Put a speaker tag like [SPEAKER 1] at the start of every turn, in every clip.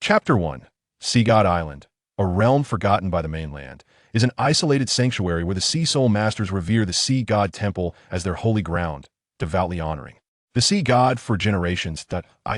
[SPEAKER 1] Chapter 1. Sea God Island, a realm forgotten by the mainland, is an isolated sanctuary where the Sea Soul Masters revere the Sea God Temple as their holy ground, devoutly honoring the Sea God for generations.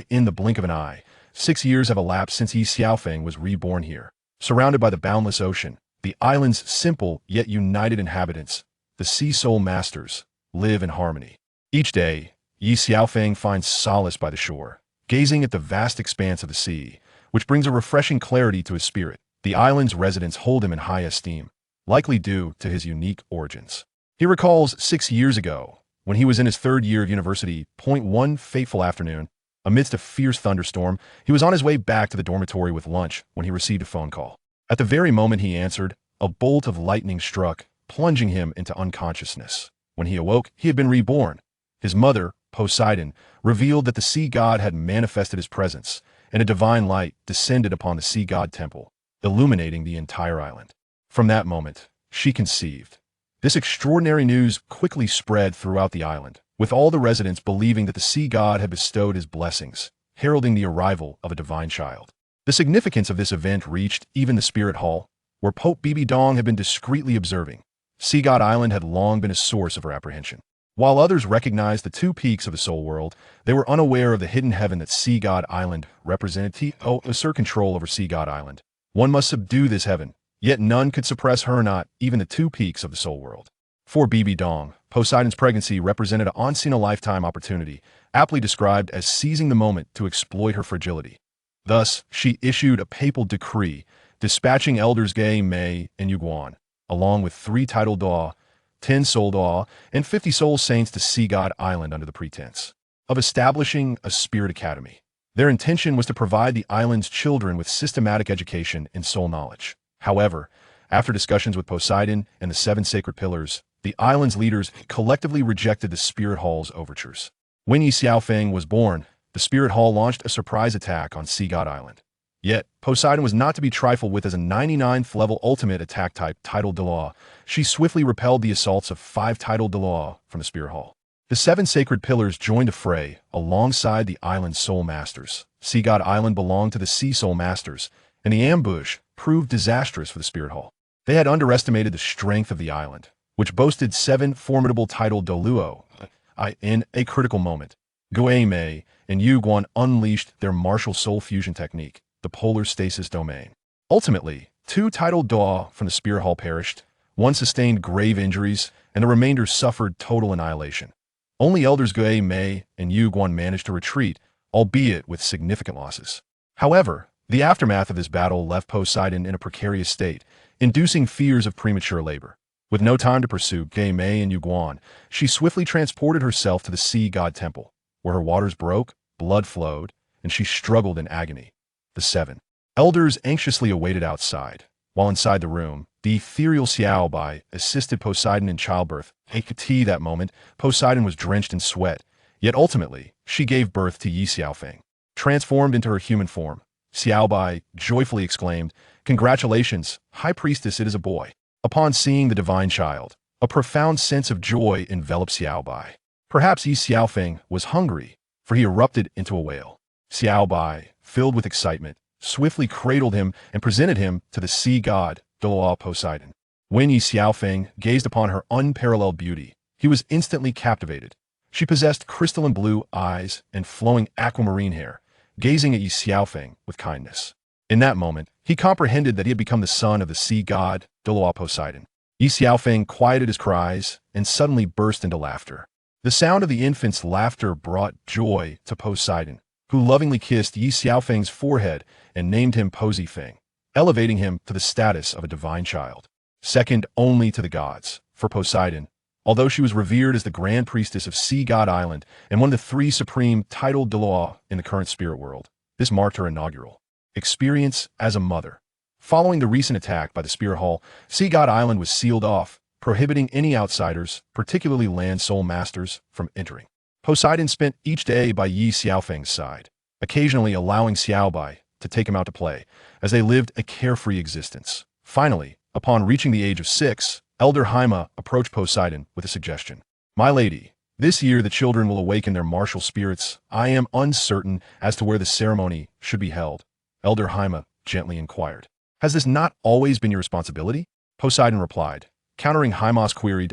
[SPEAKER 1] In the blink of an eye, 6 years have elapsed since Ye Xiaofeng was reborn here. Surrounded by the boundless ocean, the island's simple yet united inhabitants, the Sea Soul Masters, live in harmony. Each day, Ye Xiaofeng finds solace by the shore, gazing at the vast expanse of the sea, which brings a refreshing clarity to his spirit. The island's residents hold him in high esteem, likely due to his unique origins. He recalls 6 years ago, when he was in his 3rd year of university. One fateful afternoon, amidst a fierce thunderstorm, he was on his way back to the dormitory with lunch when he received a phone call. At the very moment he answered, a bolt of lightning struck, plunging him into unconsciousness. When he awoke, he had been reborn. His mother, Poseidon, revealed that the sea god had manifested his presence, and a divine light descended upon the sea god temple, illuminating the entire island. From that moment, she conceived. This extraordinary news quickly spread throughout the island, with all the residents believing that the sea god had bestowed his blessings, heralding the arrival of a divine child. The significance of this event reached even the Spirit Hall, where Pope Bibidon had been discreetly observing. Sea God Island had long been a source of her apprehension. While others recognized the 2 peaks of the soul world, they were unaware of the hidden heaven that Sea God Island represented. To assert control over Sea God Island, one must subdue this heaven, yet none could suppress her, not even the 2 peaks of the soul world. For Bibidon, Poseidon's pregnancy represented an once-in-a-lifetime opportunity, aptly described as seizing the moment to exploit her fragility. Thus, she issued a papal decree, dispatching elders Ye, Mei, and Yuguan, along with 3 titled Daw, 10 soul Daw, and 50 soul saints to Sea God Island under the pretense of establishing a spirit academy. Their intention was to provide the island's children with systematic education in soul knowledge. However, after discussions with Poseidon and the 7 sacred pillars, the island's leaders collectively rejected the Spirit Hall's overtures. When Ye Xiaofeng was born, the Spirit Hall launched a surprise attack on Sea God Island. Yet, Poseidon was not to be trifled with. As a 99th level ultimate attack type titled Douluo, she swiftly repelled the assaults of 5 titled Douluo from the Spirit Hall. The 7 sacred pillars joined a fray alongside the island's soul masters. Sea God Island belonged to the Sea Soul Masters, and the ambush proved disastrous for the Spirit Hall. They had underestimated the strength of the island, which boasted 7 formidable titled Douluo. In a critical moment, Ye, Mei, and Yuguan unleashed their martial soul fusion technique, the polar stasis domain. Ultimately, 2 titled Daw from the Spirit Hall perished, 1 sustained grave injuries, and the remainder suffered total annihilation. Only elders Ye, Mei, and Yuguan managed to retreat, albeit with significant losses. However, the aftermath of this battle left Poseidon in a precarious state, inducing fears of premature labor. With no time to pursue Ye, Mei, and Yuguan, she swiftly transported herself to the Sea God Temple, where her waters broke, blood flowed, and she struggled in agony. The 7 elders anxiously awaited outside, while inside the room, the ethereal Xiaobai assisted Poseidon in childbirth. That moment, Poseidon was drenched in sweat, yet ultimately, she gave birth to Ye Xiaofeng. Transformed into her human form, Xiaobai joyfully exclaimed, "Congratulations, High Priestess, it is a boy." Upon seeing the divine child, a profound sense of joy enveloped Xiaobai. Perhaps Ye Xiaofeng was hungry, for he erupted into a wail. Xiaobai, filled with excitement, swiftly cradled him and presented him to the sea god, Douluo Poseidon. When Ye Xiaofeng gazed upon her unparalleled beauty, he was instantly captivated. She possessed crystalline blue eyes and flowing aquamarine hair, gazing at Ye Xiaofeng with kindness. In that moment, he comprehended that he had become the son of the sea god, Douluo Poseidon. Ye Xiaofeng quieted his cries and suddenly burst into laughter. The sound of the infant's laughter brought joy to Poseidon, who lovingly kissed Ye Xiaofeng's forehead and named him Poseidon, elevating him to the status of a divine child. Second only to the gods, for Poseidon, although she was revered as the Grand Priestess of Sea God Island and one of the 3 supreme titled Douluo in the current spirit world, this marked her inaugural experience as a mother. Following the recent attack by the Spirit Hall, Sea God Island was sealed off, prohibiting any outsiders, particularly land soul masters, from entering. Poseidon spent each day by Ye Xiaofeng's side, occasionally allowing Xiaobai to take him out to play, as they lived a carefree existence. Finally, upon reaching the age of 6, Elder Haima approached Poseidon with a suggestion. "My lady, this year the children will awaken their martial spirits. I am uncertain as to where the ceremony should be held. Elder Haima gently inquired. Has this not always been your responsibility? Poseidon replied, countering Haima's query.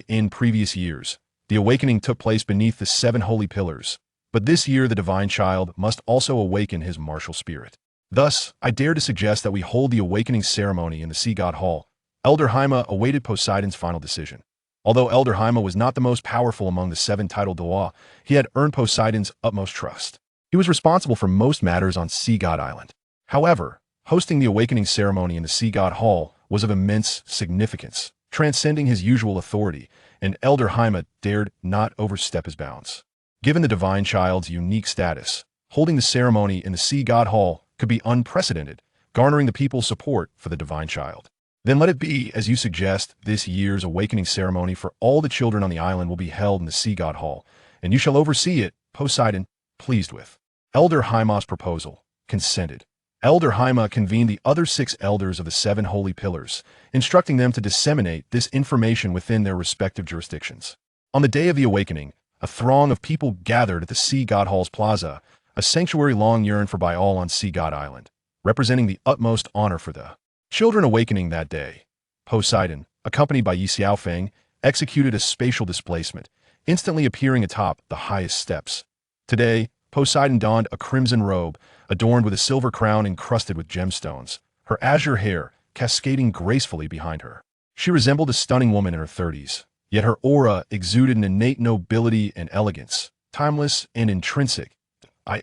[SPEAKER 1] In previous years, the awakening took place beneath the 7 holy pillars, but this year the divine child must also awaken his martial spirit. Thus, I dare to suggest that we hold the awakening ceremony in the Sea God Hall. Elder Haima awaited Poseidon's final decision. Although Elder Haima was not the most powerful among the 7 titled Douluo, he had earned Poseidon's utmost trust. He was responsible for most matters on Sea God Island. However, hosting the awakening ceremony in the Sea God Hall was of immense significance, transcending his usual authority, and Elder Haima dared not overstep his bounds. Given the divine child's unique status, holding the ceremony in the Sea God Hall could be unprecedented, garnering the people's support for the divine child. Then let it be, as you suggest, this year's awakening ceremony for all the children on the island will be held in the Sea God Hall, and you shall oversee it, Poseidon, pleased with. Elder Haima's proposal, consented. Elder Haima convened the other 6 elders of the 7 holy pillars, instructing them to disseminate this information within their respective jurisdictions. On the day of the awakening, a throng of people gathered at the Sea God Hall's plaza, a sanctuary long yearned for by all on Sea God Island, representing the utmost honor for the children awakening that day. Poseidon, accompanied by Ye Xiaofeng, executed a spatial displacement, instantly appearing atop the highest steps. Today, Poseidon donned a crimson robe, adorned with a silver crown encrusted with gemstones, her azure hair cascading gracefully behind her. She resembled a stunning woman in her 30s, yet her aura exuded an innate nobility and elegance, timeless and intrinsic.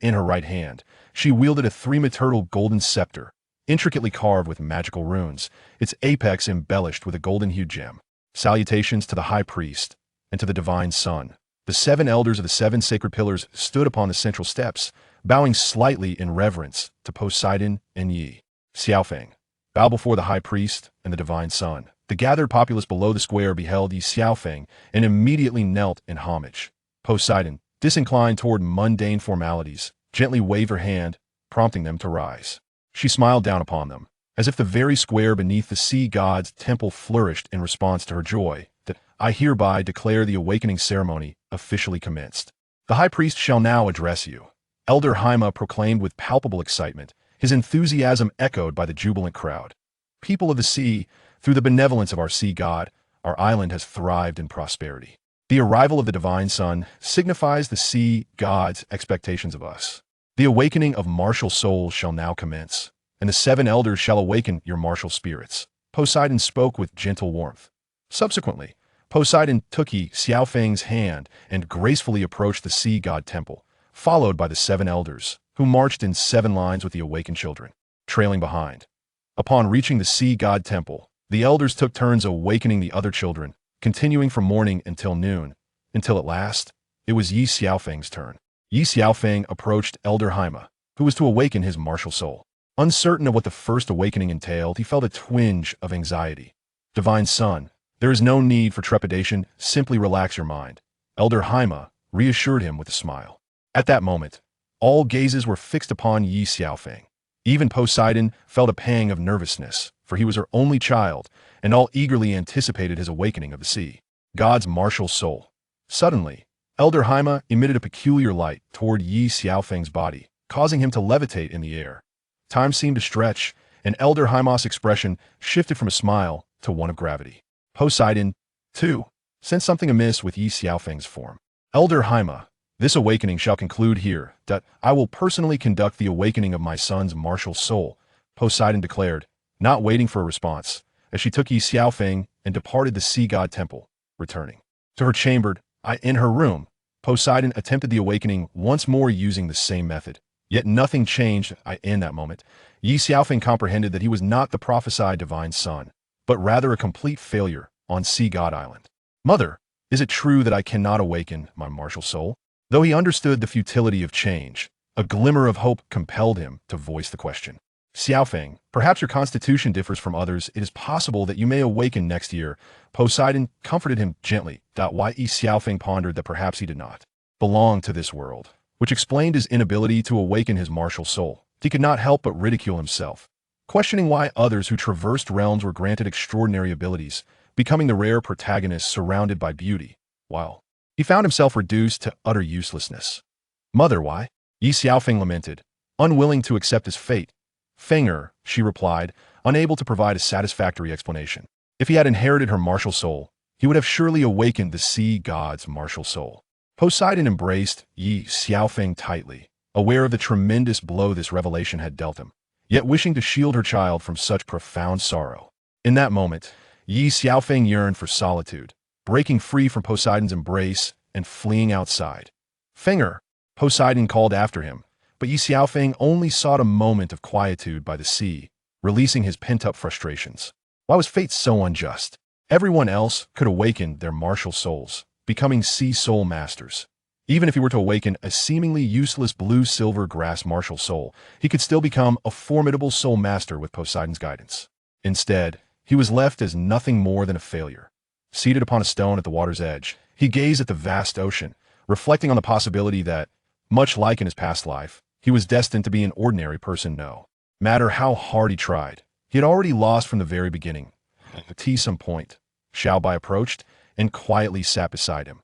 [SPEAKER 1] In her right hand, she wielded a 3-metal golden scepter, intricately carved with magical runes, its apex embellished with a golden-hued gem. Salutations to the high priest and to the divine son. The 7 elders of the 7 sacred pillars stood upon the central steps, bowing slightly in reverence to Poseidon and Ye Xiaofeng. Bow before the high priest and the divine son. The gathered populace below the square beheld Ye Xiaofeng and immediately knelt in homage. Poseidon, disinclined toward mundane formalities, gently waved her hand, prompting them to rise. She smiled down upon them, as if the very square beneath the sea god's temple flourished in response to her joy. That I hereby declare the awakening ceremony officially commenced. The high priest shall now address you. Elder Haima proclaimed with palpable excitement, his enthusiasm echoed by the jubilant crowd. People of the sea, through the benevolence of our sea god, our island has thrived in prosperity. The arrival of the divine son signifies the sea god's expectations of us. The awakening of martial souls shall now commence, and the 7 elders shall awaken your martial spirits. Poseidon spoke with gentle warmth. Subsequently, Poseidon took Ye Xiaofeng's hand and gracefully approached the sea god temple, followed by the 7 elders, who marched in 7 lines with the awakened children, trailing behind. Upon reaching the sea god temple, the elders took turns awakening the other children, continuing from morning until noon, until at last, it was Ye Xiaofeng's turn. Ye Xiaofeng approached Elder Haima, who was to awaken his martial soul. Uncertain of what the first awakening entailed, he felt a twinge of anxiety. Divine son, there is no need for trepidation, simply relax your mind. Elder Haima reassured him with a smile. At that moment, all gazes were fixed upon Ye Xiaofeng. Even Poseidon felt a pang of nervousness, for he was her only child, and all eagerly anticipated his awakening of the sea god's martial soul. Suddenly, Elder Haima emitted a peculiar light toward Ye Xiaofeng's body, causing him to levitate in the air. Time seemed to stretch, and Elder Haima's expression shifted from a smile to one of gravity. Poseidon, too, sensed something amiss with Ye Xiaofeng's form. Elder Haima, this awakening shall conclude here. I will personally conduct the awakening of my son's martial soul, Poseidon declared, not waiting for a response, as she took Ye Xiaofeng and departed the sea god temple, returning to her chamber. In her room, Poseidon attempted the awakening once more using the same method. Yet nothing changed. In that moment, Ye Xiaofeng comprehended that he was not the prophesied divine son, but rather a complete failure on Sea God Island. Mother, is it true that I cannot awaken my martial soul? Though he understood the futility of change, a glimmer of hope compelled him to voice the question. Xiaofeng, perhaps your constitution differs from others. It is possible that you may awaken next year. Poseidon comforted him gently. Ye Xiaofeng pondered that perhaps he did not belong to this world, which explained his inability to awaken his martial soul. He could not help but ridicule himself, questioning why others who traversed realms were granted extraordinary abilities, becoming the rare protagonists surrounded by beauty, while he found himself reduced to utter uselessness. Mother, why? Ye Xiaofeng lamented, unwilling to accept his fate. Feng'er, she replied, unable to provide a satisfactory explanation. If he had inherited her martial soul, he would have surely awakened the sea god's martial soul. Poseidon embraced Ye Xiaofeng tightly, aware of the tremendous blow this revelation had dealt him, yet wishing to shield her child from such profound sorrow. In that moment, Ye Xiaofeng yearned for solitude, breaking free from Poseidon's embrace and fleeing outside. Feng'er, Poseidon called after him, but Ye Xiaofeng only sought a moment of quietude by the sea, releasing his pent-up frustrations. Why was fate so unjust? Everyone else could awaken their martial souls, becoming sea soul masters. Even if he were to awaken a seemingly useless blue-silver grass martial soul, he could still become a formidable soul master with Poseidon's guidance. Instead, he was left as nothing more than a failure. Seated upon a stone at the water's edge, he gazed at the vast ocean, reflecting on the possibility that, much like in his past life, he was destined to be an ordinary person. No matter how hard he tried, he had already lost from the very beginning. At some point, Xiaobai approached and quietly sat beside him.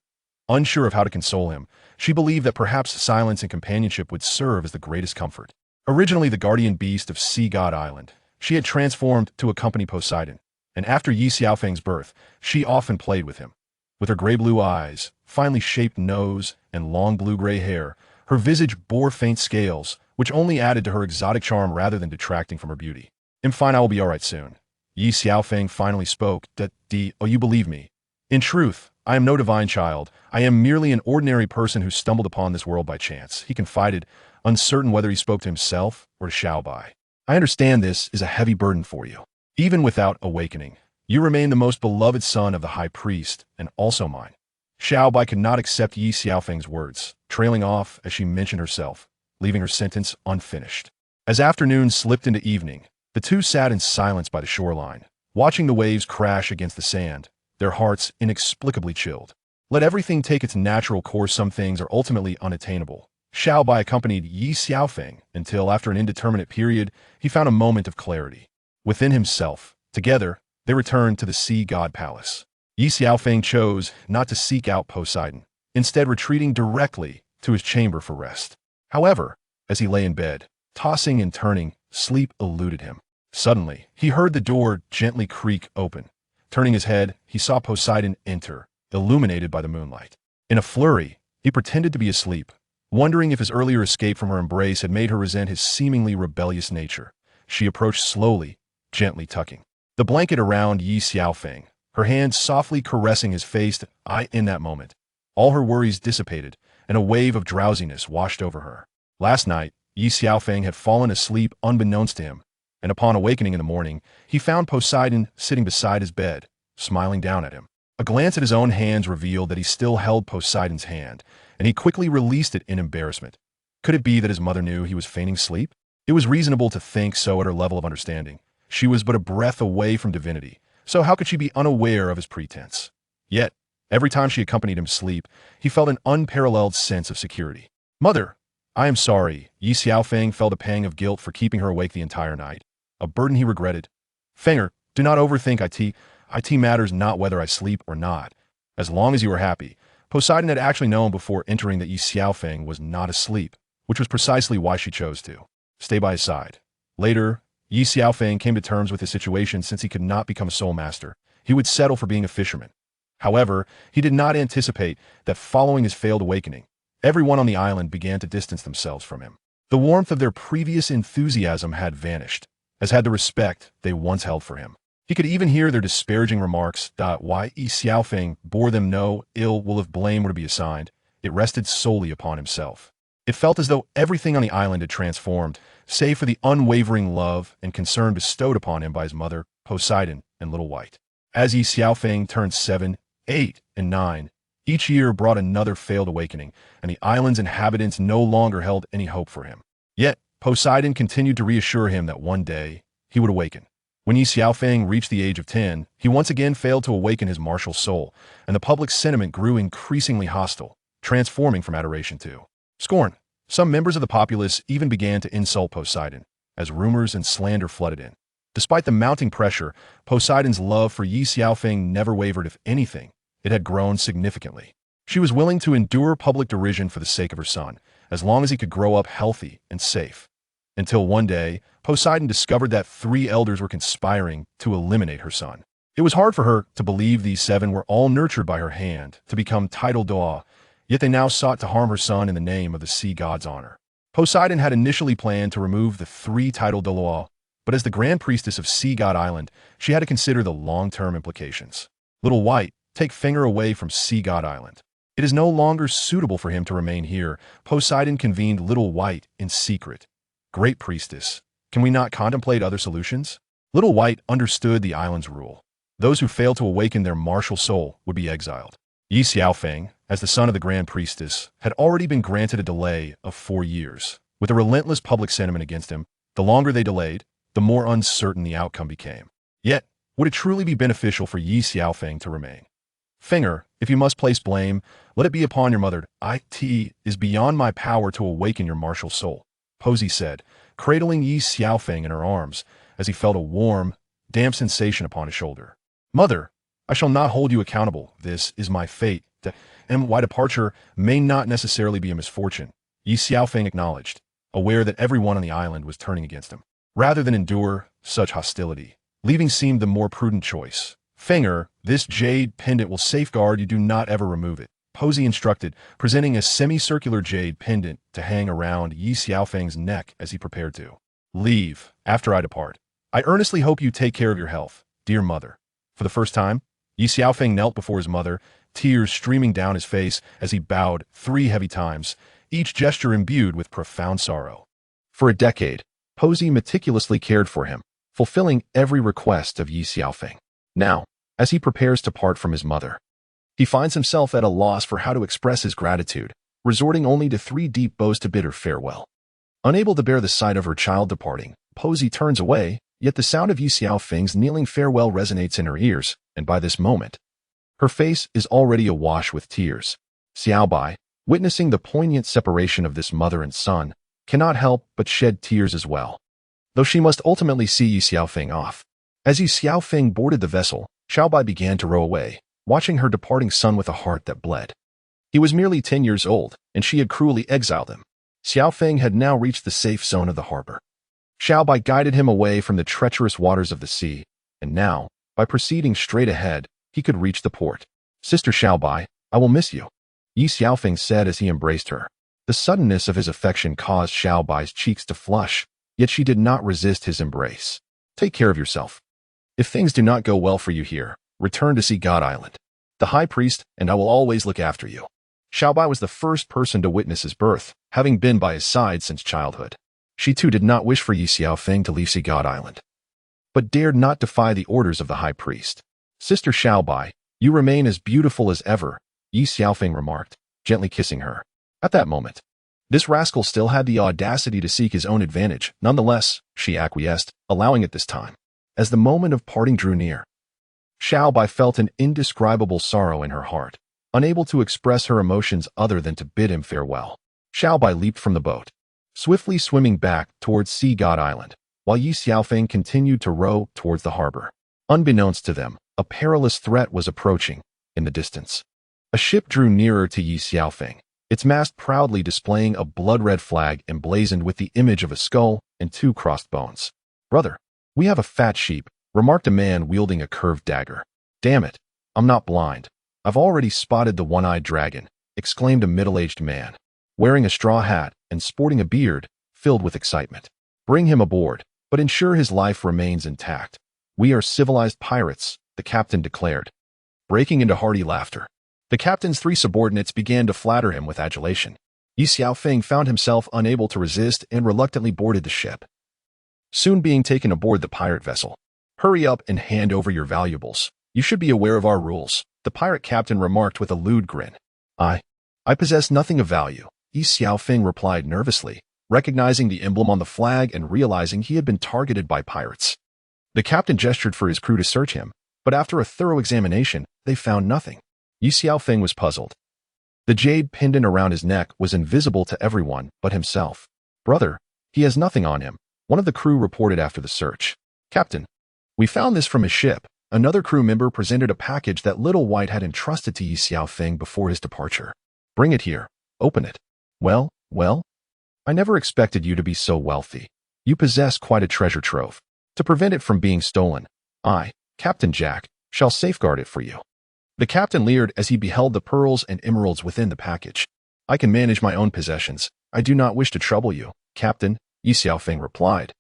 [SPEAKER 1] Unsure of how to console him, she believed that perhaps silence and companionship would serve as the greatest comfort. Originally the guardian beast of Sea God Island, she had transformed to accompany Poseidon, and after Ye Xiaofeng's birth, she often played with him. With her gray-blue eyes, finely shaped nose, and long blue-gray hair, her visage bore faint scales, which only added to her exotic charm rather than detracting from her beauty. "I'm fine, I will be all right soon." Ye Xiaofeng finally spoke. "Oh, you believe me. In truth, I am no divine child. I am merely an ordinary person who stumbled upon this world by chance," he confided, uncertain whether he spoke to himself or to Xiaobai. "I understand this is a heavy burden for you. Even without awakening, you remain the most beloved son of the High Priest, and also mine." Xiaobai could not accept Ye Xiaofeng's words, trailing off as she mentioned herself, leaving her sentence unfinished. As afternoon slipped into evening, the two sat in silence by the shoreline, watching the waves crash against the sand, their hearts inexplicably chilled. Let everything take its natural course. Some things are ultimately unattainable. Xiaobai accompanied Ye Xiaofeng until, after an indeterminate period, he found a moment of clarity. Within himself, together, they returned to the Sea God Palace. Ye Xiaofeng chose not to seek out Poseidon, instead retreating directly to his chamber for rest. However, as he lay in bed, tossing and turning, sleep eluded him. Suddenly, he heard the door gently creak open. Turning his head, he saw Poseidon enter, illuminated by the moonlight. In a flurry, he pretended to be asleep, wondering if his earlier escape from her embrace had made her resent his seemingly rebellious nature. She approached slowly, gently tucking the blanket around Ye Xiaofeng, her hand softly caressing his face. In that moment, all her worries dissipated, and a wave of drowsiness washed over her. Last night, Ye Xiaofeng had fallen asleep unbeknownst to him, and upon awakening in the morning, he found Poseidon sitting beside his bed, smiling down at him. A glance at his own hands revealed that he still held Poseidon's hand, and he quickly released it in embarrassment. Could it be that his mother knew he was feigning sleep? It was reasonable to think so at her level of understanding. She was but a breath away from divinity, so how could she be unaware of his pretense? Yet, every time she accompanied him to sleep, he felt an unparalleled sense of security. "Mother, I am sorry." Ye Xiaofeng felt a pang of guilt for keeping her awake the entire night, a burden he regretted. "Feng'er, do not overthink it matters not whether I sleep or not, as long as you are happy." Poseidon had actually known before entering that Ye Xiaofeng was not asleep, which was precisely why she chose to stay by his side. Later, Ye Xiaofeng came to terms with his situation. Since he could not become a soul master, he would settle for being a fisherman. However, he did not anticipate that following his failed awakening, everyone on the island began to distance themselves from him. The warmth of their previous enthusiasm had vanished, as had the respect they once held for him. He could even hear their disparaging remarks. Why Ye Xiaofeng bore them no ill will if blame were to be assigned. It rested solely upon himself. It felt as though everything on the island had transformed, save for the unwavering love and concern bestowed upon him by his mother, Poseidon, and Little White. As Ye Xiaofeng turned 7, 8, and 9, each year brought another failed awakening, and the island's inhabitants no longer held any hope for him. Yet, Poseidon continued to reassure him that one day, he would awaken. When Ye Xiaofeng reached the age of 10, he once again failed to awaken his martial soul, and the public sentiment grew increasingly hostile, transforming from adoration to scorn. Some members of the populace even began to insult Poseidon, as rumors and slander flooded in. Despite the mounting pressure, Poseidon's love for Ye Xiaofeng never wavered. If anything, it had grown significantly. She was willing to endure public derision for the sake of her son, as long as he could grow up healthy and safe. Until one day, Poseidon discovered that 3 elders were conspiring to eliminate her son. It was hard for her to believe these 7 were all nurtured by her hand to become titled Doa, yet they now sought to harm her son in the name of the sea god's honor. Poseidon had initially planned to remove the 3 titled Douluo, but as the Grand Priestess of Sea God Island, she had to consider the long-term implications. Little White, take Finger away from Sea God Island. It is no longer suitable for him to remain here. Poseidon convened Little White in secret. Great Priestess, can we not contemplate other solutions? Little White understood the island's rule. Those who failed to awaken their martial soul would be exiled. Ye Xiaofeng, as the son of the Grand Priestess, had already been granted a delay of 4 years. With a relentless public sentiment against him, the longer they delayed, the more uncertain the outcome became. Yet, would it truly be beneficial for Ye Xiaofeng to remain? Finger, if you must place blame, let it be upon your mother. It is beyond my power to awaken your martial soul, Posey said, cradling Ye Xiaofeng in her arms as he felt a warm, damp sensation upon his shoulder. Mother, I shall not hold you accountable. This is my fate, and my departure may not necessarily be a misfortune, Ye Xiaofeng acknowledged, aware that everyone on the island was turning against him. Rather than endure such hostility, leaving seemed the more prudent choice. Finger, this jade pendant will safeguard you. Do not ever remove it, Posey instructed, presenting a semicircular jade pendant to hang around Ye Xiaofeng's neck as he prepared to leave. After I depart, I earnestly hope you take care of your health, dear mother. For the first time, Ye Xiaofeng knelt before his mother, tears streaming down his face as he bowed 3 heavy times, each gesture imbued with profound sorrow. For a decade, Posey meticulously cared for him, fulfilling every request of Ye Xiaofeng. Now, as he prepares to part from his mother, he finds himself at a loss for how to express his gratitude, resorting only to 3 deep bows to bid her farewell. Unable to bear the sight of her child departing, Posey turns away, yet the sound of Ye Xiaofeng's kneeling farewell resonates in her ears, and by this moment, her face is already awash with tears. Xiaobai, witnessing the poignant separation of this mother and son, cannot help but shed tears as well, though she must ultimately see Ye Xiaofeng off. As Ye Xiaofeng boarded the vessel, Xiaobai began to row away, watching her departing son with a heart that bled. He was merely 10 years old, and she had cruelly exiled him. Xiaofeng had now reached the safe zone of the harbor. Xiaobai guided him away from the treacherous waters of the sea, and now, by proceeding straight ahead, he could reach the port. Sister Xiaobai, I will miss you, Ye Xiaofeng said as he embraced her. The suddenness of his affection caused Xiaobai's cheeks to flush, yet she did not resist his embrace. Take care of yourself. If things do not go well for you here, return to Sea God Island. The High Priest and I will always look after you. Xiaobai was the first person to witness his birth, having been by his side since childhood. She too did not wish for Ye Xiaofeng to leave Sea God Island, but dared not defy the orders of the High Priest. Sister Xiaobai, you remain as beautiful as ever, Ye Xiaofeng remarked, gently kissing her. At that moment, this rascal still had the audacity to seek his own advantage. Nonetheless, she acquiesced, allowing it this time. As the moment of parting drew near, Xiaobai felt an indescribable sorrow in her heart, unable to express her emotions other than to bid him farewell. Xiaobai leaped from the boat, swiftly swimming back towards Sea God Island, while Ye Xiaofeng continued to row towards the harbor. Unbeknownst to them, a perilous threat was approaching in the distance. A ship drew nearer to Ye Xiaofeng, its mast proudly displaying a blood-red flag emblazoned with the image of a skull and 2 crossed bones. Brother, we have a fat sheep, remarked a man wielding a curved dagger. Damn it, I'm not blind. I've already spotted the one-eyed dragon, exclaimed a middle-aged man, wearing a straw hat and sporting a beard filled with excitement. Bring him aboard, but ensure his life remains intact. We are civilized pirates, the captain declared, breaking into hearty laughter. The captain's 3 subordinates began to flatter him with adulation. Ye Xiaofeng found himself unable to resist and reluctantly boarded the ship, soon being taken aboard the pirate vessel. Hurry up and hand over your valuables. You should be aware of our rules, the pirate captain remarked with a lewd grin. I possess nothing of value, Ye Xiaofeng replied nervously, recognizing the emblem on the flag and realizing he had been targeted by pirates. The captain gestured for his crew to search him, but after a thorough examination, they found nothing. Ye Xiaofeng was puzzled. The jade pendant around his neck was invisible to everyone but himself. Brother, he has nothing on him, one of the crew reported after the search. Captain, we found this from his ship. Another crew member presented a package that Little White had entrusted to Ye Xiaofeng before his departure. Bring it here. Open it. Well, I never expected you to be so wealthy, You possess quite a treasure trove. To prevent it from being stolen, I, Captain Jack, shall safeguard it for you." The captain leered as he beheld the pearls and emeralds within the package. "I can manage my own possessions. I do not wish to trouble you, Captain," Ye Xiaofeng replied,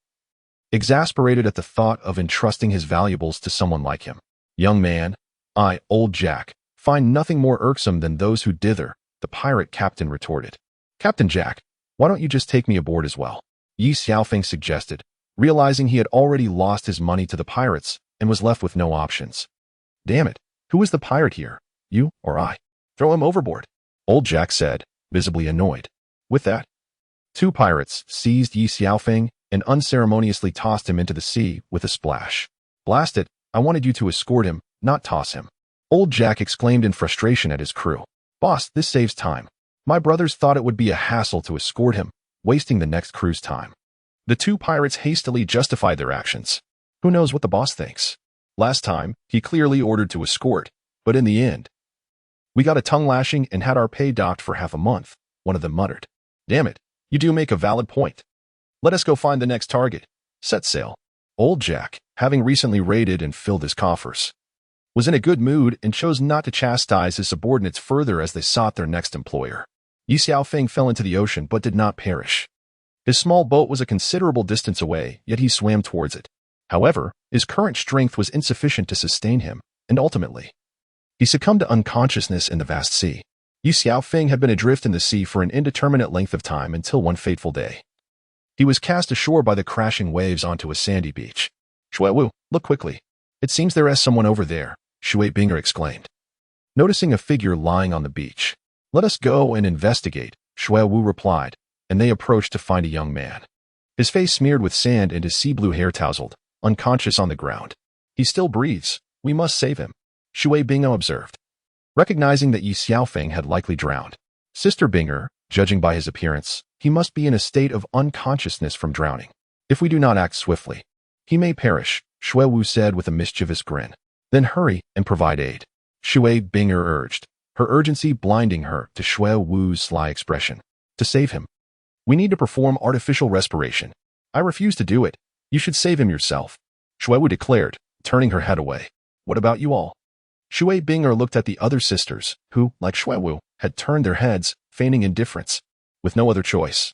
[SPEAKER 1] exasperated at the thought of entrusting his valuables to someone like him. "Young man, I, old Jack, find nothing more irksome than those who dither," the pirate captain retorted. "Captain Jack, why don't you just take me aboard as well?" Ye Xiaofeng suggested, realizing he had already lost his money to the pirates and was left with no options. "Damn it, who is the pirate here, you or I? Throw him overboard," old Jack said, visibly annoyed. With that, two pirates seized Ye Xiaofeng and unceremoniously tossed him into the sea with a splash. "Blast it, I wanted you to escort him, not toss him," old Jack exclaimed in frustration at his crew. "Boss, this saves time. My brothers thought it would be a hassle to escort him, wasting the next crew's time." The two pirates hastily justified their actions. Who knows what the boss thinks? Last time, he clearly ordered to escort, but in the end, "We got a tongue lashing and had our pay docked for half a month," one of them muttered. "Damn it, you do make a valid point. Let us go find the next target. Set sail." Old Jack, having recently raided and filled his coffers, was in a good mood and chose not to chastise his subordinates further as they sought their next employer. Ye Xiaofeng fell into the ocean but did not perish. His small boat was a considerable distance away, yet he swam towards it. However, his current strength was insufficient to sustain him, and ultimately, he succumbed to unconsciousness in the vast sea. Ye Xiaofeng had been adrift in the sea for an indeterminate length of time until one fateful day. He was cast ashore by the crashing waves onto a sandy beach. "Shuewu, look quickly. It seems there is someone over there," Shui Binger exclaimed, noticing a figure lying on the beach. "Let us go and investigate," Shuewu replied, and they approached to find a young man. His face smeared with sand and his sea blue hair tousled, unconscious on the ground. "He still breathes. We must save him," Shui Bingo observed, recognizing that Ye Xiaofeng had likely drowned. Sister Binger, judging by his appearance, he must be in a state of unconsciousness from drowning. "If we do not act swiftly, he may perish," Shuewu said with a mischievous grin. "Then hurry and provide aid," Shui Binger urged, her urgency blinding her to Shuewu's sly expression. "To save him, we need to perform artificial respiration. I refuse to do it. You should save him yourself," Shuewu declared, turning her head away. "What about you all?" Shui Binger looked at the other sisters, who, like Shuewu, had turned their heads, feigning indifference, with no other choice.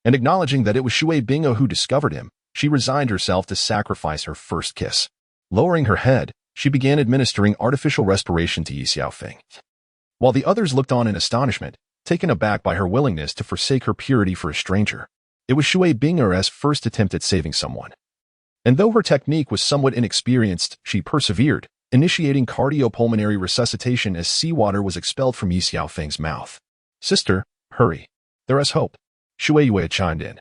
[SPEAKER 1] And acknowledging that it was Shui Bingo who discovered him, she resigned herself to sacrifice her first kiss. Lowering her head, she began administering artificial respiration to Ye Xiaofeng. While the others looked on in astonishment, taken aback by her willingness to forsake her purity for a stranger. It was Shui Binger's first attempt at saving someone. And though her technique was somewhat inexperienced, she persevered, initiating cardiopulmonary resuscitation as seawater was expelled from Ye Xiaofeng's mouth. "Sister, hurry. There is hope," Shui Yue chimed in,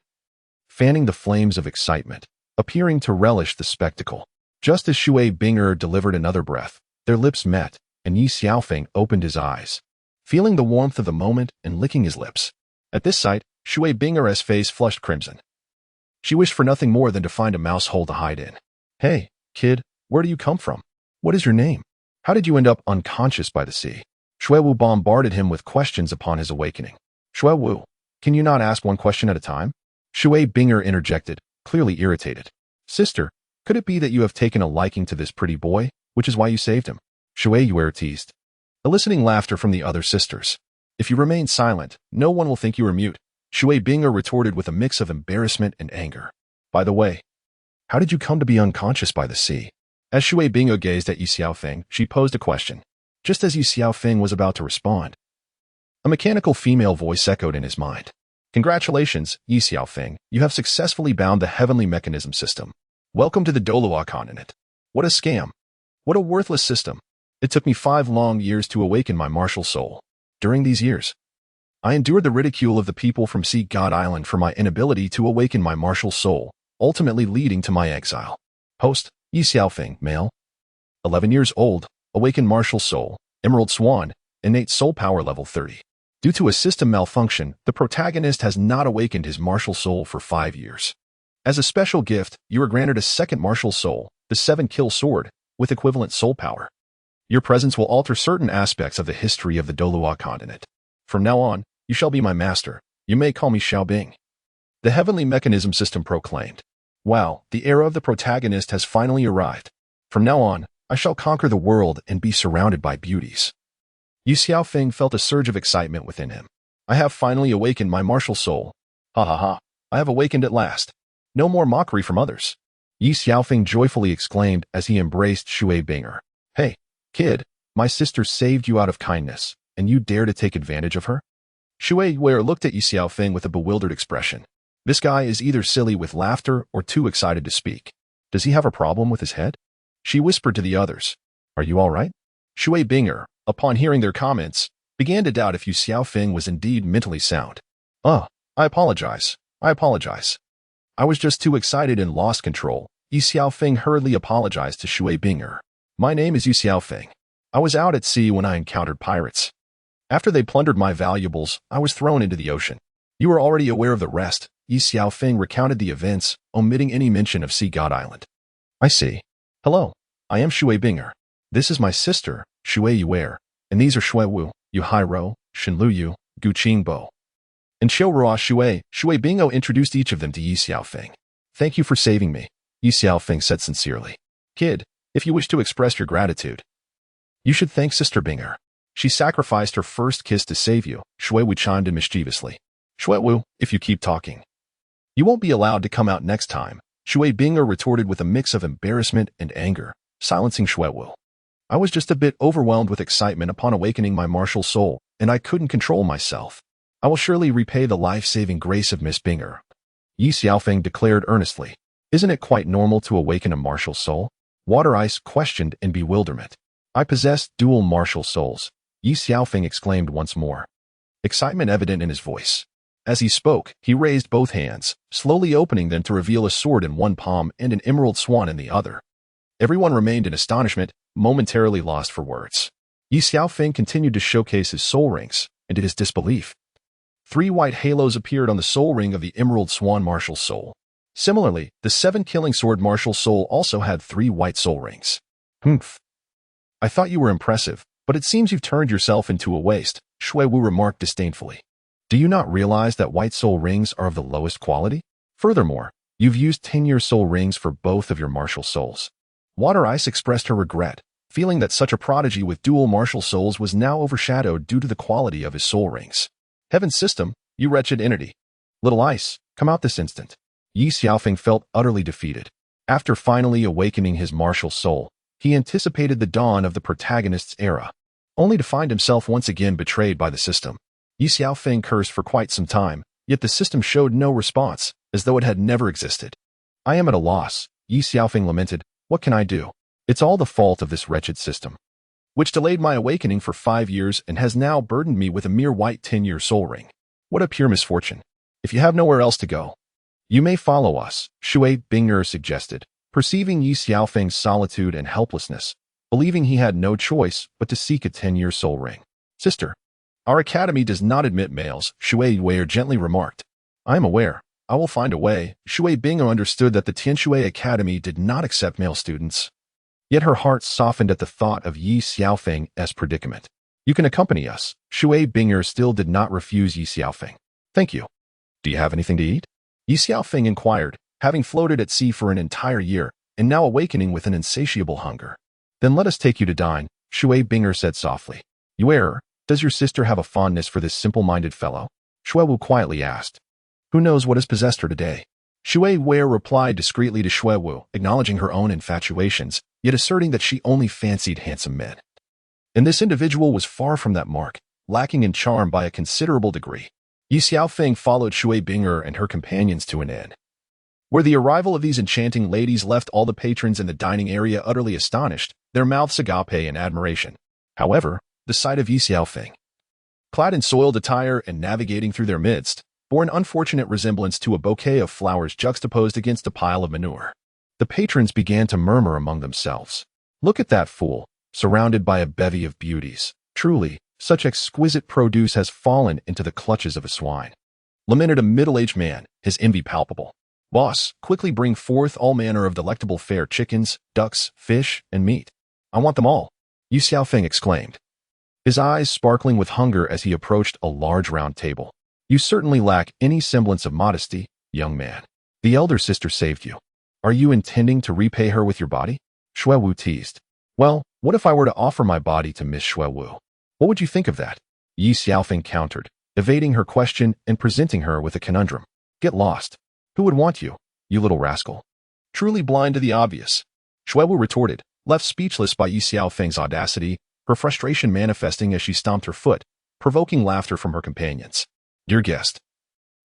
[SPEAKER 1] fanning the flames of excitement, appearing to relish the spectacle. Just as Shui Binger delivered another breath, their lips met, and Ye Xiaofeng opened his eyes, feeling the warmth of the moment and licking his lips. At this sight, Shui Binger's face flushed crimson. She wished for nothing more than to find a mouse hole to hide in. "Hey, kid, where do you come from? What is your name? How did you end up unconscious by the sea?" Shuewu bombarded him with questions upon his awakening. "Shuewu, can you not ask one question at a time?" Shui Binger interjected, clearly irritated. "Sister, could it be that you have taken a liking to this pretty boy, which is why you saved him?" Shui Yue teased, eliciting laughter from the other sisters. "If you remain silent, no one will think you are mute," Shui Binger retorted with a mix of embarrassment and anger. "By the way, how did you come to be unconscious by the sea?" As Shui Binger gazed at Ye Xiaofeng, she posed a question. Just as Ye Xiaofeng was about to respond, a mechanical female voice echoed in his mind. "Congratulations, Ye Xiaofeng, you have successfully bound the heavenly mechanism system. Welcome to the Douluo Continent. What a scam. What a worthless system. It took me 5 long years to awaken my martial soul. During these years, I endured the ridicule of the people from Sea God Island for my inability to awaken my martial soul, ultimately leading to my exile." Host, Ye Xiaofeng, male. 11 years old, awakened martial soul, Emerald Swan, innate soul power level 30. Due to a system malfunction, the protagonist has not awakened his martial soul for 5 years. As a special gift, you are granted a second martial soul, the 7-kill sword, with equivalent soul power. Your presence will alter certain aspects of the history of the Douluo Continent. From now on, you shall be my master. You may call me Xiao Bing. The heavenly mechanism system proclaimed. Wow, the era of the protagonist has finally arrived. From now on, I shall conquer the world and be surrounded by beauties. Ye Xiaofeng felt a surge of excitement within him. I have finally awakened my martial soul. Ha ha ha, I have awakened at last. No more mockery from others. Ye Xiaofeng joyfully exclaimed as he embraced Shui Binger. Hey, kid, my sister saved you out of kindness, and you dare to take advantage of her? Shui Wei looked at Ye Xiaofeng with a bewildered expression. This guy is either silly with laughter or too excited to speak. Does he have a problem with his head? She whispered to the others. Are you all right? Shui Binger, upon hearing their comments, began to doubt if Ye Xiaofeng was indeed mentally sound. I apologize. I was just too excited and lost control. Ye Xiaofeng hurriedly apologized to Shui Binger. My name is Ye Xiaofeng. I was out at sea when I encountered pirates. After they plundered my valuables, I was thrown into the ocean. You are already aware of the rest. Ye Xiaofeng recounted the events, omitting any mention of Sea God Island. I see. Hello, I am Shui Binger. This is my sister, Shui Yuer, and these are Shui Wu, Yu Hairo, Shenlu Yu, Gu Qingbo. And Xiu Shui Bingo introduced each of them to Ye Xiaofeng. Thank you for saving me, Ye Xiaofeng said sincerely. Kid, if you wish to express your gratitude, you should thank Sister Binger. She sacrificed her first kiss to save you, Shui Wu chimed in mischievously. Shui Wu, if you keep talking, you won't be allowed to come out next time, Shui Binger retorted with a mix of embarrassment and anger, silencing Shui Wu. I was just a bit overwhelmed with excitement upon awakening my martial soul, and I couldn't control myself. I will surely repay the life-saving grace of Miss Binger. Ye Xiaofeng declared earnestly. Isn't it quite normal to awaken a martial soul? Water Ice questioned in bewilderment. I possess dual martial souls, Ye Xiaofeng exclaimed once more. Excitement evident in his voice. As he spoke, he raised both hands, slowly opening them to reveal a sword in one palm and an emerald swan in the other. Everyone remained in astonishment, momentarily lost for words. Ye Xiaofeng continued to showcase his soul rings, and to his disbelief, 3 white halos appeared on the soul ring of the Emerald Swan martial soul. Similarly, the 7 Killing Sword martial soul also had 3 white soul rings. Humph. I thought you were impressive, but it seems you've turned yourself into a waste, Shui Wu remarked disdainfully. Do you not realize that white soul rings are of the lowest quality? Furthermore, you've used 10-year soul rings for both of your martial souls. Water Ice expressed her regret, feeling that such a prodigy with dual martial souls was now overshadowed due to the quality of his soul rings. Heaven's system, you wretched entity. Little Ice, come out this instant. Ye Xiaofeng felt utterly defeated. After finally awakening his martial soul, he anticipated the dawn of the protagonist's era, only to find himself once again betrayed by the system. Ye Xiaofeng cursed for quite some time, yet the system showed no response, as though it had never existed. I am at a loss, Ye Xiaofeng lamented. What can I do? It's all the fault of this wretched system, which delayed my awakening for 5 years and has now burdened me with a mere white 10-year soul ring. What a pure misfortune. If you have nowhere else to go, you may follow us, Shui Binger suggested, perceiving Ye Xiaofeng's solitude and helplessness, believing he had no choice but to seek a 10-year soul ring. Sister, our academy does not admit males, Shui Wei gently remarked. I am aware. I will find a way. Shui Binger understood that the Tianshui Academy did not accept male students. Yet her heart softened at the thought of Ye Xiaofeng's predicament. You can accompany us. Shui Binger still did not refuse Ye Xiaofeng. Thank you. Do you have anything to eat? Ye Xiaofeng inquired, having floated at sea for an entire year, and now awakening with an insatiable hunger. Then let us take you to dine, Shui Binger said softly. You err. Does your sister have a fondness for this simple-minded fellow? Shui Wu quietly asked. Who knows what has possessed her today? Shui Wei replied discreetly to Shui Wu, acknowledging her own infatuations, yet asserting that she only fancied handsome men. And this individual was far from that mark, lacking in charm by a considerable degree. Ye Xiaofeng followed Shui Binger and her companions to an inn, where the arrival of these enchanting ladies left all the patrons in the dining area utterly astonished, their mouths agape in admiration. However, the sight of Ye Xiaofeng, clad in soiled attire and navigating through their midst, bore an unfortunate resemblance to a bouquet of flowers juxtaposed against a pile of manure. The patrons began to murmur among themselves. Look at that fool, surrounded by a bevy of beauties. Truly, such exquisite produce has fallen into the clutches of a swine. Lamented a middle-aged man, his envy palpable. Boss, quickly bring forth all manner of delectable fare chickens, ducks, fish, and meat. I want them all, Ye Xiaofeng exclaimed, his eyes sparkling with hunger as he approached a large round table. You certainly lack any semblance of modesty, young man. The elder sister saved you. Are you intending to repay her with your body? Shui Wu teased. Well, what if I were to offer my body to Miss Shui Wu? What would you think of that? Ye Xiaofeng countered, evading her question and presenting her with a conundrum. Get lost. Who would want you, you little rascal? Truly blind to the obvious. Shui Wu retorted, left speechless by Ye Xiaofeng's audacity, her frustration manifesting as she stomped her foot, provoking laughter from her companions. Dear guest,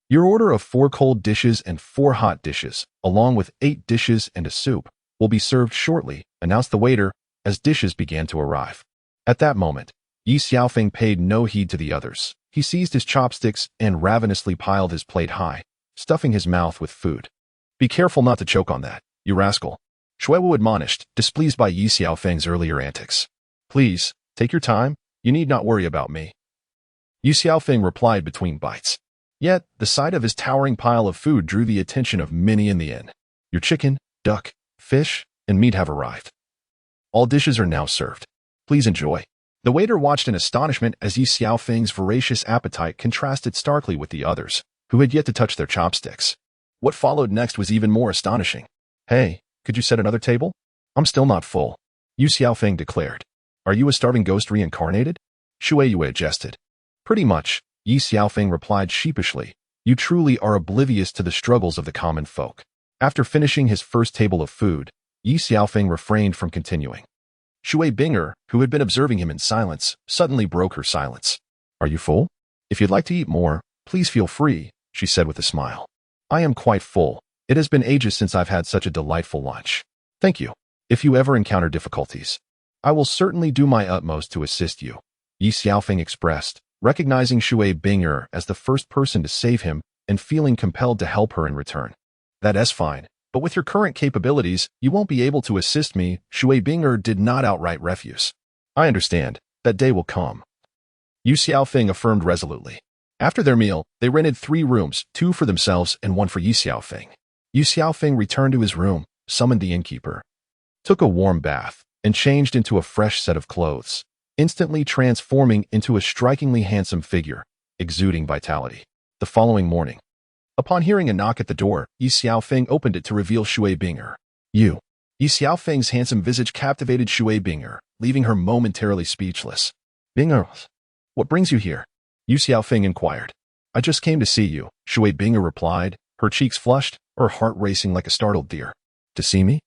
[SPEAKER 1] your order of 4 cold dishes and 4 hot dishes, along with 8 dishes and a soup, will be served shortly, announced the waiter, as dishes began to arrive. At that moment, Ye Xiaofeng paid no heed to the others. He seized his chopsticks and ravenously piled his plate high, stuffing his mouth with food. Be careful not to choke on that, you rascal, Shui Wu admonished, displeased by Ye Xiaofeng's earlier antics. Please, take your time, you need not worry about me. Ye Xiaofeng replied between bites. Yet, the sight of his towering pile of food drew the attention of many in the inn. Your chicken, duck, fish, and meat have arrived. All dishes are now served. Please enjoy. The waiter watched in astonishment as Ye Xiaofeng's voracious appetite contrasted starkly with the others, who had yet to touch their chopsticks. What followed next was even more astonishing. Hey, could you set another table? I'm still not full, Ye Xiaofeng declared. Are you a starving ghost reincarnated? Shui Yue jested. Pretty much, Ye Xiaofeng replied sheepishly. You truly are oblivious to the struggles of the common folk. After finishing his first table of food, Ye Xiaofeng refrained from continuing. Shui Binger, who had been observing him in silence, suddenly broke her silence. Are you full? If you'd like to eat more, please feel free, she said with a smile. I am quite full. It has been ages since I've had such a delightful lunch. Thank you. If you ever encounter difficulties, I will certainly do my utmost to assist you, Ye Xiaofeng expressed, recognizing Shui Binger as the first person to save him and feeling compelled to help her in return. That's fine, but with your current capabilities, you won't be able to assist me, Shui Binger did not outright refuse. I understand. That day will come, Ye Xiaofeng affirmed resolutely. After their meal, they rented 3 rooms, 2 for themselves and 1 for Ye Xiaofeng. Ye Xiaofeng returned to his room, summoned the innkeeper, took a warm bath, and changed into a fresh set of clothes, instantly transforming into a strikingly handsome figure, exuding vitality. The following morning, upon hearing a knock at the door, Ye Xiaofeng opened it to reveal Shui Binger. Ye Xiaofeng's handsome visage captivated Shui Binger, leaving her momentarily speechless. Binger, what brings you here? Ye Xiaofeng inquired. I just came to see you, Shui Binger replied, her cheeks flushed, her heart racing like a startled deer. To see me?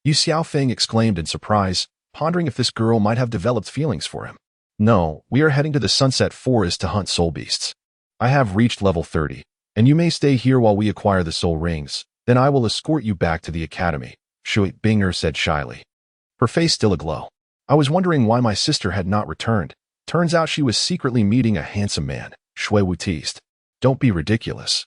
[SPEAKER 1] Ye Xiaofeng exclaimed in surprise, pondering if this girl might have developed feelings for him. No, we are heading to the Sunset Forest to hunt soul beasts. I have reached level 30, and you may stay here while we acquire the soul rings, then I will escort you back to the academy, Shui Binger said shyly, her face still aglow. I was wondering why my sister had not returned. Turns out she was secretly meeting a handsome man, Shui Wu teased. Don't be ridiculous.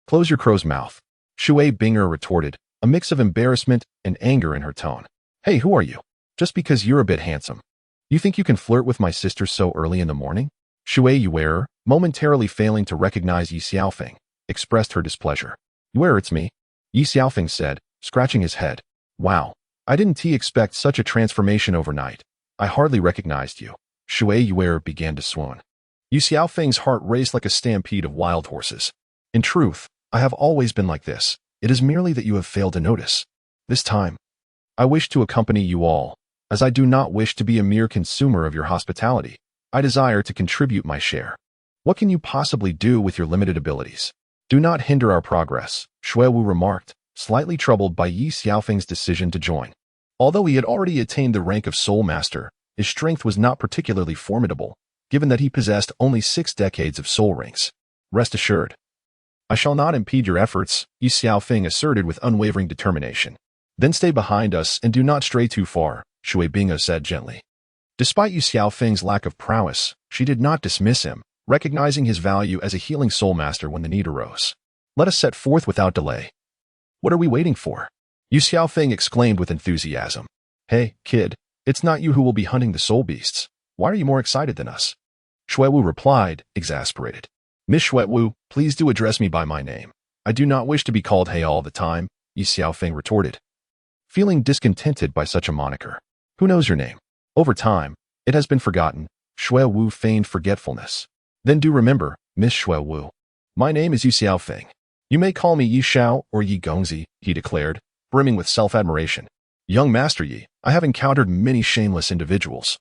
[SPEAKER 1] Close your crow's mouth, Shui Binger retorted, a mix of embarrassment and anger in her tone. Hey, who are you? Just because you're a bit handsome. You think you can flirt with my sister so early in the morning? Shui Yue, momentarily failing to recognize Ye Xiaofeng, expressed her displeasure. Yue, it's me, Ye Xiaofeng said, scratching his head. Wow, I didn't expect such a transformation overnight. I hardly recognized you. Shui Yue began to swoon. Ye Xiaofeng's heart raced like a stampede of wild horses. In truth, I have always been like this. It is merely that you have failed to notice. This time, I wish to accompany you all, as I do not wish to be a mere consumer of your hospitality. I desire to contribute my share. What can you possibly do with your limited abilities? Do not hinder our progress, Shui Wu remarked, slightly troubled by Ye Xiaofeng's decision to join. Although he had already attained the rank of Soul Master, his strength was not particularly formidable, given that he possessed only 6 decades of soul rings. Rest assured, I shall not impede your efforts, Ye Xiaofeng asserted with unwavering determination. Then stay behind us and do not stray too far, Shui Binger said gently. Despite Ye Xiaofeng's lack of prowess, she did not dismiss him, recognizing his value as a healing soul master when the need arose. Let us set forth without delay. What are we waiting for? Ye Xiaofeng exclaimed with enthusiasm. Hey, kid, it's not you who will be hunting the soul beasts. Why are you more excited than us? Shui Wu replied, exasperated. Miss Shui Wu, please do address me by my name. I do not wish to be called Hey all the time, Ye Xiaofeng retorted, feeling discontented by such a moniker. Who knows your name? Over time, it has been forgotten, Shui Wu feigned forgetfulness. Then do remember, Miss Shui Wu. My name is Ye Xiaofeng. You may call me Yi Xiao or Yi Gongzi, he declared, brimming with self-admiration. Young Master Yi, I have encountered many shameless individuals.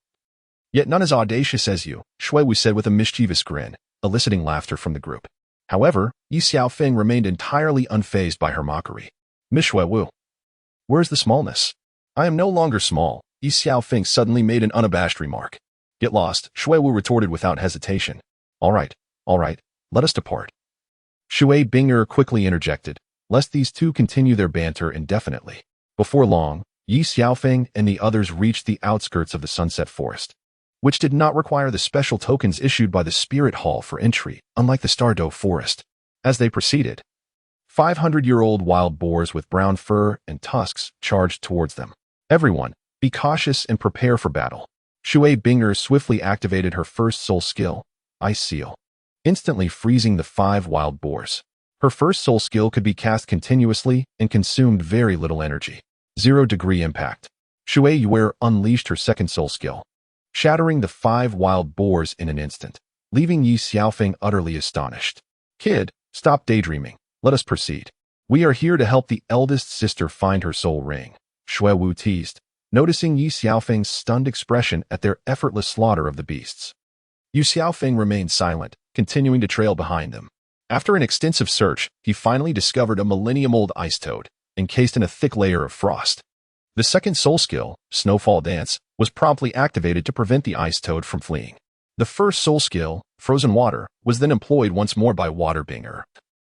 [SPEAKER 1] Yet none as audacious as you, Shui Wu said with a mischievous grin, eliciting laughter from the group. However, Ye Xiaofeng remained entirely unfazed by her mockery. Miss Shui Wu, where's the smallness? I am no longer small, Ye Xiaofeng suddenly made an unabashed remark. Get lost, Shui Wu retorted without hesitation. All right, let us depart. Shui Binger quickly interjected, lest these two continue their banter indefinitely. Before long, Ye Xiaofeng and the others reached the outskirts of the Sunset Forest, which did not require the special tokens issued by the Spirit Hall for entry, unlike the Stardoe Forest. As they proceeded, 500-year-old wild boars with brown fur and tusks charged towards them. Everyone, be cautious and prepare for battle. Shui Binger swiftly activated her first soul skill, Ice Seal, instantly freezing the 5 wild boars. Her first soul skill could be cast continuously and consumed very little energy. 0-degree impact. Shui Yuer unleashed her second soul skill, shattering the 5 wild boars in an instant, leaving Ye Xiaofeng utterly astonished. Kid, stop daydreaming. Let us proceed. We are here to help the eldest sister find her soul ring, Shui Wu teased, noticing Ye Xiaofeng's stunned expression at their effortless slaughter of the beasts. Ye Xiaofeng remained silent, continuing to trail behind them. After an extensive search, he finally discovered a millennium-old ice toad, encased in a thick layer of frost. The second soul skill, Snowfall Dance, was promptly activated to prevent the ice toad from fleeing. The first soul skill, Frozen Water, was then employed once more by Water Binger,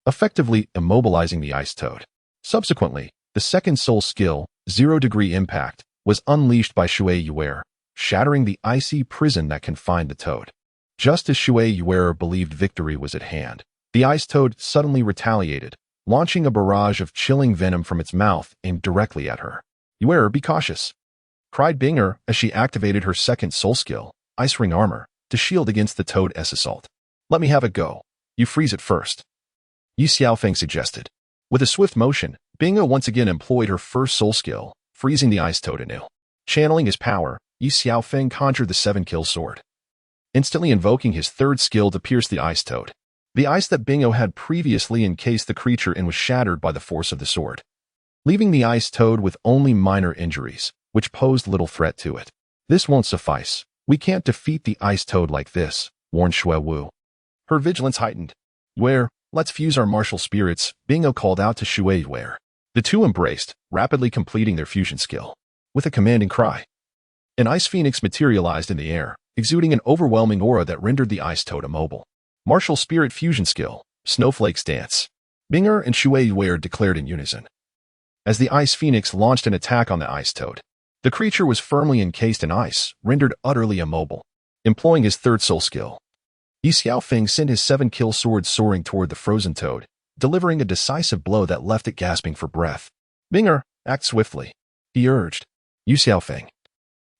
[SPEAKER 1] effectively immobilizing the ice toad. Subsequently, the second soul skill, 0-degree impact, was unleashed by Shui Yuer, shattering the icy prison that confined the toad. Just as Shui Yuer believed victory was at hand, the ice toad suddenly retaliated, launching a barrage of chilling venom from its mouth aimed directly at her. Yuer, be cautious, cried Binger as she activated her second soul skill, Ice Ring Armor, to shield against the toad's assault. Let me have a go. You freeze it first, Ye Xiaofeng suggested. With a swift motion, Binger once again employed her first soul skill, freezing the ice toad anew. Channeling his power, Ye Xiaofeng conjured the 7-kill sword, instantly invoking his third skill to pierce the ice toad. The ice that Bingo had previously encased the creature in was shattered by the force of the sword, leaving the ice toad with only minor injuries, which posed little threat to it. This won't suffice. We can't defeat the ice toad like this, warned Shui Wu. Her vigilance heightened. Yuer, let's fuse our martial spirits, Bingo called out to Shui Yuer. The two embraced, rapidly completing their fusion skill. With a commanding cry, an ice phoenix materialized in the air, exuding an overwhelming aura that rendered the ice toad immobile. Martial spirit fusion skill, Snowflake's Dance, Binger and Shui Yuer declared in unison. As the ice phoenix launched an attack on the ice toad, the creature was firmly encased in ice, rendered utterly immobile. Employing his third soul skill, Ye Xiaofeng sent his 7-kill sword soaring toward the frozen toad, delivering a decisive blow that left it gasping for breath. Binger, act swiftly, he urged. Ye Xiaofeng,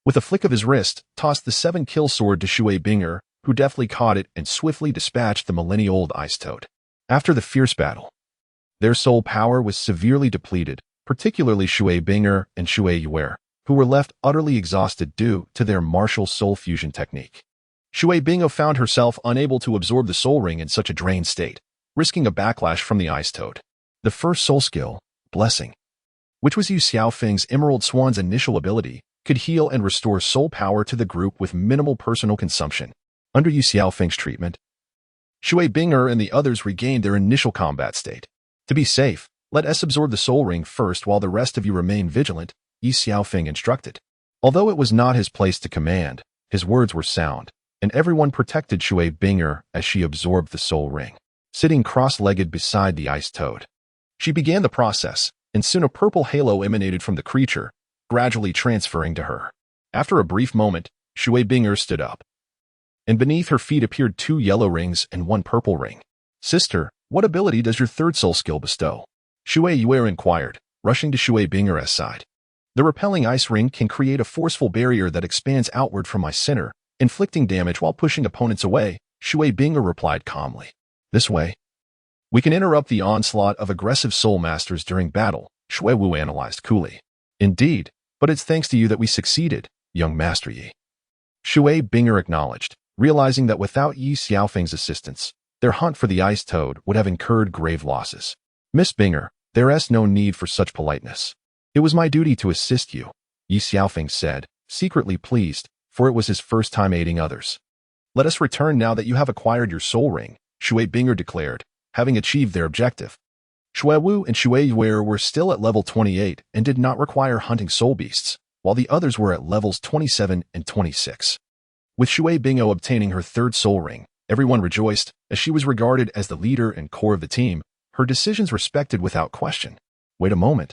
[SPEAKER 1] with a flick of his wrist, tossed the 7-kill sword to Shui Binger, who deftly caught it and swiftly dispatched the millennia-old ice toad. After the fierce battle, their soul power was severely depleted, particularly Shui Binger and Shui Yuer, who were left utterly exhausted due to their martial soul fusion technique. Shui Bingo found herself unable to absorb the soul ring in such a drained state, risking a backlash from the ice toad. The first soul skill, Blessing, which was Ye Xiaofeng's Emerald Swan's initial ability, could heal and restore soul power to the group with minimal personal consumption. Under Ye Xiaofeng's treatment, Shui Binger and the others regained their initial combat state. To be safe, let us absorb the soul ring first while the rest of you remain vigilant, Ye Xiaofeng instructed. Although it was not his place to command, his words were sound, and everyone protected Shui Binger as she absorbed the soul ring. Sitting cross-legged beside the ice toad, she began the process, and soon a purple halo emanated from the creature, gradually transferring to her. After a brief moment, Shui Binger stood up, and beneath her feet appeared 2 yellow rings and 1 purple ring. Sister, what ability does your third soul skill bestow? Shui Yuer inquired, rushing to Shui Binger's side. The repelling ice ring can create a forceful barrier that expands outward from my center, inflicting damage while pushing opponents away, Shui Binger replied calmly. This way, we can interrupt the onslaught of aggressive soul masters during battle, Shui Wu analyzed coolly. Indeed, but it's thanks to you that we succeeded, young Master Yi. Shui Binger acknowledged, realizing that without Ye Xiaofeng's assistance, their hunt for the ice toad would have incurred grave losses. Miss Binger, there is no need for such politeness. It was my duty to assist you, Ye Xiaofeng said, secretly pleased, for it was his first time aiding others. Let us return now that you have acquired your soul ring, Shui Binger declared, having achieved their objective. Shui Wu and Shui Yuer were still at level 28 and did not require hunting soul beasts, while the others were at levels 27 and 26. With Shui Bingo obtaining her third soul ring, everyone rejoiced, as she was regarded as the leader and core of the team, her decisions respected without question. Wait a moment.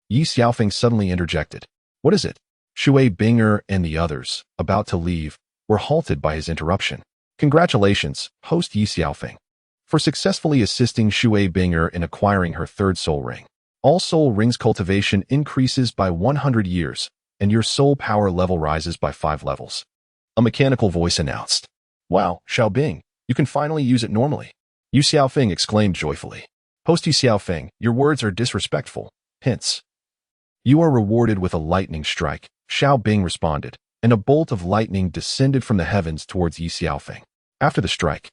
[SPEAKER 1] Ye Xiaofeng suddenly interjected. What is it? Shui Binger and the others, about to leave, were halted by his interruption. Congratulations, host Ye Xiaofeng, for successfully assisting Shui Binger in acquiring her third soul ring. All soul rings cultivation increases by 100 years, and your soul power level rises by 5 levels. A mechanical voice announced. Wow, Xiaobing, you can finally use it normally. Ye Xiaofeng exclaimed joyfully. Host Ye Xiaofeng, your words are disrespectful. Hints. You are rewarded with a lightning strike, Xiaobing responded, and a bolt of lightning descended from the heavens towards Ye Xiaofeng. After the strike,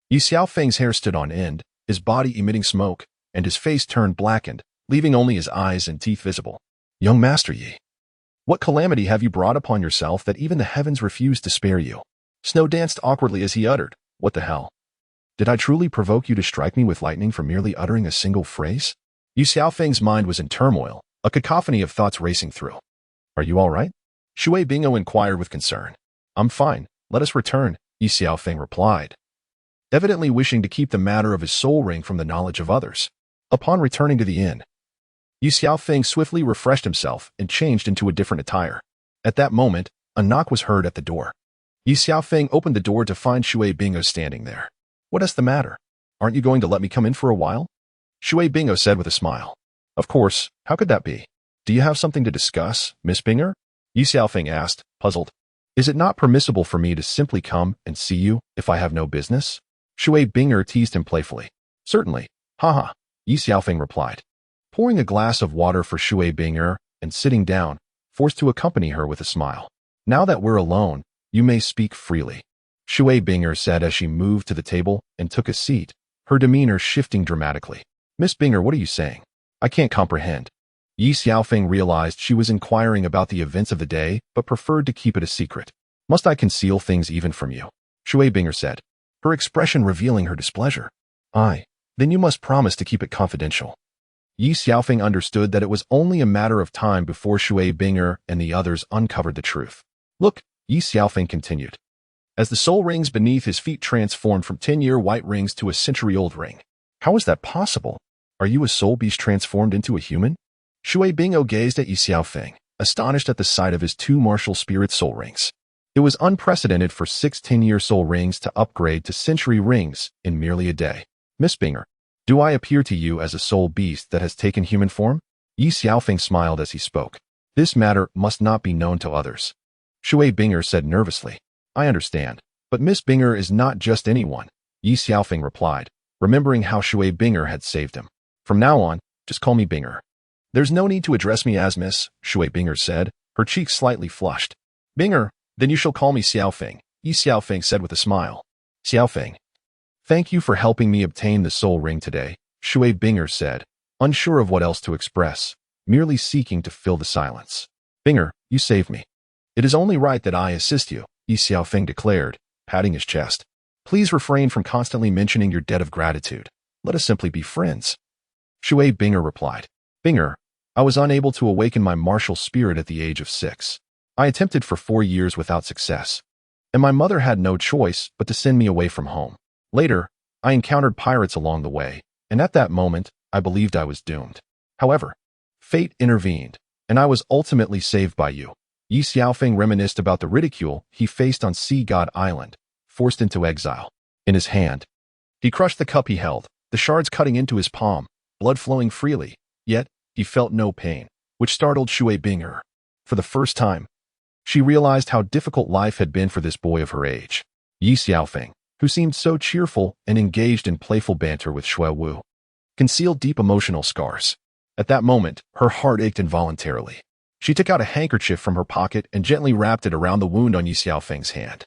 [SPEAKER 1] Ye Xiaofeng's hair stood on end, his body emitting smoke, and his face turned blackened, leaving only his eyes and teeth visible. Young Master Yi, what calamity have you brought upon yourself that even the heavens refuse to spare you? Snow danced awkwardly as he uttered, What the hell? Did I truly provoke you to strike me with lightning for merely uttering a single phrase? Ye Xiaofeng's mind was in turmoil, a cacophony of thoughts racing through. Are you all right? Shui Bingo inquired with concern. I'm fine, let us return, Ye Xiaofeng replied, evidently wishing to keep the matter of his soul ring from the knowledge of others. Upon returning to the inn, Ye Xiaofeng swiftly refreshed himself and changed into a different attire. At that moment, a knock was heard at the door. Ye Xiaofeng opened the door to find Shui Bingo standing there. What is the matter? Aren't you going to let me come in for a while? Shui Bingo said with a smile. Of course, how could that be? Do you have something to discuss, Miss Binger? Ye Xiaofeng asked, puzzled. Is it not permissible for me to simply come and see you if I have no business? Shui Binger teased him playfully. Certainly, haha, Ye Xiaofeng replied, pouring a glass of water for Shui Binger and sitting down, forced to accompany her with a smile. Now that we're alone, you may speak freely, Shui Binger said as she moved to the table and took a seat, her demeanor shifting dramatically. Miss Binger, what are you saying? I can't comprehend. Ye Xiaofeng realized she was inquiring about the events of the day, but preferred to keep it a secret. Must I conceal things even from you? Shui Binger said, her expression revealing her displeasure. Aye, then you must promise to keep it confidential. Ye Xiaofeng understood that it was only a matter of time before Shui Binger and the others uncovered the truth. Look, Ye Xiaofeng continued, as the soul rings beneath his feet transformed from 10-year white rings to a century-old ring. How is that possible? Are you a soul beast transformed into a human? Shui Bingo gazed at Ye Xiaofeng, astonished at the sight of his 2 martial spirit soul rings. It was unprecedented for 6 10-year soul rings to upgrade to century rings in merely a day. Miss Binger, do I appear to you as a soul beast that has taken human form? Ye Xiaofeng smiled as he spoke. This matter must not be known to others. Shui Binger said nervously. I understand, but Miss Binger is not just anyone, Ye Xiaofeng replied, remembering how Shui Binger had saved him. From now on, just call me Binger. There's no need to address me as Miss, Shui Binger said, her cheeks slightly flushed. Binger, then you shall call me Xiaofeng, Ye Xiaofeng said with a smile. Xiaofeng. Thank you for helping me obtain the soul ring today, Shui Binger said, unsure of what else to express, merely seeking to fill the silence. Binger, you saved me. It is only right that I assist you, Ye Xiaofeng declared, patting his chest. Please refrain from constantly mentioning your debt of gratitude. Let us simply be friends. Shui Binger replied. Binger, I was unable to awaken my martial spirit at the age of 6. I attempted for 4 years without success, and my mother had no choice but to send me away from home. Later, I encountered pirates along the way, and at that moment, I believed I was doomed. However, fate intervened, and I was ultimately saved by you. Ye Xiaofeng reminisced about the ridicule he faced on Sea God Island, forced into exile. In his hand, he crushed the cup he held, the shards cutting into his palm, blood flowing freely, yet he felt no pain, which startled Shui Binger. For the first time, she realized how difficult life had been for this boy of her age. Ye Xiaofeng, who seemed so cheerful and engaged in playful banter with Shui Wu, concealed deep emotional scars. At that moment, her heart ached involuntarily. She took out a handkerchief from her pocket and gently wrapped it around the wound on Ye Xiaofeng's hand.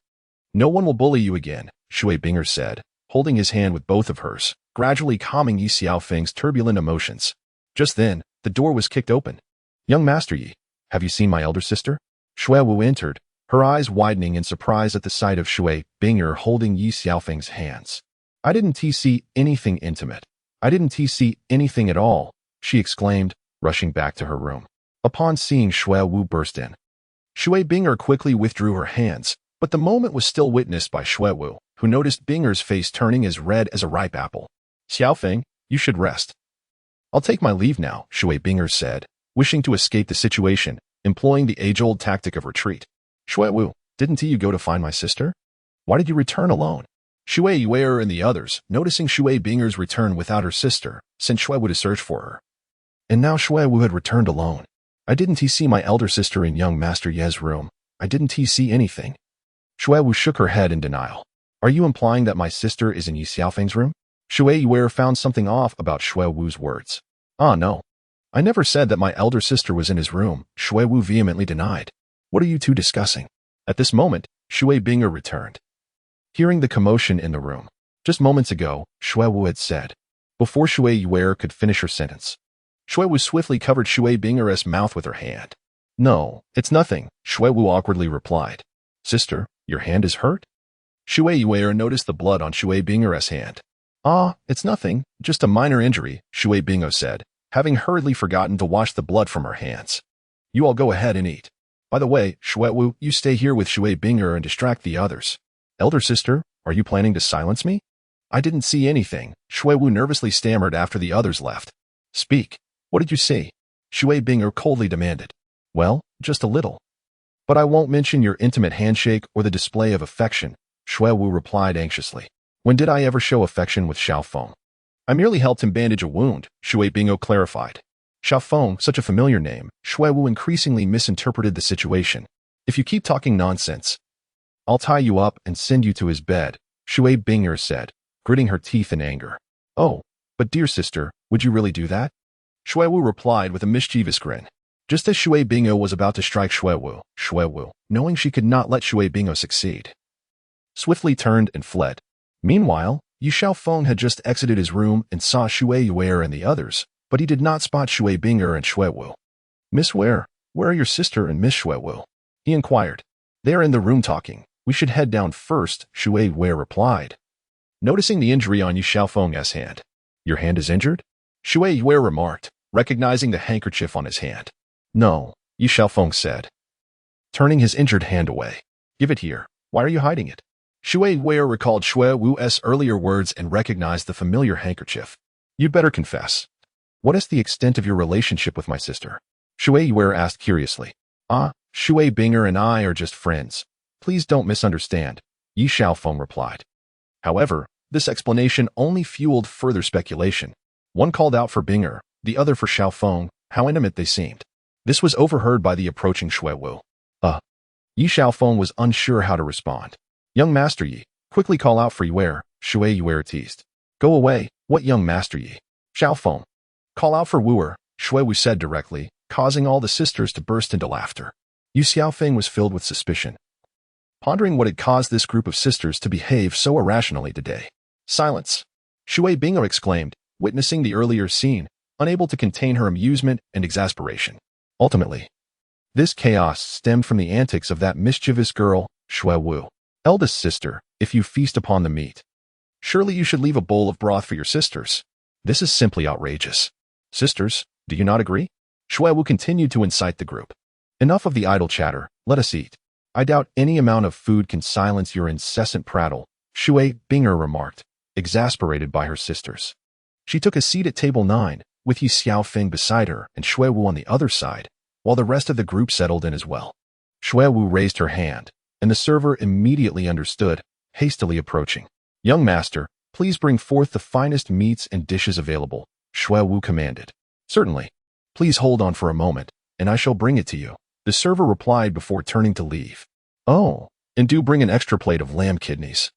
[SPEAKER 1] No one will bully you again, Shui Binger said, holding his hand with both of hers. gradually calming Ye Xiaofeng's turbulent emotions. Just then, the door was kicked open. "Young Master Yi, have you seen my elder sister?" Shui Wu entered, her eyes widening in surprise at the sight of Shui Binger holding Ye Xiaofeng's hands. "I didn't see anything intimate. I didn't see anything at all," she exclaimed, rushing back to her room. Upon seeing Shui Wu burst in, Shui Binger quickly withdrew her hands, but the moment was still witnessed by Shui Wu, who noticed Binger's face turning as red as a ripe apple. "Xiaofeng, you should rest." "I'll take my leave now," Shui Binger said, wishing to escape the situation, employing the age-old tactic of retreat. "Shui Wu, didn't you go to find my sister? Why did you return alone?" Shui Yuer and the others, noticing Shui Binger's return without her sister, sent Shui Wu to search for her. And now Shui Wu had returned alone. "I didn't see my elder sister in young Master Ye's room. I didn't see anything." Shui Wu shook her head in denial. "Are you implying that my sister is in Ye Xiaofeng's room?" Shui Yuer found something off about Shui Wu's words. "Ah, no. I never said that my elder sister was in his room," Shui Wu vehemently denied. "What are you two discussing?" At this moment, Shui Binger returned. Hearing the commotion in the room, just moments ago, Shui Wu had said. Before Shui Yuer could finish her sentence, Shui Wu swiftly covered Shui Binger's mouth with her hand. "No, it's nothing," Shui Wu awkwardly replied. "Sister, your hand is hurt?" Shui Yuer noticed the blood on Shui Binger's hand. "Ah, it's nothing, just a minor injury," Shui Bingo said, having hurriedly forgotten to wash the blood from her hands. "You all go ahead and eat. By the way, Shui Wu, you stay here with Shui Binger and distract the others." "Elder sister, are you planning to silence me?" "I didn't see anything," Shui Wu nervously stammered after the others left. "Speak. What did you see?" Shui Binger coldly demanded. "Well, just a little. But I won't mention your intimate handshake or the display of affection," Shui Wu replied anxiously. "When did I ever show affection with Xiaofeng?" "I merely helped him bandage a wound," Shui Bingo clarified. Xiaofeng, such a familiar name, Shui Wu increasingly misinterpreted the situation. "If you keep talking nonsense, I'll tie you up and send you to his bed," Shui Binger said, gritting her teeth in anger. "Oh, but dear sister, would you really do that?" Shui Wu replied with a mischievous grin. Just as Shui Bingo was about to strike Shui Wu, knowing she could not let Shui Bingo succeed, swiftly turned and fled. Meanwhile, Ye Xiaofeng had just exited his room and saw Shui Yuer and the others, but he did not spot Shui Binger and Shui Wu. "Miss where are your sister and Miss Shui Wu?" he inquired. "They are in the room talking. We should head down first," Shui Yuer replied. Noticing the injury on Ye Xiaofeng's hand. "Your hand is injured?" Shui Yuer remarked, recognizing the handkerchief on his hand. "No," Ye Xiaofeng said, turning his injured hand away. "Give it here. Why are you hiding it?" Shui Yuer recalled Shui Wu's earlier words and recognized the familiar handkerchief. "You'd better confess. What is the extent of your relationship with my sister?" Shui Yuer asked curiously. "Ah, Shui Binger and I are just friends. Please don't misunderstand," Ye Xiaofeng replied. However, this explanation only fueled further speculation. One called out for Binger, the other for Xiaofeng, how intimate they seemed. This was overheard by the approaching Shui Wu. Ye Xiaofeng was unsure how to respond. "Young Master Yi, quickly call out for Yuer," Shui Yuer teased. "Go away, what young Master Yi?" "Xiaofeng. Call out for Wuer," Shui Wu said directly, causing all the sisters to burst into laughter. Ye Xiaofeng was filled with suspicion, pondering what had caused this group of sisters to behave so irrationally today. "Silence!" Shui Bingo exclaimed, witnessing the earlier scene, unable to contain her amusement and exasperation. Ultimately, this chaos stemmed from the antics of that mischievous girl, Shui Wu. "Eldest sister, if you feast upon the meat, surely you should leave a bowl of broth for your sisters. This is simply outrageous. Sisters, do you not agree?" Shui Wu continued to incite the group. "Enough of the idle chatter, let us eat. I doubt any amount of food can silence your incessant prattle," Shui Binger remarked, exasperated by her sisters. She took a seat at table 9, with Ye Xiaofeng beside her and Shui Wu on the other side, while the rest of the group settled in as well. Shui Wu raised her hand, and the server immediately understood, hastily approaching. "Young master, please bring forth the finest meats and dishes available," Shui Wu commanded. "Certainly. Please hold on for a moment, and I shall bring it to you," the server replied before turning to leave. "Oh, and do bring an extra plate of lamb kidneys,"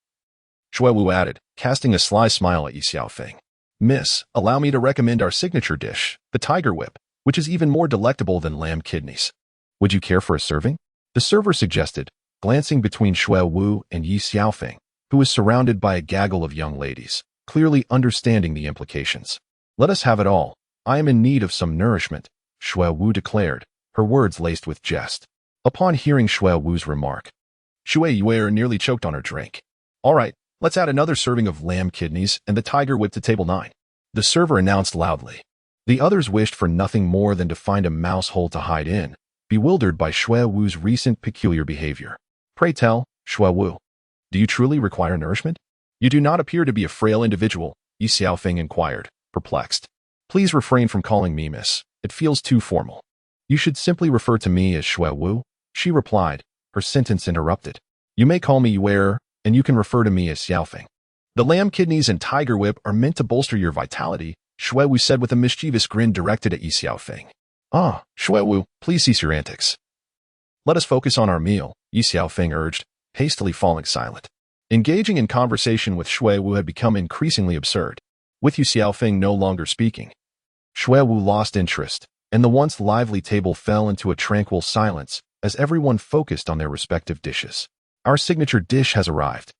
[SPEAKER 1] Shui Wu added, casting a sly smile at Ye Xiaofeng. "Miss, allow me to recommend our signature dish, the tiger whip, which is even more delectable than lamb kidneys. Would you care for a serving?" the server suggested, glancing between Shui Wu and Ye Xiaofeng, who was surrounded by a gaggle of young ladies. clearly understanding the implications. Let us have it all. I am in need of some nourishment, Shui Wu declared, her words laced with jest. Upon hearing Shui Wu's remark, Shui Yue nearly choked on her drink. All right, let's add another serving of lamb kidneys and the tiger whip to table 9. The server announced loudly. The others wished for nothing more than to find a mouse hole to hide in, bewildered by Shui Wu's recent peculiar behavior. Pray tell, Shui Wu, do you truly require nourishment? You do not appear to be a frail individual, Ye Xiaofeng inquired, perplexed. Please refrain from calling me miss. It feels too formal. You should simply refer to me as Shui Wu, she replied, her sentence interrupted. You may call me Yue, and you can refer to me as Xiaofeng. The lamb kidneys and tiger whip are meant to bolster your vitality, Shui Wu said with a mischievous grin directed at Ye Xiaofeng. Ah, Shui Wu, please cease your antics. Let us focus on our meal, Ye Xiaofeng urged, hastily falling silent. Engaging in conversation with Shui Wu had become increasingly absurd. With Ye Xiaofeng no longer speaking, Shui Wu lost interest, and the once lively table fell into a tranquil silence as everyone focused on their respective dishes. Our signature dish has arrived.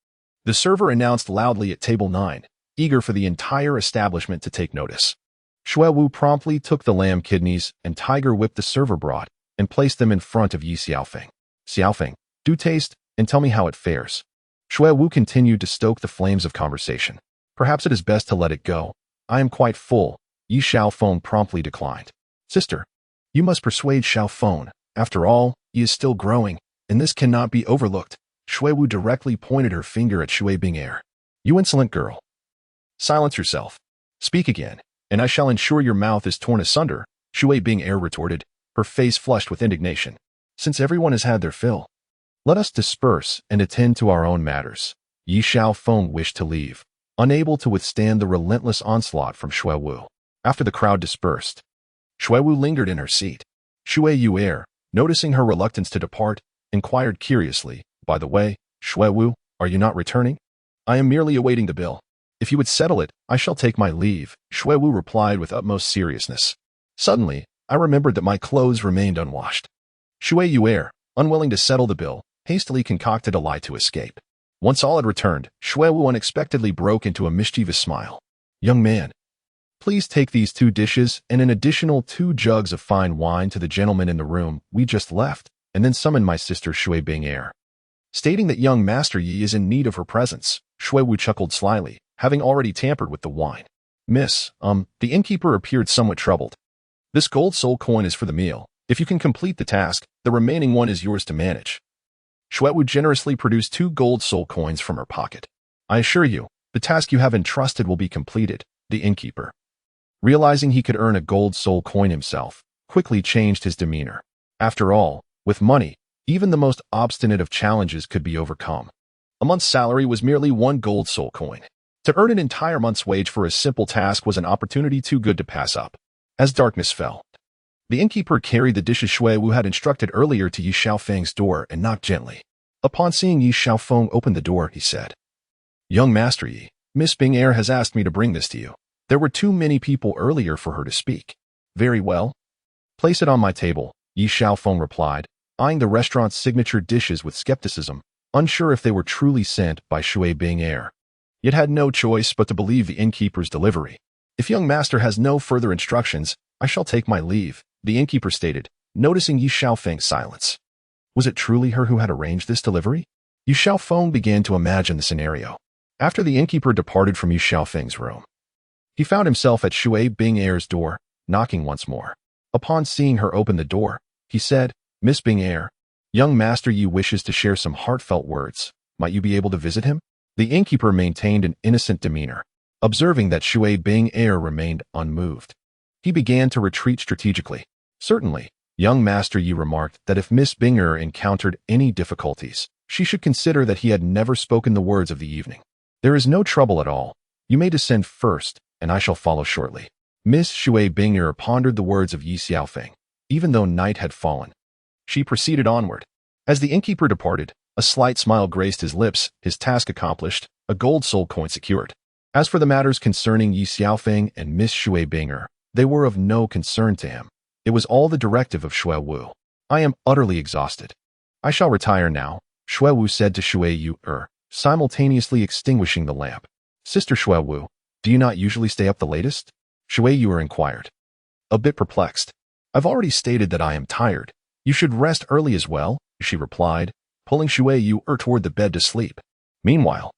[SPEAKER 1] The server announced loudly at table 9, eager for the entire establishment to take notice. Shui Wu promptly took the lamb kidneys and tiger whip the server brought and placed them in front of Ye Xiaofeng. Xiaofeng, do taste and tell me how it fares. Shui Wu continued to stoke the flames of conversation. Perhaps it is best to let it go. I am quite full, Ye Xiaofeng promptly declined. Sister, you must persuade Xiaofeng. After all, he is still growing, and this cannot be overlooked. Shui Wu directly pointed her finger at Shui Bing'er. You insolent girl. Silence yourself. Speak again, and I shall ensure your mouth is torn asunder, Shui Bing'er retorted, her face flushed with indignation. Since everyone has had their fill, let us disperse and attend to our own matters. Ye Xiaofeng wished to leave, unable to withstand the relentless onslaught from Shui Wu. After the crowd dispersed, Shui Wu lingered in her seat. Shui Yue, noticing her reluctance to depart, inquired curiously, by the way, Shui Wu, are you not returning? I am merely awaiting the bill. If you would settle it, I shall take my leave, Shui Wu replied with utmost seriousness. Suddenly, I remembered that my clothes remained unwashed. Shui Yue, unwilling to settle the bill, hastily concocted a lie to escape. Once all had returned, Shui Wu unexpectedly broke into a mischievous smile. Young man, please take these 2 dishes and an additional 2 jugs of fine wine to the gentleman in the room we just left, and then summon my sister Shui Bing'er. Stating that young Master Yi is in need of her presence, Shui Wu chuckled slyly, having already tampered with the wine. Miss, the innkeeper appeared somewhat troubled. This gold soul coin is for the meal. If you can complete the task, the remaining one is yours to manage. Shui Wu generously produced 2 gold soul coins from her pocket. I assure you, the task you have entrusted will be completed, the innkeeper, realizing he could earn a gold soul coin himself, quickly changed his demeanor. After all, with money, even the most obstinate of challenges could be overcome. A month's salary was merely 1 gold soul coin. To earn an entire month's wage for a simple task was an opportunity too good to pass up. As darkness fell, the innkeeper carried the dishes Shui Wu had instructed earlier to Ye Xiaofeng's door and knocked gently. Upon seeing Ye Xiaofeng open the door, he said, Young Master Yi, Miss Bing'er has asked me to bring this to you. There were too many people earlier for her to speak. Very well. Place it on my table, Ye Xiaofeng replied, eyeing the restaurant's signature dishes with skepticism, unsure if they were truly sent by Shui Bing'er. Yet had no choice but to believe the innkeeper's delivery. If young master has no further instructions, I shall take my leave, the innkeeper stated, noticing Ye Xiaofeng's silence. Was it truly her who had arranged this delivery? Ye Xiaofeng began to imagine the scenario. After the innkeeper departed from Ye Xiaofeng's room, he found himself at Shui Bing'er's door, knocking once more. Upon seeing her open the door, he said, Miss Bing'er, young Master Yi wishes to share some heartfelt words. Might you be able to visit him? The innkeeper maintained an innocent demeanor, observing that Shui Bing'er remained unmoved. He began to retreat strategically. Certainly, young Master Yi remarked that if Miss Bing'er encountered any difficulties, she should consider that he had never spoken the words of the evening. There is no trouble at all. You may descend first, and I shall follow shortly. Miss Shui Bing'er pondered the words of Ye Xiaofeng, even though night had fallen. She proceeded onward. As the innkeeper departed, a slight smile graced his lips, his task accomplished, a gold soul coin secured. As for the matters concerning Ye Xiaofeng and Miss Shui Bing'er, they were of no concern to him. It was all the directive of Shui Wu. I am utterly exhausted. I shall retire now, Shui Wu said to Shui Yu, simultaneously extinguishing the lamp. Sister Shui Wu, Do you not usually stay up the latest? Shui Yu inquired. A bit perplexed. I've already stated that I am tired. You should rest early as well, she replied, pulling Shui Yu toward the bed to sleep. Meanwhile,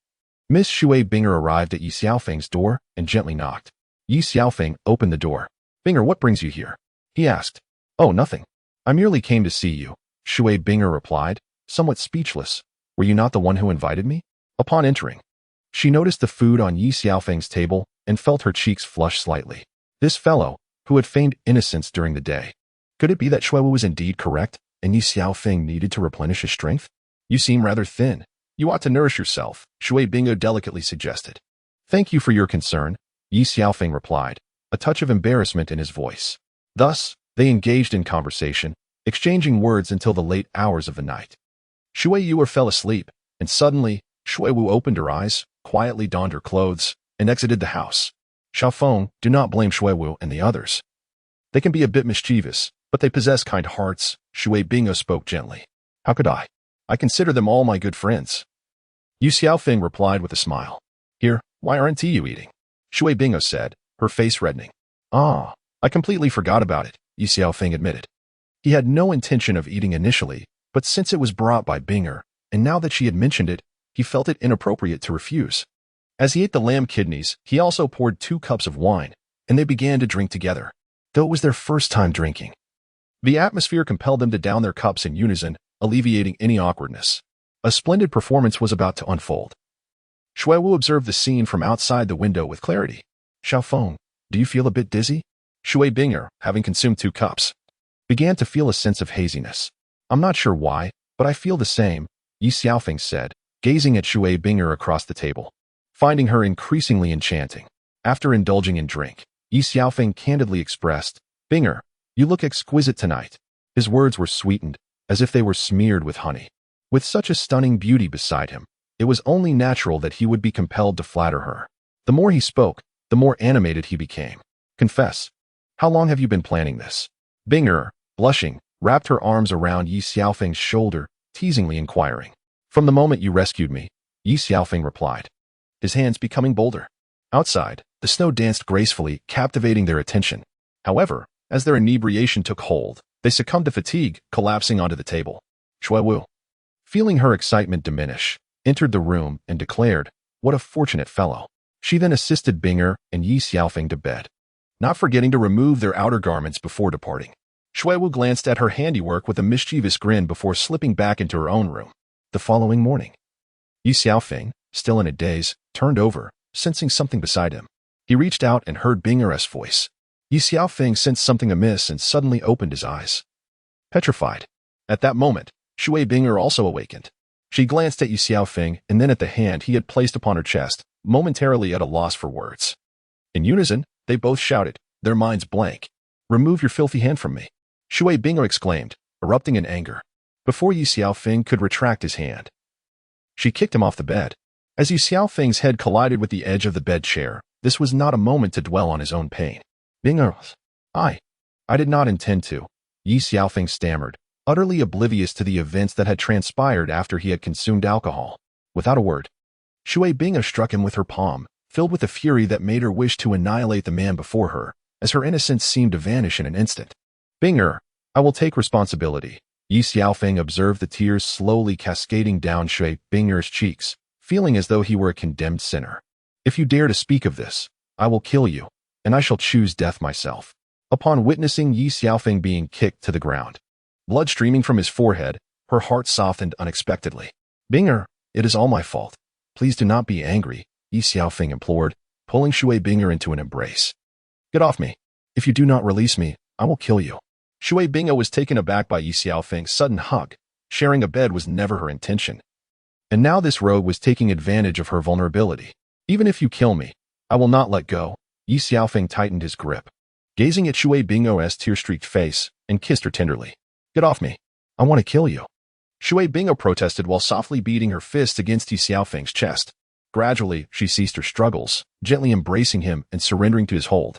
[SPEAKER 1] Miss Shui Binger arrived at Ye Xiaofeng's door and gently knocked. Ye Xiaofeng opened the door. Binger, what brings you here? He asked. Oh, nothing. I merely came to see you, Shui Binger replied, somewhat speechless. Were you not the one who invited me? Upon entering, she noticed the food on Ye Xiaofeng's table and felt her cheeks flush slightly. This fellow, who had feigned innocence during the day. Could it be that Shui Wu was indeed correct, and Ye Xiaofeng needed to replenish his strength? You seem rather thin. You ought to nourish yourself, Shui Bingo delicately suggested. Thank you for your concern, Ye Xiaofeng replied, a touch of embarrassment in his voice. Thus, they engaged in conversation, exchanging words until the late hours of the night. Shui Yu fell asleep, and suddenly, Shui Wu opened her eyes, quietly donned her clothes, and exited the house. Xiaofeng, do not blame Shui Wu and the others. They can be a bit mischievous, but they possess kind hearts, Shui Bingo spoke gently. How could I? I consider them all my good friends. Ye Xiaofeng replied with a smile. Here, why aren't you eating? Shui Bingo said, her face reddening. Ah, I completely forgot about it, Ye Xiaofeng admitted. He had no intention of eating initially, but since it was brought by Binger, and now that she had mentioned it, he felt it inappropriate to refuse. As he ate the lamb kidneys, he also poured 2 cups of wine, and they began to drink together, though it was their first time drinking. The atmosphere compelled them to down their cups in unison, alleviating any awkwardness. A splendid performance was about to unfold. Shui Wu observed the scene from outside the window with clarity. Xiaofeng, do you feel a bit dizzy? Shui Binger, having consumed 2 cups, began to feel a sense of haziness. I'm not sure why, but I feel the same, Ye Xiaofeng said, gazing at Shui Binger across the table, finding her increasingly enchanting. After indulging in drink, Ye Xiaofeng candidly expressed, Binger, you look exquisite tonight. His words were sweetened, as if they were smeared with honey. With such a stunning beauty beside him, it was only natural that he would be compelled to flatter her. The more he spoke, the more animated he became. Confess. How long have you been planning this? Binger, blushing, wrapped her arms around Ye Xiaofeng's shoulder, teasingly inquiring. From the moment you rescued me, Ye Xiaofeng replied, his hands becoming bolder. Outside, the snow danced gracefully, captivating their attention. However, as their inebriation took hold, they succumbed to fatigue, collapsing onto the table. Shui Wu, feeling her excitement diminish, entered the room and declared, what a fortunate fellow. She then assisted Binger and Ye Xiaofeng to bed, not forgetting to remove their outer garments before departing. Shui Wu glanced at her handiwork with a mischievous grin before slipping back into her own room. The following morning, Ye Xiaofeng, still in a daze, turned over, sensing something beside him. He reached out and heard Binger's voice. Ye Xiaofeng sensed something amiss and suddenly opened his eyes. Petrified. At that moment, Shui Binger also awakened. She glanced at Ye Xiaofeng and then at the hand he had placed upon her chest, momentarily at a loss for words. In unison, they both shouted, their minds blank. Remove your filthy hand from me, Shui Binger exclaimed, erupting in anger. Before Ye Xiaofeng could retract his hand, she kicked him off the bed. As Ye Xiaofeng's head collided with the edge of the bed chair, this was not a moment to dwell on his own pain. Binger, I did not intend to, Ye Xiaofeng stammered, utterly oblivious to the events that had transpired after he had consumed alcohol. Without a word, Shui Binger struck him with her palm, filled with a fury that made her wish to annihilate the man before her, as her innocence seemed to vanish in an instant. Binger, I will take responsibility. Ye Xiaofeng observed the tears slowly cascading down Shui Binger's cheeks, feeling as though he were a condemned sinner. If you dare to speak of this, I will kill you, and I shall choose death myself. Upon witnessing Ye Xiaofeng being kicked to the ground, blood streaming from his forehead, her heart softened unexpectedly. Binger, it is all my fault. Please do not be angry, Ye Xiaofeng implored, pulling Shui Binger into an embrace. Get off me. If you do not release me, I will kill you. Shui Binger was taken aback by Ye Xiaofeng's sudden hug. Sharing a bed was never her intention. And now this rogue was taking advantage of her vulnerability. Even if you kill me, I will not let go. Ye Xiaofeng tightened his grip, gazing at Shui Binger's tear-streaked face, and kissed her tenderly. Get off me. I want to kill you. Shui Binger protested while softly beating her fist against Ye Xiaofeng's chest. Gradually, she ceased her struggles, gently embracing him and surrendering to his hold.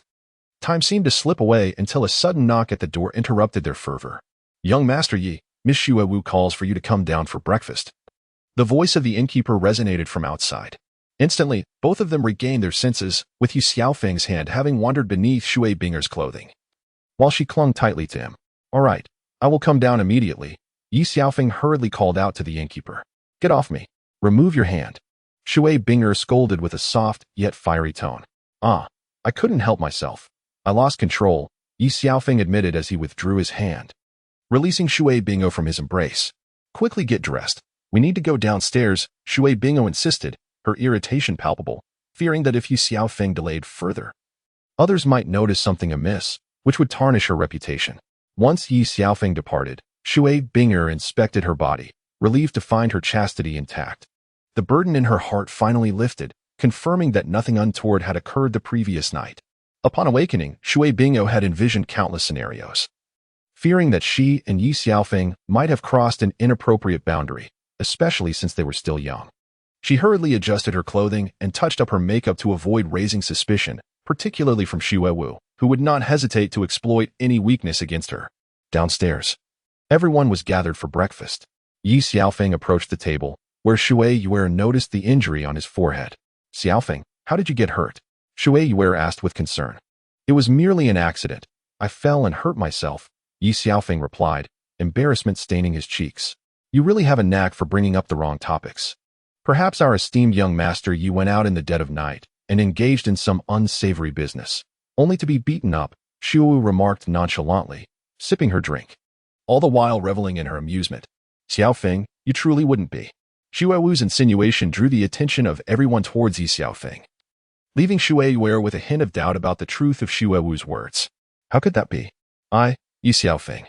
[SPEAKER 1] Time seemed to slip away until a sudden knock at the door interrupted their fervor. Young Master Yi, Miss Shui Wu calls for you to come down for breakfast. The voice of the innkeeper resonated from outside. Instantly, both of them regained their senses, with Ye Xiaofeng's hand having wandered beneath Shui Binger's clothing. While she clung tightly to him, "All right, I will come down immediately," Ye Xiaofeng hurriedly called out to the innkeeper. "Get off me. Remove your hand." Shui Binger scolded with a soft, yet fiery tone. I couldn't help myself. I lost control," Ye Xiaofeng admitted as he withdrew his hand, releasing Shui Bingo from his embrace. "Quickly get dressed. We need to go downstairs," Shui Bingo insisted, her irritation palpable, fearing that if Ye Xiaofeng delayed further, others might notice something amiss, which would tarnish her reputation. Once Ye Xiaofeng departed, Shui Binger inspected her body, relieved to find her chastity intact. The burden in her heart finally lifted, confirming that nothing untoward had occurred the previous night. Upon awakening, Shui Bingo had envisioned countless scenarios, fearing that she and Ye Xiaofeng might have crossed an inappropriate boundary, especially since they were still young. She hurriedly adjusted her clothing and touched up her makeup to avoid raising suspicion, particularly from Shui Wu, who would not hesitate to exploit any weakness against her. Downstairs, everyone was gathered for breakfast. Ye Xiaofeng approached the table, where Shui Yuer noticed the injury on his forehead. "Xiaofeng, how did you get hurt?" Shui Yuer asked with concern. "It was merely an accident. I fell and hurt myself," Ye Xiaofeng replied, embarrassment staining his cheeks. "You really have a knack for bringing up the wrong topics. Perhaps our esteemed young master Yi went out in the dead of night and engaged in some unsavory business, only to be beaten up," Shuwu remarked nonchalantly, sipping her drink, all the while reveling in her amusement. "Xiaofeng, you truly wouldn't be." Shuewu's insinuation drew the attention of everyone towards Ye Xiaofeng, leaving Shui Yuer with a hint of doubt about the truth of Shuewu's words. How could that be? "I, Ye Xiaofeng,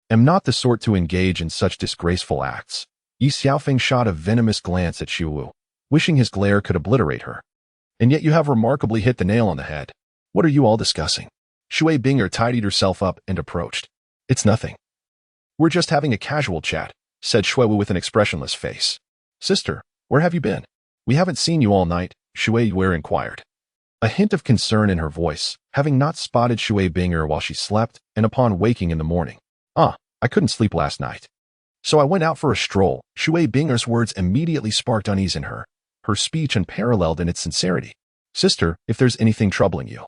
[SPEAKER 1] am not the sort to engage in such disgraceful acts." Ye Xiaofeng shot a venomous glance at Shuwu, wishing his glare could obliterate her. "And yet you have remarkably hit the nail on the head. What are you all discussing?" Shui Binger tidied herself up and approached. "It's nothing. We're just having a casual chat," said Shuewu with an expressionless face. "Sister, where have you been? We haven't seen you all night," Shui Yuer inquired, a hint of concern in her voice, having not spotted Shui Binger while she slept and upon waking in the morning. I couldn't sleep last night, so I went out for a stroll." Shui Binger's words immediately sparked unease in her, her speech unparalleled in its sincerity. "Sister, if there's anything troubling you,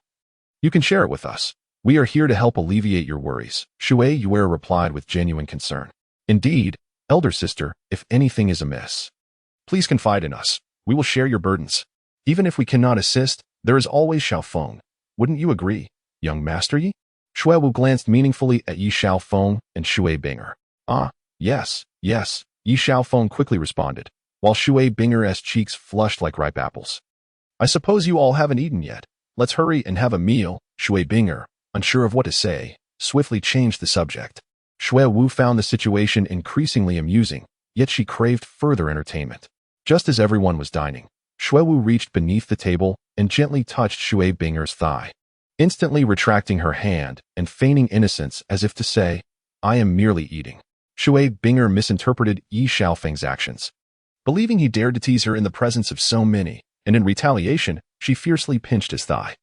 [SPEAKER 1] you can share it with us. We are here to help alleviate your worries," Shui Yuer replied with genuine concern. "Indeed, elder sister, if anything is amiss, please confide in us. We will share your burdens. Even if we cannot assist, there is always Xiaofeng. Wouldn't you agree, young master Yi?" Shuewu glanced meaningfully at Ye Xiaofeng and Shui Binger. Yes, Ye Xiaofeng quickly responded, while Shui Binger's cheeks flushed like ripe apples. "I suppose you all haven't eaten yet. Let's hurry and have a meal." Shui Binger, unsure of what to say, swiftly changed the subject. Shui Wu found the situation increasingly amusing, yet she craved further entertainment. Just as everyone was dining, Shui Wu reached beneath the table and gently touched Shui Binger's thigh, instantly retracting her hand and feigning innocence as if to say, "I am merely eating." Shui Binger misinterpreted Ye Xiaofeng's actions, believing he dared to tease her in the presence of so many, and in retaliation, she fiercely pinched his thigh.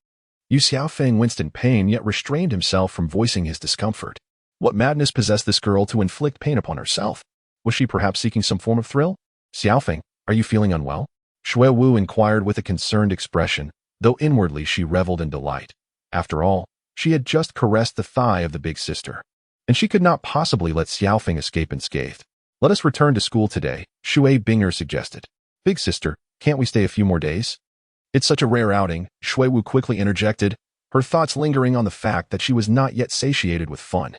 [SPEAKER 1] Ye Xiaofeng winced in pain yet restrained himself from voicing his discomfort. What madness possessed this girl to inflict pain upon herself? Was she perhaps seeking some form of thrill? "Xiaofeng, are you feeling unwell?" Shui Wu inquired with a concerned expression, though inwardly she reveled in delight. After all, she had just caressed the thigh of the big sister, and she could not possibly let Xiaofeng escape unscathed. "Let us return to school today," Shui Binger suggested. "Big sister, can't we stay a few more days?" "It's such a rare outing," Shui Wu quickly interjected, her thoughts lingering on the fact that she was not yet satiated with fun.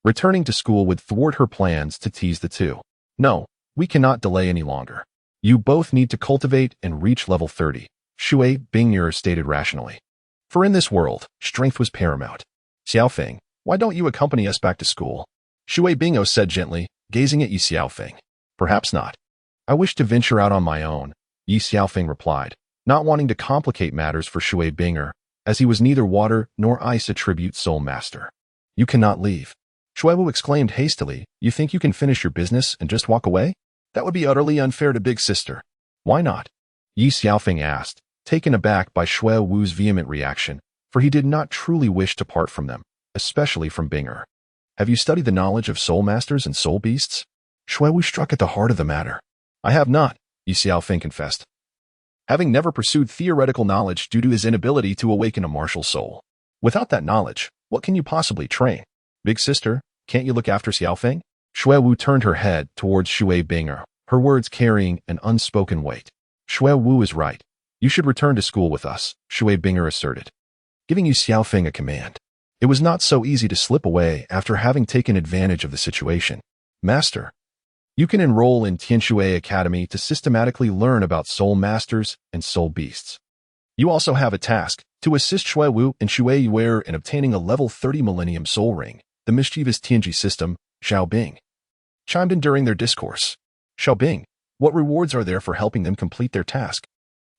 [SPEAKER 1] Returning to school would thwart her plans to tease the two. "No, we cannot delay any longer. You both need to cultivate and reach level 30, Shui Binger stated rationally. For in this world, strength was paramount. "Xiaofeng, why don't you accompany us back to school?" Shui Bingo said gently, gazing at Ye Xiaofeng. "Perhaps not. I wish to venture out on my own," Ye Xiaofeng replied, not wanting to complicate matters for Shui Binger, as he was neither water nor ice attribute soul master. "You cannot leave," Shui Wu exclaimed hastily. "You think you can finish your business and just walk away? That would be utterly unfair to big sister." "Why not?" Ye Xiaofeng asked, taken aback by Shui Wu's vehement reaction, for he did not truly wish to part from them, especially from Binger. "Have you studied the knowledge of soul masters and soul beasts?" Shui Wu struck at the heart of the matter. "I have not," Ye Xiaofeng confessed. having never pursued theoretical knowledge due to his inability to awaken a martial soul. Without that knowledge, what can you possibly train? Big sister, can't you look after Xiaofeng? Shui Wu turned her head towards Shui Binger, her words carrying an unspoken weight. Shui Wu is right. You should return to school with us, Shui Binger asserted, giving Ye Xiaofeng a command. It was not so easy to slip away after having taken advantage of the situation. Master, you can enroll in Tianshui Academy to systematically learn about soul masters and soul beasts. You also have a task to assist Shui Wu and Shui Yuer in obtaining a level 30 Millennium Soul Ring. The mischievous Tianji system, Xiaobing, chimed in during their discourse. Xiaobing, what rewards are there for helping them complete their task?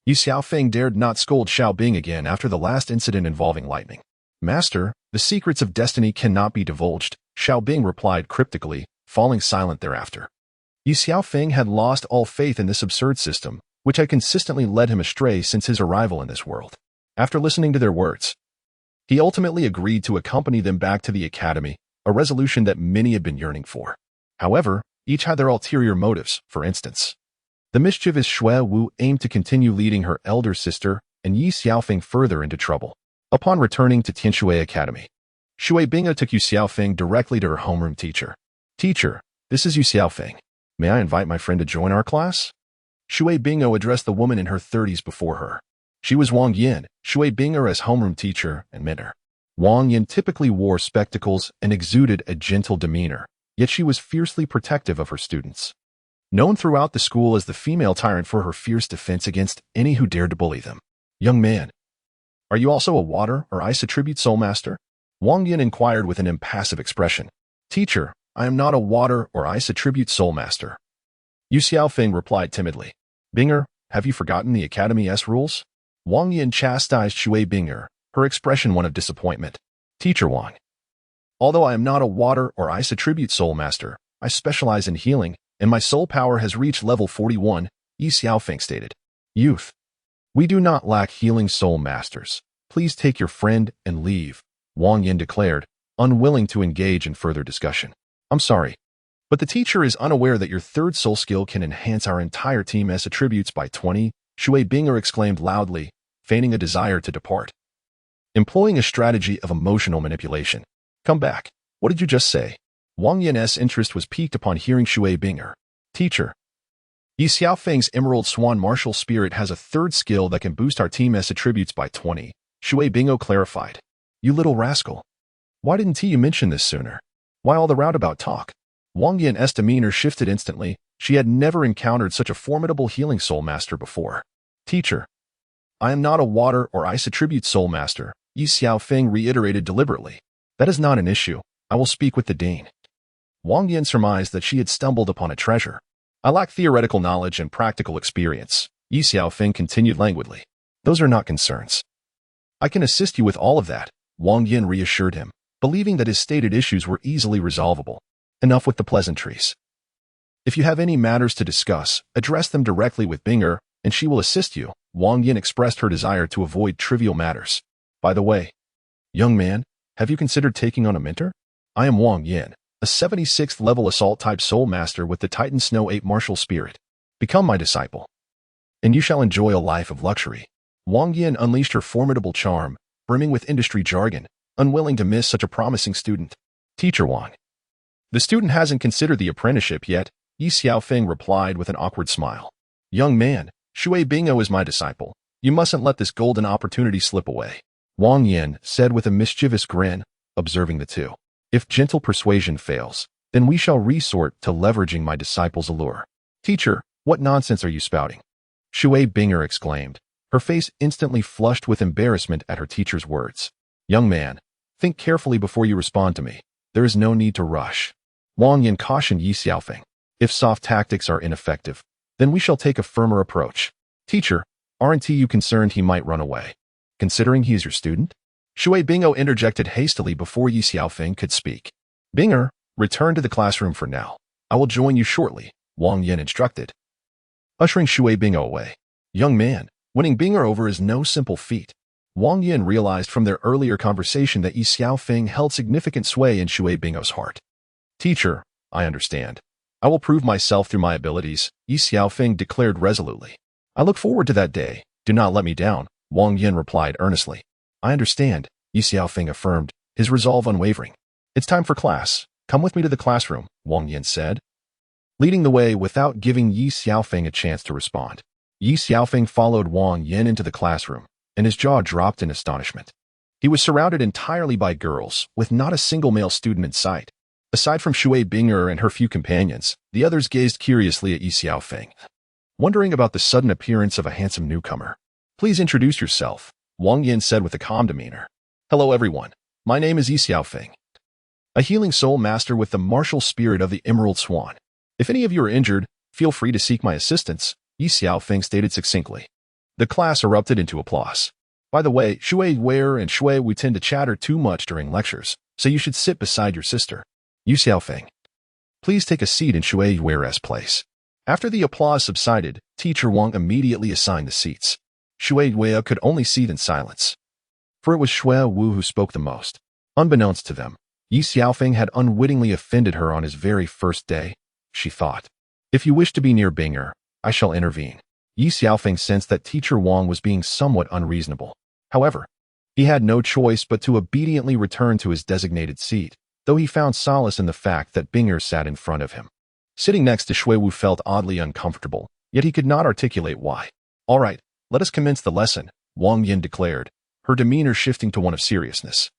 [SPEAKER 1] Ye Xiaofeng dared not scold Xiaobing again after the last incident involving lightning. Master, the secrets of destiny cannot be divulged, Xiaobing replied cryptically, falling silent thereafter. Ye Xiaofeng had lost all faith in this absurd system, which had consistently led him astray since his arrival in this world. After listening to their words, he ultimately agreed to accompany them back to the academy, a resolution that many had been yearning for. However, each had their ulterior motives. For instance, the mischievous Shui Wu aimed to continue leading her elder sister and Ye Xiaofeng further into trouble. Upon returning to Tianshui Academy, Shui Binga took Ye Xiaofeng directly to her homeroom teacher. Teacher, this is Ye Xiaofeng. May I invite my friend to join our class? Shui Bingo addressed the woman in her 30s before her. She was Wang Yin, Shui Binger's homeroom teacher and mentor. Wang Yin typically wore spectacles and exuded a gentle demeanor, yet she was fiercely protective of her students. Known throughout the school as the female tyrant for her fierce defense against any who dared to bully them. Young man, are you also a water or ice attribute soul master? Wang Yin inquired with an impassive expression. Teacher, I am not a water or ice attribute soul master. Ye Xiaofeng replied timidly. Binger, have you forgotten the Academy's rules? Wang Yin chastised Shui Binger, her expression one of disappointment. Teacher Wang, although I am not a water or ice attribute soul master, I specialize in healing, and my soul power has reached level 41, Ye Xiaofeng stated. Youth, we do not lack healing soul masters. Please take your friend and leave, Wang Yin declared, unwilling to engage in further discussion. I'm sorry, but the teacher is unaware that your third soul skill can enhance our entire team's attributes by 20, Shui Binger exclaimed loudly, feigning a desire to depart. Employing a strategy of emotional manipulation. Come back. What did you just say? Wang Yin's interest was piqued upon hearing Shui Binger. Teacher, Ye Xiaofeng's Emerald Swan Martial Spirit has a third skill that can boost our team's attributes by 20, Shui Bingo clarified. You little rascal. Why didn't you mention this sooner? Why all the roundabout talk? Wang Yin's demeanor shifted instantly. She had never encountered such a formidable healing soul master before. Teacher, I am not a water or ice attribute soul master, Ye Xiaofeng reiterated deliberately. That is not an issue. I will speak with the dean. Wang Yin surmised that she had stumbled upon a treasure. I lack theoretical knowledge and practical experience, Ye Xiaofeng continued languidly. Those are not concerns. I can assist you with all of that, Wang Yin reassured him, believing that his stated issues were easily resolvable. Enough with the pleasantries. If you have any matters to discuss, address them directly with Binger, and she will assist you. Wang Yin expressed her desire to avoid trivial matters. By the way, young man, have you considered taking on a mentor? I am Wang Yin, a 76th level assault-type soul master with the Titan Snow 8 martial spirit. Become my disciple, and you shall enjoy a life of luxury. Wang Yin unleashed her formidable charm, brimming with industry jargon, unwilling to miss such a promising student. Teacher Wang, the student hasn't considered the apprenticeship yet, Ye Xiaofeng replied with an awkward smile. Young man, Shui Bingo is my disciple. You mustn't let this golden opportunity slip away, Wang Yin said with a mischievous grin, observing the two. If gentle persuasion fails, then we shall resort to leveraging my disciple's allure. Teacher, what nonsense are you spouting? Shui Binger exclaimed, her face instantly flushed with embarrassment at her teacher's words. Young man, think carefully before you respond to me. There is no need to rush. Wang Yin cautioned Ye Xiaofeng. If soft tactics are ineffective, then we shall take a firmer approach. Teacher, aren't you concerned he might run away, considering he is your student? Shui Bingo interjected hastily before Ye Xiaofeng could speak. Binger, return to the classroom for now. I will join you shortly, Wang Yin instructed, ushering Shui Bingo away. Young man, winning Binger over is no simple feat. Wang Yin realized from their earlier conversation that Ye Xiaofeng held significant sway in Shui Bingo's heart. Teacher, I understand. I will prove myself through my abilities, Ye Xiaofeng declared resolutely. I look forward to that day. Do not let me down, Wang Yin replied earnestly. I understand, Ye Xiaofeng affirmed, his resolve unwavering. It's time for class. Come with me to the classroom, Wang Yin said, leading the way without giving Ye Xiaofeng a chance to respond. Ye Xiaofeng followed Wang Yin into the classroom, and his jaw dropped in astonishment. He was surrounded entirely by girls, with not a single male student in sight. Aside from Shui Binger and her few companions, the others gazed curiously at Ye Xiaofeng, wondering about the sudden appearance of a handsome newcomer. Please introduce yourself, Wang Yin said with a calm demeanor. Hello everyone. My name is Ye Xiaofeng, a healing soul master with the martial spirit of the Emerald Swan. If any of you are injured, feel free to seek my assistance, Ye Xiaofeng stated succinctly. The class erupted into applause. By the way, Shui Wei and Shui Wu tend to chatter too much during lectures, so you should sit beside your sister. Ye Xiaofeng, please take a seat in Shui Wei's place. After the applause subsided, Teacher Wang immediately assigned the seats. Shui Wei could only seat in silence, for it was Shui Wu who spoke the most. Unbeknownst to them, Ye Xiaofeng had unwittingly offended her on his very first day, she thought. If you wish to be near Binger, I shall intervene. Ye Xiaofeng sensed that Teacher Wang was being somewhat unreasonable. However, he had no choice but to obediently return to his designated seat, though he found solace in the fact that Binger sat in front of him. Sitting next to Shui Wu felt oddly uncomfortable, yet he could not articulate why. All right, let us commence the lesson, Wang Yin declared, her demeanor shifting to one of seriousness.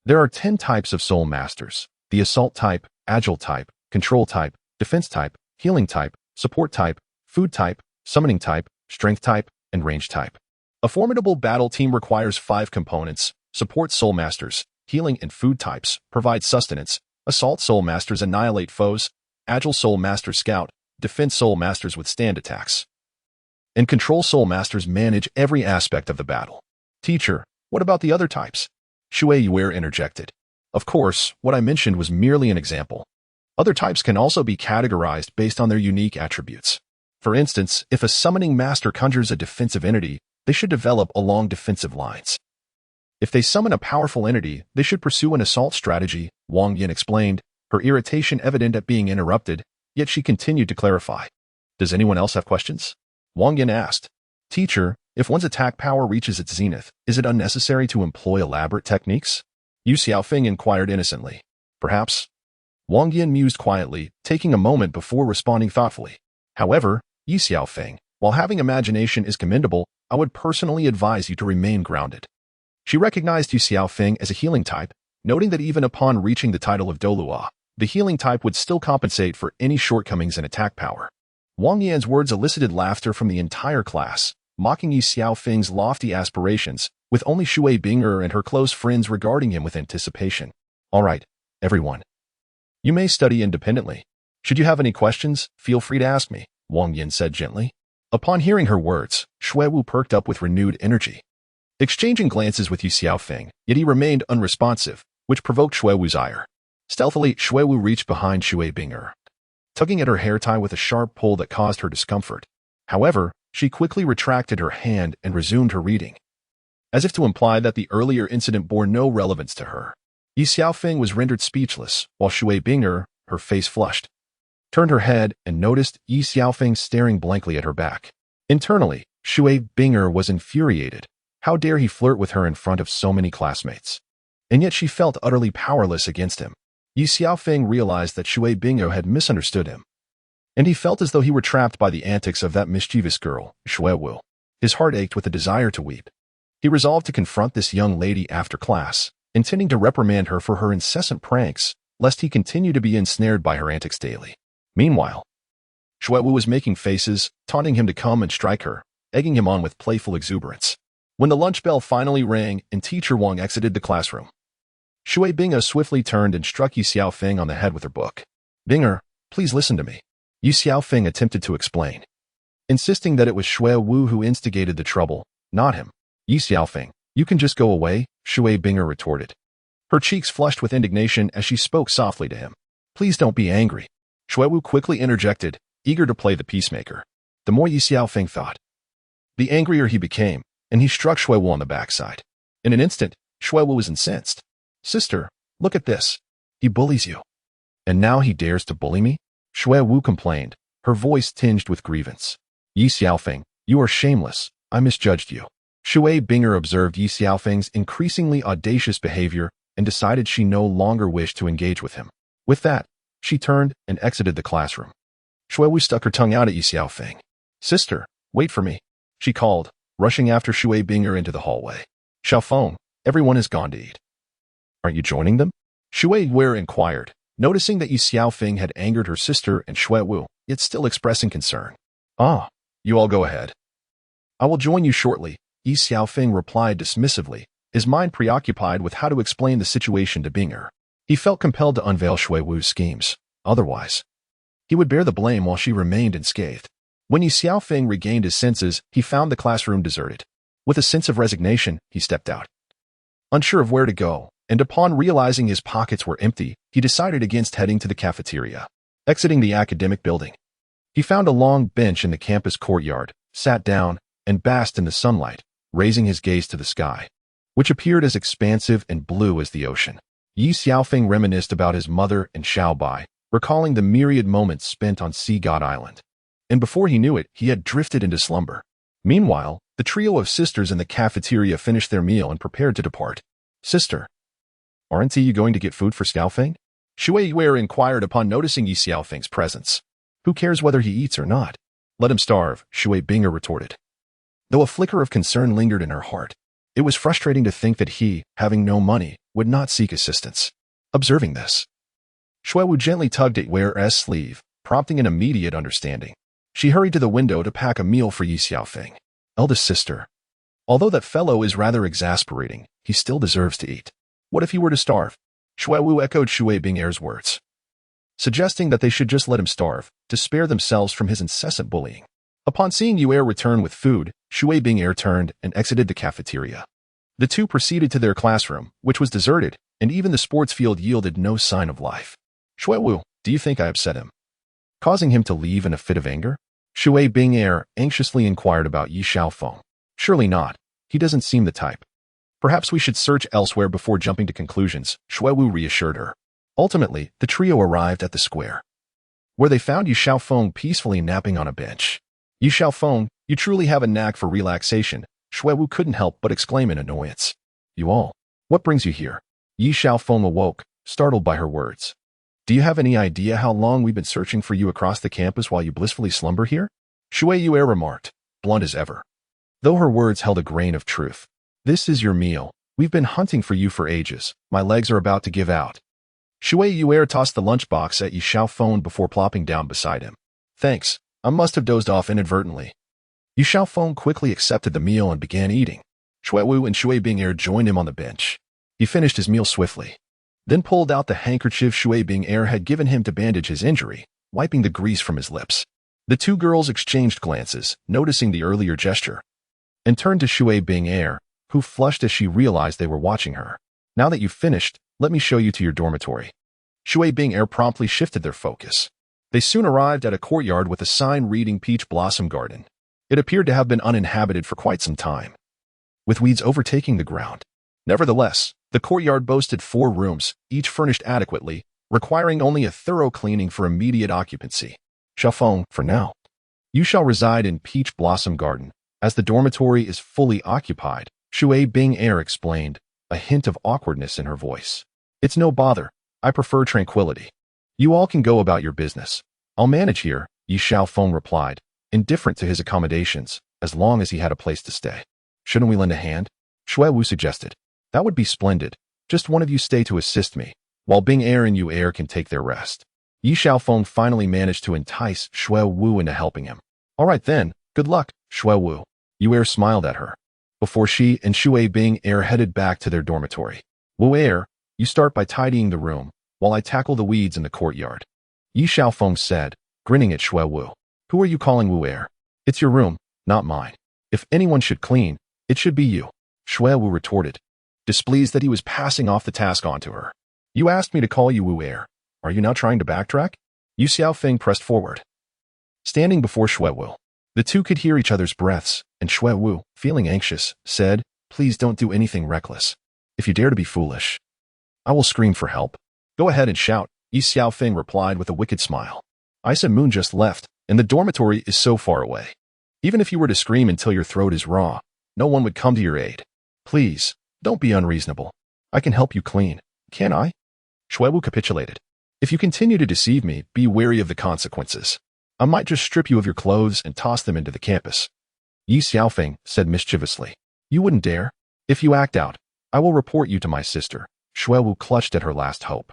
[SPEAKER 1] There are 10 types of soul masters: the assault type, agile type, control type, defense type, healing type, support type, food type, summoning type, strength type, and range type. A formidable battle team requires 5 components: support soul masters, healing and food types, provide sustenance, assault soul masters annihilate foes, agile soul masters scout, defense soul masters withstand attacks, and control soul masters manage every aspect of the battle. Teacher, what about the other types? Shui Wei interjected. Of course, what I mentioned was merely an example. Other types can also be categorized based on their unique attributes. For instance, if a summoning master conjures a defensive entity, they should develop along defensive lines. If they summon a powerful entity, they should pursue an assault strategy, Wang Yin explained, her irritation evident at being interrupted, yet she continued to clarify. Does anyone else have questions? Wang Yin asked. Teacher, if one's attack power reaches its zenith, is it unnecessary to employ elaborate techniques? Ye Xiaofeng inquired innocently. Perhaps. Wang Yin mused quietly, taking a moment before responding thoughtfully. However, Ye Xiaofeng, while having imagination is commendable, I would personally advise you to remain grounded. She recognized Ye Xiaofeng as a healing type, noting that even upon reaching the title of Douluo, the healing type would still compensate for any shortcomings in attack power. Wang Yan's words elicited laughter from the entire class, mocking Ye Xiaofeng's lofty aspirations, with only Shui Binger and her close friends regarding him with anticipation. All right, everyone. You may study independently. Should you have any questions, feel free to ask me, Wang Yin said gently. Upon hearing her words, Shui Wu perked up with renewed energy. Exchanging glances with Ye Xiaofeng, yet he remained unresponsive, which provoked Shui Wu's ire. Stealthily, Shui Wu reached behind Shui Binger, tugging at her hair tie with a sharp pull that caused her discomfort. However, she quickly retracted her hand and resumed her reading, as if to imply that the earlier incident bore no relevance to her. Ye Xiaofeng was rendered speechless, while Shui Binger, her face flushed, turned her head and noticed Ye Xiaofeng staring blankly at her back. Internally, Shui Binger was infuriated. How dare he flirt with her in front of so many classmates? And yet she felt utterly powerless against him. Ye Xiaofeng realized that Shui Binger had misunderstood him, and he felt as though he were trapped by the antics of that mischievous girl, Shui Wu. His heart ached with a desire to weep. He resolved to confront this young lady after class, intending to reprimand her for her incessant pranks, lest he continue to be ensnared by her antics daily. Meanwhile, Shui Wu was making faces, taunting him to come and strike her, egging him on with playful exuberance. When the lunch bell finally rang and Teacher Wang exited the classroom, Shui Binger swiftly turned and struck Ye Xiaofeng on the head with her book. Binger, please listen to me, Ye Xiaofeng attempted to explain, insisting that it was Shui Wu who instigated the trouble, not him. Ye Xiaofeng, you can just go away, Shui Binger retorted. Her cheeks flushed with indignation as she spoke softly to him. Please don't be angry. Shui Wu quickly interjected, eager to play the peacemaker. The more Ye Xiaofeng thought, the angrier he became, and he struck Shui Wu on the backside. In an instant, Shui Wu was incensed. Sister, look at this. He bullies you. And now he dares to bully me? Shui Wu complained, her voice tinged with grievance. Ye Xiaofeng, You are shameless. I misjudged you. Shui Binger observed Ye Xiaofeng's increasingly audacious behavior and decided she no longer wished to engage with him. With that, she turned and exited the classroom. Shui Wu stuck her tongue out at Ye Xiaofeng. Sister, wait for me, she called, rushing after Shui Binger into the hallway. Xiaofeng, everyone has gone to eat. Aren't you joining them? Shui Wu inquired, noticing that Ye Xiaofeng had angered her sister and Shui Wu, yet still expressing concern. Ah, you all go ahead. I will join you shortly, Ye Xiaofeng replied dismissively, his mind preoccupied with how to explain the situation to Binger. He felt compelled to unveil Shui Wu's schemes. Otherwise, he would bear the blame while she remained unscathed. When Ye Xiaofeng regained his senses, he found the classroom deserted. With a sense of resignation, he stepped out. Unsure of where to go, and upon realizing his pockets were empty, he decided against heading to the cafeteria. Exiting the academic building, he found a long bench in the campus courtyard, sat down, and basked in the sunlight, raising his gaze to the sky, which appeared as expansive and blue as the ocean. Ye Xiaofeng reminisced about his mother and Xiaobai, recalling the myriad moments spent on Sea God Island. And before he knew it, he had drifted into slumber. Meanwhile, the trio of sisters in the cafeteria finished their meal and prepared to depart. Sister, aren't you going to get food for Xiaofeng? Shui Yu inquired upon noticing Ye Xiaofeng's presence. Who cares whether he eats or not? Let him starve, Shui Binger retorted. Though a flicker of concern lingered in her heart, it was frustrating to think that he, having no money, would not seek assistance. Observing this, Shui Wu gently tugged at Yu's sleeve, prompting an immediate understanding. She hurried to the window to pack a meal for Ye Xiaofeng. Eldest sister, although that fellow is rather exasperating, he still deserves to eat. What if he were to starve? Shui Wu echoed Shui Binger's words, suggesting that they should just let him starve, to spare themselves from his incessant bullying. Upon seeing Yu return with food, Shui Binger turned and exited the cafeteria. The two proceeded to their classroom, which was deserted, and even the sports field yielded no sign of life. Shui Wu, do you think I upset him, causing him to leave in a fit of anger? Shui Binger anxiously inquired about Ye Xiaofeng. Surely not. He doesn't seem the type. Perhaps we should search elsewhere before jumping to conclusions, Shui Wu reassured her. Ultimately, the trio arrived at the square, where they found Ye Xiaofeng peacefully napping on a bench. Ye Xiaofeng, you truly have a knack for relaxation, Shui Wu couldn't help but exclaim in annoyance. You all, what brings you here? Ye Xiaofeng awoke, startled by her words. Do you have any idea how long we've been searching for you across the campus while you blissfully slumber here? Shui Yu remarked, blunt as ever, though her words held a grain of truth. This is your meal. We've been hunting for you for ages. My legs are about to give out. Shui Yu tossed the lunchbox at Ye Xiaofeng before plopping down beside him. Thanks. I must have dozed off inadvertently. Ye Xiaofeng quickly accepted the meal and began eating. Shui Wu and Shui Binger joined him on the bench. He finished his meal swiftly, then pulled out the handkerchief Shui Binger had given him to bandage his injury, wiping the grease from his lips. The two girls exchanged glances, noticing the earlier gesture, and turned to Shui Binger, who flushed as she realized they were watching her. Now that you've finished, let me show you to your dormitory. Shui Binger promptly shifted their focus. They soon arrived at a courtyard with a sign reading Peach Blossom Garden. It appeared to have been uninhabited for quite some time, with weeds overtaking the ground. Nevertheless, the courtyard boasted 4 rooms, each furnished adequately, requiring only a thorough cleaning for immediate occupancy. Xiaofeng, for now, you shall reside in Peach Blossom Garden, as the dormitory is fully occupied, Shui Binger explained, a hint of awkwardness in her voice. It's no bother. I prefer tranquility. You all can go about your business. I'll manage here, Ye Xiaofeng replied, indifferent to his accommodations, as long as he had a place to stay. Shouldn't we lend a hand? Shui Wu suggested. That would be splendid. Just one of you stay to assist me, while Binger and Yu can take their rest. Ye Xiaofeng finally managed to entice Shui Wu into helping him. All right then, good luck, Shui Wu. Yu smiled at her, before she and Shui Binger headed back to their dormitory. Wu, you start by tidying the room, while I tackle the weeds in the courtyard, Ye Xiaofeng said, grinning at Shui Wu. Who are you calling Wu? It's your room, not mine. If anyone should clean, it should be you, Shui Wu retorted, displeased that he was passing off the task onto her. You asked me to call you Wu. Are you now trying to backtrack? Ye Xiaofeng pressed forward, standing before Shui Wu. The two could hear each other's breaths, and Shui Wu, feeling anxious, said, Please don't do anything reckless. If you dare to be foolish, I will scream for help. Go ahead and shout, Ye Xiaofeng replied with a wicked smile. Ice and Moon just left, and the dormitory is so far away. Even if you were to scream until your throat is raw, no one would come to your aid. Please, don't be unreasonable. I can help you clean, can't I? Shuewu capitulated. If you continue to deceive me, be wary of the consequences. I might just strip you of your clothes and toss them into the campus. Ye Xiaofeng said mischievously. You wouldn't dare? If you act out, I will report you to my sister. Shuewu clutched at her last hope.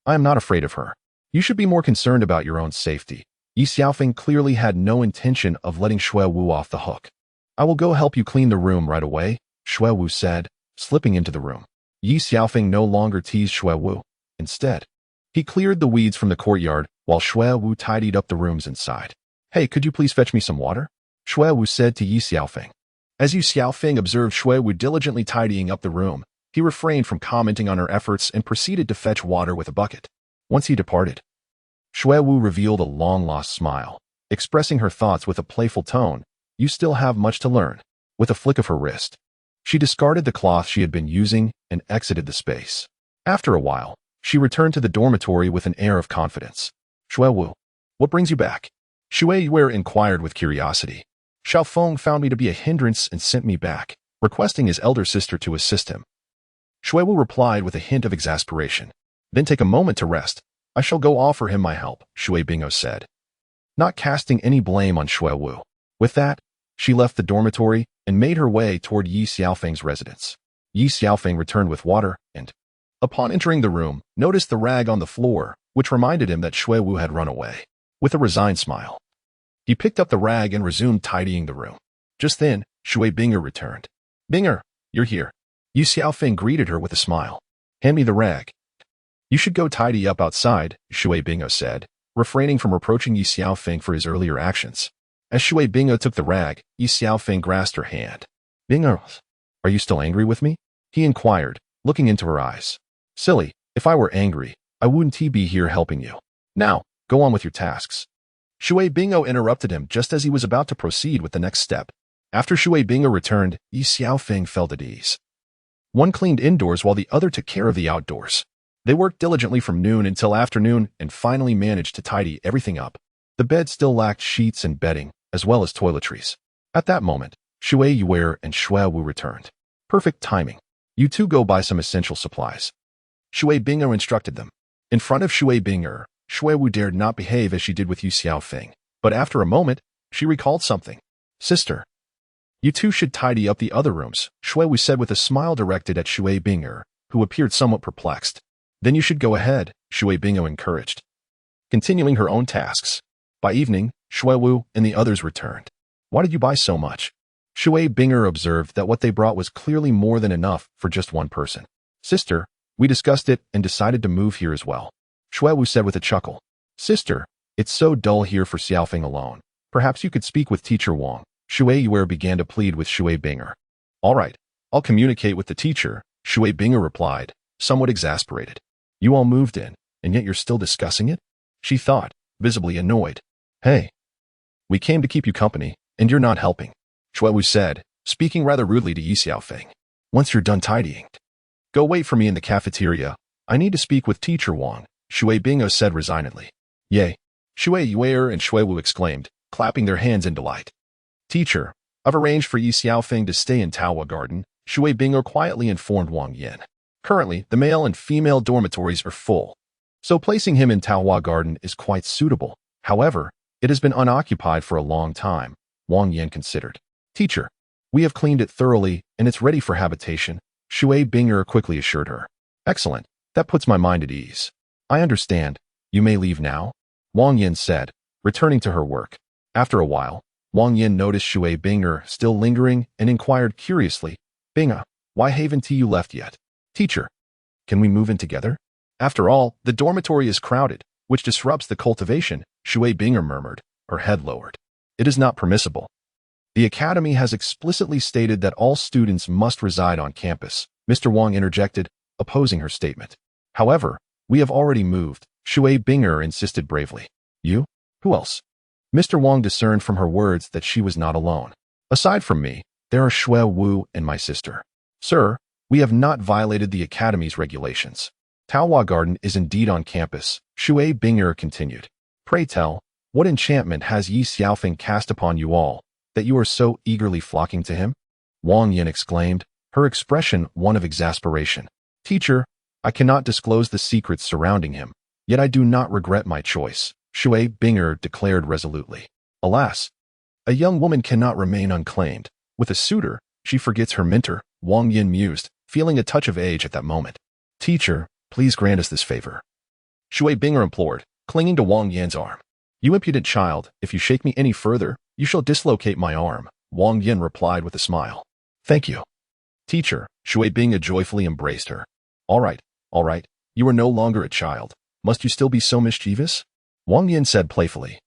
[SPEAKER 1] I am not afraid of her. You should be more concerned about your own safety. Ye Xiaofeng clearly had no intention of letting Shuewu off the hook. I will go help you clean the room right away, Shuewu said, slipping into the room. Ye Xiaofeng no longer teased Shuewu. Instead, he cleared the weeds from the courtyard while Shuewu tidied up the rooms inside. Hey, could you please fetch me some water? Shuewu said to Ye Xiaofeng. As Ye Xiaofeng observed Shuewu diligently tidying up the room, he refrained from commenting on her efforts and proceeded to fetch water with a bucket. Once he departed, Shuewu revealed a long-lost smile, expressing her thoughts with a playful tone. You still have much to learn. With a flick of her wrist, she discarded the cloth she had been using and exited the space. After a while, she returned to the dormitory with an air of confidence. Shuewu, what brings you back? Shueyu inquired with curiosity. Xiaofeng found me to be a hindrance and sent me back, requesting his elder sister to assist him. Shuewu replied with a hint of exasperation. Then take a moment to rest. I shall go offer him my help, Shui Bingo said, not casting any blame on Shuewu. With that, she left the dormitory and made her way toward Ye Xiaofeng's residence. Ye Xiaofeng returned with water and, upon entering the room, noticed the rag on the floor, which reminded him that Shuewu had run away. With a resigned smile, he picked up the rag and resumed tidying the room. Just then, Shui Binger returned. Binger, you're here. Ye Xiaofeng greeted her with a smile. Hand me the rag. You should go tidy up outside, Shui Bingo said, refraining from reproaching Ye Xiaofeng for his earlier actions. As Shui Bingo took the rag, Ye Xiaofeng grasped her hand. Bingo, are you still angry with me? He inquired, looking into her eyes. Silly, if I were angry, I wouldn't be here helping you. Now, go on with your tasks. Shui Bingo interrupted him just as he was about to proceed with the next step. After Shui Bingo returned, Ye Xiaofeng felt at ease. One cleaned indoors while the other took care of the outdoors. They worked diligently from noon until afternoon and finally managed to tidy everything up. The bed still lacked sheets and bedding, as well as toiletries. At that moment, Shui Yuer and Shuewu returned. Perfect timing. You two go buy some essential supplies. Shui Binger instructed them. In front of Shui Binger, Shuewu dared not behave as she did with Ye Xiaofeng, but after a moment, she recalled something. Sister, you two should tidy up the other rooms, Shuewu said with a smile directed at Shui Binger, who appeared somewhat perplexed. Then you should go ahead, Shui Bingo encouraged. Continuing her own tasks. By evening, Shuewu and the others returned. Why did you buy so much? Shui Binger observed that what they brought was clearly more than enough for just one person. Sister, we discussed it and decided to move here as well. Shuewu said with a chuckle. Sister, it's so dull here for Xiaofeng alone. Perhaps you could speak with Teacher Wang. Shui Yuer began to plead with Shui Binger. All right, I'll communicate with the teacher, Shui Binger replied, somewhat exasperated. You all moved in, and yet you're still discussing it? She thought, visibly annoyed. Hey, we came to keep you company, and you're not helping, Shuewu said, speaking rather rudely to Ye Xiaofeng. Once you're done tidying, go wait for me in the cafeteria. I need to speak with Teacher Wang, Shui Bingo said resignedly. Yay! Shui Yuer and Shuewu exclaimed, clapping their hands in delight. Teacher, I've arranged for Ye Xiaofeng to stay in Taohua Garden, Shui Bingo quietly informed Wang Yin. Currently, the male and female dormitories are full, so placing him in Taohua Garden is quite suitable. However, it has been unoccupied for a long time, Wang Yin considered. Teacher, we have cleaned it thoroughly and it's ready for habitation, Shui Binger quickly assured her. Excellent, that puts my mind at ease. I understand. You may leave now, Wang Yin said, returning to her work. After a while, Wang Yin noticed Shui Binger still lingering and inquired curiously, Binga, why haven't you left yet? Teacher, can we move in together? After all, the dormitory is crowded, which disrupts the cultivation, Shui Binger murmured, her head lowered. It is not permissible. The academy has explicitly stated that all students must reside on campus, Mr. Wang interjected, opposing her statement. However, we have already moved, Shui Binger insisted bravely. You? Who else? Mr. Wang discerned from her words that she was not alone. Aside from me, there are Shuewu and my sister. Sir, we have not violated the academy's regulations. Taohua Garden is indeed on campus, Shui Binger continued. Pray tell, what enchantment has Ye Xiaofeng cast upon you all? that you are so eagerly flocking to him? Wang Yin exclaimed, her expression one of exasperation. Teacher, I cannot disclose the secrets surrounding him, yet I do not regret my choice, Shui Binger declared resolutely. Alas, a young woman cannot remain unclaimed. With a suitor, she forgets her mentor, Wang Yin mused, feeling a touch of age at that moment. Teacher, please grant us this favor, Shui Binger implored, clinging to Wang Yin's arm. You impudent child, if you shake me any further, you shall dislocate my arm, Wang Yin replied with a smile. Thank you. Teacher, Shui Binger joyfully embraced her. All right, you are no longer a child. Must you still be so mischievous? Wang Yin said playfully.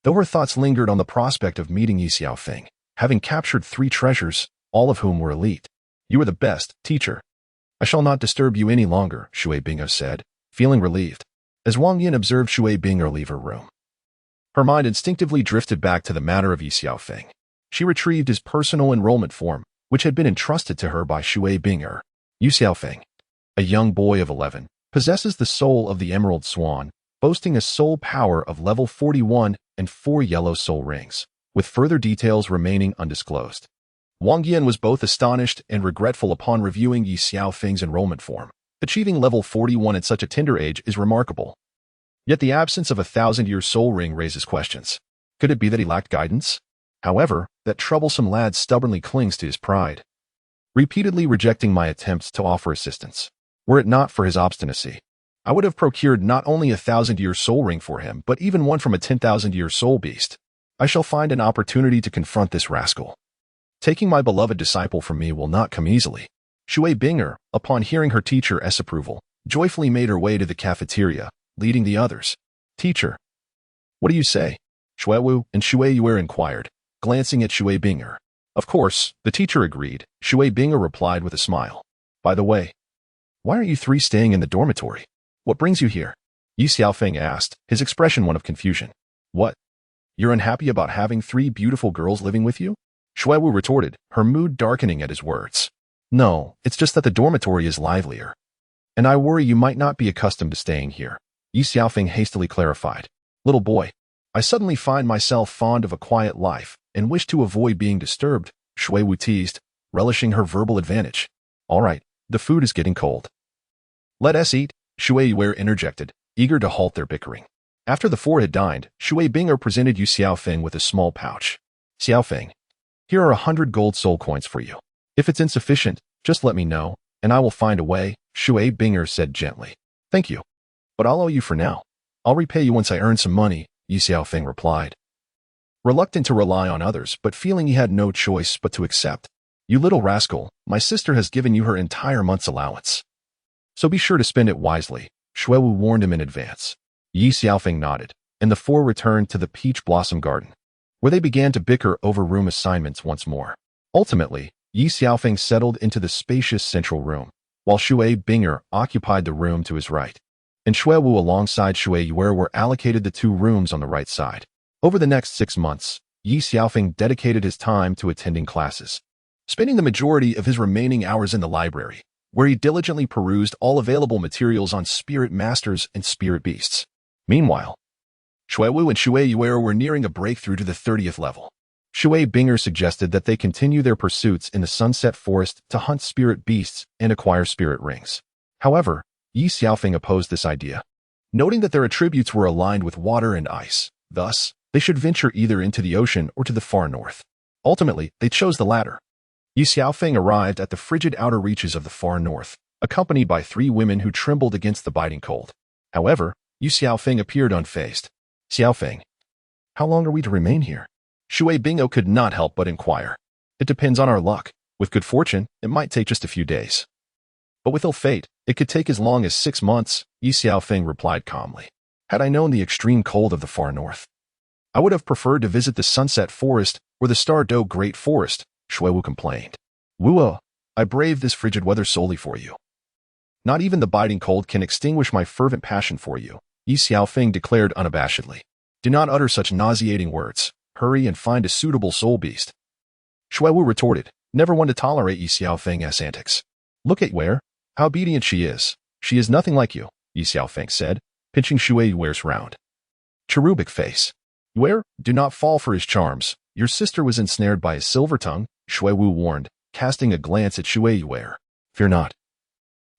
[SPEAKER 1] Though her thoughts lingered on the prospect of meeting Ye Xiaofeng, having captured 3 treasures, all of whom were elite. You are the best, teacher. I shall not disturb you any longer, Shui Binger said, feeling relieved, as Wang Yin observed Shui Binger leave her room. Her mind instinctively drifted back to the matter of Ye Xiaofeng. She retrieved his personal enrollment form, which had been entrusted to her by Shui Binger. Ye Xiaofeng, a young boy of 11, possesses the soul of the Emerald Swan, boasting a soul power of level 41 and 4 yellow soul rings, with further details remaining undisclosed. Wang Yin was both astonished and regretful upon reviewing Ye Xiaofeng's enrollment form. Achieving level 41 at such a tender age is remarkable. Yet the absence of a 1,000-year soul ring raises questions. Could it be that he lacked guidance? However, that troublesome lad stubbornly clings to his pride, repeatedly rejecting my attempts to offer assistance. Were it not for his obstinacy, I would have procured not only a 1,000-year soul ring for him, but even one from a 10,000-year soul beast. I shall find an opportunity to confront this rascal. Taking my beloved disciple from me will not come easily. Shui Binger, upon hearing her teacher's approval, joyfully made her way to the cafeteria, leading the others. Teacher, what do you say? Shuiwu and Shui Yuer inquired, glancing at Shui Binger. Of course, the teacher agreed, Shui Binger replied with a smile. By the way, why are you 3 staying in the dormitory? What brings you here? Ye Xiaofeng asked, his expression one of confusion. What? You're unhappy about having 3 beautiful girls living with you? Shuiwu retorted, her mood darkening at his words. No, it's just that the dormitory is livelier. And I worry you might not be accustomed to staying here, Ye Xiaofeng hastily clarified. Little boy, I suddenly find myself fond of a quiet life and wish to avoid being disturbed, Shuiwu teased, relishing her verbal advantage. All right, the food is getting cold. Let us eat, Shui Yuer interjected, eager to halt their bickering. After the 4 had dined, Shui Binger presented Ye Xiaofeng with a small pouch. Xiaofeng, here are 100 gold soul coins for you. If it's insufficient, just let me know, and I will find a way, Shui Binger said gently. Thank you. But I'll owe you for now. I'll repay you once I earn some money, Ye Xiaofeng replied. Reluctant to rely on others, but feeling he had no choice but to accept. You little rascal, my sister has given you her entire month's allowance. So be sure to spend it wisely, Shuiwu warned him in advance. Ye Xiaofeng nodded, and the 4 returned to the Peach Blossom Garden, where they began to bicker over room assignments once more. Ultimately, Ye Xiaofeng settled into the spacious central room, while Shui Binger occupied the room to his right, and Shuiwu alongside Shui Yuer were allocated the 2 rooms on the right side. Over the next 6 months, Ye Xiaofeng dedicated his time to attending classes, spending the majority of his remaining hours in the library, where he diligently perused all available materials on spirit masters and spirit beasts. Meanwhile, Shuiwu and Shui Yuer were nearing a breakthrough to the 30th level. Shui Binger suggested that they continue their pursuits in the Sunset Forest to hunt spirit beasts and acquire spirit rings. However, Ye Xiaofeng opposed this idea, noting that their attributes were aligned with water and ice. Thus, they should venture either into the ocean or to the far north. Ultimately, they chose the latter. Ye Xiaofeng arrived at the frigid outer reaches of the far north, accompanied by 3 women who trembled against the biting cold. However, Ye Xiaofeng appeared unfazed. Xiaofeng, how long are we to remain here? Shui Binger could not help but inquire. It depends on our luck. With good fortune, it might take just a few days. But with ill fate, it could take as long as 6 months, Ye Xiaofeng replied calmly. Had I known the extreme cold of the far north, I would have preferred to visit the Sunset Forest or the Star-Do Great Forest, Shuiwu complained. Wuo, I braved this frigid weather solely for you. Not even the biting cold can extinguish my fervent passion for you, Ye Xiaofeng declared unabashedly. Do not utter such nauseating words. Hurry and find a suitable soul beast. Shuiwu retorted, never one to tolerate Ye Xiaofeng's antics. Look at Yuer, how obedient she is. She is nothing like you, Ye Xiaofeng said, pinching Shui Yuer's round, cherubic face. Yuer, do not fall for his charms, Your sister was ensnared by a silver tongue, Shuiwu warned, casting a glance at Shuiyu. Fear not.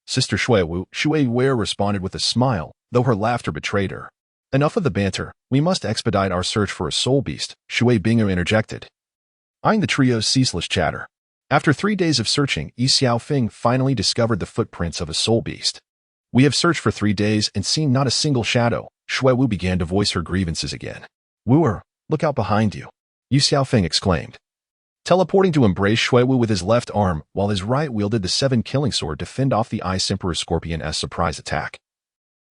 [SPEAKER 1] Sister Shuiyu responded with a smile, though her laughter betrayed her. Enough of the banter. We must expedite our search for a soul beast, Shui Bingo interjected, eyeing the trio's ceaseless chatter. After 3 days of searching, Ye Xiaofeng finally discovered the footprints of a soul beast. We have searched for 3 days and seen not a single shadow. Shuiwu began to voice her grievances again. Wooer, look out behind you, Ye Xiaofeng exclaimed, teleporting to embrace Shuiwu with his left arm while his right wielded the 7 killing sword to fend off the Ice Emperor Scorpion's surprise attack,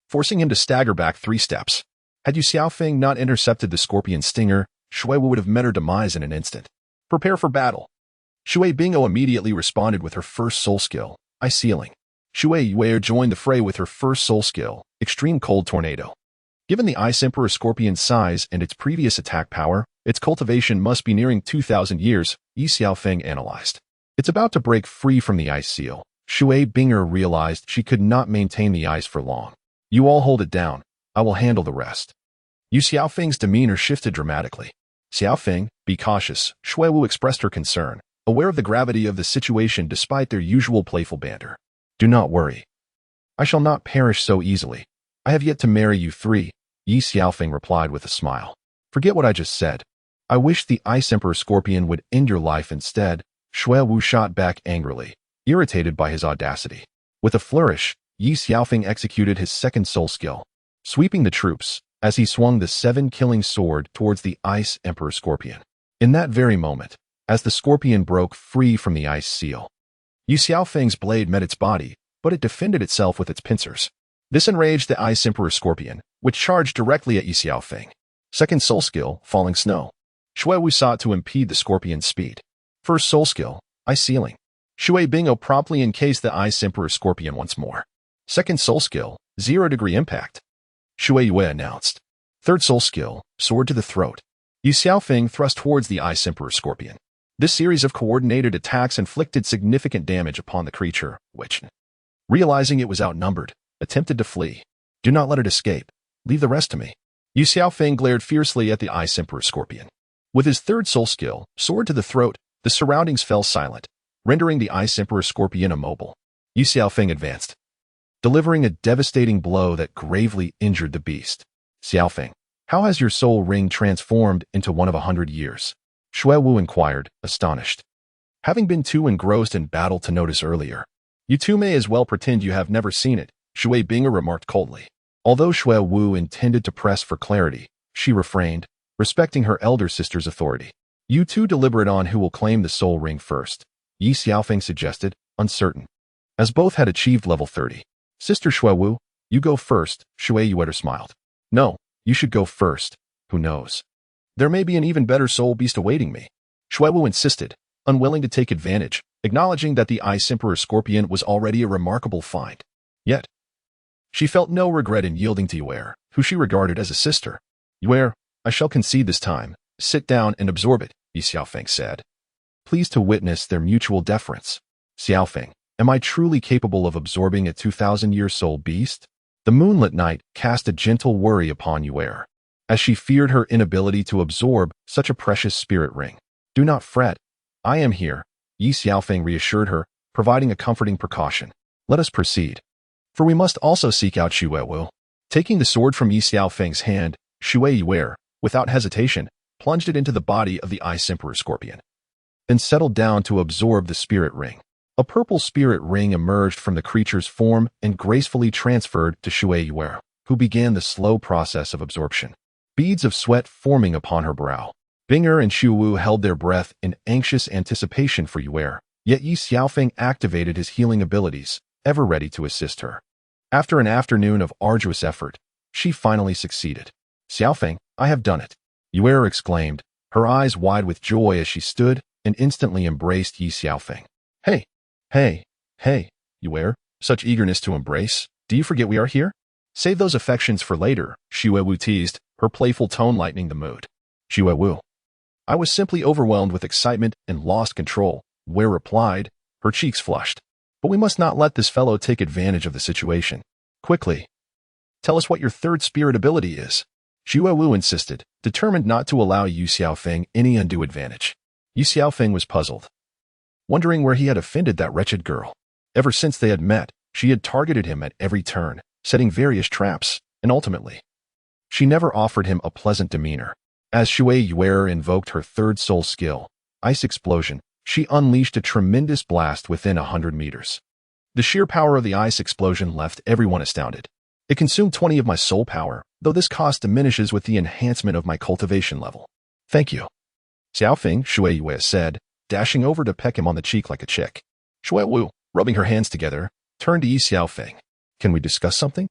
[SPEAKER 1] forcing him to stagger back 3 steps. Had Ye Xiaofeng not intercepted the scorpion stinger, Shuiwu would have met her demise in an instant. Prepare for battle. Shui Bingo immediately responded with her first soul skill, Ice Sealing. Shui Yue joined the fray with her first soul skill, Extreme Cold Tornado. Given the Ice Emperor Scorpion's size and its previous attack power, its cultivation must be nearing 2,000 years, Ye Xiaofeng analyzed. It's about to break free from the ice seal. Shui Bingo realized she could not maintain the ice for long. You all hold it down. I will handle the rest. Ye Xiaofeng's demeanor shifted dramatically. Xiaofeng, be cautious, Shuiwu expressed her concern, aware of the gravity of the situation despite their usual playful banter. Do not worry. I shall not perish so easily. I have yet to marry you 3, Ye Xiaofeng replied with a smile. Forget what I just said. I wish the Ice Emperor Scorpion would end your life instead, Shuiwu shot back angrily, irritated by his audacity. With a flourish, Ye Xiaofeng executed his second soul skill, sweeping the troops, as he swung the 7 killing sword towards the Ice Emperor Scorpion. In that very moment, as the scorpion broke free from the ice seal, Ye Xiaofeng's blade met its body, but it defended itself with its pincers. This enraged the Ice Emperor Scorpion, which charged directly at Ye Xiaofeng. Second soul skill, Falling Snow. Shuiwu sought to impede the scorpion's speed. First soul skill, Ice Sealing. Shui Bingo promptly encased the Ice Emperor Scorpion once more. Second soul skill, 0-degree impact, Shui Yue announced. Third soul skill, Sword to the Throat. Ye Xiaofeng thrust towards the Ice Emperor Scorpion. This series of coordinated attacks inflicted significant damage upon the creature, which, realizing it was outnumbered, attempted to flee. Do not let it escape. Leave the rest to me. Ye Xiaofeng glared fiercely at the Ice Emperor Scorpion. With his third soul skill, Sword to the Throat, the surroundings fell silent, rendering the Ice Emperor Scorpion immobile. Ye Xiaofeng advanced, delivering a devastating blow that gravely injured the beast. Xiaofeng, how has your soul ring transformed into one of 100 years? Shuiwu inquired, astonished. Having been too engrossed in battle to notice earlier, you two may as well pretend you have never seen it, Shui Bingo remarked coldly. Although Shuiwu intended to press for clarity, she refrained, respecting her elder sister's authority. You two deliberate on who will claim the soul ring first, Ye Xiaofeng suggested, uncertain. As both had achieved level 30. Sister Shuiwu, you go first, Shui Yue smiled. No, you should go first. Who knows? There may be an even better soul beast awaiting me. Shuiwu insisted, unwilling to take advantage, acknowledging that the Ice Emperor Scorpion was already a remarkable find. Yet, she felt no regret in yielding to Yue, who she regarded as a sister. Yue, I shall concede this time. Sit down and absorb it, Ye Xiaofeng said, pleased to witness their mutual deference. Xiaofeng, am I truly capable of absorbing a 2,000-year soul beast? The moonlit night cast a gentle worry upon Yue, as she feared her inability to absorb such a precious spirit ring. Do not fret. I am here, Ye Xiaofeng reassured her, providing a comforting precaution. Let us proceed. For we must also seek out Shuiwu. Taking the sword from Ye Xiaofeng's hand, Shui Yue, without hesitation, plunged it into the body of the Ice Emperor Scorpion, then settled down to absorb the spirit ring. A purple spirit ring emerged from the creature's form and gracefully transferred to Shui Yue, who began the slow process of absorption. Beads of sweat forming upon her brow. Binger and Shuiwu held their breath in anxious anticipation for Yue, yet Ye Xiaofeng activated his healing abilities, ever ready to assist her. After an afternoon of arduous effort, she finally succeeded. Xiaofeng, I have done it, Yue exclaimed, her eyes wide with joy as she stood and instantly embraced Ye Xiaofeng. Hey, Yue, such eagerness to embrace. Do you forget we are here? Save those affections for later, Shuiwu teased, her playful tone lightening the mood. Shuiwu. I was simply overwhelmed with excitement and lost control, Yue replied, her cheeks flushed. But we must not let this fellow take advantage of the situation. Quickly, tell us what your third spirit ability is. Xue Wu insisted, determined not to allow Ye Xiaofeng any undue advantage. Ye Xiaofeng was puzzled, wondering where he had offended that wretched girl. Ever since they had met, she had targeted him at every turn, setting various traps, and ultimately, she never offered him a pleasant demeanor. As Xue Yuer invoked her third soul skill, Ice Explosion, she unleashed a tremendous blast within 100 meters. The sheer power of the Ice Explosion left everyone astounded. It consumed 20 of my soul power, though this cost diminishes with the enhancement of my cultivation level. Thank you. Xiaofeng, Xue Yue said, dashing over to peck him on the cheek like a chick. Xue Wu, rubbing her hands together, turned to Ye Xiaofeng. Can we discuss something?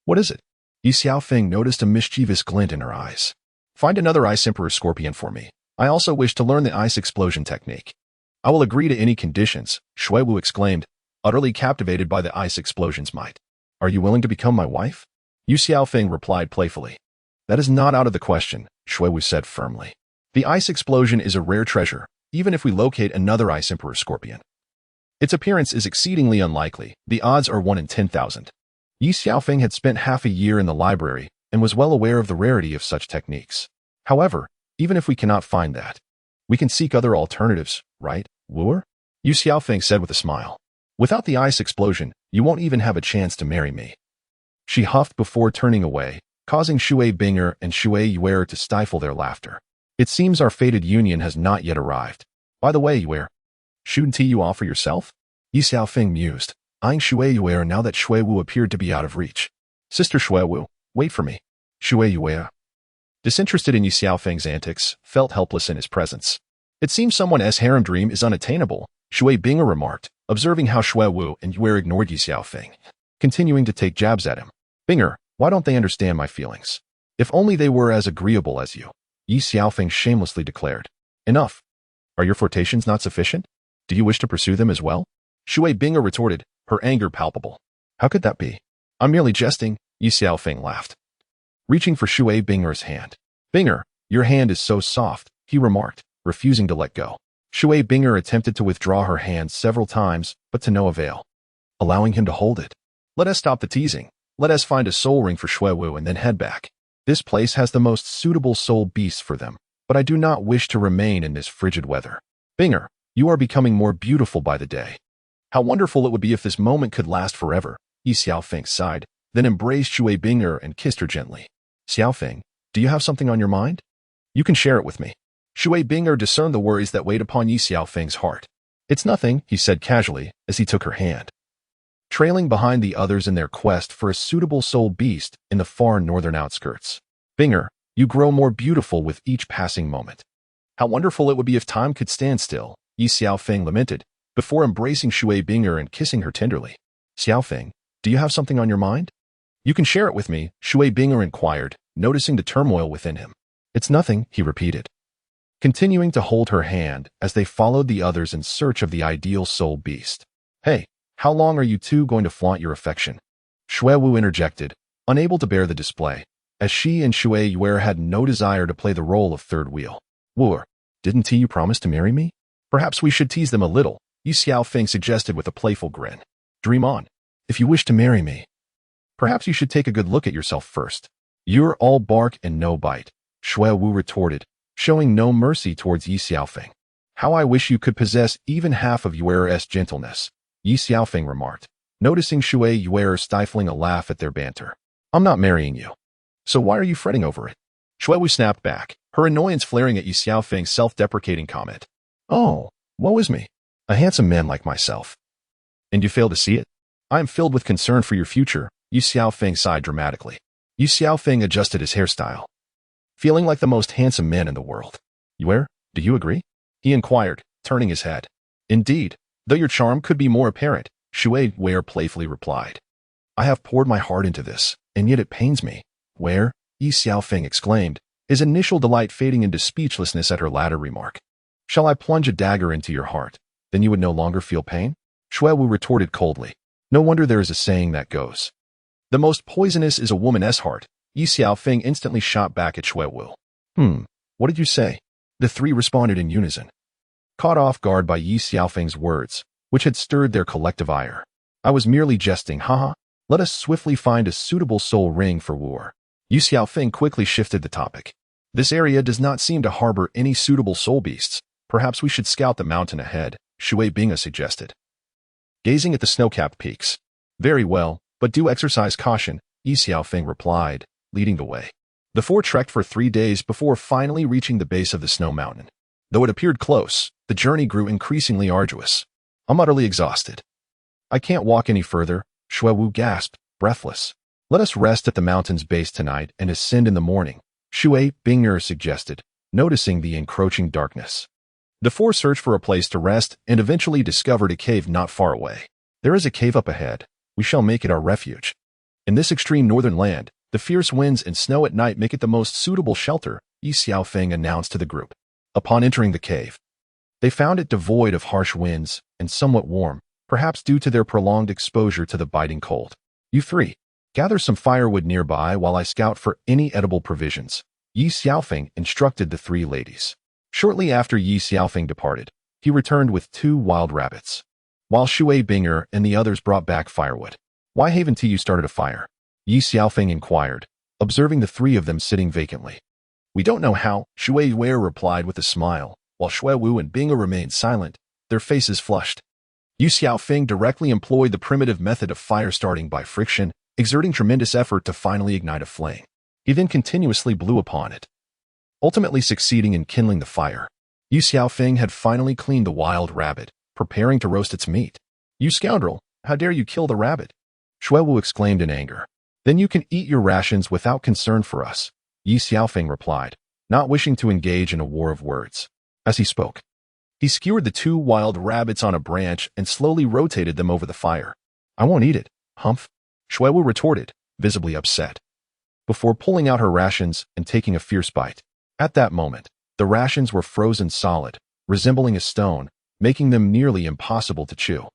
[SPEAKER 1] What is it? Ye Xiaofeng noticed a mischievous glint in her eyes. Find another Ice Emperor Scorpion for me. I also wish to learn the Ice Explosion technique. I will agree to any conditions, Xue Wu exclaimed, utterly captivated by the Ice Explosion's might. Are you willing to become my wife? Ye Xiaofeng replied playfully. That is not out of the question, Xue Wu said firmly. The Ice Explosion is a rare treasure, even if we locate another Ice Emperor Scorpion. Its appearance is exceedingly unlikely. The odds are 1 in 10,000. Ye Xiaofeng had spent half a year in the library and was well aware of the rarity of such techniques. However, even if we cannot find that, we can seek other alternatives, right, wooer? Ye Xiaofeng said with a smile. Without the Ice Explosion, you won't even have a chance to marry me. She huffed before turning away, causing Xue Binger and Xue Yuer to stifle their laughter. It seems our fated union has not yet arrived. By the way, Yuer, shouldn't you offer yourself? Ye Xiaofeng mused, eyeing Xue Yuer now that Xue Wu appeared to be out of reach. Sister Xue Wu, wait for me. Xue Yuer, disinterested in Ye Xiaofeng's antics, felt helpless in his presence. It seems someone's harem dream is unattainable, Xue Binger remarked, observing how Xue Wu and Yuer ignored Ye Xiaofeng, continuing to take jabs at him. Binger, why don't they understand my feelings? If only they were as agreeable as you, Ye Xiaofeng shamelessly declared. Enough. Are your flirtations not sufficient? Do you wish to pursue them as well? Xue Binger retorted, her anger palpable. How could that be? I'm merely jesting, Ye Xiaofeng laughed, reaching for Xue Binger's hand. Binger, your hand is so soft, he remarked, refusing to let go. Xue Binger attempted to withdraw her hand several times, but to no avail, allowing him to hold it. Let us stop the teasing. Let us find a soul ring for Xue Wu and then head back. This place has the most suitable soul beasts for them, but I do not wish to remain in this frigid weather. Binger, you are becoming more beautiful by the day. How wonderful it would be if this moment could last forever, Ye Xiaofeng sighed, then embraced Xue Binger and kissed her gently. Xiaofeng, do you have something on your mind? You can share it with me. Xue Binger discerned the worries that weighed upon Ye Xiaofeng's heart. It's nothing, he said casually, as he took her hand, trailing behind the others in their quest for a suitable soul beast in the far northern outskirts. Binger, you grow more beautiful with each passing moment. How wonderful it would be if time could stand still, Ye Xiaofeng lamented, before embracing Xue Binger and kissing her tenderly. Xiaofeng, do you have something on your mind? You can share it with me, Xue Binger inquired, noticing the turmoil within him. It's nothing, he repeated, continuing to hold her hand as they followed the others in search of the ideal soul beast. Hey, how long are you two going to flaunt your affection? Xue Wu interjected, unable to bear the display, as she and Xue Yuer had no desire to play the role of third wheel. Wu, didn't you promise to marry me? Perhaps we should tease them a little, Ye Xiaofeng suggested with a playful grin. Dream on. If you wish to marry me, perhaps you should take a good look at yourself first. You're all bark and no bite, Xue Wu retorted, showing no mercy towards Ye Xiaofeng. How I wish you could possess even half of Yuer's gentleness, Ye Xiaofeng remarked, noticing Xue Yuer stifling a laugh at their banter. I'm not marrying you. So why are you fretting over it? Xue Wu snapped back, her annoyance flaring at Ye Xiaofeng's self-deprecating comment. Oh, woe is me. A handsome man like myself. And you fail to see it? I am filled with concern for your future, Ye Xiaofeng sighed dramatically. Ye Xiaofeng adjusted his hairstyle, feeling like the most handsome man in the world. Yuer, do you agree? He inquired, turning his head. Indeed, though your charm could be more apparent, Xue Yuer playfully replied. I have poured my heart into this, and yet it pains me. Where? Ye Xiaofeng exclaimed, his initial delight fading into speechlessness at her latter remark. Shall I plunge a dagger into your heart? Then you would no longer feel pain? Xue Wu retorted coldly. No wonder there is a saying that goes, the most poisonous is a woman's heart. Ye Xiaofeng instantly shot back at Xue Wu. What did you say? The three responded in unison, caught off guard by Ye Xiaofeng's words, which had stirred their collective ire. I was merely jesting, haha. Let us swiftly find a suitable soul ring for Wu. Ye Xiaofeng quickly shifted the topic. This area does not seem to harbor any suitable soul beasts. Perhaps we should scout the mountain ahead, Shui Binga suggested. Gazing at the snow-capped peaks. Very well, but do exercise caution, Ye Xiaofeng replied, leading the way. The four trekked for 3 days before finally reaching the base of the snow mountain. Though it appeared close, the journey grew increasingly arduous. I'm utterly exhausted. I can't walk any further, Shui Wu gasped, breathless. Let us rest at the mountain's base tonight and ascend in the morning, Shui Binga suggested, noticing the encroaching darkness. The four searched for a place to rest and eventually discovered a cave not far away. There is a cave up ahead. We shall make it our refuge. In this extreme northern land, the fierce winds and snow at night make it the most suitable shelter, Ye Xiaofeng announced to the group. Upon entering the cave, they found it devoid of harsh winds and somewhat warm, perhaps due to their prolonged exposure to the biting cold. You three, gather some firewood nearby while I scout for any edible provisions, Ye Xiaofeng instructed the 3 ladies. Shortly after Ye Xiaofeng departed, he returned with 2 wild rabbits, while Shui Binga and the others brought back firewood. Why haven't you started a fire? Ye Xiaofeng inquired, observing the 3 of them sitting vacantly. We don't know how, Shui Wei replied with a smile, while Shui Wu and Binga remained silent, their faces flushed. Ye Xiaofeng directly employed the primitive method of fire starting by friction, exerting tremendous effort to finally ignite a flame. He then continuously blew upon it, ultimately succeeding in kindling the fire. Ye Xiaofeng had finally cleaned the wild rabbit, preparing to roast its meat. You scoundrel, how dare you kill the rabbit? Shui Wu exclaimed in anger. Then you can eat your rations without concern for us, Ye Xiaofeng replied, not wishing to engage in a war of words. As he spoke, he skewered the 2 wild rabbits on a branch and slowly rotated them over the fire. I won't eat it, humph, Shui Wu retorted, visibly upset, before pulling out her rations and taking a fierce bite. At that moment, the rations were frozen solid, resembling a stone, making them nearly impossible to chew.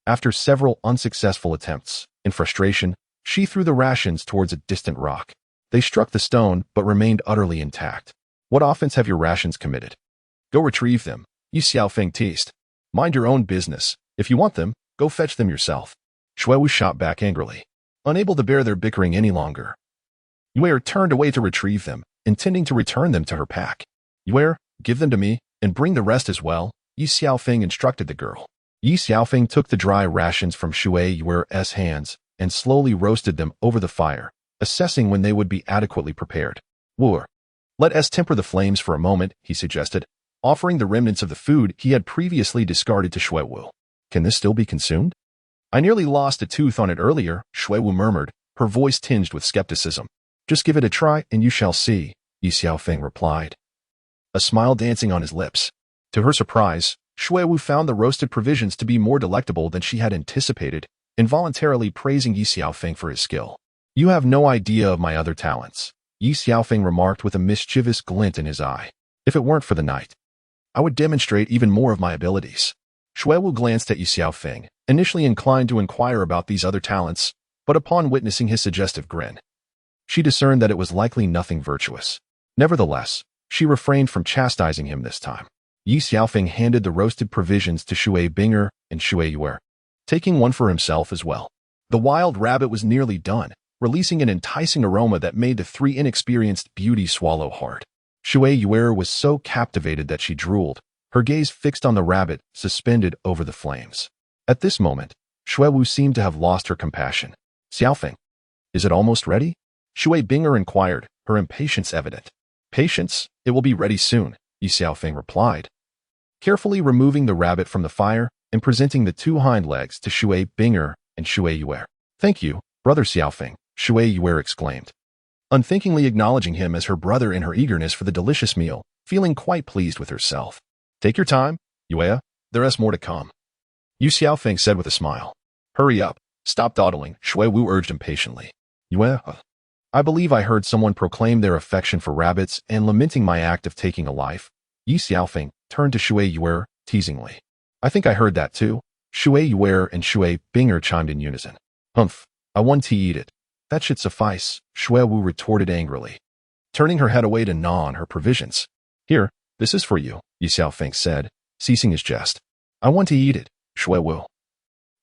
[SPEAKER 1] After several unsuccessful attempts, in frustration, she threw the rations towards a distant rock. They struck the stone but remained utterly intact. What offense have your rations committed? Go retrieve them, Ye Xiaofeng teased. Mind your own business. If you want them, go fetch them yourself. Shui Wu shot back angrily, unable to bear their bickering any longer. Yue turned away to retrieve them, intending to return them to her pack. Yue, give them to me, and bring the rest as well, Ye Xiaofeng instructed the girl. Ye Xiaofeng took the dry rations from Shui Yue's hands and slowly roasted them over the fire, assessing when they would be adequately prepared. Wu, let us temper the flames for a moment, he suggested, offering the remnants of the food he had previously discarded to Shui Wu. Can this still be consumed? I nearly lost a tooth on it earlier, Shui Wu murmured, her voice tinged with skepticism. Just give it a try and you shall see, Ye Xiaofeng replied, a smile dancing on his lips. To her surprise, Shui Wu found the roasted provisions to be more delectable than she had anticipated, involuntarily praising Ye Xiaofeng for his skill. You have no idea of my other talents, Ye Xiaofeng remarked with a mischievous glint in his eye. If it weren't for the night, I would demonstrate even more of my abilities. Shui Wu glanced at Ye Xiaofeng, initially inclined to inquire about these other talents, but upon witnessing his suggestive grin, she discerned that it was likely nothing virtuous. Nevertheless, she refrained from chastising him this time. Ye Xiaofeng handed the roasted provisions to Shui Binga and Shui Yue, taking one for himself as well. The wild rabbit was nearly done, releasing an enticing aroma that made the 3 inexperienced beauties swallow hard. Shui Yue was so captivated that she drooled, her gaze fixed on the rabbit suspended over the flames. At this moment, Shui Wu seemed to have lost her compassion. Xiaofeng, is it almost ready? Shui Binga inquired, her impatience evident. Patience, it will be ready soon, Ye Xiaofeng replied, carefully removing the rabbit from the fire and presenting the 2 hind legs to Shui Binga and Shui Yue. Thank you, brother Xiaofeng, Shui Yue exclaimed, unthinkingly acknowledging him as her brother in her eagerness for the delicious meal, feeling quite pleased with herself. Take your time, Yue, there is more to come, Ye Xiaofeng said with a smile. Hurry up, stop dawdling, Shui Wu urged impatiently. Yue, I believe I heard someone proclaim their affection for rabbits and lamenting my act of taking a life. Ye Xiaofeng turned to Shui Yue teasingly. I think I heard that too, Shui Yue and Shui Binga chimed in unison. Humph, I want to eat it. That should suffice, Shui Wu retorted angrily, turning her head away to gnaw on her provisions. Here, this is for you, Ye Xiaofeng said, ceasing his jest. I want to eat it, Shui Wu,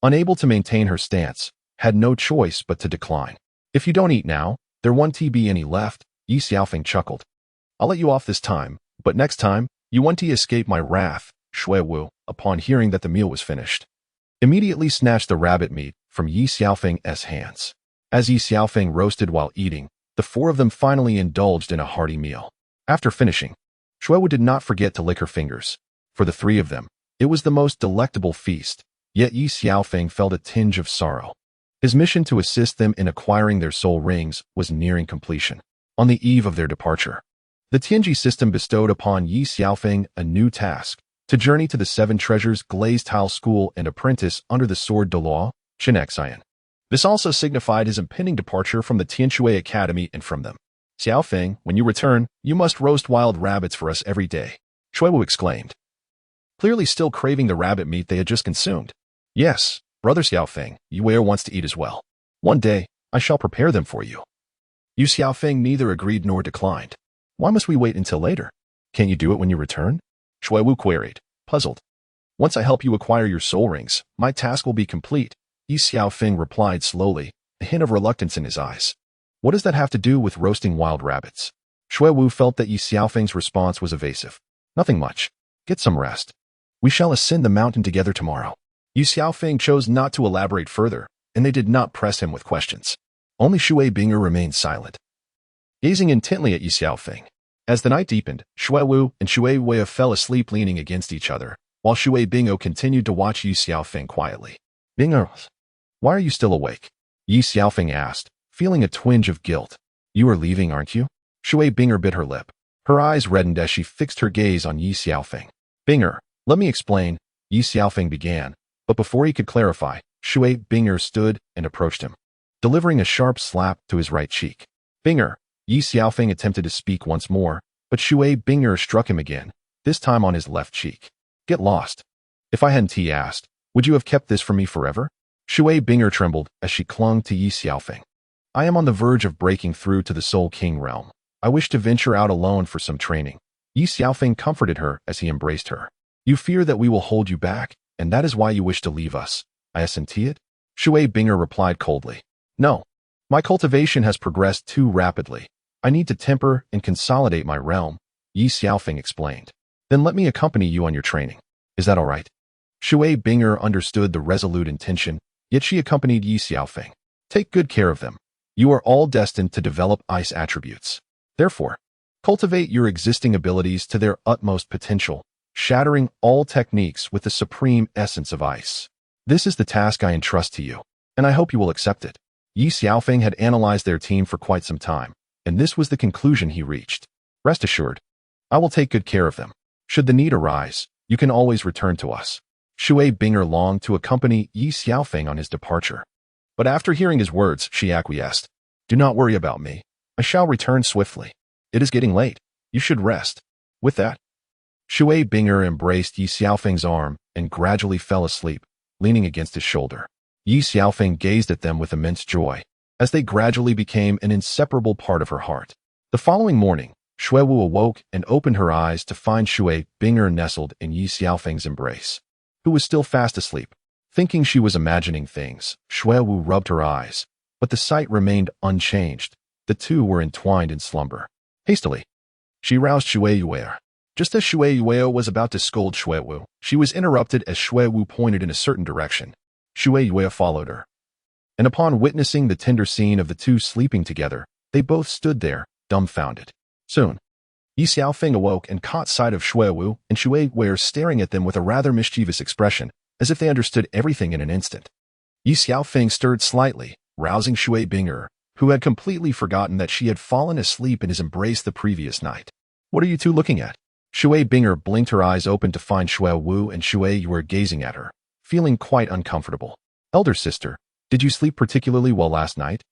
[SPEAKER 1] unable to maintain her stance, had no choice but to decline. If you don't eat now, There won't be any left, Ye Xiaofeng chuckled. I'll let you off this time, but next time, you want to escape my wrath, Shui Wu, upon hearing that the meal was finished, immediately snatched the rabbit meat from Ye Xiaofeng's hands. As Ye Xiaofeng roasted while eating, the four of them finally indulged in a hearty meal. After finishing, Shui Wu did not forget to lick her fingers. For the three of them, it was the most delectable feast, yet Ye Xiaofeng felt a tinge of sorrow. His mission to assist them in acquiring their soul rings was nearing completion. On the eve of their departure, the Tianji system bestowed upon Ye Xiaofeng a new task, to journey to the Seven Treasures Glazed Tile School and apprentice under the sword Douluo Continent. This also signified his impending departure from the Tianshui Academy and from them. Xiaofeng, when you return, you must roast wild rabbits for us every day, Shui Wu exclaimed, clearly still craving the rabbit meat they had just consumed. Yes, brother Xiaofeng, Ye wants to eat as well. One day, I shall prepare them for you. Ye Xiaofeng neither agreed nor declined. Why must we wait until later? Can't you do it when you return? Shui Wu queried, puzzled. Once I help you acquire your soul rings, my task will be complete, Ye Xiaofeng replied slowly, a hint of reluctance in his eyes. What does that have to do with roasting wild rabbits? Shui Wu felt that Ye Xiaofeng's response was evasive. Nothing much. Get some rest. We shall ascend the mountain together tomorrow. Ye Xiaofeng chose not to elaborate further, and they did not press him with questions. Only Shui Binger remained silent, gazing intently at Ye Xiaofeng. As the night deepened, Shui Wu and Shui Wei fell asleep leaning against each other, while Shui Bingo continued to watch Ye Xiaofeng quietly. Binger, why are you still awake? Ye Xiaofeng asked, feeling a twinge of guilt. You are leaving, aren't you? Shui Binger bit her lip. Her eyes reddened as she fixed her gaze on Ye Xiaofeng. Binger, let me explain, Ye Xiaofeng began, but before he could clarify, Shui Binger stood and approached him, delivering a sharp slap to his right cheek. Binger, Ye Xiaofeng attempted to speak once more, but Shui Binger struck him again, this time on his left cheek. Get lost. If I hadn't asked, would you have kept this from me forever? Shui Binger trembled as she clung to Ye Xiaofeng. I am on the verge of breaking through to the Soul King realm. I wish to venture out alone for some training. Ye Xiaofeng comforted her as he embraced her. You fear that we will hold you back, and that is why you wish to leave us. I assent it? Shui Binger replied coldly. No. My cultivation has progressed too rapidly. I need to temper and consolidate my realm, Ye Xiaofeng explained. Then let me accompany you on your training. Is that all right? Shui Binger understood the resolute intention, yet she accompanied Ye Xiaofeng. Take good care of them. You are all destined to develop ice attributes. Therefore, cultivate your existing abilities to their utmost potential, shattering all techniques with the supreme essence of ice. This is the task I entrust to you, and I hope you will accept it. Ye Xiaofeng had analyzed their team for quite some time, and this was the conclusion he reached. Rest assured, I will take good care of them. Should the need arise, you can always return to us. Shui Binger longed to accompany Ye Xiaofeng on his departure. But after hearing his words, she acquiesced. Do not worry about me. I shall return swiftly. It is getting late. You should rest. With that, Shui Binger embraced Ye Xiaofeng's arm and gradually fell asleep, leaning against his shoulder. Ye Xiaofeng gazed at them with immense joy, as they gradually became an inseparable part of her heart. The following morning, Shui Wu awoke and opened her eyes to find Shui Binger nestled in Ye Xiaofeng's embrace, who was still fast asleep. Thinking she was imagining things, Shui Wu rubbed her eyes, but the sight remained unchanged. The two were entwined in slumber. Hastily, she roused Shui Wu. Just as Shui Wu was about to scold Shui Wu, she was interrupted as Shui Wu pointed in a certain direction. Shui Wu followed her, and upon witnessing the tender scene of the two sleeping together, they both stood there, dumbfounded. Soon, Ye Xiaofeng awoke and caught sight of Shui Wu and Shui Wu staring at them with a rather mischievous expression, as if they understood everything in an instant. Ye Xiaofeng stirred slightly, rousing Shui Binger, who had completely forgotten that she had fallen asleep in his embrace the previous night. What are you two looking at? Shui Binger blinked her eyes open to find Shui Wu and Shui Wu gazing at her, feeling quite uncomfortable. Elder sister, did you sleep particularly well last night?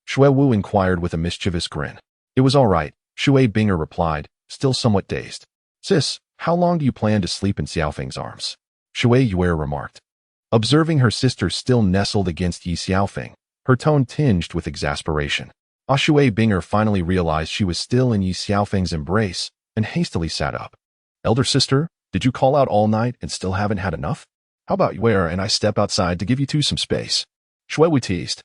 [SPEAKER 1] Shui Wu inquired with a mischievous grin. It was all right, Shui Binger replied, still somewhat dazed. Sis, how long do you plan to sleep in Xiaofeng's arms? Shui Wu remarked, observing her sister still nestled against Ye Xiaofeng, her tone tinged with exasperation. Shui Binger finally realized she was still in Ye Xiaofeng's embrace and hastily sat up. Elder sister, did you call out all night and still haven't had enough? How about you and I step outside to give you two some space? Shui Wu teased.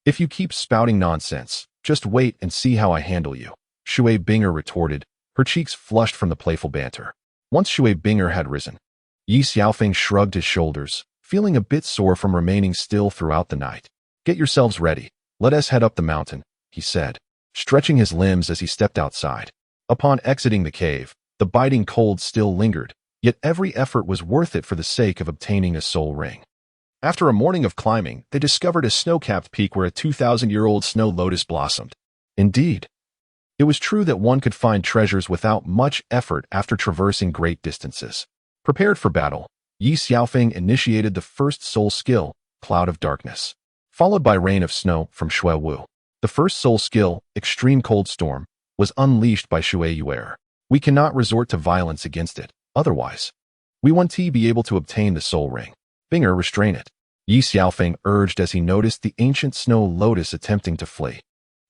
[SPEAKER 1] If you keep spouting nonsense, Just wait and see how I handle you, Shui Binger retorted, her cheeks flushed from the playful banter. Once Shui Binger had risen, Ye Xiaofeng shrugged his shoulders, feeling a bit sore from remaining still throughout the night. Get yourselves ready. Let us head up the mountain, he said, stretching his limbs as he stepped outside. Upon exiting the cave, the biting cold still lingered, yet every effort was worth it for the sake of obtaining a soul ring. After a morning of climbing, they discovered a snow-capped peak where a 2,000-year-old Snow Lotus blossomed. Indeed, it was true that one could find treasures without much effort after traversing great distances. Prepared for battle, Ye Xiaofeng initiated the first soul skill, Cloud of Darkness, followed by Rain of Snow from Shui Wu. The first soul skill, Extreme Cold Storm, was unleashed by Shui Yuer. We cannot resort to violence against it, otherwise we won't be able to obtain the soul ring. Binger, restrain it, Ye Xiaofeng urged as he noticed the ancient Snow Lotus attempting to flee.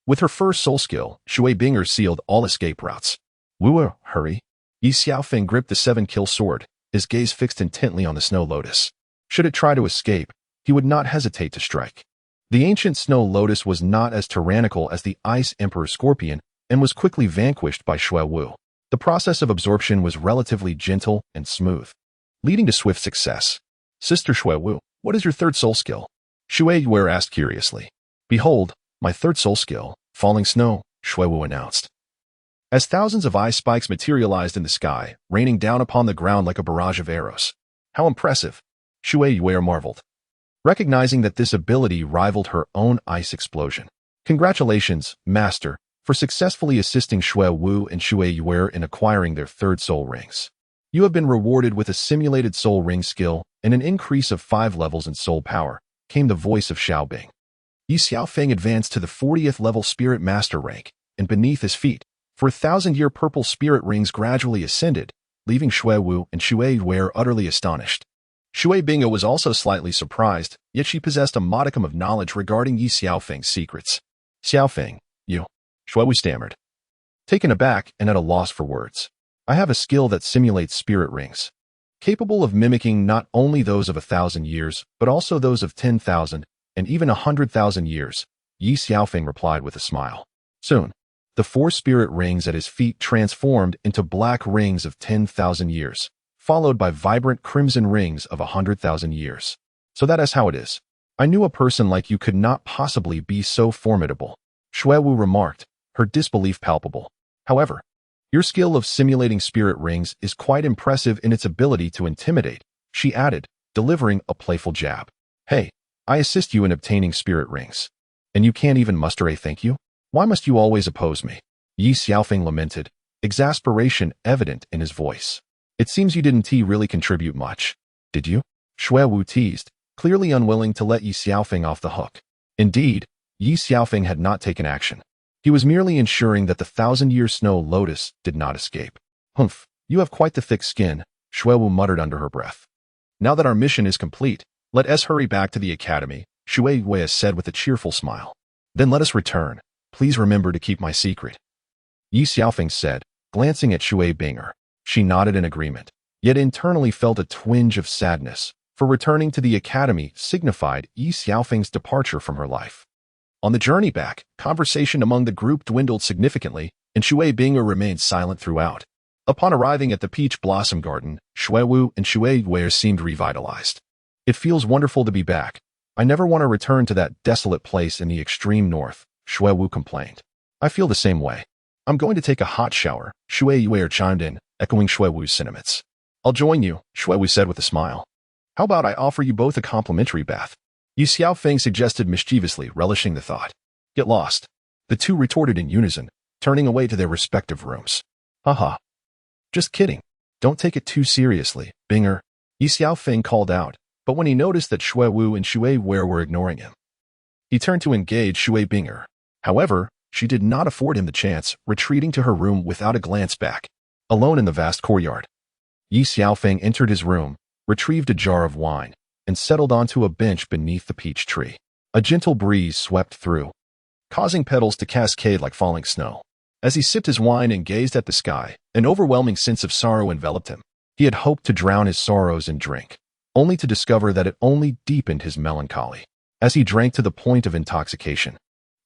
[SPEAKER 1] With her first soul skill, Shui Binger sealed all escape routes. Wu, hurry. Ye Xiaofeng gripped the 7-kill sword, his gaze fixed intently on the Snow Lotus. Should it try to escape, he would not hesitate to strike. The ancient Snow Lotus was not as tyrannical as the Ice Emperor Scorpion and was quickly vanquished by Shui Wu. The process of absorption was relatively gentle and smooth, leading to swift success. Sister Shui Wu, what is your third soul skill? Shui Yuer asked curiously. Behold, my third soul skill, Falling Snow, Shui Wu announced. As thousands of ice spikes materialized in the sky, raining down upon the ground like a barrage of arrows. How impressive, Shui Yuer marveled, recognizing that this ability rivaled her own ice explosion. Congratulations, Master, for successfully assisting Shui Wu and Shui Yuer in acquiring their third soul rings. You have been rewarded with a simulated soul ring skill and an increase of 5 levels in soul power, came the voice of Xiaobing. Ye Xiaofeng advanced to the 40th level Spirit Master rank, and beneath his feet, for 1,000-year purple spirit rings gradually ascended, leaving Shui Wu and Shui Yuer utterly astonished. Shui Binga was also slightly surprised, yet she possessed a modicum of knowledge regarding Ye Xiaofeng's secrets. Xiaofeng, you, Shui Wu stammered, taken aback and at a loss for words. I have a skill that simulates spirit rings, capable of mimicking not only those of 1,000 years, but also those of 10,000 and even 100,000 years, Ye Xiaofeng replied with a smile. Soon, the 4 spirit rings at his feet transformed into black rings of 10,000 years, followed by vibrant crimson rings of 100,000 years. So that is how it is. I knew a person like you could not possibly be so formidable, Shui Wu remarked, her disbelief palpable. However, your skill of simulating spirit rings is quite impressive in its ability to intimidate, she added, delivering a playful jab. Hey, I assist you in obtaining spirit rings. And you can't even muster a thank you? Why must you always oppose me? Ye Xiaofeng lamented, exasperation evident in his voice. It seems you didn't really contribute much, did you? Shui Wu teased, clearly unwilling to let Ye Xiaofeng off the hook. Indeed, Ye Xiaofeng had not taken action. He was merely ensuring that the 1,000-year Snow Lotus did not escape. Humph, you have quite the thick skin, Shui Wu muttered under her breath. Now that our mission is complete, let us hurry back to the academy, Shui Wu said with a cheerful smile. Then let us return. Please remember to keep my secret. Ye Xiaofeng said, glancing at Shui Binger. She nodded in agreement, yet internally felt a twinge of sadness, for returning to the academy signified Ye Xiaofeng's departure from her life. On the journey back, conversation among the group dwindled significantly, and Shui Binger remained silent throughout. Upon arriving at the Peach Blossom Garden, Shui Wu and Shui Yuer seemed revitalized. It feels wonderful to be back. I never want to return to that desolate place in the extreme north, Shui Wu complained. I feel the same way. I'm going to take a hot shower, Shui Yuer chimed in, echoing Shui Wu's sentiments. I'll join you, Shui Wu said with a smile. How about I offer you both a complimentary bath? Ye Xiaofeng suggested mischievously, relishing the thought. Get lost. The two retorted in unison, turning away to their respective rooms. Haha. Just kidding. Don't take it too seriously, Binger, Ye Xiaofeng called out, but when he noticed that Shui Wu and Shui Yuer were ignoring him, he turned to engage Shui Binger. However, she did not afford him the chance, retreating to her room without a glance back. Alone in the vast courtyard, Ye Xiaofeng entered his room, retrieved a jar of wine, and settled onto a bench beneath the peach tree. A gentle breeze swept through, causing petals to cascade like falling snow. As he sipped his wine and gazed at the sky, an overwhelming sense of sorrow enveloped him. He had hoped to drown his sorrows in drink, only to discover that it only deepened his melancholy. As he drank to the point of intoxication,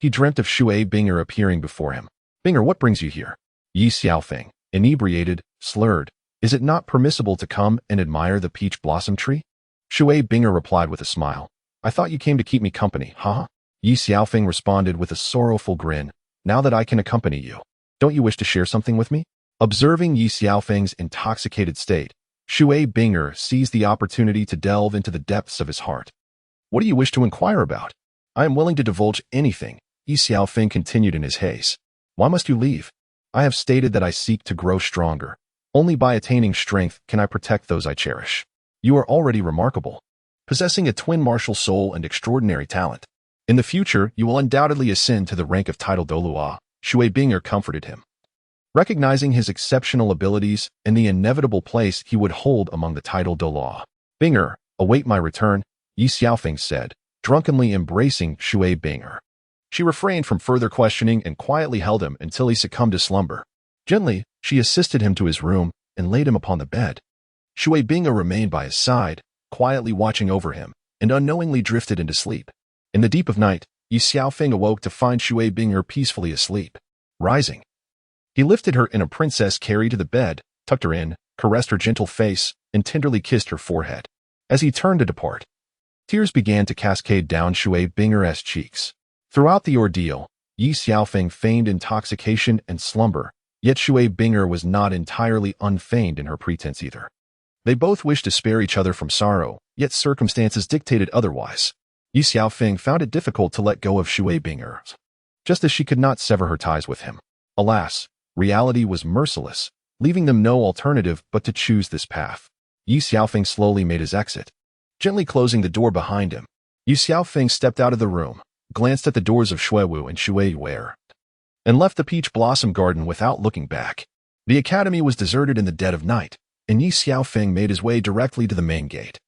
[SPEAKER 1] He dreamt of Shui Binger appearing before him. Binger, what brings you here? Ye Xiaofeng, inebriated, slurred. Is it not permissible to come and admire the peach blossom tree? Shui Binger replied with a smile. I thought you came to keep me company, huh? Ye Xiaofeng responded with a sorrowful grin. Now that I can accompany you, don't you wish to share something with me? Observing Ye Xiaofeng's intoxicated state, Shui Binger seized the opportunity to delve into the depths of his heart. What do you wish to inquire about? I am willing to divulge anything, Ye Xiaofeng continued in his haste. Why must you leave? I have stated that I seek to grow stronger. Only by attaining strength can I protect those I cherish. You are already remarkable, possessing a twin martial soul and extraordinary talent. In the future, you will undoubtedly ascend to the rank of title Douluo. Shui Binger comforted him, recognizing his exceptional abilities and the inevitable place he would hold among the title Douluo. Binger, await my return, Ye Xiaofeng said, drunkenly embracing Shui Binger. She refrained from further questioning and quietly held him until he succumbed to slumber. Gently, she assisted him to his room and laid him upon the bed. Shui Binger remained by his side, quietly watching over him, and unknowingly drifted into sleep. In the deep of night, Ye Xiaofeng awoke to find Shui Binger peacefully asleep. Rising, he lifted her in a princess carry to the bed, tucked her in, caressed her gentle face, and tenderly kissed her forehead. As he turned to depart, tears began to cascade down Shui Binger's cheeks. Throughout the ordeal, Ye Xiaofeng feigned intoxication and slumber, yet Shui Binger was not entirely unfeigned in her pretense either. They both wished to spare each other from sorrow, yet circumstances dictated otherwise. Ye Xiaofeng found it difficult to let go of Shui Binger, just as she could not sever her ties with him. Alas, reality was merciless, leaving them no alternative but to choose this path. Ye Xiaofeng slowly made his exit, gently closing the door behind him. Ye Xiaofeng stepped out of the room, glanced at the doors of Shuiwu and Shuiwei, and left the peach blossom garden without looking back. The academy was deserted in the dead of night, and Ye Xiaofeng made his way directly to the main gate.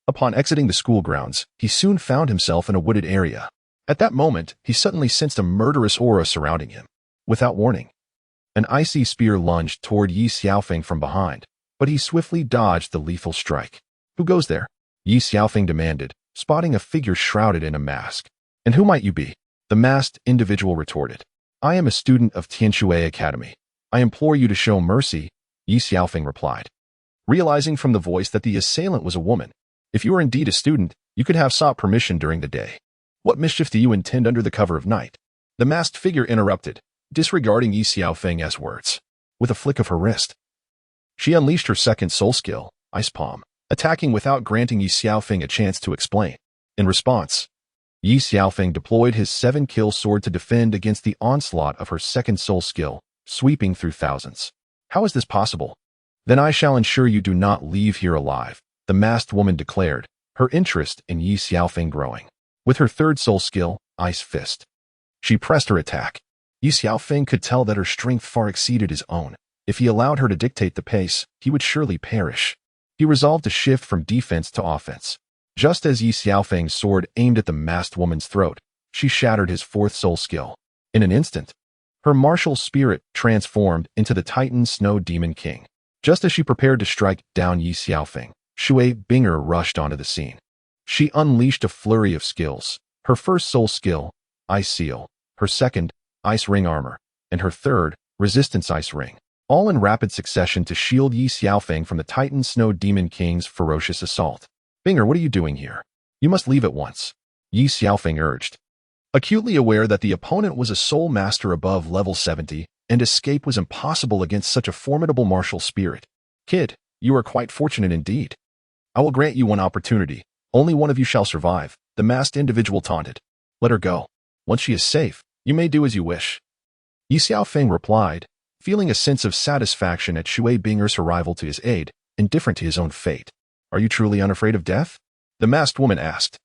[SPEAKER 1] Upon exiting the school grounds, he soon found himself in a wooded area. At that moment, he suddenly sensed a murderous aura surrounding him. Without warning, an icy spear lunged toward Ye Xiaofeng from behind, but he swiftly dodged the lethal strike. Who goes there? Ye Xiaofeng demanded, spotting a figure shrouded in a mask. And who might you be? The masked individual retorted. I am a student of Tianshui Academy. I implore you to show mercy, Ye Xiaofeng replied, realizing from the voice that the assailant was a woman. If you are indeed a student, you could have sought permission during the day. What mischief do you intend under the cover of night? The masked figure interrupted, disregarding Ye Xiaofeng's words. With a flick of her wrist, she unleashed her second soul skill, Ice Palm, attacking without granting Ye Xiaofeng a chance to explain. In response, Ye Xiaofeng deployed his 7-kill sword to defend against the onslaught of her second soul skill, sweeping through thousands. How is this possible? Then I shall ensure you do not leave here alive, the masked woman declared, her interest in Ye Xiaofeng growing. With her third soul skill, Ice Fist, she pressed her attack. Ye Xiaofeng could tell that her strength far exceeded his own. If he allowed her to dictate the pace, he would surely perish. He resolved to shift from defense to offense. Just as Ye Xiaofeng's sword aimed at the masked woman's throat, she shattered his fourth soul skill. In an instant, her martial spirit transformed into the Titan Snow Demon King. Just as she prepared to strike down Ye Xiaofeng, Shui Binger rushed onto the scene. She unleashed a flurry of skills. Her first soul skill, Ice Seal, her second, Ice Ring Armor, and her third, Resistance Ice Ring, all in rapid succession to shield Ye Xiaofeng from the Titan Snow Demon King's ferocious assault. Binger, what are you doing here? You must leave at once, Ye Xiaofeng urged, acutely aware that the opponent was a soul master above level 70, and escape was impossible against such a formidable martial spirit. Kid, you are quite fortunate indeed. I will grant you one opportunity. Only one of you shall survive, the masked individual taunted. Let her go. Once she is safe, you may do as you wish. Ye Xiaofeng replied, feeling a sense of satisfaction at Shui Binger's arrival to his aid, indifferent to his own fate. Are you truly unafraid of death? The masked woman asked,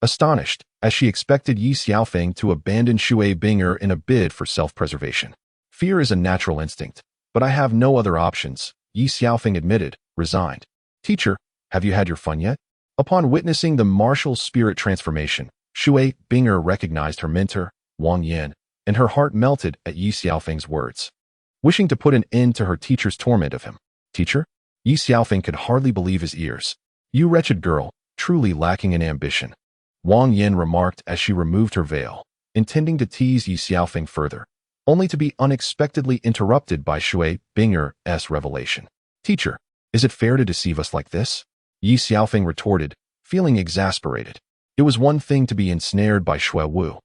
[SPEAKER 1] astonished, as she expected Ye Xiaofeng to abandon Shui Binger in a bid for self-preservation. Fear is a natural instinct, but I have no other options, Ye Xiaofeng admitted, resigned. Teacher, have you had your fun yet? Upon witnessing the martial spirit transformation, Shui Binger recognized her mentor, Wang Yan, and her heart melted at Ye Xiaofeng's words. Wishing to put an end to her teacher's torment of him. Teacher? Ye Xiaofeng could hardly believe his ears. You wretched girl, truly lacking in ambition, Wang Yan remarked as she removed her veil. intending to tease Ye Xiaofeng further, only to be unexpectedly interrupted by Shui Binger's revelation. Teacher, is it fair to deceive us like this? Ye Xiaofeng retorted, feeling exasperated. It was one thing to be ensnared by Shui Wu,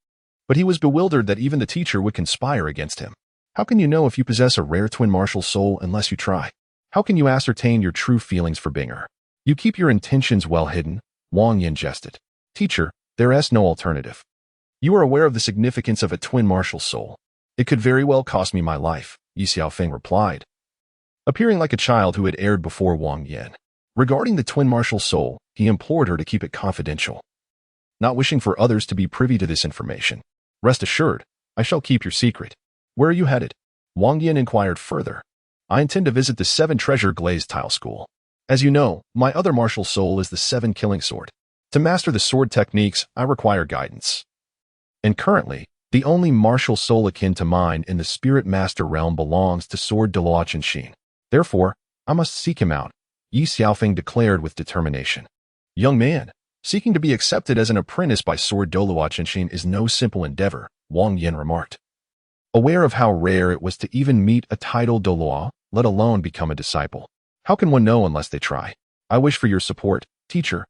[SPEAKER 1] but he was bewildered that even the teacher would conspire against him. How can you know if you possess a rare twin martial soul unless you try? How can you ascertain your true feelings for Binger? You keep your intentions well hidden, Wang Yin jested. Teacher, there is no alternative. You are aware of the significance of a twin martial soul. It could very well cost me my life, Ye Xiaofeng replied, appearing like a child who had erred before Wang Yin. Regarding the twin martial soul, he implored her to keep it confidential, not wishing for others to be privy to this information. Rest assured, I shall keep your secret. Where are you headed? Wang Yin inquired further. I intend to visit the 7 treasure glazed tile school. As you know, my other martial soul is the 7 killing sword. To master the sword techniques, I require guidance. And currently, the only martial soul akin to mine in the spirit master realm belongs to Sword Douluo Continent. Therefore, I must seek him out, Ye Xiaofeng declared with determination. Young man, seeking to be accepted as an apprentice by Sword Douluo Continent is no simple endeavor, Wang Yin remarked. Aware of how rare it was to even meet a titled Douluo, let alone become a disciple. How can one know unless they try? I wish for your support, teacher.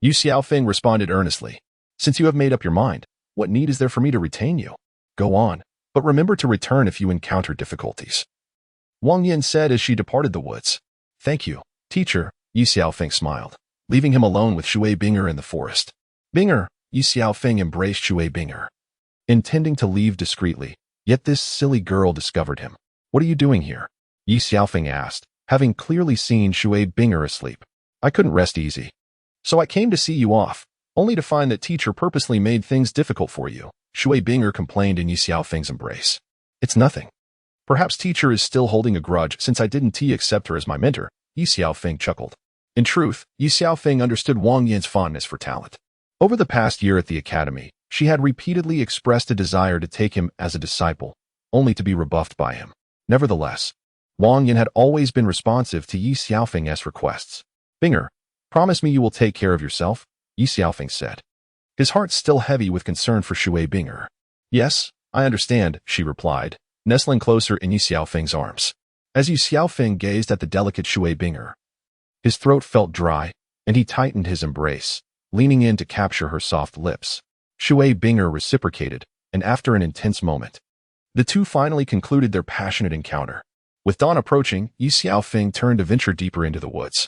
[SPEAKER 1] Ye Xiaofeng responded earnestly. Since you have made up your mind, what need is there for me to retain you? Go on, but remember to return if you encounter difficulties. Wang Yin said as she departed the woods. Thank you, teacher, Ye Xiaofeng smiled, leaving him alone with Shui Binger in the forest. Binger, Ye Xiaofeng embraced Shui Binger, intending to leave discreetly, yet this silly girl discovered him. What are you doing here? Ye Xiaofeng asked, having clearly seen Shui Binger asleep. I couldn't rest easy. So I came to see you off, only to find that teacher purposely made things difficult for you, Shui Binger complained in Ye Xiaofeng's embrace. It's nothing. Perhaps teacher is still holding a grudge since I didn't accept her as my mentor, Ye Xiaofeng chuckled. In truth, Ye Xiaofeng understood Wang Yin's fondness for talent. Over the past year at the academy, she had repeatedly expressed a desire to take him as a disciple, only to be rebuffed by him. Nevertheless, Wang Yin had always been responsive to Ye Xiaofeng's requests. Binger, promise me you will take care of yourself, Ye Xiaofeng said, his heart still heavy with concern for Shui Binger. Yes, I understand, she replied, nestling closer in Ye Xiaofeng's arms. As Ye Xiaofeng gazed at the delicate Shui Binger, his throat felt dry, and he tightened his embrace, leaning in to capture her soft lips. Shui Binger reciprocated, and after an intense moment, the two finally concluded their passionate encounter. With dawn approaching, Ye Xiaofeng turned to venture deeper into the woods,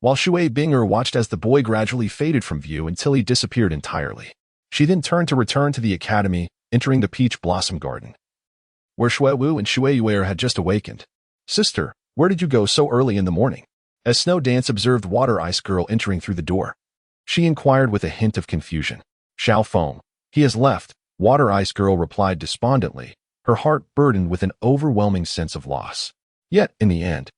[SPEAKER 1] while Shui Binger watched as the boy gradually faded from view until he disappeared entirely. She then turned to return to the academy, entering the peach blossom garden, where Shui Wu and Shui Yue had just awakened. Sister, where did you go so early in the morning? As Snow Dance observed Water Ice Girl entering through the door, she inquired with a hint of confusion. Xiaofeng, he has left, Water Ice Girl replied despondently, her heart burdened with an overwhelming sense of loss. Yet, in the end,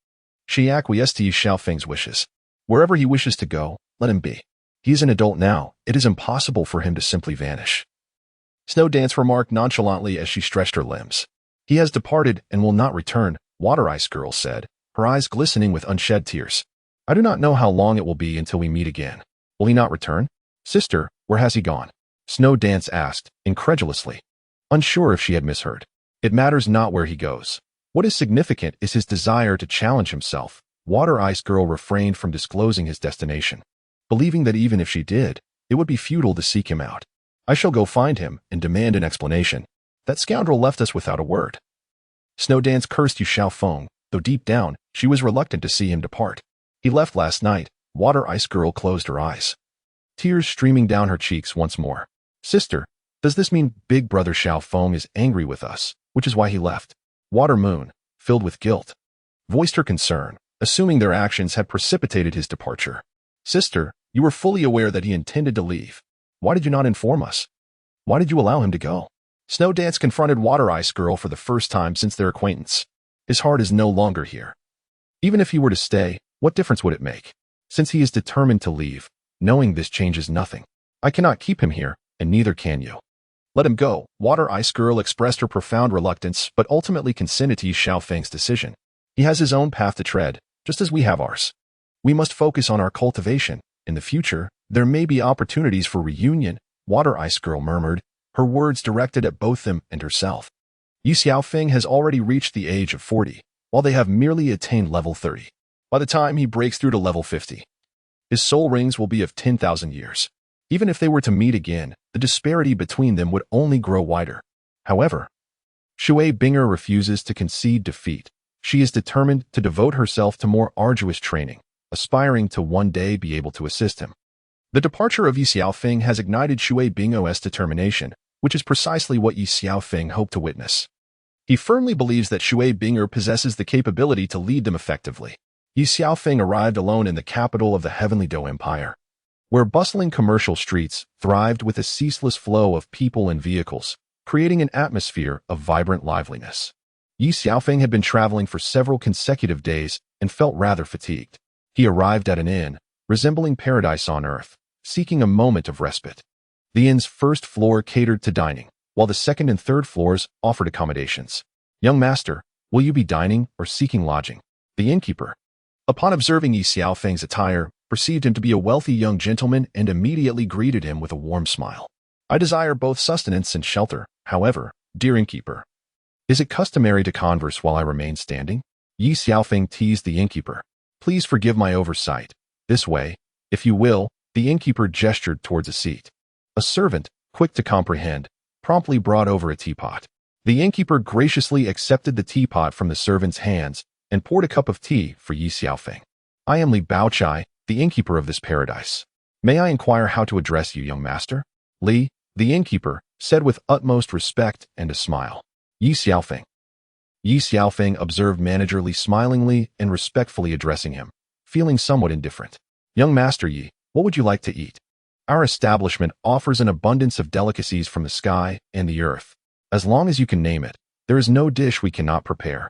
[SPEAKER 1] she acquiesced to Ye Xiaofeng's wishes. Wherever he wishes to go, let him be. He is an adult now, it is impossible for him to simply vanish. Snow Dance remarked nonchalantly as she stretched her limbs. He has departed and will not return, Water Ice Girl said, her eyes glistening with unshed tears. I do not know how long it will be until we meet again. Will he not return? Sister, where has he gone? Snow Dance asked, incredulously, unsure if she had misheard. It matters not where he goes. What is significant is his desire to challenge himself. Water Ice Girl refrained from disclosing his destination, believing that even if she did, it would be futile to seek him out. I shall go find him and demand an explanation. That scoundrel left us without a word. Snow Dance cursed Ye Xiaofeng, though deep down, she was reluctant to see him depart. He left last night. Water Ice Girl closed her eyes, tears streaming down her cheeks once more. Sister, does this mean Big Brother Xiaofeng is angry with us, which is why he left? Water Moon, filled with guilt, voiced her concern, assuming their actions had precipitated his departure. Sister, you were fully aware that he intended to leave. Why did you not inform us? Why did you allow him to go? Snow Dance confronted Water Ice Girl for the first time since their acquaintance. His heart is no longer here. Even if he were to stay, what difference would it make? Since he is determined to leave, knowing this changes nothing. I cannot keep him here, and neither can you. Let him go. Water Ice Girl expressed her profound reluctance but ultimately consented to Ye Xiaofeng's decision. He has his own path to tread, just as we have ours. We must focus on our cultivation. In the future, there may be opportunities for reunion, Water Ice Girl murmured, her words directed at both them and herself. Ye Xiaofeng has already reached the age of 40, while they have merely attained level 30. By the time he breaks through to level 50, his soul rings will be of 10,000 years. Even if they were to meet again, the disparity between them would only grow wider. However, Shui Binger refuses to concede defeat. She is determined to devote herself to more arduous training, aspiring to one day be able to assist him. The departure of Ye Xiaofeng has ignited Shui Bing's determination, which is precisely what Ye Xiaofeng hoped to witness. He firmly believes that Shui Binger possesses the capability to lead them effectively. Ye Xiaofeng arrived alone in the capital of the Heavenly Dou Empire, where bustling commercial streets thrived with a ceaseless flow of people and vehicles, creating an atmosphere of vibrant liveliness. Ye Xiaofeng had been traveling for several consecutive days and felt rather fatigued. He arrived at an inn, resembling paradise on earth, seeking a moment of respite. The inn's first floor catered to dining, while the second and third floors offered accommodations. "Young master, will you be dining or seeking lodging?" The innkeeper, upon observing Ye Xiaofeng's attire, perceived him to be a wealthy young gentleman and immediately greeted him with a warm smile. "I desire both sustenance and shelter, however, dear innkeeper. Is it customary to converse while I remain standing?" Ye Xiaofeng teased the innkeeper. "Please forgive my oversight. This way, if you will." The innkeeper gestured towards a seat. A servant, quick to comprehend, promptly brought over a teapot. The innkeeper graciously accepted the teapot from the servant's hands and poured a cup of tea for Ye Xiaofeng. "I am Li Baochai, the innkeeper of this paradise. May I inquire how to address you, young master?" Li, the innkeeper, said with utmost respect and a smile. "Ye Xiaofeng." Ye Xiaofeng observed Manager Li smilingly and respectfully addressing him, feeling somewhat indifferent. "Young master Ye, what would you like to eat? Our establishment offers an abundance of delicacies from the sky and the earth. As long as you can name it, there is no dish we cannot prepare,"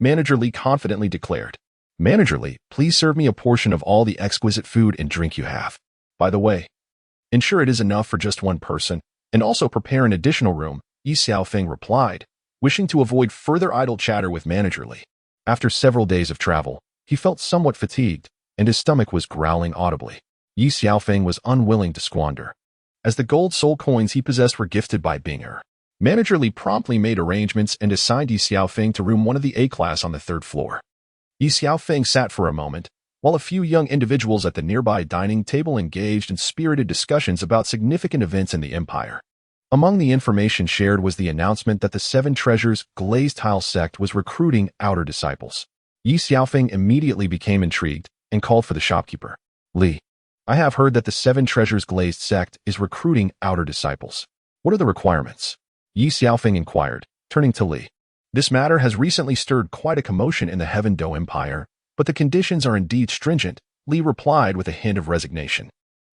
[SPEAKER 1] Manager Li confidently declared. "Manager Li, please serve me a portion of all the exquisite food and drink you have. By the way, ensure it is enough for just one person, and also prepare an additional room," Ye Xiaofeng replied, wishing to avoid further idle chatter with Manager Li. After several days of travel, he felt somewhat fatigued, and his stomach was growling audibly. Ye Xiaofeng was unwilling to squander, as the gold soul coins he possessed were gifted by Binger. Manager Li promptly made arrangements and assigned Ye Xiaofeng to room 1 of the A-class on the 3rd floor. Ye Xiaofeng sat for a moment, while a few young individuals at the nearby dining table engaged in spirited discussions about significant events in the empire. Among the information shared was the announcement that the 7 Treasures Glazed Tile Sect was recruiting outer disciples. Ye Xiaofeng immediately became intrigued and called for the shopkeeper. "Li, I have heard that the 7 Treasures Glazed Sect is recruiting outer disciples. What are the requirements?" Ye Xiaofeng inquired, turning to Li. "This matter has recently stirred quite a commotion in the Heaven Dou Empire, but the conditions are indeed stringent," Li replied with a hint of resignation.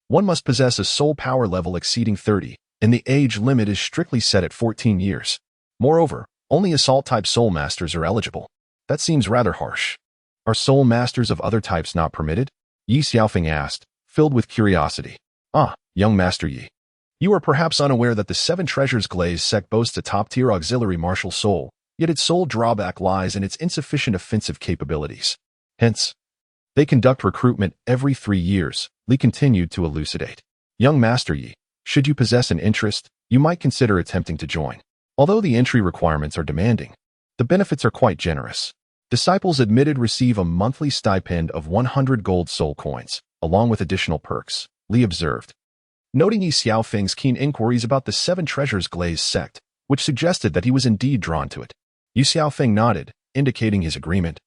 [SPEAKER 1] "One must possess a soul power level exceeding 30, and the age limit is strictly set at 14 years. Moreover, only assault-type soul masters are eligible. That seems rather harsh. Are soul masters of other types not permitted?" Ye Xiaofeng asked, filled with curiosity. "Ah, young master Ye. You are perhaps unaware that the 7 Treasures Glazed Sect boasts a top-tier auxiliary martial soul, yet its sole drawback lies in its insufficient offensive capabilities. Hence, they conduct recruitment every 3 years," Li continued to elucidate. "Young master Ye, should you possess an interest, you might consider attempting to join. Although the entry requirements are demanding, the benefits are quite generous. Disciples admitted receive a monthly stipend of 100 gold soul coins, along with additional perks," Li observed, noting Ye Xiaofeng's keen inquiries about the 7 Treasures Glazed Sect, which suggested that he was indeed drawn to it. Ye Xiaofeng nodded, indicating his agreement,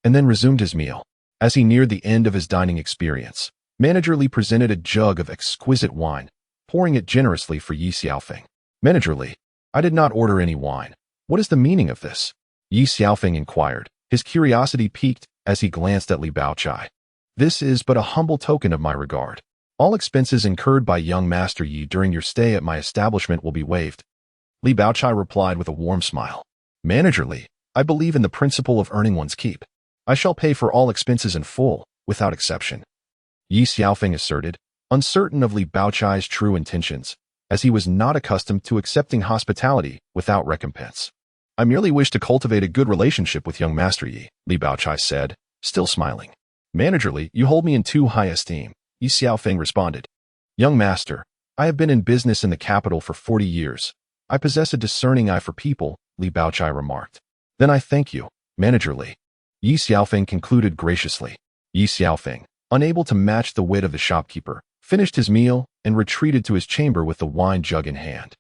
[SPEAKER 1] and then resumed his meal. As he neared the end of his dining experience, Manager Li presented a jug of exquisite wine, pouring it generously for Ye Xiaofeng. "Manager Li, I did not order any wine. What is the meaning of this?" Ye Xiaofeng inquired, his curiosity piqued as he glanced at Li Baochai. "This is but a humble token of my regard. All expenses incurred by young Master Yi during your stay at my establishment will be waived." Li Baochai replied with a warm smile. "Manager Li, I believe in the principle of earning one's keep. I shall pay for all expenses in full, without exception," Ye Xiaofeng asserted, uncertain of Li Baochai's true intentions, as he was not accustomed to accepting hospitality without recompense. "I merely wish to cultivate a good relationship with young Master Yi," Li Baochai said, still smiling. "Manager Li, you hold me in too high esteem," Ye Xiaofeng responded. "Young master, I have been in business in the capital for 40 years. I possess a discerning eye for people, Li Baochai remarked. Then I thank you, Manager Li. Ye Xiaofeng concluded graciously. Ye Xiaofeng, unable to match the wit of the shopkeeper, finished his meal and retreated to his chamber with the wine jug in hand.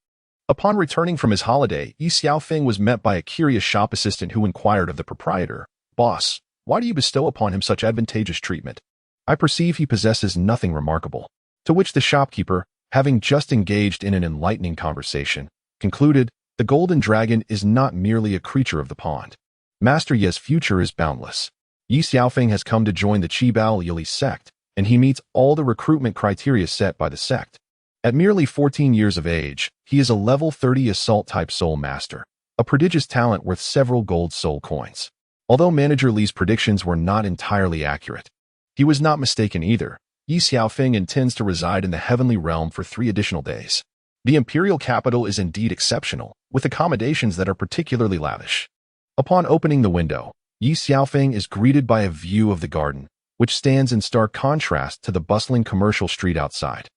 [SPEAKER 1] Upon returning from his holiday, Ye Xiaofeng was met by a curious shop assistant who inquired of the proprietor, "Boss, why do you bestow upon him such advantageous treatment? I perceive he possesses nothing remarkable." To which the shopkeeper, having just engaged in an enlightening conversation, concluded, "The golden dragon is not merely a creature of the pond. Master Ye's future is boundless. Ye Xiaofeng has come to join the Qibao Yili sect, and he meets all the recruitment criteria set by the sect. At merely 14 years of age, he is a level 30 assault-type soul master, a prodigious talent worth several gold soul coins." Although Manager Li's predictions were not entirely accurate, he was not mistaken either. Ye Xiaofeng intends to reside in the heavenly realm for 3 additional days. The imperial capital is indeed exceptional, with accommodations that are particularly lavish. Upon opening the window, Ye Xiaofeng is greeted by a view of the garden, which stands in stark contrast to the bustling commercial street outside.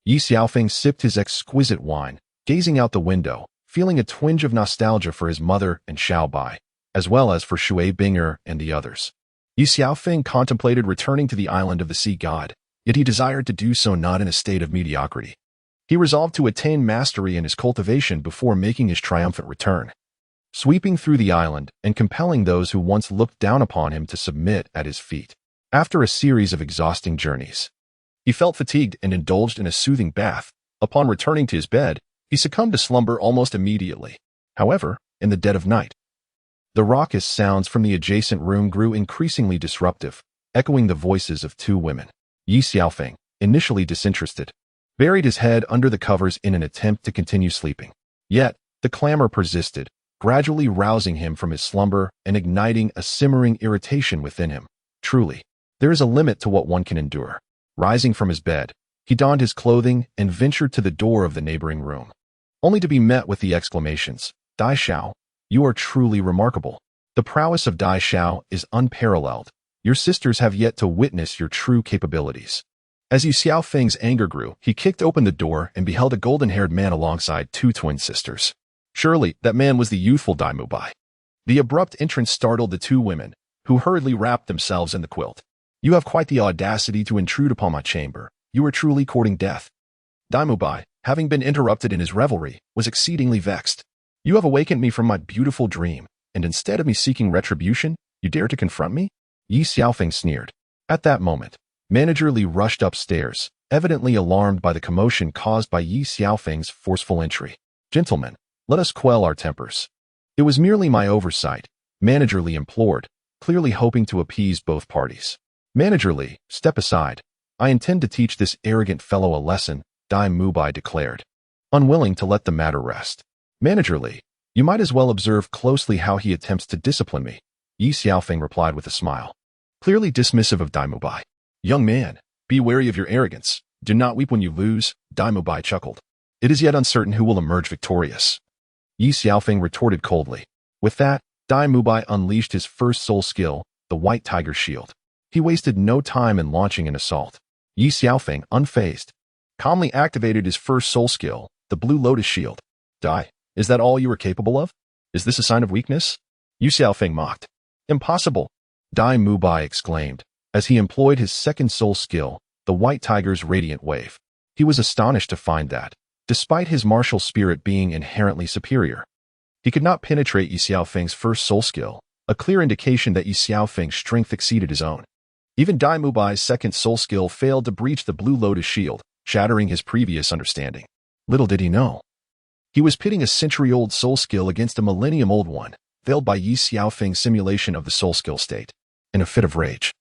[SPEAKER 1] Ye Xiaofeng sipped his exquisite wine, gazing out the window, feeling a twinge of nostalgia for his mother and Xiaobai, as well as for Shui Binger and the others. Ye Xiaofeng contemplated returning to the island of the sea god, yet he desired to do so not in a state of mediocrity. He resolved to attain mastery in his cultivation before making his triumphant return, sweeping through the island and compelling those who once looked down upon him to submit at his feet. After a series of exhausting journeys, he felt fatigued and indulged in a soothing bath. Upon returning to his bed, he succumbed to slumber almost immediately. However, in the dead of night, the raucous sounds from the adjacent room grew increasingly disruptive, echoing the voices of 2 women. Ye Xiaofeng, initially disinterested, buried his head under the covers in an attempt to continue sleeping. Yet, the clamor persisted, gradually rousing him from his slumber and igniting a simmering irritation within him. Truly, there is a limit to what one can endure. Rising from his bed, he donned his clothing and ventured to the door of the neighboring room, only to be met with the exclamations, "Dai Xiao, you are truly remarkable. The prowess of Dai Xiao is unparalleled. Your sisters have yet to witness your true capabilities." As Ye Xiaofeng's anger grew, he kicked open the door and beheld a golden-haired man alongside 2 twin sisters. Surely, that man was the youthful Dai Mubai. The abrupt entrance startled the 2 women, who hurriedly wrapped themselves in the quilt. "You have quite the audacity to intrude upon my chamber. You are truly courting death." Dai Mubai, having been interrupted in his revelry, was exceedingly vexed. "You have awakened me from my beautiful dream, and instead of me seeking retribution, you dare to confront me?" Ye Xiaofeng sneered. At that moment, Manager Li rushed upstairs, evidently alarmed by the commotion caused by Ye Xiaofeng's forceful entry. "Gentlemen, let us quell our tempers. It was merely my oversight," Manager Li implored, clearly hoping to appease both parties. "Manager Li, step aside. I intend to teach this arrogant fellow a lesson," Dai Mubai declared, unwilling to let the matter rest. "Manager Li, you might as well observe closely how he attempts to discipline me," Ye Xiaofeng replied with a smile, clearly dismissive of Dai Mubai. "Young man, be wary of your arrogance. Do not weep when you lose," Dai Mubai chuckled. "It is yet uncertain who will emerge victorious." Ye Xiaofeng retorted coldly. With that, Dai Mubai unleashed his first soul skill, the White Tiger Shield. He wasted no time in launching an assault. Ye Xiaofeng, unfazed, calmly activated his first soul skill, the Blue Lotus Shield. "Dai, is that all you are capable of? Is this a sign of weakness?" Ye Xiaofeng mocked. "Impossible!" Dai Mubai exclaimed, as he employed his second soul skill, the White Tiger's Radiant Wave. He was astonished to find that, despite his martial spirit being inherently superior, he could not penetrate Ye Xiaofeng's first soul skill, a clear indication that Ye Xiaofeng's strength exceeded his own. Even Dai Mubai's second soul skill failed to breach the Blue Lotus Shield, shattering his previous understanding. Little did he know, he was pitting a century-old soul skill against a millennium-old one, veiled by Ye Xiaofeng's simulation of the soul skill state. In a fit of rage,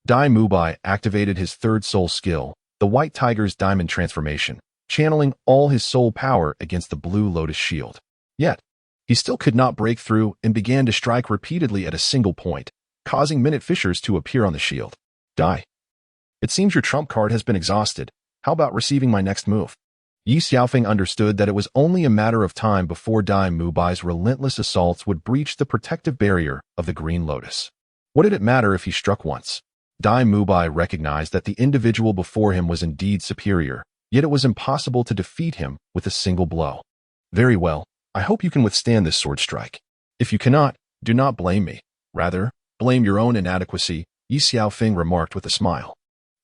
[SPEAKER 1] Dai Mubai activated his third soul skill, the White Tiger's Diamond Transformation, channeling all his soul power against the Blue Lotus Shield. Yet, he still could not break through and began to strike repeatedly at a single point, causing minute fissures to appear on the shield. "Dai, it seems your trump card has been exhausted. How about receiving my next move?" Ye Xiaofeng understood that it was only a matter of time before Dai Mubai's relentless assaults would breach the protective barrier of the Green Lotus. What did it matter if he struck once? Dai Mubai recognized that the individual before him was indeed superior, yet it was impossible to defeat him with a single blow. Very well, I hope you can withstand this sword strike. If you cannot, do not blame me. Rather, blame your own inadequacy, Ye Xiaofeng remarked with a smile.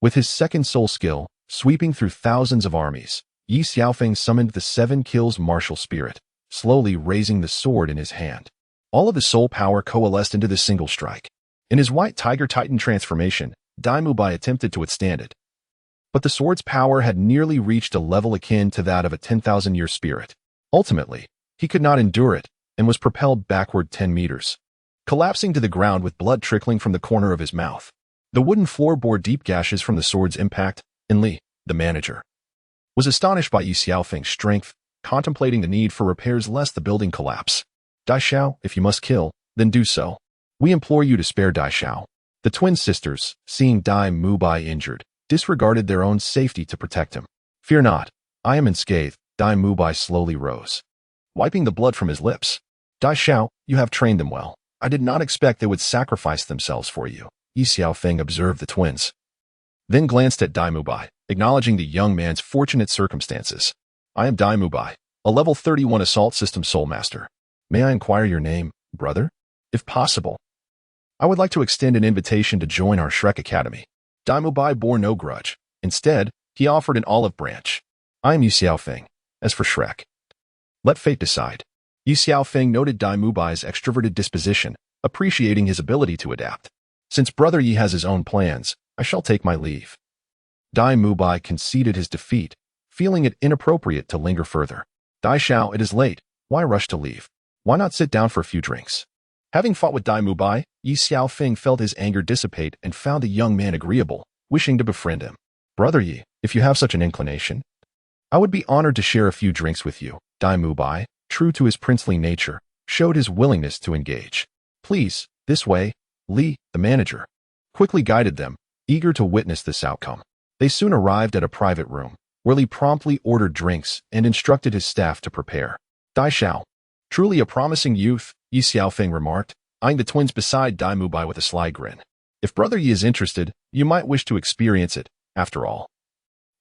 [SPEAKER 1] With his second soul skill, sweeping through thousands of armies, Ye Xiaofeng summoned the 7 kills martial spirit, slowly raising the sword in his hand. All of his soul power coalesced into this single strike. In his white tiger titan transformation, Dai Mubai attempted to withstand it. But the sword's power had nearly reached a level akin to that of a 10,000-year spirit. Ultimately, he could not endure it and was propelled backward 10 meters, collapsing to the ground with blood trickling from the corner of his mouth. The wooden floor bore deep gashes from the sword's impact, and Li, the manager, was astonished by Ye Xiaofeng's strength, contemplating the need for repairs lest the building collapse. Dai Xiao, if you must kill, then do so. We implore you to spare Dai Xiao. The twin sisters, seeing Dai Mubai injured, disregarded their own safety to protect him. Fear not, I am unscathed. Dai Mubai slowly rose, wiping the blood from his lips. Dai Xiao, you have trained them well. I did not expect they would sacrifice themselves for you. Ye Xiaofeng observed the twins, then glanced at Dai Mubai, acknowledging the young man's fortunate circumstances. I am Dai Mubai, a level 31 assault system soul master. May I inquire your name, brother? If possible, I would like to extend an invitation to join our Shrek Academy. Dai Mubai bore no grudge. Instead, he offered an olive branch. I am Ye Xiaofeng. As for Shrek, let fate decide. Ye Xiaofeng noted Dai Mubai's extroverted disposition, appreciating his ability to adapt. Since Brother Yi has his own plans, I shall take my leave. Dai Mubai conceded his defeat, feeling it inappropriate to linger further. Dai Xiao, it is late. Why rush to leave? Why not sit down for a few drinks? Having fought with Dai Mubai, Ye Xiaofeng felt his anger dissipate and found the young man agreeable, wishing to befriend him. Brother Yi, if you have such an inclination, I would be honored to share a few drinks with you. Dai Mubai, true to his princely nature, showed his willingness to engage. Please, this way. Li, the manager, quickly guided them, eager to witness this outcome. They soon arrived at a private room, where Li promptly ordered drinks and instructed his staff to prepare. Dai Xiao, truly a promising youth, Ye Xiaofeng remarked, eyeing the twins beside Dai Mubai with a sly grin. If Brother Yi is interested, you might wish to experience it, after all.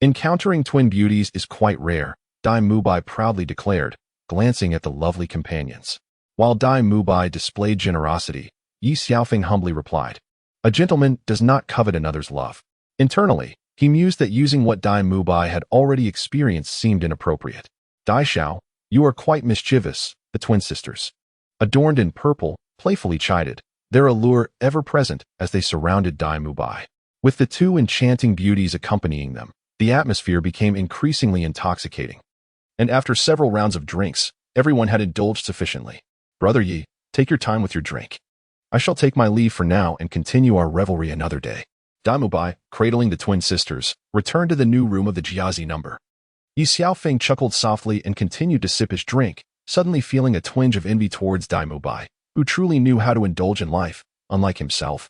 [SPEAKER 1] Encountering twin beauties is quite rare, Dai Mubai proudly declared, glancing at the lovely companions. While Dai Mubai displayed generosity, Ye Xiaofeng humbly replied, a gentleman does not covet another's love. Internally, he mused that using what Dai Mubai had already experienced seemed inappropriate. Dai Xiao, you are quite mischievous, the twin sisters, adorned in purple, playfully chided, their allure ever present as they surrounded Dai Mubai. With the 2 enchanting beauties accompanying them, the atmosphere became increasingly intoxicating. And after several rounds of drinks, everyone had indulged sufficiently. Brother Yi, take your time with your drink. I shall take my leave for now and continue our revelry another day. Dai Mubai, cradling the twin sisters, returned to the new room of the Jiazi number. Ye Xiaofeng chuckled softly and continued to sip his drink, suddenly feeling a twinge of envy towards Dai Mubai, who truly knew how to indulge in life, unlike himself,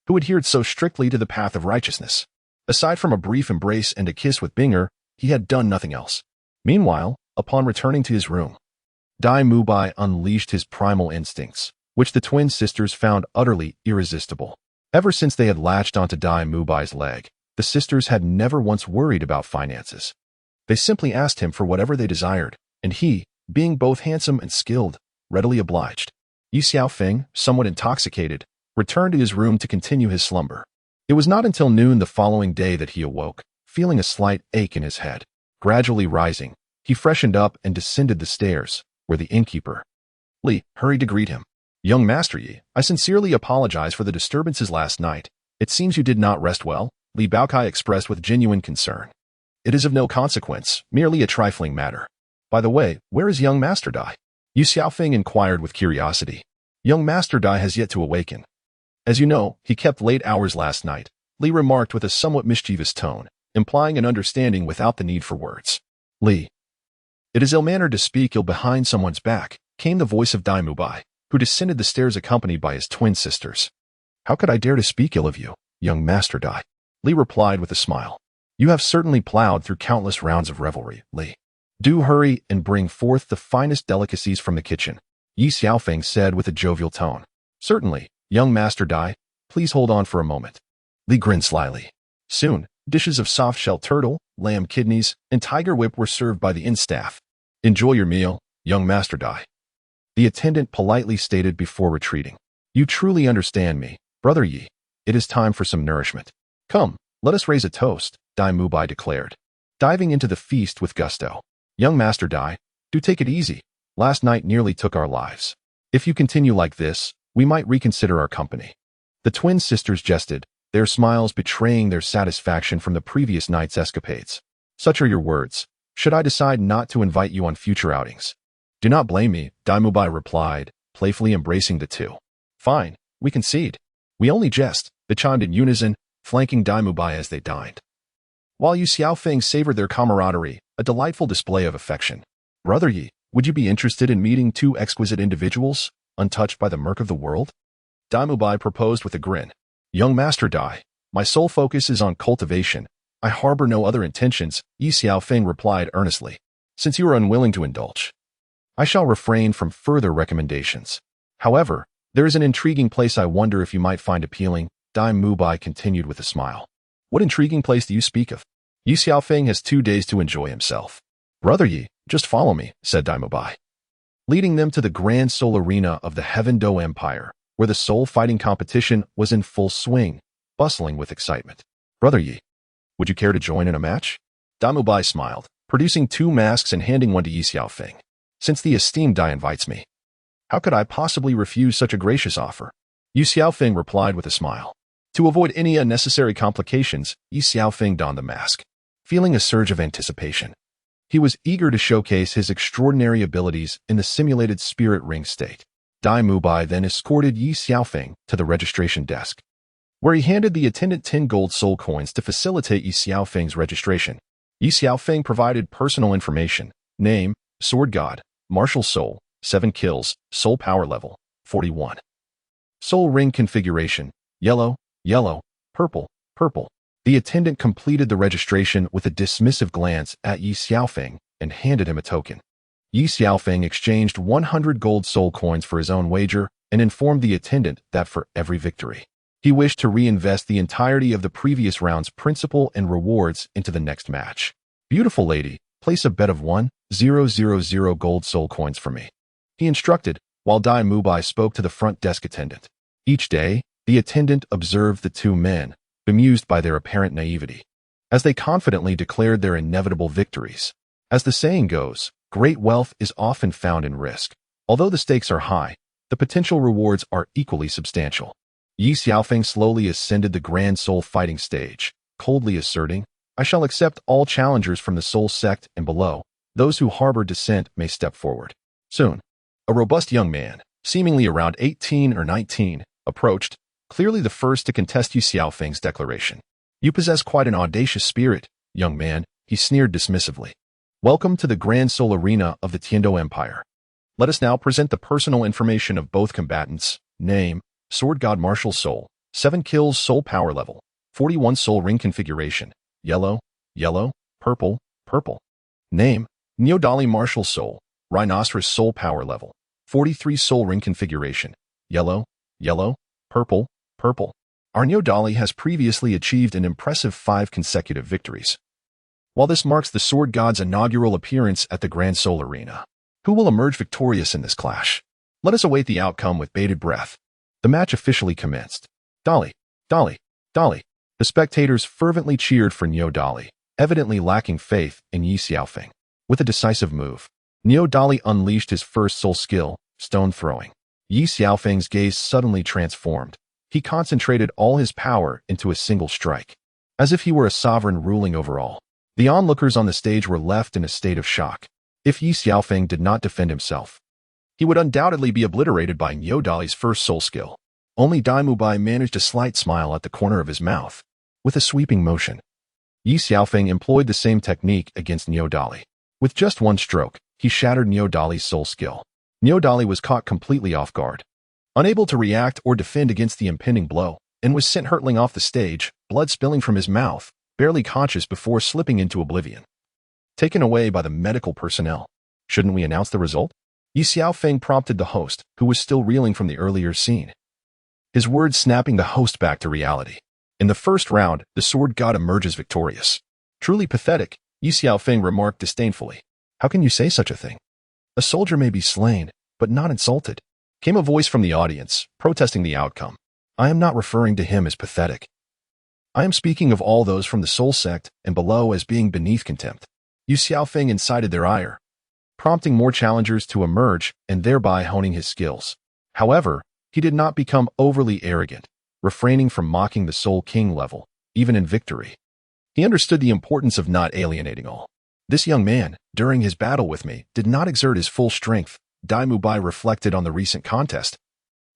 [SPEAKER 1] who adhered so strictly to the path of righteousness. Aside from a brief embrace and a kiss with Binger, he had done nothing else. Meanwhile, upon returning to his room, Dai Mubai unleashed his primal instincts, which the twin sisters found utterly irresistible. Ever since they had latched onto Dai Mubai's leg, the sisters had never once worried about finances. They simply asked him for whatever they desired, and he, being both handsome and skilled, readily obliged. Ye Xiaofeng, somewhat intoxicated, returned to his room to continue his slumber. It was not until noon the following day that he awoke, feeling a slight ache in his head. Gradually rising, he freshened up and descended the stairs, where the innkeeper, Li, hurried to greet him. Young Master Yi, I sincerely apologize for the disturbances last night. It seems you did not rest well, Li Baokai expressed with genuine concern. It is of no consequence, merely a trifling matter. By the way, where is young Master Dai? Ye Xiaofeng inquired with curiosity. Young Master Dai has yet to awaken. As you know, he kept late hours last night, Li remarked with a somewhat mischievous tone, implying an understanding without the need for words. Li. It is ill-mannered to speak ill behind someone's back, came the voice of Dai Mubai, who descended the stairs accompanied by his twin sisters. How could I dare to speak ill of you, young Master Dai? Li replied with a smile. You have certainly plowed through countless rounds of revelry, Li. Do hurry and bring forth the finest delicacies from the kitchen, Ye Xiaofeng said with a jovial tone. Certainly, young Master Dai, please hold on for a moment. Li grinned slyly. Soon, dishes of soft-shell turtle, lamb kidneys, and tiger whip were served by the inn staff. Enjoy your meal, young Master Dai, the attendant politely stated before retreating. You truly understand me, Brother Ye. It is time for some nourishment. Come, let us raise a toast, Dai Mubai declared, diving into the feast with gusto. Young Master Dai, do take it easy. Last night nearly took our lives. If you continue like this, we might reconsider our company. The twin sisters jested, their smiles betraying their satisfaction from the previous night's escapades. Such are your words. Should I decide not to invite you on future outings? Do not blame me, Dai Mubai replied, playfully embracing the two. Fine, we concede. We only jest, they chimed in unison, flanking Dai Mubai as they dined. While Ye Xiaofeng savored their camaraderie, a delightful display of affection. Brother Ye, would you be interested in meeting two exquisite individuals, untouched by the murk of the world? Dai Mubai proposed with a grin. Young Master Dai, my sole focus is on cultivation. I harbor no other intentions, Ye Xiaofeng replied earnestly. Since you are unwilling to indulge, I shall refrain from further recommendations. However, there is an intriguing place I wonder if you might find appealing, Dai Mubai continued with a smile. What intriguing place do you speak of? Ye Xiaofeng has 2 days to enjoy himself. Brother Ye, just follow me, said Dai Mubai, leading them to the grand soul arena of the Heaven Do Empire, where the soul fighting competition was in full swing, bustling with excitement. Brother Ye, would you care to join in a match? Dai Mubai smiled, producing 2 masks and handing one to Ye Xiaofeng. Since the esteemed Dai invites me, how could I possibly refuse such a gracious offer? Ye Xiaofeng replied with a smile. To avoid any unnecessary complications, Ye Xiaofeng donned the mask, feeling a surge of anticipation. He was eager to showcase his extraordinary abilities in the simulated spirit ring state. Dai Mubai then escorted Ye Xiaofeng to the registration desk, where he handed the attendant 10 gold soul coins to facilitate Ye Xiaofeng's registration. Ye Xiaofeng provided personal information, name, sword god, martial soul, 7 kills, soul power level, 41. Soul ring configuration, yellow, yellow, purple, purple. The attendant completed the registration with a dismissive glance at Ye Xiaofeng and handed him a token. Ye Xiaofeng exchanged 100 gold soul coins for his own wager and informed the attendant that for every victory, he wished to reinvest the entirety of the previous round's principal and rewards into the next match. Beautiful lady, place a bet of 1,000 gold soul coins for me, he instructed, while Dai Mubai spoke to the front desk attendant. Each day, the attendant observed the 2 men, bemused by their apparent naivety, as they confidently declared their inevitable victories. As the saying goes, great wealth is often found in risk. Although the stakes are high, the potential rewards are equally substantial. Ye Xiaofeng slowly ascended the grand soul fighting stage, coldly asserting, I shall accept all challengers from the soul sect and below. Those who harbor dissent may step forward. Soon, a robust young man, seemingly around 18 or 19, approached, clearly the first to contest Ye Xiaofeng's declaration. You possess quite an audacious spirit, young man, he sneered dismissively. Welcome to the grand soul arena of the Tiando Empire. Let us now present the personal information of both combatants. Name, sword god martial soul, 7 kills soul power level, 41 soul ring configuration, yellow, yellow, purple, purple. Name, Neodali martial soul, rhinoceros soul power level, 43 soul ring configuration, yellow, yellow, purple, purple. Our Neodali has previously achieved an impressive 5 consecutive victories. While this marks the sword god's inaugural appearance at the Grand Soul Arena, who will emerge victorious in this clash? Let us await the outcome with bated breath. The match officially commenced. Dali, Dali, Dali. The spectators fervently cheered for Neodali, evidently lacking faith in Ye Xiaofeng. With a decisive move, Neodali unleashed his first soul skill, stone throwing. Ye Xiaofeng's gaze suddenly transformed. He concentrated all his power into a single strike, as if he were a sovereign ruling over all. The onlookers on the stage were left in a state of shock. If Ye Xiaofeng did not defend himself, he would undoubtedly be obliterated by Neodali's first soul skill. Only Dai Mubai managed a slight smile at the corner of his mouth. With a sweeping motion, Ye Xiaofeng employed the same technique against Neodali. With just one stroke, he shattered Neodali's soul skill. Neodali was caught completely off guard, unable to react or defend against the impending blow, and was sent hurtling off the stage, blood spilling from his mouth, barely conscious before slipping into oblivion. Taken away by the medical personnel. Shouldn't we announce the result? Ye Xiaofeng prompted the host, who was still reeling from the earlier scene, his words snapping the host back to reality. In the first round, the sword god emerges victorious, Truly pathetic, Ye Xiaofeng remarked disdainfully. How can you say such a thing? A soldier may be slain, but not insulted. Came a voice from the audience, protesting the outcome. I am not referring to him as pathetic. I am speaking of all those from the Soul Sect and below as being beneath contempt. Ye Xiaofeng incited their ire, prompting more challengers to emerge and thereby honing his skills. However, he did not become overly arrogant, refraining from mocking the Soul King level, even in victory. He understood the importance of not alienating all. This young man, during his battle with me, did not exert his full strength. Dai Mubai reflected on the recent contest,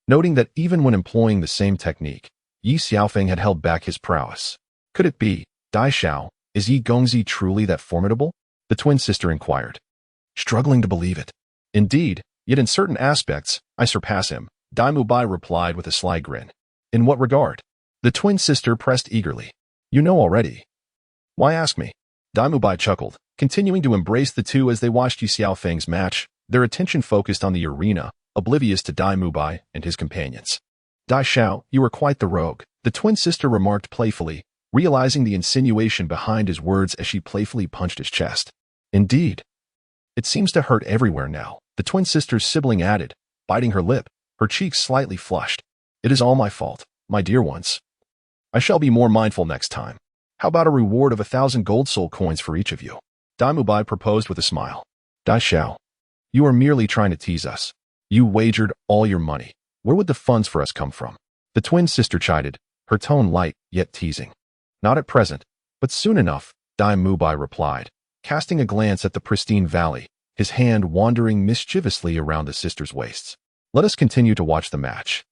[SPEAKER 1] noting that even when employing the same technique, Ye Xiaofeng had held back his prowess. Could it be, Dai Xiao, is Ye Gongzi truly that formidable? The twin sister inquired, struggling to believe it. Indeed, yet in certain aspects, I surpass him, Dai Mubai replied with a sly grin. In what regard? The twin sister pressed eagerly. You know already. Why ask me? Dai Mubai chuckled, continuing to embrace the two as they watched Ye Xiaofeng's match, their attention focused on the arena, oblivious to Dai Mubai and his companions. Dai Xiao, you are quite the rogue, the twin sister remarked playfully, realizing the insinuation behind his words as she playfully punched his chest. Indeed. It seems to hurt everywhere now, the twin sister's sibling added, biting her lip, her cheeks slightly flushed. It is all my fault, my dear ones. I shall be more mindful next time. How about a reward of 1,000 gold soul coins for each of you? Dai Mubai proposed with a smile. Dai Xiao, you are merely trying to tease us. You wagered all your money. Where would the funds for us come from? The twin sister chided, her tone light yet teasing. Not at present, but soon enough, Dai Mubai replied, casting a glance at the pristine valley, his hand wandering mischievously around the sisters' waists. Let us continue to watch the match.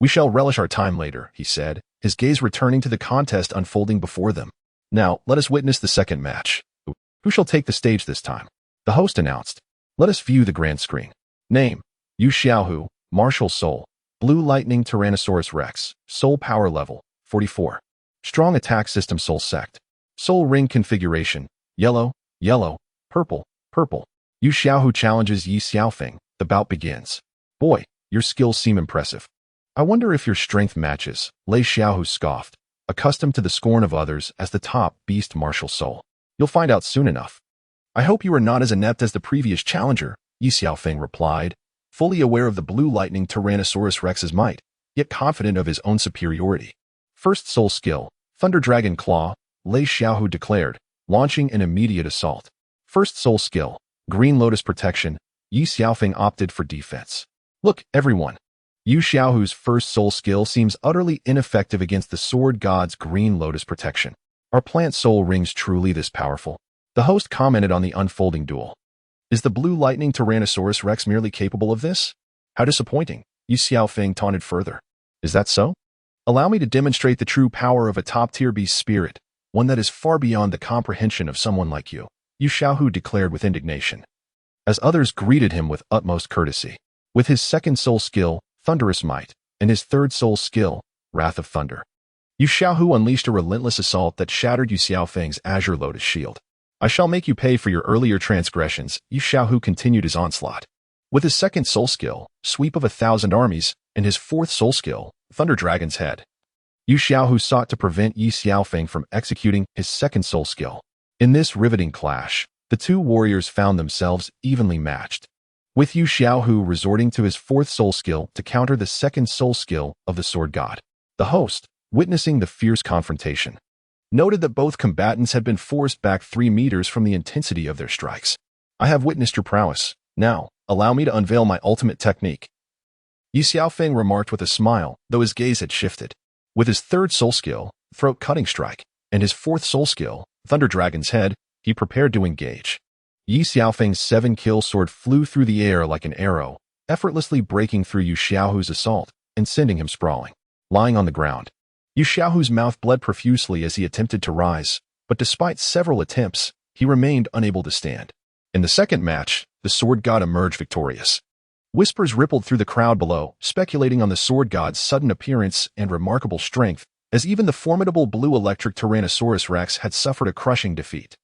[SPEAKER 1] We shall relish our time later, he said, his gaze returning to the contest unfolding before them. Now, let us witness the second match. Who shall take the stage this time? The host announced. Let us view the grand screen. Name, Yu Xiaohu, Martial Soul, Blue Lightning Tyrannosaurus Rex, Soul Power Level, 44. Strong Attack System Soul Sect. Soul Ring Configuration, Yellow, Yellow, Purple, Purple. Yu Xiaohu challenges Ye Xiaofeng. The bout begins. Boy, your skills seem impressive. I wonder if your strength matches, Lei Xiaohu scoffed, accustomed to the scorn of others as the top beast martial soul. You'll find out soon enough. I hope you are not as inept as the previous challenger, Ye Xiaofeng replied, fully aware of the Blue Lightning Tyrannosaurus Rex's might, yet confident of his own superiority. First soul skill, Thunder Dragon Claw, Lei Xiaohu declared, launching an immediate assault. First soul skill, Green Lotus Protection, Ye Xiaofeng opted for defense. Look, everyone. Yu Xiaohu's first soul skill seems utterly ineffective against the Sword God's Green Lotus Protection. Are plant soul rings truly this powerful? The host commented on the unfolding duel. Is the Blue Lightning Tyrannosaurus Rex merely capable of this? How disappointing, Ye Xiaofeng taunted further. Is that so? Allow me to demonstrate the true power of a top-tier beast spirit, one that is far beyond the comprehension of someone like you, Yu Xiaohu declared with indignation, as others greeted him with utmost courtesy. With his second soul skill, Thunderous Might, and his third soul skill, Wrath of Thunder, Yu Xiaohu unleashed a relentless assault that shattered Yu Xiaofeng's Azure Lotus shield. I shall make you pay for your earlier transgressions, Yu Xiaohu continued his onslaught. With his second soul skill, Sweep of 1,000 Armies, and his fourth soul skill, Thunder Dragon's Head, Yu Xiaohu sought to prevent Ye Xiaofeng from executing his second soul skill. In this riveting clash, the two warriors found themselves evenly matched, with Yu Xiaohu resorting to his fourth soul skill to counter the second soul skill of the Sword God. The host, witnessing the fierce confrontation, noted that both combatants had been forced back 3 meters from the intensity of their strikes. I have witnessed your prowess. Now, allow me to unveil my ultimate technique. Ye Xiaofeng remarked with a smile, though his gaze had shifted. With his third soul skill, Throat Cutting Strike, and his fourth soul skill, Thunder Dragon's Head, he prepared to engage. Ye Xiaofeng's 7-kill sword flew through the air like an arrow, effortlessly breaking through Yu Xiaohu's assault and sending him sprawling. Lying on the ground, Yu Xiaohu's mouth bled profusely as he attempted to rise, but despite several attempts, he remained unable to stand. In the second match, the Sword God emerged victorious. Whispers rippled through the crowd below, speculating on the Sword God's sudden appearance and remarkable strength, as even the formidable Blue Electric Tyrannosaurus Rex had suffered a crushing defeat.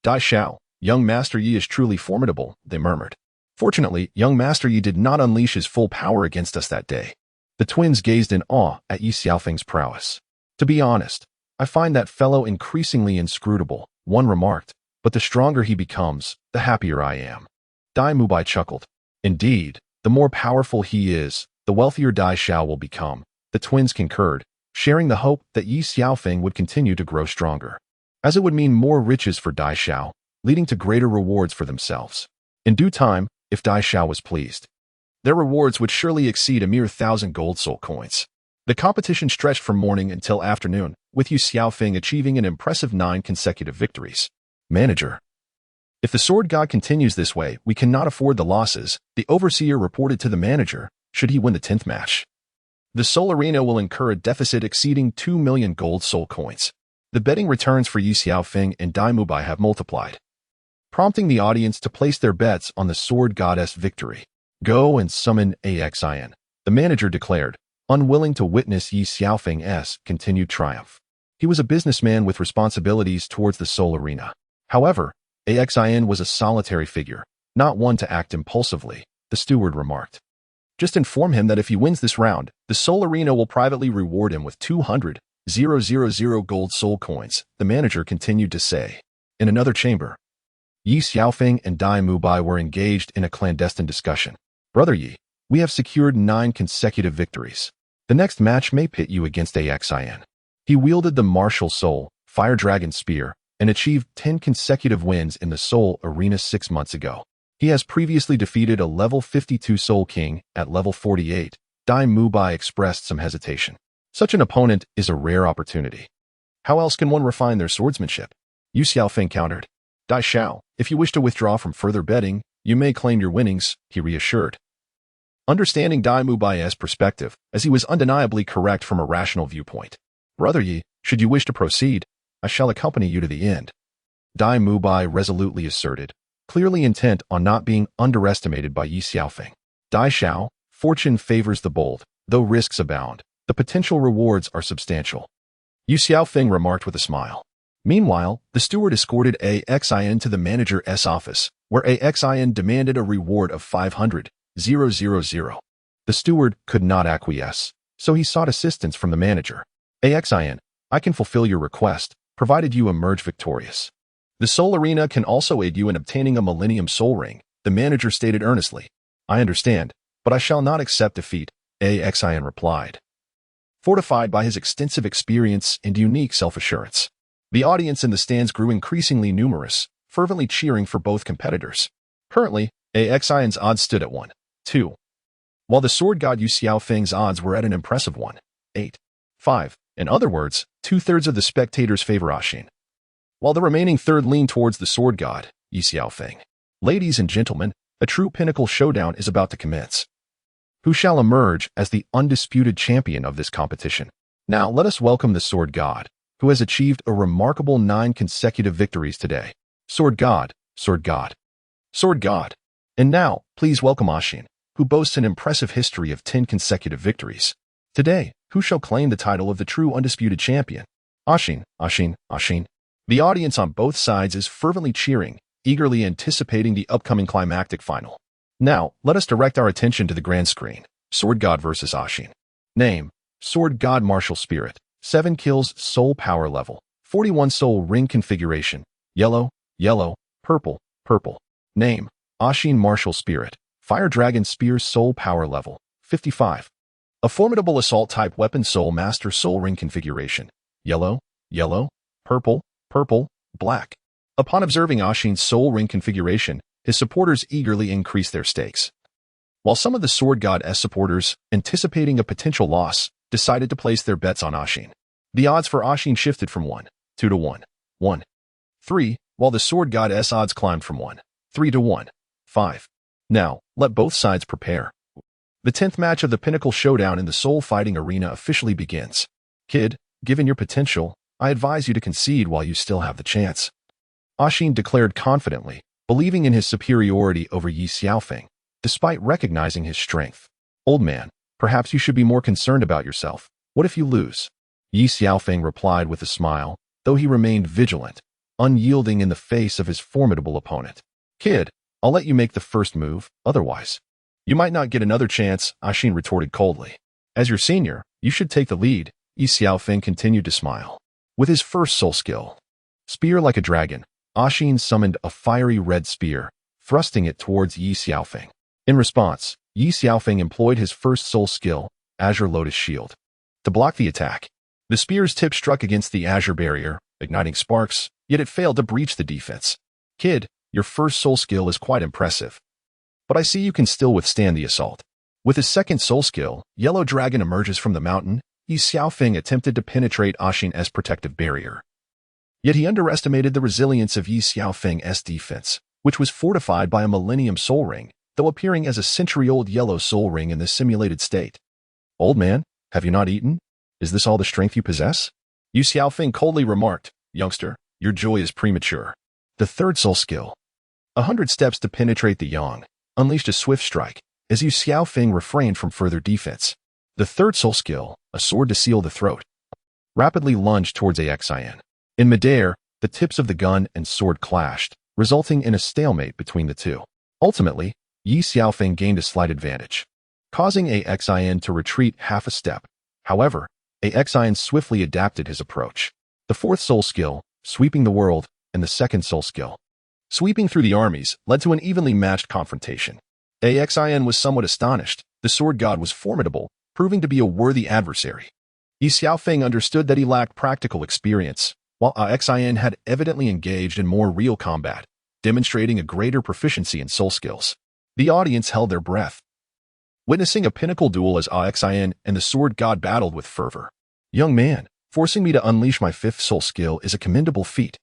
[SPEAKER 1] Dai Xiao, young Master Yi is truly formidable, they murmured. Fortunately, young Master Yi did not unleash his full power against us that day. The twins gazed in awe at Ye Xiaofeng's prowess. To be honest, I find that fellow increasingly inscrutable, one remarked, but the stronger he becomes, the happier I am. Dai Mubai chuckled. Indeed, the more powerful he is, the wealthier Dai Xiao will become. The twins concurred, sharing the hope that Ye Xiaofeng would continue to grow stronger, as it would mean more riches for Dai Xiao, leading to greater rewards for themselves. In due time, if Dai Xiao was pleased, their rewards would surely exceed a mere 1,000 gold soul coins. The competition stretched from morning until afternoon, with Ye Xiaofeng achieving an impressive 9 consecutive victories. Manager. If the sword god continues this way, we cannot afford the losses, the overseer reported to the manager, should he win the 10th match. The Soul Arena will incur a deficit exceeding 2 million gold soul coins. The betting returns for Ye Xiaofeng and Dai Mubai have multiplied, prompting the audience to place their bets on the sword goddess victory. Go and summon Exile, the manager declared, unwilling to witness Ye Xiaofeng's continued triumph. He was a businessman with responsibilities towards the Soul Arena. However, Exile was a solitary figure, not one to act impulsively, the steward remarked. Just inform him that if he wins this round, the Soul Arena will privately reward him with 200,000 gold soul coins, the manager continued to say. In another chamber, Ye Xiaofeng and Dai Mubai were engaged in a clandestine discussion. Brother Ye, we have secured 9 consecutive victories. The next match may pit you against Exile. He wielded the martial soul, fire dragon spear, and achieved 10 consecutive wins in the Soul Arena 6 months ago. He has previously defeated a level 52 Soul King at level 48. Dai Mubai expressed some hesitation. Such an opponent is a rare opportunity. How else can one refine their swordsmanship? Ye Xiaofeng countered. Dai Xiao, if you wish to withdraw from further betting, you may claim your winnings, he reassured. Understanding Dai Mubai's perspective, as he was undeniably correct from a rational viewpoint. Brother Ye, should you wish to proceed, I shall accompany you to the end. Dai Mubai resolutely asserted, clearly intent on not being underestimated by Ye Xiaofeng. Dai Xiao, fortune favors the bold, though risks abound. The potential rewards are substantial. Ye Xiaofeng remarked with a smile. Meanwhile, the steward escorted Exile to the manager's office, where Exile demanded a reward of 500,000. The steward could not acquiesce, so he sought assistance from the manager. Exile, I can fulfill your request, provided you emerge victorious. The Soul Arena can also aid you in obtaining a Millennium Soul Ring, the manager stated earnestly. I understand, but I shall not accept defeat, Exile replied, fortified by his extensive experience and unique self-assurance. The audience in the stands grew increasingly numerous, fervently cheering for both competitors. Currently, Exile's odds stood at 1-2, while the sword god Ye Xiaofeng's odds were at an impressive 1-8-5. In other words, 2/3 of the spectators favor Ashin, while the remaining third lean towards the sword god, Ye Xiaofeng. Ladies and gentlemen, a true Pinnacle showdown is about to commence. Who shall emerge as the undisputed champion of this competition? Now let us welcome the sword god, who has achieved a remarkable 9 consecutive victories today. Sword god, sword god, sword god. And now, please welcome Ashin, who boasts an impressive history of 10 consecutive victories. Today, who shall claim the title of the true undisputed champion? Ashin, Ashin, Ashin. The audience on both sides is fervently cheering, eagerly anticipating the upcoming climactic final. Now, let us direct our attention to the grand screen. Sword God versus Ashin. Name, Sword God Martial Spirit. 7 kills, soul power level. 41 soul ring configuration. Yellow, yellow, purple, purple. Name, Ashin Martial Spirit. Fire Dragon Spear soul power level. 55. A formidable assault type weapon soul master soul ring configuration. Yellow, yellow, purple, purple, black. Upon observing Ashin's soul ring configuration, his supporters eagerly increased their stakes. While some of the Sword God's supporters, anticipating a potential loss, decided to place their bets on Ashin. The odds for Ashin shifted from 1-2 to 1-3, while the Sword God's odds climbed from 1-3 to 1-5. Now, let both sides prepare. The 10th match of the Pinnacle Showdown in the Soul Fighting Arena officially begins. Kid, given your potential, I advise you to concede while you still have the chance. Ashin declared confidently, believing in his superiority over Ye Xiaofeng, despite recognizing his strength. Old man, perhaps you should be more concerned about yourself. What if you lose? Ye Xiaofeng replied with a smile, though he remained vigilant, unyielding in the face of his formidable opponent. Kid, I'll let you make the first move, otherwise you might not get another chance, Ashin retorted coldly. As your senior, you should take the lead, Ye Xiaofeng continued to smile. With his first soul skill, Spear like a dragon, Ashin summoned a fiery red spear, thrusting it towards Ye Xiaofeng. In response, Ye Xiaofeng employed his first soul skill, Azure Lotus Shield, to block the attack. The spear's tip struck against the azure barrier, igniting sparks, yet it failed to breach the defense. Kid, your first soul skill is quite impressive, but I see you can still withstand the assault. With his second soul skill, Yellow Dragon emerges from the mountain. Ye Xiaofeng attempted to penetrate Ashin's protective barrier. Yet he underestimated the resilience of Ye Xiaofeng's defense, which was fortified by a millennium soul ring, though appearing as a century-old yellow soul ring in this simulated state. Old man, have you not eaten? Is this all the strength you possess? Ye Xiaofeng coldly remarked, youngster, your joy is premature. The third soul skill, 100 steps to penetrate the yang, unleashed a swift strike, as Ye Xiaofeng refrained from further defense. The third soul skill, a sword to seal the throat, rapidly lunged towards Exile. In midair, the tips of the gun and sword clashed, resulting in a stalemate between the two. Ultimately, Ye Xiaofeng gained a slight advantage, causing Exile to retreat half a step. However, Exile swiftly adapted his approach. The fourth soul skill, sweeping the world, and the second soul skill, sweeping through the armies, led to an evenly matched confrontation. Exile was somewhat astonished. The sword god was formidable, proving to be a worthy adversary. Ye Xiaofeng understood that he lacked practical experience, while Exile had evidently engaged in more real combat, demonstrating a greater proficiency in soul skills. The audience held their breath, witnessing a pinnacle duel as Exile and the sword god battled with fervor. Young man, forcing me to unleash my fifth soul skill is a commendable feat.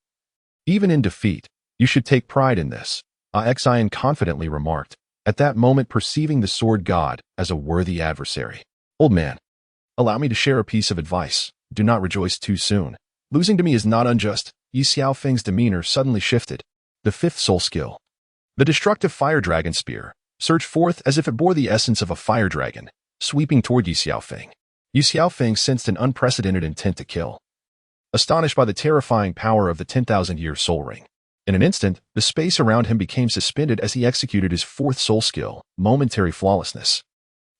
[SPEAKER 1] Even in defeat, you should take pride in this, Exile confidently remarked, at that moment perceiving the sword god as a worthy adversary. Old man, allow me to share a piece of advice. Do not rejoice too soon. Losing to me is not unjust. Ye Xiaofeng's demeanor suddenly shifted. The fifth soul skill, the destructive fire dragon spear, surged forth as if it bore the essence of a fire dragon, sweeping toward Ye Xiaofeng. Ye Xiaofeng sensed an unprecedented intent to kill, astonished by the terrifying power of the 10,000-year soul ring. In an instant, the space around him became suspended as he executed his fourth soul skill, momentary flawlessness.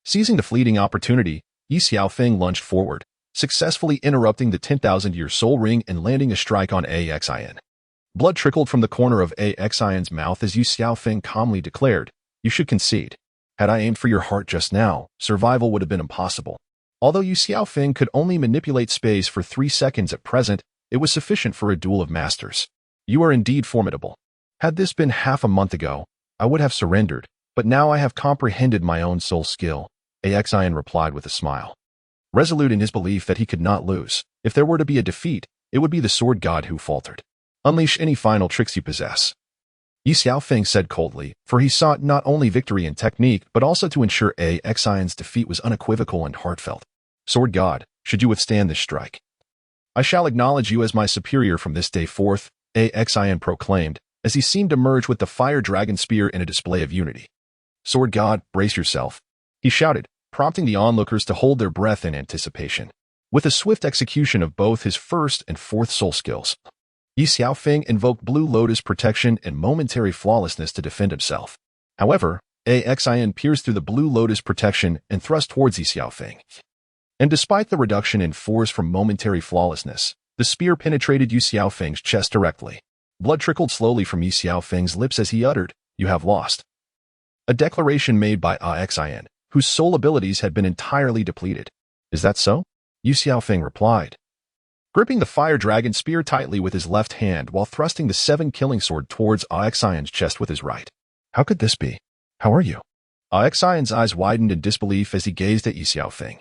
[SPEAKER 1] Seizing the fleeting opportunity, Ye Xiaofeng lunged forward, successfully interrupting the 10,000-year soul ring and landing a strike on Exile. Blood trickled from the corner of Exile's mouth as Ye Xiaofeng calmly declared, you should concede. Had I aimed for your heart just now, survival would have been impossible. Although Ye Xiaofeng could only manipulate space for 3 seconds at present, it was sufficient for a duel of masters. You are indeed formidable. Had this been half a month ago, I would have surrendered, but now I have comprehended my own soul skill, Exile replied with a smile. Resolute in his belief that he could not lose. If there were to be a defeat, it would be the sword god who faltered. Unleash any final tricks you possess, Ye Xiaofeng said coldly, for he sought not only victory in technique but also to ensure Exile's defeat was unequivocal and heartfelt. Sword god, should you withstand this strike, I shall acknowledge you as my superior from this day forth, Exile proclaimed, as he seemed to merge with the fire dragon spear in a display of unity. Sword god, brace yourself, he shouted, prompting the onlookers to hold their breath in anticipation. With a swift execution of both his first and fourth soul skills, Ye Xiaofeng invoked Blue Lotus protection and momentary flawlessness to defend himself. However, Exile pierced through the Blue Lotus protection and thrust towards Ye Xiaofeng. And despite the reduction in force from momentary flawlessness, the spear penetrated Ye Xiaofeng's chest directly. Blood trickled slowly from Ye Xiaofeng's lips as he uttered, you have lost. A declaration made by Exile, whose soul abilities had been entirely depleted. Is that so? Ye Xiaofeng replied, gripping the fire dragon spear tightly with his left hand while thrusting the 7-killing sword towards Exile's chest with his right. How could this be? How are you? Exile's eyes widened in disbelief as he gazed at Ye Xiaofeng,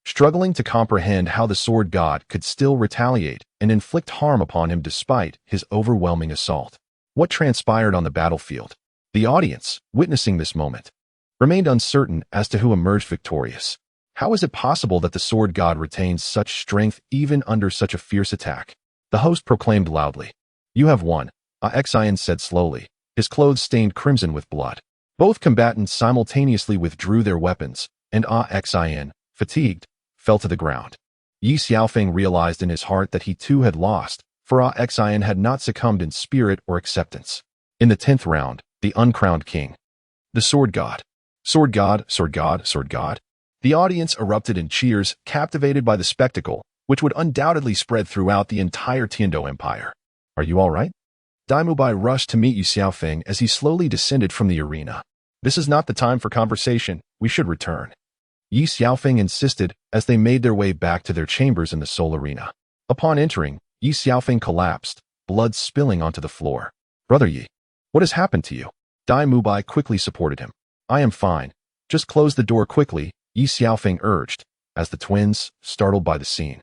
[SPEAKER 1] struggling to comprehend how the sword god could still retaliate and inflict harm upon him despite his overwhelming assault. What transpired on the battlefield? The audience, witnessing this moment, remained uncertain as to who emerged victorious. How is it possible that the sword god retains such strength even under such a fierce attack? The host proclaimed loudly. You have won, Exile said slowly, his clothes stained crimson with blood. Both combatants simultaneously withdrew their weapons, and Exile, fatigued, fell to the ground. Ye Xiaofeng realized in his heart that he too had lost, for Exile had not succumbed in spirit or acceptance. In the 10th round, the uncrowned king, the sword god, sword god, sword god, sword god. The audience erupted in cheers, captivated by the spectacle, which would undoubtedly spread throughout the entire Tiando Empire. Are you all right? Dai Mubai rushed to meet Ye Xiaofeng as he slowly descended from the arena. This is not the time for conversation. We should return. Ye Xiaofeng insisted as they made their way back to their chambers in the Soul Arena. Upon entering, Ye Xiaofeng collapsed, blood spilling onto the floor. Brother Ye, what has happened to you? Dai Mubai quickly supported him. I am fine. Just close the door quickly, Ye Xiaofeng urged, as the twins, startled by the scene,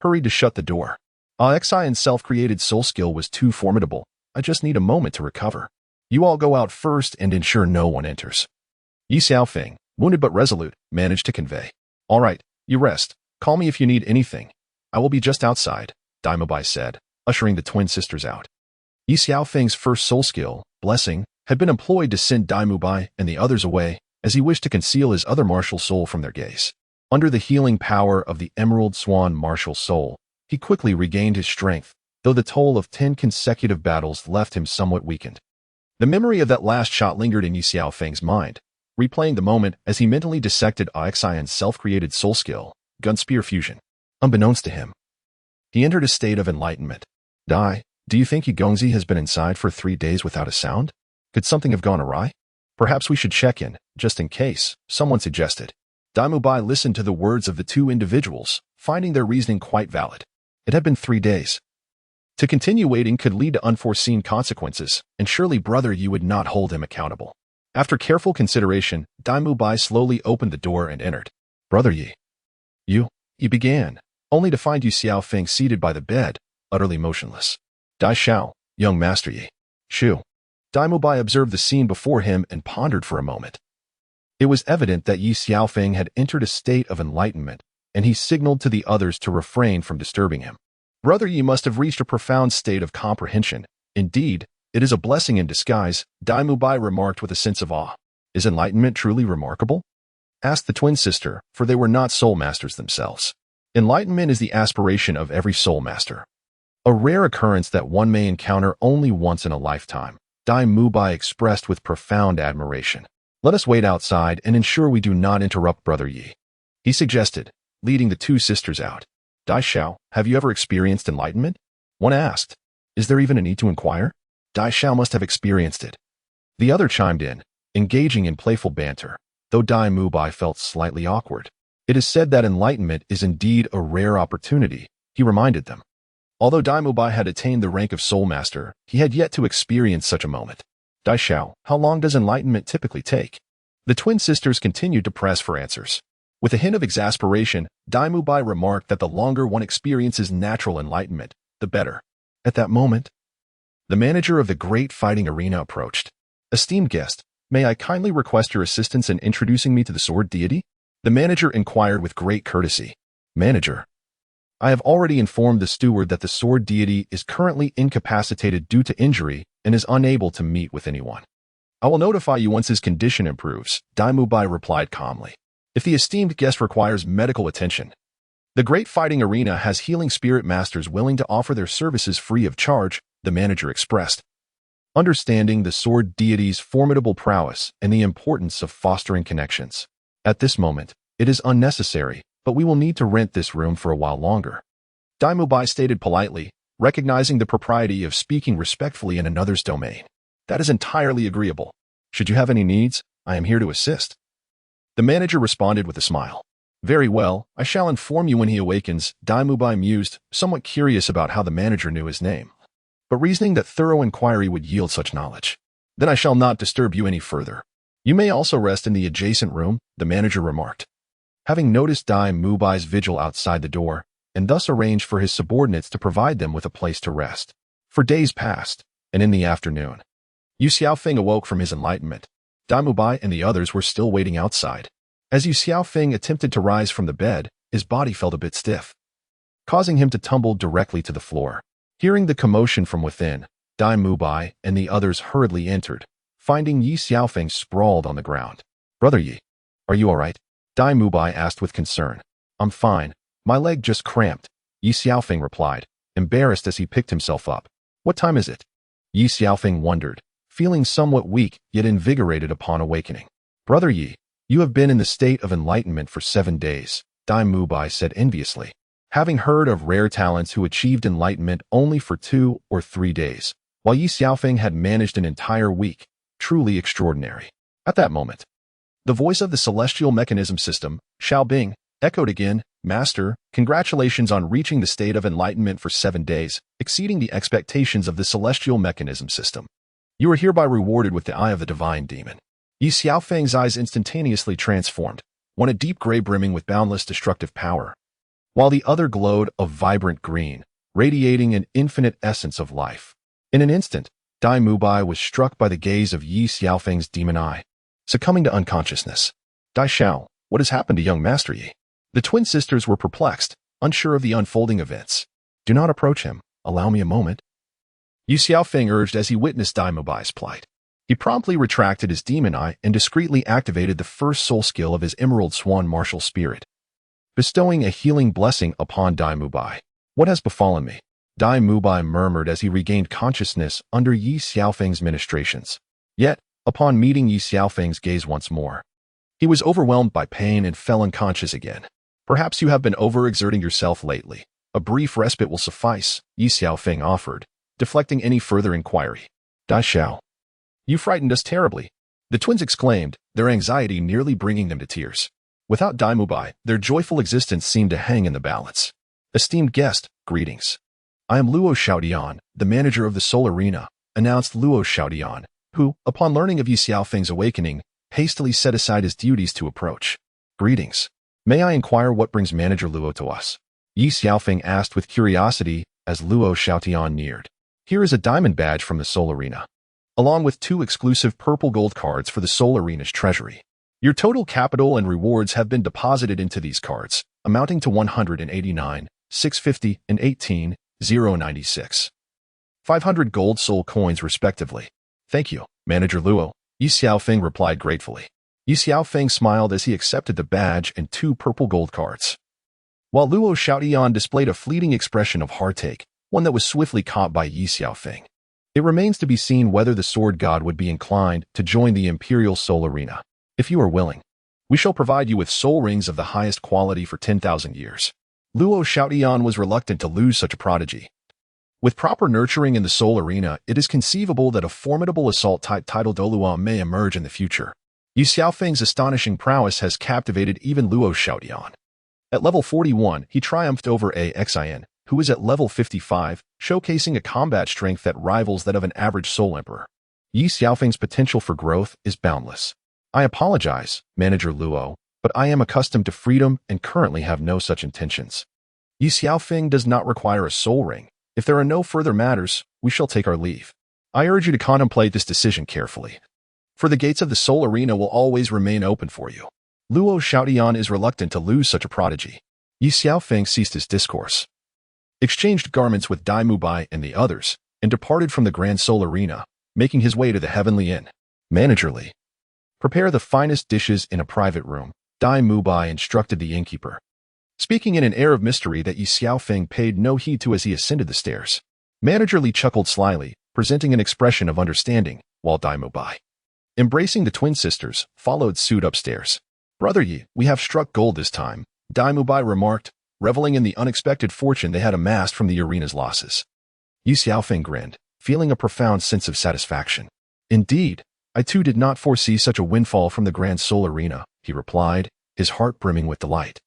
[SPEAKER 1] hurried to shut the door. Exile's self-created soul skill was too formidable. I just need a moment to recover. You all go out first and ensure no one enters. Ye Xiaofeng, wounded but resolute, managed to convey. All right, you rest. Call me if you need anything. I will be just outside, Dai Mubai said, ushering the twin sisters out. Ye Xiaofeng's first soul skill, Blessing, had been employed to send Dai Mubai and the others away, as he wished to conceal his other martial soul from their gaze. Under the healing power of the Emerald Swan martial soul, he quickly regained his strength, though the toll of 10 consecutive battles left him somewhat weakened. The memory of that last shot lingered in Ye Xiaofeng's mind, replaying the moment as he mentally dissected Exile's self-created soul skill, Gunspear Fusion. Unbeknownst to him, he entered a state of enlightenment. Dai, do you think Yigongzi has been inside for 3 days without a sound? Could something have gone awry? Perhaps we should check in, just in case, someone suggested. Dai Mubai listened to the words of the two individuals, finding their reasoning quite valid. It had been 3 days. To continue waiting could lead to unforeseen consequences, and surely Brother Yi would not hold him accountable. After careful consideration, Dai Mubai slowly opened the door and entered. Brother Yi. He began, only to find Ye Xiaofeng seated by the bed, utterly motionless. Dai Xiao, young Master Yi. Shu. Dai Mubai observed the scene before him and pondered for a moment. It was evident that Ye Xiaofeng had entered a state of enlightenment, and he signaled to the others to refrain from disturbing him. Brother Yi must have reached a profound state of comprehension. Indeed, it is a blessing in disguise, Dai Mubai remarked with a sense of awe. Is enlightenment truly remarkable? Asked the twin sister, for they were not soul masters themselves. Enlightenment is the aspiration of every soul master. A rare occurrence that one may encounter only once in a lifetime, Dai Mubai expressed with profound admiration. Let us wait outside and ensure we do not interrupt Brother Yi. He suggested, leading the two sisters out. Dai Xiao, have you ever experienced enlightenment? One asked. Is there even a need to inquire? Dai Xiao must have experienced it. The other chimed in, engaging in playful banter, though Dai Mubai felt slightly awkward. It is said that enlightenment is indeed a rare opportunity, he reminded them. Although Dai Mubai had attained the rank of Soul Master, he had yet to experience such a moment. Dai Xiao, how long does enlightenment typically take? The twin sisters continued to press for answers. With a hint of exasperation, Dai Mubai remarked that the longer one experiences natural enlightenment, the better. At that moment, the manager of the great fighting arena approached. Esteemed guest, may I kindly request your assistance in introducing me to the sword deity? The manager inquired with great courtesy. Manager, I have already informed the steward that the sword deity is currently incapacitated due to injury and is unable to meet with anyone. I will notify you once his condition improves, Dai Mubai replied calmly. If the esteemed guest requires medical attention, the great fighting arena has healing spirit masters willing to offer their services free of charge, the manager expressed. Understanding the sword deity's formidable prowess and the importance of fostering connections. At this moment, it is unnecessary, but we will need to rent this room for a while longer. Dai Mubai stated politely, recognizing the propriety of speaking respectfully in another's domain. That is entirely agreeable. Should you have any needs, I am here to assist. The manager responded with a smile. Very well, I shall inform you when he awakens, Dai Mubai mused, somewhat curious about how the manager knew his name, but reasoning that thorough inquiry would yield such knowledge. Then I shall not disturb you any further. You may also rest in the adjacent room, the manager remarked. Having noticed Dai Mubai's vigil outside the door, and thus arranged for his subordinates to provide them with a place to rest. For days passed, and in the afternoon, Ye Xiaofeng awoke from his enlightenment. Dai Mubai and the others were still waiting outside. As Ye Xiaofeng attempted to rise from the bed, his body felt a bit stiff, causing him to tumble directly to the floor. Hearing the commotion from within, Dai Mubai and the others hurriedly entered, finding Ye Xiaofeng sprawled on the ground. Brother Yi, are you all right? Dai Mubai asked with concern. I'm fine. My leg just cramped, Ye Xiaofeng replied, embarrassed as he picked himself up. What time is it? Ye Xiaofeng wondered, feeling somewhat weak yet invigorated upon awakening. Brother Yi, you have been in the state of enlightenment for 7 days, Dai Mubai said enviously. having heard of rare talents who achieved enlightenment only for 2 or 3 days, while Ye Xiaofeng had managed an entire week. Truly extraordinary. At that moment, the voice of the celestial mechanism system, Xiao Bing, echoed again, Master, congratulations on reaching the state of enlightenment for 7 days, exceeding the expectations of the celestial mechanism system. You are hereby rewarded with the eye of the divine demon. Ye Xiaofeng's eyes instantaneously transformed, one a deep gray brimming with boundless destructive power, while the other glowed a vibrant green, radiating an infinite essence of life. In an instant, Dai Mubai was struck by the gaze of Ye Xiaofeng's demon eye, succumbing to unconsciousness. Dai Xiao, what has happened to young Master Yi? The twin sisters were perplexed, unsure of the unfolding events. Do not approach him. Allow me a moment. Ye Xiaofeng urged as he witnessed Dai Mubai's plight. He promptly retracted his demon eye and discreetly activated the first soul skill of his Emerald Swan martial spirit, bestowing a healing blessing upon Dai Mubai. What has befallen me? Dai Mubai murmured as he regained consciousness under Ye Xiaofeng's ministrations. Yet, upon meeting Ye Xiaofeng's gaze once more, he was overwhelmed by pain and fell unconscious again. Perhaps you have been overexerting yourself lately. A brief respite will suffice, Ye Xiaofeng offered, deflecting any further inquiry. Dai Xiao, you frightened us terribly, the twins exclaimed, their anxiety nearly bringing them to tears. Without Dai Mubai, their joyful existence seemed to hang in the balance. Esteemed guest, greetings. I am Luo Xiaodian, the manager of the Soul Arena, announced Luo Xiaodian, who, upon learning of Ye Xiaofeng's awakening, hastily set aside his duties to approach. Greetings. May I inquire what brings Manager Luo to us? Ye Xiaofeng asked with curiosity as Luo Xiaodian neared. Here is a diamond badge from the Soul Arena, along with 2 exclusive purple gold cards for the Soul Arena's treasury. Your total capital and rewards have been deposited into these cards, amounting to 189, 650, and 18, 096. 500 gold soul coins respectively. Thank you, Manager Luo, Ye Xiaofeng replied gratefully. Ye Xiaofeng smiled as he accepted the badge and 2 purple gold cards, while Luo Xiaodian displayed a fleeting expression of heartache, one that was swiftly caught by Ye Xiaofeng. It remains to be seen whether the Sword God would be inclined to join the Imperial Soul Arena. If you are willing, we shall provide you with soul rings of the highest quality for 10,000 years. Luo Xiaodian was reluctant to lose such a prodigy. With proper nurturing in the Soul Arena, it is conceivable that a formidable assault-type title Douluo may emerge in the future. Ye Xiaofeng's astonishing prowess has captivated even Luo Xiaodian. At level 41, he triumphed over Exile, who is at level 55, showcasing a combat strength that rivals that of an average Soul Emperor. Ye Xiaofeng's potential for growth is boundless. I apologize, Manager Luo, but I am accustomed to freedom and currently have no such intentions. Ye Xiaofeng does not require a soul ring. If there are no further matters, we shall take our leave. I urge you to contemplate this decision carefully, for the gates of the Soul Arena will always remain open for you. Luo Xiaodian is reluctant to lose such a prodigy. Ye Xiaofeng ceased his discourse, exchanged garments with Dai Mubai and the others, and departed from the Grand Soul Arena, making his way to the Heavenly Inn. Managerly, prepare the finest dishes in a private room, Dai Mubai instructed the innkeeper, speaking in an air of mystery that Ye Xiaofeng paid no heed to as he ascended the stairs. Managerly chuckled slyly, presenting an expression of understanding, while Dai Mubai, embracing the twin sisters, followed suit upstairs. Brother Yi, we have struck gold this time, Dai Mubai remarked, reveling in the unexpected fortune they had amassed from the arena's losses. Ye Xiaofeng grinned, feeling a profound sense of satisfaction. Indeed, I too did not foresee such a windfall from the Grand Soul Arena, he replied, his heart brimming with delight.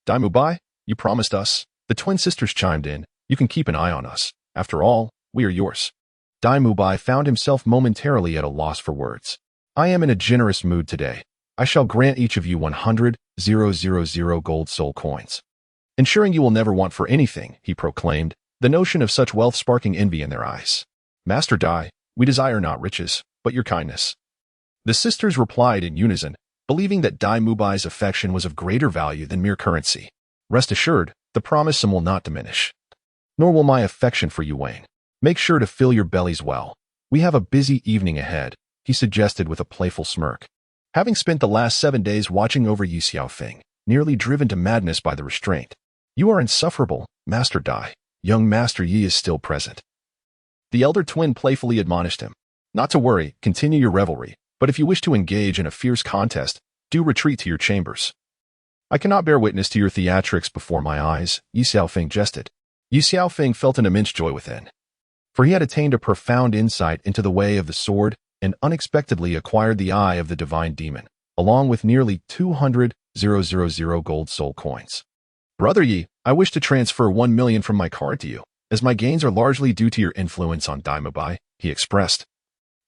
[SPEAKER 1] Dai Mubai, you promised us, the twin sisters chimed in, you can keep an eye on us. After all, we are yours. Dai Mubai found himself momentarily at a loss for words. I am in a generous mood today. I shall grant each of you 100,000 gold soul coins, ensuring you will never want for anything, he proclaimed, the notion of such wealth sparking envy in their eyes. Master Dai, we desire not riches, but your kindness. The sisters replied in unison, believing that Dai Mubai's affection was of greater value than mere currency. Rest assured, the promise will not diminish. Nor will my affection for you wane. Make sure to fill your bellies well. We have a busy evening ahead, he suggested with a playful smirk. Having spent the last 7 days watching over Ye Xiaofeng, nearly driven to madness by the restraint. You are insufferable, Master Dai. Young Master Yi is still present. The elder twin playfully admonished him. Not to worry, continue your revelry, but if you wish to engage in a fierce contest, do retreat to your chambers. I cannot bear witness to your theatrics before my eyes, Ye Xiaofeng jested. Ye Xiaofeng felt an immense joy within, for he had attained a profound insight into the way of the sword and unexpectedly acquired the eye of the divine demon, along with nearly 200,000 gold soul coins. Brother Yi, I wish to transfer 1 million from my card to you, as my gains are largely due to your influence on Daimubai, he expressed,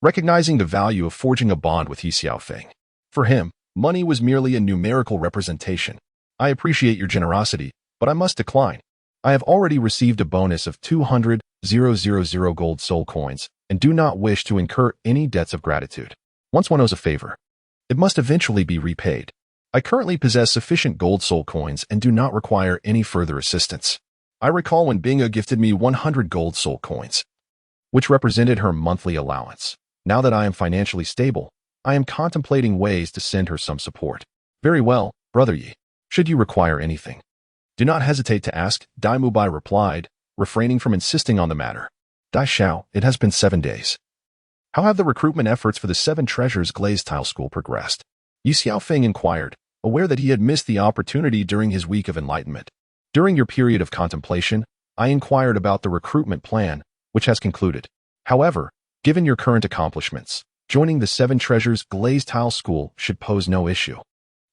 [SPEAKER 1] recognizing the value of forging a bond with Ye Xiaofeng. For him, money was merely a numerical representation. I appreciate your generosity, but I must decline. I have already received a bonus of 200,000 gold soul coins and do not wish to incur any debts of gratitude. Once one owes a favor, it must eventually be repaid. I currently possess sufficient gold soul coins and do not require any further assistance. I recall when Binga gifted me 100 gold soul coins, which represented her monthly allowance. Now that I am financially stable, I am contemplating ways to send her some support. Very well, Brother Yi. Should you require anything, do not hesitate to ask, Daimubai replied, refraining from insisting on the matter. Dai Xiao, it has been 7 days. How have the recruitment efforts for the 7 Treasures Glazed Tile School progressed? Ye Xiaofeng inquired, aware that he had missed the opportunity during his week of enlightenment. During your period of contemplation, I inquired about the recruitment plan, which has concluded. However, given your current accomplishments, joining the 7 Treasures Glazed Tile School should pose no issue.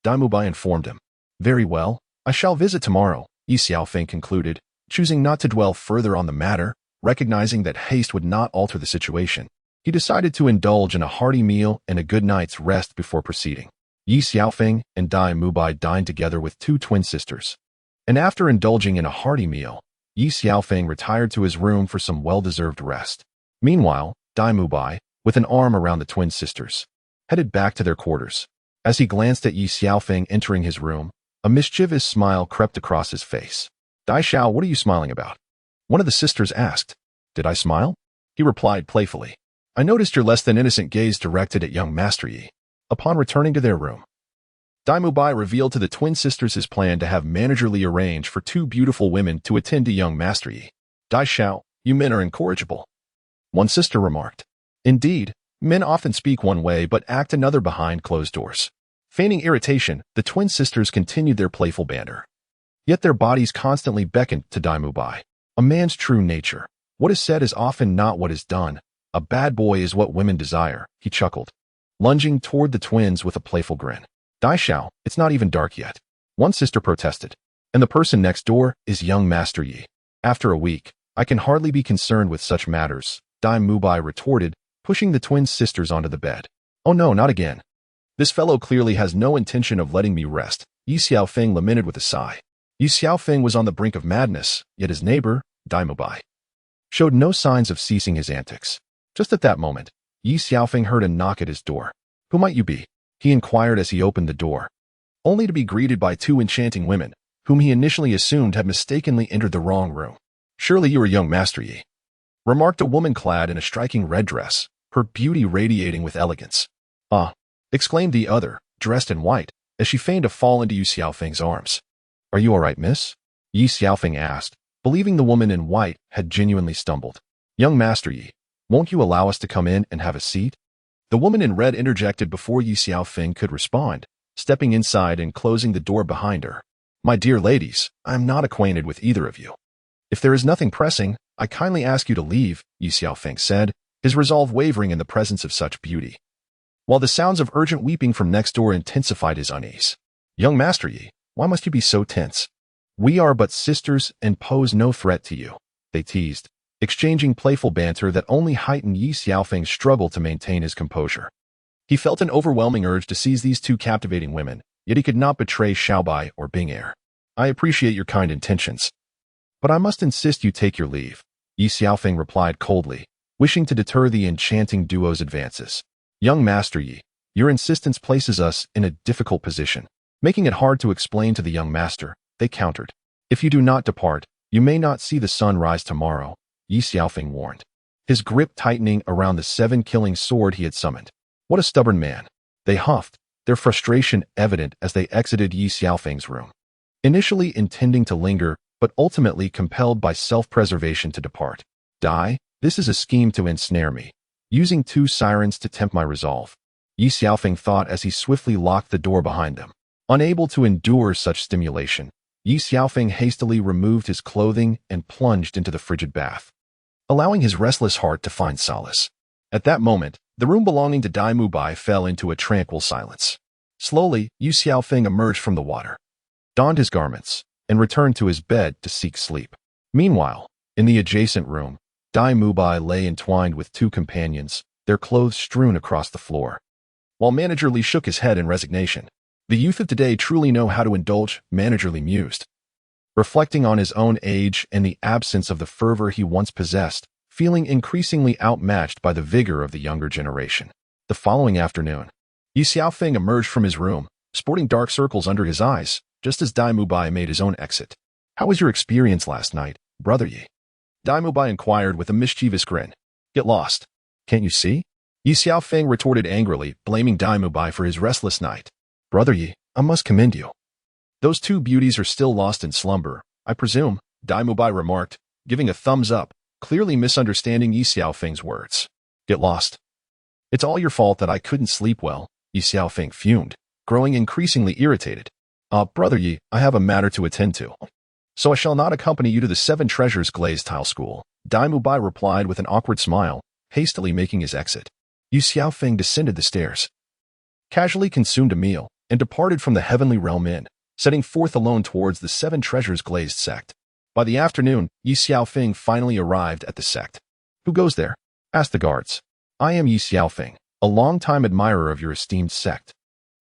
[SPEAKER 1] Daimubai informed him. Very well, I shall visit tomorrow, Ye Xiaofeng concluded, choosing not to dwell further on the matter, recognizing that haste would not alter the situation. He decided to indulge in a hearty meal and a good night's rest before proceeding. Ye Xiaofeng and Daimubai dined together with 2 twin sisters. And after indulging in a hearty meal, Ye Xiaofeng retired to his room for some well-deserved rest. Meanwhile, Daimubai, with an arm around the twin sisters, headed back to their quarters. As he glanced at Ye Xiaofeng entering his room, a mischievous smile crept across his face. Dai Xiao, what are you smiling about? One of the sisters asked. Did I smile? He replied playfully. I noticed your less than innocent gaze directed at young Master Yi. Upon returning to their room, Daimubai revealed to the twin sisters his plan to have managerly arrange for 2 beautiful women to attend to young Master Yi. Dai Xiao, you men are incorrigible. One sister remarked. Indeed, men often speak one way but act another behind closed doors. Feigning irritation, the twin sisters continued their playful banter. Yet their bodies constantly beckoned to Daimubai. A man's true nature. What is said is often not what is done. A bad boy is what women desire, he chuckled, lunging toward the twins with a playful grin. Dai Xiao, it's not even dark yet. One sister protested. And the person next door is young Master Yi. After a week, I can hardly be concerned with such matters, Daimubai retorted, pushing the twin sisters onto the bed. Oh no, not again. This fellow clearly has no intention of letting me rest, Ye Xiaofeng lamented with a sigh. Ye Xiaofeng was on the brink of madness, yet his neighbor, Daimubai, showed no signs of ceasing his antics. Just at that moment, Ye Xiaofeng heard a knock at his door. Who might you be? He inquired as he opened the door, only to be greeted by 2 enchanting women, whom he initially assumed had mistakenly entered the wrong room. Surely you are young Master Yi, remarked a woman clad in a striking red dress, her beauty radiating with elegance. Ah, exclaimed the other, dressed in white, as she feigned to fall into Ye Xiaofeng's arms. Are you all right, miss? Ye Xiaofeng asked, believing the woman in white had genuinely stumbled. Young Master Yi, won't you allow us to come in and have a seat? The woman in red interjected before Ye Xiaofeng could respond, stepping inside and closing the door behind her. My dear ladies, I am not acquainted with either of you. If there is nothing pressing, I kindly ask you to leave, Ye Xiaofeng said, his resolve wavering in the presence of such beauty, while the sounds of urgent weeping from next door intensified his unease. Young Master Yi, why must you be so tense? We are but sisters and pose no threat to you, they teased, exchanging playful banter that only heightened Ye Xiaofeng's struggle to maintain his composure. He felt an overwhelming urge to seize these 2 captivating women, yet he could not betray Xiaobai or Bing'er. I appreciate your kind intentions, but I must insist you take your leave, Ye Xiaofeng replied coldly, wishing to deter the enchanting duo's advances. Young Master Yi, your insistence places us in a difficult position. Making it hard to explain to the young master, they countered. If you do not depart, you may not see the sun rise tomorrow, Ye Xiaofeng warned, his grip tightening around the 7-killing sword he had summoned. What a stubborn man, they huffed, their frustration evident as they exited Ye Xiaofeng's room. Initially intending to linger, but ultimately compelled by self-preservation to depart. Dai, this is a scheme to ensnare me, using 2 sirens to tempt my resolve, Ye Xiaofeng thought as he swiftly locked the door behind them. Unable to endure such stimulation, Ye Xiaofeng hastily removed his clothing and plunged into the frigid bath, allowing his restless heart to find solace. At that moment, the room belonging to Dai Mubai fell into a tranquil silence. Slowly, Ye Xiaofeng emerged from the water, donned his garments, and returned to his bed to seek sleep. Meanwhile, in the adjacent room, Dai Mubai lay entwined with two companions, their clothes strewn across the floor. While Manager Li shook his head in resignation, the youth of today truly know how to indulge, Manager Li mused. Reflecting on his own age and the absence of the fervor he once possessed, feeling increasingly outmatched by the vigor of the younger generation. The following afternoon, Ye Xiaofeng emerged from his room, sporting dark circles under his eyes, just as Dai Mubai made his own exit. "How was your experience last night, Brother Ye?" Dai Mubai inquired with a mischievous grin. "Get lost. Can't you see?" Ye Xiaofeng retorted angrily, blaming Dai Mubai for his restless night. "Brother Ye, I must commend you. Those two beauties are still lost in slumber, I presume," Dai Mubai remarked, giving a thumbs up, clearly misunderstanding Ye Xiaofeng's words. "Get lost. It's all your fault that I couldn't sleep well," Ye Xiaofeng fumed, growing increasingly irritated. Brother Ye, I have a matter to attend to, so I shall not accompany you to the Seven Treasures Glazed Tile School," Dai Mubai replied with an awkward smile, hastily making his exit. Ye Xiaofeng descended the stairs, casually consumed a meal, and departed from the Heavenly Realm Inn, setting forth alone towards the Seven Treasures Glazed Sect. By the afternoon, Ye Xiaofeng finally arrived at the Sect. "Who goes there?" asked the guards. "I am Ye Xiaofeng, a long-time admirer of your esteemed Sect.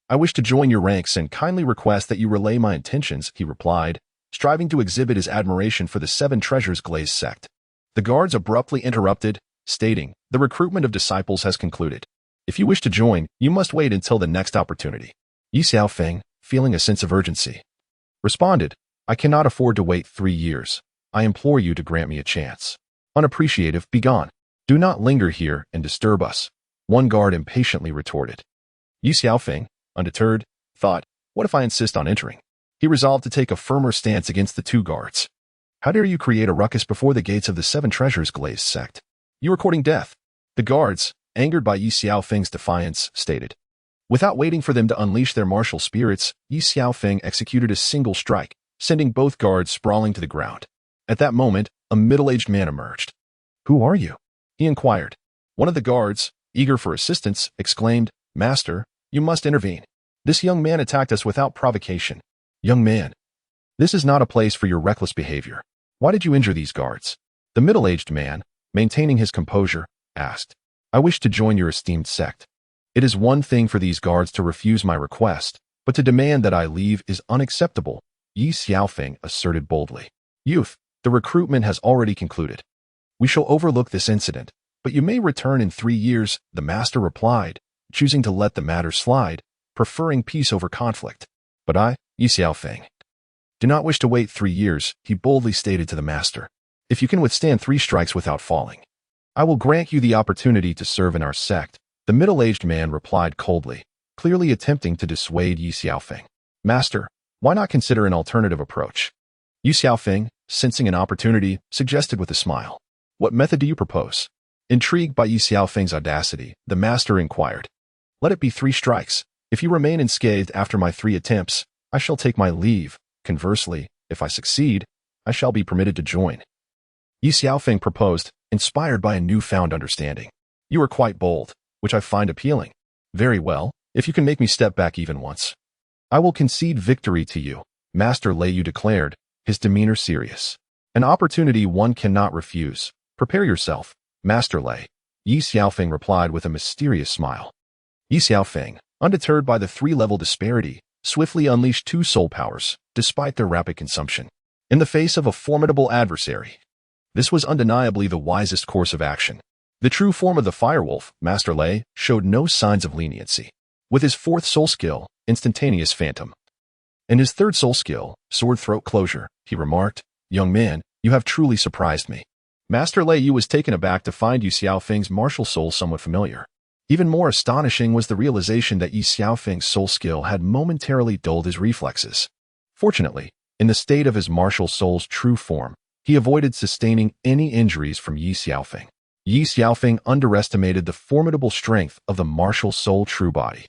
[SPEAKER 1] I wish to join your ranks and kindly request that you relay my intentions," he replied, striving to exhibit his admiration for the Seven Treasures Glazed Sect. The guards abruptly interrupted, stating, "The recruitment of disciples has concluded. If you wish to join, you must wait until the next opportunity." Ye Xiaofeng, feeling a sense of urgency, responded, "I cannot afford to wait 3 years. I implore you to grant me a chance. Unappreciative, begone. Do not linger here and disturb us," one guard impatiently retorted. Ye Xiaofeng, undeterred, thought, "What if I insist on entering?" He resolved to take a firmer stance against the two guards. "How dare you create a ruckus before the gates of the Seven Treasures Glazed Sect? You are courting death," the guards, angered by Ye Xiaofeng's defiance, stated. Without waiting for them to unleash their martial spirits, Ye Xiaofeng executed a single strike, sending both guards sprawling to the ground. At that moment, a middle-aged man emerged. "Who are you?" he inquired. One of the guards, eager for assistance, exclaimed, "Master, you must intervene. This young man attacked us without provocation." "Young man, this is not a place for your reckless behavior. Why did you injure these guards?" The middle-aged man, maintaining his composure, asked. "I wish to join your esteemed sect. It is one thing for these guards to refuse my request, but to demand that I leave is unacceptable," Ye Xiaofeng asserted boldly. "Youth, the recruitment has already concluded. We shall overlook this incident, but you may return in 3 years," the master replied, choosing to let the matter slide, preferring peace over conflict. "But I, Ye Xiaofeng, do not wish to wait 3 years," he boldly stated to the master. "If you can withstand 3 strikes without falling, I will grant you the opportunity to serve in our sect," the middle-aged man replied coldly, clearly attempting to dissuade Ye Xiaofeng. "Master, why not consider an alternative approach?" Ye Xiaofeng, sensing an opportunity, suggested with a smile. "What method do you propose?" Intrigued by Ye Xiaofeng's audacity, the master inquired. "Let it be 3 strikes. If you remain unscathed after my 3 attempts, I shall take my leave. Conversely, if I succeed, I shall be permitted to join." Ye Xiaofeng proposed, inspired by a newfound understanding. "You are quite bold, which I find appealing. Very well, if you can make me step back even once, I will concede victory to you," Master Lei declared, his demeanor serious. "An opportunity one cannot refuse. Prepare yourself, Master Lei," Ye Xiaofeng replied with a mysterious smile. Ye Xiaofeng, undeterred by the 3-level disparity, swiftly unleashed 2 soul powers, despite their rapid consumption. In the face of a formidable adversary, this was undeniably the wisest course of action. The true form of the firewolf, Master Lei, showed no signs of leniency. With his 4th soul skill, Instantaneous Phantom, and his 3rd soul skill, Sword Throat Closure, he remarked, "Young man, you have truly surprised me." Master Lei was taken aback to find Ye Xiaofeng's martial soul somewhat familiar. Even more astonishing was the realization that Ye Xiaofeng's soul skill had momentarily dulled his reflexes. Fortunately, in the state of his martial soul's true form, he avoided sustaining any injuries from Ye Xiaofeng. Ye Xiaofeng underestimated the formidable strength of the martial soul true body.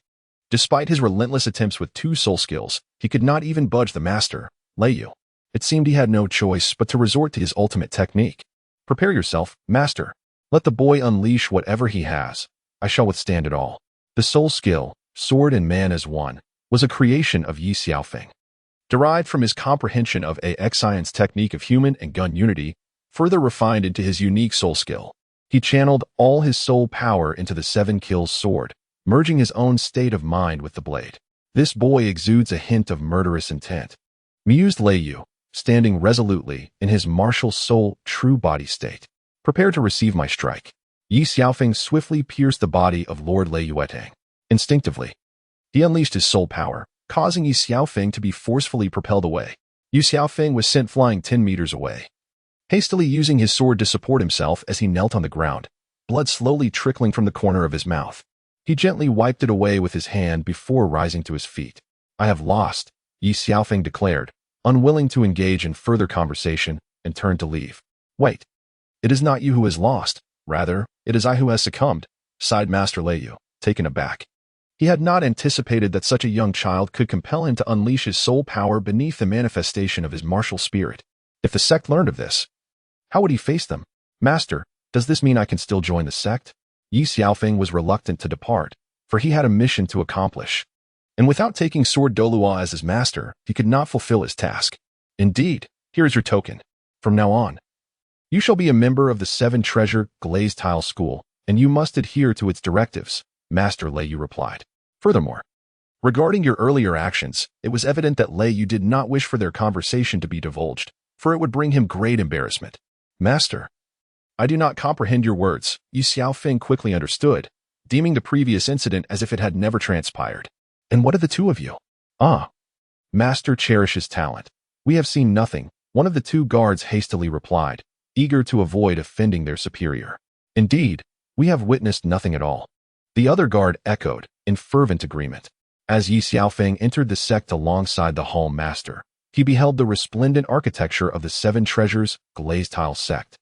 [SPEAKER 1] Despite his relentless attempts with 2 soul skills, he could not even budge the master, Lei. It seemed he had no choice but to resort to his ultimate technique. Prepare yourself, master. Let the boy unleash whatever he has. I shall withstand it all. The soul skill, sword and man as one, was a creation of Ye Xiaofeng. Derived from his comprehension of Exile's technique of human and gun unity, further refined into his unique soul skill. He channeled all his soul power into the 7 kills sword, merging his own state of mind with the blade. This boy exudes a hint of murderous intent, mused Lei, standing resolutely in his martial soul true body state. Prepare to receive my strike. Ye Xiaofeng swiftly pierced the body of Lord Lei Yuetang. Instinctively, he unleashed his soul power, causing Ye Xiaofeng to be forcefully propelled away. Ye Xiaofeng was sent flying 10 meters away, hastily using his sword to support himself as he knelt on the ground, blood slowly trickling from the corner of his mouth. He gently wiped it away with his hand before rising to his feet. I have lost, Ye Xiaofeng declared, unwilling to engage in further conversation, and turned to leave. Wait. It is not you who has lost. Rather, it is I who has succumbed, sighed Master Lei, taken aback. He had not anticipated that such a young child could compel him to unleash his soul power beneath the manifestation of his martial spirit. If the sect learned of this, how would he face them? Master, does this mean I can still join the sect? Ye Xiaofeng was reluctant to depart, for he had a mission to accomplish. And without taking Sword Douluo as his master, he could not fulfill his task. Indeed, here is your token. From now on, you shall be a member of the 7 Treasure Glazed Tile School, and you must adhere to its directives, Master Lei replied. Furthermore, regarding your earlier actions, it was evident that Lei did not wish for their conversation to be divulged, for it would bring him great embarrassment. Master, I do not comprehend your words, Ye Xiaofeng quickly understood, deeming the previous incident as if it had never transpired. And what of the 2 of you? Ah, Master cherishes talent. We have seen nothing, one of the 2 guards hastily replied, eager to avoid offending their superior. Indeed, we have witnessed nothing at all. The other guard echoed, in fervent agreement. As Ye Xiaofeng entered the sect alongside the hall master, he beheld the resplendent architecture of the 7 Treasures Glazed Tile Sect,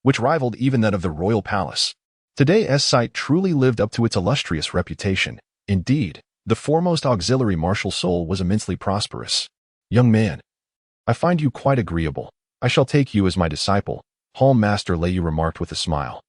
[SPEAKER 1] which rivaled even that of the royal palace. Today's site truly lived up to its illustrious reputation. Indeed, the foremost auxiliary martial soul was immensely prosperous. Young man, I find you quite agreeable. I shall take you as my disciple, Hall Master Lei remarked with a smile.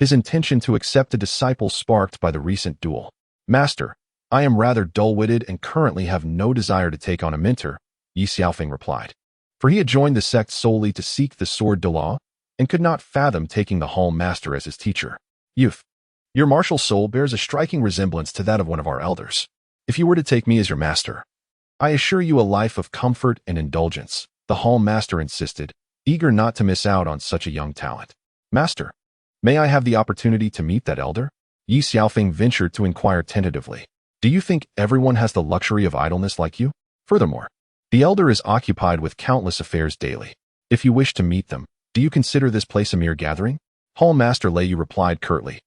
[SPEAKER 1] His intention to accept a disciple sparked by the recent duel. Master, I am rather dull-witted and currently have no desire to take on a mentor, Ye Xiaofeng replied. For he had joined the sect solely to seek the sword Douluo, and could not fathom taking the hall master as his teacher. Youth, your martial soul bears a striking resemblance to that of one of our elders. If you were to take me as your master, I assure you a life of comfort and indulgence, the hall master insisted, eager not to miss out on such a young talent. Master, may I have the opportunity to meet that elder? Ye Xiaofeng ventured to inquire tentatively. Do you think everyone has the luxury of idleness like you? Furthermore, the elder is occupied with countless affairs daily. If you wish to meet them, do you consider this place a mere gathering? Hall Master Lei replied curtly,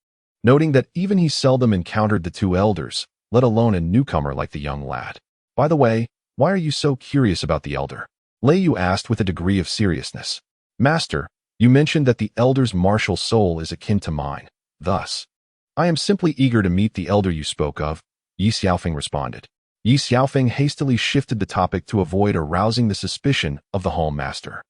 [SPEAKER 1] noting that even he seldom encountered the 2 elders, let alone a newcomer like the young lad. By the way, why are you so curious about the elder? Lei asked with a degree of seriousness. Master, you mentioned that the elder's martial soul is akin to mine. Thus, I am simply eager to meet the elder you spoke of, Ye Xiaofeng responded. Ye Xiaofeng hastily shifted the topic to avoid arousing the suspicion of the hall master.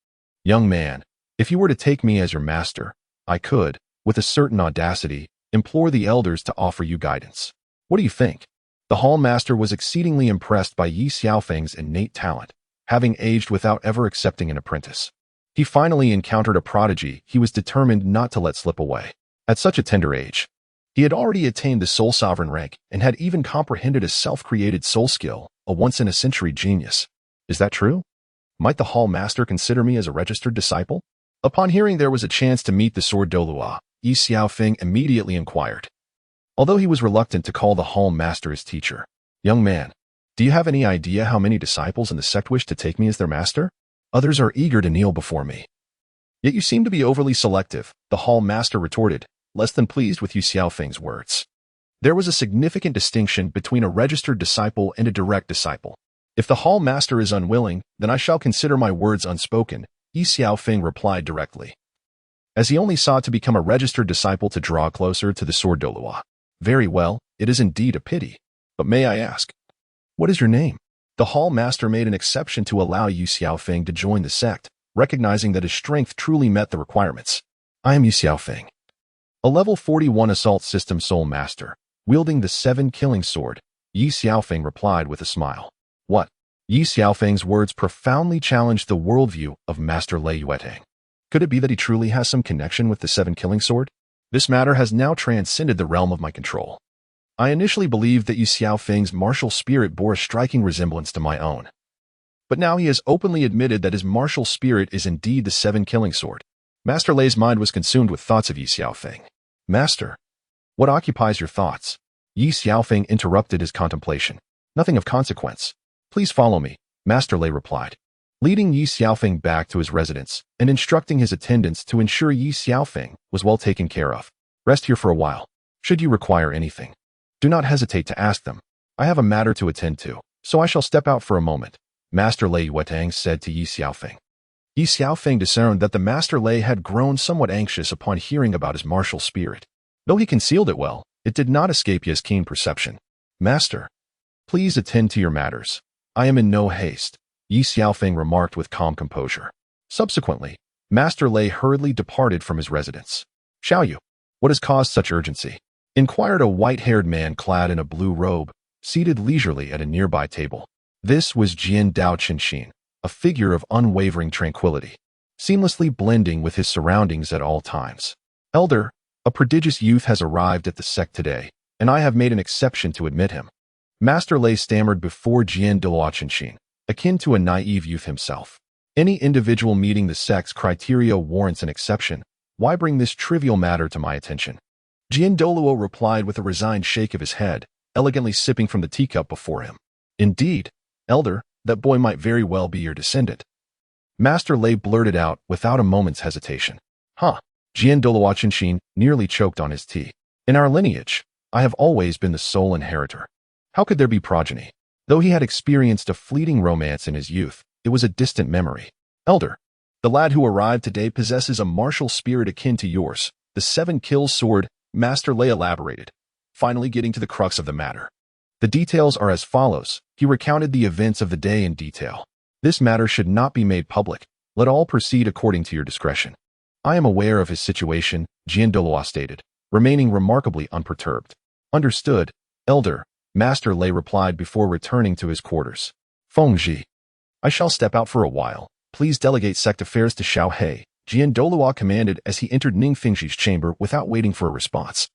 [SPEAKER 1] Young man, if you were to take me as your master, I could, with a certain audacity, implore the elders to offer you guidance. What do you think? The hall master was exceedingly impressed by Ye Xiaofeng's innate talent, having aged without ever accepting an apprentice. He finally encountered a prodigy he was determined not to let slip away. At such a tender age, he had already attained the soul sovereign rank and had even comprehended a self-created soul skill, a once-in-a-century genius. Is that true? Might the hall master consider me as a registered disciple? Upon hearing there was a chance to meet the sword Douluo, Ye Xiaofeng immediately inquired, although he was reluctant to call the hall master his teacher. Young man, do you have any idea how many disciples in the sect wish to take me as their master? Others are eager to kneel before me. Yet you seem to be overly selective, the hall master retorted, less than pleased with Ye Xiaofeng's words. There was a significant distinction between a registered disciple and a direct disciple. If the hall master is unwilling, then I shall consider my words unspoken, Ye Xiaofeng replied directly, as he only sought to become a registered disciple to draw closer to the sword Douluo. Very well, it is indeed a pity. But may I ask, what is your name? The hall master made an exception to allow Ye Xiaofeng to join the sect, recognizing that his strength truly met the requirements. I am Ye Xiaofeng, a level 41 assault system soul master, wielding the 7 killing sword. Ye Xiaofeng replied with a smile. What? Ye Xiaofeng's words profoundly challenged the worldview of Master Lei Yuetang. Could it be that he truly has some connection with the 7 killing sword? This matter has now transcended the realm of my control. I initially believed that Ye Xiaofeng's martial spirit bore a striking resemblance to my own. But now he has openly admitted that his martial spirit is indeed the 7 killing sword. Master Lei's mind was consumed with thoughts of Ye Xiaofeng. Master, what occupies your thoughts? Ye Xiaofeng interrupted his contemplation. Nothing of consequence. Please follow me, Master Lei replied, leading Ye Xiaofeng back to his residence and instructing his attendants to ensure Ye Xiaofeng was well taken care of. Rest here for a while. Should you require anything, do not hesitate to ask them. I have a matter to attend to, so I shall step out for a moment, Master Lei Yuetang said to Ye Xiaofeng. Ye Xiaofeng discerned that the Master Lei had grown somewhat anxious upon hearing about his martial spirit. Though he concealed it well, it did not escape Ye's keen perception. Master, please attend to your matters. I am in no haste, Ye Xiaofeng remarked with calm composure. Subsequently, Master Lei hurriedly departed from his residence. Xiaoyu, what has caused such urgency? Inquired a white-haired man clad in a blue robe, seated leisurely at a nearby table. This was Jian Dao Qinshin, a figure of unwavering tranquility, seamlessly blending with his surroundings at all times. Elder, a prodigious youth has arrived at the sect today, and I have made an exception to admit him. Master Lei stammered before Jian Duo Qinshin, akin to a naive youth himself. Any individual meeting the sect's criteria warrants an exception. Why bring this trivial matter to my attention? Jian Douluo replied with a resigned shake of his head, elegantly sipping from the teacup before him. Indeed, Elder, that boy might very well be your descendant. Master Lei blurted out without a moment's hesitation. Huh. Jian Douluo Qinshin nearly choked on his tea. In our lineage, I have always been the sole inheritor. How could there be progeny? Though he had experienced a fleeting romance in his youth, it was a distant memory. Elder, the lad who arrived today possesses a martial spirit akin to yours, the 7 kills sword, Master Lei elaborated, finally getting to the crux of the matter. The details are as follows. He recounted the events of the day in detail. This matter should not be made public. Let all proceed according to your discretion. I am aware of his situation, Jian Douluo stated, remaining remarkably unperturbed. Understood, Elder, Master Lei replied before returning to his quarters. Fengji, I shall step out for a while. Please delegate sect affairs to Xiao He, Jian Douluo commanded as he entered Ning Fengji's chamber without waiting for a response,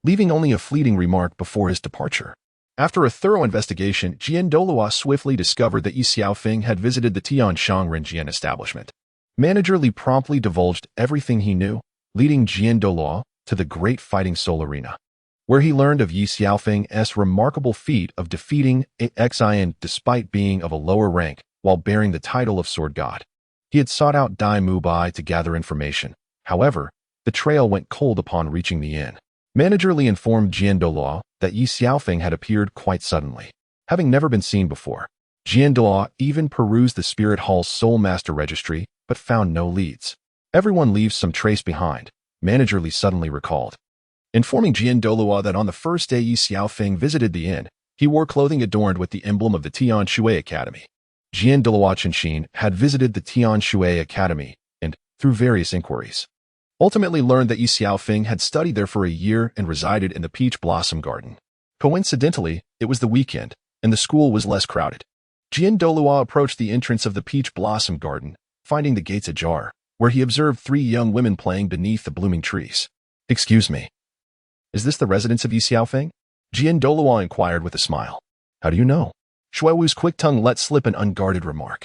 [SPEAKER 1] leaving only a fleeting remark before his departure. After a thorough investigation, Jian Douluo swiftly discovered that Ye Xiaofeng had visited the Tianshang Renjian establishment. Manager Li promptly divulged everything he knew, leading Jian Douluo to the Great Fighting Soul Arena, where he learned of Ye Xiaofeng's remarkable feat of defeating Exile despite being of a lower rank while bearing the title of Sword God. He had sought out Dai Mubai to gather information. However, the trail went cold upon reaching the inn. Manager Li informed Jian Douluo that Ye Xiaofeng had appeared quite suddenly, having never been seen before. Jian Douluo even perused the Spirit Hall's Soul Master registry, but found no leads. Everyone leaves some trace behind, Manager Li suddenly recalled, informing Jian Douluo that on the first day Ye Xiaofeng visited the inn, he wore clothing adorned with the emblem of the Tian Shui Academy. Jian Douluo Qinshin had visited the Tian Shui Academy and, through various inquiries, ultimately learned that Ye Xiaofeng had studied there for a year and resided in the Peach Blossom Garden. Coincidentally, it was the weekend, and the school was less crowded. Jian Douluo approached the entrance of the Peach Blossom Garden, finding the gates ajar, where he observed 3 young women playing beneath the blooming trees. Excuse me. Is this the residence of Ye Xiaofeng? Jian Douluo inquired with a smile. How do you know? Shuewu's quick tongue let slip an unguarded remark.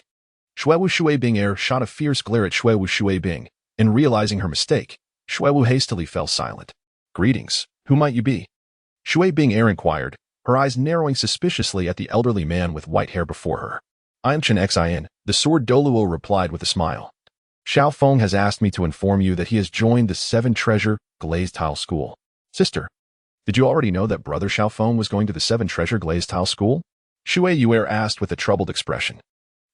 [SPEAKER 1] Shuewu Shuebing shot a fierce glare at Shuewu Shuebing, and realizing her mistake, Shuewu hastily fell silent. Greetings, who might you be? Shuebing inquired, her eyes narrowing suspiciously at the elderly man with white hair before her. I am Chen Xian, the Sword Douluo replied with a smile. Xiaofeng has asked me to inform you that he has joined the 7 Treasure Glazed Tile School. Sister, did you already know that Brother Xiaofeng was going to the 7 Treasure Glazed Tile School? Shui Yuer asked with a troubled expression.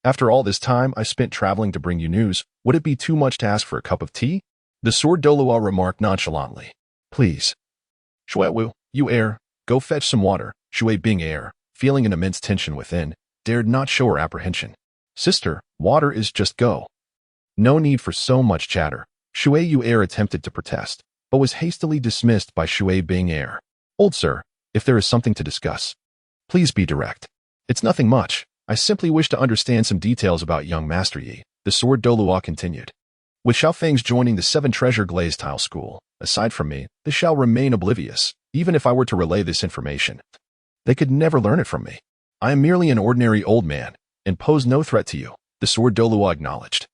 [SPEAKER 1] After all this time I spent traveling to bring you news, would it be too much to ask for a cup of tea? The Sword Douluo remarked nonchalantly. Please. Shuewu, Yuer, go fetch some water, Shui Bing heir, feeling an immense tension within, dared not show her apprehension. Sister, water is just go. No need for so much chatter. Shui Yu heir attempted to protest, but was hastily dismissed by Shui Bing heir. Old sir, if there is something to discuss, please be direct. It's nothing much. I simply wish to understand some details about young Master Yi, the sword Douluo continued. With Xiaofeng's joining the 7 Treasure Glaze Tile School, aside from me, they shall remain oblivious, even if I were to relay this information. They could never learn it from me. I am merely an ordinary old man, and pose no threat to you, the sword Douluo acknowledged.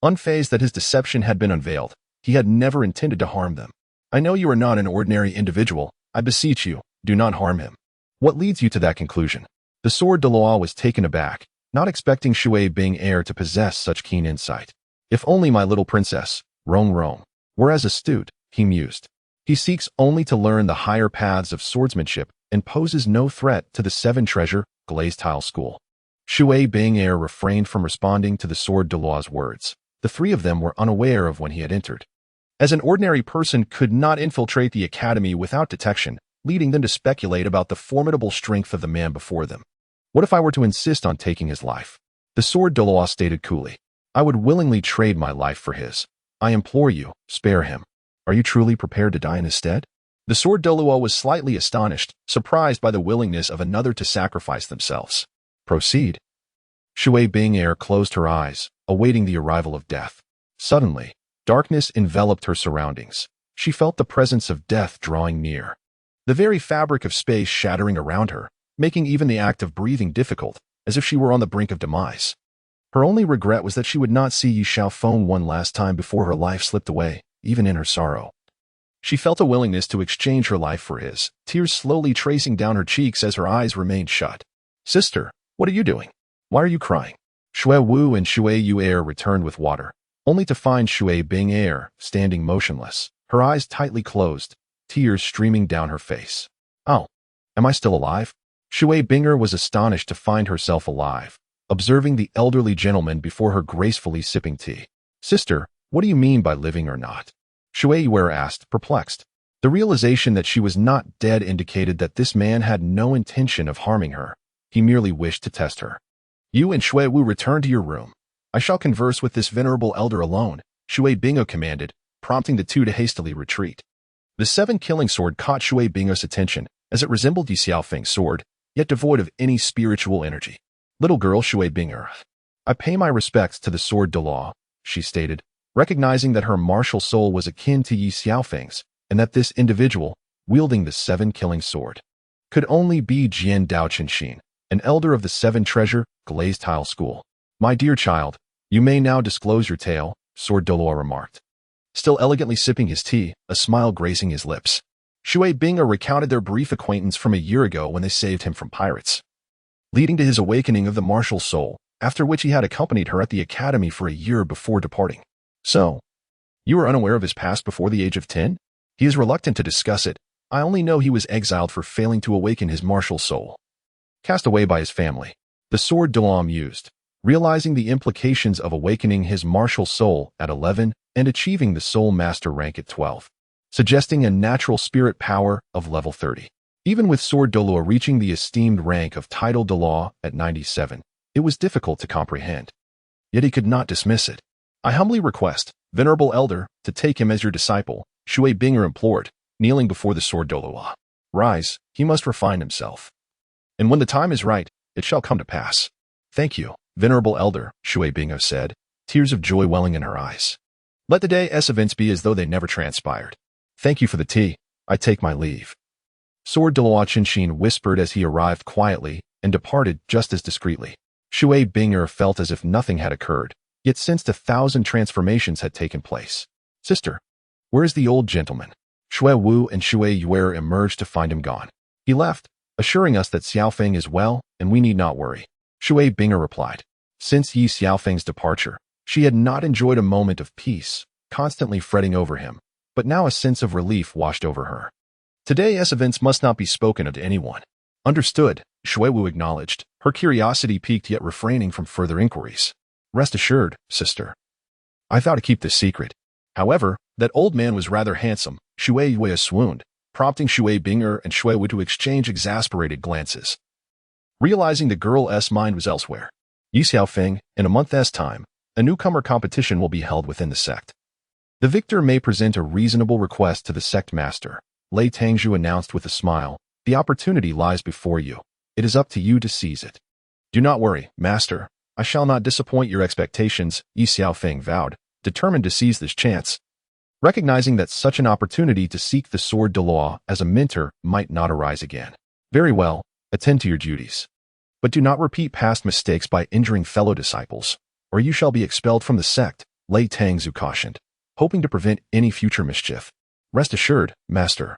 [SPEAKER 1] Unfazed that his deception had been unveiled, he had never intended to harm them. I know you are not an ordinary individual. I beseech you, do not harm him. What leads you to that conclusion? The sword Douluo was taken aback, not expecting Shui Bing heir to possess such keen insight. If only my little princess, Rong, were as astute, he mused. He seeks only to learn the higher paths of swordsmanship and poses no threat to the 7 Treasure Glaze Tile School. Shui Bing heir refrained from responding to the sword Douluo's words. The 3 of them were unaware of when he had entered. As an ordinary person could not infiltrate the academy without detection, leading them to speculate about the formidable strength of the man before them. What if I were to insist on taking his life? The sword Douluo stated coolly. I would willingly trade my life for his. I implore you, spare him. Are you truly prepared to die in his stead? The sword Douluo was slightly astonished, surprised by the willingness of another to sacrifice themselves. Proceed. Shui Bing heir closed her eyes, awaiting the arrival of death. Suddenly, darkness enveloped her surroundings. She felt the presence of death drawing near. The very fabric of space shattering around her, making even the act of breathing difficult, as if she were on the brink of demise. Her only regret was that she would not see Ye Xiaofeng one last time before her life slipped away, even in her sorrow. She felt a willingness to exchange her life for his, tears slowly tracing down her cheeks as her eyes remained shut. Sister, what are you doing? Why are you crying? Shui Wu and Shui Yu heir returned with water, only to find Shui Bing heir standing motionless, her eyes tightly closed, tears streaming down her face. Oh, am I still alive? Shui Binger was astonished to find herself alive, observing the elderly gentleman before her gracefully sipping tea. Sister, what do you mean by living or not? Shui Yu asked, perplexed. The realization that she was not dead indicated that this man had no intention of harming her. He merely wished to test her. You and Shui Wu return to your room. I shall converse with this venerable elder alone, Shui Bingo commanded, prompting the 2 to hastily retreat. The 7 killing sword caught Shui Bingo's attention, as it resembled Ye Xiaofeng's sword, yet devoid of any spiritual energy. Little girl Shui Binger. I pay my respects to the sword Douluo, she stated, recognizing that her martial soul was akin to Ye Xiaofeng's, and that this individual, wielding the 7 killing sword, could only be Jian Daoqinshin, an elder of the 7 Treasure Glaze Tile School. My dear child, you may now disclose your tale, sword Douluo remarked. Still elegantly sipping his tea, a smile gracing his lips. Shui Binga recounted their brief acquaintance from a year ago when they saved him from pirates, leading to his awakening of the martial soul, after which he had accompanied her at the academy for a year before departing. So, you were unaware of his past before the age of 10? He is reluctant to discuss it. I only know he was exiled for failing to awaken his martial soul. Cast away by his family. The sword Douluo used, realizing the implications of awakening his martial soul at 11 and achieving the soul master rank at 12, suggesting a natural spirit power of level 30. Even with sword Douluo reaching the esteemed rank of title Douluo at 97, it was difficult to comprehend. Yet he could not dismiss it. I humbly request, venerable elder, to take him as your disciple, Shui Binger implored, kneeling before the sword Douluo. Rise, he must refine himself. And when the time is right, it shall come to pass. Thank you, venerable elder, Shui Binger said, tears of joy welling in her eyes. Let the day's events be as though they never transpired. Thank you for the tea. I take my leave. Sword Douluo Qinshin whispered as he arrived quietly and departed just as discreetly. Shui Binger felt as if nothing had occurred, yet sensed 1,000 transformations had taken place. Sister, where is the old gentleman? Shui Wu and Shui Yuer emerged to find him gone. He left, assuring us that Xiaofeng is well and we need not worry. Shui Binger replied. Since Ye Xiaofeng's departure, she had not enjoyed a moment of peace, constantly fretting over him, but now a sense of relief washed over her. Today's events must not be spoken of to anyone. Understood, Shui Wu acknowledged, her curiosity piqued yet refraining from further inquiries. Rest assured, sister. I vow to keep this secret. However, that old man was rather handsome, Shui Yue swooned, prompting Shui Binger and Shui Wu to exchange exasperated glances. Realizing the girl's mind was elsewhere, Ye Xiaofeng, in a month's time, a newcomer competition will be held within the sect. The victor may present a reasonable request to the sect master, Lei Tangzhu announced with a smile. The opportunity lies before you. It is up to you to seize it. Do not worry, master. I shall not disappoint your expectations, Ye Xiaofeng vowed, determined to seize this chance. Recognizing that such an opportunity to seek the sword Douluo as a mentor might not arise again. Very well, attend to your duties. But do not repeat past mistakes by injuring fellow disciples, or you shall be expelled from the sect, Lei Tangzhu cautioned, hoping to prevent any future mischief. Rest assured, master.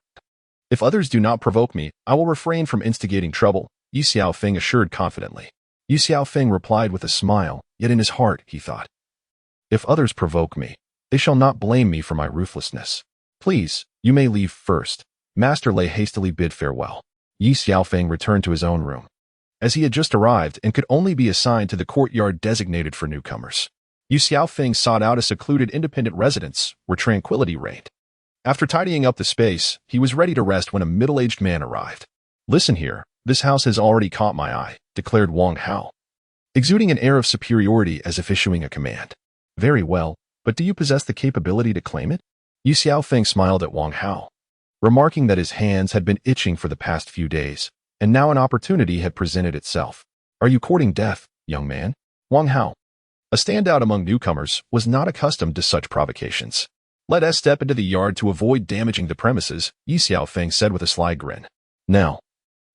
[SPEAKER 1] If others do not provoke me, I will refrain from instigating trouble, Ye Xiaofeng assured confidently. Ye Xiaofeng replied with a smile, yet in his heart, he thought, if others provoke me, they shall not blame me for my ruthlessness. Please, you may leave first. Master Lei hastily bid farewell. Ye Xiaofeng returned to his own room, as he had just arrived and could only be assigned to the courtyard designated for newcomers. Ye Xiaofeng sought out a secluded independent residence where tranquility reigned. After tidying up the space, he was ready to rest when a middle-aged man arrived. Listen here, this house has already caught my eye, declared Wang Hao, exuding an air of superiority as if issuing a command. Very well, but do you possess the capability to claim it? Ye Xiaofeng smiled at Wang Hao, remarking that his hands had been itching for the past few days, and now an opportunity had presented itself. Are you courting death, young man? Wang Hao, a standout among newcomers, was not accustomed to such provocations. Let us step into the yard to avoid damaging the premises, Ye Xiaofeng said with a sly grin. Now,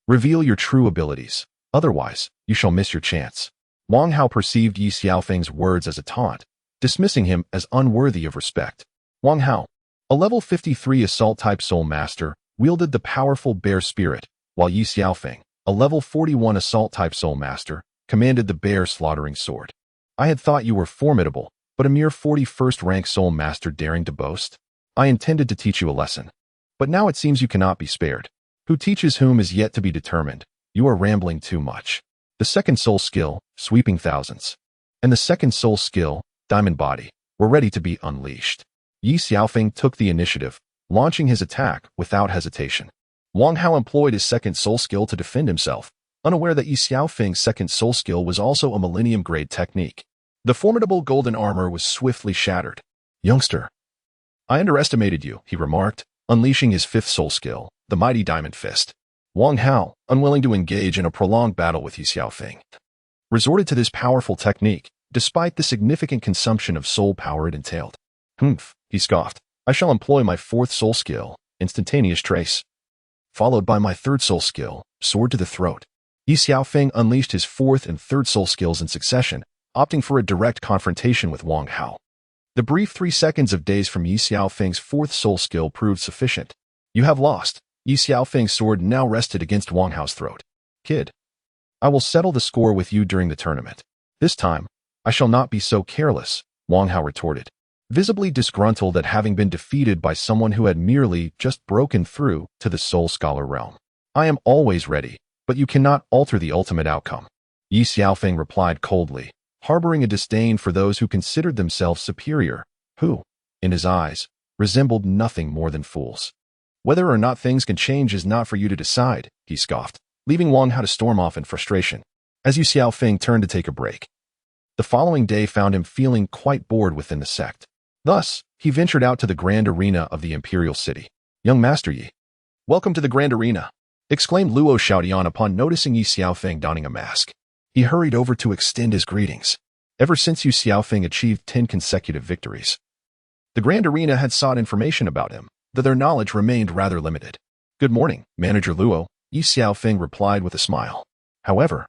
[SPEAKER 1] reveal your true abilities. Otherwise, you shall miss your chance. Wang Hao perceived Ye Xiaofeng's words as a taunt, dismissing him as unworthy of respect. Wang Hao, a level 53 assault-type soul master, wielded the powerful bear spirit, while Ye Xiaofeng, a level 41 assault-type soul master, commanded the bear slaughtering sword. I had thought you were formidable, but a mere 41st rank soul master daring to boast? I intended to teach you a lesson. But now it seems you cannot be spared. Who teaches whom is yet to be determined. You are rambling too much. The second soul skill, sweeping thousands, and the second soul skill, diamond body, were ready to be unleashed. Ye Xiaofeng took the initiative, launching his attack without hesitation. Wang Hao employed his second soul skill to defend himself, unaware that Ye Xiaofeng's second soul skill was also a millennium-grade technique. The formidable golden armor was swiftly shattered. Youngster, I underestimated you, he remarked, unleashing his fifth soul skill, the mighty diamond fist. Wang Hao, unwilling to engage in a prolonged battle with Ye Xiaofeng, resorted to this powerful technique, despite the significant consumption of soul power it entailed. Humph, he scoffed. I shall employ my fourth soul skill, instantaneous trace, followed by my third soul skill, sword to the throat. Ye Xiaofeng unleashed his fourth and third soul skills in succession, opting for a direct confrontation with Wang Hao. The brief 3 seconds of daze from Ye Xiaofeng's fourth soul skill proved sufficient. You have lost. Ye Xiaofeng's sword now rested against Wang Hao's throat. Kid, I will settle the score with you during the tournament. This time, I shall not be so careless, Wang Hao retorted, visibly disgruntled at having been defeated by someone who had merely just broken through to the soul scholar realm. I am always ready, but you cannot alter the ultimate outcome. Ye Xiaofeng replied coldly, harboring a disdain for those who considered themselves superior, who, in his eyes, resembled nothing more than fools. Whether or not things can change is not for you to decide, he scoffed, leaving Wang Hao to storm off in frustration, as Ye Xiaofeng turned to take a break. The following day found him feeling quite bored within the sect. Thus, he ventured out to the grand arena of the imperial city. Young Master Yi, welcome to the grand arena, exclaimed Luo Xiaodian upon noticing Ye Xiaofeng donning a mask. He hurried over to extend his greetings. Ever since Ye Xiaofeng achieved 10 consecutive victories, the Grand Arena had sought information about him, though their knowledge remained rather limited. Good morning, Manager Luo, Ye Xiaofeng replied with a smile. However,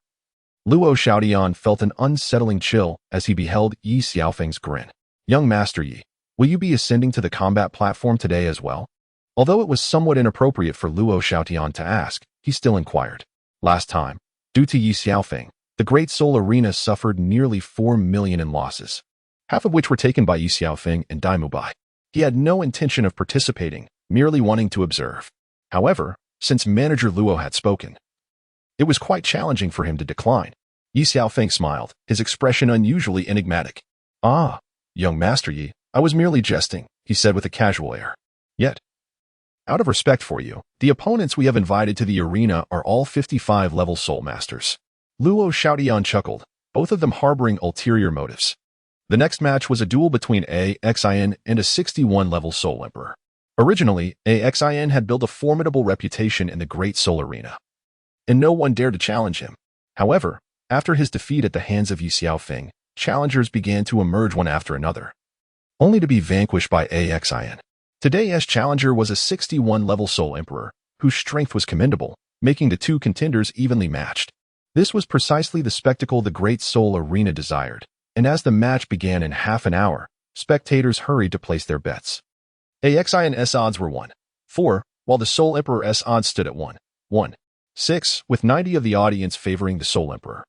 [SPEAKER 1] Luo Xiaodian felt an unsettling chill as he beheld Ye Xiaofeng's grin. Young Master Yi, will you be ascending to the combat platform today as well? Although it was somewhat inappropriate for Luo Xiaodian to ask, he still inquired. Last time, due to Ye Xiaofeng, the Great Soul Arena suffered nearly 4 million in losses, half of which were taken by Ye Xiaofeng and Daimubai. He had no intention of participating, merely wanting to observe. However, since Manager Luo had spoken, it was quite challenging for him to decline. Ye Xiaofeng smiled, his expression unusually enigmatic. Ah, young Master Yi, I was merely jesting, he said with a casual air. Yet, Out of respect for you, the opponents we have invited to the arena are all 55-level soul masters. Luo Xiaodian chuckled, both of them harboring ulterior motives. The next match was a duel between Exile and a 61-level Soul Emperor. Originally, Exile had built a formidable reputation in the Great Soul Arena, and no one dared to challenge him. However, after his defeat at the hands of Ye Xiaofeng, challengers began to emerge one after another, only to be vanquished by Exile. Today's challenger was a 61-level Soul Emperor, whose strength was commendable, making the two contenders evenly matched. This was precisely the spectacle the Great Soul Arena desired, and as the match began in half an hour, spectators hurried to place their bets. Exile's odds were 1-4, while the Soul Emperor's odds stood at 1-6, with 90 of the audience favoring the Soul Emperor.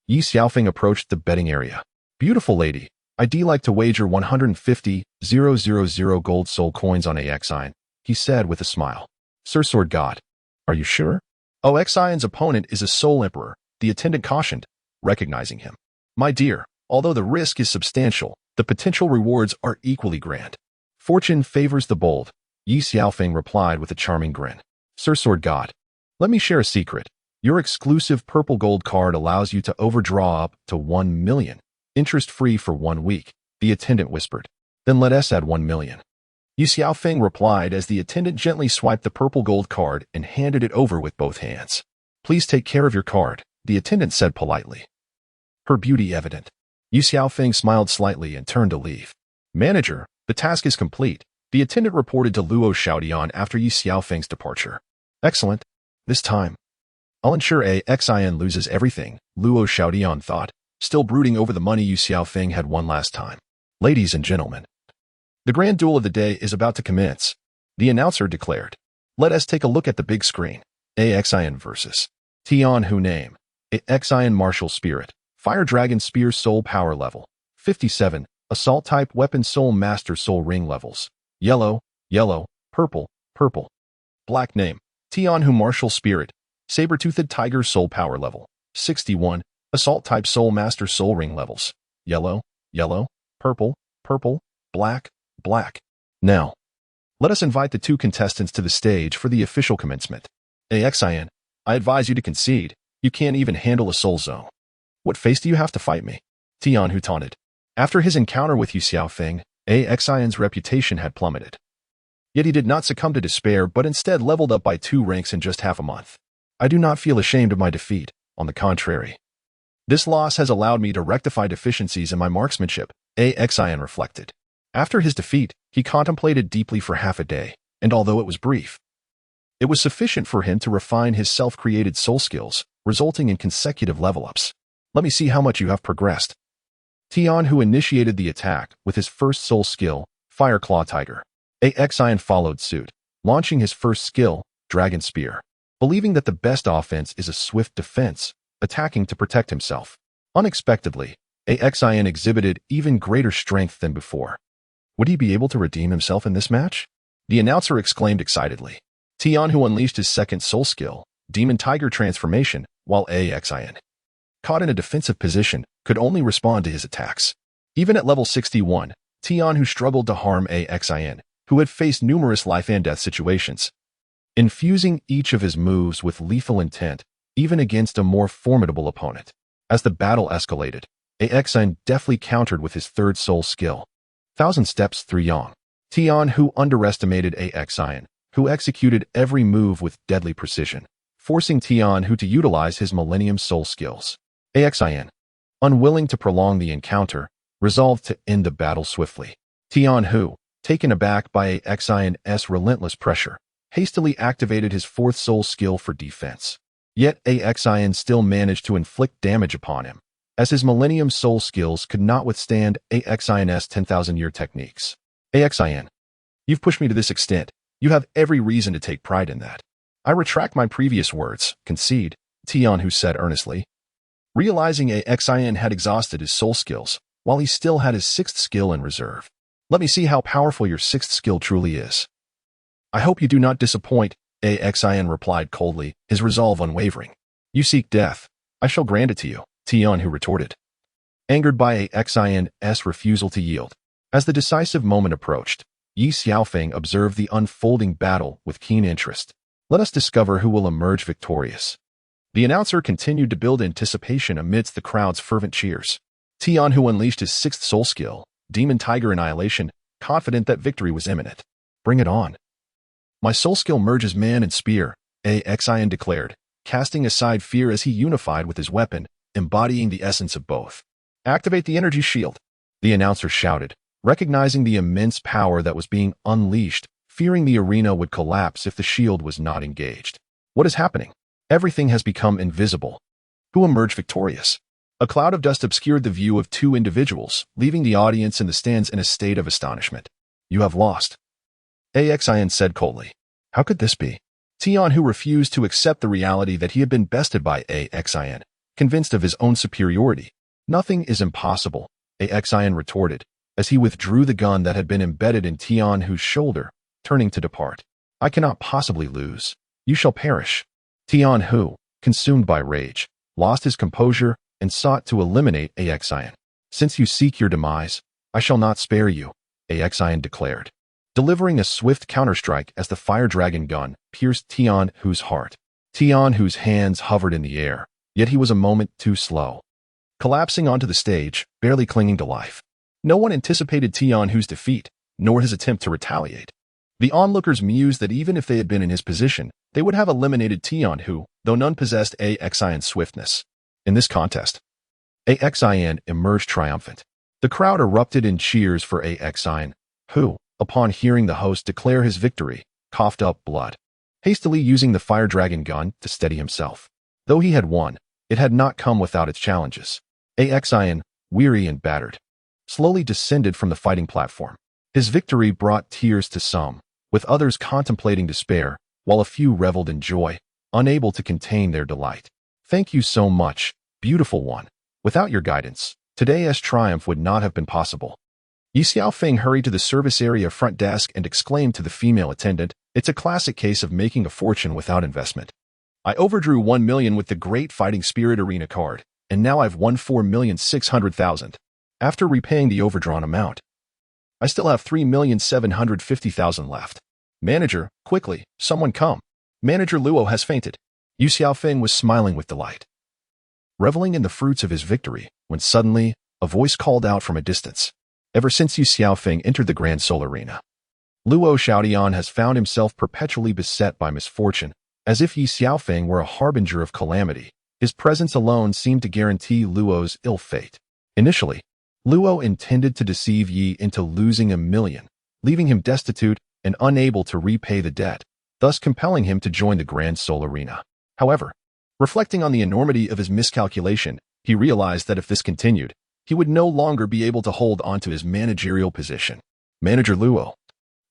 [SPEAKER 1] Ye Xiaofeng approached the betting area. "Beautiful lady, I'd like to wager 150,000 gold soul coins on Exile," he said with a smile. "SWord God, are you sure?" Exile's opponent is a Soul Emperor, the attendant cautioned, recognizing him. "My dear, although the risk is substantial, the potential rewards are equally grand. Fortune favors the bold," Ye Xiaofeng replied with a charming grin. "SWord God, let me share a secret. Your exclusive purple gold card allows you to overdraw up to 1 million, interest-free for 1 week," the attendant whispered. "Then let us add 1 million. Ye Xiaofeng replied as the attendant gently swiped the purple gold card and handed it over with both hands. "Please take care of your card," the attendant said politely. Her beauty evident. Ye Xiaofeng smiled slightly and turned to leave. "Manager, the task is complete," the attendant reported to Luo Xiaodian after Ye Xiaofeng's departure. "Excellent. This time, I'll ensure Exile loses everything," Luo Xiaodian thought, still brooding over the money Ye Xiaofeng had won last time. "Ladies and gentlemen, the grand duel of the day is about to commence," the announcer declared. "Let us take a look at the big screen. Exile versus Tian Hu name. Exile martial spirit. Fire dragon spear soul power level. 57. Assault type weapon soul master soul ring levels. Yellow, yellow, purple, purple. Black name. Tian Hu martial spirit. Saber-toothed tiger soul power level. 61. Assault type soul master soul ring levels. Yellow, yellow, purple, purple, black, black. Now, let us invite the two contestants to the stage for the official commencement. Exile, I advise you to concede. You can't even handle a soul zone. What face do you have to fight me? Tian Hu taunted. After his encounter with Ye Xiaofeng, Exile's reputation had plummeted. Yet he did not succumb to despair but instead leveled up by 2 ranks in just half a month. "I do not feel ashamed of my defeat, on the contrary. This loss has allowed me to rectify deficiencies in my marksmanship," Exile reflected. After his defeat, he contemplated deeply for half a day, and although it was brief, it was sufficient for him to refine his self-created soul skills, resulting in consecutive level-ups. "Let me see how much you have progressed." Tian Hu initiated the attack with his first soul skill, Fire Claw Tiger. Exile followed suit, launching his first skill, Dragon Spear. Believing that the best offense is a swift defense, attacking to protect himself. Unexpectedly, Exile exhibited even greater strength than before. Would he be able to redeem himself in this match? The announcer exclaimed excitedly. Tian Hu unleashed his second soul skill, Demon Tiger Transformation, while Exile, caught in a defensive position, could only respond to his attacks. Even at level 61, Tian Hu struggled to harm Exile, who had faced numerous life and death situations, infusing each of his moves with lethal intent, even against a more formidable opponent. As the battle escalated, Exile deftly countered with his third soul skill, 1,000 Steps Through Yang. Tian Hu underestimated Exile, who executed every move with deadly precision, forcing Tian Hu to utilize his Millennium Soul skills. Exile, unwilling to prolong the encounter, resolved to end the battle swiftly. Tian Hu, taken aback by Exile's relentless pressure, hastily activated his fourth soul skill for defense. Yet Exile still managed to inflict damage upon him, as his Millennium Soul skills could not withstand Exile's 10,000-year techniques. Exile, you've pushed me to this extent. You have every reason to take pride in that. I retract my previous words, concede, Tian Hu said earnestly. Realizing Exile had exhausted his soul skills, while he still had his 6th skill in reserve. "Let me see how powerful your 6th skill truly is." "I hope you do not disappoint," Exile replied coldly, his resolve unwavering. "You seek death. I shall grant it to you," Tian Hu retorted, angered by Exile's refusal to yield. As the decisive moment approached, Ye Xiaofeng observed the unfolding battle with keen interest. Let us discover who will emerge victorious. The announcer continued to build anticipation amidst the crowd's fervent cheers. Tian, who unleashed his sixth soul skill, Demon Tiger Annihilation, confident that victory was imminent. Bring it on. My soul skill merges man and spear, Exile declared, casting aside fear as he unified with his weapon, embodying the essence of both. Activate the energy shield, the announcer shouted, recognizing the immense power that was being unleashed, fearing the arena would collapse if the shield was not engaged. What is happening? Everything has become invisible. Who emerged victorious? A cloud of dust obscured the view of two individuals, leaving the audience in the stands in a state of astonishment. You have lost, Exile said coldly. How could this be? Tian, who refused to accept the reality that he had been bested by Exile, convinced of his own superiority. Nothing is impossible, Exile retorted, as he withdrew the gun that had been embedded in Tian, whose shoulder, turning to depart. I cannot possibly lose. You shall perish. Tian, who, consumed by rage, lost his composure and sought to eliminate Exile. Since you seek your demise, I shall not spare you, Exile declared, delivering a swift counterstrike as the fire dragon gun pierced Tian, whose heart. Tian, whose hands hovered in the air, yet he was a moment too slow, collapsing onto the stage, barely clinging to life. No one anticipated Tian, whose defeat, nor his attempt to retaliate. The onlookers mused that even if they had been in his position, they would have eliminated Tian, who, though none possessed Exile's swiftness. In this contest, Exile emerged triumphant. The crowd erupted in cheers for Exile, who, upon hearing the host declare his victory, coughed up blood, hastily using the fire dragon gun to steady himself. Though he had won, it had not come without its challenges. Exile, weary and battered, slowly descended from the fighting platform. His victory brought tears to some, with others contemplating despair, while a few reveled in joy, unable to contain their delight. Thank you so much, beautiful one. Without your guidance, today's triumph would not have been possible. Ye Xiaofeng hurried to the service area front desk and exclaimed to the female attendant, it's a classic case of making a fortune without investment. I overdrew 1 million with the Great Fighting Spirit Arena card, and now I've won 4,600,000. After repaying the overdrawn amount, I still have 3,750,000 left. Manager, quickly, someone come. Manager Luo has fainted. Ye Xiaofeng was smiling with delight, reveling in the fruits of his victory, when suddenly, a voice called out from a distance. Ever since Ye Xiaofeng entered the Grand Soul Arena, Luo Xiaodian has found himself perpetually beset by misfortune, as if Ye Xiaofeng were a harbinger of calamity. His presence alone seemed to guarantee Luo's ill fate. Initially, Luo intended to deceive Yi into losing 1 million, leaving him destitute and unable to repay the debt, thus compelling him to join the Grand Soul Arena. However, reflecting on the enormity of his miscalculation, he realized that if this continued, he would no longer be able to hold onto his managerial position. Manager Luo,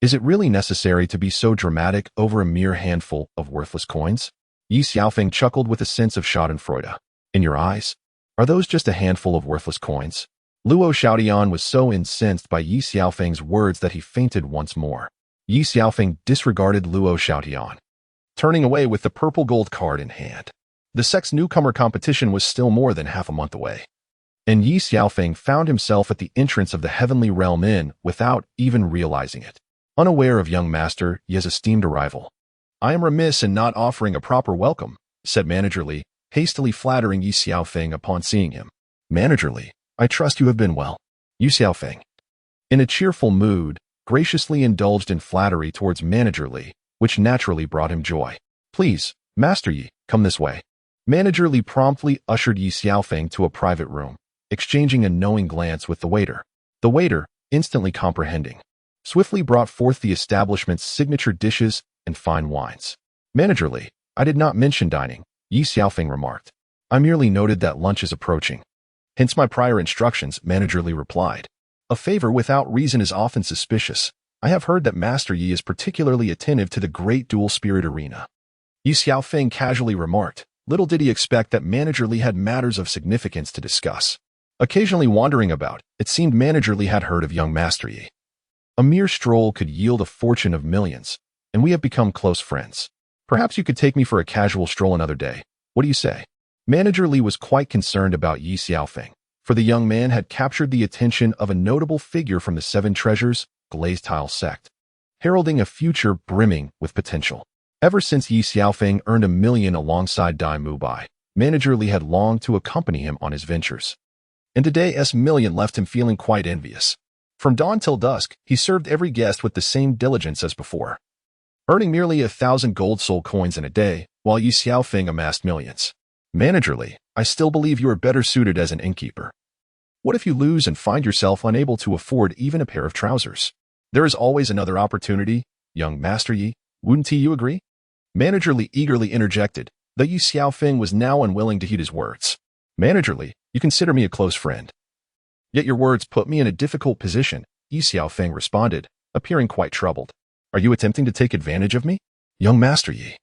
[SPEAKER 1] is it really necessary to be so dramatic over a mere handful of worthless coins? Ye Xiaofeng chuckled with a sense of schadenfreude. In your eyes, are those just a handful of worthless coins? Luo Xiaodian was so incensed by Ye Xiaofeng's words that he fainted once more. Ye Xiaofeng disregarded Luo Xiaodian, turning away with the purple gold card in hand. The Sect's newcomer competition was still more than half a month away, and Ye Xiaofeng found himself at the entrance of the Heavenly Realm Inn without even realizing it, unaware of young Master Ye's esteemed arrival. I am remiss in not offering a proper welcome, said Manager Li, hastily flattering Ye Xiaofeng upon seeing him. Manager Li, I trust you have been well. Ye Xiaofeng, in a cheerful mood, graciously indulged in flattery towards Manager Li, which naturally brought him joy. Please, Master Yi, come this way. Manager Li promptly ushered Ye Xiaofeng to a private room, exchanging a knowing glance with the waiter. The waiter, instantly comprehending, swiftly brought forth the establishment's signature dishes and fine wines. Manager Li, I did not mention dining, Ye Xiaofeng remarked. I merely noted that lunch is approaching. Hence my prior instructions, Manager Li replied. A favor without reason is often suspicious. I have heard that Master Yi is particularly attentive to the great dual spirit arena. Ye Xiaofeng casually remarked. Little did he expect that Manager Li had matters of significance to discuss. Occasionally wandering about, it seemed Manager Li had heard of young Master Yi. A mere stroll could yield a fortune of millions, and we have become close friends. Perhaps you could take me for a casual stroll another day. What do you say? Manager Li was quite concerned about Ye Xiaofeng, for the young man had captured the attention of a notable figure from the Seven Treasures, Glazed Tile Sect. heralding a future brimming with potential. Ever since Ye Xiaofeng earned $1 million alongside Dai Mubai, Manager Li had longed to accompany him on his ventures. And today's $1 million left him feeling quite envious. From dawn till dusk, he served every guest with the same diligence as before, earning merely 1,000 gold soul coins in a day, while Ye Xiaofeng amassed millions. Manager Li, I still believe you are better suited as an innkeeper. What if you lose and find yourself unable to afford even a pair of trousers? There is always another opportunity, young Master Yi. Wouldn't you agree? Manager Li eagerly interjected, though Ye Xiaofeng was now unwilling to heed his words. Manager Li, you consider me a close friend. Yet your words put me in a difficult position, Ye Xiaofeng responded, appearing quite troubled. Are you attempting to take advantage of me? Young Master Yi.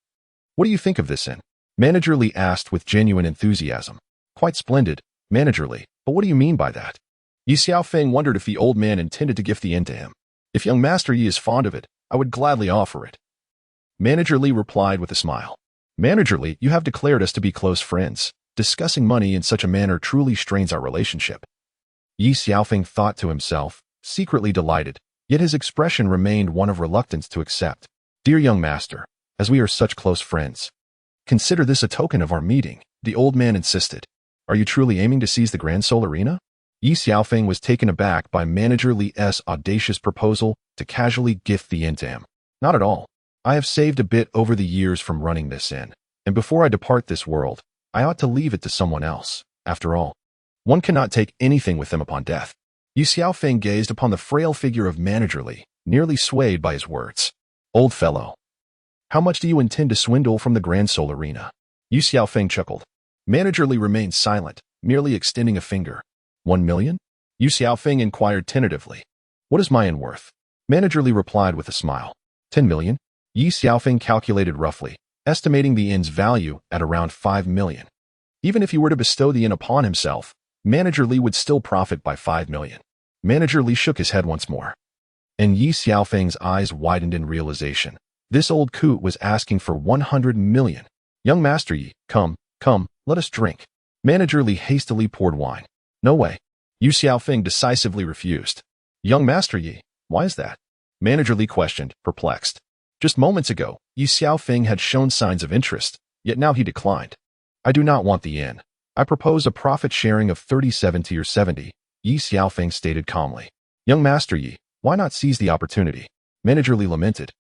[SPEAKER 1] What do you think of this inn? Manager Li asked with genuine enthusiasm. Quite splendid, Manager Li, but what do you mean by that? Ye Xiaofeng wondered if the old man intended to gift the inn to him. If young Master Yi is fond of it, I would gladly offer it. Manager Li replied with a smile. Manager Li, you have declared us to be close friends. Discussing money in such a manner truly strains our relationship. Ye Xiaofeng thought to himself, secretly delighted, yet his expression remained one of reluctance to accept. Dear young master, as we are such close friends, consider this a token of our meeting, the old man insisted. Are you truly aiming to seize the Grand Soul Arena? Ye Xiaofeng was taken aback by Manager Li's audacious proposal to casually gift the inn to him. Not at all. I have saved a bit over the years from running this inn, and before I depart this world, I ought to leave it to someone else. After all, one cannot take anything with them upon death. Ye Xiaofeng gazed upon the frail figure of Manager Li, nearly swayed by his words. Old fellow, how much do you intend to swindle from the Grand Soul Arena? Ye Xiaofeng chuckled. Manager Li remained silent, merely extending a finger. 1 million? Ye Xiaofeng inquired tentatively. What is my inn worth? Manager Li replied with a smile. 10 million? Ye Xiaofeng calculated roughly, estimating the inn's value at around 5 million. Even if he were to bestow the inn upon himself, Manager Li would still profit by 5 million. Manager Li shook his head once more. And Ye Xiaofeng's eyes widened in realization. This old coot was asking for 100 million. Young Master Yi, come, let us drink. Manager Li hastily poured wine. No way. Ye Xiaofeng decisively refused. Young Master Yi, why is that? Manager Li questioned, perplexed. Just moments ago, Ye Xiaofeng had shown signs of interest, yet now he declined. I do not want the inn. I propose a profit sharing of 30-70 or 70, Ye Xiaofeng stated calmly. Young Master Yi, why not seize the opportunity? Manager Li lamented,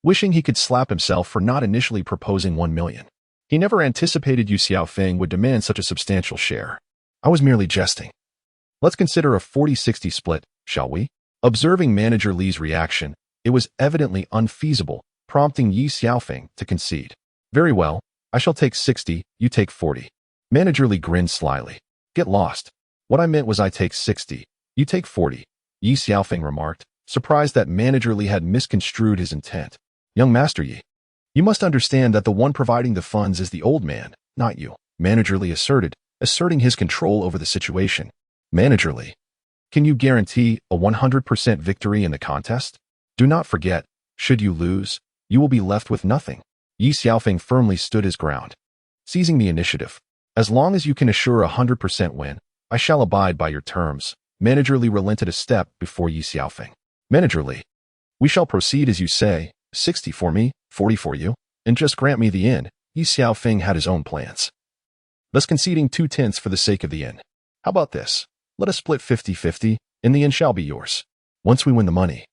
[SPEAKER 1] wishing he could slap himself for not initially proposing 1 million. He never anticipated Ye Xiaofeng would demand such a substantial share. I was merely jesting. Let's consider a 40-60 split, shall we? Observing Manager Li's reaction, it was evidently unfeasible, prompting Ye Xiaofeng to concede. Very well, I shall take 60, you take 40. Manager Li grinned slyly. Get lost. What I meant was I take 60, you take 40, Ye Xiaofeng remarked, surprised that Manager Li had misconstrued his intent. Young Master Yi, you must understand that the one providing the funds is the old man, not you, Manager Li asserted, asserting his control over the situation. Manager Li, can you guarantee a 100% victory in the contest? Do not forget, should you lose, you will be left with nothing. Ye Xiaofeng firmly stood his ground. Seizing the initiative. As long as you can assure a 100% win, I shall abide by your terms. Manager Li relented a step before Ye Xiaofeng. Manager Li, we shall proceed as you say, 60 for me, 40 for you, and just grant me the inn. Ye Xiaofeng had his own plans. Thus conceding 2/10 for the sake of the inn. How about this? Let us split 50-50, and the inn shall be yours. Once we win the money,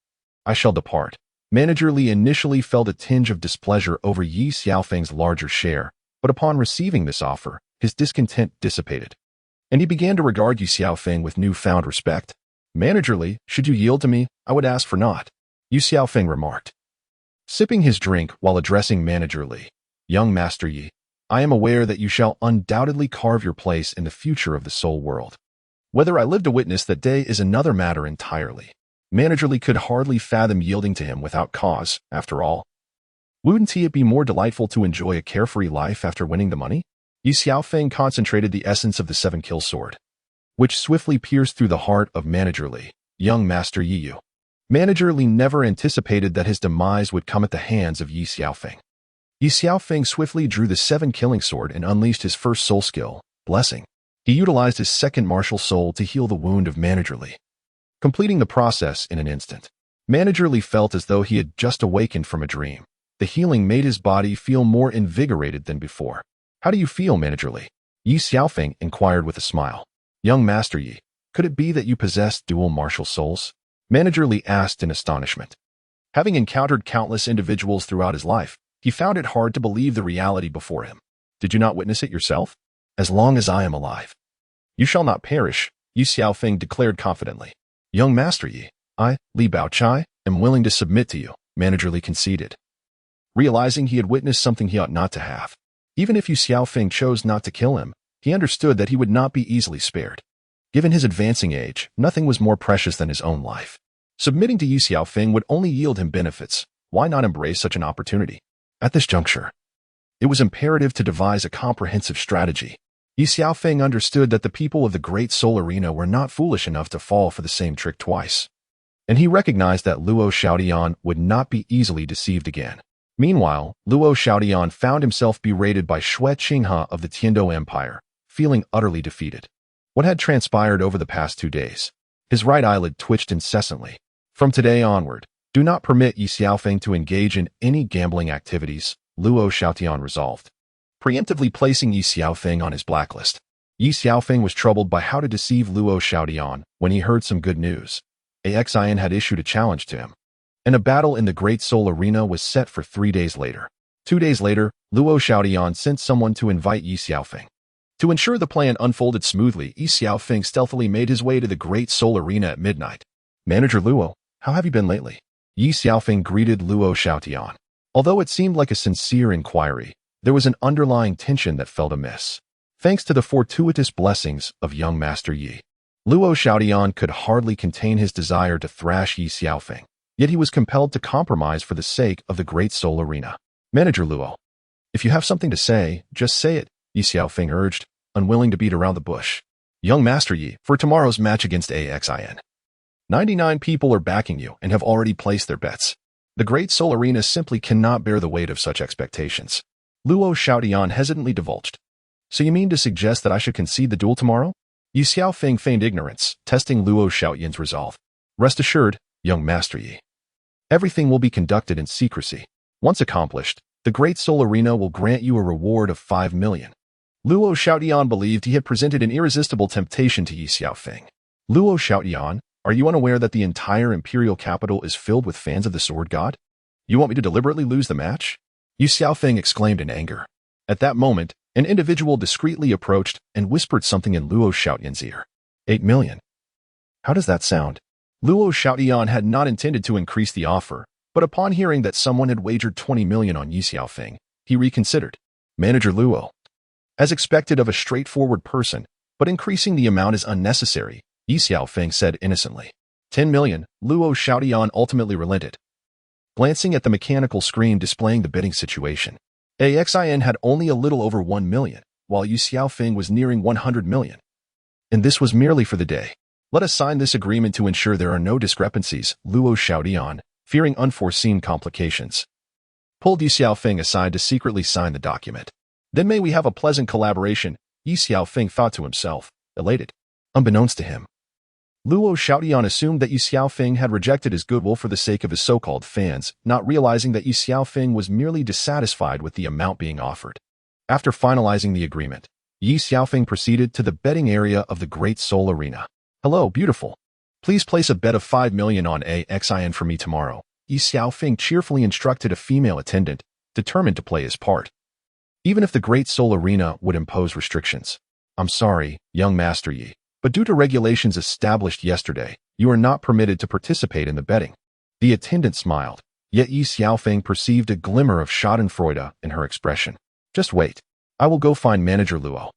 [SPEAKER 1] I shall depart. Manager Li initially felt a tinge of displeasure over Ye Xiaofeng's larger share, but upon receiving this offer, his discontent dissipated, and he began to regard Ye Xiaofeng with newfound respect. Manager Li, should you yield to me, I would ask for naught, Ye Xiaofeng remarked, sipping his drink while addressing Manager Li. Young Master Yi, I am aware that you shall undoubtedly carve your place in the future of the soul world. Whether I live to witness that day is another matter entirely. Manager Li could hardly fathom yielding to him without cause, after all. Wouldn't it be more delightful to enjoy a carefree life after winning the money? Ye Xiaofeng concentrated the essence of the 7-kill sword, which swiftly pierced through the heart of Manager Li. Young Master Yi. Manager Li never anticipated that his demise would come at the hands of Ye Xiaofeng. Ye Xiaofeng swiftly drew the 7-killing sword and unleashed his first soul skill, Blessing. He utilized his second martial soul to heal the wound of Manager Li, completing the process in an instant. Manager Li felt as though he had just awakened from a dream. The healing made his body feel more invigorated than before. How do you feel, Manager Li? Ye Xiaofeng inquired with a smile. Young Master Yi, could it be that you possess dual martial souls? Manager Li asked in astonishment. Having encountered countless individuals throughout his life, he found it hard to believe the reality before him. Did you not witness it yourself? As long as I am alive, you shall not perish, Ye Xiaofeng declared confidently. Young Master Yi, I, Li Baochai, am willing to submit to you, Manager Li conceded. Realizing he had witnessed something he ought not to have. Even if Ye Xiaofeng chose not to kill him, he understood that he would not be easily spared. Given his advancing age, nothing was more precious than his own life. Submitting to Ye Xiaofeng would only yield him benefits. Why not embrace such an opportunity? At this juncture, it was imperative to devise a comprehensive strategy. Ye Xiaofeng understood that the people of the Great Soul Arena were not foolish enough to fall for the same trick twice. And he recognized that Luo Xiaodian would not be easily deceived again. Meanwhile, Luo Xiaodian found himself berated by Xue Qinghe of the Tiando Empire, feeling utterly defeated. What had transpired over the past 2 days? His right eyelid twitched incessantly. From today onward, do not permit Ye Xiaofeng to engage in any gambling activities, Luo Xiaodian resolved. Preemptively placing Ye Xiaofeng on his blacklist. Ye Xiaofeng was troubled by how to deceive Luo Xiaodian when he heard some good news. Exile had issued a challenge to him, and a battle in the Great Soul Arena was set for 3 days later. 2 days later, Luo Xiaodian sent someone to invite Ye Xiaofeng. To ensure the plan unfolded smoothly, Ye Xiaofeng stealthily made his way to the Great Soul Arena at midnight. Manager Luo, how have you been lately? Ye Xiaofeng greeted Luo Xiaodian. Although it seemed like a sincere inquiry, there was an underlying tension that felt amiss. Thanks to the fortuitous blessings of young Master Yi, Luo Xiaodian could hardly contain his desire to thrash Ye Xiaofeng, yet he was compelled to compromise for the sake of the Great Soul Arena. Manager Luo, if you have something to say, just say it, Ye Xiaofeng urged, unwilling to beat around the bush. Young Master Yi, for tomorrow's match against Exile, 99 people are backing you and have already placed their bets. The Great Soul Arena simply cannot bear the weight of such expectations. Luo Xiaodian hesitantly divulged. So you mean to suggest that I should concede the duel tomorrow? Ye Xiaofeng feigned ignorance, testing Luo Xiaodian's resolve. Rest assured, young Master Yi, everything will be conducted in secrecy. Once accomplished, the Great Soul Arena will grant you a reward of 5 million. Luo Xiaodian believed he had presented an irresistible temptation to Ye Xiaofeng. Luo Xiaodian, are you unaware that the entire imperial capital is filled with fans of the sword god? You want me to deliberately lose the match? Ye Xiaofeng exclaimed in anger. At that moment, an individual discreetly approached and whispered something in Luo Xiaodian's ear. 8 million. How does that sound? Luo Xiaodian had not intended to increase the offer, but upon hearing that someone had wagered 20 million on Ye Xiaofeng, he reconsidered. Manager Luo, as expected of a straightforward person, but increasing the amount is unnecessary, Ye Xiaofeng said innocently. 10 million, Luo Xiaodian ultimately relented. Glancing at the mechanical screen displaying the bidding situation, Exile had only a little over 1 million, while Ye Xiaofeng was nearing 100 million. And this was merely for the day. Let us sign this agreement to ensure there are no discrepancies, Luo Xiaodian, fearing unforeseen complications, pulled Ye Xiaofeng aside to secretly sign the document. Then may we have a pleasant collaboration, Ye Xiaofeng thought to himself, elated. Unbeknownst to him, Luo Xiaodian assumed that Ye Xiaofeng had rejected his goodwill for the sake of his so-called fans, not realizing that Ye Xiaofeng was merely dissatisfied with the amount being offered. After finalizing the agreement, Ye Xiaofeng proceeded to the betting area of the Great Soul Arena. Hello, beautiful. Please place a bet of 5 million on Exile for me tomorrow, Ye Xiaofeng cheerfully instructed a female attendant, determined to play his part. Even if the Great Soul Arena would impose restrictions. I'm sorry, young Master Yi, but due to regulations established yesterday, you are not permitted to participate in the betting. The attendant smiled, yet Ye Xiaofeng perceived a glimmer of schadenfreude in her expression. Just wait. I will go find Manager Luo.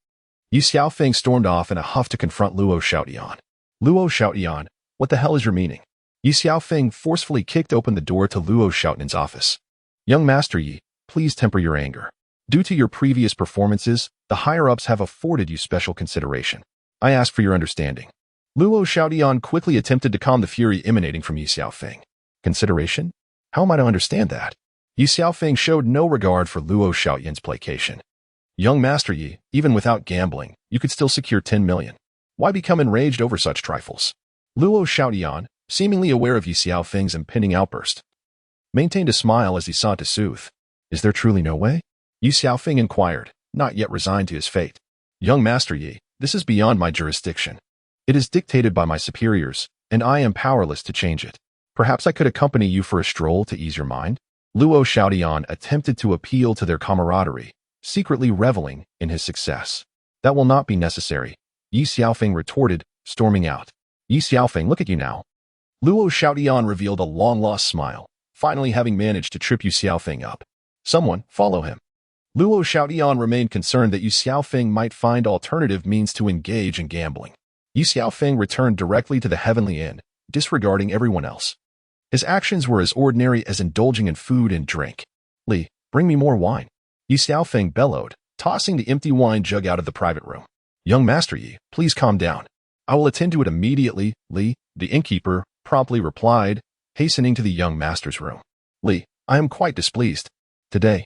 [SPEAKER 1] Ye Xiaofeng stormed off in a huff to confront Luo Xiaodian. Luo Xiaodian, what the hell is your meaning? Ye Xiaofeng forcefully kicked open the door to Luo Xiaodian's office. Young Master Yi, please temper your anger. Due to your previous performances, the higher-ups have afforded you special consideration. I ask for your understanding. Luo Xiaodian quickly attempted to calm the fury emanating from Ye Xiaofeng. Consideration? How am I to understand that? Ye Xiaofeng showed no regard for Luo Xiaodian's placation. Young Master Yi, even without gambling, you could still secure 10 million. Why become enraged over such trifles? Luo Xiaodian, seemingly aware of Ye Xiaofeng's impending outburst. Maintained a smile as he sought to soothe. Is there truly no way? Ye Xiaofeng inquired, not yet resigned to his fate. Young Master Yi, this is beyond my jurisdiction. It is dictated by my superiors, and I am powerless to change it. Perhaps I could accompany you for a stroll to ease your mind? Luo Xiaodian attempted to appeal to their camaraderie, secretly reveling in his success. That will not be necessary, Ye Xiaofeng retorted, storming out. Ye Xiaofeng, look at you now. Luo Xiaodian revealed a long-lost smile, finally having managed to trip Ye Xiaofeng up. Someone, follow him. Luo Xiaodian remained concerned that Ye Xiaofeng might find alternative means to engage in gambling. Ye Xiaofeng returned directly to the Heavenly Inn, disregarding everyone else. His actions were as ordinary as indulging in food and drink. Li, bring me more wine. Ye Xiaofeng bellowed, tossing the empty wine jug out of the private room. Young Master Yi, please calm down. I will attend to it immediately, Li, the innkeeper, promptly replied, hastening to the young master's room. Li, I am quite displeased. Today,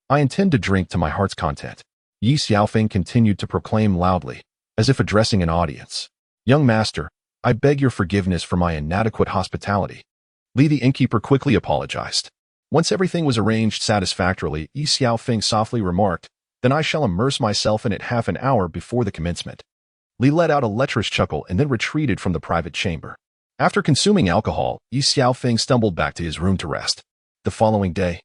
[SPEAKER 1] I intend to drink to my heart's content. Ye Xiaofeng continued to proclaim loudly, as if addressing an audience. Young master, I beg your forgiveness for my inadequate hospitality. Li, the innkeeper, quickly apologized. Once everything was arranged satisfactorily, Ye Xiaofeng softly remarked, then I shall immerse myself in it half an hour before the commencement. Li let out a lecherous chuckle and then retreated from the private chamber. After consuming alcohol, Ye Xiaofeng stumbled back to his room to rest. The following day,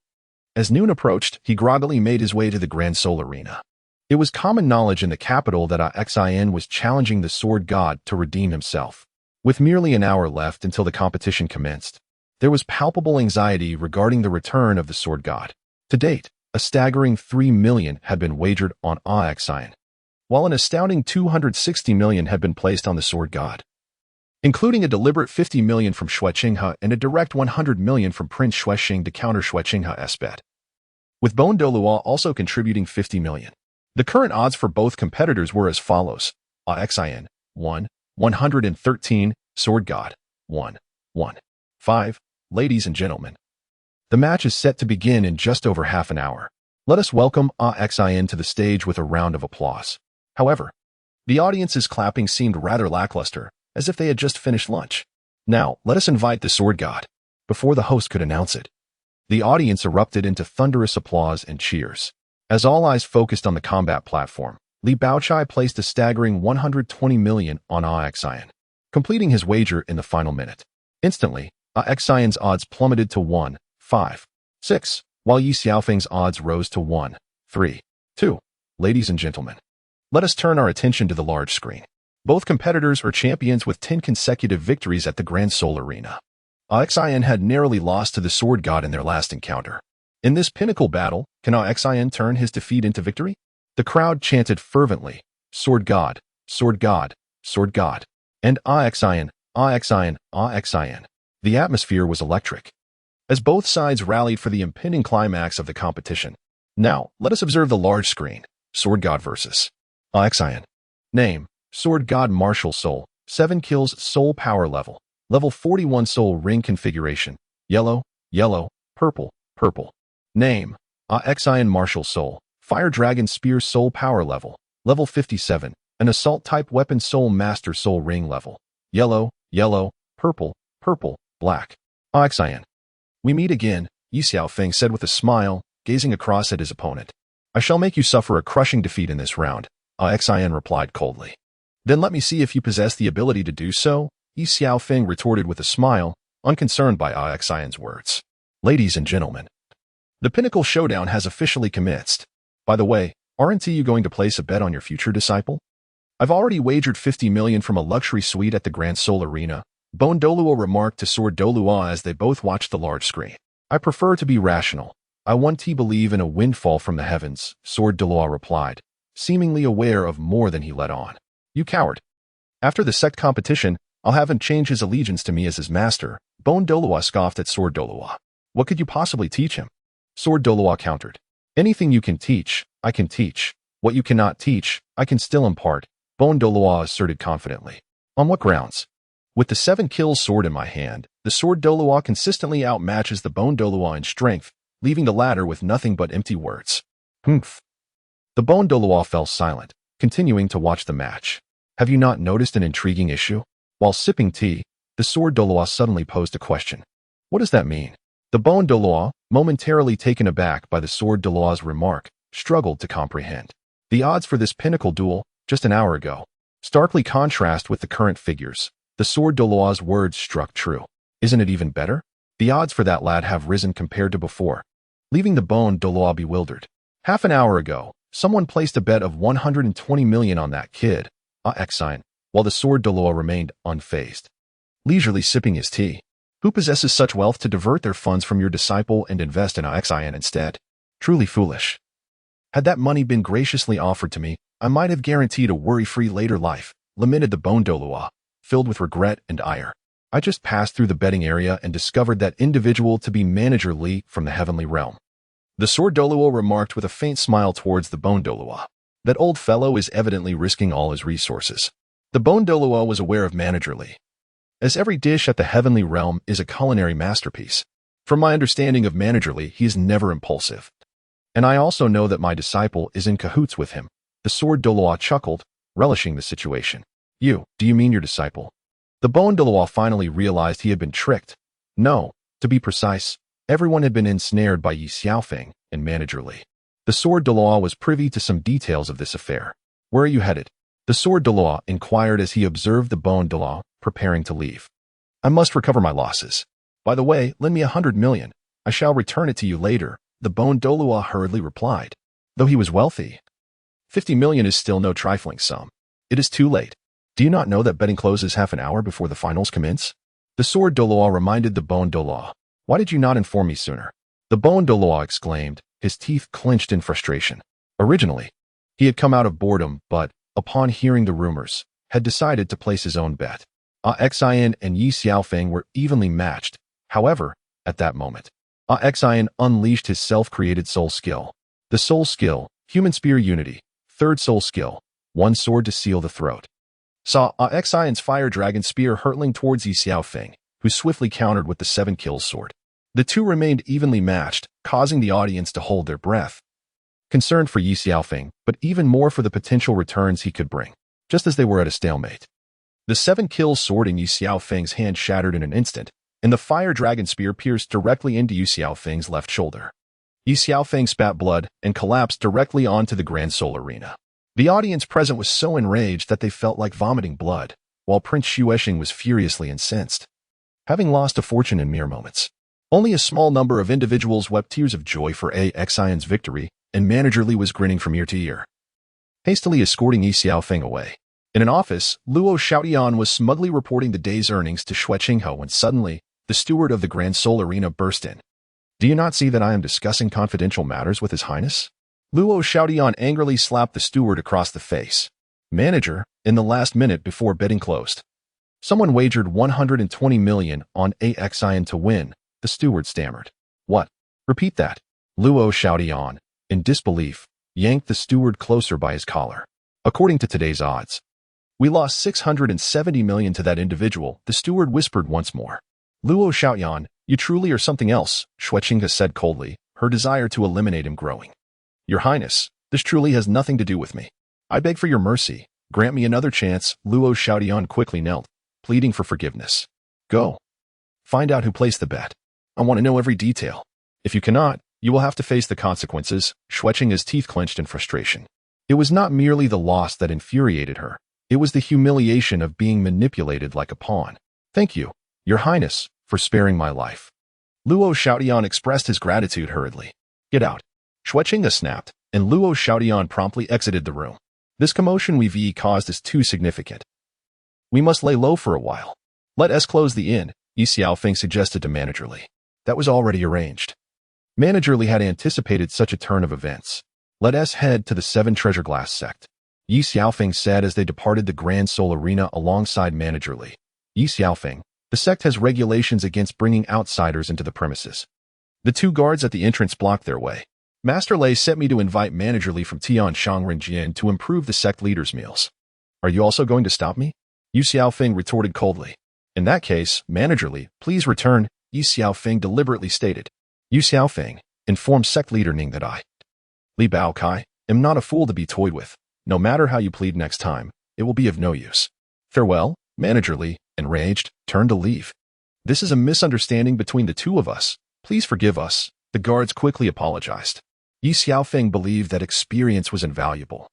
[SPEAKER 1] as noon approached, he groggily made his way to the Grand Soul Arena. It was common knowledge in the capital that Exile was challenging the sword god to redeem himself. With merely an hour left until the competition commenced, there was palpable anxiety regarding the return of the sword god. To date, a staggering 3 million had been wagered on Exile, while an astounding 260 million had been placed on the sword god, including a deliberate 50 million from Xue Qinghe and a direct 100 million from Prince Xuexing to counter Xue Qinghe's bet, with Douluo also contributing 50 million. The current odds for both competitors were as follows. Exile, 1, 113, sword god, 1, 1, 5. Ladies and gentlemen, the match is set to begin in just over half an hour. Let us welcome Exile to the stage with a round of applause. However, the audience's clapping seemed rather lackluster, as if they had just finished lunch. Now, let us invite the sword god. Before the host could announce it, the audience erupted into thunderous applause and cheers. As all eyes focused on the combat platform, Li Baochai placed a staggering 120 million on Exile, completing his wager in the final minute. Instantly, Exile's odds plummeted to 1, 5, 6, while Ye Xiaofeng's odds rose to 1, 3, 2. Ladies and gentlemen, let us turn our attention to the large screen. Both competitors are champions with 10 consecutive victories at the Grand Soul Arena. Exile had narrowly lost to the sword god in their last encounter. In this pinnacle battle, can Exile turn his defeat into victory? The crowd chanted fervently, sword god, sword god, sword god, and Exile, Exile, Exile. The atmosphere was electric, as both sides rallied for the impending climax of the competition. Now, let us observe the large screen. Sword god versus Exile. Name, sword god martial soul, 7 kills soul power level, level 41 soul ring configuration, yellow, yellow, purple, purple. Name, Exile martial soul, fire dragon spear soul power level, level 57, an assault type weapon soul master soul ring level, yellow, yellow, purple, purple, black. Exile. We meet again, Ye Xiaofeng said with a smile, gazing across at his opponent. I shall make you suffer a crushing defeat in this round, Exile replied coldly. Then let me see if you possess the ability to do so, Ye Xiaofeng retorted with a smile, unconcerned by Exile's words. Ladies and gentlemen, the Pinnacle showdown has officially commenced. By the way, aren't you going to place a bet on your future disciple? I've already wagered 50 million from a luxury suite at the Grand Soul Arena, Douluo remarked to Sword Douluo as they both watched the large screen. I prefer to be rational. I want to believe in a windfall from the heavens, Sword Douluo replied, seemingly aware of more than he let on. You coward. After the Sect competition, I'll have him change his allegiance to me as his master, Douluo scoffed at Sword Douluo. What could you possibly teach him? Sword Douluo countered. Anything you can teach, I can teach. What you cannot teach, I can still impart, Douluo asserted confidently. On what grounds? With the 7 kills sword in my hand, the Sword Douluo consistently outmatches the Douluo in strength, leaving the latter with nothing but empty words. Humph. The Douluo fell silent, continuing to watch the match. Have you not noticed an intriguing issue? While sipping tea, the sword Douluo suddenly posed a question. What does that mean? The bone Douluo, momentarily taken aback by the sword Douluo's remark, struggled to comprehend. The odds for this Pinnacle duel, just an hour ago, starkly contrast with the current figures. The sword Douluo's words struck true. Isn't it even better? The odds for that lad have risen compared to before, leaving the bone Douluo bewildered. Half an hour ago, someone placed a bet of 120 million on that kid, Exile, while the sword Douluo remained unfazed, leisurely sipping his tea. Who possesses such wealth to divert their funds from your disciple and invest in Exile instead? Truly foolish. Had that money been graciously offered to me, I might have guaranteed a worry-free later life, lamented the bone Douluo, filled with regret and ire. I just passed through the betting area and discovered that individual to be Manager Li from the heavenly realm. The sword Douluo remarked with a faint smile towards the bone Douluo. That old fellow is evidently risking all his resources. The bone Douluo was aware of Manager Li, as every dish at the heavenly realm is a culinary masterpiece. From my understanding of Manager Li, he is never impulsive. And I also know that my disciple is in cahoots with him. The sword Douluo chuckled, relishing the situation. Do you mean your disciple? The bone Douluo finally realized he had been tricked. No, to be precise, everyone had been ensnared by Ye Xiaofeng and Manager Li. The sword Douluo was privy to some details of this affair. Where are you headed? The sword Douluo inquired as he observed the bone Douluo preparing to leave. I must recover my losses. By the way, lend me 100 million. I shall return it to you later, the bone Douluo hurriedly replied. Though he was wealthy, 50 million is still no trifling sum. It is too late. Do you not know that betting closes half an hour before the finals commence? The sword Douluo reminded the bone Douluo. Why did you not inform me sooner? The bone Douluo exclaimed, his teeth clenched in frustration. Originally, he had come out of boredom, but, upon hearing the rumors, had decided to place his own bet. Exile and Ye Xiaofeng were evenly matched. However, at that moment, Exile unleashed his self-created soul skill. The soul skill, human spear unity, third soul skill, one sword to seal the throat. Saw Exile's fire dragon spear hurtling towards Ye Xiaofeng, who swiftly countered with the 7 kills sword. The two remained evenly matched, causing the audience to hold their breath, concerned for Ye Xiaofeng, but even more for the potential returns he could bring, just as they were at a stalemate. The 7 kills sword in Ye Xiaofeng's hand shattered in an instant, and the fire dragon spear pierced directly into Ye Xiaofeng's left shoulder. Ye Xiaofeng spat blood and collapsed directly onto the Grand Soul Arena. The audience present was so enraged that they felt like vomiting blood, while Prince Xuexing was furiously incensed. Having lost a fortune in mere moments, only a small number of individuals wept tears of joy for Exile's victory, and Manager Li was grinning from ear to ear, hastily escorting Ye Xiaofeng away. In an office, Luo Xiaodian was smugly reporting the day's earnings to Xuexing when suddenly, the steward of the Grand Soul Arena burst in. Do you not see that I am discussing confidential matters with His Highness? Luo Xiaodian angrily slapped the steward across the face. Manager, in the last minute before betting closed, someone wagered 120 million on Exile to win, the steward stammered. What? Repeat that. Luo Xiaodian, in disbelief, yanked the steward closer by his collar. According to today's odds, we lost 670 million to that individual, the steward whispered once more. Luo Xiaodian, you truly are something else, Xuexing said coldly, her desire to eliminate him growing. Your Highness, this truly has nothing to do with me. I beg for your mercy. Grant me another chance. Luo Xiaodian quickly knelt, pleading for forgiveness. Go. Find out who placed the bet. I want to know every detail. If you cannot, you will have to face the consequences, Xuexing's teeth clenched in frustration. It was not merely the loss that infuriated her. It was the humiliation of being manipulated like a pawn. Thank you, Your Highness, for sparing my life. Luo Xiaodian expressed his gratitude hurriedly. Get out. Xuexing snapped, and Luo Xiaodian promptly exited the room. This commotion we've caused is too significant. We must lay low for a while. Let us close the inn, Ye Xiaofeng suggested to Manager Li. That was already arranged. Manager Li had anticipated such a turn of events. Let us head to the 7 Treasure Glass Sect, Ye Xiaofeng said as they departed the Grand Soul Arena alongside Manager Li. Ye Xiaofeng, the sect has regulations against bringing outsiders into the premises. The 2 guards at the entrance blocked their way. Master Lei sent me to invite Manager Li from Tian Shangrenjian to improve the sect leaders' meals. Are you also going to stop me? Ye Xiaofeng retorted coldly. In that case, Manager Li, please return, Ye Xiaofeng deliberately stated. Ye Xiaofeng, inform sect leader Ning that I, Li Baokai, am not a fool to be toyed with. No matter how you plead next time, it will be of no use. Farewell, Manager Li, and enraged, turned to leave. This is a misunderstanding between the two of us. Please forgive us. The guards quickly apologized. Ye Xiaofeng believed that experience was invaluable,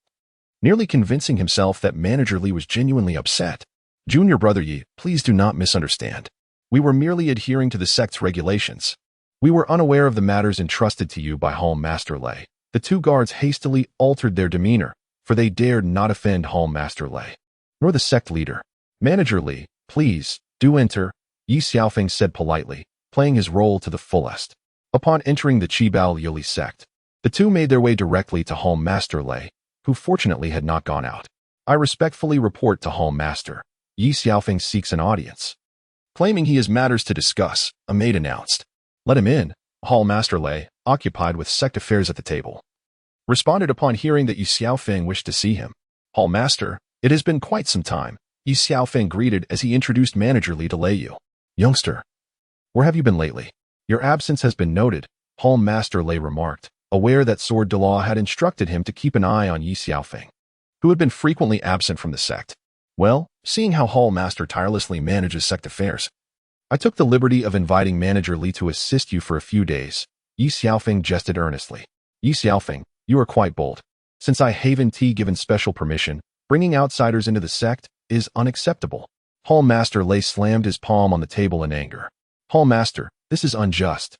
[SPEAKER 1] nearly convincing himself that Manager Li was genuinely upset. Junior brother Yi, please do not misunderstand. We were merely adhering to the sect's regulations. We were unaware of the matters entrusted to you by Hall Master Lei. The two guards hastily altered their demeanor, for they dared not offend Hall Master Lei, nor the sect leader. Manager Li, please, do enter, Ye Xiaofeng said politely, playing his role to the fullest. Upon entering the Qibao Yuli sect, the two made their way directly to Hall Master Lei, who fortunately had not gone out. I respectfully report to Hall Master. Ye Xiaofeng seeks an audience. Claiming he has matters to discuss, a maid announced. Let him in. Hall Master Lei, occupied with sect affairs at the table, responded upon hearing that Ye Xiaofeng wished to see him. Hall Master, it has been quite some time, Ye Xiaofeng greeted as he introduced Manager Li to Lei Yu. Youngster, where have you been lately? Your absence has been noted, Hall Master Lei remarked, aware that Sword Douluo had instructed him to keep an eye on Ye Xiaofeng, who had been frequently absent from the sect. Well, seeing how Hall Master tirelessly manages sect affairs, I took the liberty of inviting Manager Li to assist you for a few days. Ye Xiaofeng jested earnestly. Ye Xiaofeng, you are quite bold. Since I haven't given special permission, bringing outsiders into the sect is unacceptable. Hall Master Lei slammed his palm on the table in anger. Hall Master, this is unjust.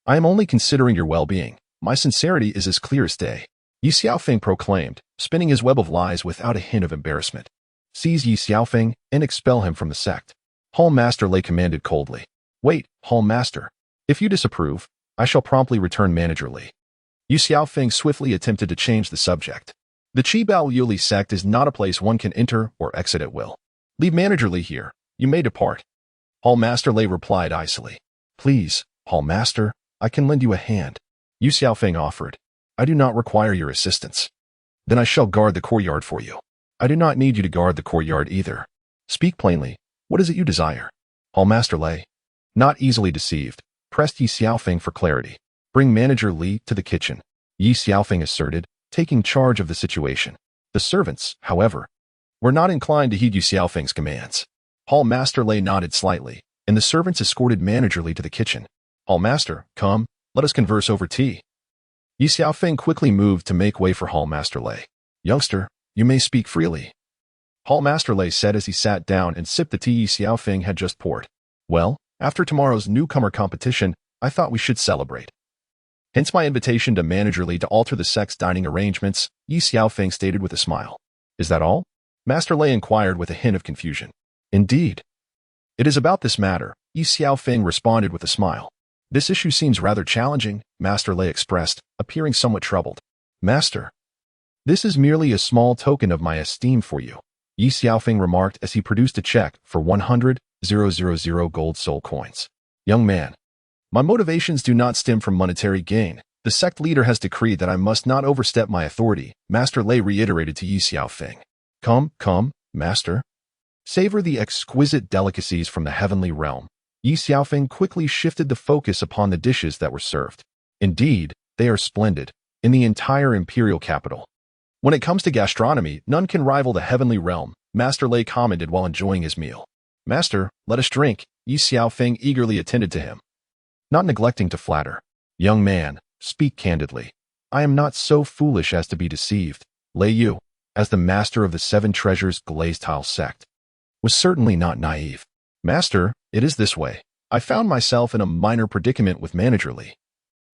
[SPEAKER 1] I am only considering your well-being. My sincerity is as clear as day. Ye Xiaofeng proclaimed, spinning his web of lies without a hint of embarrassment. Seize Ye Xiaofeng and expel him from the sect. Hall Master Lei commanded coldly. Wait, Hall Master. If you disapprove, I shall promptly return Manager Li. Ye Xiaofeng swiftly attempted to change the subject. The Qibao Yuli sect is not a place one can enter or exit at will. Leave Manager Li here. You may depart. Hall Master Lei replied icily. Please, Hall Master, I can lend you a hand. Ye Xiaofeng offered. I do not require your assistance. Then I shall guard the courtyard for you. I do not need you to guard the courtyard either. Speak plainly. What is it you desire? Hall Master Lei, not easily deceived, pressed Ye Xiaofeng for clarity. Bring Manager Li to the kitchen, Ye Xiaofeng asserted, taking charge of the situation. The servants, however, were not inclined to heed Ye Xiaofeng's commands. Hall Master Lei nodded slightly, and the servants escorted Manager Li to the kitchen. Hall Master, come, let us converse over tea. Ye Xiaofeng quickly moved to make way for Hall Master Lei. Youngster, you may speak freely. Hall Master Lei said as he sat down and sipped the tea Ye Xiaofeng had just poured. Well, after tomorrow's newcomer competition, I thought we should celebrate. Hence my invitation to Manager Li to alter the sect's dining arrangements, Ye Xiaofeng stated with a smile. Is that all? Master Lei inquired with a hint of confusion. Indeed. It is about this matter, Ye Xiaofeng responded with a smile. This issue seems rather challenging, Master Lei expressed, appearing somewhat troubled. Master, this is merely a small token of my esteem for you, Ye Xiaofeng remarked as he produced a check for 100,000 gold soul coins. Young man, my motivations do not stem from monetary gain. The sect leader has decreed that I must not overstep my authority, Master Lei reiterated to Ye Xiaofeng. Come, Master. Savor the exquisite delicacies from the heavenly realm. Ye Xiaofeng quickly shifted the focus upon the dishes that were served. Indeed, they are splendid, in the entire imperial capital. When it comes to gastronomy, none can rival the heavenly realm, Master Lei commented while enjoying his meal. Master, let us drink, Ye Xiaofeng eagerly attended to him, not neglecting to flatter. Young man, speak candidly. I am not so foolish as to be deceived. Lei Yu, as the master of the Seven Treasures Glazed Tile sect, was certainly not naive. Master, it is this way. I found myself in a minor predicament with Manager Li,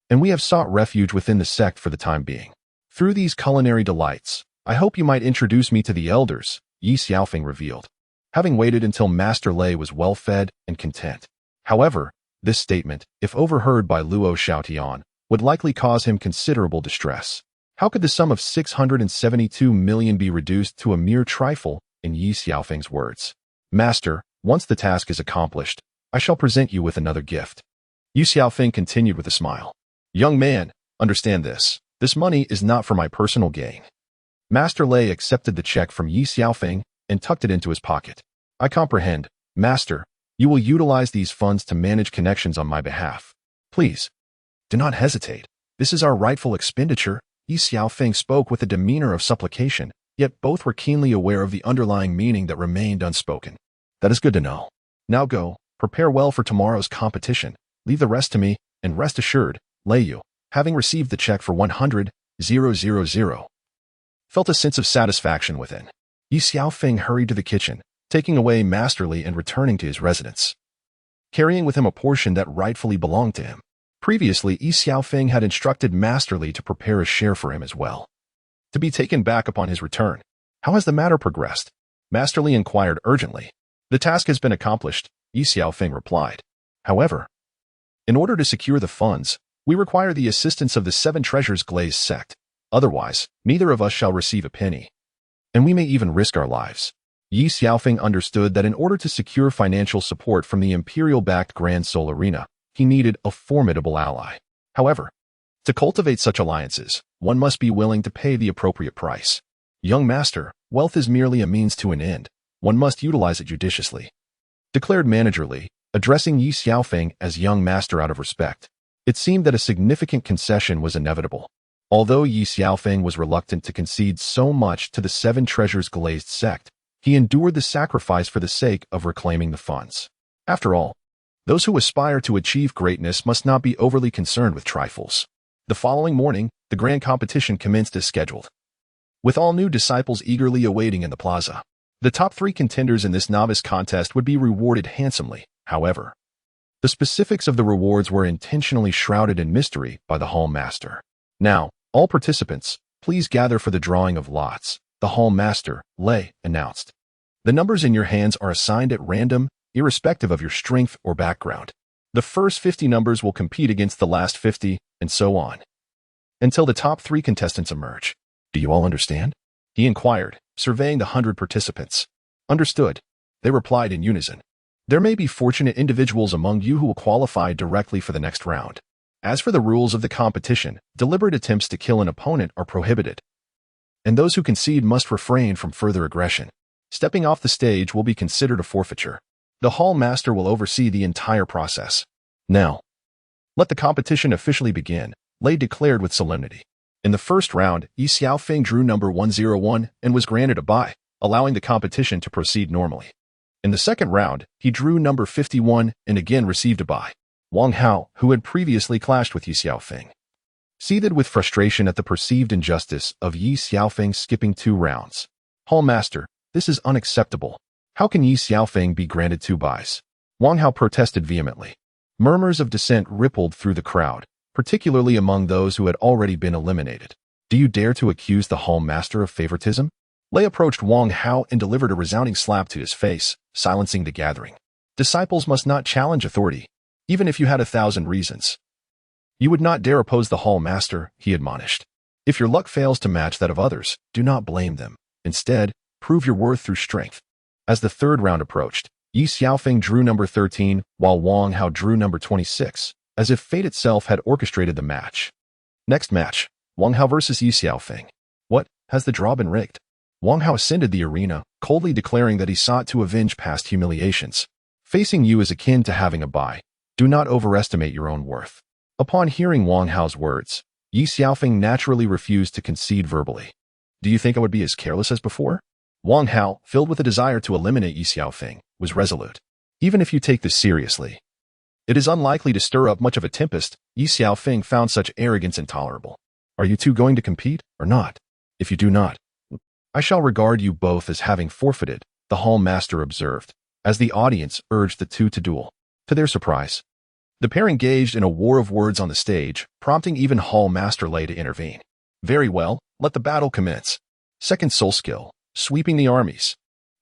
[SPEAKER 1] and we have sought refuge within the sect for the time being. Through these culinary delights, I hope you might introduce me to the elders, Ye Xiaofeng revealed, having waited until Master Lei was well-fed and content. However, this statement, if overheard by Luo Xiaotian, would likely cause him considerable distress. How could the sum of 672 million be reduced to a mere trifle, in Ye Xiaofeng's words? Master, once the task is accomplished, I shall present you with another gift. Ye Xiaofeng continued with a smile. Young man, understand this. This money is not for my personal gain. Master Lei accepted the check from Ye Xiaofeng and tucked it into his pocket. I comprehend, Master. You will utilize these funds to manage connections on my behalf. Please, do not hesitate. This is our rightful expenditure. Ye Xiaofeng spoke with a demeanor of supplication, yet both were keenly aware of the underlying meaning that remained unspoken. That is good to know. Now go, prepare well for tomorrow's competition, leave the rest to me, and rest assured, Lei Yu, having received the check for 100,000, felt a sense of satisfaction within. Ye Xiaofeng hurried to the kitchen, taking away Masterly and returning to his residence, carrying with him a portion that rightfully belonged to him. Previously, Ye Xiaofeng had instructed Masterly to prepare a share for him as well, to be taken back upon his return. How has the matter progressed? Masterly inquired urgently. The task has been accomplished, Ye Xiaofeng replied. However, in order to secure the funds, we require the assistance of the 7 treasures glazed sect. Otherwise, neither of us shall receive a penny, and we may even risk our lives. Ye Xiaofeng understood that in order to secure financial support from the imperial-backed Grand Soul Arena, he needed a formidable ally. However, to cultivate such alliances, one must be willing to pay the appropriate price. Young master, wealth is merely a means to an end. One must utilize it judiciously, declared Manager Li, addressing Ye Xiaofeng as young master out of respect. It seemed that a significant concession was inevitable. Although Ye Xiaofeng was reluctant to concede so much to the 7 treasures glazed sect, he endured the sacrifice for the sake of reclaiming the funds. After all, those who aspire to achieve greatness must not be overly concerned with trifles. The following morning, the grand competition commenced as scheduled, with all new disciples eagerly awaiting in the plaza. The top 3 contenders in this novice contest would be rewarded handsomely. However, the specifics of the rewards were intentionally shrouded in mystery by the Hall Master. Now, all participants, please gather for the drawing of lots, the Hall Master, Lei, announced. The numbers in your hands are assigned at random, irrespective of your strength or background. The first 50 numbers will compete against the last 50, and so on, until the top 3 contestants emerge. Do you all understand? He inquired, surveying the 100 participants. Understood, they replied in unison. There may be fortunate individuals among you who will qualify directly for the next round. As for the rules of the competition, deliberate attempts to kill an opponent are prohibited, and those who concede must refrain from further aggression. Stepping off the stage will be considered a forfeiture. The Hall Master will oversee the entire process. Now, let the competition officially begin, Lei declared with solemnity. In the first round, Ye Xiaofeng drew number 101 and was granted a bye, allowing the competition to proceed normally. In the second round, he drew number 51 and again received a bye. Wang Hao, who had previously clashed with Ye Xiaofeng, seethed with frustration at the perceived injustice of Ye Xiaofeng skipping 2 rounds. Hall Master, this is unacceptable. How can Ye Xiaofeng be granted 2 byes? Wang Hao protested vehemently. Murmurs of dissent rippled through the crowd, particularly among those who had already been eliminated. Do you dare to accuse the Hall Master of favoritism? Lei approached Wang Hao and delivered a resounding slap to his face, silencing the gathering. Disciples must not challenge authority, even if you had 1,000 reasons. You would not dare oppose the Hall Master, he admonished. If your luck fails to match that of others, do not blame them. Instead, prove your worth through strength. As the third round approached, Ye Xiaofeng drew number 13, while Wang Hao drew number 26, as if fate itself had orchestrated the match. Next match, Wang Hao versus Ye Xiaofeng. What, has the draw been rigged? Wang Hao ascended the arena, coldly declaring that he sought to avenge past humiliations. Facing you is akin to having a bye. Do not overestimate your own worth. Upon hearing Wang Hao's words, Ye Xiaofeng naturally refused to concede verbally. Do you think I would be as careless as before? Wang Hao, filled with a desire to eliminate Ye Xiaofeng, was resolute. Even if you take this seriously, it is unlikely to stir up much of a tempest. Ye Xiaofeng found such arrogance intolerable. Are you two going to compete, or not? If you do not, I shall regard you both as having forfeited, the Hall Master observed, as the audience urged the two to duel. To their surprise, the pair engaged in a war of words on the stage, prompting even Hall Master Lei to intervene. Very well, let the battle commence. Second soul skill, sweeping the armies.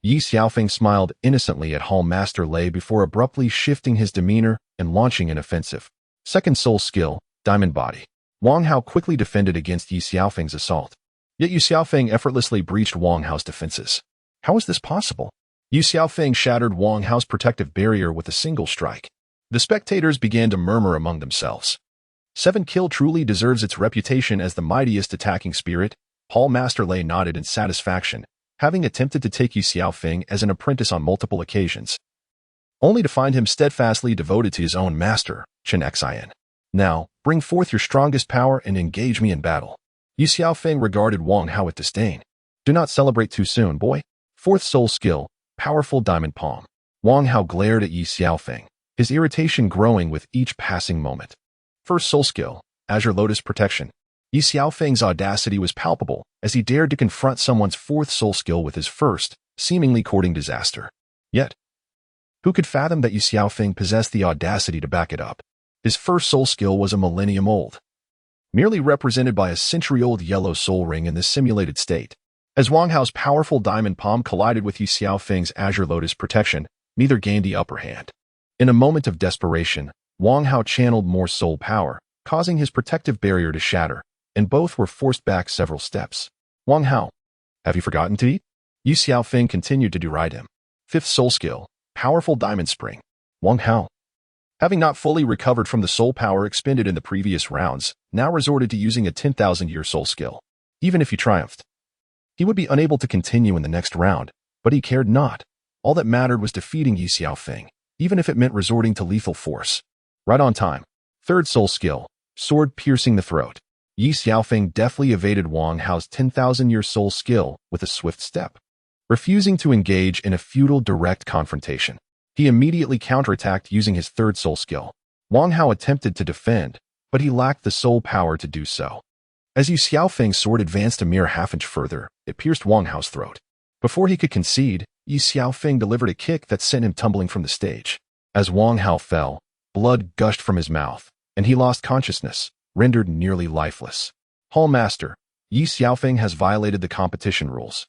[SPEAKER 1] Ye Xiaofeng smiled innocently at Hall Master Lei before abruptly shifting his demeanor and launching an offensive. Second soul skill, diamond body. Wang Hao quickly defended against Ye Xiaofeng's assault. Yet Ye Xiaofeng effortlessly breached Wang Hao's defenses. How is this possible? Ye Xiaofeng shattered Wang Hao's protective barrier with a single strike. The spectators began to murmur among themselves. 7 Kill truly deserves its reputation as the mightiest attacking spirit. Hall Master Lei nodded in satisfaction, having attempted to take Ye Xiaofeng as an apprentice on multiple occasions, only to find him steadfastly devoted to his own master, Chen Xian. Now, bring forth your strongest power and engage me in battle. Ye Xiaofeng regarded Wang Hao with disdain. Do not celebrate too soon, boy. Fourth soul skill, powerful diamond palm. Wang Hao glared at Ye Xiaofeng, his irritation growing with each passing moment. First soul skill, Azure Lotus Protection. Ye Xiaofeng's audacity was palpable as he dared to confront someone's fourth soul skill with his first, seemingly courting disaster. Yet, who could fathom that Ye Xiaofeng possessed the audacity to back it up? His first soul skill was a millennium old, merely represented by a century-old yellow soul ring in this simulated state. As Wang Hao's powerful diamond palm collided with Ye Xiaofeng's Azure Lotus Protection, neither gained the upper hand. In a moment of desperation, Wang Hao channeled more soul power, causing his protective barrier to shatter, and both were forced back several steps. Wang Hao, have you forgotten to eat? Ye Xiaofeng continued to deride him. Fifth soul skill, Powerful Diamond Spring. Wang Hao, having not fully recovered from the soul power expended in the previous rounds, now resorted to using a 10,000-year soul skill. Even if he triumphed, he would be unable to continue in the next round, but he cared not. All that mattered was defeating Ye Xiaofeng, even if it meant resorting to lethal force. Right on time. Third soul skill, Sword Piercing the Throat. Ye Xiaofeng deftly evaded Wang Hao's 10,000-year soul skill with a swift step. Refusing to engage in a futile direct confrontation, he immediately counterattacked using his third soul skill. Wang Hao attempted to defend, but he lacked the soul power to do so. As Ye Xiaofeng's sword advanced a mere half-inch further, it pierced Wang Hao's throat. Before he could concede, Ye Xiaofeng delivered a kick that sent him tumbling from the stage. As Wang Hao fell, blood gushed from his mouth, and he lost consciousness, rendered nearly lifeless. Hall Master, Ye Xiaofeng has violated the competition rules.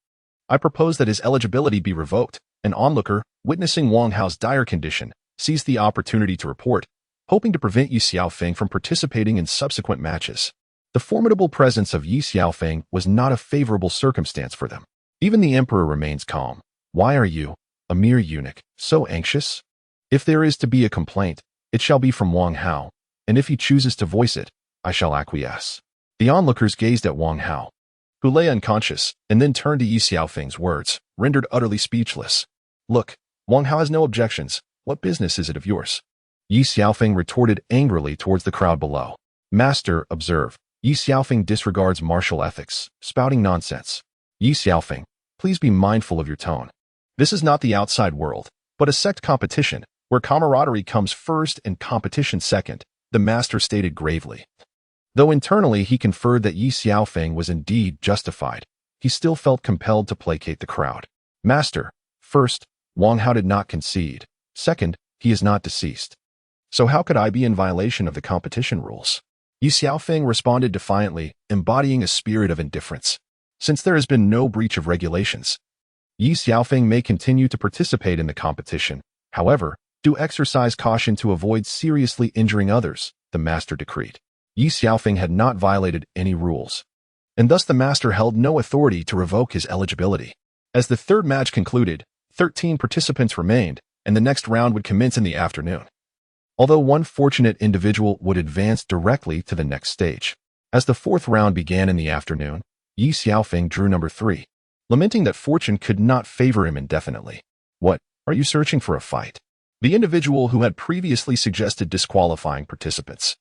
[SPEAKER 1] I propose that his eligibility be revoked. An onlooker, witnessing Wang Hao's dire condition, seized the opportunity to report, hoping to prevent Ye Xiaofeng from participating in subsequent matches. The formidable presence of Ye Xiaofeng was not a favorable circumstance for them. Even the emperor remains calm. Why are you, a mere eunuch, so anxious? If there is to be a complaint, it shall be from Wang Hao, and if he chooses to voice it, I shall acquiesce. The onlookers gazed at Wang Hao, who lay unconscious, and then turned to Ye Xiaofeng's words, rendered utterly speechless. Look, Wang Hao has no objections. What business is it of yours? Ye Xiaofeng retorted angrily towards the crowd below. Master, observe, Ye Xiaofeng disregards martial ethics, spouting nonsense. Ye Xiaofeng, please be mindful of your tone. This is not the outside world, but a sect competition, where camaraderie comes first and competition second, the master stated gravely. Though internally he conferred that Ye Xiaofeng was indeed justified, he still felt compelled to placate the crowd. Master, first, Wang Hao did not concede. Second, he is not deceased. So how could I be in violation of the competition rules? Ye Xiaofeng responded defiantly, embodying a spirit of indifference. Since there has been no breach of regulations, Ye Xiaofeng may continue to participate in the competition. However, do exercise caution to avoid seriously injuring others, the master decreed. Ye Xiaofeng had not violated any rules, and thus the master held no authority to revoke his eligibility. As the third match concluded, 13 participants remained, and the next round would commence in the afternoon. Although one fortunate individual would advance directly to the next stage. As the fourth round began in the afternoon, Ye Xiaofeng drew number 3, lamenting that fortune could not favor him indefinitely. What, are you searching for a fight? The individual who had previously suggested disqualifying participants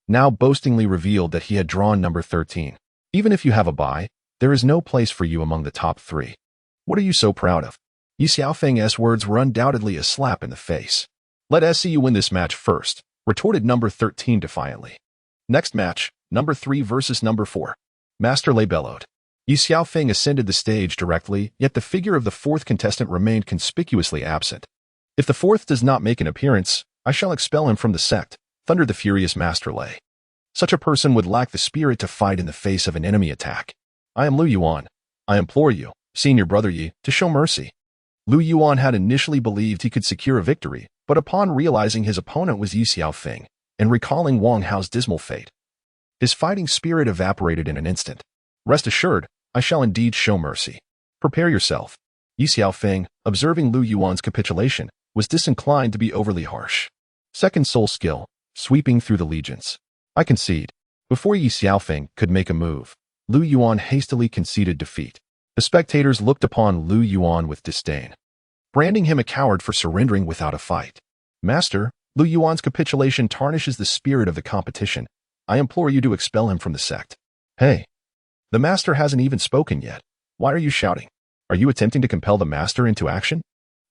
[SPEAKER 1] now boastingly revealed that he had drawn number 13. Even if you have a bye, there is no place for you among the top 3. What are you so proud of? Ye Xiaofeng's words were undoubtedly a slap in the face. Let us see you win this match first, retorted number 13 defiantly. Next match, number 3 versus number 4. Master Lei bellowed. Ye Xiaofeng ascended the stage directly, yet the figure of the fourth contestant remained conspicuously absent. If the fourth does not make an appearance, I shall expel him from the sect, thundered the furious Master Lei. Such a person would lack the spirit to fight in the face of an enemy attack. I am Lu Yuan. I implore you, senior brother Yi, to show mercy. Lu Yuan had initially believed he could secure a victory, but upon realizing his opponent was Ye Xiaofeng, and recalling Wang Hao's dismal fate, his fighting spirit evaporated in an instant. Rest assured, I shall indeed show mercy. Prepare yourself. Ye Xiaofeng, observing Lu Yuan's capitulation, was disinclined to be overly harsh. Second soul skill, Sweeping Through the Legions. I concede. Before Ye Xiaofeng could make a move, Lu Yuan hastily conceded defeat. The spectators looked upon Lu Yuan with disdain, branding him a coward for surrendering without a fight. Master, Lu Yuan's capitulation tarnishes the spirit of the competition. I implore you to expel him from the sect. Hey, the master hasn't even spoken yet. Why are you shouting? Are you attempting to compel the master into action?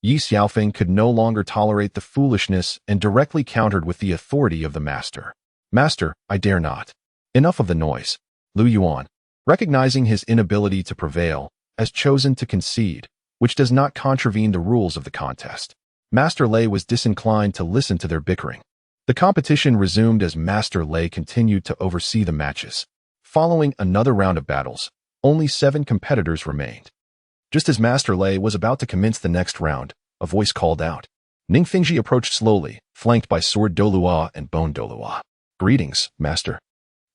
[SPEAKER 1] Ye Xiaofeng could no longer tolerate the foolishness and directly countered with the authority of the master. Master, I dare not. Enough of the noise. Lu Yuan, recognizing his inability to prevail, has chosen to concede, which does not contravene the rules of the contest. Master Lei was disinclined to listen to their bickering. The competition resumed as Master Lei continued to oversee the matches. Following another round of battles, only 7 competitors remained. Just as Master Lei was about to commence the next round, a voice called out. Ning Fingji approached slowly, flanked by Sword Douluo and Bone Douluo. Greetings, Master.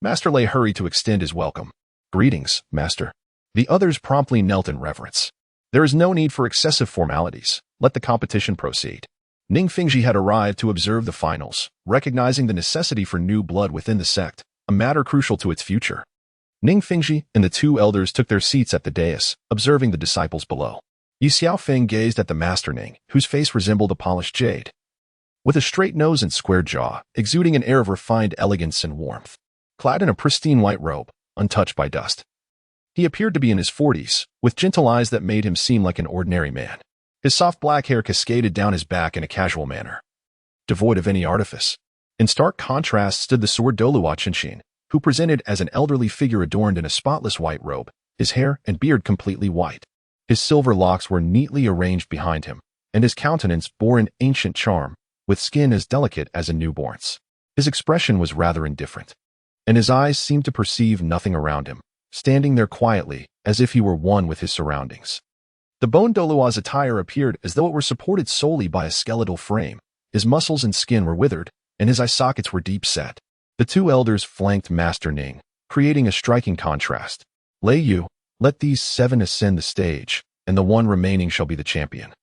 [SPEAKER 1] Master Lei hurried to extend his welcome. Greetings, Master. The others promptly knelt in reverence. There is no need for excessive formalities. Let the competition proceed. Ning Fingji had arrived to observe the finals, recognizing the necessity for new blood within the sect, a matter crucial to its future. Ning Fingji and the 2 elders took their seats at the dais, observing the disciples below. Ye Xiaofeng gazed at the Master Ning, whose face resembled a polished jade. With a straight nose and square jaw, exuding an air of refined elegance and warmth. Clad in a pristine white robe, untouched by dust. He appeared to be in his 40s, with gentle eyes that made him seem like an ordinary man. His soft black hair cascaded down his back in a casual manner, devoid of any artifice. In stark contrast stood the Sword Douluo Chinchin, who presented as an elderly figure adorned in a spotless white robe, his hair and beard completely white. His silver locks were neatly arranged behind him, and his countenance bore an ancient charm, with skin as delicate as a newborn's. His expression was rather indifferent, and his eyes seemed to perceive nothing around him, standing there quietly, as if he were one with his surroundings. The Bone Douluo's attire appeared as though it were supported solely by a skeletal frame. His muscles and skin were withered, and his eye sockets were deep set. The 2 elders flanked Master Ning, creating a striking contrast. Lei Yu, let these 7 ascend the stage, and the one remaining shall be the champion.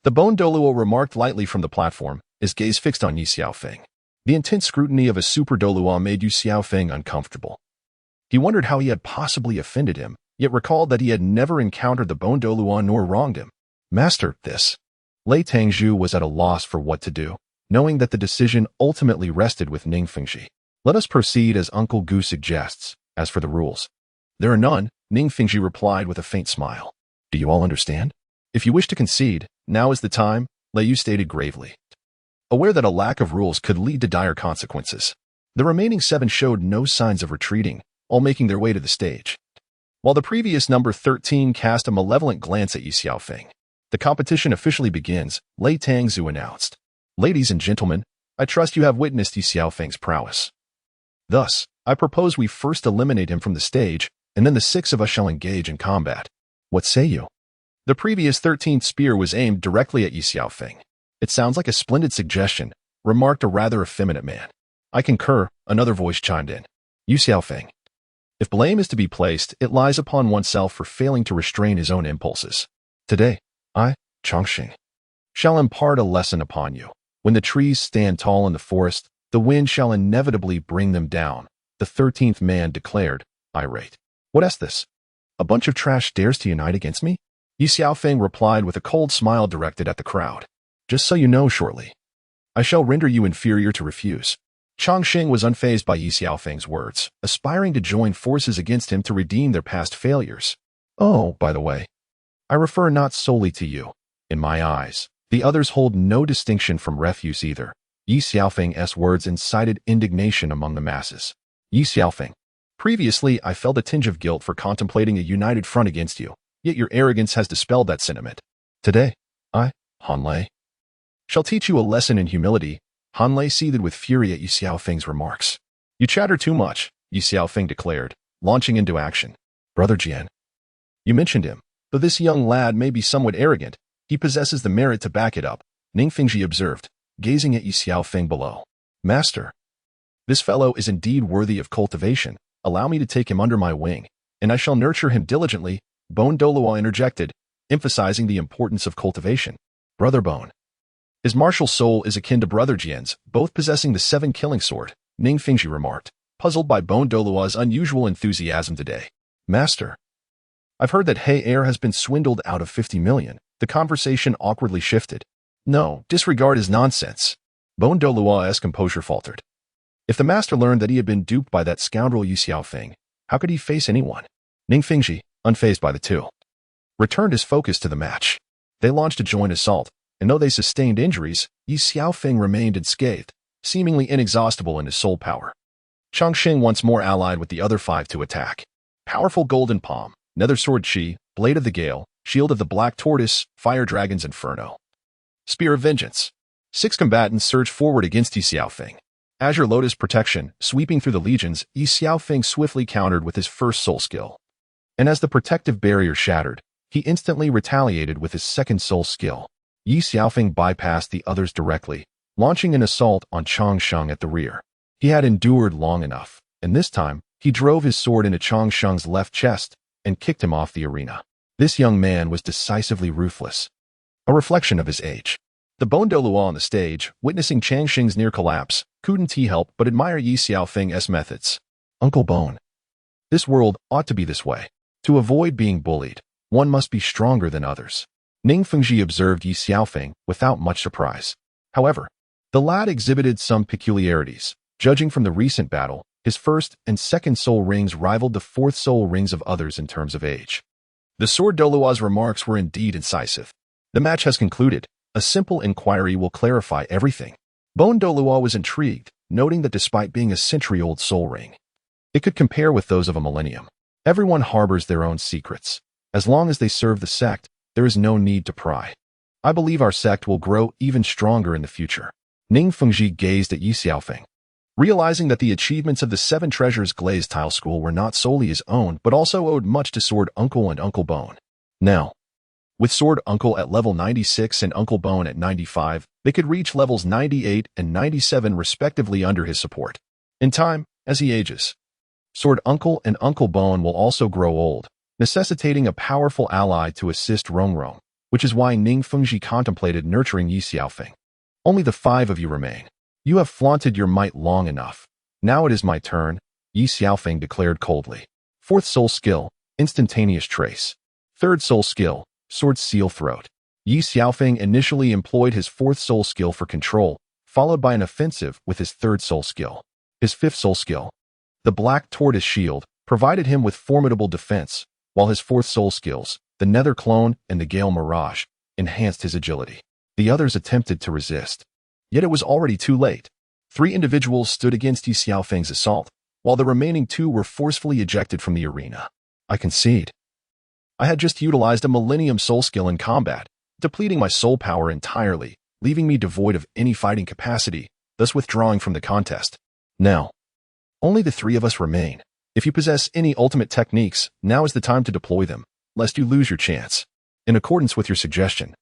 [SPEAKER 1] The Bone Douluo remarked lightly from the platform, his gaze fixed on Ye Xiaofeng. The intense scrutiny of a Super Douluo made Ye Xiaofeng uncomfortable. He wondered how he had possibly offended him, yet recalled that he had never encountered the Bone Douluo nor wronged him. Master, this. Lei Tangzhu was at a loss for what to do, knowing that the decision ultimately rested with Ning Fingji. Let us proceed as Uncle Gu suggests. As for the rules, there are none, Ning Fingji replied with a faint smile. Do you all understand? If you wish to concede, now is the time, Lei Yu stated gravely. Aware that a lack of rules could lead to dire consequences, the remaining 7 showed no signs of retreating, all making their way to the stage. While the previous number 13 cast a malevolent glance at Ye Xiaofeng, the competition officially begins, Lei Tangzhu announced. Ladies and gentlemen, I trust you have witnessed Ye Xiaofeng's prowess. Thus, I propose we first eliminate him from the stage, and then the 6 of us shall engage in combat. What say you? The previous 13th spear was aimed directly at Ye Xiaofeng. It sounds like a splendid suggestion, remarked a rather effeminate man. I concur, another voice chimed in. Ye Xiaofeng. If blame is to be placed, it lies upon oneself for failing to restrain his own impulses. Today, I, Chongqing, shall impart a lesson upon you. When the trees stand tall in the forest, the wind shall inevitably bring them down, the 13th man declared, irate. What is this? A bunch of trash dares to unite against me? Ye Xiaofeng replied with a cold smile directed at the crowd. Just so you know shortly, I shall render you inferior to refuse. Chongqing was unfazed by Ye Xiaofeng's words, aspiring to join forces against him to redeem their past failures. Oh, by the way, I refer not solely to you. In my eyes, the others hold no distinction from refuse either. Ye Xiaofeng's words incited indignation among the masses. Ye Xiaofeng, previously I felt a tinge of guilt for contemplating a united front against you, yet your arrogance has dispelled that sentiment. Today, I, Han Lei, shall teach you a lesson in humility. Han Lei seethed with fury at Ye Xiaofeng's remarks. You chatter too much, Ye Xiaofeng declared, launching into action. Brother Jian, you mentioned him. Though this young lad may be somewhat arrogant, he possesses the merit to back it up, Ning Fingji observed, gazing at Ye Xiaofeng below. Master, this fellow is indeed worthy of cultivation. Allow me to take him under my wing, and I shall nurture him diligently, Bone Douluo interjected, emphasizing the importance of cultivation. Brother Bone. His martial soul is akin to Brother Jian's, both possessing the 7 killing sword, Ning Fingji remarked, puzzled by Bone Douluo's unusual enthusiasm today. Master, I've heard that He Air has been swindled out of 50 million. The conversation awkwardly shifted. No, disregard is nonsense. Bone Douluo's composure faltered. If the master learned that he had been duped by that scoundrel Ye Xiaofeng, how could he face anyone? Ning Fingji, unfazed by the 2, returned his focus to the match. They launched a joint assault, and though they sustained injuries, Ye Xiaofeng remained unscathed, seemingly inexhaustible in his soul power. Changxing once more allied with the other 5 to attack. Powerful Golden Palm, Nether Sword Chi, Blade of the Gale, Shield of the Black Tortoise, Fire Dragon's Inferno. Spear of Vengeance. 6 combatants surged forward against Ye Xiaofeng. Azure Lotus Protection, sweeping through the legions, Ye Xiaofeng swiftly countered with his first soul skill. And as the protective barrier shattered, he instantly retaliated with his second soul skill. Ye Xiaofeng bypassed the others directly, launching an assault on Changsheng at the rear. He had endured long enough, and this time, he drove his sword into Changsheng's left chest and kicked him off the arena. This young man was decisively ruthless, a reflection of his age. The Bone Douluo on the stage, witnessing Changxing's near collapse, couldn't help but admire Ye Xiaofeng's methods. Uncle Bone. This world ought to be this way. To avoid being bullied, one must be stronger than others. Ning Fengji observed Ye Xiaofeng without much surprise. However, the lad exhibited some peculiarities. Judging from the recent battle, his first and second soul rings rivaled the fourth soul rings of others in terms of age. The Sword Douluo's remarks were indeed incisive. The match has concluded. A simple inquiry will clarify everything. Bone Douluo was intrigued, noting that despite being a century-old soul ring, it could compare with those of a millennium. Everyone harbors their own secrets. As long as they serve the sect, there is no need to pry. I believe our sect will grow even stronger in the future. Ning Fengji gazed at Ye Xiaofeng. Realizing that the achievements of the 7 Treasures Glazed Tile School were not solely his own, but also owed much to Sword Uncle and Uncle Bone. Now, with Sword Uncle at level 96 and Uncle Bone at 95, they could reach levels 98 and 97 respectively under his support. In time, as he ages, Sword Uncle and Uncle Bone will also grow old, necessitating a powerful ally to assist Rongrong, which is why Ning Fengji contemplated nurturing Ye Xiaofeng. Only the 5 of you remain. You have flaunted your might long enough. Now it is my turn, Ye Xiaofeng declared coldly. 4th soul skill, Instantaneous Trace. 3rd soul skill, Sword Seal Throat. Ye Xiaofeng initially employed his 4th soul skill for control, followed by an offensive with his 3rd soul skill. His 5th soul skill, the Black Tortoise Shield, provided him with formidable defense, while his 4th soul skills, the Nether Clone and the Gale Mirage, enhanced his agility. The others attempted to resist. Yet it was already too late. 3 individuals stood against Ye Xiaofeng's assault, while the remaining 2 were forcefully ejected from the arena. I concede. I had just utilized a Millennium Soul skill in combat, depleting my soul power entirely, leaving me devoid of any fighting capacity, thus withdrawing from the contest. Now, only the 3 of us remain. If you possess any ultimate techniques, now is the time to deploy them, lest you lose your chance. In accordance with your suggestion,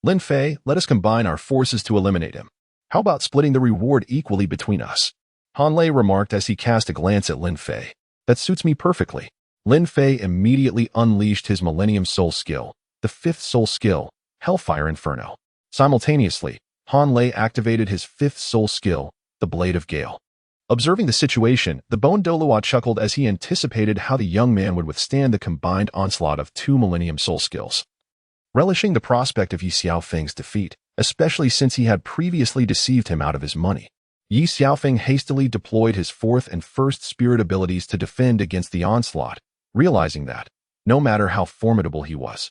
[SPEAKER 1] Lin Fei, let us combine our forces to eliminate him. How about splitting the reward equally between us? Han Lei remarked as he cast a glance at Lin Fei. That suits me perfectly. Lin Fei immediately unleashed his Millennium Soul skill, the 5th soul skill, Hellfire Inferno. Simultaneously, Han Lei activated his 5th soul skill, the Blade of Gale. Observing the situation, the Bone Douluo chuckled as he anticipated how the young man would withstand the combined onslaught of 2 Millennium Soul skills. Relishing the prospect of Ye Xiaofeng's defeat, especially since he had previously deceived him out of his money, Ye Xiaofeng hastily deployed his 4th and 1st spirit abilities to defend against the onslaught, realizing that, no matter how formidable he was,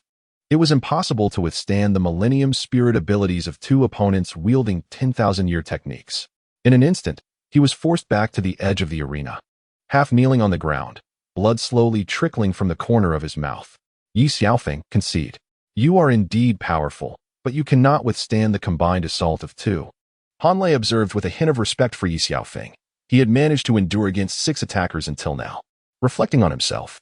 [SPEAKER 1] it was impossible to withstand the Millennium Spirit abilities of 2 opponents wielding 10,000-year techniques. In an instant, he was forced back to the edge of the arena. Half kneeling on the ground, blood slowly trickling from the corner of his mouth. Ye Xiaofeng, concede. You are indeed powerful, but you cannot withstand the combined assault of 2. Han Lei observed with a hint of respect for Ye Xiaofeng. He had managed to endure against 6 attackers until now. Reflecting on himself,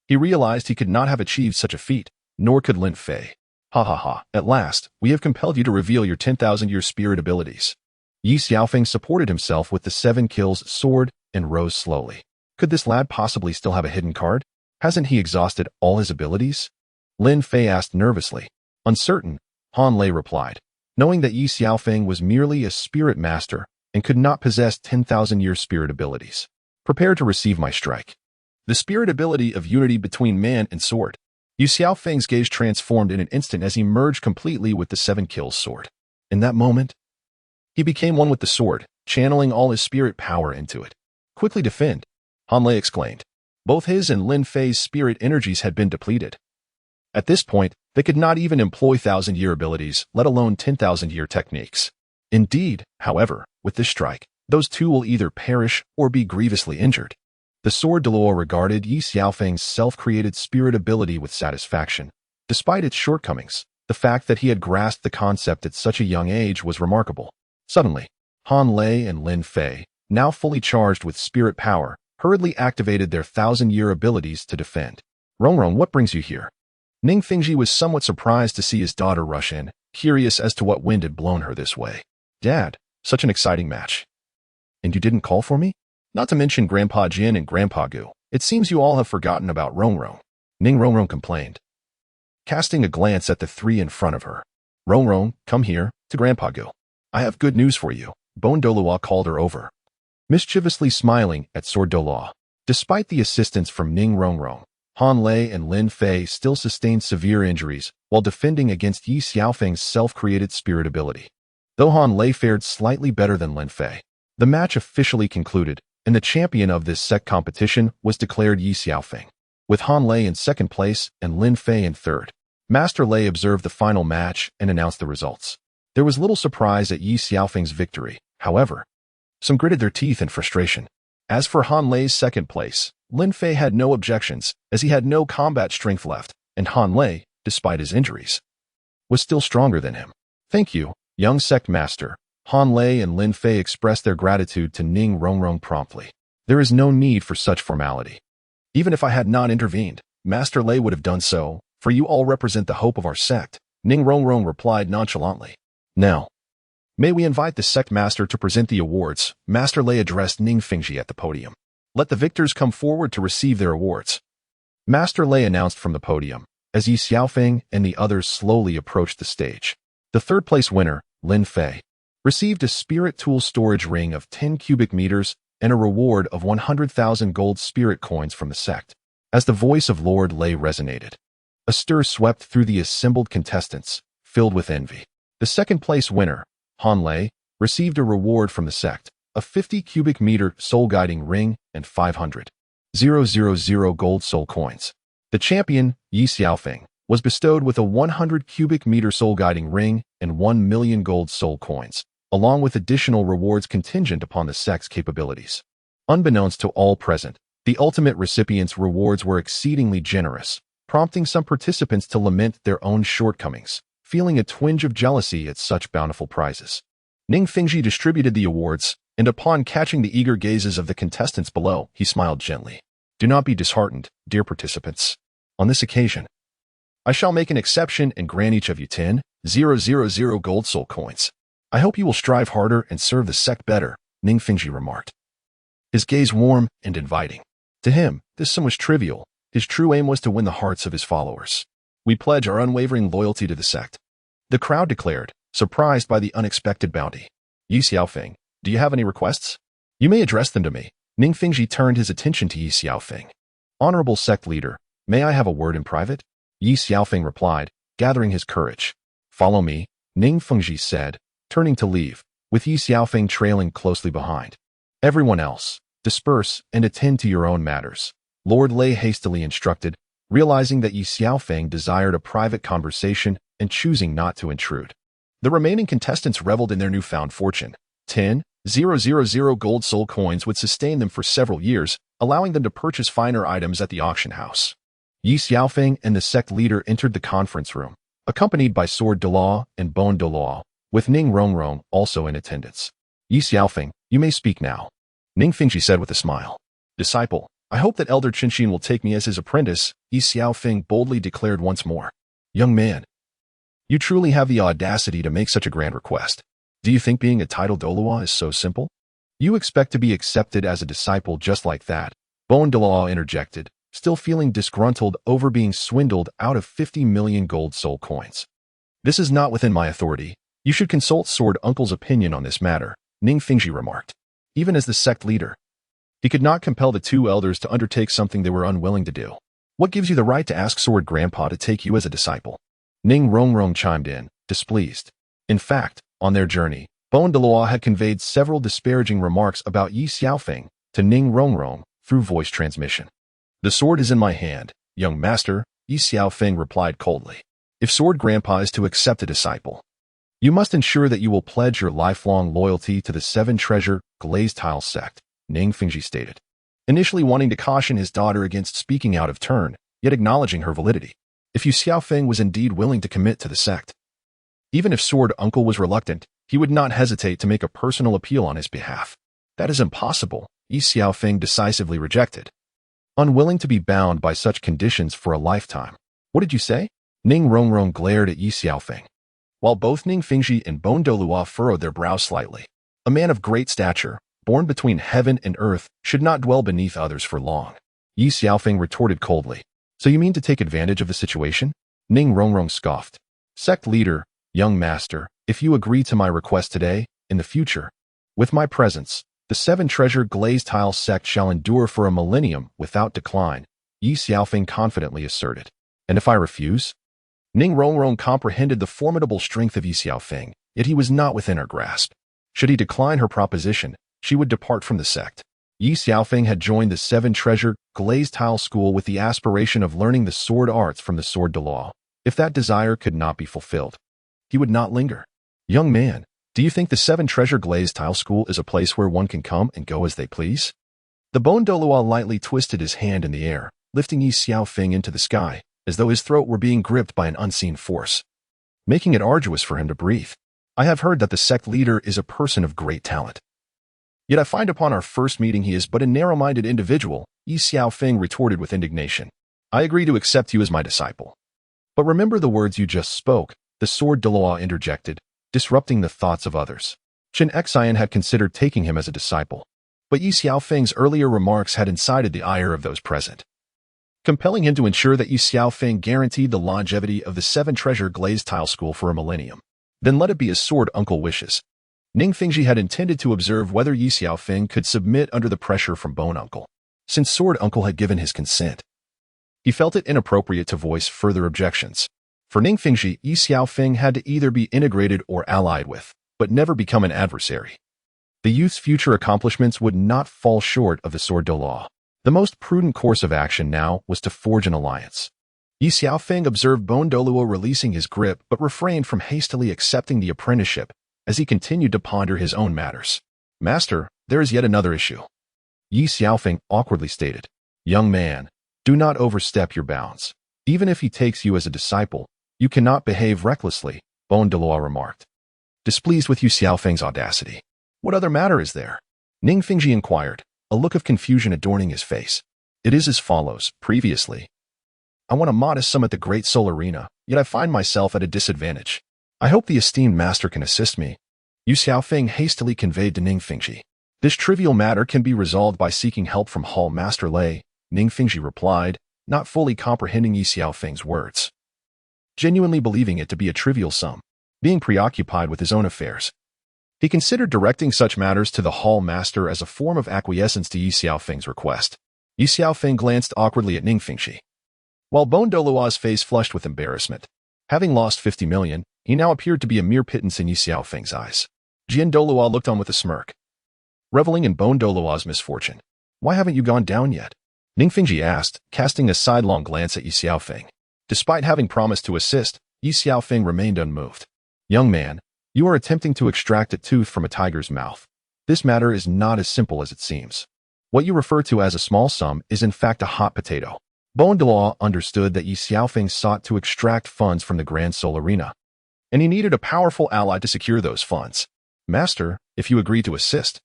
[SPEAKER 1] he realized he could not have achieved such a feat, nor could Lin Fei. Ha ha ha, at last, we have compelled you to reveal your 10,000-year spirit abilities. Ye Xiaofeng supported himself with the 7 kills sword and rose slowly. Could this lad possibly still have a hidden card? Hasn't he exhausted all his abilities? Lin Fei asked nervously. Uncertain, Han Lei replied, knowing that Ye Xiaofeng was merely a spirit master and could not possess 10,000-year spirit abilities. Prepare to receive my strike. The spirit ability of unity between man and sword. Ye Xiaofeng's gaze transformed in an instant as he merged completely with the 7 kills sword. In that moment, he became one with the sword, channeling all his spirit power into it. Quickly defend, Han Lei exclaimed. Both his and Lin Fei's spirit energies had been depleted. At this point, they could not even employ 1,000-year abilities, let alone 10,000-year techniques. Indeed, however, with this strike, those two will either perish or be grievously injured. The sword Douluo regarded Ye Xiaofeng's self-created spirit ability with satisfaction. Despite its shortcomings, the fact that he had grasped the concept at such a young age was remarkable. Suddenly, Han Lei and Lin Fei, now fully charged with spirit power, hurriedly activated their 1,000-year abilities to defend. Rongrong, what brings you here? Ning Fengji was somewhat surprised to see his daughter rush in, curious as to what wind had blown her this way. Dad, such an exciting match. And you didn't call for me? Not to mention Grandpa Jin and Grandpa Gu. It seems you all have forgotten about Rongrong. Ning Rongrong complained, casting a glance at the three in front of her. Rongrong, come here, to Grandpa Gu. I have good news for you. Bone Douluo called her over, mischievously smiling at Sword Douluo. Despite the assistance from Ning Rongrong, Han Lei and Lin Fei still sustained severe injuries while defending against Ye Xiaofeng's self-created spirit ability. Though Han Lei fared slightly better than Lin Fei, the match officially concluded, and the champion of this Sect competition was declared Ye Xiaofeng. With Han Lei in second place and Lin Fei in third, Master Lei observed the final match and announced the results. There was little surprise at Ye Xiaofeng's victory, however. Some gritted their teeth in frustration. As for Han Lei's second place, Lin Fei had no objections, as he had no combat strength left, and Han Lei, despite his injuries, was still stronger than him. Thank you, young Sect Master. Han Lei and Lin Fei expressed their gratitude to Ning Rongrong promptly. There is no need for such formality. Even if I had not intervened, Master Lei would have done so, for you all represent the hope of our sect, Ning Rongrong replied nonchalantly. Now, may we invite the Sect Master to present the awards? Master Lei addressed Ning Fengji at the podium. Let the victors come forward to receive their awards. Master Lei announced from the podium, as Ye Xiaofeng and the others slowly approached the stage. The third-place winner, Lin Fei, received a spirit tool storage ring of 10 cubic meters and a reward of 100,000 gold spirit coins from the sect. As the voice of Lord Lei resonated, a stir swept through the assembled contestants, filled with envy. The second-place winner, Han Lei, received a reward from the sect, a 50 cubic meter soul-guiding ring and 500,000 gold soul coins. The champion, Ye Xiaofeng, was bestowed with a 100 cubic meter soul-guiding ring and 1 million gold soul coins, along with additional rewards contingent upon the sect's capabilities. Unbeknownst to all present, the ultimate recipient's rewards were exceedingly generous, prompting some participants to lament their own shortcomings, feeling a twinge of jealousy at such bountiful prizes. Ning Fengji distributed the awards, and upon catching the eager gazes of the contestants below, he smiled gently. Do not be disheartened, dear participants. On this occasion, I shall make an exception and grant each of you 10,000 gold soul coins. I hope you will strive harder and serve the sect better, Ning Fengji remarked, his gaze warm and inviting. To him, this sum was trivial. His true aim was to win the hearts of his followers. We pledge our unwavering loyalty to the sect, the crowd declared, surprised by the unexpected bounty. Ye Xiaofeng, do you have any requests? You may address them to me. Ning Fengji turned his attention to Ye Xiaofeng. Honorable sect leader, may I have a word in private? Ye Xiaofeng replied, gathering his courage. Follow me, Ning Fengji said, turning to leave, with Ye Xiaofeng trailing closely behind. Everyone else, disperse and attend to your own matters, Lord Lei hastily instructed, realizing that Ye Xiaofeng desired a private conversation and choosing not to intrude. The remaining contestants reveled in their newfound fortune. 10,000 gold soul coins would sustain them for several years, allowing them to purchase finer items at the auction house. Ye Xiaofeng and the sect leader entered the conference room, accompanied by Sword Douluo and Bone Douluo, with Ning Rongrong also in attendance. Ye Xiaofeng, you may speak now, Ning Fengji said with a smile. Disciple, I hope that Elder Qinshin will take me as his apprentice, Ye Xiaofeng boldly declared once more. Young man, you truly have the audacity to make such a grand request. Do you think being a titled Douluo is so simple? You expect to be accepted as a disciple just like that, Bone Douluo interjected, still feeling disgruntled over being swindled out of 50 million gold soul coins. This is not within my authority. You should consult Sword Uncle's opinion on this matter, Ning Fengji remarked. Even as the sect leader, he could not compel the two elders to undertake something they were unwilling to do. What gives you the right to ask Sword Grandpa to take you as a disciple? Ning Rongrong chimed in, displeased. In fact, on their journey, Bone Douluo had conveyed several disparaging remarks about Ye Xiaofeng to Ning Rongrong through voice transmission. The sword is in my hand, young master, Ye Xiaofeng replied coldly. If Sword Grandpa is to accept a disciple, you must ensure that you will pledge your lifelong loyalty to the seven-treasure glazed tile sect, Ning Fingji stated, initially wanting to caution his daughter against speaking out of turn, yet acknowledging her validity. If Ye Xiaofeng was indeed willing to commit to the sect, even if Sword Uncle was reluctant, he would not hesitate to make a personal appeal on his behalf. That is impossible, Ye Xiaofeng decisively rejected, unwilling to be bound by such conditions for a lifetime. What did you say? Ning Rongrong glared at Ye Xiaofeng, while both Ning Fingji and Bone Douluo furrowed their brows slightly. A man of great stature, born between heaven and earth, should not dwell beneath others for long. Ye Xiaofeng retorted coldly. So you mean to take advantage of the situation? Ning Rongrong scoffed. Sect leader, young master, if you agree to my request today, in the future, with my presence, the seven-treasure glazed tile sect shall endure for a millennium without decline, Ye Xiaofeng confidently asserted. And if I refuse? Ning Rongrong comprehended the formidable strength of Ye Xiaofeng, yet he was not within her grasp. Should he decline her proposition, she would depart from the sect. Ye Xiaofeng had joined the seven-treasure glazed tile school with the aspiration of learning the sword arts from the sword Douluo. If that desire could not be fulfilled, he would not linger. Young man, do you think the seven-treasure glazed tile school is a place where one can come and go as they please? The Bone Douluo lightly twisted his hand in the air, lifting Ye Xiaofeng into the sky, as though his throat were being gripped by an unseen force, making it arduous for him to breathe. I have heard that the sect leader is a person of great talent. Yet I find upon our first meeting he is but a narrow-minded individual, Ye Xiaofeng retorted with indignation. I agree to accept you as my disciple. But remember the words you just spoke, the sword Douluo interjected, disrupting the thoughts of others. Chen Xian had considered taking him as a disciple, but Ye Xiaofeng's earlier remarks had incited the ire of those present, compelling him to ensure that Ye Xiaofeng guaranteed the longevity of the seven-treasure glazed tile school for a millennium. Then let it be as Sword Uncle wishes. Ning Fingji had intended to observe whether Ye Xiaofeng could submit under the pressure from Bone Uncle. Since Sword Uncle had given his consent, he felt it inappropriate to voice further objections. For Ning Fingji, Ye Xiaofeng had to either be integrated or allied with, but never become an adversary. The youth's future accomplishments would not fall short of the sword Douluo. The most prudent course of action now was to forge an alliance. Ye Xiaofeng observed Bone Douluo releasing his grip but refrained from hastily accepting the apprenticeship as he continued to ponder his own matters. Master, there is yet another issue, Ye Xiaofeng awkwardly stated. Young man, do not overstep your bounds. Even if he takes you as a disciple, you cannot behave recklessly, Bone Douluo remarked, displeased with Ye Xiaofeng's audacity. What other matter is there? Ning Fingji inquired, a look of confusion adorning his face. It is as follows. Previously, I won a modest sum at the Great Soul Arena, yet I find myself at a disadvantage. I hope the esteemed master can assist me. Ye Xiaofeng hastily conveyed to Ning Fingji. This trivial matter can be resolved by seeking help from Hall Master Lei, Ning Fingji replied, not fully comprehending Ye Xiaofeng's words, genuinely believing it to be a trivial sum. Being preoccupied with his own affairs, he considered directing such matters to the Hall Master as a form of acquiescence to Ye Xiaofeng's request. Ye Xiaofeng glanced awkwardly at Ning Fingji, while Bone Douluo's face flushed with embarrassment. Having lost 50 million, he now appeared to be a mere pittance in Ye Xiaofeng's eyes. Chian Douluo looked on with a smirk, reveling in Bone Douluo's misfortune. Why haven't you gone down yet? Ning Fingji asked, casting a sidelong glance at Ye Xiaofeng. Despite having promised to assist, Ye Xiaofeng remained unmoved. Young man, you are attempting to extract a tooth from a tiger's mouth. This matter is not as simple as it seems. What you refer to as a small sum is in fact a hot potato. Bone Douluo understood that Ye Xiaofeng sought to extract funds from the Grand Soul Arena, and he needed a powerful ally to secure those funds. Master, if you agree to assist,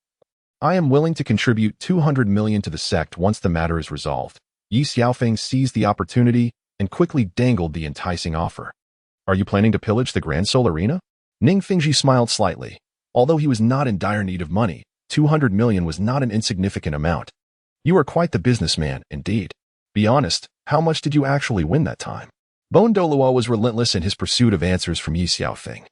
[SPEAKER 1] I am willing to contribute 200 million to the sect once the matter is resolved. Ye Xiaofeng seized the opportunity and quickly dangled the enticing offer. Are you planning to pillage the Grand Soul Arena? Ning Fingji smiled slightly. Although he was not in dire need of money, 200 million was not an insignificant amount. You are quite the businessman, indeed. Be honest, how much did you actually win that time? Bone Douluo was relentless in his pursuit of answers from Ye Xiaofeng.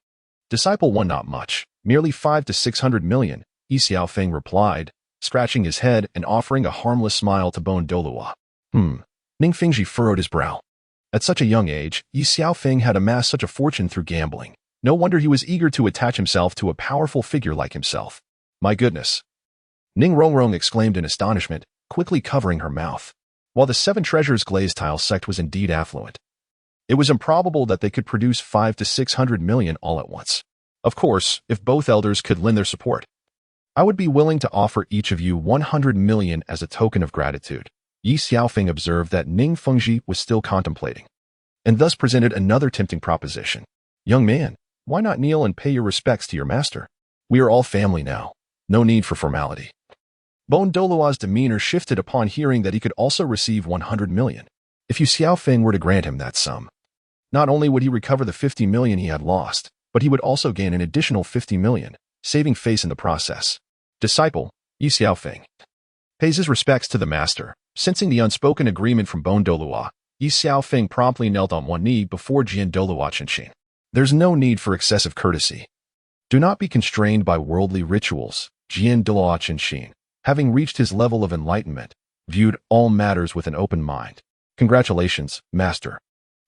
[SPEAKER 1] Disciple won not much, merely 500 to 600 million, Ye Xiaofeng replied, scratching his head and offering a harmless smile to Bone Douluo. Ning Fingji furrowed his brow. At such a young age, Ye Xiaofeng had amassed such a fortune through gambling. No wonder he was eager to attach himself to a powerful figure like himself. My goodness! Ning Rongrong exclaimed in astonishment, quickly covering her mouth. While the Seven Treasures Glazed Tile sect was indeed affluent, it was improbable that they could produce 500 to 600 million all at once. Of course, if both elders could lend their support, I would be willing to offer each of you 100 million as a token of gratitude. Ye Xiaofeng observed that Ning Fengji was still contemplating, and thus presented another tempting proposition. Young man, why not kneel and pay your respects to your master? We are all family now. No need for formality. Douluo's demeanor shifted upon hearing that he could also receive 100 million. If Ye Xiaofeng were to grant him that sum, not only would he recover the 50 million he had lost, but he would also gain an additional 50 million, saving face in the process. Disciple, Ye Xiaofeng, pays his respects to the master. Sensing the unspoken agreement from Douluo, Ye Xiaofeng promptly knelt on one knee before Douluo Continent. There's no need for excessive courtesy. Do not be constrained by worldly rituals. Douluo Continent, having reached his level of enlightenment, viewed all matters with an open mind. Congratulations, master,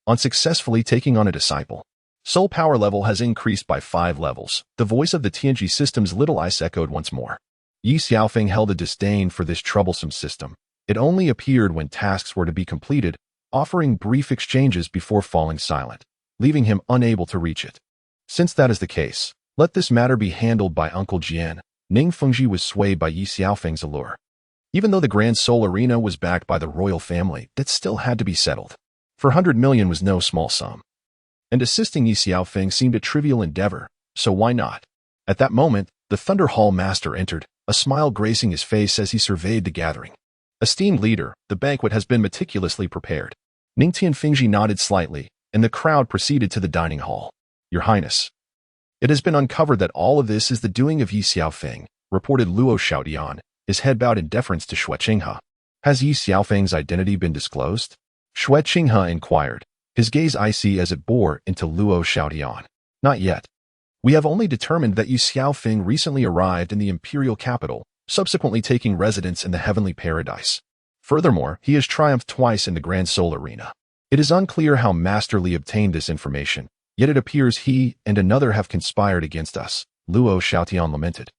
[SPEAKER 1] on successfully taking on a disciple. Soul power level has increased by 5 levels. The voice of the Tianji system's little ice echoed once more. Ye Xiaofeng held a disdain for this troublesome system. It only appeared when tasks were to be completed, offering brief exchanges before falling silent, leaving him unable to reach it. Since that is the case, let this matter be handled by Uncle Jian. Ning Fengji was swayed by Ye Xiaofeng's allure. Even though the Grand Soul Arena was backed by the royal family, that still had to be settled. 400 million was no small sum. And assisting Ye Xiaofeng seemed a trivial endeavor, so why not? At that moment, the Thunder Hall Master entered, a smile gracing his face as he surveyed the gathering. Esteemed leader, the banquet has been meticulously prepared. Ningtian Fengji nodded slightly, and the crowd proceeded to the dining hall. Your Highness, it has been uncovered that all of this is the doing of Ye Xiaofeng, reported Luo Xiaodian, his head bowed in deference to Xue Qinghe. Has Ye Xiaofeng's identity been disclosed? Xue Qinghe inquired, his gaze icy as it bore into Luo Xiaodian. Not yet. We have only determined that Ye Xiaofeng recently arrived in the imperial capital, subsequently taking residence in the heavenly paradise. Furthermore, he has triumphed twice in the Grand Soul Arena. It is unclear how Master Li obtained this information, yet it appears he and another have conspired against us, Luo Xiaotian lamented,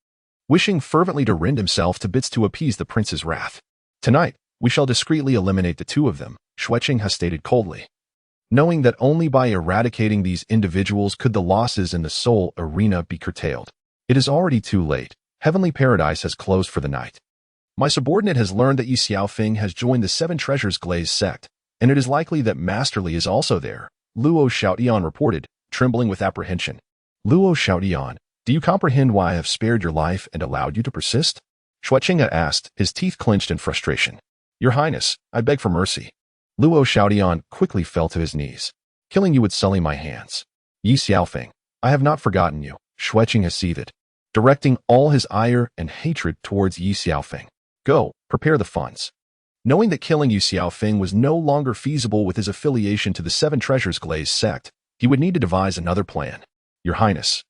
[SPEAKER 1] wishing fervently to rend himself to bits to appease the prince's wrath. Tonight, we shall discreetly eliminate the two of them, Xue Qinghe stated coldly. Knowing that only by eradicating these individuals could the losses in the Soul Arena be curtailed. It is already too late. Heavenly Paradise has closed for the night. My subordinate has learned that Ye Xiaofeng has joined the Seven Treasures Glazed Sect, and it is likely that Master Li is also there, Luo Xiaodian reported, trembling with apprehension. Luo Xiaodian, do you comprehend why I have spared your life and allowed you to persist? Xue Qinghe asked, his teeth clenched in frustration. Your Highness, I beg for mercy. Luo Xiaodian quickly fell to his knees. Killing you would sully my hands. Ye Xiaofeng, I have not forgotten you, Xue Qinghe seethed, directing all his ire and hatred towards Ye Xiaofeng. Go, prepare the funds. Knowing that killing Ye Xiaofeng was no longer feasible with his affiliation to the Seven Treasures Glazed Sect, he would need to devise another plan. Your Highness,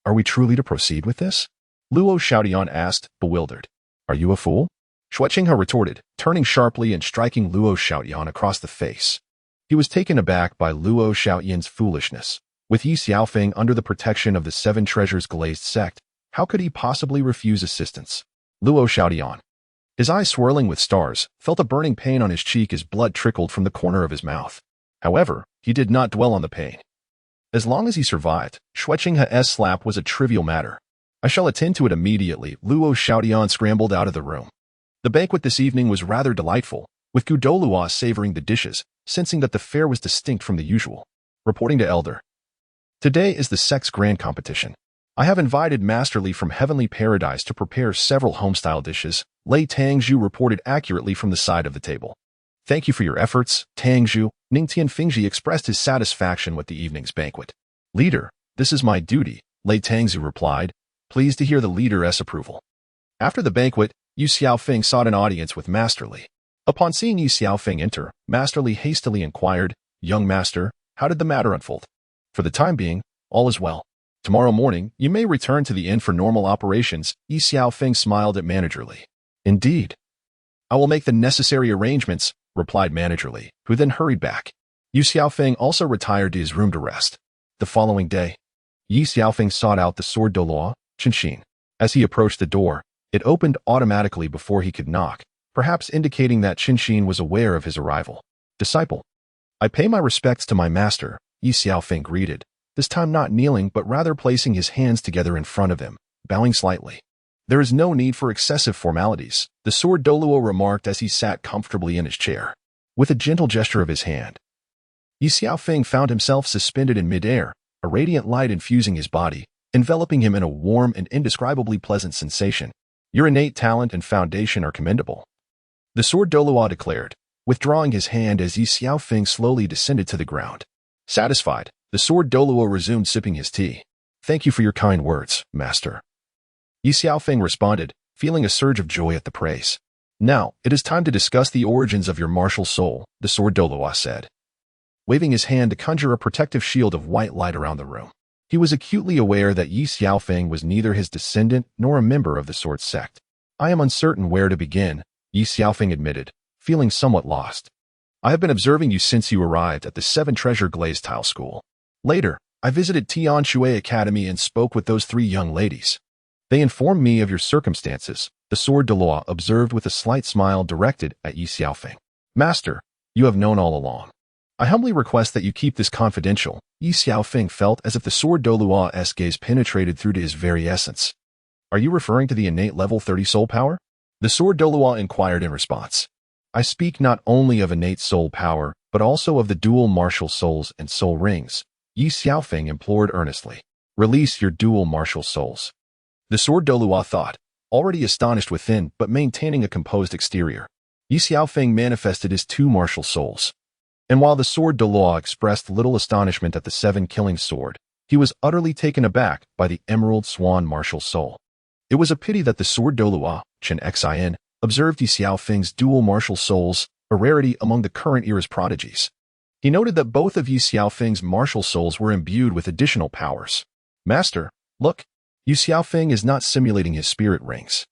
[SPEAKER 1] are we truly to proceed with this? Luo Xiaodian asked, bewildered. Are you a fool? Xue Qinghe retorted, turning sharply and striking Luo Xiaodian across the face. He was taken aback by Luo Xiaodian's foolishness. With Ye Xiaofeng under the protection of the Seven Treasures Glazed Sect, how could he possibly refuse assistance? Luo Xiaodian, his eyes swirling with stars, felt a burning pain on his cheek as blood trickled from the corner of his mouth. However, he did not dwell on the pain. As long as he survived, Xue Qinghe's slap was a trivial matter. I shall attend to it immediately. Luo Xiaodian scrambled out of the room. The banquet this evening was rather delightful, with Douluo savoring the dishes, sensing that the fare was distinct from the usual. Reporting to Elder. Today is the Sect's grand competition. I have invited Master Li from Heavenly Paradise to prepare several home-style dishes. Lei Tangzhu reported accurately from the side of the table. Thank you for your efforts, Tangzhu. Ningtian Fengji expressed his satisfaction with the evening's banquet. Leader, this is my duty, Lei Tangzhu replied, pleased to hear the leader's approval. After the banquet, Ye Xiaofeng sought an audience with Master Li. Upon seeing Ye Xiaofeng enter, Master Li hastily inquired, Young Master, how did the matter unfold? For the time being, all is well. Tomorrow morning, you may return to the inn for normal operations. Ye Xiaofeng smiled at Manager Li. Indeed. I will make the necessary arrangements, replied Manager Li, who then hurried back. Ye Xiaofeng also retired to his room to rest. The following day, Ye Xiaofeng sought out the sword Douluo Continent. As he approached the door, it opened automatically before he could knock. perhaps indicating that Qinshin was aware of his arrival. Disciple. I pay my respects to my master, Ye Xiaofeng greeted, this time not kneeling but rather placing his hands together in front of him, bowing slightly. There is no need for excessive formalities, the sword Douluo remarked as he sat comfortably in his chair. With a gentle gesture of his hand, Ye Xiaofeng found himself suspended in midair, a radiant light infusing his body, enveloping him in a warm and indescribably pleasant sensation. Your innate talent and foundation are commendable, the sword Douluo declared, withdrawing his hand as Ye Xiaofeng slowly descended to the ground. Satisfied, the sword Douluo resumed sipping his tea. Thank you for your kind words, master. Ye Xiaofeng responded, feeling a surge of joy at the praise. Now, it is time to discuss the origins of your martial soul, the sword Douluo said, waving his hand to conjure a protective shield of white light around the room. He was acutely aware that Ye Xiaofeng was neither his descendant nor a member of the sword sect. I am uncertain where to begin, Ye Xiaofeng admitted, feeling somewhat lost. I have been observing you since you arrived at the 7 Treasure Glazed Tile School. Later, I visited Tian Shui Academy and spoke with those 3 young ladies. They informed me of your circumstances, the sword Douluo observed with a slight smile directed at Ye Xiaofeng. Master, you have known all along. I humbly request that you keep this confidential. Ye Xiaofeng felt as if the sword Douluo's gaze penetrated through to his very essence. Are you referring to the innate level 30 soul power? The sword Douluo inquired in response. I speak not only of innate soul power, but also of the dual martial souls and soul rings. Ye Xiaofeng implored earnestly. Release your dual martial souls. The sword Douluo thought, already astonished within but maintaining a composed exterior. Ye Xiaofeng manifested his 2 martial souls. And while the sword Douluo expressed little astonishment at the 7 killing sword, he was utterly taken aback by the emerald swan martial soul. It was a pity that the sword Douluo, Chen Xin, observed Ye Xiaofeng's dual martial souls, a rarity among the current era's prodigies. He noted that both of Ye Xiaofeng's martial souls were imbued with additional powers. Master, look, Ye Xiaofeng is not simulating his spirit rings.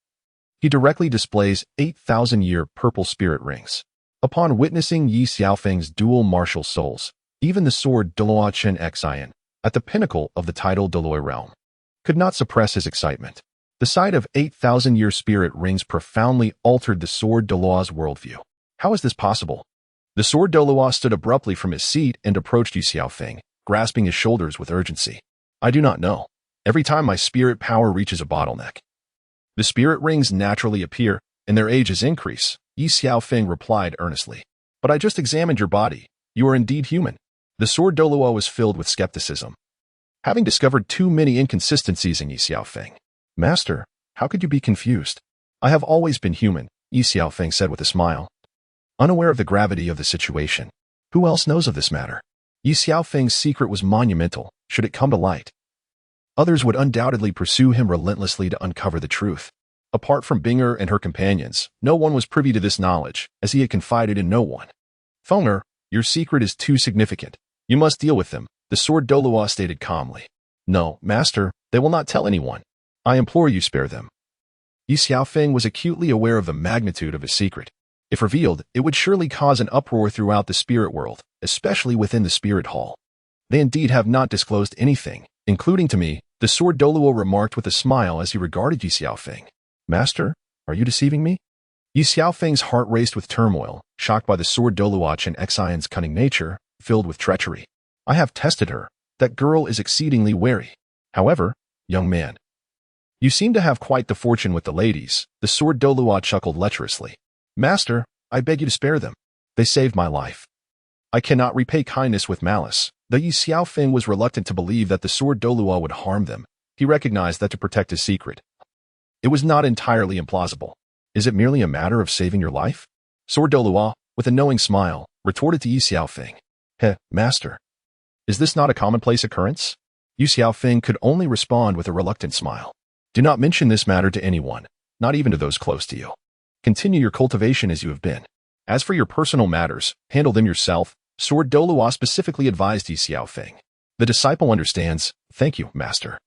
[SPEAKER 1] He directly displays 8,000-year purple spirit rings. Upon witnessing Ye Xiaofeng's dual martial souls, even the sword Douluo Chen Xin, at the pinnacle of the title Douluo realm, could not suppress his excitement. The sight of 8,000-year spirit rings profoundly altered the sword Douluo's worldview. How is this possible? The sword Douluo stood abruptly from his seat and approached Ye Xiaofeng, grasping his shoulders with urgency. I do not know. Every time my spirit power reaches a bottleneck, the spirit rings naturally appear, and their ages increase, Ye Xiaofeng replied earnestly. But I just examined your body. You are indeed human. The sword Douluo was filled with skepticism, having discovered too many inconsistencies in Ye Xiaofeng. Master, how could you be confused? I have always been human, Ye Xiaofeng said with a smile, unaware of the gravity of the situation. Who else knows of this matter? Ye Xiaofeng's secret was monumental, should it come to light. Others would undoubtedly pursue him relentlessly to uncover the truth. Apart from Binger and her companions, no one was privy to this knowledge, as he had confided in no one. Fenger, your secret is too significant. You must deal with them, the sword Douluo stated calmly. No, master, they will not tell anyone. I implore you spare them. Ye Xiaofeng was acutely aware of the magnitude of his secret. If revealed, it would surely cause an uproar throughout the spirit world, especially within the spirit hall. They indeed have not disclosed anything, including to me, the sword Douluo remarked with a smile as he regarded Ye Xiaofeng. Master, are you deceiving me? Ye Xiaofeng's heart raced with turmoil, shocked by the sword Douluo Chen Xion's cunning nature, filled with treachery. I have tested her. That girl is exceedingly wary. However, young man, you seem to have quite the fortune with the ladies, the sword Douluo chuckled lecherously. Master, I beg you to spare them. They saved my life. I cannot repay kindness with malice. Though Ye Xiaofeng was reluctant to believe that the sword Douluo would harm them, he recognized that to protect his secret, it was not entirely implausible. Is it merely a matter of saving your life? Sword Douluo, with a knowing smile, retorted to Ye Xiaofeng. Master, is this not a commonplace occurrence? Ye Xiaofeng could only respond with a reluctant smile. Do not mention this matter to anyone, not even to those close to you. Continue your cultivation as you have been. As for your personal matters, handle them yourself, sword Douluo specifically advised Ye Xiaofeng. The disciple understands. Thank you, master.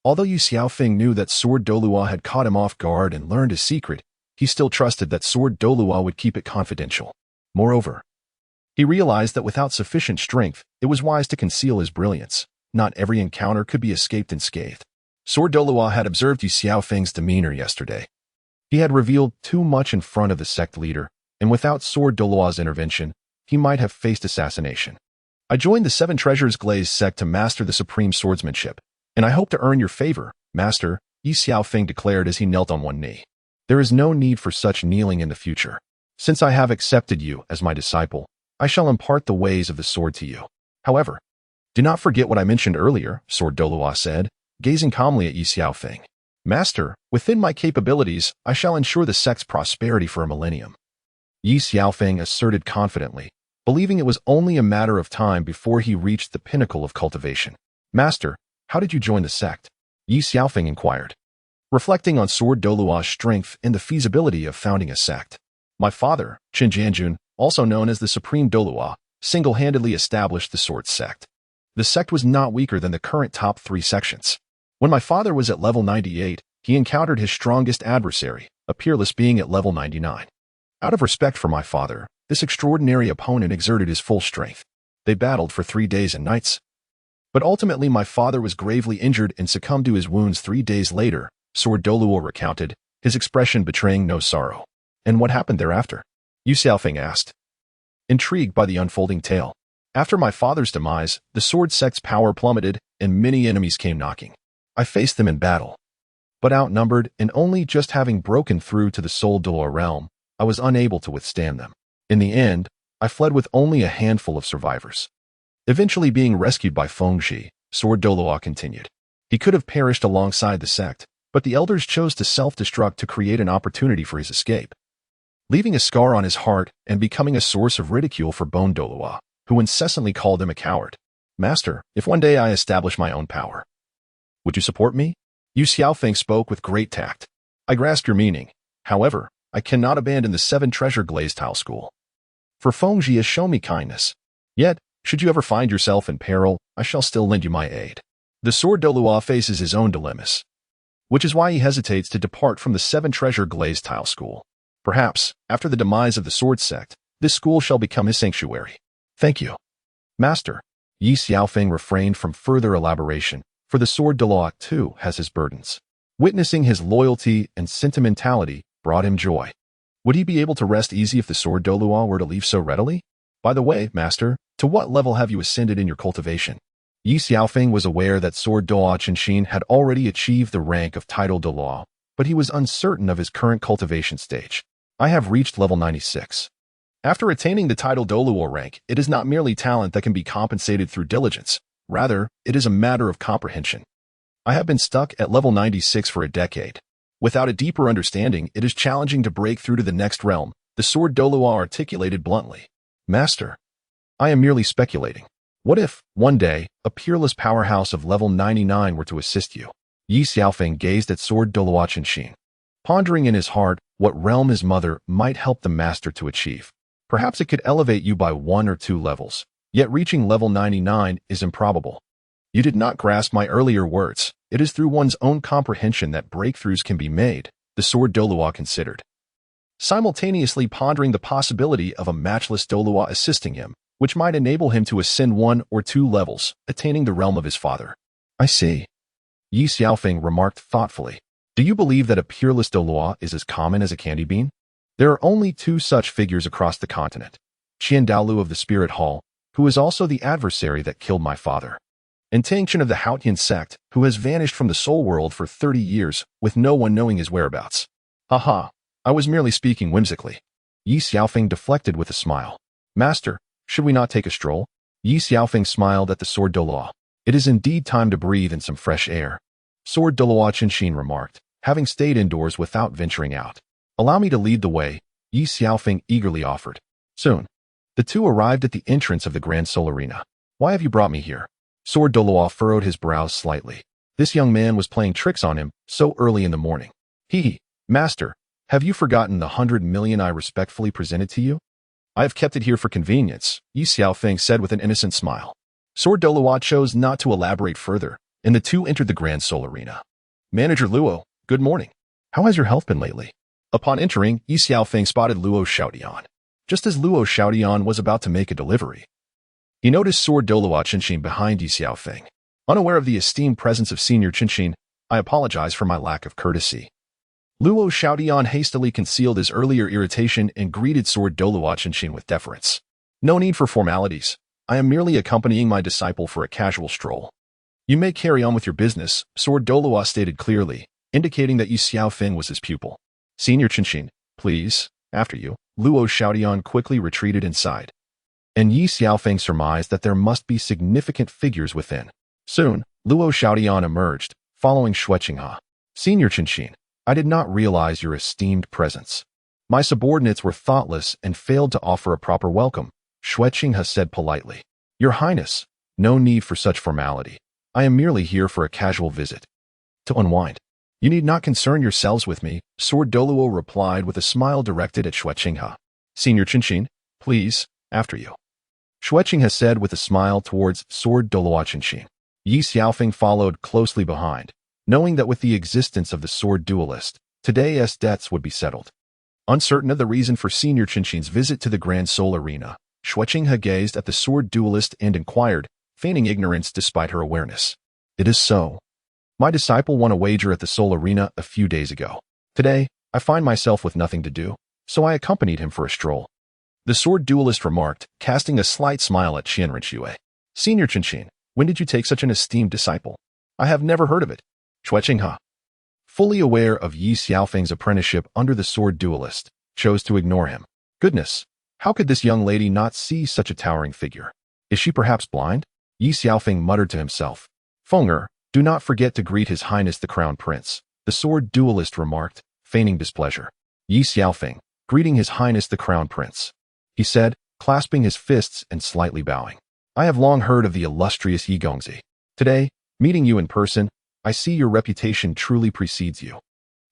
[SPEAKER 1] Although Ye Xiaofeng knew that sword Douluo had caught him off guard and learned his secret, he still trusted that sword Douluo would keep it confidential. Moreover, he realized that without sufficient strength, it was wise to conceal his brilliance. Not every encounter could be escaped unscathed. Sword Douluo had observed Ye Xiaofeng's demeanor yesterday. He had revealed too much in front of the sect leader, and without SWORD-Douluo's intervention, he might have faced assassination. I joined the Seven Treasures Glaze sect to master the supreme swordsmanship, and I hope to earn your favor, Master, Ye Xiaofeng declared as he knelt on one knee. There is no need for such kneeling in the future. Since I have accepted you as my disciple, I shall impart the ways of the sword to you. However, do not forget what I mentioned earlier, SWORD-Douluo said, gazing calmly at Ye Xiaofeng. Master, within my capabilities, I shall ensure the sect's prosperity for a millennium. Ye Xiaofeng asserted confidently, believing it was only a matter of time before he reached the pinnacle of cultivation. Master, how did you join the sect? Ye Xiaofeng inquired, reflecting on SWORD-Douluo's strength and the feasibility of founding a sect. My father, Qin Jianjun, also known as the Supreme Douluo, single-handedly established the Sword Sect. The sect was not weaker than the current top 3 sections. When my father was at level 98, he encountered his strongest adversary, a peerless being at level 99. Out of respect for my father, this extraordinary opponent exerted his full strength. They battled for 3 days and nights. But ultimately my father was gravely injured and succumbed to his wounds 3 days later, SWORD-Douluo recounted, his expression betraying no sorrow. And what happened thereafter? Ye Xiaofeng asked, intrigued by the unfolding tale. After my father's demise, the Sword Sect's power plummeted and many enemies came knocking. I faced them in battle. But outnumbered and only just having broken through to the SOL-Douluo realm, I was unable to withstand them. In the end, I fled with only a handful of survivors. Eventually being rescued by Fengxi, SWORD-Douluo continued. He could have perished alongside the sect, but the elders chose to self-destruct to create an opportunity for his escape, leaving a scar on his heart and becoming a source of ridicule for Bone Douluo, who incessantly called him a coward. Master, if one day I establish my own power, would you support me? Ye Xiaofeng spoke with great tact. I grasp your meaning. However, I cannot abandon the 7 Treasure Glaze Tile School. For Fengxi has shown me kindness. Yet, should you ever find yourself in peril, I shall still lend you my aid. The SWORD-Douluo faces his own dilemmas, which is why he hesitates to depart from the 7 Treasure Glaze Tile School. Perhaps, after the demise of the Sword Sect, this school shall become his sanctuary. Thank you. Master, Ye Xiaofeng refrained from further elaboration, for the SWORD-Douluo too has his burdens. Witnessing his loyalty and sentimentality brought him joy. Would he be able to rest easy if the SWORD-Douluo were to leave so readily? By the way, Master, to what level have you ascended in your cultivation? Ye Xiaofeng was aware that SWORD-Douluo Qinshin had already achieved the rank of title Douluo, but he was uncertain of his current cultivation stage. I have reached level 96. After attaining the title Douluo rank, it is not merely talent that can be compensated through diligence. Rather, it is a matter of comprehension. I have been stuck at level 96 for a decade. Without a deeper understanding, it is challenging to break through to the next realm, the SWORD-Douluo articulated bluntly. Master, I am merely speculating. What if, one day, a peerless powerhouse of level 99 were to assist you? Ye Xiaofeng gazed at SWORD-Douluo Qinshin, pondering in his heart what realm his mother might help the master to achieve. Perhaps it could elevate you by 1 or 2 levels, yet reaching level 99 is improbable. You did not grasp my earlier words. It is through one's own comprehension that breakthroughs can be made, the SWORD-Douluo considered, simultaneously pondering the possibility of a matchless Douluo assisting him, which might enable him to ascend 1 or 2 levels, attaining the realm of his father. I see. Ye Xiaofeng remarked thoughtfully. Do you believe that a peerless Douluo is as common as a candy bean? There are only 2 such figures across the continent. Qian Daolu of the Spirit Hall, who is also the adversary that killed my father, and Tangchen of the Haotian sect, who has vanished from the soul world for 30 years with no one knowing his whereabouts. Haha, I was merely speaking whimsically. Ye Xiaofeng deflected with a smile. Master, should we not take a stroll? Ye Xiaofeng smiled at the SWORD-Douluo. It is indeed time to breathe in some fresh air. SWORD-Douluo Qinshin remarked, having stayed indoors without venturing out. Allow me to lead the way, Ye Xiaofeng eagerly offered. Soon, the two arrived at the entrance of the Grand Soul Arena. Why have you brought me here? SWORD-Douluo furrowed his brows slightly. This young man was playing tricks on him so early in the morning. Master, have you forgotten the 100 million I respectfully presented to you? I have kept it here for convenience, Ye Xiaofeng said with an innocent smile. SWORD-Douluo chose not to elaborate further, and the two entered the Grand Soul Arena. Manager Luo, good morning. How has your health been lately? Upon entering, Ye Xiaofeng spotted Luo Xiaodian. Just as Luo Xiaodian was about to make a delivery, he noticed SWORD-Douluo Qinshin behind Ye Xiaofeng. Unaware of the esteemed presence of Senior Qinshin, I apologize for my lack of courtesy. Luo Xiaodian hastily concealed his earlier irritation and greeted Sword Douluo Continent with deference. No need for formalities. I am merely accompanying my disciple for a casual stroll. You may carry on with your business, Sword Douluo stated clearly, indicating that Ye Xiaofeng was his pupil. Senior Qinshin, please, after you. Luo Xiaodian quickly retreated inside. And Ye Xiaofeng surmised that there must be significant figures within. Soon, Luo Xiaodian emerged, following Xueqinghe. Senior Qinshin, I did not realize your esteemed presence. My subordinates were thoughtless and failed to offer a proper welcome, Xueqinghe said politely. Your Highness, no need for such formality. I am merely here for a casual visit. To unwind. You need not concern yourselves with me, Sword Douluo replied with a smile directed at Xueqinghe. Senior Qinshin, please, after you. Xueqinghe said with a smile towards Sword Douluo Continent. Ye Xiaofeng followed closely behind, knowing that with the existence of the sword duelist, today's debts would be settled. Uncertain of the reason for Senior Qinshin's visit to the Grand Soul Arena, Xueqinghe gazed at the sword duelist and inquired, feigning ignorance despite her awareness. It is so. My disciple won a wager at the Soul Arena a few days ago. Today, I find myself with nothing to do, so I accompanied him for a stroll. The sword duelist remarked, casting a slight smile at Chian Rushi. Senior Qinshin, when did you take such an esteemed disciple? I have never heard of it. Xueqinghe, fully aware of Ye Xiaofeng's apprenticeship under the sword duelist, chose to ignore him. Goodness, how could this young lady not see such a towering figure? Is she perhaps blind? Ye Xiaofeng muttered to himself. Fenger, do not forget to greet His Highness the Crown Prince, the sword duelist remarked, feigning displeasure. Ye Xiaofeng, greeting His Highness the Crown Prince, he said, clasping his fists and slightly bowing. I have long heard of the illustrious Ye Gongzi. Today, meeting you in person, I see your reputation truly precedes you.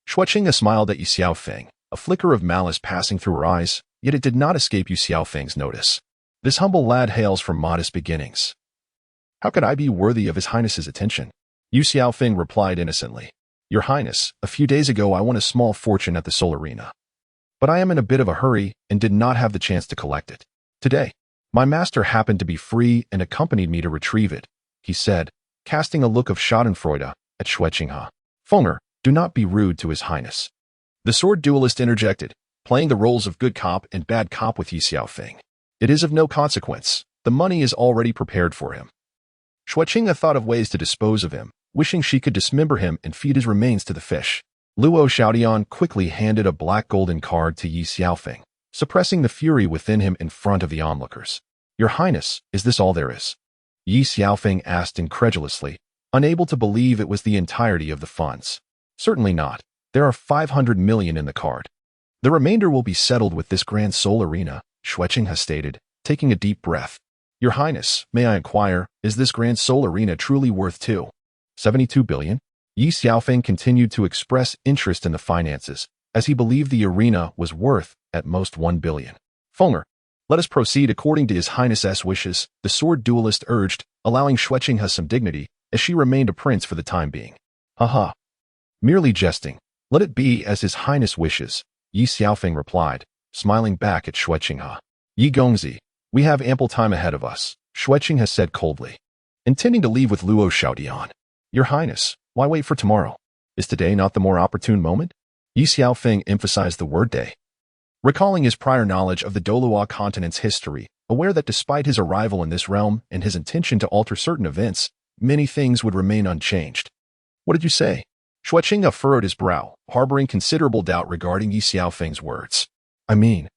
[SPEAKER 1] Xueqinghe smiled at Ye Xiaofeng, a flicker of malice passing through her eyes, yet it did not escape Ye Xiaofeng's notice. This humble lad hails from modest beginnings. How could I be worthy of His Highness's attention? Ye Xiaofeng replied innocently. Your Highness, a few days ago I won a small fortune at the Soul Arena. But I am in a bit of a hurry and did not have the chance to collect it. Today, my master happened to be free and accompanied me to retrieve it, he said, casting a look of schadenfreude at Xueqinghe. Fenger, do not be rude to His Highness. The sword duelist interjected, playing the roles of good cop and bad cop with Ye Xiaofeng. It is of no consequence. The money is already prepared for him. Xueqinghe thought of ways to dispose of him, wishing she could dismember him and feed his remains to the fish. Luo Xiaodian quickly handed a black golden card to Ye Xiaofeng, suppressing the fury within him in front of the onlookers. Your Highness, is this all there is? Ye Xiaofeng asked incredulously, unable to believe it was the entirety of the funds. Certainly not. There are 500 million in the card. The remainder will be settled with this Grand Soul Arena, Xueqinghe stated, taking a deep breath. Your Highness, may I inquire, is this Grand Soul Arena truly worth 72 billion? Ye Xiaofeng continued to express interest in the finances, as he believed the arena was worth, at most 1 billion. Fenger, let us proceed according to His Highness's wishes, the sword duelist urged, allowing Xueqinghe some dignity, as she remained a prince for the time being. Haha. Merely jesting. Let it be as His Highness wishes, Ye Xiaofeng replied, smiling back at Xueqinghe. Ye Gongzi, we have ample time ahead of us, Xueqinghe said coldly. Intending to leave with Luo Xiaodian. Your Highness, why wait for tomorrow? Is today not the more opportune moment? Ye Xiaofeng emphasized the word day. Recalling his prior knowledge of the Douluo Continent's history, aware that despite his arrival in this realm and his intention to alter certain events, many things would remain unchanged. What did you say? Xueqinghe furrowed his brow, harboring considerable doubt regarding Ye Xiaofeng's words. I mean,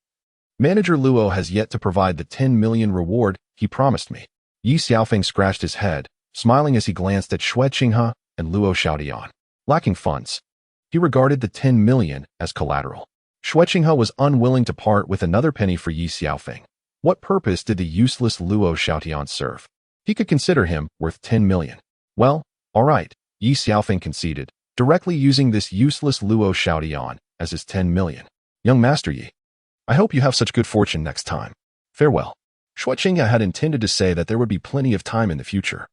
[SPEAKER 1] Manager Luo has yet to provide the 10 million reward he promised me. Ye Xiaofeng scratched his head, smiling as he glanced at Xueqinghe and Luo Xiaodian. Lacking funds, he regarded the 10 million as collateral. Xueqinghe was unwilling to part with another penny for Ye Xiaofeng. What purpose did the useless Luo Xiaodian serve? He could consider him worth 10 million. Well, all right, Ye Xiaofeng conceded, directly using this useless Luo Xiaodian as his 10 million. Young Master Yi, I hope you have such good fortune next time. Farewell. Xueqinghe had intended to say that there would be plenty of time in the future.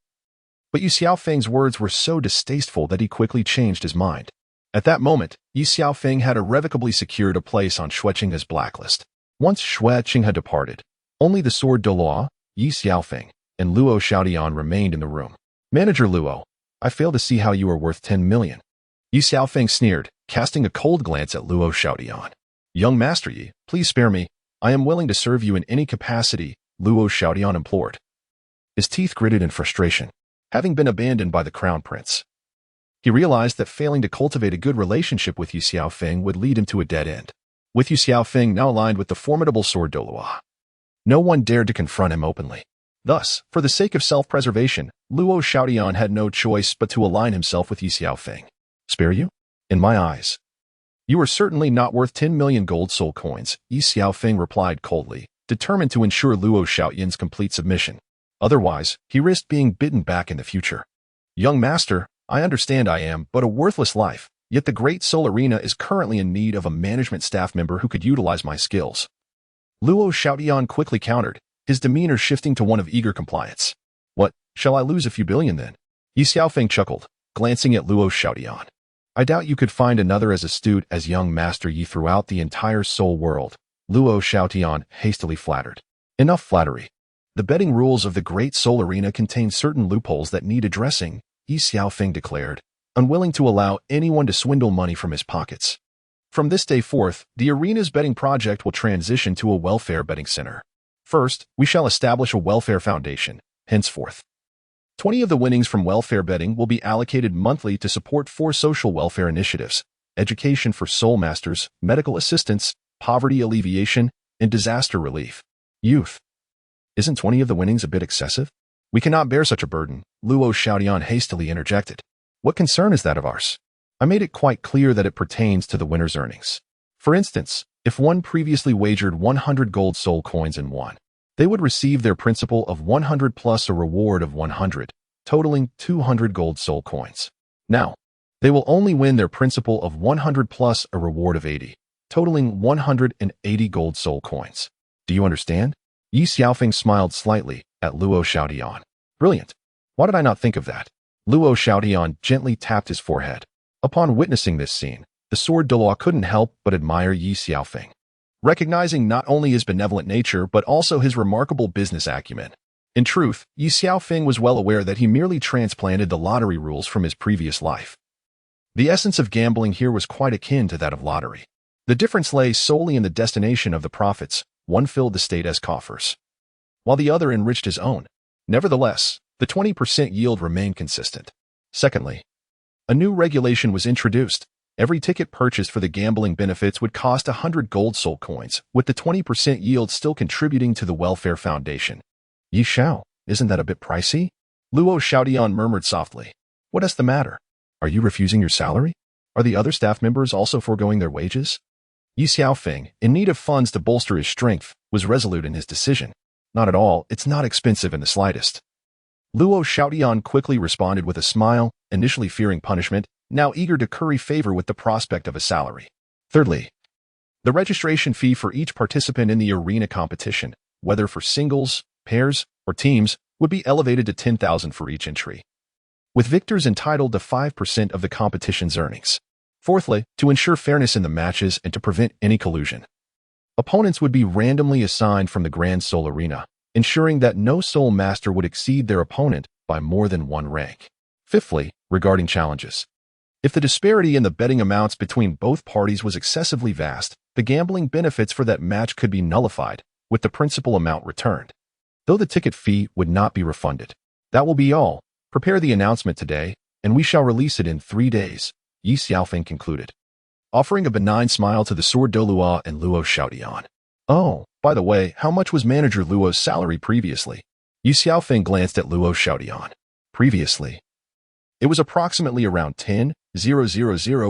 [SPEAKER 1] But Ye Xiaofeng's words were so distasteful that he quickly changed his mind. At that moment, Ye Xiaofeng had irrevocably secured a place on Xueqinghe's blacklist. Once Xueqinghe departed, only the sword Douluo, Ye Xiaofeng, and Luo Xiaodian remained in the room. Manager Luo, I fail to see how you are worth 10 million. Ye Xiaofeng sneered, casting a cold glance at Luo Xiaodian. Young Master Yi, please spare me. I am willing to serve you in any capacity, Luo Xiaodian implored. His teeth gritted in frustration, having been abandoned by the crown prince. He realized that failing to cultivate a good relationship with Ye Xiaofeng would lead him to a dead end. With Ye Xiaofeng now aligned with the formidable sword Douluo, no one dared to confront him openly. Thus, for the sake of self-preservation, Luo Xiaodian had no choice but to align himself with Ye Xiaofeng. Spare you? In my eyes, you are certainly not worth 10 million gold soul coins, Ye Xiaofeng replied coldly, determined to ensure Luo Xiaodian's complete submission. Otherwise, he risked being bitten back in the future. Young master, I understand I am but a worthless life, yet the Great Soul Arena is currently in need of a management staff member who could utilize my skills. Luo Xiaodian quickly countered, his demeanor shifting to one of eager compliance. What, shall I lose a few billion then? Ye Xiaofeng chuckled, glancing at Luo Xiaodian. I doubt you could find another as astute as young Master Yi throughout the entire soul world, Luo Xiaodian hastily flattered. Enough flattery. The betting rules of the Great Soul Arena contain certain loopholes that need addressing, Ye Xiaofeng declared, unwilling to allow anyone to swindle money from his pockets. From this day forth, the arena's betting project will transition to a welfare betting center. First, we shall establish a welfare foundation, henceforth. 20 of the winnings from welfare betting will be allocated monthly to support 4 social welfare initiatives: education for soul masters, medical assistance, poverty alleviation, and disaster relief. Youth. Isn't 20 of the winnings a bit excessive? We cannot bear such a burden, Luo Xiaodian hastily interjected. What concern is that of ours? I made it quite clear that it pertains to the winner's earnings. For instance, if one previously wagered 100 gold soul coins and won, they would receive their principal of 100 plus a reward of 100, totaling 200 gold soul coins. Now, they will only win their principal of 100 plus a reward of 80, totaling 180 gold soul coins. Do you understand? Ye Xiaofeng smiled slightly at Luo Xiaodian. Brilliant. Why did I not think of that? Luo Xiaodian gently tapped his forehead. Upon witnessing this scene, the sword Douluo couldn't help but admire Ye Xiaofeng, recognizing not only his benevolent nature but also his remarkable business acumen. In truth, Ye Xiaofeng was well aware that he merely transplanted the lottery rules from his previous life. The essence of gambling here was quite akin to that of lottery. The difference lay solely in the destination of the profits. One filled the state's coffers, while the other enriched his own. Nevertheless, the 20% yield remained consistent. Secondly, a new regulation was introduced. Every ticket purchased for the gambling benefits would cost 100 gold soul coins, with the 20% yield still contributing to the welfare foundation. Ye Xiao, isn't that a bit pricey? Luo Xiaodian murmured softly. What is the matter? Are you refusing your salary? Are the other staff members also foregoing their wages? Ye Xiaofeng, in need of funds to bolster his strength, was resolute in his decision. Not at all, it's not expensive in the slightest. Luo Xiaodian quickly responded with a smile, initially fearing punishment, now eager to curry favor with the prospect of a salary. Thirdly, the registration fee for each participant in the arena competition, whether for singles, pairs, or teams, would be elevated to 10,000 for each entry, with victors entitled to 5% of the competition's earnings. Fourthly, to ensure fairness in the matches and to prevent any collusion, opponents would be randomly assigned from the Grand Soul Arena, ensuring that no soul master would exceed their opponent by more than 1 rank. Fifthly, regarding challenges. If the disparity in the betting amounts between both parties was excessively vast, the gambling benefits for that match could be nullified, with the principal amount returned, though the ticket fee would not be refunded. That will be all. Prepare the announcement today, and we shall release it in 3 days, Ye Xiaofeng concluded, offering a benign smile to the sword Douluo and Luo Xiaodian. Oh, by the way, how much was Manager Luo's salary previously? Ye Xiaofeng glanced at Luo Xiaodian. Previously, it was approximately around 10,000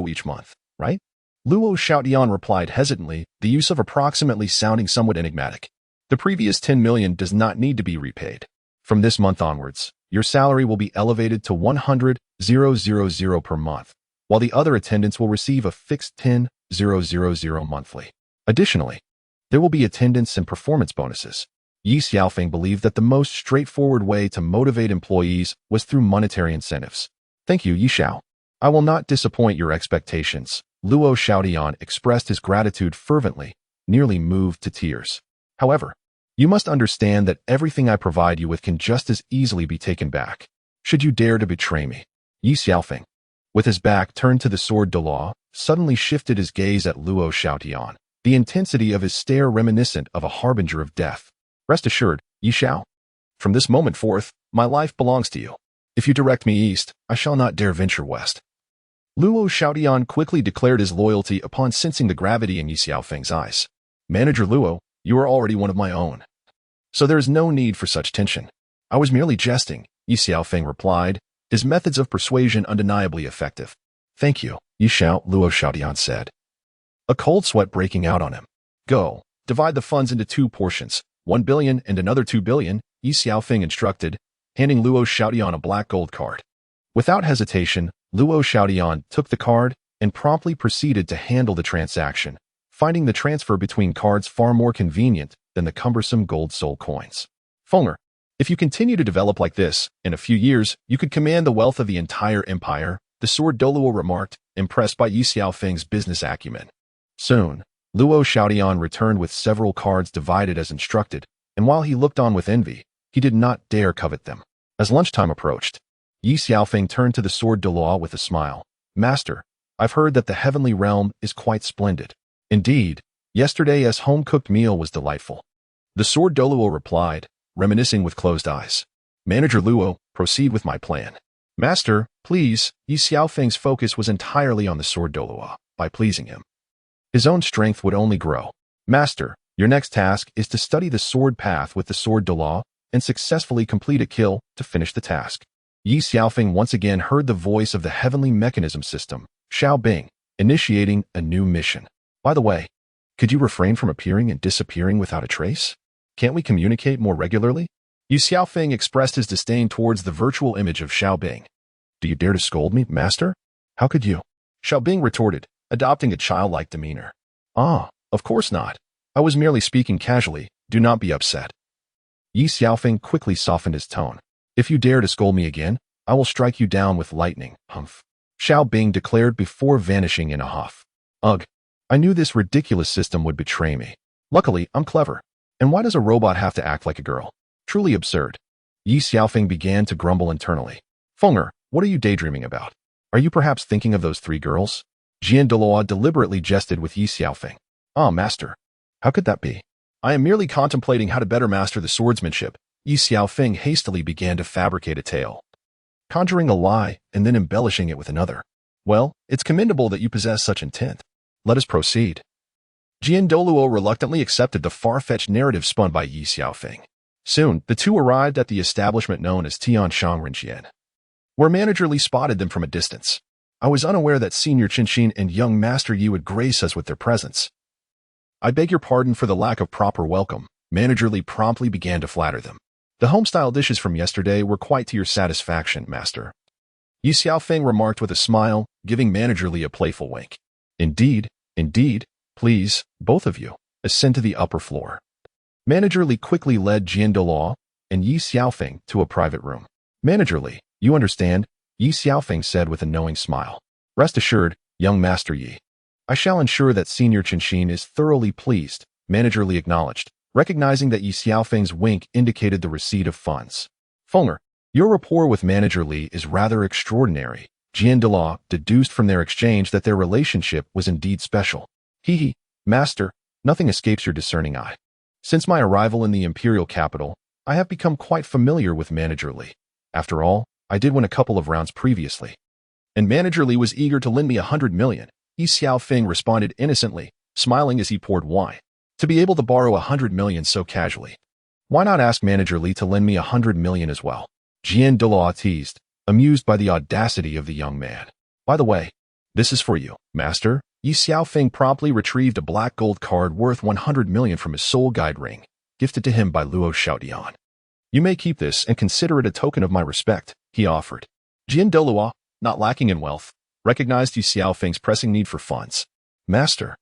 [SPEAKER 1] each month, right? Luo Xiaodian replied hesitantly, the use of approximately sounding somewhat enigmatic. The previous 10 million does not need to be repaid. From this month onwards, your salary will be elevated to 100,000 per month, while the other attendants will receive a fixed 10,000 monthly. Additionally, there will be attendance and performance bonuses. Ye Xiaofeng believed that the most straightforward way to motivate employees was through monetary incentives. Thank you, Ye Xiao. I will not disappoint your expectations. Luo Xiaodian expressed his gratitude fervently, nearly moved to tears. However, you must understand that everything I provide you with can just as easily be taken back, should you dare to betray me. Ye Xiaofeng. with his back turned to the sword.Duel, suddenly shifted his gaze at Luo Xiaotian, the intensity of his stare reminiscent of a harbinger of death. Rest assured, Ye Xiao. From this moment forth, my life belongs to you. If you direct me east, I shall not dare venture west. Luo Xiaotian quickly declared his loyalty upon sensing the gravity in Ye Xiaofeng's eyes. Manager Luo, you are already one of my own, so there is no need for such tension. I was merely jesting, Ye Xiaofeng replied, his methods of persuasion undeniably effective. Thank you, Ye Xiao, Luo Xiaotian said, a cold sweat breaking out on him. Go, divide the funds into 2 portions, 1 billion and another 2 billion, Ye Xiaofeng instructed, handing Luo Xiaotian a black gold card. Without hesitation, Luo Xiaotian took the card and promptly proceeded to handle the transaction, finding the transfer between cards far more convenient than the cumbersome gold soul coins. Fenger, if you continue to develop like this, in a few years, you could command the wealth of the entire empire, the sword.Duel remarked, impressed by Ye Xiaofeng's business acumen. Soon, Luo Xiaotian returned with several cards divided as instructed, and while he looked on with envy, he did not dare covet them. As lunchtime approached, Ye Xiaofeng turned to the sword.Duel with a smile. Master, I've heard that the heavenly realm is quite splendid. Indeed, yesterday's home-cooked meal was delightful. The sword.Duel replied, reminiscing with closed eyes. Manager Luo, proceed with my plan. Master, please, Ye Xiaofeng's focus was entirely on the sword.Duel. By pleasing him, his own strength would only grow. Master, your next task is to study the sword path with the sword.Duel and successfully complete a kill to finish the task. Ye Xiaofeng once again heard the voice of the heavenly mechanism system, Xiao Bing, initiating a new mission. By the way, could you refrain from appearing and disappearing without a trace? Can't we communicate more regularly? Ye Xiaofeng expressed his disdain towards the virtual image of Xiao Bing. Do you dare to scold me, master? How could you? Xiao Bing retorted, adopting a childlike demeanor. Ah, of course not. I was merely speaking casually, do not be upset. Ye Xiaofeng quickly softened his tone. If you dare to scold me again, I will strike you down with lightning, humph. Xiao Bing declared before vanishing in a huff. Ugh, I knew this ridiculous system would betray me. Luckily, I'm clever. And why does a robot have to act like a girl? Truly absurd. Ye Xiaofeng began to grumble internally. Fenger, what are you daydreaming about? Are you perhaps thinking of those 3 girls? Jian Duluo deliberately jested with Ye Xiaofeng. Ah, master. How could that be? I am merely contemplating how to better master the swordsmanship. Ye Xiaofeng hastily began to fabricate a tale, conjuring a lie and then embellishing it with another. Well, it's commendable that you possess such intent. Let us proceed. Jian Duoluo reluctantly accepted the far-fetched narrative spun by Ye Xiaofeng. Soon, the two arrived at the establishment known as Tianshang Renqian, where Manager Li spotted them from a distance. I was unaware that Senior Qinshin and young Master Yi would grace us with their presence. I beg your pardon for the lack of proper welcome. Manager Li promptly began to flatter them. The home-style dishes from yesterday were quite to your satisfaction, Master. Ye Xiaofeng remarked with a smile, giving Manager Li a playful wink. Indeed, indeed. Please, both of you, ascend to the upper floor. Manager Li quickly led Jian Duoluo and Ye Xiaofeng to a private room. Manager Li, you understand? Ye Xiaofeng said with a knowing smile. Rest assured, young Master Yi. I shall ensure that Senior Qinshin is thoroughly pleased, Manager Li acknowledged, recognizing that Ye Xiaofeng's wink indicated the receipt of funds. Fenger, your rapport with Manager Li is rather extraordinary. Jian Duoluo deduced from their exchange that their relationship was indeed special. Hee, Master, nothing escapes your discerning eye. Since my arrival in the imperial capital, I have become quite familiar with Manager Li. After all, I did win a couple of rounds previously. And Manager Li was eager to lend me 100 million. Ye Xiaofeng responded innocently, smiling as he poured wine. To be able to borrow 100 million so casually. Why not ask Manager Li to lend me 100 million as well? Jian Duoluo teased, amused by the audacity of the young man. By the way, this is for you, Master. Ye Xiaofeng promptly retrieved a black gold card worth 100 million from his soul guide ring, gifted to him by Luo Xiaotian. You may keep this and consider it a token of my respect, he offered. Jian Duoluo, not lacking in wealth, recognized Ye Xiaofeng's pressing need for funds. Master,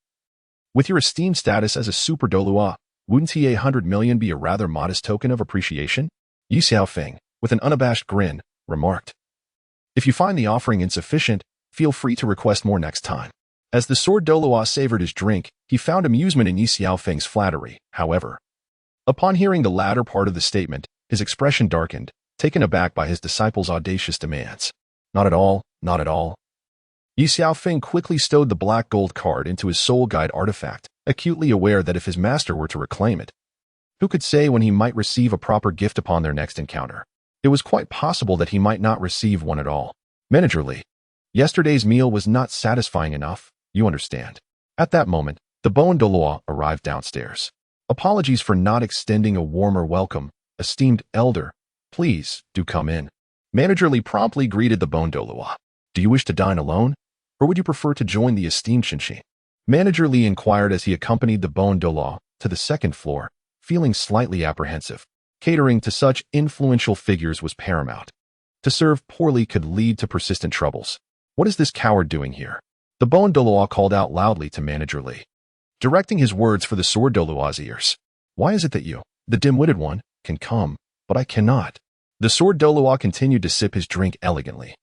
[SPEAKER 1] with your esteemed status as a super Duoluo, wouldn't a 100 million be a rather modest token of appreciation? Ye Xiaofeng, with an unabashed grin, remarked. If you find the offering insufficient, feel free to request more next time. As the sword.Duoluo savored his drink, he found amusement in Ye Xiaofeng's flattery, however. Upon hearing the latter part of the statement, his expression darkened, taken aback by his disciple's audacious demands. Not at all, not at all. Ye Xiaofeng quickly stowed the black gold card into his soul guide artifact, acutely aware that if his master were to reclaim it, who could say when he might receive a proper gift upon their next encounter? It was quite possible that he might not receive one at all. Managerly, yesterday's meal was not satisfying enough, you understand. At that moment, the Bon Douluo arrived downstairs. Apologies for not extending a warmer welcome, esteemed elder. Please, do come in. Managerly promptly greeted the Bon Douluo. Do you wish to dine alone, or would you prefer to join the esteemed Shinshi? Manager Li inquired as he accompanied the Bon Douluo to the second floor, feeling slightly apprehensive. Catering to such influential figures was paramount. To serve poorly could lead to persistent troubles. What is this coward doing here? The Bon Douluo called out loudly to Manager Li, directing his words for the Sword Douluo's ears. Why is it that you, the dim-witted one, can come, but I cannot? The Sword Douluo continued to sip his drink elegantly,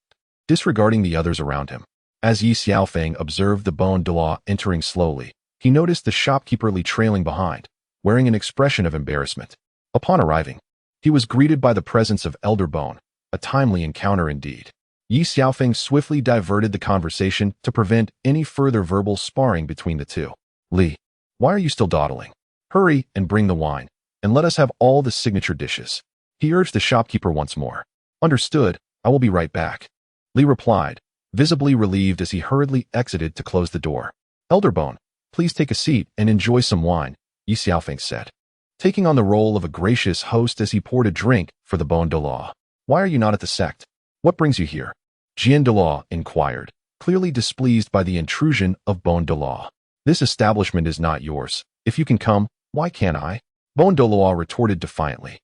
[SPEAKER 1] disregarding the others around him. As Ye Xiaofeng observed the Bon Douluo entering slowly, he noticed the shopkeeper Li trailing behind, wearing an expression of embarrassment. Upon arriving, he was greeted by the presence of Elder Bone, a timely encounter indeed. Ye Xiaofeng swiftly diverted the conversation to prevent any further verbal sparring between the two. Li, why are you still dawdling? Hurry and bring the wine, and let us have all the signature dishes. He urged the shopkeeper once more. Understood, I will be right back. Li replied, visibly relieved as he hurriedly exited to close the door. Elder Bone, please take a seat and enjoy some wine, Ye Xiaofeng said, taking on the role of a gracious host as he poured a drink for the Bon Douluo. Why are you not at the Sect? What brings you here? Chian Douluo inquired, clearly displeased by the intrusion of Bon Douluo. This establishment is not yours. If you can come, why can't I? Bon Douluo retorted defiantly.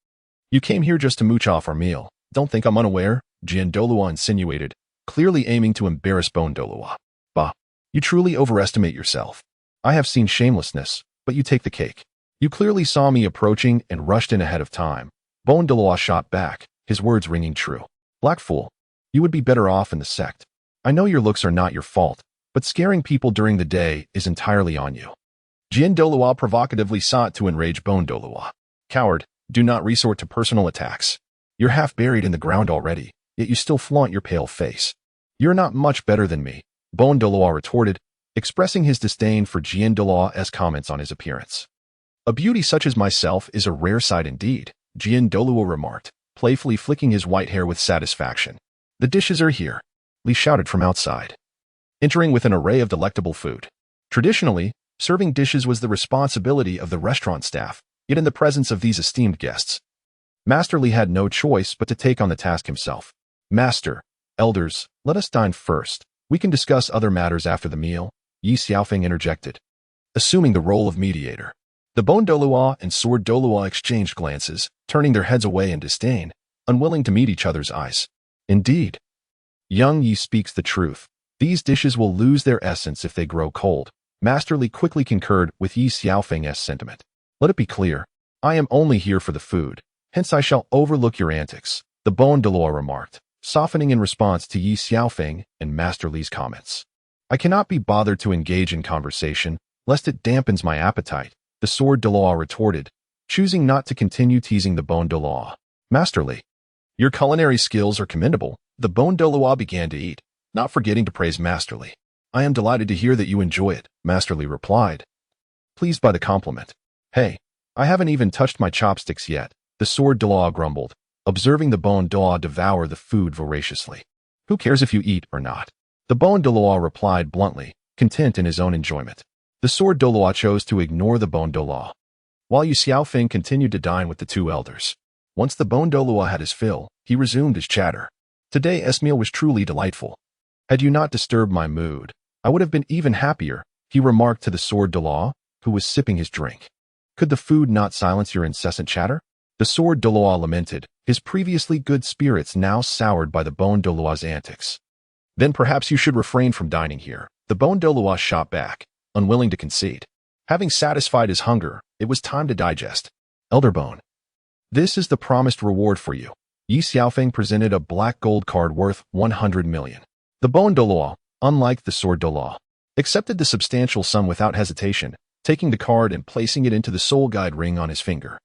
[SPEAKER 1] You came here just to mooch off our meal. Don't think I'm unaware, Chian Douluo insinuated, clearly aiming to embarrass Bon Douluo. Bah, you truly overestimate yourself. I have seen shamelessness, but you take the cake. You clearly saw me approaching and rushed in ahead of time. Bon Douluo shot back, his words ringing true. Black fool, you would be better off in the Sect. I know your looks are not your fault, but scaring people during the day is entirely on you. Chian Douluo provocatively sought to enrage Bon Douluo. Coward, do not resort to personal attacks. You're half buried in the ground already, yet you still flaunt your pale face. You're not much better than me, Bon Douluo retorted, expressing his disdain for Chian Douluo's comments on his appearance. A beauty such as myself is a rare sight indeed, Chian Douluo remarked, playfully flicking his white hair with satisfaction. The dishes are here, Li shouted from outside, entering with an array of delectable food. Traditionally, serving dishes was the responsibility of the restaurant staff, yet in the presence of these esteemed guests, Master Li had no choice but to take on the task himself. Master, elders, let us dine first. We can discuss other matters after the meal, Ye Xiaofeng interjected, assuming the role of mediator. The Bon Douluo and Sword Douluo exchanged glances, turning their heads away in disdain, unwilling to meet each other's eyes. Indeed, young Yi speaks the truth. These dishes will lose their essence if they grow cold. Master Li quickly concurred with Ye Xiaofeng's sentiment. Let it be clear, I am only here for the food, hence I shall overlook your antics, the Bon Douluo remarked, softening in response to Ye Xiaofeng and Master Li's comments. I cannot be bothered to engage in conversation, lest it dampens my appetite, the Sword Douluo retorted, choosing not to continue teasing the Bon Douluo. Master Li, your culinary skills are commendable. The Bon Douluo began to eat, not forgetting to praise Master Li. I am delighted to hear that you enjoy it, Master Li replied, pleased by the compliment. Hey, I haven't even touched my chopsticks yet, the Sword Douluo grumbled, observing the Bon Douluo devour the food voraciously. Who cares if you eat or not? The Bon Douluo replied bluntly, content in his own enjoyment. The Sword Douluo chose to ignore the Bon Douluo, while Ye Xiaofeng continued to dine with the two elders. Once the Bon Douluo had his fill, he resumed his chatter. Today's meal was truly delightful. Had you not disturbed my mood, I would have been even happier, he remarked to the Sword Douluo, who was sipping his drink. Could the food not silence your incessant chatter? The Sword Douluo lamented, his previously good spirits now soured by the Bon Douluo's antics. Then perhaps you should refrain from dining here. The Bon Douluo shot back, unwilling to concede. Having satisfied his hunger, it was time to digest. Elder Bone, this is the promised reward for you. Ye Xiaofeng presented a black gold card worth 100 million. The Bon Douluo, unlike the Sword Douluo, accepted the substantial sum without hesitation, taking the card and placing it into the soul guide ring on his finger.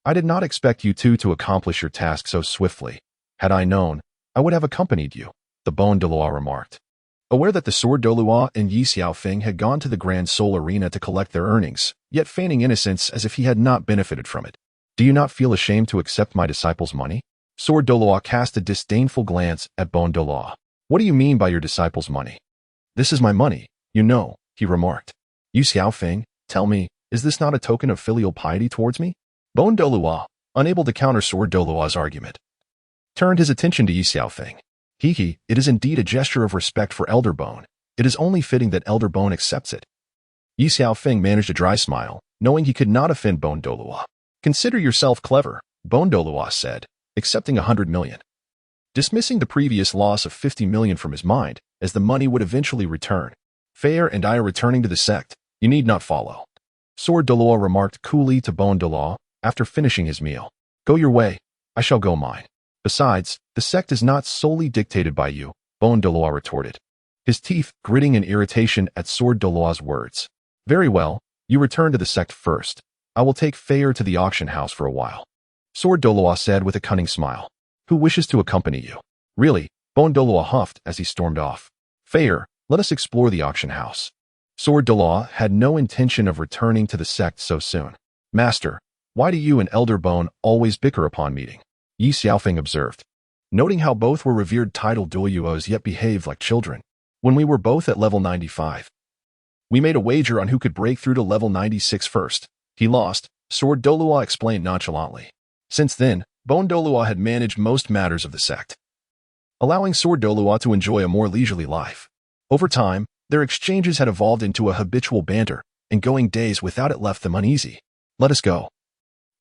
[SPEAKER 1] I did not expect you two to accomplish your task so swiftly. Had I known, I would have accompanied you, the Bon Douluo remarked, Aware that the Sword Douluo and Ye Xiaofeng had gone to the Grand Soul Arena to collect their earnings, yet feigning innocence as if he had not benefited from it. Do you not feel ashamed to accept my disciple's money? Sword Douluo cast a disdainful glance at Bone Douluo. What do you mean by your disciple's money? This is my money, you know, he remarked. Ye Xiaofeng, tell me, is this not a token of filial piety towards me? Bone Douluo, unable to counter Sword Douluo's argument, turned his attention to Ye Xiaofeng. It is indeed a gesture of respect for Elder Bone. It is only fitting that Elder Bone accepts it. Ye Xiaofeng managed a dry smile, knowing he could not offend Bone Douluo. Consider yourself clever, Bone Douluo said, accepting 100 million. Dismissing the previous loss of 50 million from his mind, as the money would eventually return. Fair and I are returning to the sect. You need not follow. Sword Douluo remarked coolly to Bone Douluo after finishing his meal. Go your way, I shall go mine. Besides, the sect is not solely dictated by you, Bone Douluo retorted, his teeth gritting in irritation at Sword Douluo's words. Very well, you return to the sect first. I will take Fair to the auction house for a while. Sword Douluo said with a cunning smile. Who wishes to accompany you? Really, Bone Douluo huffed as he stormed off. Fair, let us explore the auction house. Sword Douluo had no intention of returning to the sect so soon. Master, why do you and Elder Bone always bicker upon meeting? Ye Xiaofeng observed, noting how both were revered title Douluos yet behaved like children. When we were both at level 95. We made a wager on who could break through to level 96 first. He lost, Sword Douluo explained nonchalantly. Since then, Bone Douluo had managed most matters of the sect, allowing Sword Douluo to enjoy a more leisurely life. Over time, their exchanges had evolved into a habitual banter, and going days without it left them uneasy. Let us go.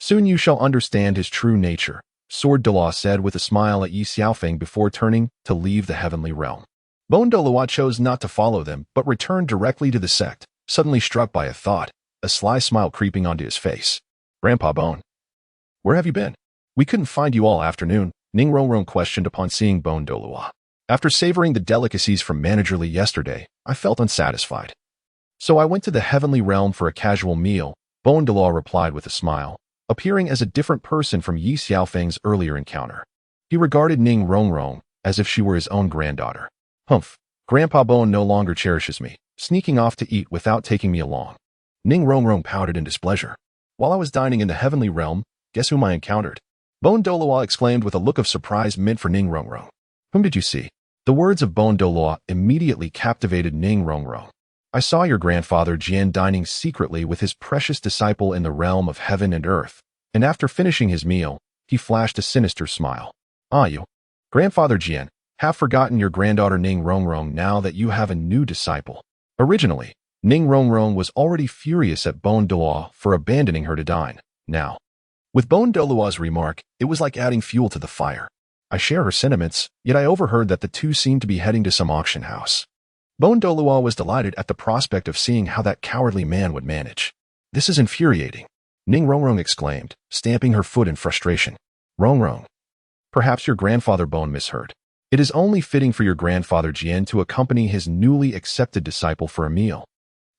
[SPEAKER 1] Soon you shall understand his true nature, Sword Douluo said with a smile at Ye Xiaofeng before turning to leave the heavenly realm. Bone Douluo chose not to follow them, but returned directly to the sect, suddenly struck by a thought, a sly smile creeping onto his face. Grandpa Bone, where have you been? We couldn't find you all afternoon, Ning Rongrong questioned upon seeing Bone Douluo. After savoring the delicacies from Managerly yesterday, I felt unsatisfied. So I went to the heavenly realm for a casual meal, Bone Douluo replied with a smile, appearing as a different person from Ye Xiaofeng's earlier encounter. He regarded Ning Rongrong as if she were his own granddaughter. Humph, Grandpa Bone no longer cherishes me, sneaking off to eat without taking me along. Ning Rongrong pouted in displeasure. While I was dining in the heavenly realm, guess whom I encountered? Bone Douluo exclaimed with a look of surprise meant for Ning Rongrong. Whom did you see? The words of Bone Douluo immediately captivated Ning Rongrong. I saw your grandfather Jian dining secretly with his precious disciple in the realm of heaven and earth, and after finishing his meal, he flashed a sinister smile. Ah, you, Grandfather Jian, have forgotten your granddaughter Ning Rongrong now that you have a new disciple. Originally, Ning Rongrong was already furious at Bone Douluo for abandoning her to dine. Now, with Bone Douluo's remark, it was like adding fuel to the fire. I share her sentiments, yet I overheard that the two seemed to be heading to some auction house. Bone Douluo was delighted at the prospect of seeing how that cowardly man would manage. This is infuriating, Ning Rongrong exclaimed, stamping her foot in frustration. Rongrong, perhaps your grandfather Bone misheard. It is only fitting for your grandfather Jian to accompany his newly accepted disciple for a meal.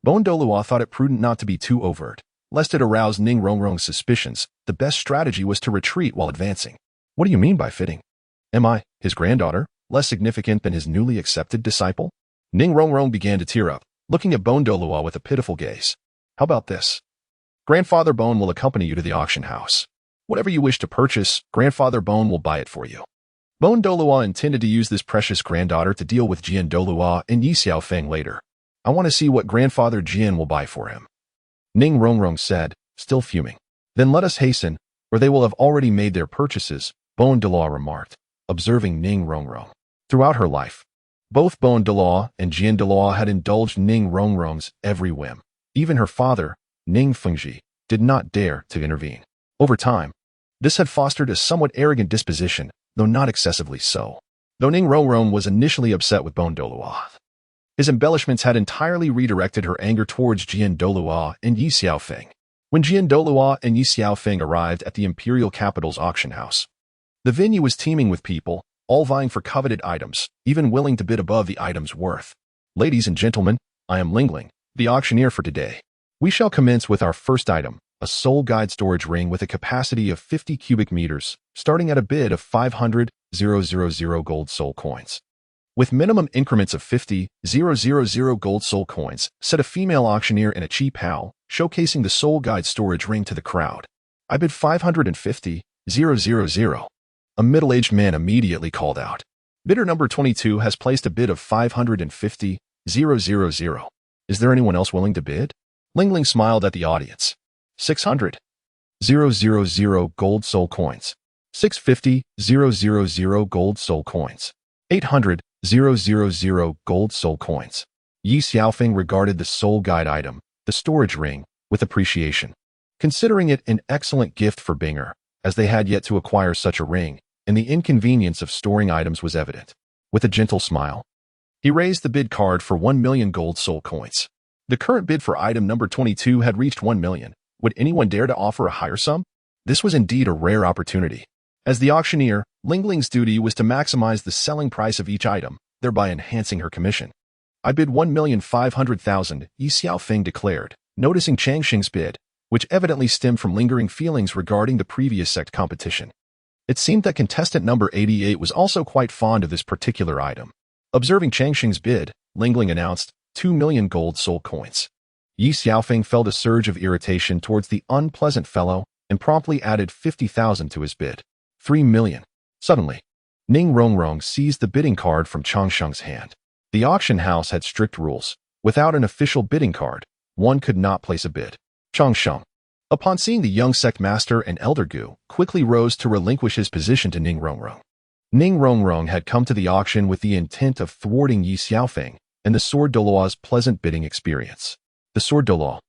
[SPEAKER 1] Bone Douluo thought it prudent not to be too overt, lest it arouse Ning Rongrong's suspicions. The best strategy was to retreat while advancing. What do you mean by fitting? Am I, his granddaughter, less significant than his newly accepted disciple? Ning Rongrong began to tear up, looking at Bone Douluo with a pitiful gaze. How about this? Grandfather Bone will accompany you to the auction house. Whatever you wish to purchase, Grandfather Bone will buy it for you. Bone Douluo intended to use this precious granddaughter to deal with Jian Douluo and Ye Xiaofeng later. I want to see what Grandfather Jian will buy for him. Ning Rongrong said, still fuming. Then let us hasten, or they will have already made their purchases, Bone Douluo remarked, observing Ning Rongrong. Throughout her life, both Bone Douluo and Jian Douluo had indulged Ning Rongrong's every whim. Even her father, Ning Fengji, did not dare to intervene. Over time, this had fostered a somewhat arrogant disposition, though not excessively so. Though Ning Rongrong was initially upset with Bone Douluo, his embellishments had entirely redirected her anger towards Jian Douluo and Ye Xiaofeng. When Jian Douluo and Ye Xiaofeng arrived at the imperial capital's auction house, the venue was teeming with people, all vying for coveted items, even willing to bid above the item's worth. Ladies and gentlemen, I am Lingling, the auctioneer for today. We shall commence with our first item, a soul guide storage ring with a capacity of 50 cubic meters, starting at a bid of 500,000 gold soul coins. With minimum increments of 50,000 gold soul coins, set a female auctioneer in a cheap howl, showcasing the soul guide storage ring to the crowd. I bid 550,000. A middle-aged man immediately called out. Bidder number 22 has placed a bid of 550,000. Is there anyone else willing to bid? Lingling smiled at the audience. 600,000 gold soul coins. 650,000 gold soul coins. 800,000 gold soul coins. Ye Xiaofeng regarded the soul guide item, the storage ring, with appreciation, considering it an excellent gift for Binger, as they had yet to acquire such a ring, and the inconvenience of storing items was evident. With a gentle smile, he raised the bid card for 1 million gold soul coins. The current bid for item number 22 had reached 1 million. Would anyone dare to offer a higher sum? This was indeed a rare opportunity. As the auctioneer, Lingling's duty was to maximize the selling price of each item, thereby enhancing her commission. I bid 1,500,000, Ye Xiaofeng declared, noticing Changxing's bid, which evidently stemmed from lingering feelings regarding the previous Sect competition. It seemed that contestant number 88 was also quite fond of this particular item. Observing Changxing's bid, Lingling announced, 2 million gold soul coins. Ye Xiaofeng felt a surge of irritation towards the unpleasant fellow and promptly added 50,000 to his bid. 3 million. Suddenly, Ning Rongrong seized the bidding card from Changsheng's hand. The auction house had strict rules. Without an official bidding card, one could not place a bid. Changsheng, upon seeing the young Sect master and elder Gu, quickly rose to relinquish his position to Ning Rongrong. Ning Rongrong had come to the auction with the intent of thwarting Ye Xiaofeng and the Sword Douluo's pleasant bidding experience. The Sword Douluo,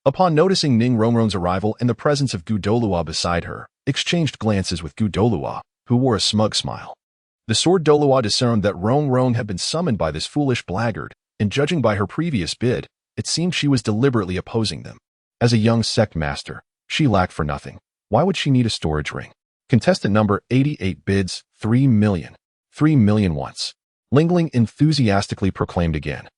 [SPEAKER 1] upon noticing Ning Rongrong's arrival and the presence of Gu Douluo beside her, exchanged glances with Gu Douluo, who wore a smug smile. The Sword Douluo discerned that Rongrong had been summoned by this foolish blackguard, and judging by her previous bid, it seemed she was deliberately opposing them. As a young Sect master, she lacked for nothing. Why would she need a storage ring? Contestant number 88 bids 3 million. 3 million once. Lingling enthusiastically proclaimed again.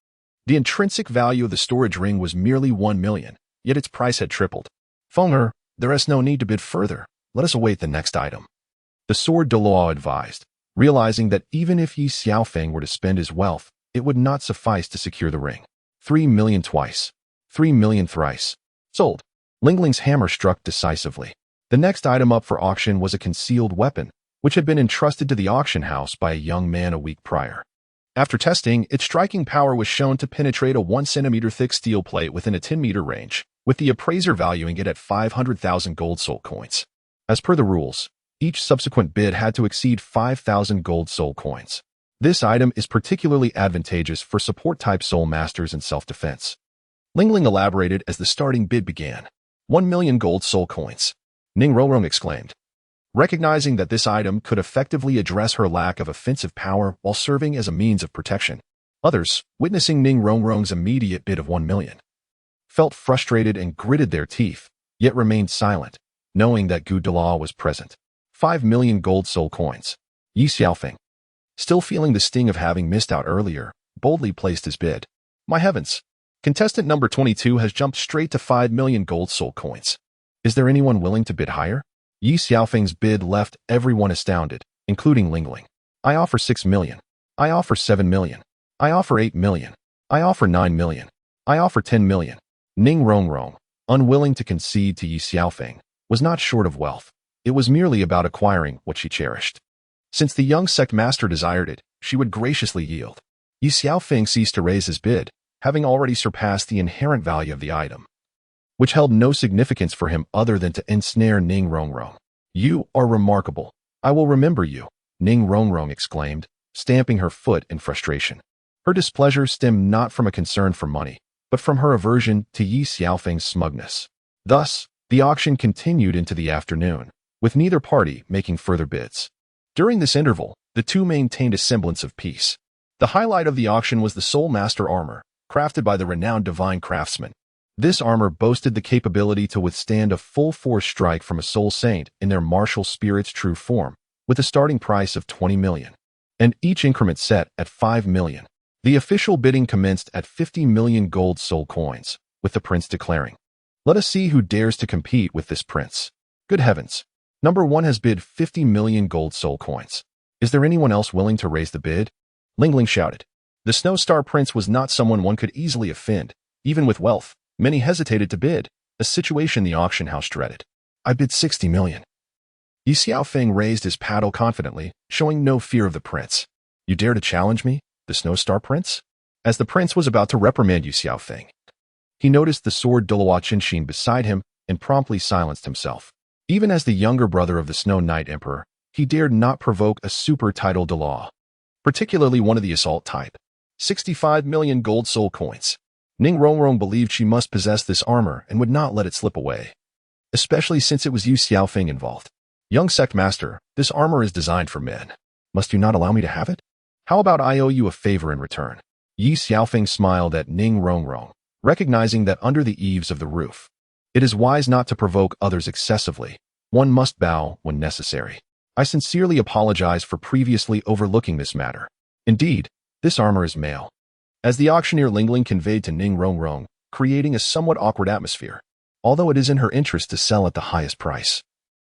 [SPEAKER 1] The intrinsic value of the storage ring was merely 1 million, yet its price had tripled. Fenger, there is no need to bid further. Let us await the next item. The Sword Douluo advised, realizing that even if Ye Xiaofeng were to spend his wealth, it would not suffice to secure the ring. 3 million twice. 3 million thrice. Sold. Lingling's hammer struck decisively. The next item up for auction was a concealed weapon, which had been entrusted to the auction house by a young man a week prior. After testing, its striking power was shown to penetrate a 1 centimeter thick steel plate within a 10-meter range, with the appraiser valuing it at 500,000 gold soul coins. As per the rules, each subsequent bid had to exceed 5,000 gold soul coins. This item is particularly advantageous for support-type soul masters and self-defense. Lingling elaborated as the starting bid began. 1 million gold soul coins. Ning Rongrong exclaimed, recognizing that this item could effectively address her lack of offensive power while serving as a means of protection. Others, witnessing Ning Rongrong's immediate bid of 1 million, felt frustrated and gritted their teeth, yet remained silent, knowing that Gu Douluo was present. 5 million gold soul coins. Ye Xiaofeng, still feeling the sting of having missed out earlier, boldly placed his bid. My heavens! Contestant number 22 has jumped straight to 5 million gold soul coins. Is there anyone willing to bid higher? Ye Xiaofeng's bid left everyone astounded, including Lingling. I offer 6 million. I offer 7 million. I offer 8 million. I offer 9 million. I offer 10 million. Ning Rongrong, unwilling to concede to Ye Xiaofeng, was not short of wealth. It was merely about acquiring what she cherished. Since the young Sect master desired it, she would graciously yield. Ye Xiaofeng ceased to raise his bid, having already surpassed the inherent value of the item, which held no significance for him other than to ensnare Ning Rongrong. You are remarkable. I will remember you, Ning Rongrong exclaimed, stamping her foot in frustration. Her displeasure stemmed not from a concern for money, but from her aversion to Ye Xiaofeng's smugness. Thus, the auction continued into the afternoon, with neither party making further bids. During this interval, the two maintained a semblance of peace. The highlight of the auction was the Soul Master armor, crafted by the renowned divine craftsman. This armor boasted the capability to withstand a full-force strike from a soul saint in their martial spirit's true form, with a starting price of 20 million, and each increment set at 5 million. The official bidding commenced at 50 million gold soul coins, with the prince declaring, "Let us see who dares to compete with this prince." Good heavens! Number 1 has bid 50 million gold soul coins. Is there anyone else willing to raise the bid? Lingling shouted. The Snow Star Prince was not someone one could easily offend. Even with wealth, many hesitated to bid, a situation the auction house dreaded. I bid 60 million. Ye Xiaofeng raised his paddle confidently, showing no fear of the prince. You dare to challenge me, the Snow Star Prince? As the prince was about to reprimand Ye Xiaofeng, he noticed the sword Douluo Continent beside him and promptly silenced himself. Even as the younger brother of the Snow Knight Emperor, he dared not provoke a super title Douluo, particularly one of the assault type. 65 million gold soul coins. Ning Rongrong believed she must possess this armor and would not let it slip away, especially since it was Ye Xiaofeng involved. Young Sect Master, this armor is designed for men. Must you not allow me to have it? How about I owe you a favor in return? Ye Xiaofeng smiled at Ning Rongrong, recognizing that under the eaves of the roof, it is wise not to provoke others excessively. One must bow when necessary. I sincerely apologize for previously overlooking this matter. Indeed, this armor is male. As the auctioneer Lingling conveyed to Ning Rongrong, creating a somewhat awkward atmosphere. Although it is in her interest to sell at the highest price,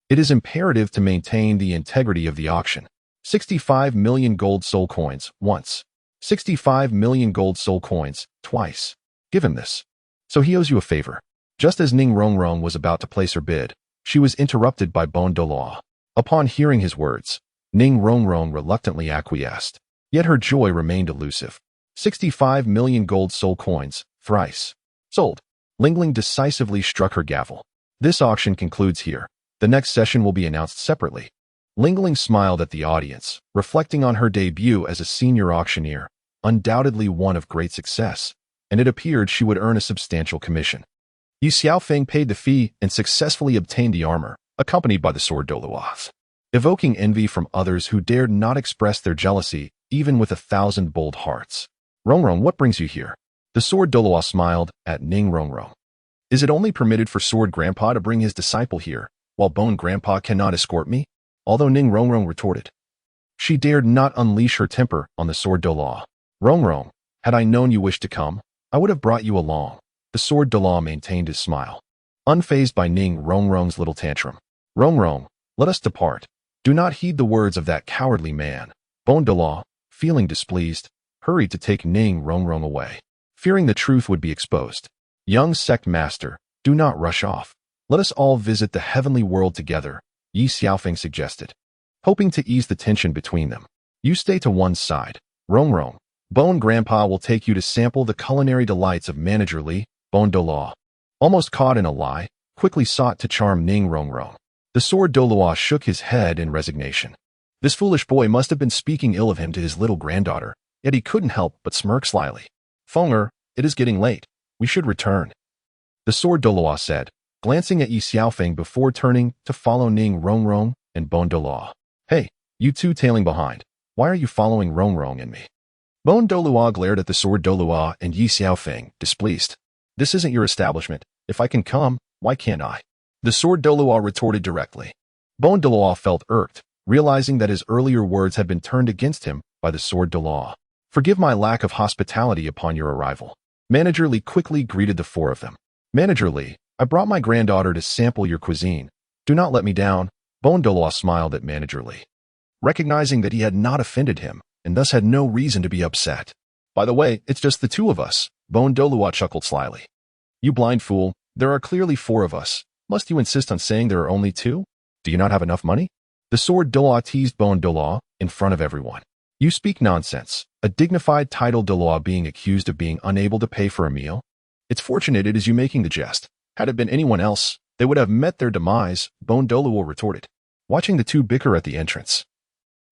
[SPEAKER 1] it is imperative to maintain the integrity of the auction. 65 million gold soul coins, once. 65 million gold soul coins, twice. Give him this. So he owes you a favor. Just as Ning Rongrong was about to place her bid, she was interrupted by Bon Douluo. Upon hearing his words, Ning Rongrong reluctantly acquiesced. Yet her joy remained elusive. 65 million gold soul coins, thrice. Sold. Lingling decisively struck her gavel. This auction concludes here. The next session will be announced separately. Lingling smiled at the audience, reflecting on her debut as a senior auctioneer, undoubtedly one of great success, and it appeared she would earn a substantial commission. Ye Xiaofeng paid the fee and successfully obtained the armor, accompanied by the sword Douluo, evoking envy from others who dared not express their jealousy, even with 1,000 bold hearts. Rongrong, what brings you here? The sword Douluo smiled at Ning Rongrong. Is it only permitted for Sword Grandpa to bring his disciple here, while Bone Grandpa cannot escort me? Although Ning Rongrong retorted. She dared not unleash her temper on the sword Douluo. Rongrong, had I known you wished to come, I would have brought you along. The sword Douluo maintained his smile, unfazed by Ning Rongrong's little tantrum. Rongrong, let us depart. Do not heed the words of that cowardly man. Bon Douluo, feeling displeased, hurried to take Ning Rongrong away, fearing the truth would be exposed. Young Sect Master, do not rush off. Let us all visit the heavenly world together, Ye Xiaofeng suggested, hoping to ease the tension between them. You stay to one side. Rongrong, Bone Grandpa will take you to sample the culinary delights of Manager Li. Bon Douluo, almost caught in a lie, quickly sought to charm Ning Rongrong. The sword Douluo shook his head in resignation. This foolish boy must have been speaking ill of him to his little granddaughter, yet he couldn't help but smirk slyly. Fenger, it is getting late. We should return. The sword Douluo said, glancing at Ye Xiaofeng before turning to follow Ning Rongrong and Bon Douluo. Hey, you two tailing behind. Why are you following Rongrong and me? Bon Douluo glared at the sword Douluo and Ye Xiaofeng, displeased. This isn't your establishment. If I can come, why can't I? The sword Douluo retorted directly. Bon Douluo felt irked, realizing that his earlier words had been turned against him by the sword Douluo. Forgive my lack of hospitality upon your arrival. Manager Li quickly greeted the four of them. Manager Li, I brought my granddaughter to sample your cuisine. Do not let me down. Bon Douluo smiled at Manager Li, recognizing that he had not offended him, and thus had no reason to be upset. By the way, it's just the two of us. Bon Douluo chuckled slyly. You blind fool, there are clearly four of us. Must you insist on saying there are only two? Do you not have enough money? The sword Douluo teased Bon Douluo in front of everyone. You speak nonsense. A dignified title Douluo being accused of being unable to pay for a meal? It's fortunate it is you making the jest. Had it been anyone else, they would have met their demise, Bon Douluo retorted, watching the two bicker at the entrance.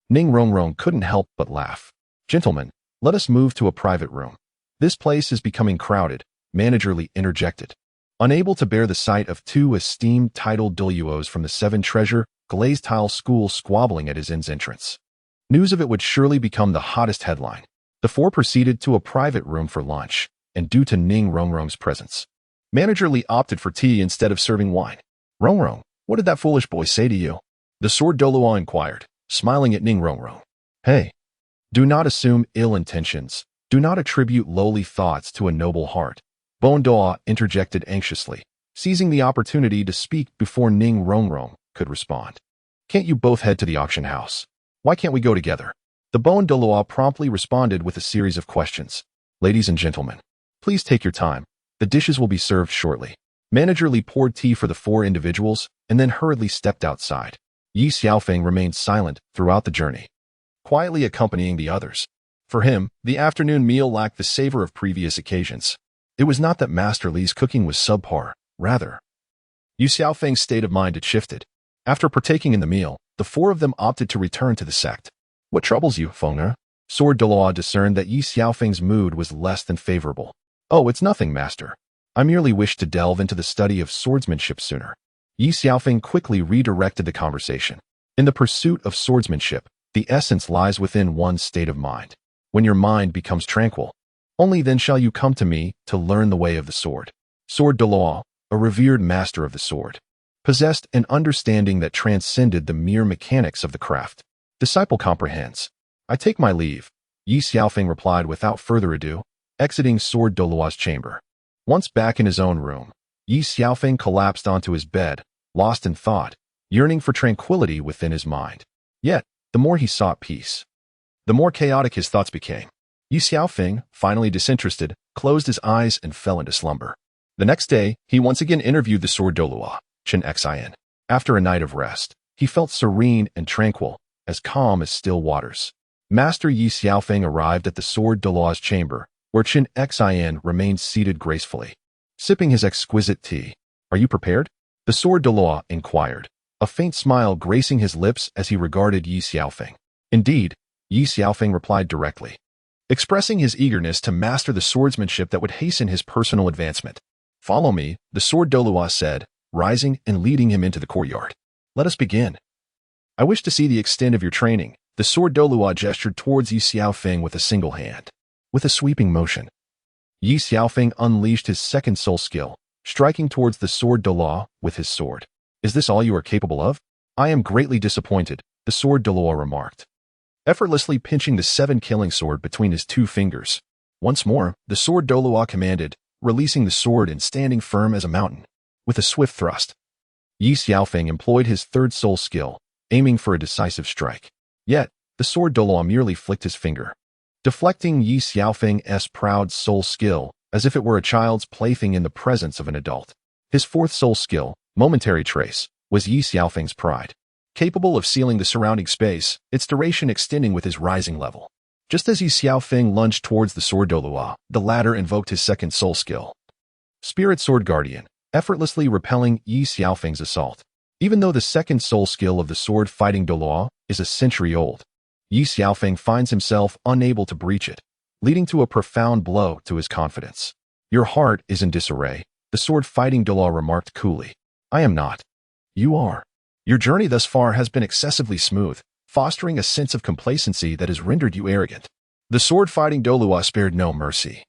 [SPEAKER 1] Ning Rongrong couldn't help but laugh. Gentlemen, let us move to a private room. This place is becoming crowded, Manager Li interjected. Unable to bear the sight of two esteemed titled Douluos from the Seven Treasure Glazed Tile School squabbling at his inn's entrance. News of it would surely become the hottest headline. The four proceeded to a private room for lunch, and due to Ning Rongrong's presence, Manager Li opted for tea instead of serving wine. Rongrong, what did that foolish boy say to you? The sword Douluo inquired, smiling at Ning Rongrong. Hey, do not assume ill intentions. Do not attribute lowly thoughts to a noble heart. Bon Douluo interjected anxiously, seizing the opportunity to speak before Ning Rongrong could respond. Can't you both head to the auction house? Why can't we go together? The Bon Douluo promptly responded with a series of questions. Ladies and gentlemen, please take your time. The dishes will be served shortly. Manager Li poured tea for the 4 individuals and then hurriedly stepped outside. Ye Xiaofeng remained silent throughout the journey, quietly accompanying the others. For him, the afternoon meal lacked the savor of previous occasions. It was not that Master Li's cooking was subpar, rather, Ye Xiaofeng's state of mind had shifted. After partaking in the meal, the 4 of them opted to return to the sect. What troubles you, Feng'er? Sword discerned that Ye Xiaofeng's mood was less than favorable. Oh, it's nothing, master. I merely wish to delve into the study of swordsmanship sooner. Ye Xiaofeng quickly redirected the conversation. In the pursuit of swordsmanship, the essence lies within one's state of mind. When your mind becomes tranquil, only then shall you come to me to learn the way of the sword. Douluo, a revered master of the sword, possessed an understanding that transcended the mere mechanics of the craft. Disciple comprehends. I take my leave, Ye Xiaofeng replied without further ado, exiting Douluo's chamber. Once back in his own room, Ye Xiaofeng collapsed onto his bed, lost in thought, yearning for tranquility within his mind. Yet, the more he sought peace, the more chaotic his thoughts became. Ye Xiaofeng, finally disinterested, closed his eyes and fell into slumber. The next day, he once again interviewed the Douluo, Chian Rushi. After a night of rest, he felt serene and tranquil, as calm as still waters. Master Ye Xiaofeng arrived at the Douluo's chamber, where Chian Rushi remained seated gracefully, sipping his exquisite tea. Are you prepared? The Douluo inquired, a faint smile gracing his lips as he regarded Ye Xiaofeng. Indeed, Ye Xiaofeng replied directly, expressing his eagerness to master the swordsmanship that would hasten his personal advancement. Follow me, the Douluo said, rising and leading him into the courtyard. Let us begin. I wish to see the extent of your training. The Douluo gestured towards Ye Xiaofeng with a single hand. With a sweeping motion, Ye Xiaofeng unleashed his second soul skill, striking towards the Douluo with his sword. Is this all you are capable of? I am greatly disappointed, the Douluo remarked, effortlessly pinching the 7-killing sword between his 2 fingers. Once more, the Douluo commanded, releasing the sword and standing firm as a mountain. With a swift thrust, Ye Xiaofeng employed his 3rd soul skill, aiming for a decisive strike. Yet, the Douluo merely flicked his finger, deflecting Ye Xiaofeng's proud soul skill as if it were a child's plaything in the presence of an adult. His 4th soul skill, Momentary Trace, was Ye Xiaofeng's pride, capable of sealing the surrounding space, its duration extending with his rising level. Just as Ye Xiaofeng lunged towards the Douluo, the latter invoked his 2nd soul skill, Spirit Sword Guardian, effortlessly repelling Ye Xiaofeng's assault. Even though the 2nd soul skill of the sword-fighting Douluo is a century old, Ye Xiaofeng finds himself unable to breach it, leading to a profound blow to his confidence. Your heart is in disarray, the sword-fighting Douluo remarked coolly. I am not. You are. Your journey thus far has been excessively smooth, fostering a sense of complacency that has rendered you arrogant. The sword-fighting Douluo spared no mercy,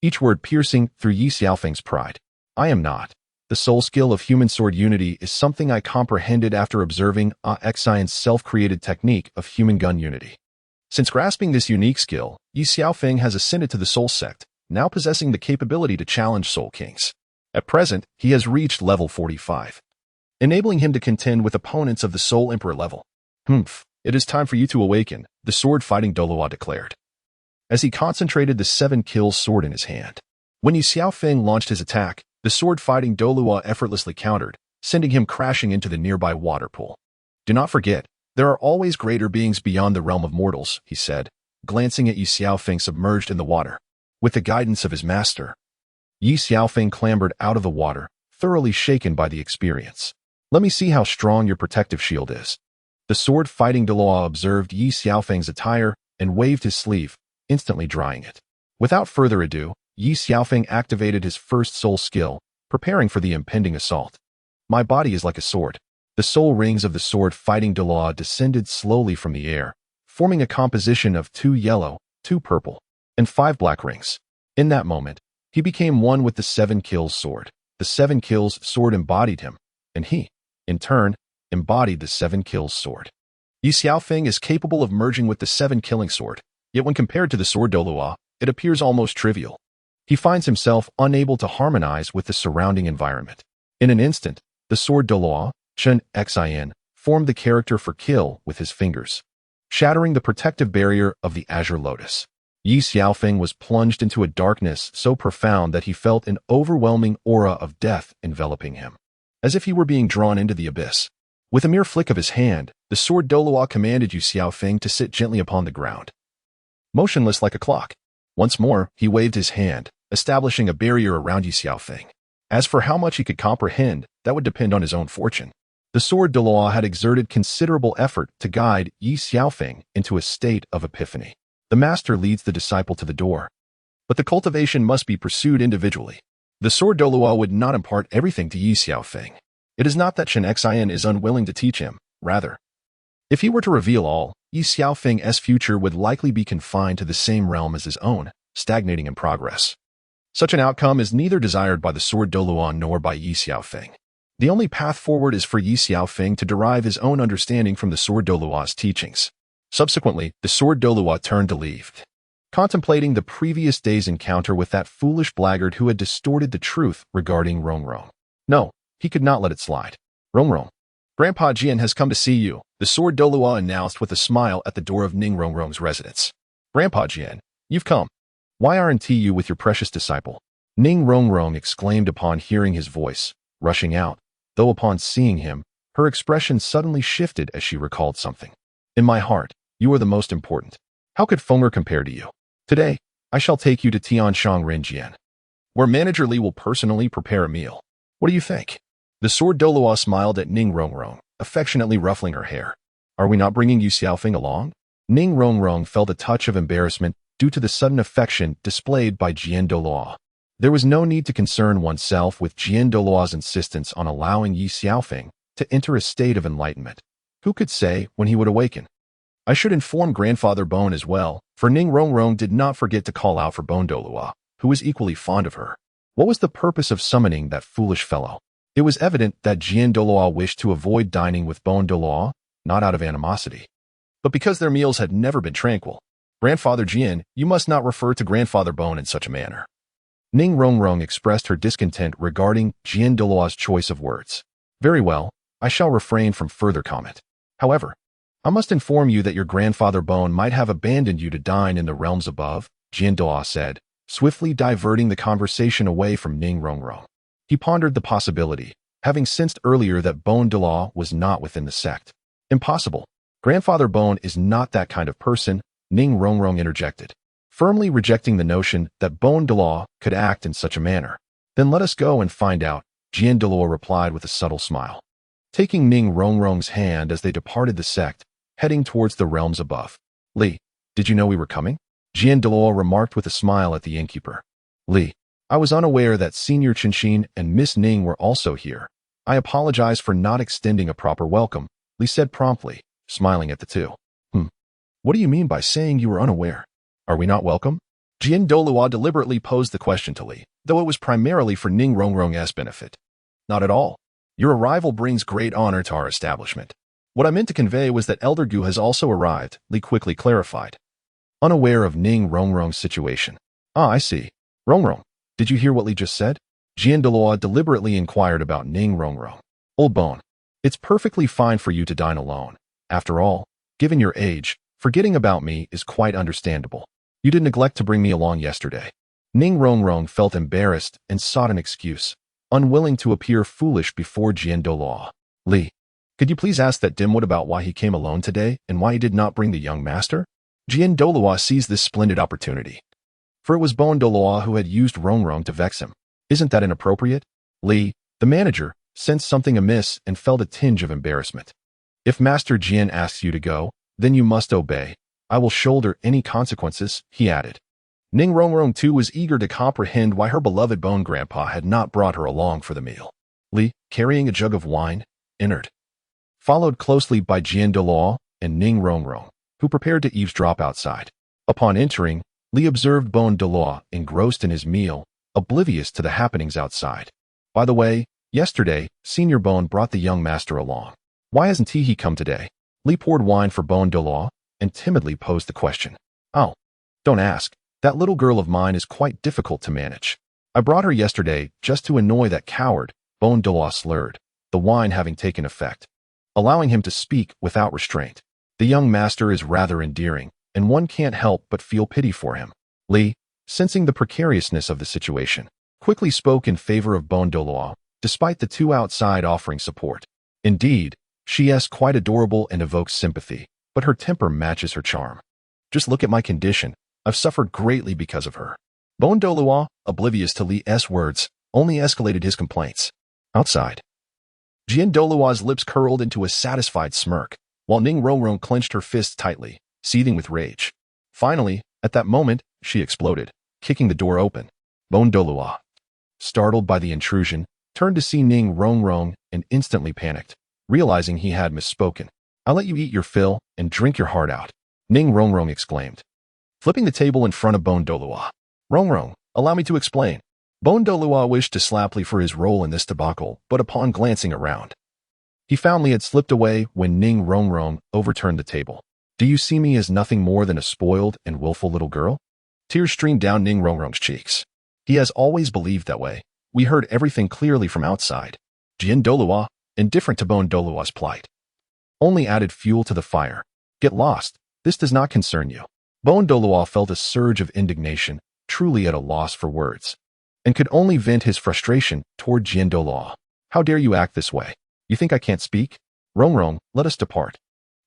[SPEAKER 1] each word piercing through Ye Xiaofeng's pride. I am not. The soul skill of human sword unity is something I comprehended after observing Exile's self-created technique of human gun unity. Since grasping this unique skill, Ye Xiaofeng has ascended to the Soul Sect, now possessing the capability to challenge Soul Kings. At present, he has reached level 45, enabling him to contend with opponents of the Soul Emperor level. It is time for you to awaken, the sword-fighting Douluo declared, as he concentrated the 7-kill sword in his hand. When Ye Xiaofeng launched his attack, the sword-fighting Douluo effortlessly countered, sending him crashing into the nearby water pool. Do not forget, there are always greater beings beyond the realm of mortals, he said, glancing at Ye Xiaofeng submerged in the water. With the guidance of his master, Ye Xiaofeng clambered out of the water, thoroughly shaken by the experience. Let me see how strong your protective shield is. The sword-fighting Douluo observed Ye Xiaofeng's attire and waved his sleeve, instantly drying it. Without further ado, Ye Xiaofeng activated his 1st soul skill, preparing for the impending assault. My body is like a sword. The soul rings of the sword-fighting Douluo descended slowly from the air, forming a composition of 2 yellow, 2 purple, and 5 black rings. In that moment, he became one with the 7-kills sword. The 7-kills sword embodied him, and he, in turn, embodied the 7-kills sword. Ye Xiaofeng is capable of merging with the 7-killing sword, yet when compared to the Douluo, it appears almost trivial. He finds himself unable to harmonize with the surrounding environment. In an instant, the Douluo, Chian Rushi, formed the character for kill with his fingers. shattering the protective barrier of the Azure Lotus. Ye Xiaofeng was plunged into a darkness so profound that he felt an overwhelming aura of death enveloping him, as if he were being drawn into the abyss. With a mere flick of his hand, the sword Douluo commanded Ye Xiaofeng to sit gently upon the ground, motionless like a clock. Once more, he waved his hand, establishing a barrier around Ye Xiaofeng. As for how much he could comprehend, that would depend on his own fortune. The sword Douluo had exerted considerable effort to guide Ye Xiaofeng into a state of epiphany. The master leads the disciple to the door, but the cultivation must be pursued individually. The sword Douluo would not impart everything to Ye Xiaofeng. It is not that Chen Xian is unwilling to teach him, rather. If he were to reveal all, Ye Xiaofeng's future would likely be confined to the same realm as his own, stagnating in progress. Such an outcome is neither desired by the sword Douluo nor by Ye Xiaofeng. The only path forward is for Ye Xiaofeng to derive his own understanding from the sword Douluo's teachings. Subsequently, the sword Douluo turned to leave, contemplating the previous day's encounter with that foolish blackguard who had distorted the truth regarding Rongrong. No, he could not let it slide. Rongrong, Grandpa Jian has come to see you, the sword Douluo announced with a smile at the door of Ning Rongrong's residence. Grandpa Jian, you've come. Why aren't you with your precious disciple? Ning Rongrong exclaimed upon hearing his voice, rushing out, though upon seeing him, her expression suddenly shifted as she recalled something. In my heart, you are the most important. How could Fenger compare to you? Today, I shall take you to Tianshang Renjian, where Manager Li will personally prepare a meal. What do you think? The sword Douluo smiled at Ning Rongrong, affectionately ruffling her hair. Are we not bringing Ye Xiaofeng along? Ning Rongrong felt a touch of embarrassment due to the sudden affection displayed by Jian Douluo. There was no need to concern oneself with Jian Douluo's insistence on allowing Ye Xiaofeng to enter a state of enlightenment. Who could say when he would awaken? I should inform Grandfather Bone as well, for Ning Rongrong did not forget to call out for Bone Douluo, who was equally fond of her. What was the purpose of summoning that foolish fellow? It was evident that Jian Douluo wished to avoid dining with Bone Douluo, not out of animosity, but because their meals had never been tranquil. Grandfather Jian, you must not refer to Grandfather Bone in such a manner. Ning Rongrong expressed her discontent regarding Jian Douluo's choice of words. Very well, I shall refrain from further comment. However, I must inform you that your Grandfather Bone might have abandoned you to dine in the realms above, Jian Douluo said, swiftly diverting the conversation away from Ning Rongrong. He pondered the possibility, having sensed earlier that Bone Douluo was not within the sect. Impossible. Grandfather Bone is not that kind of person, Ning Rongrong interjected, firmly rejecting the notion that Bone Douluo could act in such a manner. Then let us go and find out, Jian Douluo replied with a subtle smile. Taking Ning Rongrong's hand as they departed the sect, heading towards the realms above. Li, did you know we were coming? Jian Douluo remarked with a smile at the innkeeper. Li, I was unaware that Senior Qinshin and Miss Ning were also here. I apologize for not extending a proper welcome, Li said promptly, smiling at the two. What do you mean by saying you were unaware? Are we not welcome? Jian Douluo deliberately posed the question to Li, though it was primarily for Ning Rongrong's benefit. Not at all. Your arrival brings great honor to our establishment. What I meant to convey was that Elder Gu has also arrived, Li quickly clarified, unaware of Ning Rongrong's situation. Ah, I see. Rongrong, did you hear what Li just said? Jian Douluo deliberately inquired about Ning Rongrong. Old Bone, it's perfectly fine for you to dine alone. After all, given your age, forgetting about me is quite understandable. You did neglect to bring me along yesterday. Ning Rongrong felt embarrassed and sought an excuse, unwilling to appear foolish before Jian Douluo. Li, could you please ask that dimwit about why he came alone today and why he did not bring the young master? Jian Douluo seized this splendid opportunity. For it was Bone Douluo who had used Rongrong to vex him. Isn't that inappropriate? Li, the manager, sensed something amiss and felt a tinge of embarrassment. If Master Jian asks you to go, then you must obey. I will shoulder any consequences, he added. Ning Rongrong too was eager to comprehend why her beloved Bone Grandpa had not brought her along for the meal. Li, carrying a jug of wine, entered, followed closely by Jian Douluo and Ning Rongrong, who prepared to eavesdrop outside. Upon entering, Li observed Bone Douluo engrossed in his meal, oblivious to the happenings outside. By the way, yesterday, Senior Bone brought the young master along. Why hasn't he come today? Li poured wine for Bone Douluo and timidly posed the question. Oh, don't ask. That little girl of mine is quite difficult to manage. I brought her yesterday just to annoy that coward, Bone Douluo slurred, the wine having taken effect, allowing him to speak without restraint. The young master is rather endearing, and one can't help but feel pity for him. Li, sensing the precariousness of the situation, quickly spoke in favor of Douluo, despite the two outside offering support. Indeed, she is quite adorable and evokes sympathy, but her temper matches her charm. Just look at my condition. I've suffered greatly because of her. Douluo, oblivious to Li's words, only escalated his complaints. Outside, Jian Douluo's lips curled into a satisfied smirk, while Ning Rongrong clenched her fists tightly, seething with rage. Finally, at that moment, she exploded, kicking the door open. Douluo, startled by the intrusion, turned to see Ning Rongrong and instantly panicked, realizing he had misspoken. I'll let you eat your fill and drink your heart out, Ning Rongrong exclaimed, flipping the table in front of Douluo. Rongrong, allow me to explain. Douluo wished to slap Li for his role in this debacle, but upon glancing around, he found Li had slipped away when Ning Rongrong overturned the table. Do you see me as nothing more than a spoiled and willful little girl? Tears streamed down Ning Rongrong's cheeks. He has always believed that way. We heard everything clearly from outside. Jian Douluo, indifferent to Douluo's plight, only added fuel to the fire. Get lost. This does not concern you. Douluo felt a surge of indignation, truly at a loss for words, and could only vent his frustration toward Jian Douluo. How dare you act this way? You think I can't speak? Rongrong, let us depart.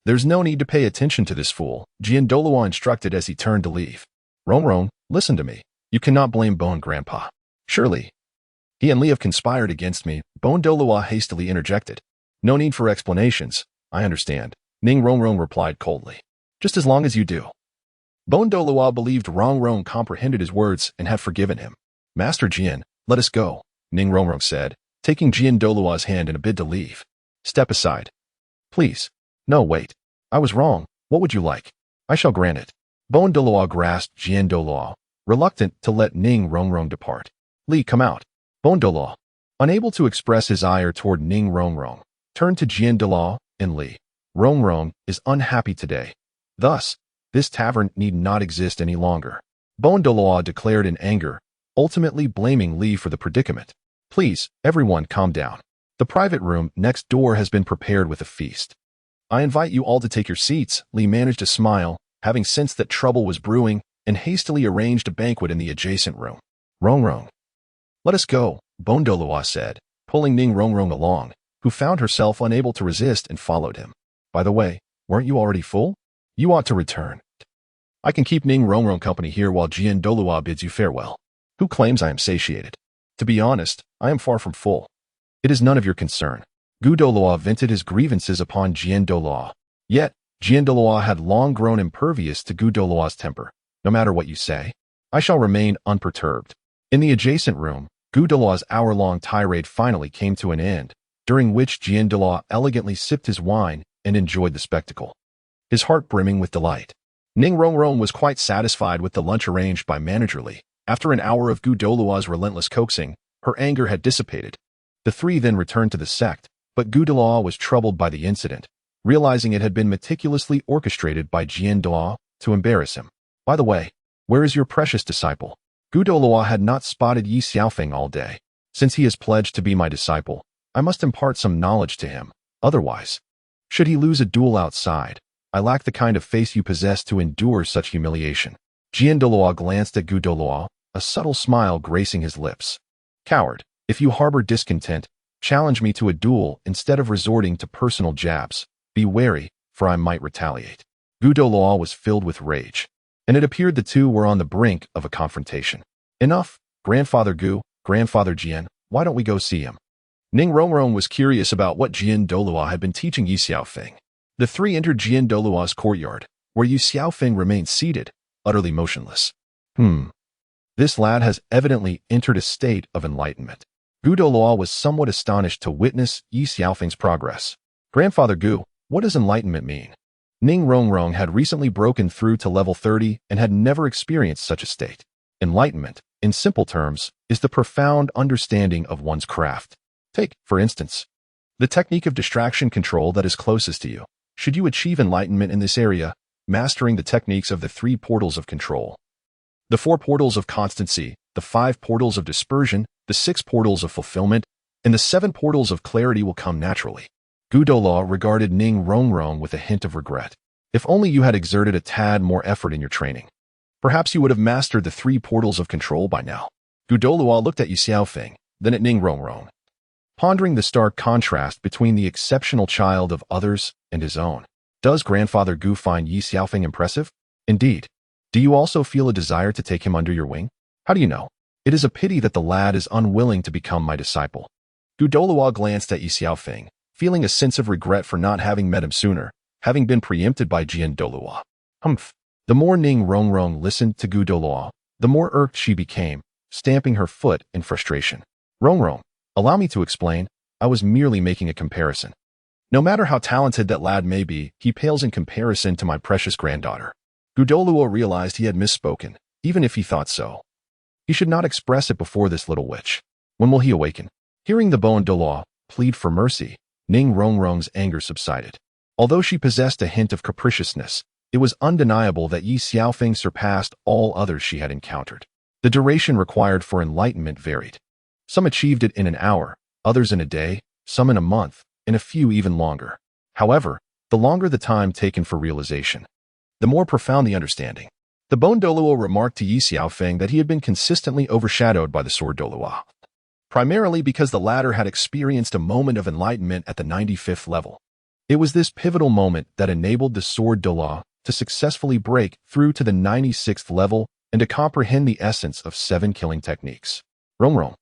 [SPEAKER 1] There's no need to pay attention to this fool, Jian Douluo instructed as he turned to leave. Rongrong, listen to me. You cannot blame Grandpa. Surely he and Li have conspired against me, Douluo hastily interjected. No need for explanations. I understand, Ning Rongrong replied coldly. Just as long as you do. Douluo believed Rongrong comprehended his words and had forgiven him. Master Jian, let us go, Ning Rongrong said, taking Jian Douluo's hand in a bid to leave. Step aside. Please. No, wait. I was wrong. What would you like? I shall grant it. Douluo grasped Jian Douluo, reluctant to let Ning Rongrong depart. Li, come out. Douluo, unable to express his ire toward Ning Rongrong, turned to Jian Douluo and Li. Rongrong is unhappy today. Thus, this tavern need not exist any longer, Douluo declared in anger, ultimately blaming Li for the predicament. Please, everyone calm down. The private room next door has been prepared with a feast. I invite you all to take your seats. Li managed a smile, having sensed that trouble was brewing, and hastily arranged a banquet in the adjacent room. Rongrong, let us go, Douluo said, pulling Ning Rongrong along, who found herself unable to resist and followed him. By the way, weren't you already full? You ought to return. I can keep Ning Rongrong company here while Jian Douluo bids you farewell. Who claims I am satiated? To be honest, I am far from full. It is none of your concern. Douluo vented his grievances upon Jian Douluo. Yet, Jian Douluo had long grown impervious to Douluo's temper. No matter what you say, I shall remain unperturbed. In the adjacent room, Douluo's hour-long tirade finally came to an end, during which Jian Douluo elegantly sipped his wine and enjoyed the spectacle, his heart brimming with delight. Ning Rongrong was quite satisfied with the lunch arranged by Manager Li. After an hour of Douluo's relentless coaxing, her anger had dissipated. The three then returned to the Sect, but Douluo was troubled by the incident, realizing it had been meticulously orchestrated by Jian Douluo to embarrass him. By the way, where is your precious disciple? Douluo had not spotted Ye Xiaofeng all day. Since he has pledged to be my disciple, I must impart some knowledge to him. Otherwise, should he lose a duel outside, I lack the kind of face you possess to endure such humiliation. Jian Douluo glanced at Douluo, a subtle smile gracing his lips. Coward, if you harbor discontent, challenge me to a duel instead of resorting to personal jabs. Be wary, for I might retaliate. Douluo was filled with rage, and it appeared the two were on the brink of a confrontation. Enough, Grandfather Grandfather Jian, why don't we go see him? Ning Rongrong was curious about what Jian Douluo had been teaching Ye Xiaofeng. The three entered Jian Douluo's courtyard, where Ye Xiaofeng remained seated, utterly motionless. This lad has evidently entered a state of enlightenment. Douluo was somewhat astonished to witness Ye Xiaofeng's progress. Grandfather Gu, what does enlightenment mean? Ning Rongrong had recently broken through to level 30 and had never experienced such a state. Enlightenment, in simple terms, is the profound understanding of one's craft. Take, for instance, the technique of distraction control that is closest to you. Should you achieve enlightenment in this area, mastering the techniques of the 3 portals of control, the 4 portals of constancy, the 5 portals of dispersion, the 6 portals of fulfillment, and the 7 portals of clarity will come naturally. Douluo regarded Ning Rongrong with a hint of regret. If only you had exerted a tad more effort in your training. Perhaps you would have mastered the 3 portals of control by now. Douluo looked at Ye Xiaofeng, then at Ning Rongrong, pondering the stark contrast between the exceptional child of others and his own. Does Grandfather Gu find Ye Xiaofeng impressive? Indeed. Do you also feel a desire to take him under your wing? How do you know? It is a pity that the lad is unwilling to become my disciple. Douluo glanced at Ye Xiaofeng, feeling a sense of regret for not having met him sooner, having been preempted by Chian Douluo. Humph. The more Ning Rongrong listened to Douluo, the more irked she became, stamping her foot in frustration. Rongrong, allow me to explain. I was merely making a comparison. No matter how talented that lad may be, he pales in comparison to my precious granddaughter. Douluo realized he had misspoken, even if he thought so. He should not express it before this little witch. When will he awaken? Hearing the Douluo plead for mercy, Ning Rongrong's anger subsided. Although she possessed a hint of capriciousness, it was undeniable that Ye Xiaofeng surpassed all others she had encountered. The duration required for enlightenment varied. Some achieved it in an hour, others in a day, some in a month, and a few even longer. However, the longer the time taken for realization, the more profound the understanding. The Douluo remarked to Ye Xiaofeng that he had been consistently overshadowed by the Sword Douluo, primarily because the latter had experienced a moment of enlightenment at the 95th level. It was this pivotal moment that enabled the Sword Douluo to successfully break through to the 96th level and to comprehend the essence of 7 killing techniques. Rongrong,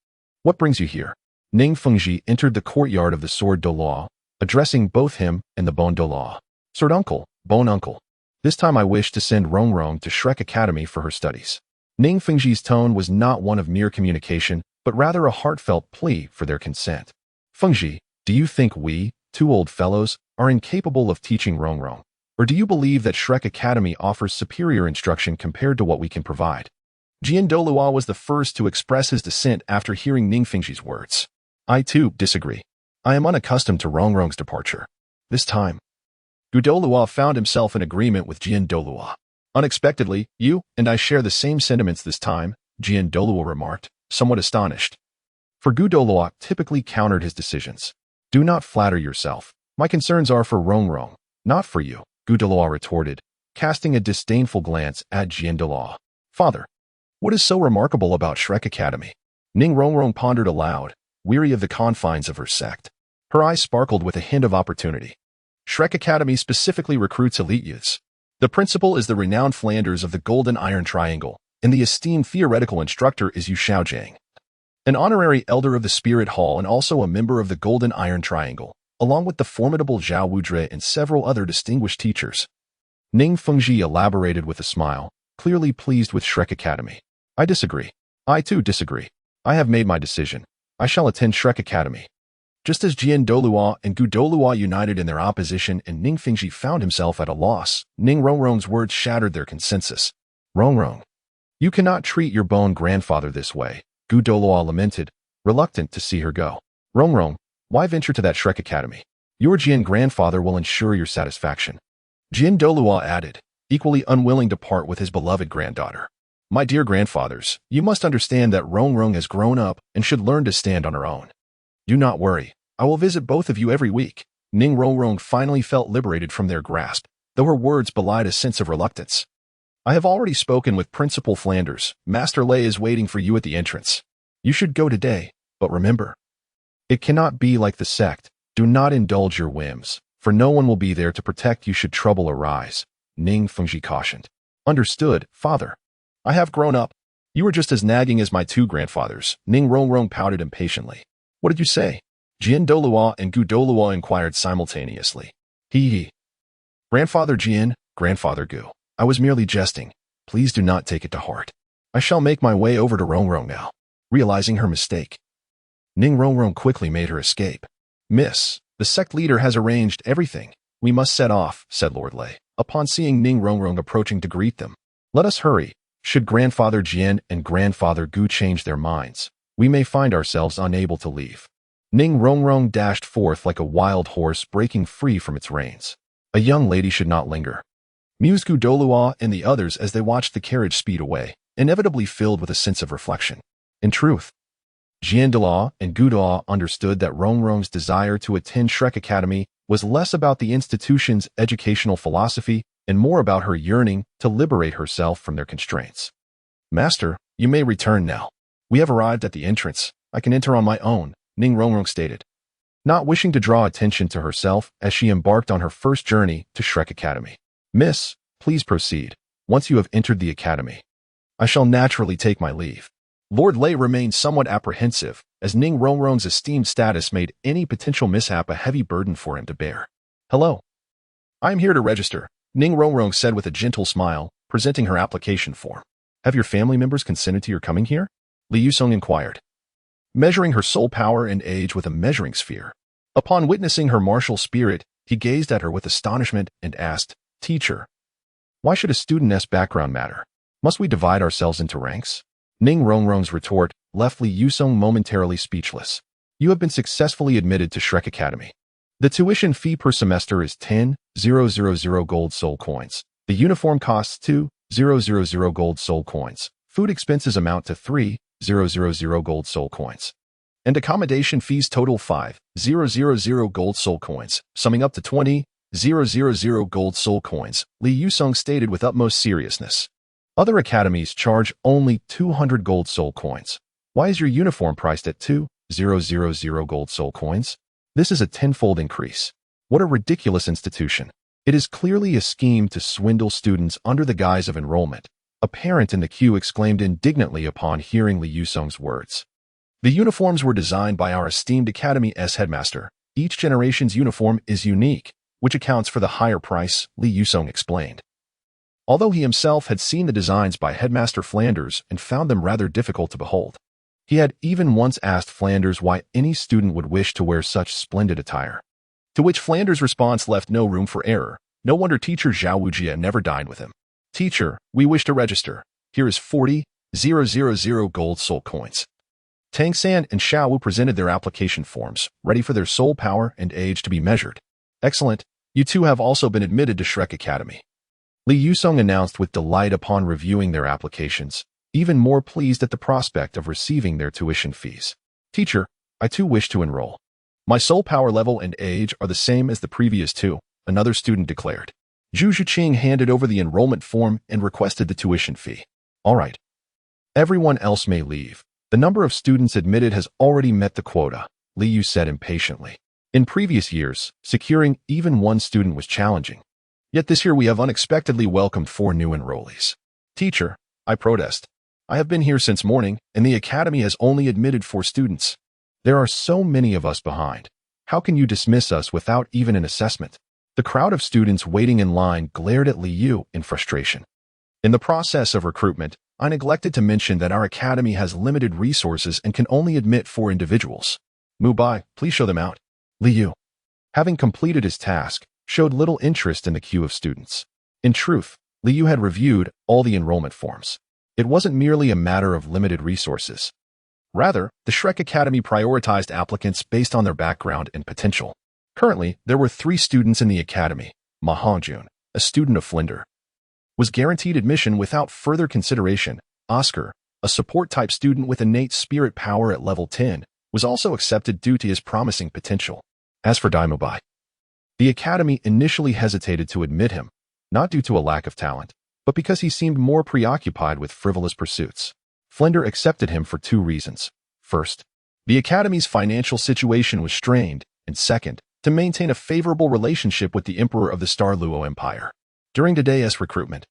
[SPEAKER 1] what brings you here? Ning Fengji entered the courtyard of the Sword Douluo, addressing both him and the Douluo. Sword Uncle, Bone Uncle. This time I wish to send Rongrong to Shrek Academy for her studies. Ning Fengji's tone was not one of mere communication, but rather a heartfelt plea for their consent. Fengji, do you think we, 2 old fellows, are incapable of teaching Rongrong? Or do you believe that Shrek Academy offers superior instruction compared to what we can provide? Chian Douluo was the first to express his dissent after hearing Ning Fengji's words. I too disagree. I am unaccustomed to Rongrong's departure. This time, Douluo found himself in agreement with Chian Douluo. Unexpectedly, you and I share the same sentiments this time, Chian Douluo remarked, somewhat astonished. For Douluo typically countered his decisions. Do not flatter yourself. My concerns are for Rongrong, not for you, Douluo retorted, casting a disdainful glance at Chian Douluo. Father, what is so remarkable about Shrek Academy? Ning Rongrong pondered aloud, weary of the confines of her sect. Her eyes sparkled with a hint of opportunity. Shrek Academy specifically recruits elite youths. The principal is the renowned Flanders of the Golden Iron Triangle, and the esteemed theoretical instructor is Ye Xiaofeng, an honorary elder of the Spirit Hall and also a member of the Golden Iron Triangle, along with the formidable Zhao Wudre and several other distinguished teachers. Ning Fengji elaborated with a smile, clearly pleased with Shrek Academy. I disagree. I too disagree. I have made my decision. I shall attend Shrek Academy. Just as Chian Douluo and Douluo united in their opposition and Ning Fengji found himself at a loss, Ning Rongrong's words shattered their consensus. Rongrong, you cannot treat your bone grandfather this way, Douluo lamented, reluctant to see her go. Rongrong, why venture to that Shrek Academy? Your Chian grandfather will ensure your satisfaction. Chian Douluo added, equally unwilling to part with his beloved granddaughter. My dear grandfathers, you must understand that Rongrong has grown up and should learn to stand on her own. Do not worry. I will visit both of you every week. Ning Rongrong finally felt liberated from their grasp, though her words belied a sense of reluctance. I have already spoken with Principal Flanders. Master Lei is waiting for you at the entrance. You should go today, but remember, it cannot be like the sect. Do not indulge your whims, for no one will be there to protect you should trouble arise, Ning Fengji cautioned. Understood, father. I have grown up. You are just as nagging as my 2 grandfathers. Ning Rongrong pouted impatiently. What did you say? Chian Douluo and Douluo inquired simultaneously. He. Grandfather Chian, Grandfather Gu. I was merely jesting. Please do not take it to heart. I shall make my way over to Rongrong now. Realizing her mistake, Ning Rongrong quickly made her escape. Miss, the sect leader has arranged everything. We must set off, said Lord Lei, upon seeing Ning Rongrong approaching to greet them. Let us hurry. Should Grandfather Chian and Grandfather Gu change their minds, we may find ourselves unable to leave. Ning Rongrong dashed forth like a wild horse breaking free from its reins. A young lady should not linger, mused Douluo and the others as they watched the carriage speed away, inevitably filled with a sense of reflection. In truth, Chian Douluo and Douluo understood that Rongrong's desire to attend Shrek Academy was less about the institution's educational philosophy and more about her yearning to liberate herself from their constraints. Master, you may return now. We have arrived at the entrance. I can enter on my own, Ning Rongrong stated, not wishing to draw attention to herself as she embarked on her first journey to Shrek Academy. Miss, please proceed. Once you have entered the academy, I shall naturally take my leave. Lord Lei remained somewhat apprehensive, as Ning Rongrong's esteemed status made any potential mishap a heavy burden for him to bear. Hello. I am here to register, Ning Rongrong said with a gentle smile, presenting her application form. Have your family members consented to your coming here? Li Yusong inquired, measuring her soul power and age with a measuring sphere. Upon witnessing her martial spirit, he gazed at her with astonishment and asked, Teacher, why should a student's background matter? Must we divide ourselves into ranks? Ning Rongrong's retort left Li Yusong momentarily speechless. You have been successfully admitted to Shrek Academy. The tuition fee per semester is 10,000 gold soul coins. The uniform costs 2,000 gold soul coins. Food expenses amount to 3,000 gold soul coins. And accommodation fees total 5,000 gold soul coins, summing up to 20,000 gold soul coins, Li Yusong stated with utmost seriousness. Other academies charge only 200 gold soul coins. Why is your uniform priced at 2,000 gold soul coins? This is a tenfold increase. What a ridiculous institution. It is clearly a scheme to swindle students under the guise of enrollment. A parent in the queue exclaimed indignantly upon hearing Li Yusong's words. The uniforms were designed by our esteemed Academy's headmaster. Each generation's uniform is unique, which accounts for the higher price, Li Yusong explained. Although he himself had seen the designs by Headmaster Flanders and found them rather difficult to behold, he had even once asked Flanders why any student would wish to wear such splendid attire. To which Flanders' response left no room for error. No wonder teacher Zhao Wujia never dined with him. Teacher, we wish to register. Here is 40,000 gold soul coins. Tang San and Xiao Wu presented their application forms, ready for their soul power and age to be measured. Excellent. You two have also been admitted to Shrek Academy. Li Yusong announced with delight upon reviewing their applications, even more pleased at the prospect of receiving their tuition fees. Teacher, I too wish to enroll. My soul power level and age are the same as the previous two, another student declared. Zhu Zhiqing handed over the enrollment form and requested the tuition fee. All right. Everyone else may leave. The number of students admitted has already met the quota, Li Yu said impatiently. In previous years, securing even one student was challenging. Yet this year we have unexpectedly welcomed 4 new enrollees. Teacher, I protest. I have been here since morning, and the academy has only admitted 4 students. There are so many of us behind. How can you dismiss us without even an assessment? The crowd of students waiting in line glared at Li Yu in frustration. In the process of recruitment, I neglected to mention that our academy has limited resources and can only admit 4 individuals. Mubai, please show them out. Li Yu, having completed his task, showed little interest in the queue of students. In truth, Li Yu had reviewed all the enrollment forms. It wasn't merely a matter of limited resources. Rather, the Shrek Academy prioritized applicants based on their background and potential. Currently, there were 3 students in the academy. Ma Hongjun, a student of Flinder, was guaranteed admission without further consideration. Oscar, a support-type student with innate spirit power at level 10, was also accepted due to his promising potential. As for Dai Mubai, the academy initially hesitated to admit him, not due to a lack of talent, but because he seemed more preoccupied with frivolous pursuits. Flinder accepted him for 2 reasons. First, the academy's financial situation was strained, and second, to maintain a favorable relationship with the Emperor of the Star Luo Empire. During today's recruitment,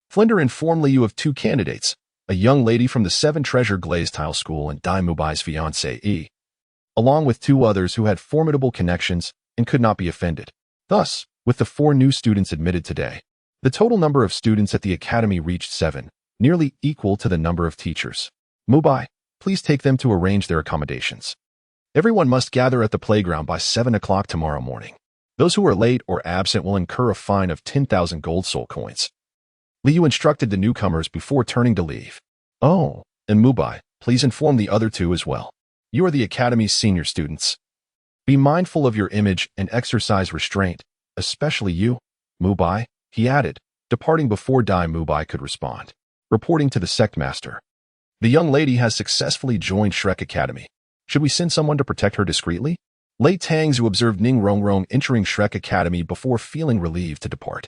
[SPEAKER 1] Flinder informed Li Yu of 2 candidates, a young lady from the 7 Treasure Glaze Tile School and Dai Mubai's fiancé Yi, along with 2 others who had formidable connections and could not be offended. Thus, with the 4 new students admitted today, the total number of students at the academy reached 7, nearly equal to the number of teachers. Mubai, please take them to arrange their accommodations. Everyone must gather at the playground by 7 o'clock tomorrow morning. Those who are late or absent will incur a fine of 10,000 gold soul coins. Li Yu instructed the newcomers before turning to leave. Oh, and Mubai, please inform the other 2 as well. You are the academy's senior students. Be mindful of your image and exercise restraint, especially you, Mubai, he added, departing before Dai Mubai could respond. Reporting to the Sect Master. The young lady has successfully joined Shrek Academy. Should we send someone to protect her discreetly? Lei Tangzhu observed Ning Rongrong entering Shrek Academy before feeling relieved to depart.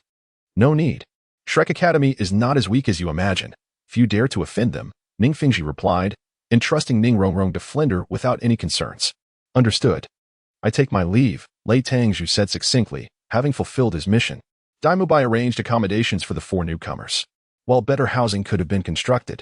[SPEAKER 1] No need. Shrek Academy is not as weak as you imagine. Few dare to offend them, Ning Fingji replied, entrusting Ning Rongrong to Flinder without any concerns. Understood. I take my leave, Lei Tangzhu said succinctly, having fulfilled his mission. Daimubai arranged accommodations for the 4 newcomers. While better housing could have been constructed,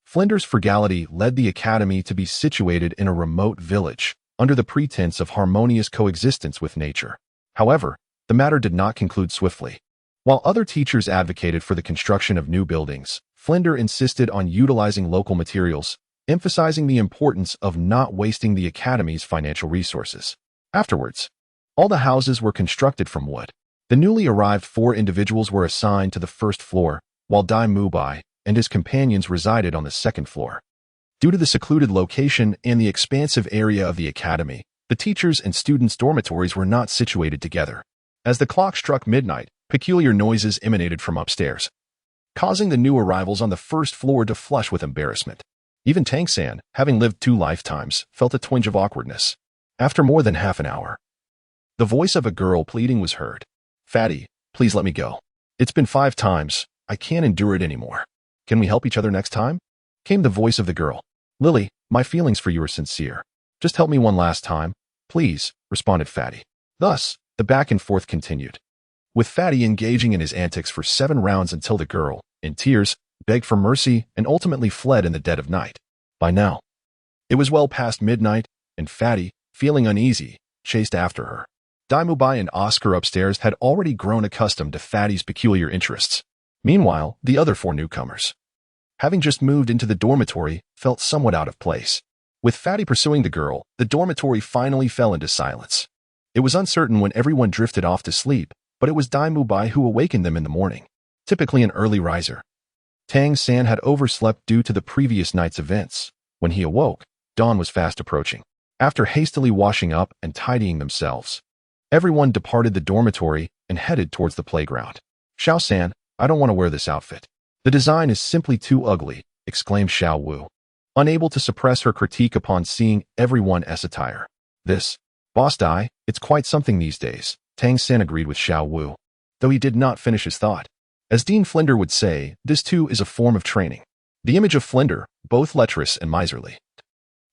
[SPEAKER 1] Flinder's frugality led the academy to be situated in a remote village, under the pretense of harmonious coexistence with nature. However, the matter did not conclude swiftly. While other teachers advocated for the construction of new buildings, Flinder insisted on utilizing local materials, emphasizing the importance of not wasting the academy's financial resources. Afterwards, all the houses were constructed from wood. The newly arrived 4 individuals were assigned to the first floor, while Dai Mubai and his companions resided on the second floor. Due to the secluded location and the expansive area of the academy, the teachers' and students' dormitories were not situated together. As the clock struck midnight, peculiar noises emanated from upstairs, causing the new arrivals on the first floor to flush with embarrassment. Even Tang San, having lived 2 lifetimes, felt a twinge of awkwardness. After more than half an hour, the voice of a girl pleading was heard. Fatty, please let me go. It's been 5 times. I can't endure it anymore. Can we help each other next time? Came the voice of the girl. Lily, my feelings for you are sincere. Just help me one last time, please, responded Fatty. Thus, the back and forth continued, with Fatty engaging in his antics for 7 rounds until the girl, in tears, begged for mercy and ultimately fled in the dead of night. By now, it was well past midnight, and Fatty, feeling uneasy, chased after her. Daimubai and Oscar upstairs had already grown accustomed to Fatty's peculiar interests. Meanwhile, the other 4 newcomers, having just moved into the dormitory, felt somewhat out of place. With Fatty pursuing the girl, the dormitory finally fell into silence. It was uncertain when everyone drifted off to sleep, but it was Daimubai who awakened them in the morning. Typically an early riser, Tang San had overslept due to the previous night's events. When he awoke, dawn was fast approaching. After hastily washing up and tidying themselves, everyone departed the dormitory and headed towards the playground. Xiao San, I don't want to wear this outfit. The design is simply too ugly, exclaimed Xiao Wu, unable to suppress her critique upon seeing everyone as attire. This, Boss Dai, it's quite something these days, Tang San agreed with Xiao Wu, though he did not finish his thought. As Dean Flinder would say, this too is a form of training. The image of Flinder, both lecherous and miserly,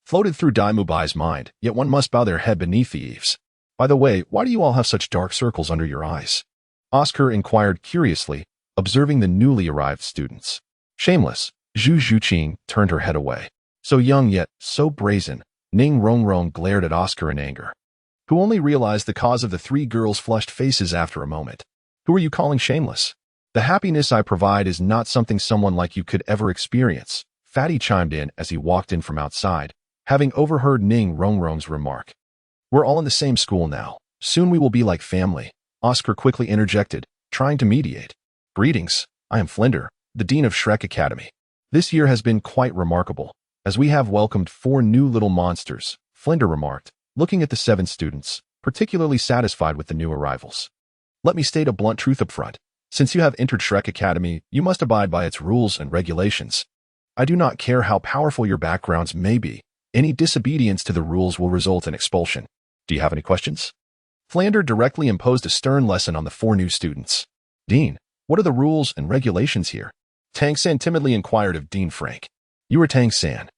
[SPEAKER 1] floated through Daimubai's mind, yet one must bow their head beneath the eaves. By the way, why do you all have such dark circles under your eyes? Oscar inquired curiously, observing the newly arrived students. Shameless, Zhu Zhuqing turned her head away. So young yet so brazen, Ning Rongrong glared at Oscar in anger, who only realized the cause of the 3 girls' flushed faces after a moment. Who are you calling shameless? The happiness I provide is not something someone like you could ever experience, Fatty chimed in as he walked in from outside, having overheard Ning Rongrong's remark. We're all in the same school now. Soon we will be like family, Oscar quickly interjected, trying to mediate. Greetings, I am Flinder, the Dean of Shrek Academy. This year has been quite remarkable, as we have welcomed 4 new little monsters, Flinder remarked, looking at the 7 students, particularly satisfied with the new arrivals. Let me state a blunt truth up front. Since you have entered Shrek Academy, you must abide by its rules and regulations. I do not care how powerful your backgrounds may be. Any disobedience to the rules will result in expulsion. Do you have any questions? Flander directly imposed a stern lesson on the 4 new students. Dean, what are the rules and regulations here? Tang San timidly inquired of Dean Frank. You are Tang San,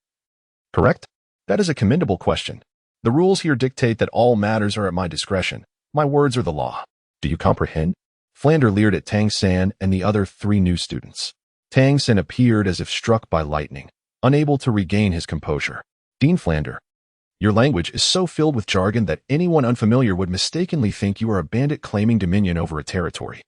[SPEAKER 1] correct? That is a commendable question. The rules here dictate that all matters are at my discretion. My words are the law. Do you comprehend? Flander leered at Tang San and the other 3 new students. Tang San appeared as if struck by lightning, unable to regain his composure. Dean Flander, your language is so filled with jargon that anyone unfamiliar would mistakenly think you are a bandit claiming dominion over a territory.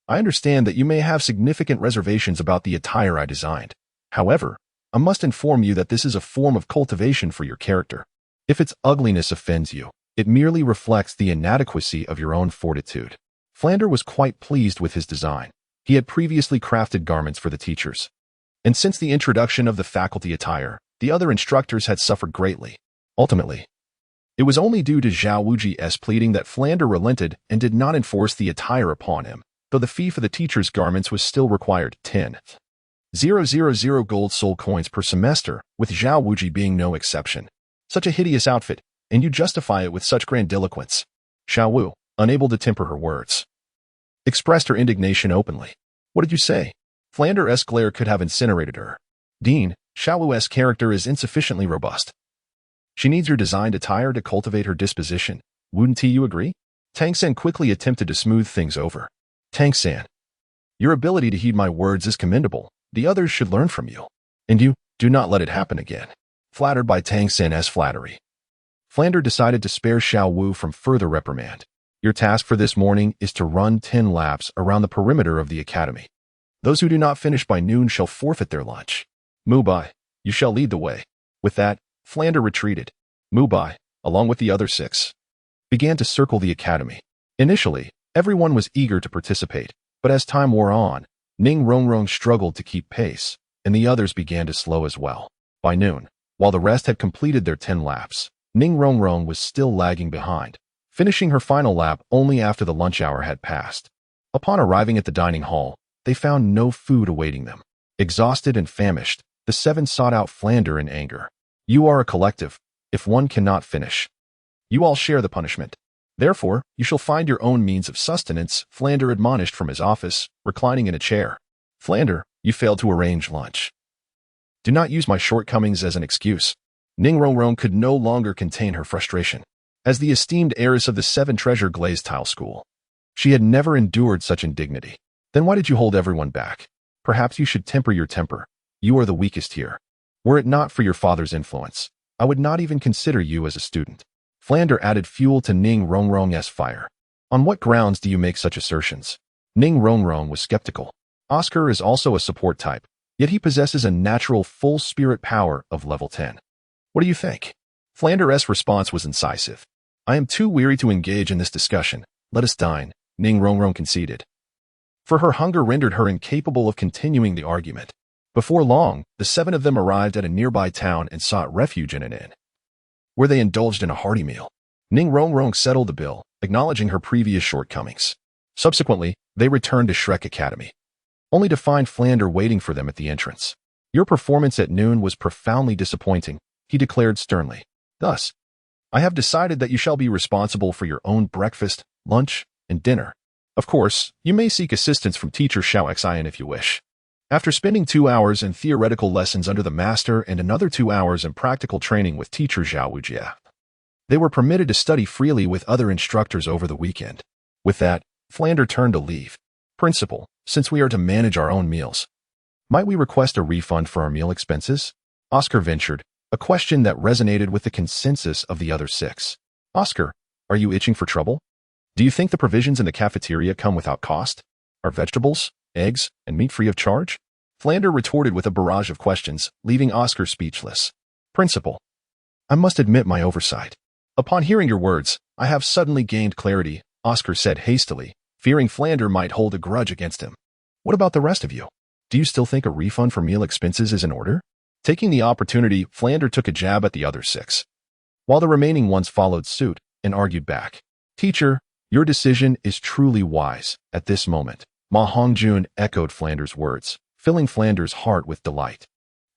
[SPEAKER 1] I understand that you may have significant reservations about the attire I designed. However, I must inform you that this is a form of cultivation for your character. If its ugliness offends you, it merely reflects the inadequacy of your own fortitude. Flander was quite pleased with his design. He had previously crafted garments for the teachers. And since the introduction of the faculty attire, the other instructors had suffered greatly. Ultimately, it was only due to Zhao Wuji's pleading that Flander relented and did not enforce the attire upon him, though the fee for the teachers' garments was still required 10,000 gold soul coins per semester, with Zhao Wuji being no exception. Such a hideous outfit, and you justify it with such grandiloquence. Xiao Wu, unable to temper her words, expressed her indignation openly. What did you say? Flander's glare could have incinerated her. Dean, Xiaowu's character is insufficiently robust. She needs your designed attire to cultivate her disposition. Wouldn't you agree? Tang San quickly attempted to smooth things over. Tang San, your ability to heed my words is commendable. The others should learn from you. And you, do not let it happen again. Flattered by Tang San's flattery, Flander decided to spare Xiao Wu from further reprimand. Your task for this morning is to run 10 laps around the perimeter of the academy. Those who do not finish by noon shall forfeit their lunch. Mubai, you shall lead the way. With that, Flander retreated. Mubai, along with the other 6, began to circle the academy. Initially, everyone was eager to participate, but as time wore on, Ning Rongrong struggled to keep pace, and the others began to slow as well. By noon, while the rest had completed their 10 laps, Ning Rongrong was still lagging behind, finishing her final lap only after the lunch hour had passed. Upon arriving at the dining hall, they found no food awaiting them. Exhausted and famished, the 7 sought out Flander in anger. You are a collective. If one cannot finish, you all share the punishment. Therefore, you shall find your own means of sustenance, Flander admonished from his office, reclining in a chair. Flander, you failed to arrange lunch. Do not use my shortcomings as an excuse. Ning Rongrong could no longer contain her frustration. As the esteemed heiress of the 7 treasure glazed tile school, she had never endured such indignity. Then why did you hold everyone back? Perhaps you should temper your temper. You are the weakest here. Were it not for your father's influence, I would not even consider you as a student. Flander added fuel to Ning Rongrong's fire. On what grounds do you make such assertions? Ning Rongrong was skeptical. Oscar is also a support type, yet he possesses a natural full spirit power of level 10. What do you think? Flander's response was incisive. I am too weary to engage in this discussion. Let us dine, Ning Rongrong conceded. For her hunger rendered her incapable of continuing the argument. Before long, the 7 of them arrived at a nearby town and sought refuge in an inn, where they indulged in a hearty meal. Ning Rongrong settled the bill, acknowledging her previous shortcomings. Subsequently, they returned to Shrek Academy, only to find Flander waiting for them at the entrance. Your performance at noon was profoundly disappointing, he declared sternly. Thus, I have decided that you shall be responsible for your own breakfast, lunch, and dinner. Of course, you may seek assistance from teacher Xiao Xian if you wish. After spending 2 hours in theoretical lessons under the master and another 2 hours in practical training with teacher Zhao Wujie, they were permitted to study freely with other instructors over the weekend. With that, Flander turned to leave. Principal, since we are to manage our own meals, might we request a refund for our meal expenses? Oscar ventured, a question that resonated with the consensus of the other 6. Oscar, are you itching for trouble? Do you think the provisions in the cafeteria come without cost? Are vegetables, eggs, and meat free of charge? Flander retorted with a barrage of questions, leaving Oscar speechless. Principal, I must admit my oversight. Upon hearing your words, I have suddenly gained clarity, Oscar said hastily, fearing Flander might hold a grudge against him. What about the rest of you? Do you still think a refund for meal expenses is in order? Taking the opportunity, Flander took a jab at the other 6, while the remaining ones followed suit and argued back. Teacher, your decision is truly wise. At this moment, Ma Hongjun echoed Flander's words, filling Flander's heart with delight.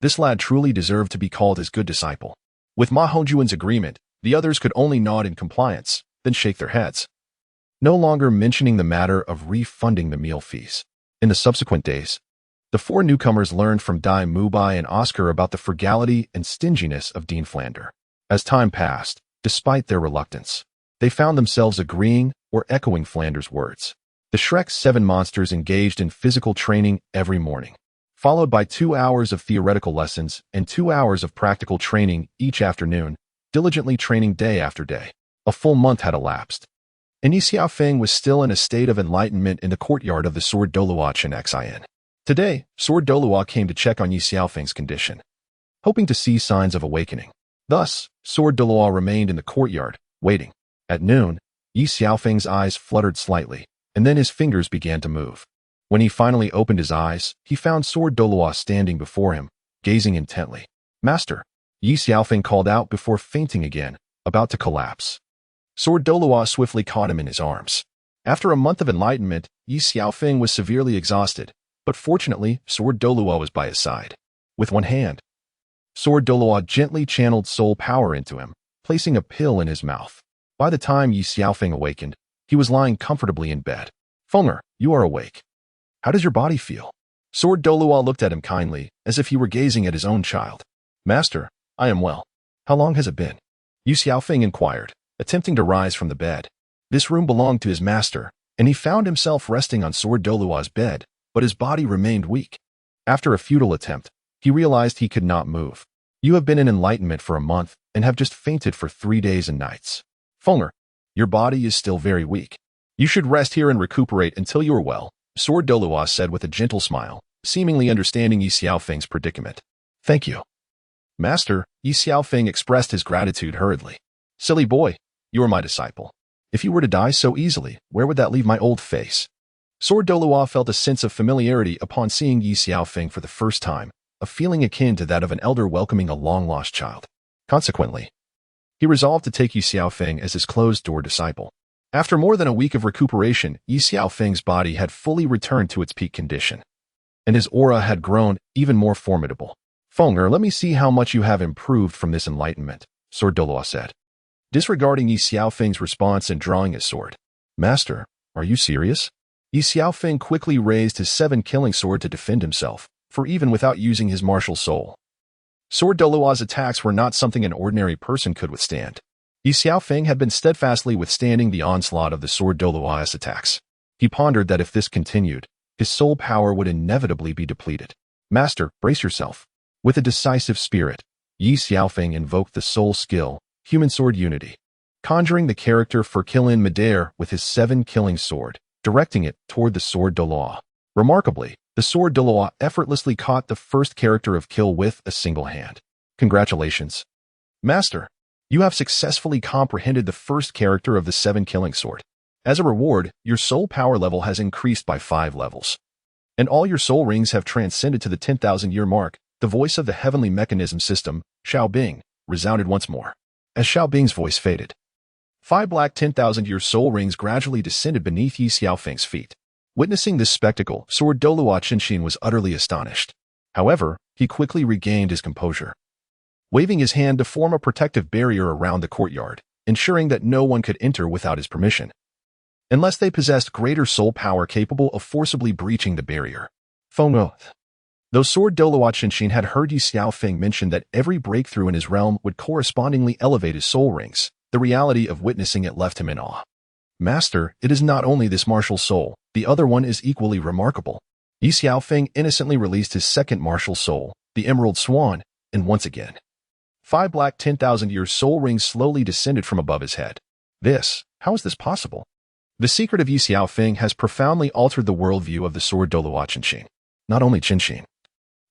[SPEAKER 1] This lad truly deserved to be called his good disciple. With Ma Hongjun's agreement, the others could only nod in compliance, then shake their heads, no longer mentioning the matter of refunding the meal fees. In the subsequent days, the 4 newcomers learned from Dai Mubai and Oscar about the frugality and stinginess of Dean Flander. As time passed, despite their reluctance, they found themselves agreeing or echoing Flander's words. The Shrek's 7 monsters engaged in physical training every morning, followed by 2 hours of theoretical lessons and 2 hours of practical training each afternoon, diligently training day after day. A full month had elapsed, and Ye Xiaofeng was still in a state of enlightenment in the courtyard of the Sword Douluo Continent. Today, Sword Douluo came to check on Ye Xiaofeng's condition, hoping to see signs of awakening. Thus, Sword Douluo remained in the courtyard, waiting. At noon, Ye Xiaofeng's eyes fluttered slightly, and then his fingers began to move. When he finally opened his eyes, he found Sword Douluo standing before him, gazing intently. Master, Ye Xiaofeng called out before fainting again, about to collapse. Sword Douluo swiftly caught him in his arms. After a month of enlightenment, Ye Xiaofeng was severely exhausted, but fortunately, Sword Douluo was by his side. With one hand, Sword Douluo gently channeled soul power into him, placing a pill in his mouth. By the time Ye Xiaofeng awakened, he was lying comfortably in bed. Fenger, you are awake. How does your body feel? Sword Douluo looked at him kindly, as if he were gazing at his own child. Master, I am well. How long has it been? Ye Xiaofeng inquired, attempting to rise from the bed. This room belonged to his master, and he found himself resting on Sword Douluo's bed, but his body remained weak. After a futile attempt, he realized he could not move. You have been in enlightenment for a month and have just fainted for 3 days and nights. Fenger, your body is still very weak. You should rest here and recuperate until you are well, Sword Douluo said with a gentle smile, seemingly understanding Ye Xiaofeng's predicament. Thank you. Master, Ye Xiaofeng expressed his gratitude hurriedly. Silly boy, you are my disciple. If you were to die so easily, where would that leave my old face? Sword Douluo felt a sense of familiarity upon seeing Ye Xiaofeng for the first time, a feeling akin to that of an elder welcoming a long-lost child. Consequently, he resolved to take Ye Xiaofeng as his closed-door disciple. After more than a week of recuperation, Ye Xiaofeng's body had fully returned to its peak condition, and his aura had grown even more formidable. Fenger, let me see how much you have improved from this enlightenment, Sword Douluo said, disregarding Ye Xiaofeng's response and drawing his sword. Master, are you serious? Ye Xiaofeng quickly raised his 7-killing sword to defend himself, for even without using his martial soul, Sword Douluo's attacks were not something an ordinary person could withstand. Ye Xiaofeng had been steadfastly withstanding the onslaught of the Sword Douluo's attacks. He pondered that if this continued, his soul power would inevitably be depleted. Master, brace yourself. With a decisive spirit, Ye Xiaofeng invoked the soul skill, Human Sword Unity, conjuring the character for kill-in midair with his 7-killing sword, directing it toward the Sword Douluo. Remarkably, the Sword Douluo effortlessly caught the first character of kill with a single hand. Congratulations. Master, you have successfully comprehended the first character of the 7-killing sword. As a reward, your soul power level has increased by 5 levels. And all your soul rings have transcended to the 10,000-year mark. The voice of the heavenly mechanism system, Xiao Bing, resounded once more. As Xiao Bing's voice faded, 5 black 10,000-year soul rings gradually descended beneath Ye Xiaofeng's feet. Witnessing this spectacle, Sword Douluo Qinshin was utterly astonished. However, he quickly regained his composure, waving his hand to form a protective barrier around the courtyard, ensuring that no one could enter without his permission, unless they possessed greater soul power capable of forcibly breaching the barrier. Fenger. Though Sword Douluo Qinshin had heard Ye Xiaofeng mention that every breakthrough in his realm would correspondingly elevate his soul rings, the reality of witnessing it left him in awe. Master, it is not only this martial soul, the other one is equally remarkable. Ye Xiaofeng innocently released his second martial soul, the Emerald Swan, and once again, 5 black 10,000-year soul rings slowly descended from above his head. How is this possible? The secret of Ye Xiaofeng has profoundly altered the worldview of the Sword Douluo Qinshin. Not only Qinshin,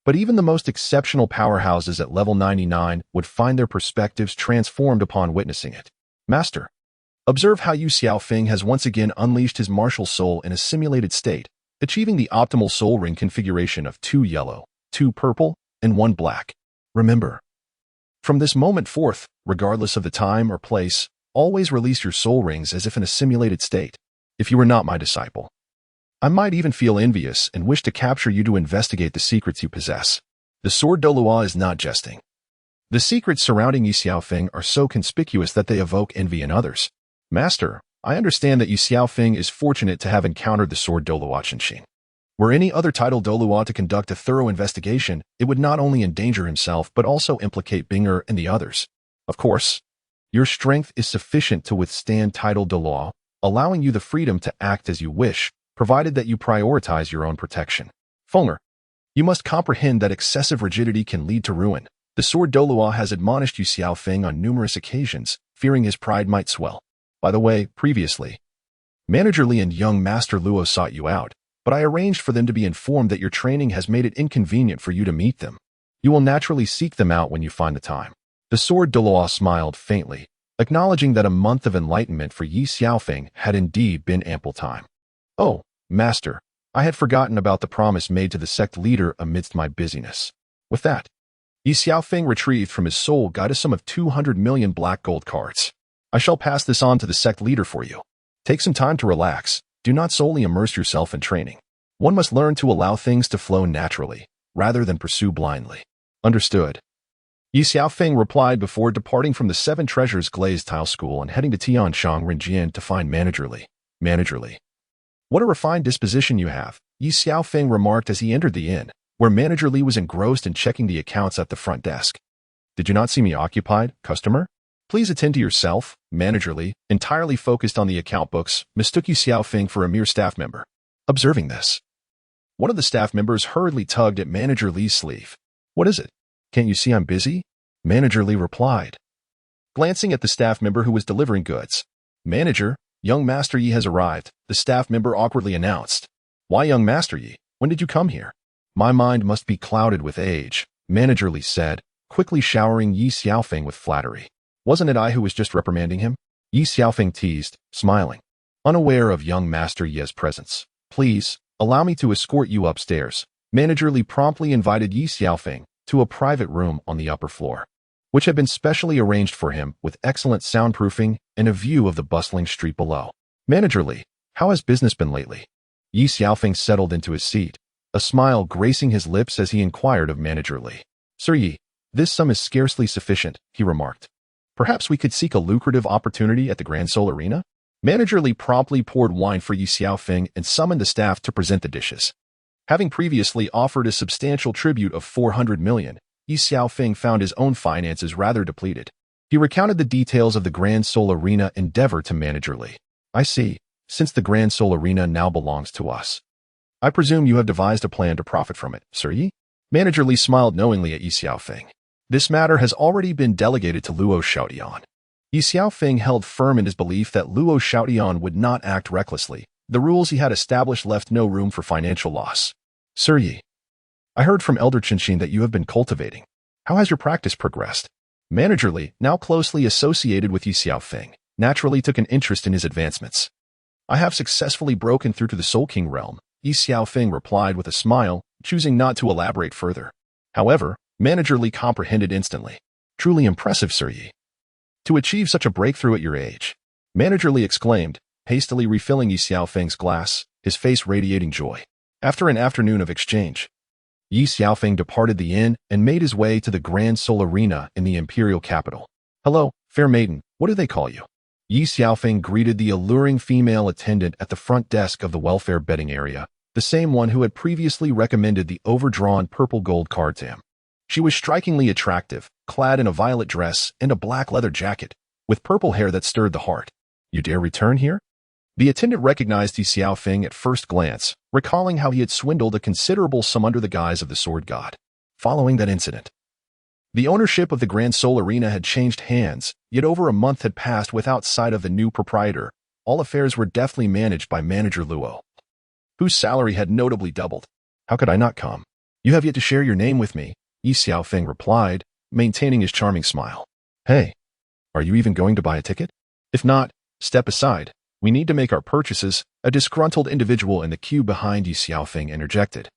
[SPEAKER 1] but even the most exceptional powerhouses at level 99 would find their perspectives transformed upon witnessing it. Master, observe how Ye Xiaofeng has once again unleashed his martial soul in a simulated state, achieving the optimal soul ring configuration of 2 yellow, 2 purple, and 1 black. Remember, from this moment forth, regardless of the time or place, always release your soul rings as if in a simulated state. If you were not my disciple, I might even feel envious and wish to capture you to investigate the secrets you possess. The Sword Douluo is not jesting. The secrets surrounding Ye Xiaofeng are so conspicuous that they evoke envy in others. Master, I understand that Ye Xiaofeng is fortunate to have encountered the Sword Douluo Qinshin. Were any other title Douluo to conduct a thorough investigation, it would not only endanger himself but also implicate Binger and the others. Of course, your strength is sufficient to withstand title Douluo, allowing you the freedom to act as you wish, provided that you prioritize your own protection. Fenger, you must comprehend that excessive rigidity can lead to ruin. The Sword Douluo has admonished Ye Xiaofeng on numerous occasions, fearing his pride might swell. By the way, previously, Manager Li and young Master Luo sought you out, but I arranged for them to be informed that your training has made it inconvenient for you to meet them. You will naturally seek them out when you find the time. The Sword Douluo smiled faintly, acknowledging that a month of enlightenment for Ye Xiaofeng had indeed been ample time. Oh, Master, I had forgotten about the promise made to the sect leader amidst my busyness. With that, Ye Xiaofeng retrieved from his soul guide a sum of 200 million black gold cards. I shall pass this on to the sect leader for you. Take some time to relax. Do not solely immerse yourself in training. One must learn to allow things to flow naturally, rather than pursue blindly. Understood. Ye Xiaofeng replied before departing from the 7 Treasures Glazed Tile School and heading to Tianshang Renjian to find Manager Li. Manager Li. What a refined disposition you have, Ye Xiaofeng remarked as he entered the inn, where Manager Li was engrossed in checking the accounts at the front desk. Did you not see me occupied, customer? Please attend to yourself, Manager Li, entirely focused on the account books, mistook Ye Xiaofeng for a mere staff member. Observing this, one of the staff members hurriedly tugged at Manager Li's sleeve. What is it? Can't you see I'm busy? Manager Li replied, glancing at the staff member who was delivering goods. Manager, young Master Yi has arrived, the staff member awkwardly announced. Why young Master Yi? When did you come here? My mind must be clouded with age, Manager Li said, quickly showering Ye Xiaofeng with flattery. Wasn't it I who was just reprimanding him? Ye Xiaofeng teased, smiling, unaware of young Master Ye's presence. Please, allow me to escort you upstairs. Manager Li promptly invited Ye Xiaofeng to a private room on the upper floor, which had been specially arranged for him with excellent soundproofing and a view of the bustling street below. Manager Li, how has business been lately? Ye Xiaofeng settled into his seat, a smile gracing his lips as he inquired of Manager Li. Sir Yi, this sum is scarcely sufficient, he remarked. Perhaps we could seek a lucrative opportunity at the Grand Soul Arena? Manager Li promptly poured wine for Ye Xiaofeng and summoned the staff to present the dishes. Having previously offered a substantial tribute of 400 million, Ye Xiaofeng found his own finances rather depleted. He recounted the details of the Grand Soul Arena endeavor to Manager Li. I see, since the Grand Soul Arena now belongs to us. I presume you have devised a plan to profit from it, Sir Yi? Manager Li smiled knowingly at Ye Xiaofeng. This matter has already been delegated to Luo Xiaodian. Ye Xiaofeng held firm in his belief that Luo Xiaodian would not act recklessly. The rules he had established left no room for financial loss. Sir Yi, I heard from Elder Qinshin that you have been cultivating. How has your practice progressed? Manager Li, now closely associated with Ye Xiaofeng, naturally took an interest in his advancements. I have successfully broken through to the Soul King realm, Ye Xiaofeng replied with a smile, choosing not to elaborate further. However, Manager Li comprehended instantly. Truly impressive, Sir Yi. To achieve such a breakthrough at your age, Manager Li exclaimed, hastily refilling Ye Xiaofeng's glass, his face radiating joy. After an afternoon of exchange, Ye Xiaofeng departed the inn and made his way to the Grand Soul Arena in the imperial capital. Hello, fair maiden, what do they call you? Ye Xiaofeng greeted the alluring female attendant at the front desk of the welfare betting area, the same one who had previously recommended the overdrawn purple gold card to him. She was strikingly attractive, clad in a violet dress and a black leather jacket, with purple hair that stirred the heart. You dare return here? The attendant recognized Ye Xiaofeng at first glance, recalling how he had swindled a considerable sum under the guise of the sword god. Following that incident, the ownership of the Grand Soul Arena had changed hands, yet over a month had passed without sight of the new proprietor. All affairs were deftly managed by Manager Luo, whose salary had notably doubled. How could I not come? You have yet to share your name with me, Ye Xiaofeng replied, maintaining his charming smile. Hey, are you even going to buy a ticket? If not, step aside. We need to make our purchases, a disgruntled individual in the queue behind Ye Xiaofeng interjected,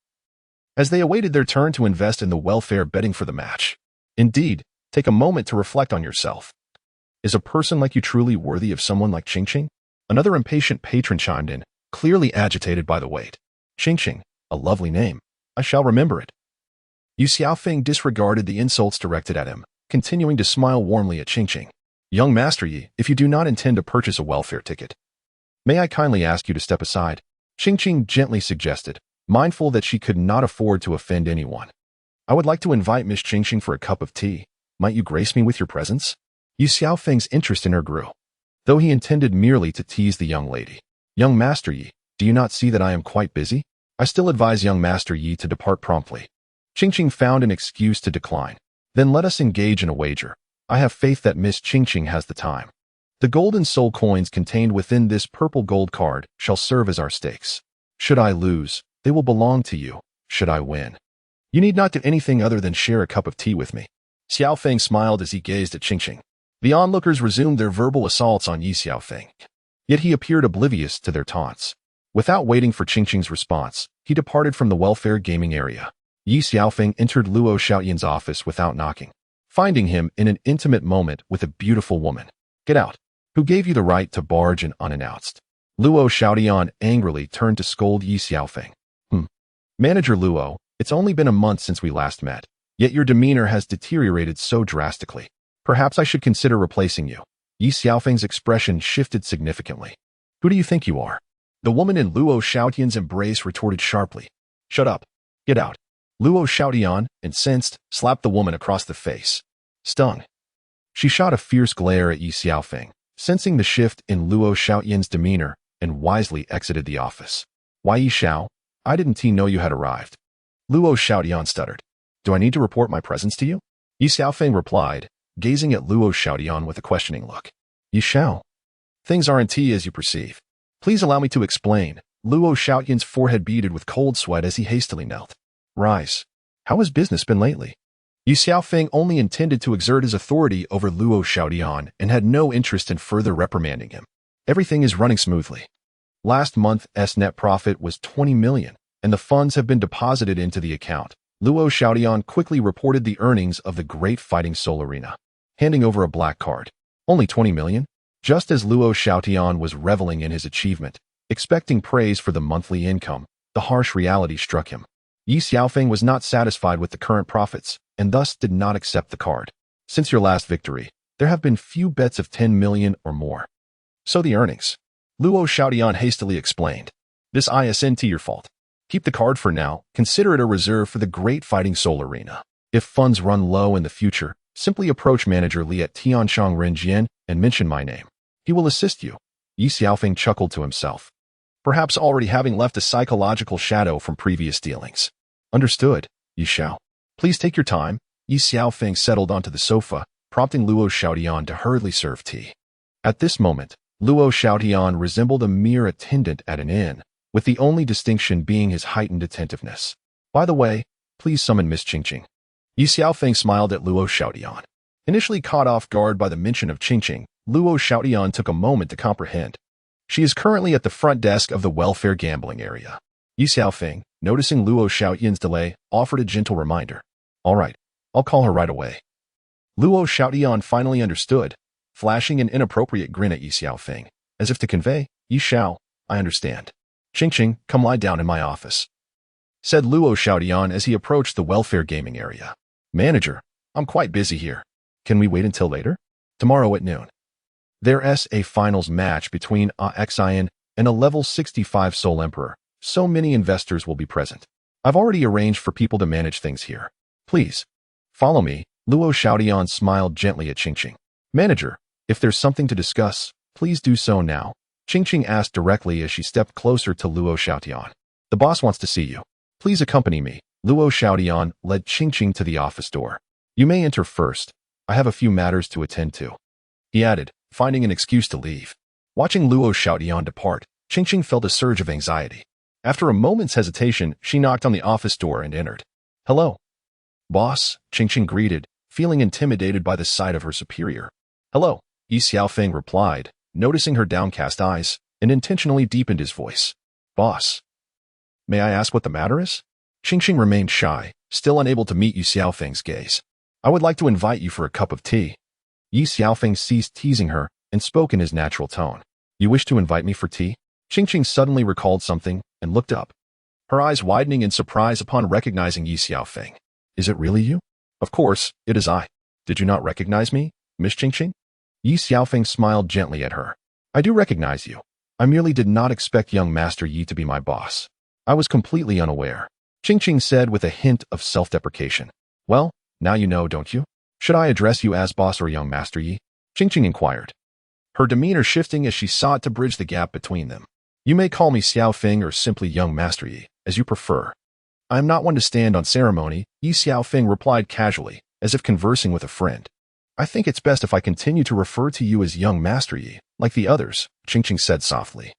[SPEAKER 1] as they awaited their turn to invest in the welfare betting for the match. Indeed, take a moment to reflect on yourself. Is a person like you truly worthy of someone like Qingqing? Another impatient patron chimed in, clearly agitated by the wait. Qingqing, a lovely name. I shall remember it. Ye Xiaofeng disregarded the insults directed at him, continuing to smile warmly at Qingqing. Young Master Yi, if you do not intend to purchase a welfare ticket, may I kindly ask you to step aside? Qingqing gently suggested, mindful that she could not afford to offend anyone. I would like to invite Miss Qingqing for a cup of tea. Might you grace me with your presence? Ye Xiaofeng's interest in her grew, though he intended merely to tease the young lady. Young Master Yi, do you not see that I am quite busy? I still advise young Master Yi to depart promptly. Qingqing found an excuse to decline. Then let us engage in a wager. I have faith that Miss Qingqing has the time. The golden soul coins contained within this purple gold card shall serve as our stakes. Should I lose, they will belong to you. Should I win, you need not do anything other than share a cup of tea with me. Xiaofeng smiled as he gazed at Qingqing. The onlookers resumed their verbal assaults on Ye Xiaofeng, yet he appeared oblivious to their taunts. Without waiting for Qingqing's response, he departed from the welfare gaming area. Ye Xiaofeng entered Luo Xiaoyan's office without knocking, finding him in an intimate moment with a beautiful woman. Get out. Who gave you the right to barge in unannounced? Luo Xiaoyan angrily turned to scold Ye Xiaofeng. Manager Luo, it's only been a month since we last met, yet your demeanor has deteriorated so drastically. Perhaps I should consider replacing you. Ye Xiaofeng's expression shifted significantly. Who do you think you are? The woman in Luo Xiaotian's embrace retorted sharply. Shut up. Get out. Luo Xiaotian, incensed, slapped the woman across the face. Stung. She shot a fierce glare at Ye Xiaofeng, sensing the shift in Luo Xiaotian's demeanor, and wisely exited the office. Why Ye Xiao? I didn't know you had arrived. Luo Xiaotian stuttered. Do I need to report my presence to you? Ye Xiaofeng replied, gazing at Luo Xiaotian with a questioning look. Ye Xiao. Things aren't as you perceive. Please allow me to explain. Luo Xiaotian's forehead beaded with cold sweat as he hastily knelt. Rise. How has business been lately? Ye Xiaofeng only intended to exert his authority over Luo Xiaotian and had no interest in further reprimanding him. Everything is running smoothly. Last month's net profit was 20 million, and the funds have been deposited into the account. Luo Xiaotian quickly reported the earnings of the Great Fighting Soul Arena, handing over a black card. Only 20 million? Just as Luo Xiaotian was reveling in his achievement, expecting praise for the monthly income, the harsh reality struck him. Ye Xiaofeng was not satisfied with the current profits, and thus did not accept the card. Since your last victory, there have been few bets of 10 million or more. So the earnings. Luo Xiaotian hastily explained. This isn't your fault. Keep the card for now, consider it a reserve for the Great Fighting Soul Arena. If funds run low in the future, simply approach Manager Li at Tianshang Renjian and mention my name. He will assist you. Ye Xiaofeng chuckled to himself. Perhaps already having left a psychological shadow from previous dealings. Understood, Ye Xiao. Please take your time. Ye Xiaofeng settled onto the sofa, prompting Luo Xiaotian to hurriedly serve tea. At this moment, Luo Xiaotian resembled a mere attendant at an inn, with the only distinction being his heightened attentiveness. By the way, please summon Miss Qingqing. Ye Xiaofeng smiled at Luo Xiaotian. Initially caught off guard by the mention of Qingqing, Luo Xiaotian took a moment to comprehend. She is currently at the front desk of the welfare gambling area. Ye Xiaofeng, noticing Luo Xiaotian's delay, offered a gentle reminder. All right, I'll call her right away. Luo Xiaotian finally understood, flashing an inappropriate grin at Ye Xiaofeng, as if to convey, Ye Xiao, I understand. Qingqing, come lie down in my office, said Luo Xiaotian as he approached the welfare gaming area. Manager, I'm quite busy here. Can we wait until later? Tomorrow at noon. There's a finals match between Exile and a level 65 Soul Emperor. So many investors will be present. I've already arranged for people to manage things here. Please, follow me. Luo Xiaotian smiled gently at Qingqing. Manager, if there's something to discuss, please do so now. Qingqing asked directly as she stepped closer to Luo Xiaotian. The boss wants to see you. Please accompany me. Luo Xiaotian led Qingqing to the office door. You may enter first. I have a few matters to attend to. He added, finding an excuse to leave. Watching Luo Xiaotian depart, Qingqing felt a surge of anxiety. After a moment's hesitation, she knocked on the office door and entered. Hello. Boss, Qingqing greeted, feeling intimidated by the sight of her superior. Hello, Ye Xiaofeng replied, noticing her downcast eyes, and intentionally deepened his voice. Boss. May I ask what the matter is? Qingqing remained shy, still unable to meet Ye Xiaofeng's gaze. I would like to invite you for a cup of tea. Ye Xiaofeng ceased teasing her and spoke in his natural tone. You wish to invite me for tea? Qingqing suddenly recalled something and looked up, her eyes widening in surprise upon recognizing Ye Xiaofeng. Is it really you? Of course, it is I. Did you not recognize me, Miss Qingqing? Ye Xiaofeng smiled gently at her. I do recognize you. I merely did not expect young Master Yi to be my boss. I was completely unaware. Qingqing said with a hint of self-deprecation. Well, now you know, don't you? Should I address you as boss or young Master Yi? Qingqing inquired, her demeanor shifting as she sought to bridge the gap between them. You may call me Xiaofeng or simply young Master Yi, as you prefer. I am not one to stand on ceremony, Ye Xiaofeng replied casually, as if conversing with a friend. I think it's best if I continue to refer to you as young Master Yi, like the others, Qingqing said softly.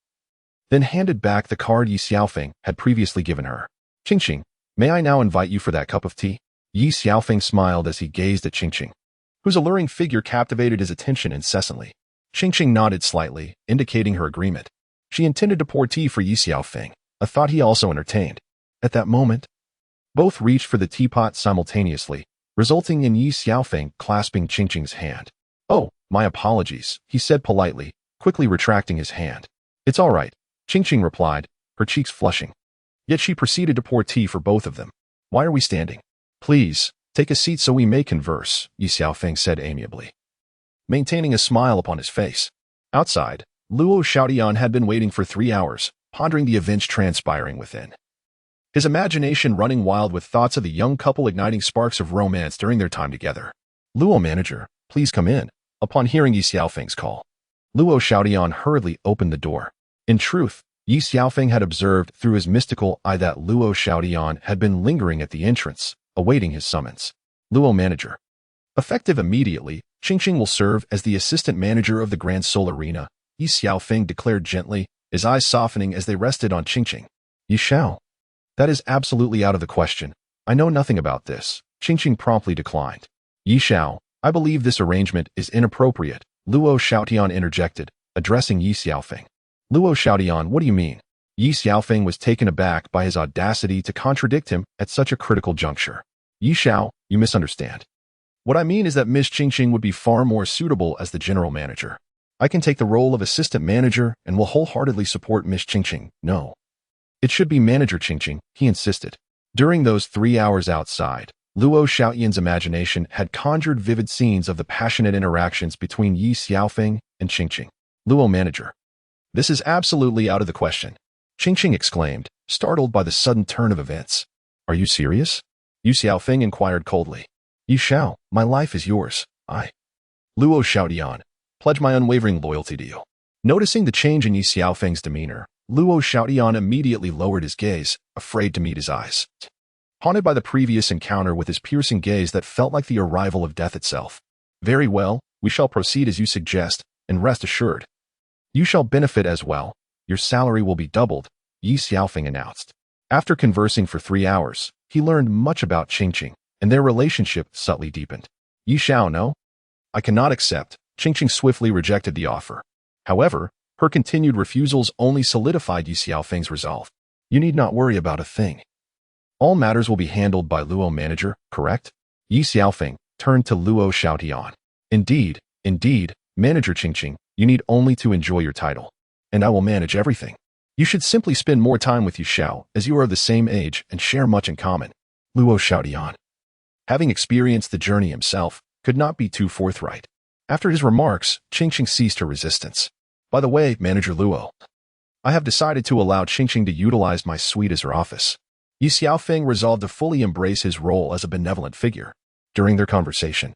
[SPEAKER 1] Then handed back the card Ye Xiaofeng had previously given her. Qingqing, may I now invite you for that cup of tea? Ye Xiaofeng smiled as he gazed at Qingqing, whose alluring figure captivated his attention incessantly. Qingqing nodded slightly, indicating her agreement. She intended to pour tea for Ye Xiaofeng, a thought he also entertained. At that moment, both reached for the teapot simultaneously, resulting in Ye Xiaofeng clasping Qingqing's hand. Oh, my apologies, he said politely, quickly retracting his hand. It's all right, Qingqing replied, her cheeks flushing. Yet she proceeded to pour tea for both of them. Why are we standing? Please, take a seat so we may converse, Ye Xiaofeng said amiably, maintaining a smile upon his face. Outside, Luo Xiaotian had been waiting for 3 hours, pondering the events transpiring within. His imagination running wild with thoughts of the young couple igniting sparks of romance during their time together. "Luo manager, please come in." Upon hearing Ye Xiaofeng's call, Luo Xiaodian hurriedly opened the door. In truth, Ye Xiaofeng had observed through his mystical eye that Luo Xiaodian had been lingering at the entrance, awaiting his summons. "Luo manager." Effective immediately, Qingqing will serve as the assistant manager of the Grand Soul Arena, Ye Xiaofeng declared gently, his eyes softening as they rested on Qingqing. "Ye Xiao. That is absolutely out of the question. I know nothing about this," Qingqing promptly declined. "Ye Xiao, I believe this arrangement is inappropriate," Luo Xiaotian interjected, addressing Ye Xiaofeng. "Luo Xiaotian, what do you mean?" Ye Xiaofeng was taken aback by his audacity to contradict him at such a critical juncture. "Ye Xiao, you misunderstand. What I mean is that Miss Qingqing would be far more suitable as the general manager. I can take the role of assistant manager and will wholeheartedly support Miss Qingqing." "No. It should be Manager Qingqing," he insisted. During those 3 hours outside, Luo Xiaotian's imagination had conjured vivid scenes of the passionate interactions between Ye Xiaofeng and Qingqing. "Luo manager. This is absolutely out of the question," Qingqing exclaimed, startled by the sudden turn of events. "Are you serious?" Ye Xiaofeng inquired coldly. "Ye Xiao, my life is yours. Luo Xiaodian, pledge my unwavering loyalty to you." Noticing the change in Ye Xiaofeng's demeanor, Luo Xiaodian immediately lowered his gaze, afraid to meet his eyes. Haunted by the previous encounter with his piercing gaze that felt like the arrival of death itself. "Very well, we shall proceed as you suggest, and rest assured, you shall benefit as well. Your salary will be doubled," Ye Xiaofeng announced. After conversing for 3 hours, he learned much about Qingqing, and their relationship subtly deepened. "Ye Xiao, no? I cannot accept." Qingqing swiftly rejected the offer. However, her continued refusals only solidified Ye Xiaofeng's resolve. "You need not worry about a thing. All matters will be handled by Luo manager, correct?" Ye Xiaofeng turned to Luo Xiaotian. Indeed, Manager Qingqing, you need only to enjoy your title, and I will manage everything. You should simply spend more time with Ye Xiao, as you are of the same age and share much in common." Luo Xiaotian, having experienced the journey himself, could not be too forthright. After his remarks, Qingqing ceased her resistance. "By the way, Manager Luo, I have decided to allow Qingqing to utilize my suite as her office." Ye Xiaofeng resolved to fully embrace his role as a benevolent figure. During their conversation,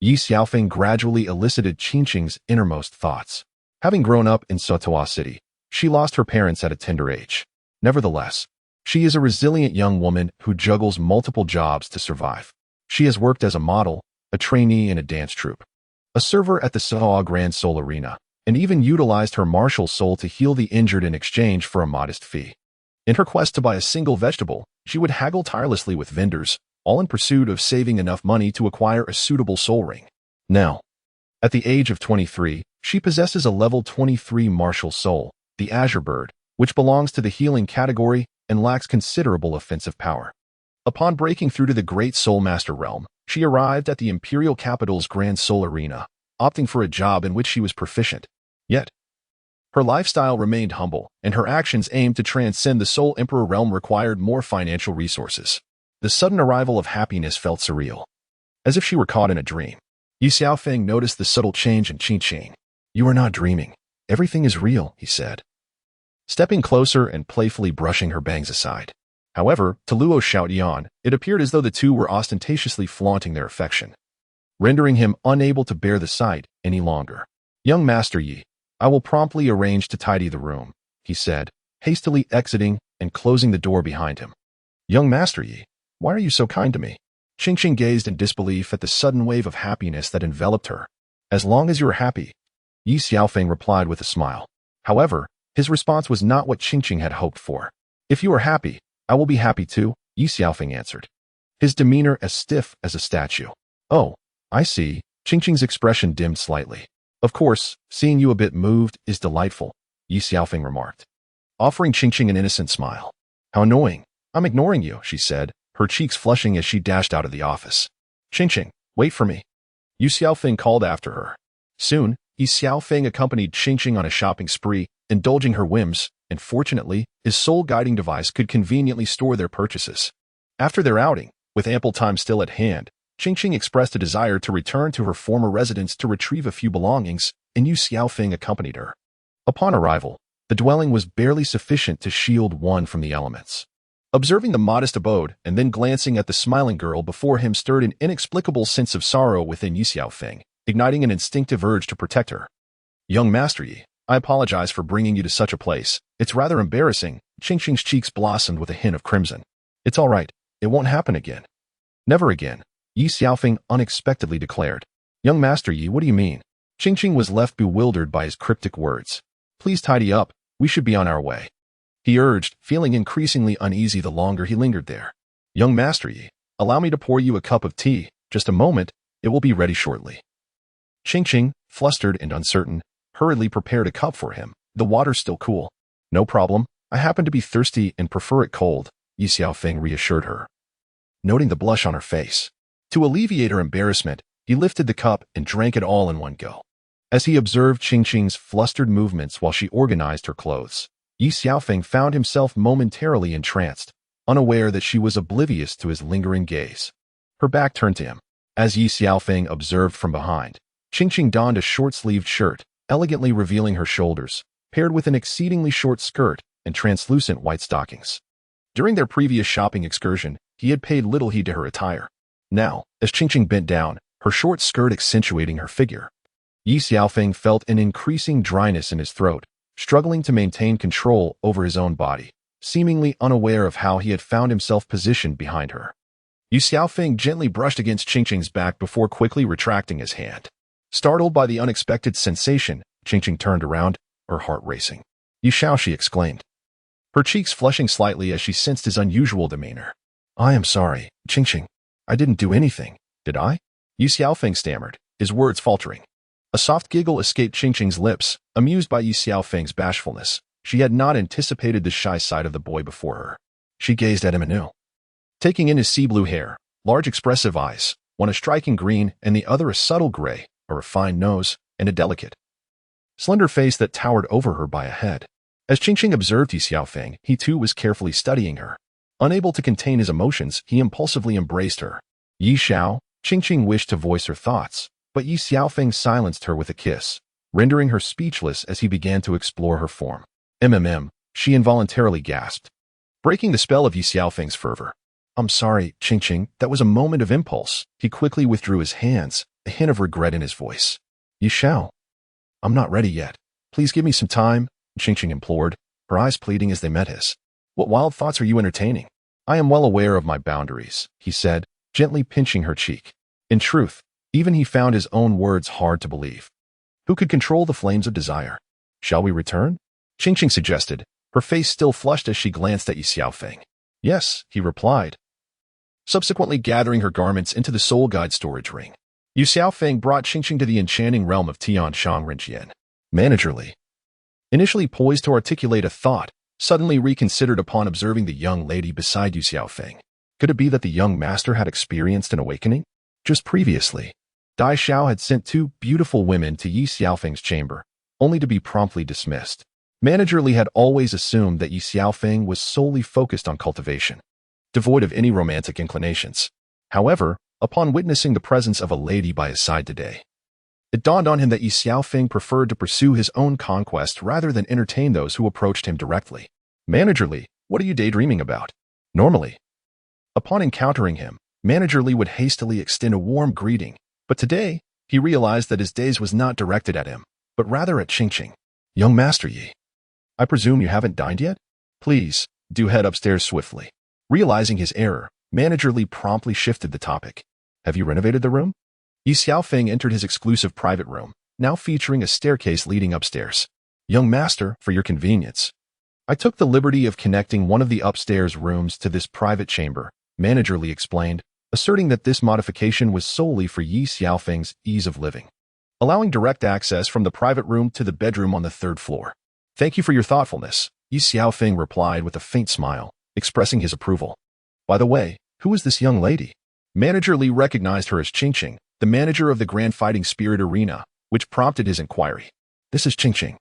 [SPEAKER 1] Ye Xiaofeng gradually elicited Qingqing's innermost thoughts. Having grown up in Sotoa City, she lost her parents at a tender age. Nevertheless, she is a resilient young woman who juggles multiple jobs to survive. She has worked as a model, a trainee in a dance troupe, a server at the Sao Grand Soul Arena, and even utilized her martial soul to heal the injured in exchange for a modest fee. In her quest to buy a single vegetable, she would haggle tirelessly with vendors, all in pursuit of saving enough money to acquire a suitable soul ring. Now, at the age of 23, she possesses a level 23 martial soul, the Azure Bird, which belongs to the healing category and lacks considerable offensive power. Upon breaking through to the Great Soul Master realm, she arrived at the Imperial Capital's Grand Soul Arena, opting for a job in which she was proficient. Yet, her lifestyle remained humble, and her actions aimed to transcend the Soul Emperor realm required more financial resources. The sudden arrival of happiness felt surreal, as if she were caught in a dream. Ye Xiaofeng noticed the subtle change in Qingqing. "You are not dreaming. Everything is real," he said, stepping closer and playfully brushing her bangs aside. However, to Luo Xiaotian, it appeared as though the two were ostentatiously flaunting their affection, rendering him unable to bear the sight any longer. "Young Master Yi, I will promptly arrange to tidy the room," he said, hastily exiting and closing the door behind him. "Young Master Yi, why are you so kind to me?" Qingqing gazed in disbelief at the sudden wave of happiness that enveloped her. "As long as you are happy," Ye Xiaofeng replied with a smile. However, his response was not what Qingqing had hoped for. "If you are happy, I will be happy too," Ye Xiaofeng answered, his demeanor as stiff as a statue. "Oh, I see." Qingqing's expression dimmed slightly. "Of course, seeing you a bit moved is delightful," Ye Xiaofeng remarked, offering Qingqing an innocent smile. "How annoying. I'm ignoring you," she said, her cheeks flushing as she dashed out of the office. "Qingqing, wait for me," Ye Xiaofeng called after her. Soon, Ye Xiaofeng accompanied Qingqing on a shopping spree, indulging her whims, and fortunately, his soul guiding device could conveniently store their purchases. After their outing, with ample time still at hand, Qingqing expressed a desire to return to her former residence to retrieve a few belongings, and Ye Xiaofeng accompanied her. Upon arrival, The dwelling was barely sufficient to shield one from the elements. Observing the modest abode and then glancing at the smiling girl before him stirred an inexplicable sense of sorrow within Ye Xiaofeng, igniting an instinctive urge to protect her. Young Master Yi, I apologize for bringing you to such a place. It's rather embarrassing. Qingqing's cheeks blossomed with a hint of crimson. It's all right. It won't happen again. Never again, Ye Xiaofeng unexpectedly declared. Young Master Yi, what do you mean? Qingqing was left bewildered by his cryptic words. Please tidy up. We should be on our way. He urged, feeling increasingly uneasy the longer he lingered there. Young Master Yi, allow me to pour you a cup of tea. Just a moment. It will be ready shortly. Qingqing, flustered and uncertain, hurriedly prepared a cup for him, the water still cool. No problem. I happen to be thirsty and prefer it cold, Ye Xiaofeng reassured her, noting the blush on her face. To alleviate her embarrassment, he lifted the cup and drank it all in one go. As he observed Qingqing's flustered movements while she organized her clothes, Ye Xiaofeng found himself momentarily entranced, unaware that she was oblivious to his lingering gaze. Her back turned to him. As Ye Xiaofeng observed from behind, Qingqing donned a short-sleeved shirt, elegantly revealing her shoulders, paired with an exceedingly short skirt and translucent white stockings. During their previous shopping excursion, he had paid little heed to her attire. Now, as Qingqing bent down, her short skirt accentuating her figure, Ye Xiaofeng felt an increasing dryness in his throat, struggling to maintain control over his own body, seemingly unaware of how he had found himself positioned behind her. Ye Xiaofeng gently brushed against Qingqing's back before quickly retracting his hand. Startled by the unexpected sensation, Qingqing turned around, her heart racing. Ye Xiao, she exclaimed, her cheeks flushing slightly as she sensed his unusual demeanor. I am sorry, Qingqing. I didn't do anything, did I? Ye Xiaofeng stammered, his words faltering. A soft giggle escaped Qingqing's lips, amused by Ye Xiaofeng's bashfulness. She had not anticipated the shy side of the boy before her. She gazed at him anew, taking in his sea-blue hair, large expressive eyes, one a striking green and the other a subtle gray, a refined nose, and a delicate, slender face that towered over her by a head. As Qingqing observed Ye Xiaofeng, he too was carefully studying her. Unable to contain his emotions, he impulsively embraced her. Ye Xiao, Qingqing wished to voice her thoughts, but Ye Xiaofeng silenced her with a kiss, rendering her speechless as he began to explore her form. She involuntarily gasped, breaking the spell of Ye Xiaofeng's fervor. I'm sorry, Qingqing, that was a moment of impulse. He quickly withdrew his hands, a hint of regret in his voice. Ye Xiao, I'm not ready yet. Please give me some time, Qingqing implored, her eyes pleading as they met his. What wild thoughts are you entertaining? I am well aware of my boundaries, he said, gently pinching her cheek. In truth, even he found his own words hard to believe. Who could control the flames of desire? Shall we return? Qingqing suggested, her face still flushed as she glanced at Ye Xiaofeng. Yes, he replied, subsequently gathering her garments into the soul guide storage ring. Ye Xiaofeng brought Qingqing to the enchanting realm of Tian Shangrenjian. Managerly, initially poised to articulate a thought, suddenly reconsidered upon observing the young lady beside Ye Xiaofeng. Could it be that the young master had experienced an awakening? Just previously, Dai Xiao had sent two beautiful women to Ye Xiaofeng's chamber, only to be promptly dismissed. Manager Li had always assumed that Ye Xiaofeng was solely focused on cultivation, devoid of any romantic inclinations. However, upon witnessing the presence of a lady by his side today, it dawned on him that Ye Xiaofeng preferred to pursue his own conquest rather than entertain those who approached him directly. Manager Li, what are you daydreaming about? Normally, upon encountering him, Manager Li would hastily extend a warm greeting, but today, he realized that his gaze was not directed at him, but rather at Qingqing. Young Master Yi, I presume you haven't dined yet? Please, do head upstairs swiftly. Realizing his error, Manager Li promptly shifted the topic. Have you renovated the room? Ye Xiaofeng entered his exclusive private room, now featuring a staircase leading upstairs. Young Master, for your convenience, I took the liberty of connecting one of the upstairs rooms to this private chamber, Manager Li explained, asserting that this modification was solely for Ye Xiaofeng's ease of living, allowing direct access from the private room to the bedroom on the third floor. Thank you for your thoughtfulness, Ye Xiaofeng replied with a faint smile, expressing his approval. By the way, who is this young lady? Manager Li recognized her as Qingqing, the manager of the Grand Fighting Spirit Arena, which prompted his inquiry. This is Qingqing,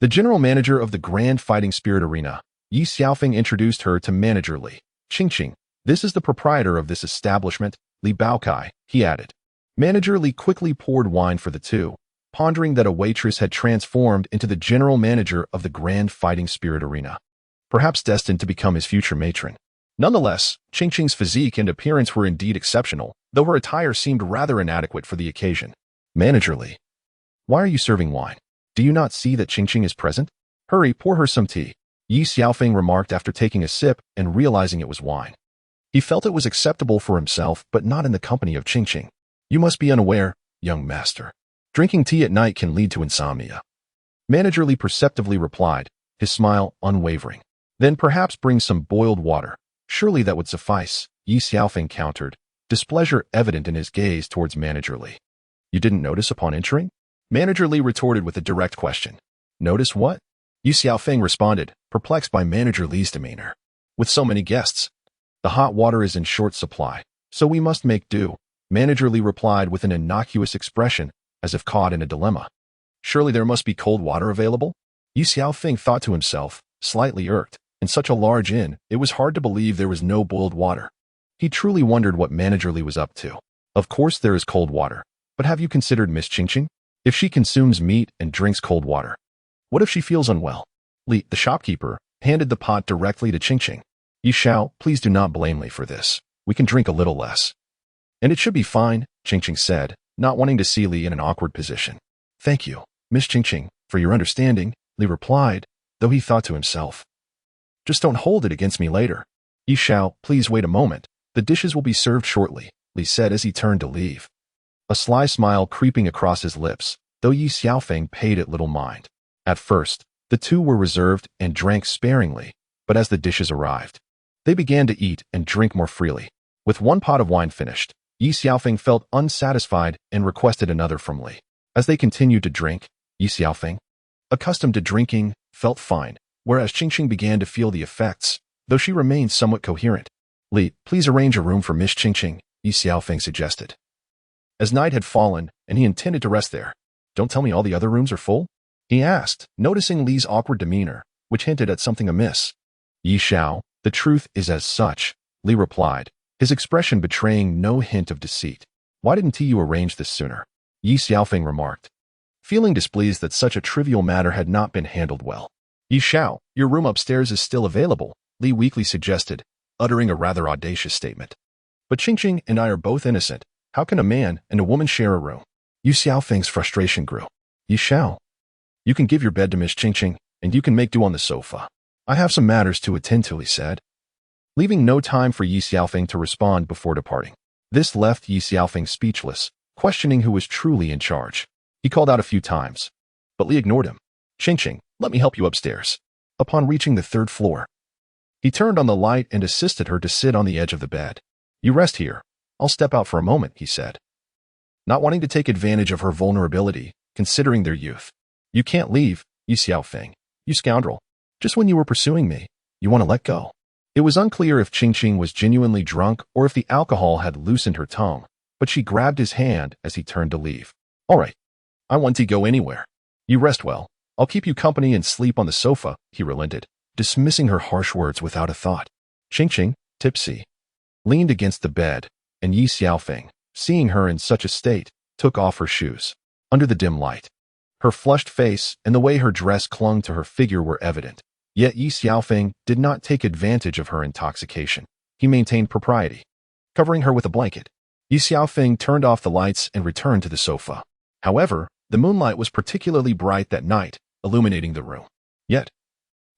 [SPEAKER 1] the general manager of the Grand Fighting Spirit Arena. Ye Xiaofeng introduced her to Manager Li. Qingqing, this is the proprietor of this establishment, Li Baokai, he added. Manager Li quickly poured wine for the two, pondering that a waitress had transformed into the general manager of the grand fighting spirit arena, perhaps destined to become his future matron. Nonetheless, Qingqing's physique and appearance were indeed exceptional, though her attire seemed rather inadequate for the occasion. Manager Li, why are you serving wine? Do you not see that Qingqing is present? Hurry, pour her some tea, Ye Xiaofeng remarked after taking a sip and realizing it was wine. He felt it was acceptable for himself, but not in the company of Qingqing. You must be unaware, young master. Drinking tea at night can lead to insomnia. Manager Li perceptively replied, his smile unwavering. Then perhaps bring some boiled water. Surely that would suffice, Ye Xiaofeng countered, displeasure evident in his gaze towards Manager Li. You didn't notice upon entering? Manager Li retorted with a direct question. Notice what? Ye Xiaofeng responded, perplexed by Manager Li's demeanor. With so many guests, the hot water is in short supply, so we must make do, Manager Li replied with an innocuous expression, as if caught in a dilemma. Surely there must be cold water available? Ye Xiaofeng thought to himself, slightly irked. In such a large inn, it was hard to believe there was no boiled water. He truly wondered what Manager Li was up to. Of course there is cold water, but have you considered Miss Qingqing? If she consumes meat and drinks cold water, what if she feels unwell? Li, the shopkeeper, handed the pot directly to Qingqing. Ye Xiao, please do not blame Li for this. We can drink a little less. And it should be fine, Qingqing said, not wanting to see Li in an awkward position. Thank you, Miss Qingqing, for your understanding, Li replied, though he thought to himself. Just don't hold it against me later. Ye Xiao, please wait a moment. The dishes will be served shortly, Li said as he turned to leave. A sly smile creeping across his lips, though Ye Xiaofeng paid it little mind. At first, the two were reserved and drank sparingly, but as the dishes arrived, they began to eat and drink more freely. With one pot of wine finished, Ye Xiaofeng felt unsatisfied and requested another from Li. As they continued to drink, Ye Xiaofeng, accustomed to drinking, felt fine, whereas Qingqing began to feel the effects, though she remained somewhat coherent. Li, please arrange a room for Miss Qingqing, Ye Xiaofeng suggested. As night had fallen, and he intended to rest there. Don't tell me all the other rooms are full? He asked, noticing Li's awkward demeanor, which hinted at something amiss. Ye Xiao, the truth is as such, Li replied, his expression betraying no hint of deceit. Why didn't you arrange this sooner? Ye Xiaofeng remarked, feeling displeased that such a trivial matter had not been handled well. Ye Xiao, your room upstairs is still available, Li weakly suggested, uttering a rather audacious statement. But Qingqing and I are both innocent. How can a man and a woman share a room? Ye Xiaofeng's frustration grew. Ye Xiao, you can give your bed to Miss Qingqing, and you can make do on the sofa. I have some matters to attend to, he said, leaving no time for Ye Xiaofeng to respond before departing. This left Ye Xiaofeng speechless, questioning who was truly in charge. He called out a few times, but Li ignored him. Qingqing, let me help you upstairs. Upon reaching the third floor, he turned on the light and assisted her to sit on the edge of the bed. You rest here. I'll step out for a moment, he said, not wanting to take advantage of her vulnerability, considering their youth. You can't leave, Ye Xiaofeng, you scoundrel. Just when you were pursuing me, you want to let go. It was unclear if Qingqing was genuinely drunk or if the alcohol had loosened her tongue, but she grabbed his hand as he turned to leave. All right, I want to go anywhere. You rest well. I'll keep you company and sleep on the sofa, he relented, dismissing her harsh words without a thought. Qingqing, tipsy, leaned against the bed, and Ye Xiaofeng, seeing her in such a state, took off her shoes. Under the dim light, her flushed face and the way her dress clung to her figure were evident. Yet Ye Xiaofeng did not take advantage of her intoxication. He maintained propriety, covering her with a blanket. Ye Xiaofeng turned off the lights and returned to the sofa. However, the moonlight was particularly bright that night, illuminating the room. Yet,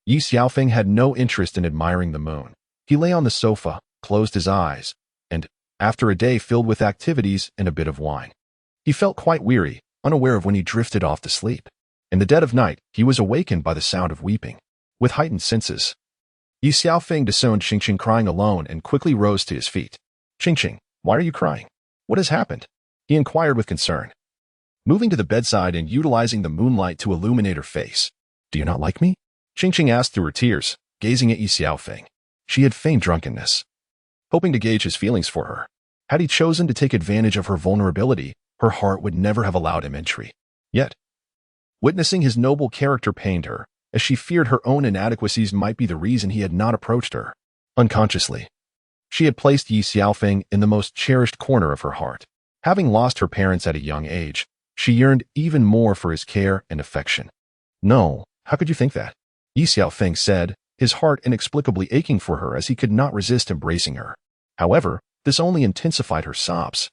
[SPEAKER 1] Ye Xiaofeng had no interest in admiring the moon. He lay on the sofa, closed his eyes, and, after a day filled with activities and a bit of wine, he felt quite weary, unaware of when he drifted off to sleep. In the dead of night, he was awakened by the sound of weeping. With heightened senses, Ye Xiaofeng discerned Qingqing crying alone and quickly rose to his feet. Qingqing, why are you crying? What has happened? He inquired with concern, moving to the bedside and utilizing the moonlight to illuminate her face. Do you not like me? Qingqing asked through her tears, gazing at Ye Xiaofeng. She had feigned drunkenness, hoping to gauge his feelings for her. Had he chosen to take advantage of her vulnerability, her heart would never have allowed him entry. Yet, witnessing his noble character pained her, as she feared her own inadequacies might be the reason he had not approached her. Unconsciously, she had placed Ye Xiaofeng in the most cherished corner of her heart. Having lost her parents at a young age, She yearned even more for his care and affection. "No, how could you think that?" Ye Xiaofeng said, his heart inexplicably aching for her as he could not resist embracing her. However, this only intensified her sobs.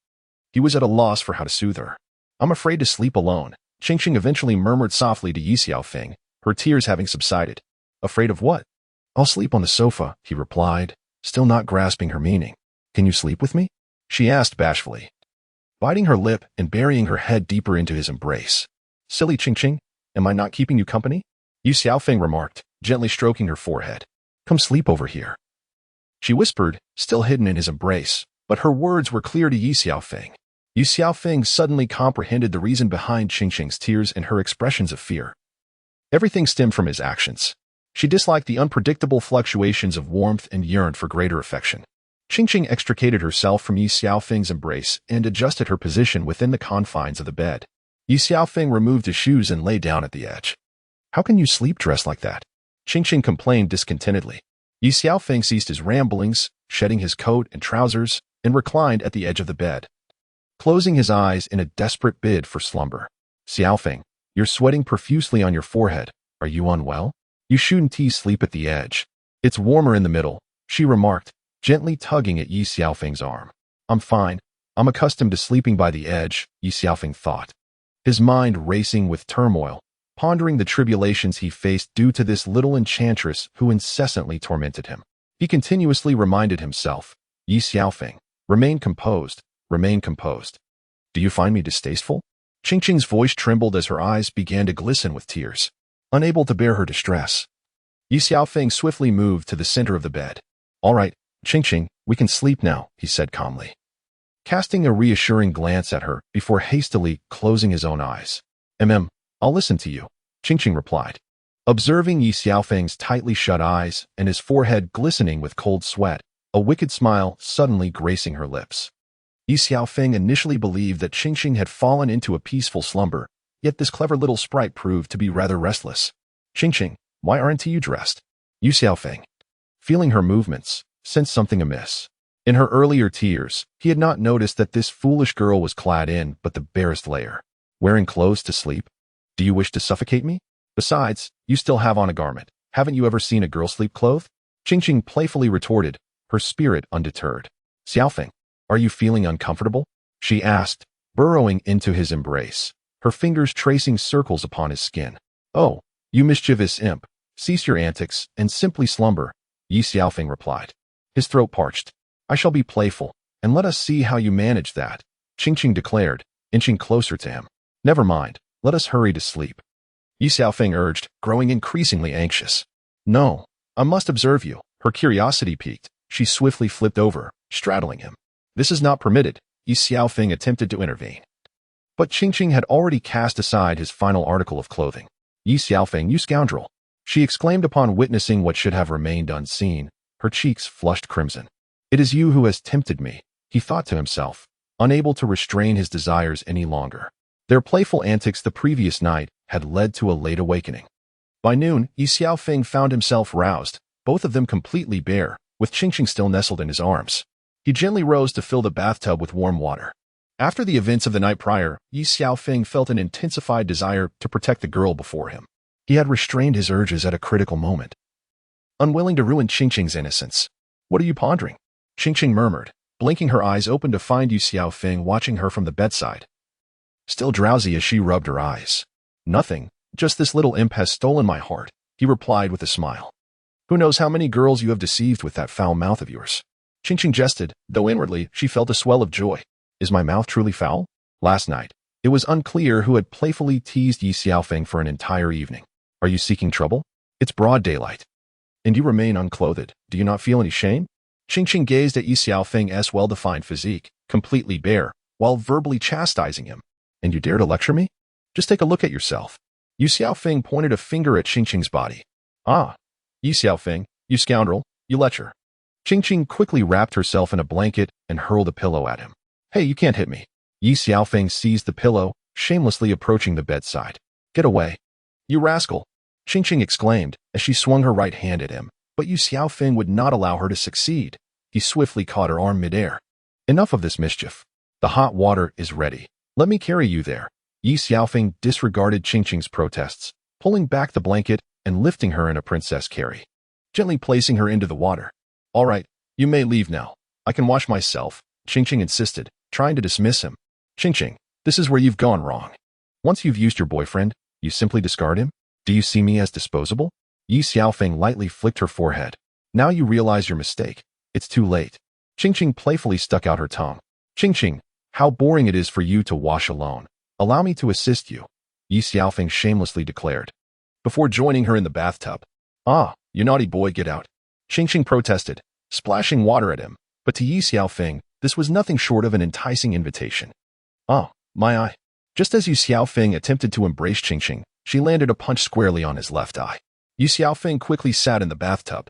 [SPEAKER 1] He was at a loss for how to soothe her. "I'm afraid to sleep alone," Qingqing eventually murmured softly to Ye Xiaofeng, her tears having subsided. "Afraid of what?" "I'll sleep on the sofa," he replied, still not grasping her meaning. "Can you sleep with me?" she asked bashfully, biting her lip and burying her head deeper into his embrace. "Silly Qingqing, am I not keeping you company?" Ye Xiaofeng remarked, gently stroking her forehead. "Come sleep over here," she whispered, still hidden in his embrace, but her words were clear to Ye Xiaofeng. Ye Xiaofeng suddenly comprehended the reason behind Qingqing's tears and her expressions of fear. Everything stemmed from his actions. She disliked the unpredictable fluctuations of warmth and yearned for greater affection. Qingqing extricated herself from Ye Xiaofeng's embrace and adjusted her position within the confines of the bed. Ye Xiaofeng removed his shoes and lay down at the edge. "How can you sleep dressed like that?" Qingqing complained discontentedly. Ye Xiaofeng ceased his ramblings, shedding his coat and trousers, and reclined at the edge of the bed, closing his eyes in a desperate bid for slumber. "Xiaofeng, you're sweating profusely on your forehead. Are you unwell? You shouldn't sleep at the edge. It's warmer in the middle," she remarked, gently tugging at Ye Xiaofeng's arm. "I'm fine. I'm accustomed to sleeping by the edge," Ye Xiaofeng thought, his mind racing with turmoil, pondering the tribulations he faced due to this little enchantress who incessantly tormented him. He continuously reminded himself, "Ye Xiaofeng, remain composed, remain composed. Do you find me distasteful?" Qingqing's voice trembled as her eyes began to glisten with tears. Unable to bear her distress, Ye Xiaofeng swiftly moved to the center of the bed. "All right, Qingqing, we can sleep now," he said calmly, casting a reassuring glance at her before hastily closing his own eyes. I'll listen to you," Qingqing replied, observing Ye Xiaofeng's tightly shut eyes and his forehead glistening with cold sweat, a wicked smile suddenly gracing her lips. Ye Xiaofeng initially believed that Qingqing had fallen into a peaceful slumber, yet this clever little sprite proved to be rather restless. "Qingqing, why aren't you dressed?" Ye Xiaofeng, feeling her movements, sensed something amiss. In her earlier tears, he had not noticed that this foolish girl was clad in but the barest layer. "Wearing clothes to sleep? Do you wish to suffocate me? Besides, you still have on a garment. Haven't you ever seen a girl sleep clothed?" Qingqing playfully retorted, her spirit undeterred. "Xiaofeng, are you feeling uncomfortable?" she asked, burrowing into his embrace, her fingers tracing circles upon his skin. "Oh, you mischievous imp, cease your antics and simply slumber," Ye Xiaofeng replied, his throat parched. "I shall be playful, and let us see how you manage that," Qingqing declared, inching closer to him. "Never mind, let us hurry to sleep," Ye Xiaofeng urged, growing increasingly anxious. "No, I must observe you." Her curiosity piqued, she swiftly flipped over, straddling him. "This is not permitted," Ye Xiaofeng attempted to intervene. But Qingqing had already cast aside his final article of clothing. "Ye Xiaofeng, you scoundrel!" she exclaimed upon witnessing what should have remained unseen, her cheeks flushed crimson. "It is you who has tempted me," he thought to himself, unable to restrain his desires any longer. Their playful antics the previous night had led to a late awakening. By noon, Ye Xiaofeng found himself roused, both of them completely bare, with Qingqing still nestled in his arms. He gently rose to fill the bathtub with warm water. After the events of the night prior, Ye Xiaofeng felt an intensified desire to protect the girl before him. He had restrained his urges at a critical moment, unwilling to ruin Qingqing's innocence. "What are you pondering?" Qingqing murmured, blinking her eyes open to find Ye Xiaofeng watching her from the bedside, still drowsy as she rubbed her eyes. "Nothing, just this little imp has stolen my heart," he replied with a smile. "Who knows how many girls you have deceived with that foul mouth of yours?" Qingqing jested, though inwardly she felt a swell of joy. "Is my mouth truly foul?" Last night, it was unclear who had playfully teased Ye Xiaofeng for an entire evening. "Are you seeking trouble? It's broad daylight, and you remain unclothed. Do you not feel any shame?" Qingqing gazed at Ye Xiaofeng's well-defined physique, completely bare, while verbally chastising him. "And you dare to lecture me? Just take a look at yourself." Ye Xiaofeng pointed a finger at Qingqing's body. "Ah, Ye Xiaofeng, you scoundrel, you lecher." Qingqing quickly wrapped herself in a blanket and hurled a pillow at him. "Hey, you can't hit me." Ye Xiaofeng seized the pillow, shamelessly approaching the bedside. "Get away, you rascal," Qingqing exclaimed as she swung her right hand at him, but Ye Xiaofeng would not allow her to succeed. He swiftly caught her arm midair. "Enough of this mischief. The hot water is ready. Let me carry you there," Ye Xiaofeng disregarded Qingqing's protests, pulling back the blanket and lifting her in a princess carry, gently placing her into the water. All right, you may leave now. I can wash myself, Qingqing insisted, trying to dismiss him. Qingqing, this is where you've gone wrong. Once you've used your boyfriend, you simply discard him? Do you see me as disposable? Ye Xiaofeng lightly flicked her forehead. Now you realize your mistake. It's too late. Qingqing playfully stuck out her tongue. Qingqing, how boring it is for you to wash alone. Allow me to assist you, Ye Xiaofeng shamelessly declared, before joining her in the bathtub. Ah, you naughty boy, get out. Qingqing protested, splashing water at him, but to Ye Xiaofeng, this was nothing short of an enticing invitation. Oh, my eye. Just as Ye Xiaofeng attempted to embrace Qingqing, she landed a punch squarely on his left eye. Ye Xiaofeng quickly sat in the bathtub,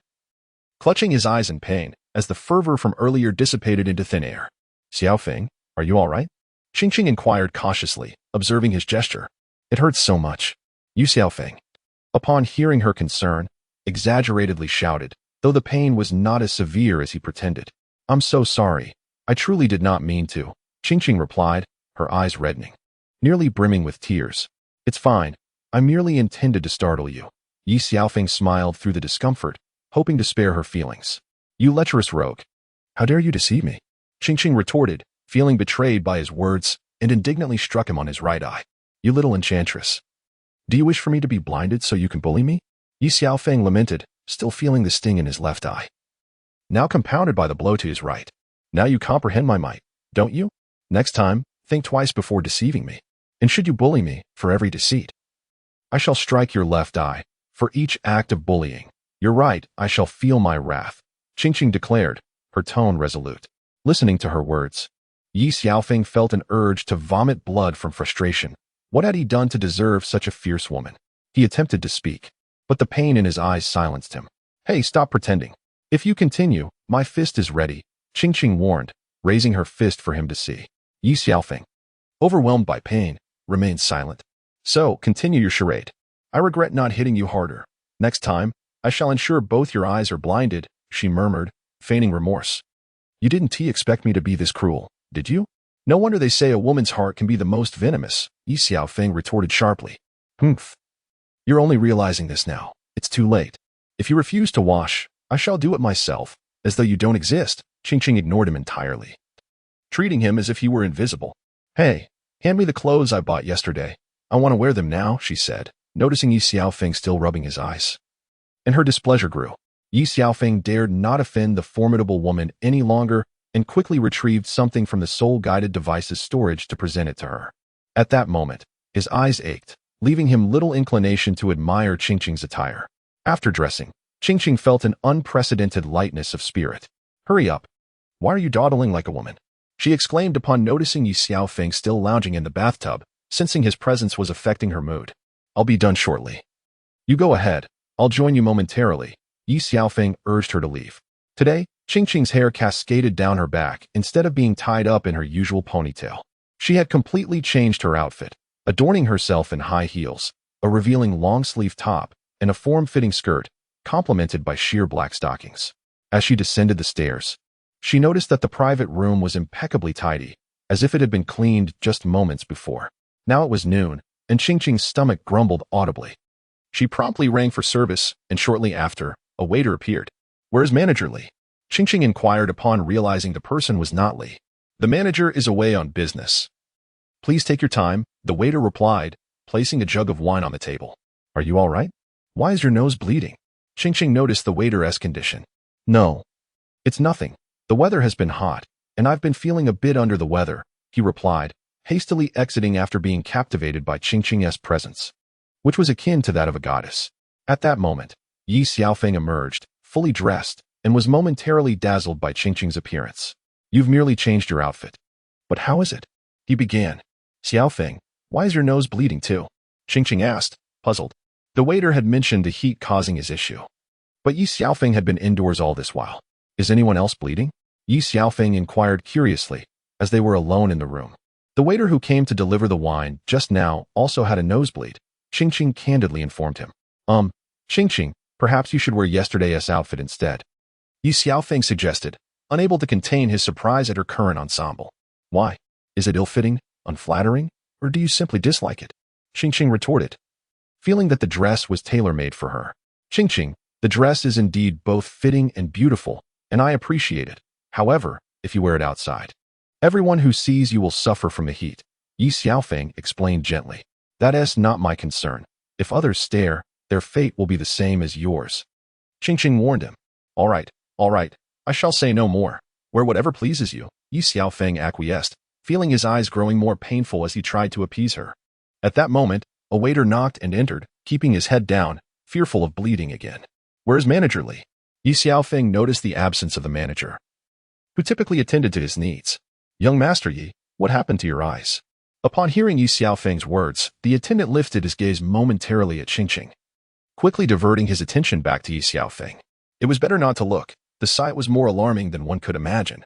[SPEAKER 1] clutching his eyes in pain as the fervor from earlier dissipated into thin air. Xiaofeng, are you all right? Qingqing inquired cautiously, observing his gesture. It hurts so much. Ye Xiaofeng, upon hearing her concern, exaggeratedly shouted, though the pain was not as severe as he pretended. I'm so sorry. I truly did not mean to, Qingqing replied, her eyes reddening, nearly brimming with tears. It's fine. I merely intended to startle you. Ye Xiaofeng smiled through the discomfort, hoping to spare her feelings. You lecherous rogue. How dare you deceive me? Qingqing retorted, feeling betrayed by his words, and indignantly struck him on his right eye. You little enchantress. Do you wish for me to be blinded so you can bully me? Ye Xiaofeng lamented, still feeling the sting in his left eye, now compounded by the blow to his right. Now you comprehend my might, don't you? Next time, think twice before deceiving me. And should you bully me, for every deceit, I shall strike your left eye. For each act of bullying, your right eye shall feel my wrath, Qingqing declared, her tone resolute. Listening to her words, Ye Xiaofeng felt an urge to vomit blood from frustration. What had he done to deserve such a fierce woman? He attempted to speak, but the pain in his eyes silenced him. Hey, stop pretending. If you continue, my fist is ready, Qingqing warned, raising her fist for him to see. Ye Xiaofeng, overwhelmed by pain, remained silent. So, continue your charade. I regret not hitting you harder. Next time, I shall ensure both your eyes are blinded, she murmured, feigning remorse. You didn't expect me to be this cruel, did you? No wonder they say a woman's heart can be the most venomous, Ye Xiaofeng retorted sharply. Humph. You're only realizing this now. It's too late. If you refuse to wash, I shall do it myself, as though you don't exist. Qingqing ignored him entirely, treating him as if he were invisible. Hey, hand me the clothes I bought yesterday. I want to wear them now, she said, noticing Ye Xiaofeng still rubbing his eyes. And her displeasure grew. Ye Xiaofeng dared not offend the formidable woman any longer and quickly retrieved something from the soul-guided device's storage to present it to her. At that moment, his eyes ached, leaving him little inclination to admire Qingqing's attire. After dressing, Qingqing felt an unprecedented lightness of spirit. Hurry up. Why are you dawdling like a woman? She exclaimed upon noticing Ye Xiaofeng still lounging in the bathtub, sensing his presence was affecting her mood. I'll be done shortly. You go ahead. I'll join you momentarily. Ye Xiaofeng urged her to leave. Today, Qingqing's hair cascaded down her back instead of being tied up in her usual ponytail. She had completely changed her outfit, adorning herself in high heels, a revealing long-sleeve top, and a form-fitting skirt, complemented by sheer black stockings. As she descended the stairs, she noticed that the private room was impeccably tidy, as if it had been cleaned just moments before. Now it was noon, and Qingqing's stomach grumbled audibly. She promptly rang for service, and shortly after, a waiter appeared. Where's Manager Li? Qingqing inquired upon realizing the person was not Li. The manager is away on business. Please take your time, the waiter replied, placing a jug of wine on the table. Are you all right? Why is your nose bleeding? Qingqing noticed the waiter's condition. No. It's nothing. The weather has been hot, and I've been feeling a bit under the weather, he replied, hastily exiting after being captivated by Qingqing's presence, which was akin to that of a goddess. At that moment, Ye Xiaofeng emerged, fully dressed, and was momentarily dazzled by Qingqing's appearance. You've merely changed your outfit. But how is it? He began. Xiaofeng, why is your nose bleeding too? Qingqing asked, puzzled. The waiter had mentioned the heat causing his issue. But Ye Xiaofeng had been indoors all this while. Is anyone else bleeding? Ye Xiaofeng inquired curiously, as they were alone in the room. The waiter who came to deliver the wine just now also had a nosebleed, Qingqing candidly informed him. Qingqing, perhaps you should wear yesterday's outfit instead. Ye Xiaofeng suggested, unable to contain his surprise at her current ensemble. Why? Is it ill-fitting, unflattering, or do you simply dislike it? Qingqing retorted, feeling that the dress was tailor-made for her. Qingqing, the dress is indeed both fitting and beautiful, and I appreciate it. However, if you wear it outside, everyone who sees you will suffer from the heat. Ye Xiaofeng explained gently. That is not my concern. If others stare, their fate will be the same as yours. Qingqing warned him. All right, I shall say no more. Wear whatever pleases you. Ye Xiaofeng acquiesced, feeling his eyes growing more painful as he tried to appease her. At that moment, a waiter knocked and entered, keeping his head down, fearful of bleeding again. Where's Manager Li? Ye Xiaofeng noticed the absence of the manager, who typically attended to his needs. Young Master Yi, what happened to your eyes? Upon hearing Ye Xiaofeng's words, the attendant lifted his gaze momentarily at Qingqing, quickly diverting his attention back to Ye Xiaofeng. It was better not to look. The sight was more alarming than one could imagine.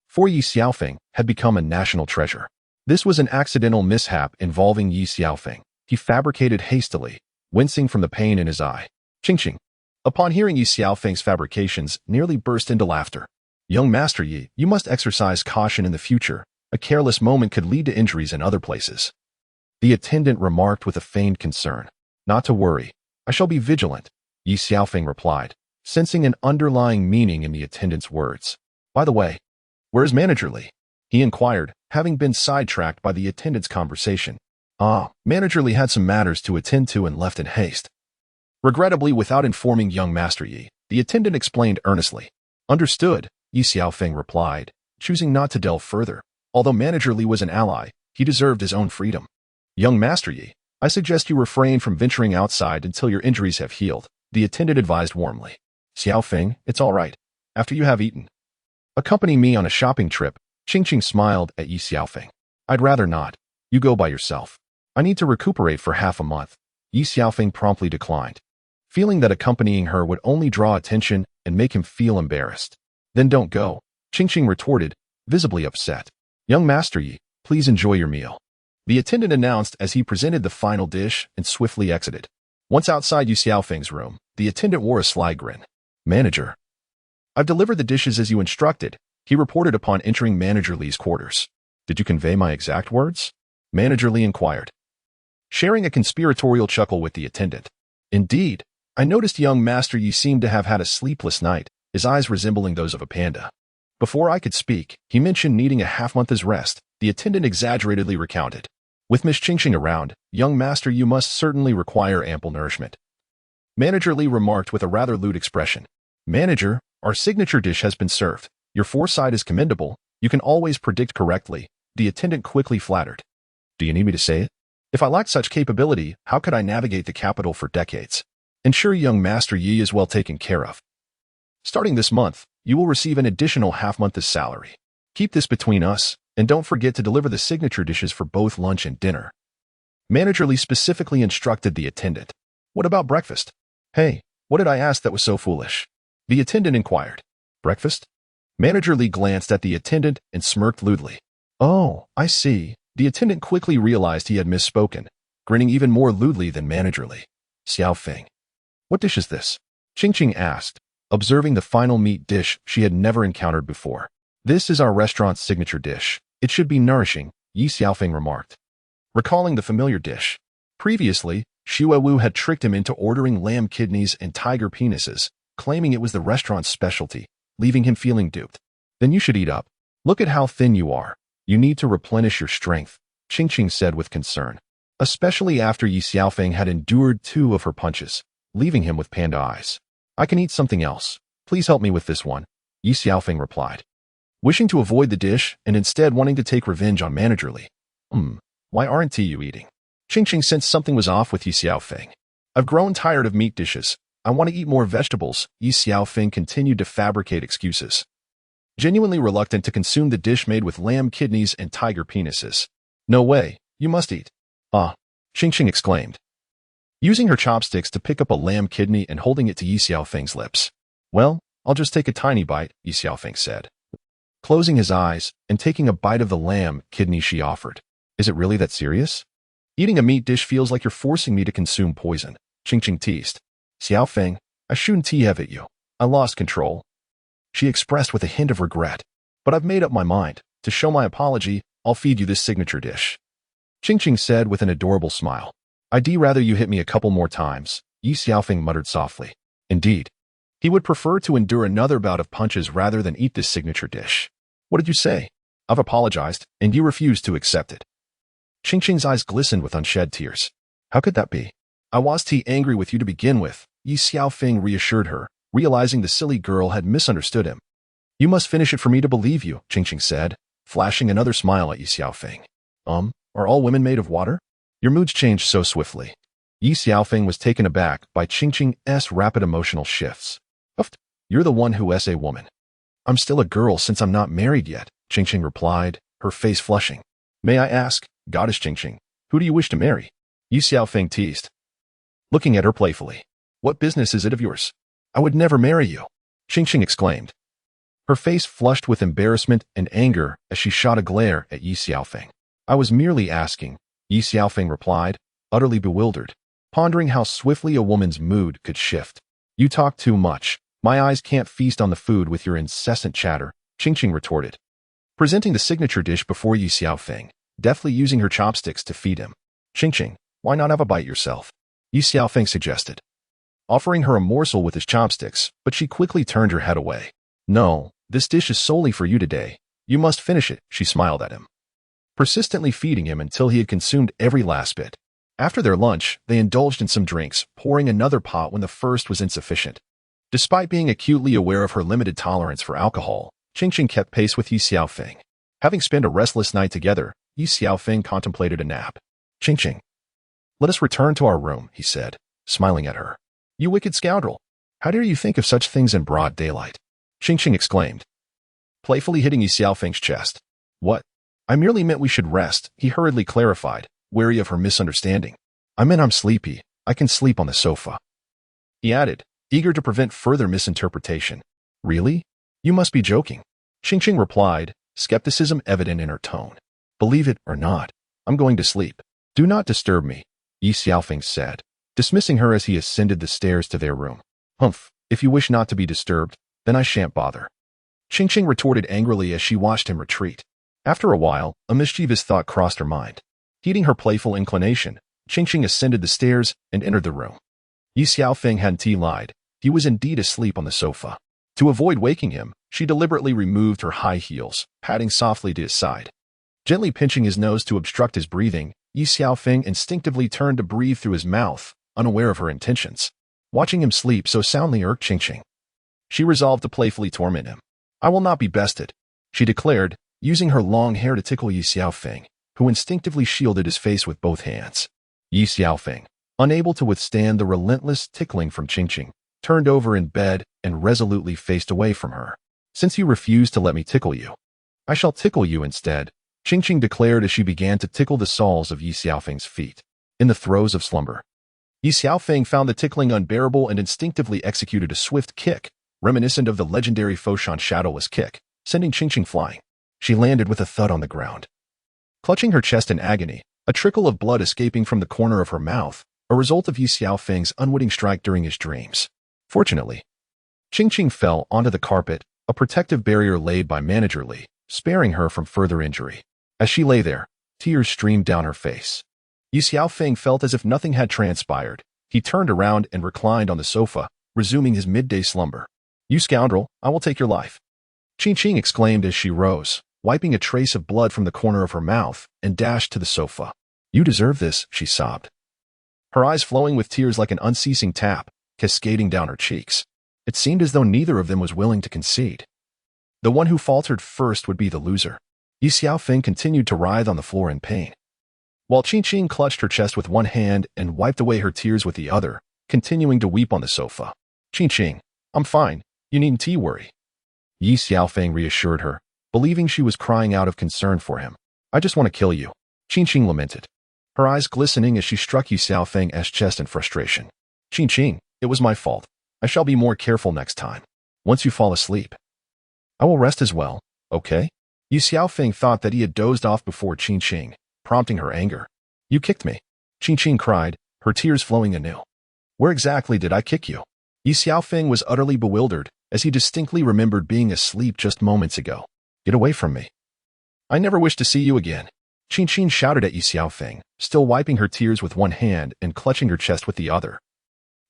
[SPEAKER 1] For Ye Xiaofeng had become a national treasure. This was an accidental mishap involving Ye Xiaofeng. He fabricated hastily, wincing from the pain in his eye. Qingqing, upon hearing Ye Xiaofeng's fabrications, nearly burst into laughter. Young Master Yi, you must exercise caution in the future. A careless moment could lead to injuries in other places. The attendant remarked with a feigned concern. Not to worry. I shall be vigilant, Ye Xiaofeng replied, sensing an underlying meaning in the attendant's words. By the way, where is Manager Li? He inquired, having been sidetracked by the attendant's conversation. Manager Li had some matters to attend to and left in haste. Regrettably, without informing young Master Yi, the attendant explained earnestly. Understood, Ye Xiaofeng replied, choosing not to delve further. Although Manager Li was an ally, he deserved his own freedom. Young Master Yi, I suggest you refrain from venturing outside until your injuries have healed, the attendant advised warmly. Xiaofeng, it's all right. After you have eaten, accompany me on a shopping trip. Qingqing smiled at Ye Xiaofeng. I'd rather not. You go by yourself. I need to recuperate for half a month. Ye Xiaofeng promptly declined, feeling that accompanying her would only draw attention and make him feel embarrassed. Then don't go, Qingqing retorted, visibly upset. Young Master Yi, please enjoy your meal, the attendant announced as he presented the final dish and swiftly exited. Once outside Ye Xiaofeng's room, the attendant wore a sly grin. Manager, I've delivered the dishes as you instructed, he reported upon entering Manager Li's quarters. Did you convey my exact words? Manager Li inquired, sharing a conspiratorial chuckle with the attendant. Indeed, I noticed young Master Yi seemed to have had a sleepless night, his eyes resembling those of a panda. Before I could speak, he mentioned needing a half-month's rest, the attendant exaggeratedly recounted. With Miss Qingqing around, young Master, you must certainly require ample nourishment. Manager Li remarked with a rather lewd expression. Manager, our signature dish has been served. Your foresight is commendable. You can always predict correctly, the attendant quickly flattered. Do you need me to say it? If I lacked such capability, how could I navigate the capital for decades? Ensure young Master Yi is well taken care of. Starting this month, you will receive an additional half-month's salary. Keep this between us, and don't forget to deliver the signature dishes for both lunch and dinner. Manager Li specifically instructed the attendant. What about breakfast? Hey, what did I ask that was so foolish? The attendant inquired. Breakfast? Manager Li glanced at the attendant and smirked lewdly. Oh, I see. The attendant quickly realized he had misspoken, grinning even more lewdly than Manager Li. Xiaofeng. What dish is this? Qingqing asked, observing the final meat dish she had never encountered before. This is our restaurant's signature dish. It should be nourishing, Ye Xiaofeng remarked, recalling the familiar dish. Previously, Wu had tricked him into ordering lamb kidneys and tiger penises, claiming it was the restaurant's specialty, leaving him feeling duped. Then you should eat up. Look at how thin you are. You need to replenish your strength, Qingqing said with concern, especially after Ye Xiaofeng had endured 2 of her punches, leaving him with panda eyes. I can eat something else. Please help me with this one, Ye Xiaofeng replied, wishing to avoid the dish and instead wanting to take revenge on Manager Li. Why aren't you eating? Qingqing sensed something was off with Ye Xiaofeng. I've grown tired of meat dishes. I want to eat more vegetables. Ye Xiaofeng continued to fabricate excuses, genuinely reluctant to consume the dish made with lamb kidneys and tiger penises. No way, you must eat. Qingqing exclaimed, using her chopsticks to pick up a lamb kidney and holding it to Ye Xiaofeng's lips. Well, I'll just take a tiny bite, Ye Xiaofeng said, closing his eyes and taking a bite of the lamb kidney she offered. Is it really that serious? Eating a meat dish feels like you're forcing me to consume poison, Qingqing teased. Xiaofeng, I shouldn't have at you. I lost control, she expressed with a hint of regret. But I've made up my mind. To show my apology, I'll feed you this signature dish. Qingqing said with an adorable smile. I'd rather you hit me a couple more times, Ye Xiaofeng muttered softly. Indeed. He would prefer to endure another bout of punches rather than eat this signature dish. What did you say? I've apologized, and you refused to accept it. Qingqing's eyes glistened with unshed tears. How could that be? I was angry with you to begin with, Ye Xiaofeng reassured her, realizing the silly girl had misunderstood him. You must finish it for me to believe you, Qingqing said, flashing another smile at Ye Xiaofeng. Are all women made of water? Your moods changed so swiftly. Ye Xiaofeng was taken aback by Qingqing's rapid emotional shifts. You're the one who's a woman. I'm still a girl since I'm not married yet, Qingqing replied, her face flushing. May I ask, Goddess Qingqing, who do you wish to marry? Ye Xiaofeng teased, looking at her playfully. What business is it of yours? I would never marry you, Qingqing exclaimed. Her face flushed with embarrassment and anger as she shot a glare at Ye Xiaofeng. I was merely asking, Ye Xiaofeng replied, utterly bewildered, pondering how swiftly a woman's mood could shift. You talk too much. My eyes can't feast on the food with your incessant chatter, Qingqing retorted, presenting the signature dish before Ye Xiaofeng, deftly using her chopsticks to feed him. Qingqing, why not have a bite yourself? Ye Xiaofeng suggested, offering her a morsel with his chopsticks, but she quickly turned her head away. No, this dish is solely for you today. You must finish it, she smiled at him, persistently feeding him until he had consumed every last bit. After their lunch, they indulged in some drinks, pouring another pot when the first was insufficient. Despite being acutely aware of her limited tolerance for alcohol, Qingqing kept pace with Ye Xiaofeng. Having spent a restless night together, Ye Xiaofeng contemplated a nap. Qingqing, let us return to our room, he said, smiling at her. You wicked scoundrel! How dare you think of such things in broad daylight? Qingqing exclaimed, playfully hitting Ye Xiaofeng's chest. What? I merely meant we should rest, he hurriedly clarified, wary of her misunderstanding. I meant I'm sleepy. I can sleep on the sofa. He added, eager to prevent further misinterpretation. Really? You must be joking. Qingqing replied, skepticism evident in her tone. Believe it or not, I'm going to sleep. Do not disturb me, Ye Xiaofeng said, dismissing her as he ascended the stairs to their room. Humph, if you wish not to be disturbed, then I shan't bother. Qingqing retorted angrily as she watched him retreat. After a while, a mischievous thought crossed her mind. Heeding her playful inclination, Qingqing ascended the stairs and entered the room. Ye Xiaofeng hadn't lied. He was indeed asleep on the sofa. To avoid waking him, she deliberately removed her high heels, padding softly to his side. Gently pinching his nose to obstruct his breathing, Ye Xiaofeng instinctively turned to breathe through his mouth, unaware of her intentions. Watching him sleep so soundly irked Qingqing. She resolved to playfully torment him. I will not be bested, she declared, using her long hair to tickle Ye Xiaofeng, who instinctively shielded his face with both hands. Ye Xiaofeng, unable to withstand the relentless tickling from Qingqing, turned over in bed and resolutely faced away from her. Since you refuse to let me tickle you, I shall tickle you instead, Qingqing declared as she began to tickle the soles of Ye Xiaofeng's feet. In the throes of slumber, Ye Xiaofeng found the tickling unbearable and instinctively executed a swift kick, reminiscent of the legendary Foshan shadowless kick, sending Qingqing flying. She landed with a thud on the ground. Clutching her chest in agony, a trickle of blood escaping from the corner of her mouth, a result of Ye Xiaofeng's unwitting strike during his dreams. Fortunately, Qingqing fell onto the carpet, a protective barrier laid by Manager Li, sparing her from further injury. As she lay there, tears streamed down her face. Ye Xiaofeng felt as if nothing had transpired. He turned around and reclined on the sofa, resuming his midday slumber. You scoundrel, I will take your life, Qingqing exclaimed as she rose, wiping a trace of blood from the corner of her mouth, and dashed to the sofa. You deserve this, she sobbed, her eyes flowing with tears like an unceasing tap, cascading down her cheeks. It seemed as though neither of them was willing to concede. The one who faltered first would be the loser. Ye Xiaofeng continued to writhe on the floor in pain, while Qingqing clutched her chest with one hand and wiped away her tears with the other, continuing to weep on the sofa. Qingqing, I'm fine. You needn't worry, Ye Xiaofeng reassured her, believing she was crying out of concern for him. I just want to kill you, Qingqing lamented, her eyes glistening as she struck Ye Xiaofeng's chest in frustration. Qingqing, it was my fault. I shall be more careful next time. Once you fall asleep, I will rest as well, okay? Ye Xiaofeng thought that he had dozed off before Qingqing, prompting her anger. You kicked me, Qingqing cried, her tears flowing anew. Where exactly did I kick you? Ye Xiaofeng was utterly bewildered, as he distinctly remembered being asleep just moments ago. Get away from me. I never wish to see you again, Qin shouted at Ye Xiaofeng, still wiping her tears with one hand and clutching her chest with the other.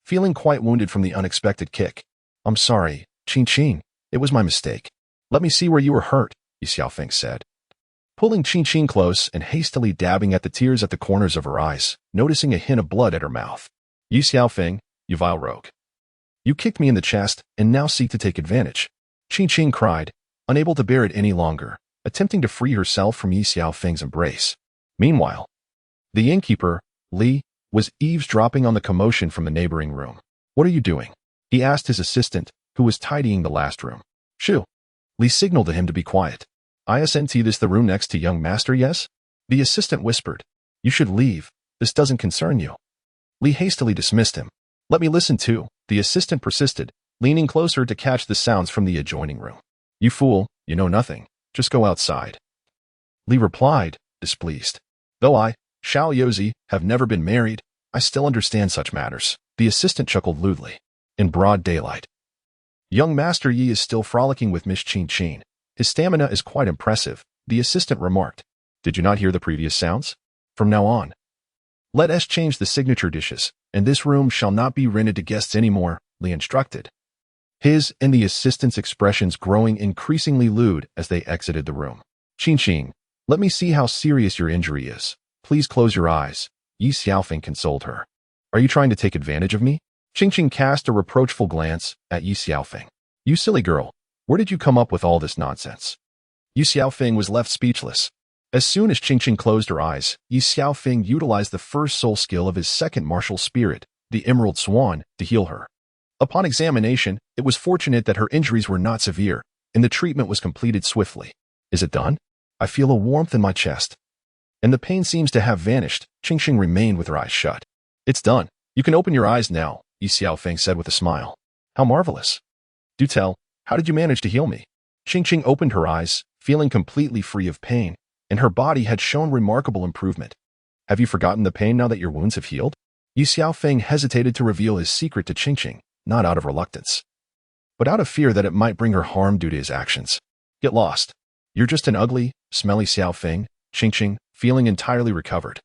[SPEAKER 1] Feeling quite wounded from the unexpected kick. I'm sorry, Qin. It was my mistake. Let me see where you were hurt, Ye Xiaofeng said. Pulling Qin close and hastily dabbing at the tears at the corners of her eyes, noticing a hint of blood at her mouth. Ye Xiaofeng, you vile rogue. You kicked me in the chest and now seek to take advantage. Qin cried, unable to bear it any longer, attempting to free herself from Ye Xiaofeng's embrace. Meanwhile, the innkeeper, Li, was eavesdropping on the commotion from the neighboring room. What are you doing? He asked his assistant, who was tidying the last room. Shoo. Li signaled to him to be quiet. Isn't this the room next to young master, yes? The assistant whispered. You should leave. This doesn't concern you. Li hastily dismissed him. Let me listen too, the assistant persisted, leaning closer to catch the sounds from the adjoining room. You fool, you know nothing. Just go outside. Li replied, displeased. Though I, Xiao Yozi, have never been married, I still understand such matters. The assistant chuckled lewdly. In broad daylight. Young Master Yi is still frolicking with Miss Qin. His stamina is quite impressive, the assistant remarked. Did you not hear the previous sounds? From now on, let us change the signature dishes, and this room shall not be rented to guests anymore, Li instructed. His and the assistant's expressions growing increasingly lewd as they exited the room. Qin, let me see how serious your injury is. Please close your eyes, Ye Xiaofeng consoled her. Are you trying to take advantage of me? Qin cast a reproachful glance at Ye Xiaofeng. You silly girl, where did you come up with all this nonsense? Ye Xiaofeng was left speechless. As soon as Qin closed her eyes, Ye Xiaofeng utilized the first soul skill of his second martial spirit, the Emerald Swan, to heal her. Upon examination, it was fortunate that her injuries were not severe, and the treatment was completed swiftly. Is it done? I feel a warmth in my chest. And the pain seems to have vanished. Qin remained with her eyes shut. It's done. You can open your eyes now, Ye Xiaofeng said with a smile. How marvelous. Do tell, how did you manage to heal me? Qin opened her eyes, feeling completely free of pain, and her body had shown remarkable improvement. Have you forgotten the pain now that your wounds have healed? Ye Xiaofeng hesitated to reveal his secret to Qin, not out of reluctance, but out of fear that it might bring her harm due to his actions. Get lost. You're just an ugly, smelly Xiaofeng, Qin, feeling entirely recovered.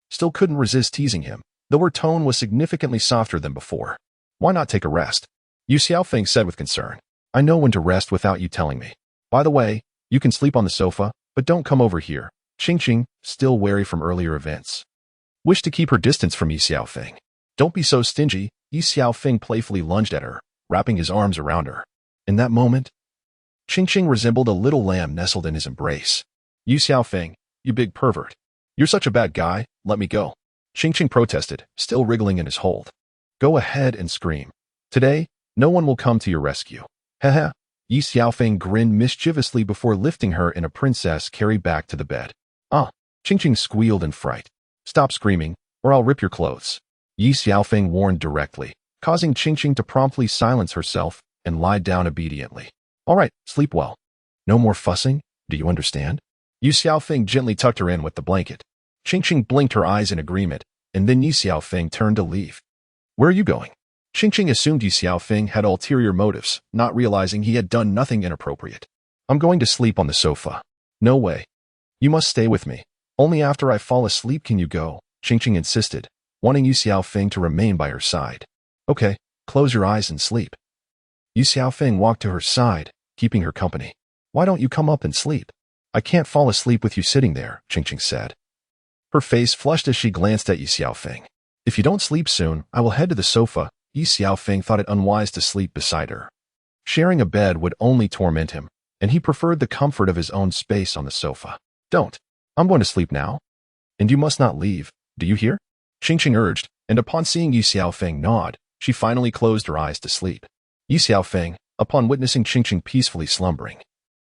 [SPEAKER 1] Still couldn't resist teasing him, though her tone was significantly softer than before. Why not take a rest? Ye Xiaofeng said with concern. I know when to rest without you telling me. By the way, you can sleep on the sofa, but don't come over here. Qin, still wary from earlier events, wished to keep her distance from Ye Xiaofeng. Don't be so stingy, Ye Xiaofeng playfully lunged at her, wrapping his arms around her. In that moment, Qin resembled a little lamb nestled in his embrace. Ye Xiaofeng, you big pervert. You're such a bad guy, let me go. Qin protested, still wriggling in his hold. Go ahead and scream. Today, no one will come to your rescue. Haha. Ye Xiaofeng grinned mischievously before lifting her in a princess carry back to the bed. Ah. Qin squealed in fright. Stop screaming, or I'll rip your clothes. Ye Xiaofeng warned directly, causing Qin to promptly silence herself and lie down obediently. All right, sleep well. No more fussing, do you understand? Ye Xiaofeng gently tucked her in with the blanket. Qin blinked her eyes in agreement, and then Ye Xiaofeng turned to leave. Where are you going? Qin assumed Ye Xiaofeng had ulterior motives, not realizing he had done nothing inappropriate. I'm going to sleep on the sofa. No way. You must stay with me. Only after I fall asleep can you go, Qin insisted, wanting Ye Xiaofeng to remain by her side. Okay, close your eyes and sleep. Ye Xiaofeng walked to her side, keeping her company. Why don't you come up and sleep? I can't fall asleep with you sitting there, Qin said. Her face flushed as she glanced at Ye Xiaofeng. If you don't sleep soon, I will head to the sofa. Ye Xiaofeng thought it unwise to sleep beside her. Sharing a bed would only torment him, and he preferred the comfort of his own space on the sofa. Don't. I'm going to sleep now. And you must not leave, do you hear? Qin urged, and upon seeing Ye Xiaofeng nod, she finally closed her eyes to sleep. Ye Xiaofeng, upon witnessing Qin peacefully slumbering,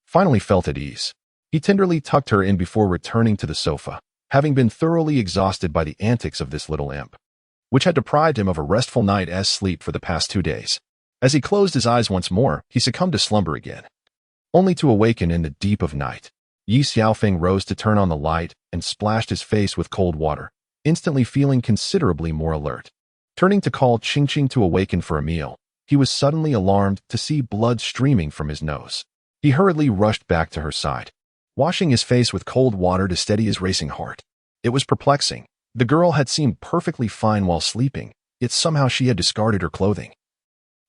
[SPEAKER 1] finally felt at ease. He tenderly tucked her in before returning to the sofa, having been thoroughly exhausted by the antics of this little imp, which had deprived him of a restful night's sleep for the past 2 days. As he closed his eyes once more, he succumbed to slumber again, only to awaken in the deep of night. Ye Xiaofeng rose to turn on the light and splashed his face with cold water, instantly feeling considerably more alert. Turning to call Qin to awaken for a meal, he was suddenly alarmed to see blood streaming from his nose. He hurriedly rushed back to her side. washing his face with cold water to steady his racing heart. It was perplexing. The girl had seemed perfectly fine while sleeping, yet somehow she had discarded her clothing,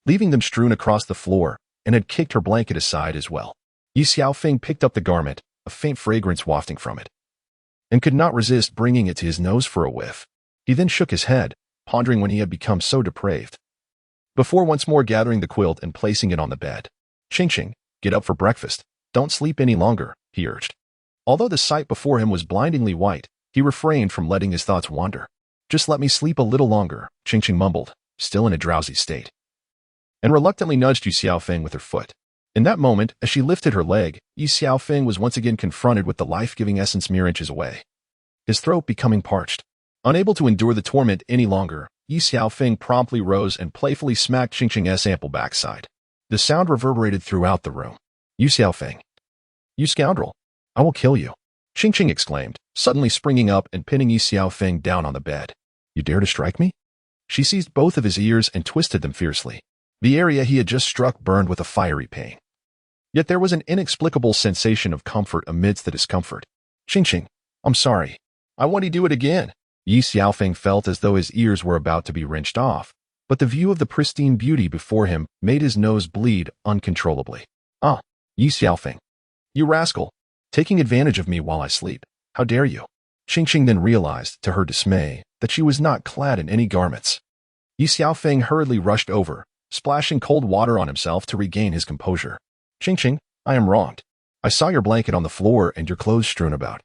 [SPEAKER 1] leaving them strewn across the floor, and had kicked her blanket aside as well. Ye Xiaofeng picked up the garment, a faint fragrance wafting from it, and could not resist bringing it to his nose for a whiff. He then shook his head, pondering when he had become so depraved, before once more gathering the quilt and placing it on the bed. Ching, get up for breakfast. Don't sleep any longer, he urged. Although the sight before him was blindingly white, he refrained from letting his thoughts wander. Just let me sleep a little longer, Ching mumbled, still in a drowsy state, and reluctantly nudged Ye Xiaofeng with her foot. In that moment, as she lifted her leg, Ye Xiaofeng was once again confronted with the life-giving essence mere inches away, his throat becoming parched. Unable to endure the torment any longer, Ye Xiaofeng promptly rose and playfully smacked Ching's ample backside. The sound reverberated throughout the room. Ye Xiaofeng, you scoundrel, I will kill you, Ching exclaimed, suddenly springing up and pinning Ye Xiaofeng down on the bed. You dare to strike me? She seized both of his ears and twisted them fiercely. The area he had just struck burned with a fiery pain. Yet there was an inexplicable sensation of comfort amidst the discomfort. Ching, I'm sorry. I want to do it again. Ye Xiaofeng felt as though his ears were about to be wrenched off, but the view of the pristine beauty before him made his nose bleed uncontrollably. Ah, Ye Xiaofeng, you rascal, taking advantage of me while I sleep. How dare you? Ching then realized, to her dismay, that she was not clad in any garments. Ye Xiaofeng hurriedly rushed over, splashing cold water on himself to regain his composure. Ching, I am wronged. I saw your blanket on the floor and your clothes strewn about,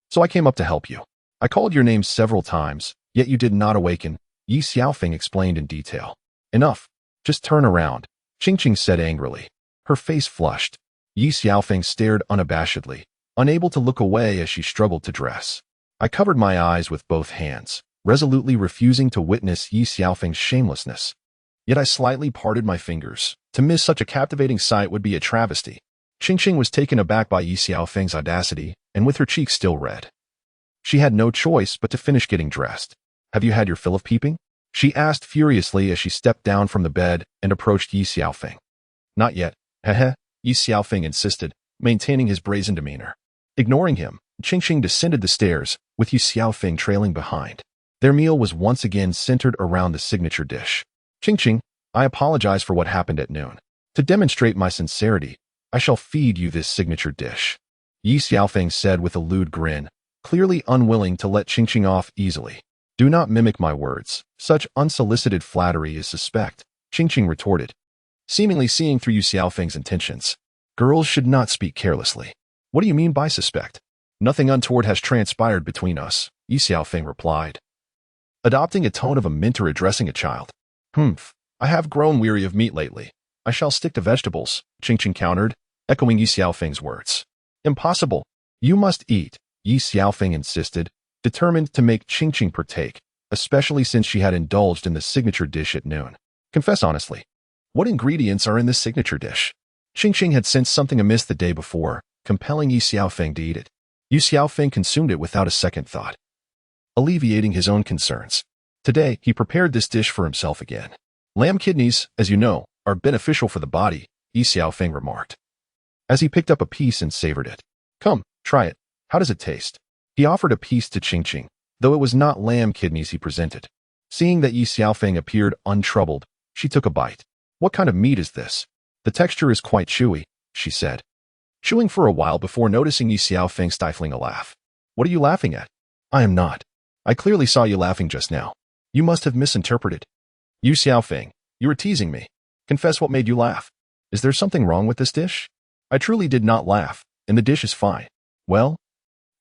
[SPEAKER 1] so I came up to help you. I called your name several times, yet you did not awaken, Ye Xiaofeng explained in detail. Enough. Just turn around, Ching said angrily. Her face flushed. Ye Xiaofeng stared unabashedly, unable to look away as she struggled to dress. I covered my eyes with both hands, resolutely refusing to witness Ye Xiaofeng's shamelessness. Yet I slightly parted my fingers. To miss such a captivating sight would be a travesty. Ching was taken aback by Ye Xiaofeng's audacity, and with her cheeks still red, she had no choice but to finish getting dressed. Have you had your fill of peeping? She asked furiously as she stepped down from the bed and approached Ye Xiaofeng. Not yet, heh, Ye Xiaofeng insisted, maintaining his brazen demeanor. Ignoring him, Ching descended the stairs, with Ye Xiaofeng trailing behind. Their meal was once again centered around the signature dish. Ching, I apologize for what happened at noon. To demonstrate my sincerity, I shall feed you this signature dish, Ye Xiaofeng said with a lewd grin, clearly unwilling to let Ching off easily. Do not mimic my words. Such unsolicited flattery is suspect, Ching retorted, seemingly seeing through Ye Xiaofeng's intentions. Girls should not speak carelessly. What do you mean by suspect? Nothing untoward has transpired between us, Ye Xiaofeng replied, adopting a tone of a mentor addressing a child. I have grown weary of meat lately. I shall stick to vegetables, Ching countered, echoing Ye Xiaofeng's words. Impossible. You must eat, Ye Xiaofeng insisted, determined to make Ching partake, especially since she had indulged in the signature dish at noon. Confess honestly. What ingredients are in this signature dish? Ching had sensed something amiss the day before, compelling Ye Xiaofeng to eat it. Ye Xiaofeng consumed it without a second thought, alleviating his own concerns. Today, he prepared this dish for himself again. Lamb kidneys, as you know, are beneficial for the body, Ye Xiaofeng remarked, as he picked up a piece and savored it. Come, try it. How does it taste? He offered a piece to Ching, though it was not lamb kidneys he presented. Seeing that Ye Xiaofeng appeared untroubled, she took a bite. What kind of meat is this? The texture is quite chewy, she said, chewing for a while before noticing Ye Xiaofeng stifling a laugh. What are you laughing at? I am not. I clearly saw you laughing just now. You must have misinterpreted. Ye Xiaofeng, you were teasing me. Confess what made you laugh. Is there something wrong with this dish? I truly did not laugh, and the dish is fine. Well,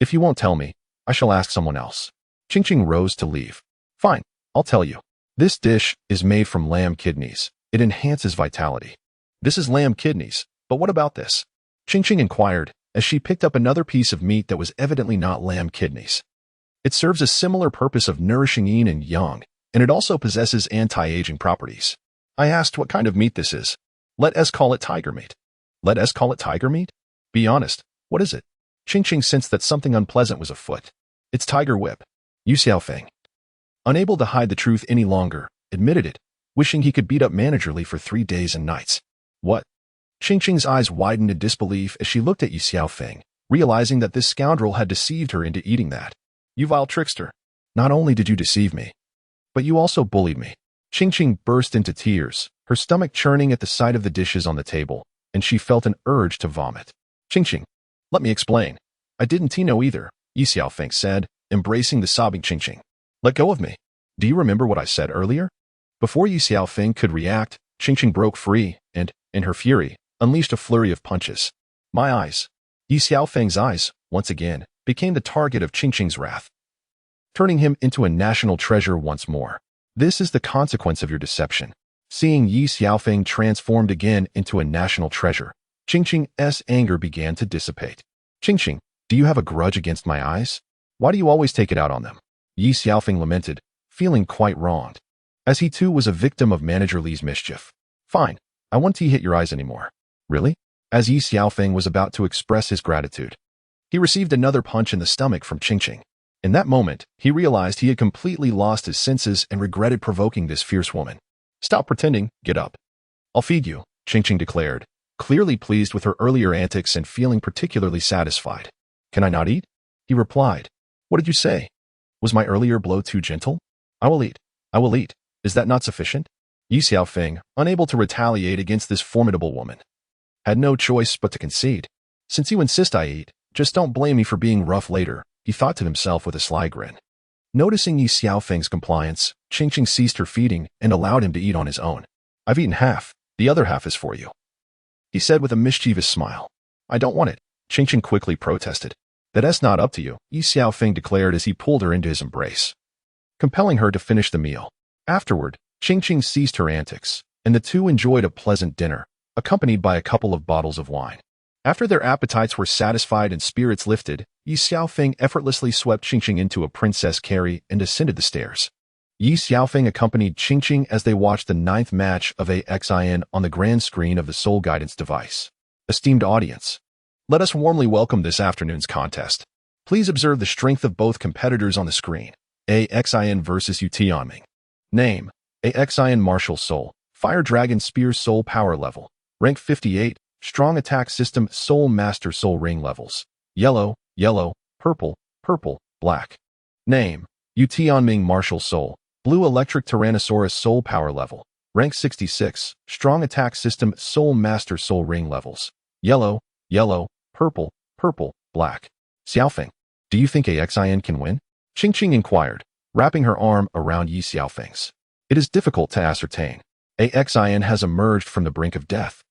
[SPEAKER 1] if you won't tell me, I shall ask someone else. Ching rose to leave. Fine, I'll tell you. This dish is made from lamb kidneys. It enhances vitality. This is lamb kidneys, but what about this? Ching inquired, as she picked up another piece of meat that was evidently not lamb kidneys. It serves a similar purpose of nourishing yin and yang, and it also possesses anti-aging properties. I asked what kind of meat this is. Let us call it tiger meat. Let us call it tiger meat? Be honest, what is it? Ching sensed that something unpleasant was afoot. It's tiger whip. Ye Xiaofeng, unable to hide the truth any longer, admitted it, wishing he could beat up managerly for 3 days and nights. What? Ching's eyes widened in disbelief as she looked at Ye Xiaofeng, realizing that this scoundrel had deceived her into eating that. You vile trickster. Not only did you deceive me, but you also bullied me. Qingqing burst into tears, her stomach churning at the sight of the dishes on the table, and she felt an urge to vomit. Qingqing, let me explain. I didn't know either, Ye Xiaofeng said, embracing the sobbing Qingqing. Let go of me. Do you remember what I said earlier? Before Ye Xiaofeng could react, Qingqing broke free and, in her fury, unleashed a flurry of punches. My eyes. Ye Xiaofeng's eyes, once again, became the target of Qingqing's wrath, turning him into a national treasure once more. This is the consequence of your deception. Seeing Ye Xiaofeng transformed again into a national treasure, Qingqing's anger began to dissipate. Qingqing, do you have a grudge against my eyes? Why do you always take it out on them? Ye Xiaofeng lamented, feeling quite wronged, as he too was a victim of Manager Li's mischief. Fine, I won't hit your eyes anymore. Really? As Ye Xiaofeng was about to express his gratitude, he received another punch in the stomach from Qingqing. In that moment, he realized he had completely lost his senses and regretted provoking this fierce woman. Stop pretending, get up. I'll feed you, Qingqing declared, clearly pleased with her earlier antics and feeling particularly satisfied. Can I not eat? He replied. What did you say? Was my earlier blow too gentle? I will eat. I will eat. Is that not sufficient? Ye Xiaofeng, unable to retaliate against this formidable woman, had no choice but to concede. Since you insist I eat, just don't blame me for being rough later, he thought to himself with a sly grin. Noticing Ye Xiaofeng's compliance, Qingqing ceased her feeding and allowed him to eat on his own. I've eaten half, the other half is for you, he said with a mischievous smile. I don't want it, Qingqing quickly protested. That's not up to you, Ye Xiaofeng declared as he pulled her into his embrace, compelling her to finish the meal. Afterward, Qingqing ceased her antics, and the two enjoyed a pleasant dinner, accompanied by a couple of bottles of wine. After their appetites were satisfied and spirits lifted, Ye Xiaofeng effortlessly swept Qingqing into a princess carry and ascended the stairs. Ye Xiaofeng accompanied Qingqing as they watched the 9th match of Exile on the grand screen of the soul guidance device. Esteemed audience, let us warmly welcome this afternoon's contest. Please observe the strength of both competitors on the screen. Exile versus Tianming. Name: Exile Martial Soul, Fire Dragon Spear Soul Power Level, Rank 58, Strong Attack System Soul Master Soul Ring Levels, Yellow, Yellow, Purple, Purple, Black. Name: Tianming Martial Soul, Blue Electric Tyrannosaurus Soul Power Level, Rank 66, Strong Attack System Soul Master Soul Ring Levels, Yellow, Yellow, Purple, Purple, Black. Xiaofeng, do you think Exile can win? Qingqing inquired, wrapping her arm around Ye Xiaofeng's. It is difficult to ascertain. Exile has emerged from the brink of death,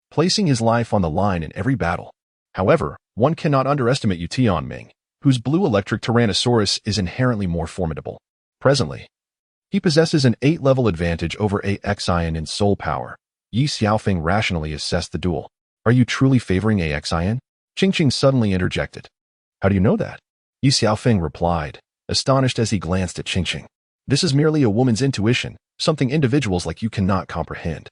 [SPEAKER 1] placing his life on the line in every battle. However, one cannot underestimate Tianming, whose blue electric Tyrannosaurus is inherently more formidable. Presently, he possesses an 8-level advantage over Exile in soul power. Ye Xiaofeng rationally assessed the duel. Are you truly favoring Exile? Qingqing suddenly interjected. How do you know that? Ye Xiaofeng replied, astonished as he glanced at Qingqing. This is merely a woman's intuition, something individuals like you cannot comprehend.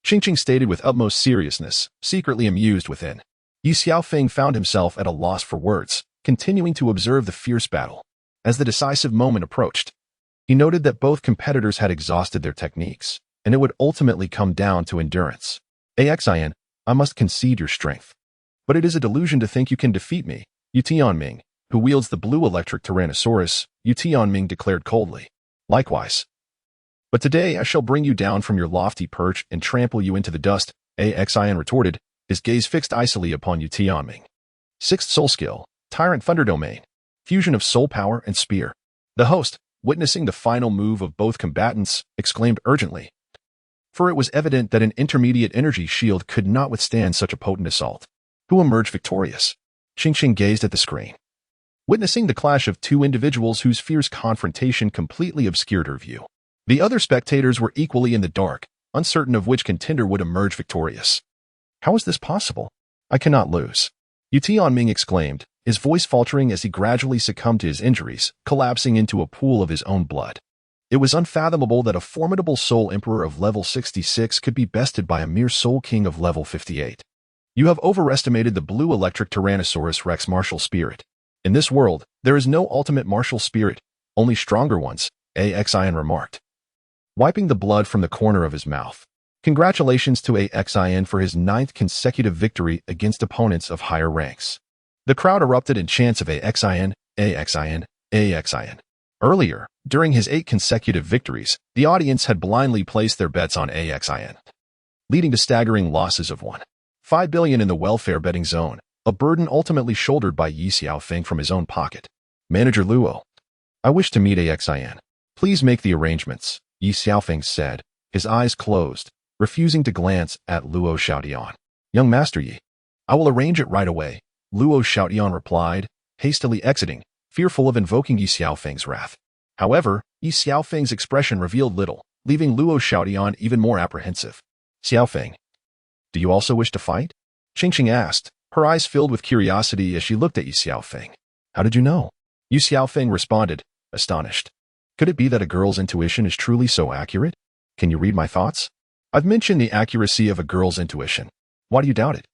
[SPEAKER 1] Qingqing stated with utmost seriousness, secretly amused within. Ye Xiaofeng found himself at a loss for words, continuing to observe the fierce battle. As the decisive moment approached, he noted that both competitors had exhausted their techniques, and it would ultimately come down to endurance. Exile, I must concede your strength. But it is a delusion to think you can defeat me, Tianming, who wields the blue electric Tyrannosaurus, Tianming declared coldly. Likewise. But today I shall bring you down from your lofty perch and trample you into the dust, Exile retorted, his gaze fixed icily upon Tianming. 6th soul skill, Tyrant Thunder Domain, fusion of soul power and spear. The host, witnessing the final move of both combatants, exclaimed urgently, for it was evident that an intermediate energy shield could not withstand such a potent assault. Who emerged victorious? Qingqing gazed at the screen, witnessing the clash of two individuals whose fierce confrontation completely obscured her view. The other spectators were equally in the dark, uncertain of which contender would emerge victorious. How is this possible? I cannot lose, Tianming exclaimed, his voice faltering as he gradually succumbed to his injuries, collapsing into a pool of his own blood. It was unfathomable that a formidable soul emperor of level 66 could be bested by a mere soul king of level 58. You have overestimated the blue electric Tyrannosaurus Rex martial spirit. In this world, there is no ultimate martial spirit, only stronger ones, Exile remarked, wiping the blood from the corner of his mouth. Congratulations to Exile for his 9th consecutive victory against opponents of higher ranks. The crowd erupted in chants of awaken, awaken, awaken. Earlier, during his 8 consecutive victories, the audience had blindly placed their bets on awaken, leading to staggering losses of 1.5 billion in the welfare betting zone, a burden ultimately shouldered by Ye Xiaofeng from his own pocket. Manager Luo, I wish to meet awaken. Please make the arrangements, Ye Xiaofeng said, his eyes closed, refusing to glance at Luo Xiaodian. Young Master Yi, I will arrange it right away, Luo Xiaodian replied, hastily exiting, fearful of invoking Ye Xiaofeng's wrath. However, Ye Xiaofeng's expression revealed little, leaving Luo Xiaodian even more apprehensive. Xiaofeng, do you also wish to fight? Qingqing asked, her eyes filled with curiosity as she looked at Ye Xiaofeng. How did you know? Ye Xiaofeng responded, astonished. Could it be that a girl's intuition is truly so accurate? Can you read my thoughts? I've mentioned the accuracy of a girl's intuition. Why do you doubt it?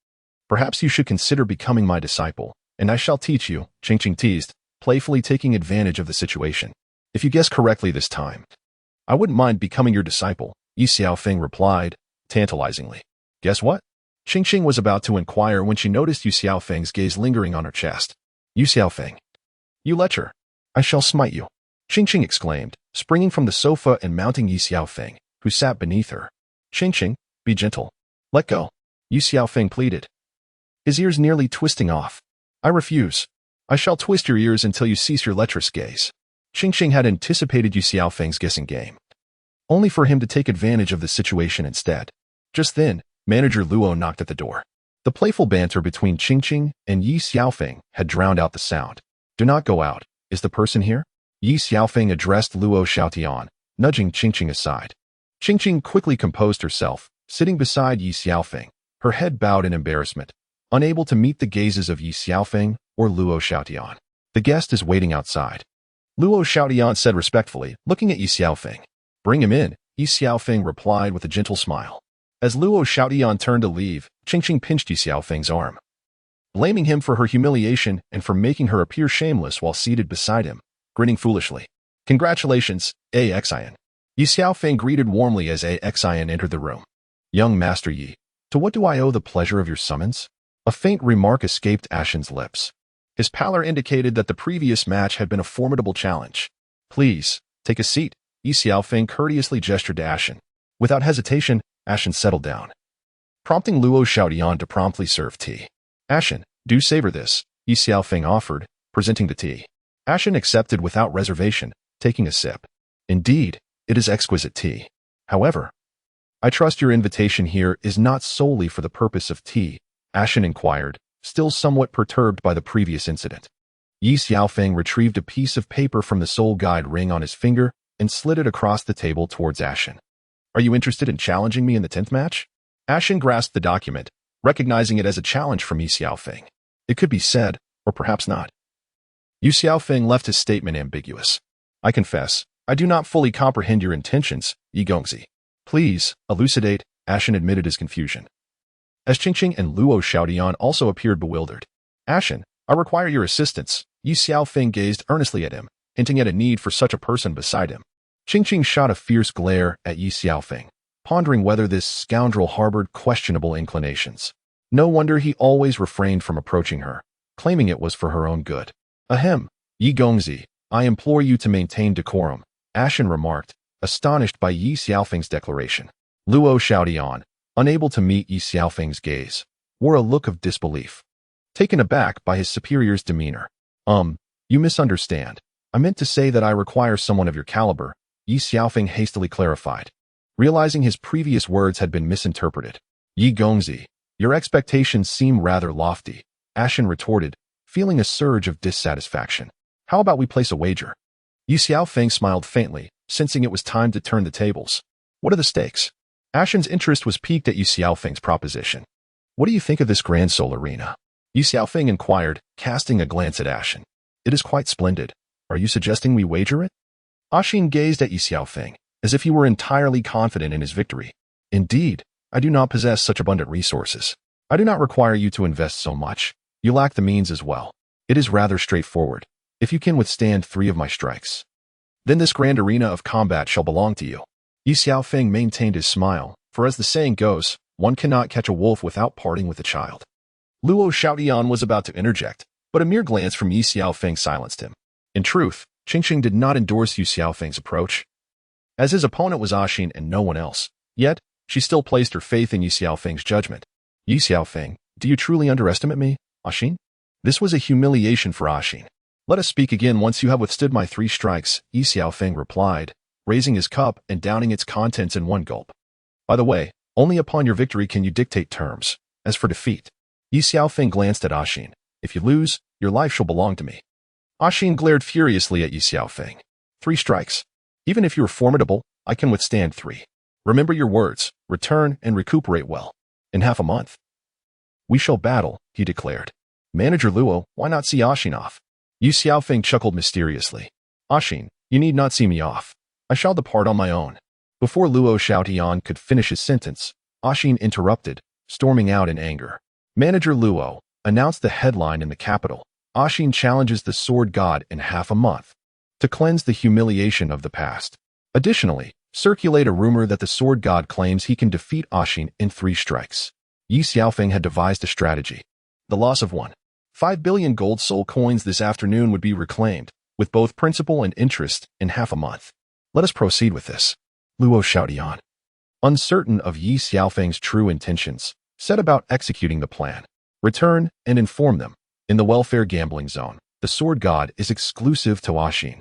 [SPEAKER 1] Perhaps you should consider becoming my disciple, and I shall teach you, Qingqing teased, playfully taking advantage of the situation. If you guess correctly this time, I wouldn't mind becoming your disciple, Ye Xiaofeng replied, tantalizingly. Guess what? Qingqing was about to inquire when she noticed Ye Xiaofeng's gaze lingering on her chest. Ye Xiaofeng, you lecher. I shall smite you. Qingqing exclaimed, springing from the sofa and mounting Ye Xiaofeng, who sat beneath her. Qingqing, be gentle. Let go. Ye Xiaofeng pleaded, his ears nearly twisting off. I refuse. I shall twist your ears until you cease your lecherous gaze. Qingqing had anticipated Ye Xiaofeng's guessing game, only for him to take advantage of the situation instead. Just then, Manager Luo knocked at the door. The playful banter between Qingqing and Ye Xiaofeng had drowned out the sound. Do not go out. Is the person here? Ye Xiaofeng addressed Luo Xiaotian, nudging Qingqing aside. Qingqing quickly composed herself, sitting beside Ye Xiaofeng, her head bowed in embarrassment, unable to meet the gazes of Ye Xiaofeng or Luo Xiaotian. The guest is waiting outside. Luo Xiaotian said respectfully, looking at Ye Xiaofeng. Bring him in, Ye Xiaofeng replied with a gentle smile. As Luo Xiaotian turned to leave, Qingqing pinched Ye Xiaofeng's arm, blaming him for her humiliation and for making her appear shameless while seated beside him, grinning foolishly. Congratulations, awaken. Ye Xiaofeng greeted warmly as awaken entered the room. Young Master Yi, to what do I owe the pleasure of your summons? A faint remark escaped Ashen's lips. His pallor indicated that the previous match had been a formidable challenge. Please, take a seat, Ye Xiaofeng courteously gestured to Ashen. Without hesitation, Ashen settled down, prompting Luo Xiaotian to promptly serve tea. Ashen, do savor this, Ye Xiaofeng offered, presenting the tea. Ashen accepted without reservation, taking a sip. Indeed, it is exquisite tea. However, I trust your invitation here is not solely for the purpose of tea, Ashen inquired, still somewhat perturbed by the previous incident. Ye Xiaofeng retrieved a piece of paper from the soul guide ring on his finger and slid it across the table towards Ashen. Are you interested in challenging me in the 10th match? Ashen grasped the document, recognizing it as a challenge from Ye Xiaofeng. It could be said, or perhaps not. Ye Xiaofeng left his statement ambiguous. I confess, I do not fully comprehend your intentions, Ye Gongzi. Please, elucidate, Ashen admitted his confusion. As Qingqing and Luo Xiaodian also appeared bewildered. Ashen, I require your assistance, Ye Xiaofeng gazed earnestly at him, hinting at a need for such a person beside him. Qingqing shot a fierce glare at Ye Xiaofeng, pondering whether this scoundrel harbored questionable inclinations. No wonder he always refrained from approaching her, claiming it was for her own good. Ahem, Ye Gongzi, I implore you to maintain decorum, Ashen remarked, astonished by Ye Xiaofeng's declaration. Luo Xiaodian, unable to meet Ye Xiaofeng's gaze, wore a look of disbelief, taken aback by his superior's demeanor. You misunderstand. I meant to say that I require someone of your caliber, Ye Xiaofeng hastily clarified, realizing his previous words had been misinterpreted. Ye Gongzi, your expectations seem rather lofty, Ashen retorted, feeling a surge of dissatisfaction. How about we place a wager? Ye Xiaofeng smiled faintly, sensing it was time to turn the tables. What are the stakes? Ashen's interest was piqued at Ye Xiaofeng's proposition. What do you think of this grand soul arena? Ye Xiaofeng inquired, casting a glance at Ashen. It is quite splendid. Are you suggesting we wager it? Ashen gazed at Ye Xiaofeng, as if he were entirely confident in his victory. Indeed, I do not possess such abundant resources. I do not require you to invest so much. You lack the means as well. It is rather straightforward. If you can withstand 3 of my strikes, then this grand arena of combat shall belong to you. Ye Xiaofeng maintained his smile, for as the saying goes, one cannot catch a wolf without parting with a child. Luo Xiaotian was about to interject, but a mere glance from Ye Xiaofeng silenced him. In truth, Qingqing did not endorse Ye Xiaofeng's approach, as his opponent was Ashin and no one else. Yet, she still placed her faith in Ye Xiaofeng's judgment. Ye Xiaofeng, do you truly underestimate me, Ashin? This was a humiliation for Ashin. Let us speak again once you have withstood my 3 strikes, Ye Xiaofeng replied, raising his cup and downing its contents in one gulp. By the way, only upon your victory can you dictate terms. As for defeat, Ye Xiaofeng glanced at Ashin. If you lose, your life shall belong to me. Ashin glared furiously at Ye Xiaofeng. 3 strikes. Even if you are formidable, I can withstand 3. Remember your words, return and recuperate well. In half a month, we shall battle, he declared. Manager Luo, why not see Ashin off? Ye Xiaofeng chuckled mysteriously. Ashin, you need not see me off. I shall depart on my own. Before Luo Xiaotian could finish his sentence, Ashin interrupted, storming out in anger. Manager Luo announced the headline in the capital. Ashin challenges the sword god in half a month to cleanse the humiliation of the past. Additionally, circulate a rumor that the sword god claims he can defeat Ashin in 3 strikes. Ye Xiaofeng had devised a strategy. The loss of 1.5 billion gold soul coins this afternoon would be reclaimed, with both principal and interest, in half a month. Let us proceed with this. Luo Xiaotian, uncertain of Ye Xiaofeng's true intentions, set about executing the plan. Return and inform them. In the welfare gambling zone, the sword god is exclusive to Ashin.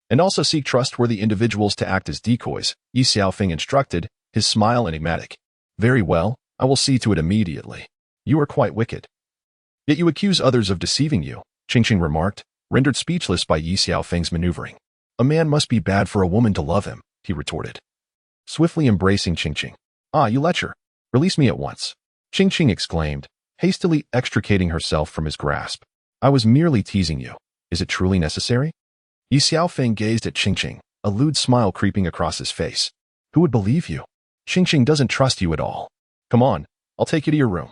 [SPEAKER 1] And also seek trustworthy individuals to act as decoys, Ye Xiaofeng instructed, his smile enigmatic. Very well, I will see to it immediately. You are quite wicked. Yet you accuse others of deceiving you, Qingqing remarked, rendered speechless by Ye Xiaofeng's maneuvering. A man must be bad for a woman to love him, he retorted, swiftly embracing Qingqing. Ah, you lecher. Release me at once. Qingqing exclaimed, hastily extricating herself from his grasp. I was merely teasing you. Is it truly necessary? Ye Xiaofeng gazed at Qingqing, a lewd smile creeping across his face. Who would believe you? Qingqing doesn't trust you at all. Come on, I'll take you to your room.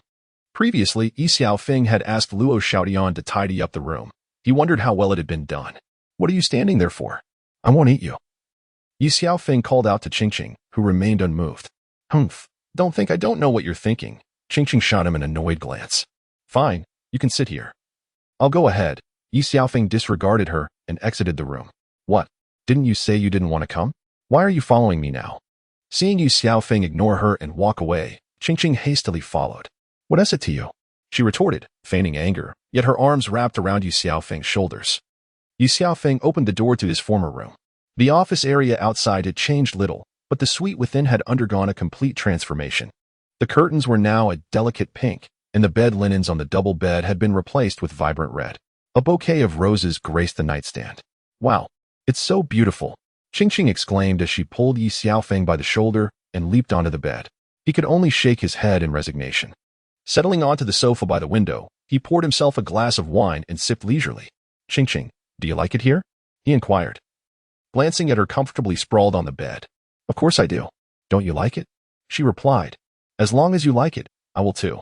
[SPEAKER 1] Previously, Ye Xiaofeng had asked Luo Xiaotian to tidy up the room. He wondered how well it had been done. What are you standing there for? I won't eat you. Ye Xiaofeng called out to Qingqing, who remained unmoved. Humph, don't think I don't know what you're thinking. Qingqing shot him an annoyed glance. Fine, you can sit here. I'll go ahead. Ye Xiaofeng disregarded her and exited the room. What? Didn't you say you didn't want to come? Why are you following me now? Seeing Ye Xiaofeng ignore her and walk away, Qingqing hastily followed. What is it to you? She retorted, feigning anger, yet her arms wrapped around Ye Xiaofeng's shoulders. Ye Xiaofeng opened the door to his former room. The office area outside had changed little, but the suite within had undergone a complete transformation. The curtains were now a delicate pink, and the bed linens on the double bed had been replaced with vibrant red. A bouquet of roses graced the nightstand. Wow, it's so beautiful, Qingqing exclaimed as she pulled Ye Xiaofeng by the shoulder and leaped onto the bed. He could only shake his head in resignation. Settling onto the sofa by the window, he poured himself a glass of wine and sipped leisurely. Qingqing, do you like it here? He inquired, glancing at her comfortably sprawled on the bed. Of course I do. Don't you like it? She replied. As long as you like it, I will too.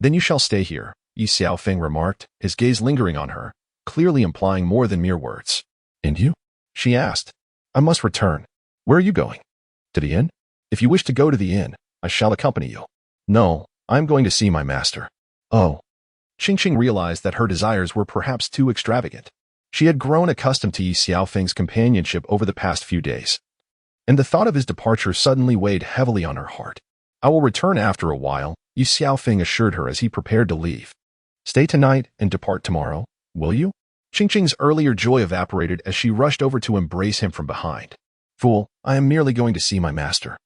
[SPEAKER 1] Then you shall stay here, Ye Xiaofeng remarked, his gaze lingering on her, clearly implying more than mere words. And you? She asked. I must return. Where are you going? To the inn? If you wish to go to the inn, I shall accompany you. No, I am going to see my master. Oh. Qingqing realized that her desires were perhaps too extravagant. She had grown accustomed to Ye Xiaofeng's companionship over the past few days, and the thought of his departure suddenly weighed heavily on her heart. I will return after a while, Ye Xiaofeng assured her as he prepared to leave. Stay tonight and depart tomorrow, will you? Qingqing's earlier joy evaporated as she rushed over to embrace him from behind. Fool, I am merely going to see my master.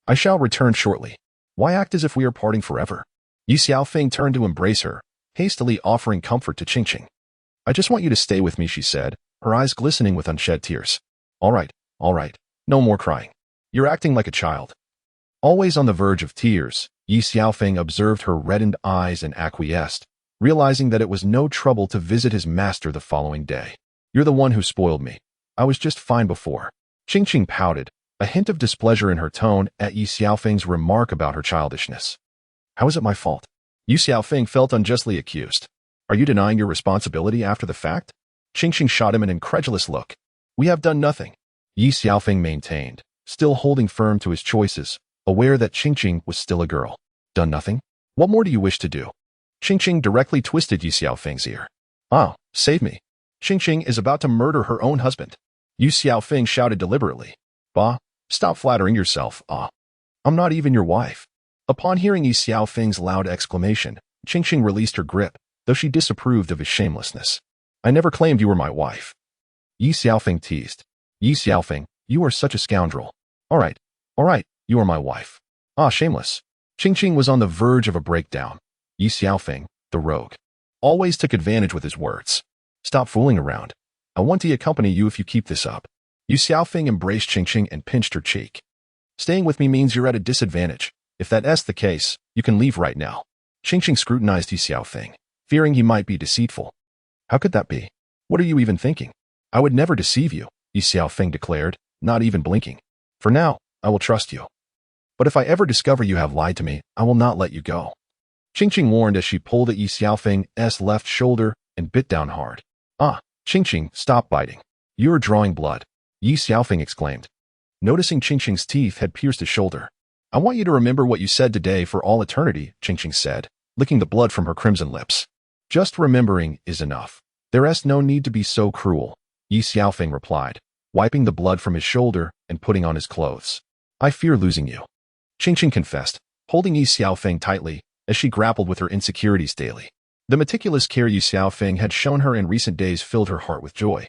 [SPEAKER 1] I shall return shortly. Why act as if we are parting forever? Ye Xiaofeng turned to embrace her, hastily offering comfort to Qingqing. I just want you to stay with me, she said, her eyes glistening with unshed tears. All right, no more crying. You're acting like a child. Always on the verge of tears, Ye Xiaofeng observed her reddened eyes and acquiesced, realizing that it was no trouble to visit his master the following day. You're the one who spoiled me. I was just fine before. Qingqing pouted, a hint of displeasure in her tone at Ye Xiaofeng's remark about her childishness. How is it my fault? Ye Xiaofeng felt unjustly accused. Are you denying your responsibility after the fact? Qingqing shot him an incredulous look. We have done nothing, Ye Xiaofeng maintained, still holding firm to his choices, aware that Qingqing was still a girl. Done nothing? What more do you wish to do? Qingqing directly twisted Ye Xiaofeng's ear. Ah, save me. Qingqing is about to murder her own husband. Ye Xiaofeng shouted deliberately. Bah, stop flattering yourself, ah. I'm not even your wife. Upon hearing Ye Xiaofeng's loud exclamation, Qingqing released her grip, though she disapproved of his shamelessness. I never claimed you were my wife. Ye Xiaofeng teased. Ye Xiaofeng, you are such a scoundrel. All right, you are my wife. Ah, shameless. Qingqing was on the verge of a breakdown. Ye Xiaofeng, the rogue, always took advantage with his words. Stop fooling around. I want to accompany you if you keep this up. Ye Xiaofeng embraced Qingqing and pinched her cheek. Staying with me means you're at a disadvantage. If that's the case, you can leave right now. Qingqing scrutinized Ye Xiaofeng, fearing he might be deceitful. How could that be? What are you even thinking? I would never deceive you, Ye Xiaofeng declared, not even blinking. For now, I will trust you. But if I ever discover you have lied to me, I will not let you go. Qingqing warned as she pulled at Ye Xiaofeng's left shoulder and bit down hard. Ah, Qingqing, stop biting. You are drawing blood, Ye Xiaofeng exclaimed. Noticing Qingqing's teeth had pierced his shoulder. I want you to remember what you said today for all eternity, Qingqing said, licking the blood from her crimson lips. Just remembering is enough. There's no need to be so cruel, Ye Xiaofeng replied, wiping the blood from his shoulder and putting on his clothes. I fear losing you, Qingqing confessed, holding Ye Xiaofeng tightly as she grappled with her insecurities daily. The meticulous care Ye Xiaofeng had shown her in recent days filled her heart with joy.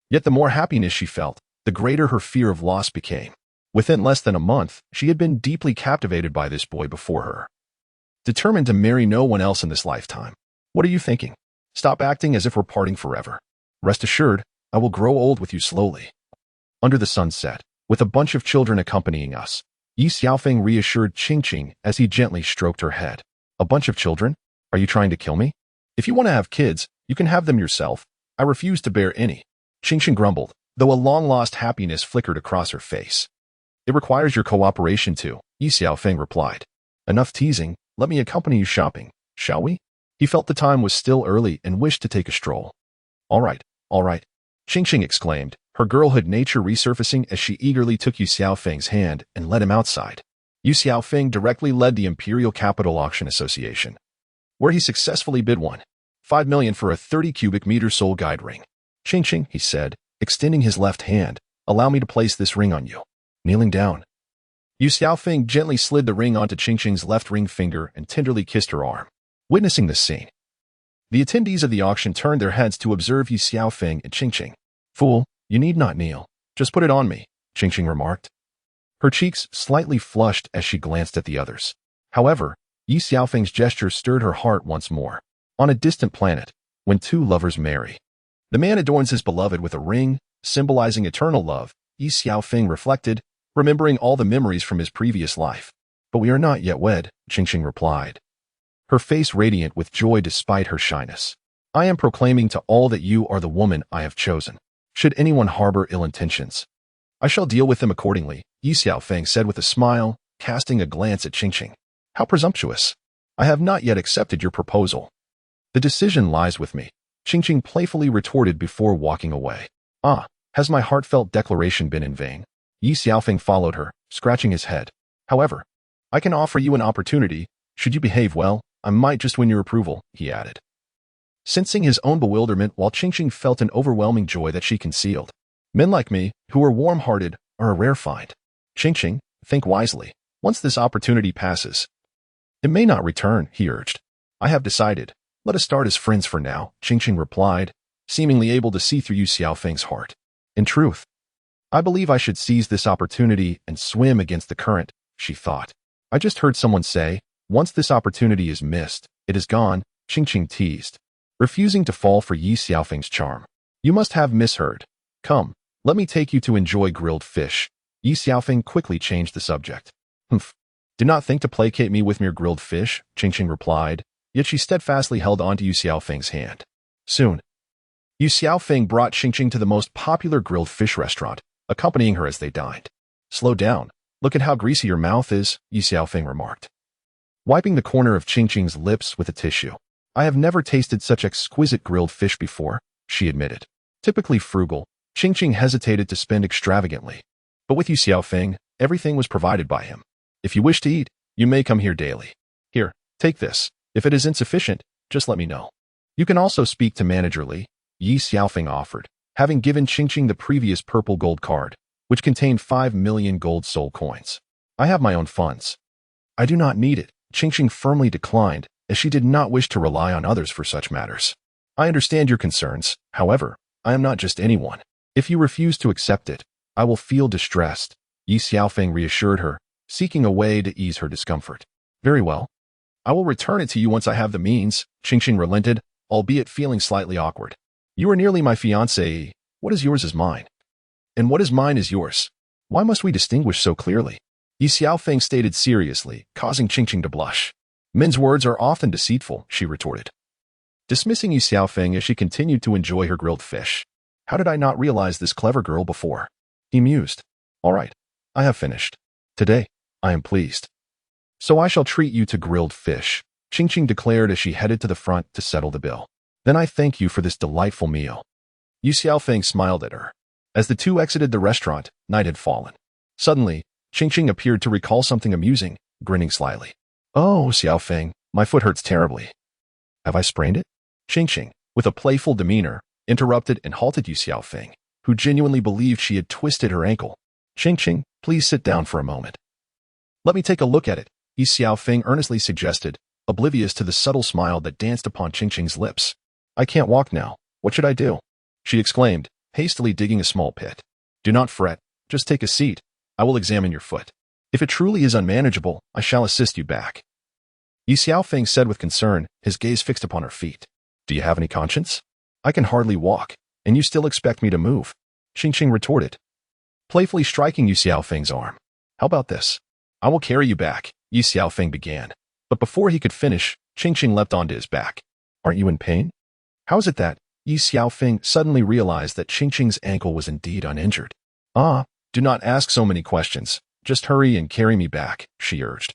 [SPEAKER 1] Yet the more happiness she felt, the greater her fear of loss became. Within less than a month, she had been deeply captivated by this boy before her. Determined to marry no one else in this lifetime. What are you thinking? Stop acting as if we're parting forever. Rest assured, I will grow old with you slowly. Under the sunset, with a bunch of children accompanying us, Ye Xiaofeng reassured Qingqing as he gently stroked her head. A bunch of children? Are you trying to kill me? If you want to have kids, you can have them yourself. I refuse to bear any. Qingqing grumbled, though a long-lost happiness flickered across her face. It requires your cooperation too, Ye Xiaofeng replied. Enough teasing, let me accompany you shopping, shall we? He felt the time was still early and wished to take a stroll. All right, Qingqing exclaimed, her girlhood nature resurfacing as she eagerly took Ye Xiaofeng's hand and led him outside. Ye Xiaofeng directly led the Imperial Capital Auction Association, where he successfully bid won 5 million for a 30 cubic meter soul guide ring. Qingqing, he said, extending his left hand, allow me to place this ring on you. Kneeling down, Ye Xiaofeng gently slid the ring onto Qingqing's left ring finger and tenderly kissed her arm. Witnessing this scene, the attendees of the auction turned their heads to observe Ye Xiaofeng and Qingqing. Fool, you need not kneel. Just put it on me, Qingqing remarked. Her cheeks slightly flushed as she glanced at the others. However, Ye Xiaofeng's gesture stirred her heart once more. On a distant planet, when two lovers marry, the man adorns his beloved with a ring, symbolizing eternal love, Ye Xiaofeng reflected, remembering all the memories from his previous life. But we are not yet wed, Qingqing replied, her face radiant with joy despite her shyness. I am proclaiming to all that you are the woman I have chosen. Should anyone harbor ill intentions, I shall deal with them accordingly, Ye Xiaofeng said with a smile, casting a glance at Qingqing. How presumptuous. I have not yet accepted your proposal. The decision lies with me, Qingqing playfully retorted before walking away. Ah, has my heartfelt declaration been in vain? Ye Xiaofeng followed her, scratching his head. However, I can offer you an opportunity. Should you behave well, I might just win your approval, he added, sensing his own bewilderment while Qingqing felt an overwhelming joy that she concealed. Men like me, who are warm-hearted, are a rare find. Qingqing, think wisely. Once this opportunity passes, it may not return, he urged. I have decided. Let us start as friends for now, Qingqing replied, seemingly able to see through Ye Xiaofeng's heart. In truth, I believe I should seize this opportunity and swim against the current, she thought. I just heard someone say, once this opportunity is missed, it is gone, Qingqing teased, refusing to fall for Ye Xiaofeng's charm. You must have misheard. Come, let me take you to enjoy grilled fish. Ye Xiaofeng quickly changed the subject. Humph. Do not think to placate me with mere grilled fish, Qingqing replied, yet she steadfastly held on to Ye Xiaofeng's hand. Soon, Ye Xiaofeng brought Qingqing to the most popular grilled fish restaurant, accompanying her as they dined. Slow down. Look at how greasy your mouth is, Ye Xiaofeng remarked, wiping the corner of Qingqing's lips with a tissue. I have never tasted such exquisite grilled fish before, she admitted. Typically frugal, Qingqing hesitated to spend extravagantly. But with Ye Xiaofeng, everything was provided by him. If you wish to eat, you may come here daily. Here, take this. If it is insufficient, just let me know. You can also speak to Manager Li, Ye Xiaofeng offered, having given Qingqing the previous purple gold card, which contained 5 million gold soul coins. I have my own funds. I do not need it, Qingqing firmly declined, as she did not wish to rely on others for such matters. I understand your concerns, however, I am not just anyone. If you refuse to accept it, I will feel distressed, Ye Xiaofeng reassured her, seeking a way to ease her discomfort. Very well. I will return it to you once I have the means, Qingqing relented, albeit feeling slightly awkward. You are nearly my fiancée. What is yours is mine. And what is mine is yours. Why must we distinguish so clearly? Ye Xiaofeng stated seriously, causing Qingqing to blush. Men's words are often deceitful, she retorted. Dismissing Ye Xiaofeng as she continued to enjoy her grilled fish. How did I not realize this clever girl before? He mused. All right, I have finished. Today, I am pleased. So I shall treat you to grilled fish, Qingqing declared as she headed to the front to settle the bill. Then I thank you for this delightful meal. Ye Xiaofeng smiled at her. As the two exited the restaurant, night had fallen. Suddenly, Qingqing appeared to recall something amusing, grinning slyly. Oh, Xiaofeng, my foot hurts terribly. Have I sprained it? Qingqing, with a playful demeanor, interrupted and halted Ye Xiaofeng, who genuinely believed she had twisted her ankle. Qingqing, please sit down for a moment. Let me take a look at it, Ye Xiaofeng earnestly suggested, oblivious to the subtle smile that danced upon Qingqing's lips. I can't walk now. What should I do? She exclaimed, hastily digging a small pit. Do not fret. Just take a seat. I will examine your foot. If it truly is unmanageable, I shall assist you back. Ye Xiaofeng said with concern, his gaze fixed upon her feet. Do you have any conscience? I can hardly walk, and you still expect me to move, Qingqing retorted, playfully striking Ye Xiaofeng's arm. How about this? I will carry you back, Ye Xiaofeng began. But before he could finish, Qingqing leapt onto his back. Aren't you in pain? How is it that? Ye Xiaofeng suddenly realized that Qingqing's ankle was indeed uninjured. Do not ask so many questions. Just hurry and carry me back, she urged,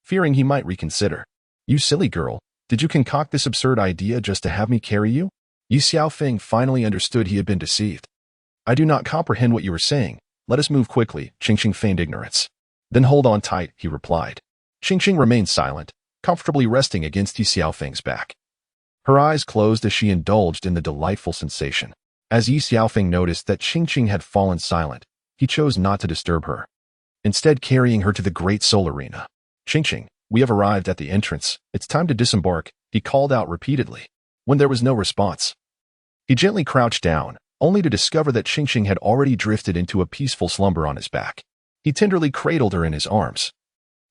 [SPEAKER 1] fearing he might reconsider. You silly girl, did you concoct this absurd idea just to have me carry you? Ye Xiaofeng finally understood he had been deceived. I do not comprehend what you are saying. Let us move quickly, Qingqing feigned ignorance. Then hold on tight, he replied. Qingqing remained silent, comfortably resting against Ye Xiaofeng's back. Her eyes closed as she indulged in the delightful sensation. As Ye Xiaofeng noticed that Qingqing had fallen silent, he chose not to disturb her, instead carrying her to the great soul arena. Qingqing, we have arrived at the entrance. It's time to disembark, he called out repeatedly. When there was no response, he gently crouched down, only to discover that Qingqing had already drifted into a peaceful slumber on his back. He tenderly cradled her in his arms,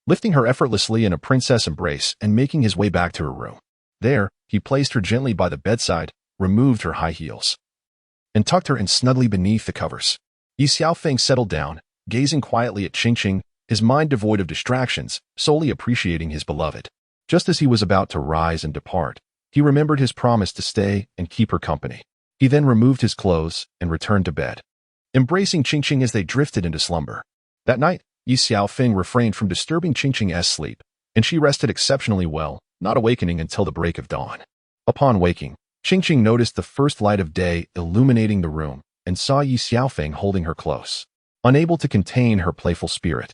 [SPEAKER 1] lifting her effortlessly in a princess embrace and making his way back to her room. There, he placed her gently by the bedside, removed her high heels, and tucked her in snugly beneath the covers. Ye Xiaofeng settled down, gazing quietly at Qingqing, his mind devoid of distractions, solely appreciating his beloved. Just as he was about to rise and depart, he remembered his promise to stay and keep her company. He then removed his clothes and returned to bed, embracing Qingqing as they drifted into slumber. That night, Ye Xiaofeng refrained from disturbing Qingqing's sleep, and she rested exceptionally well, not awakening until the break of dawn. Upon waking, Qingqing noticed the first light of day illuminating the room and saw Ye Xiaofeng holding her close. Unable to contain her playful spirit,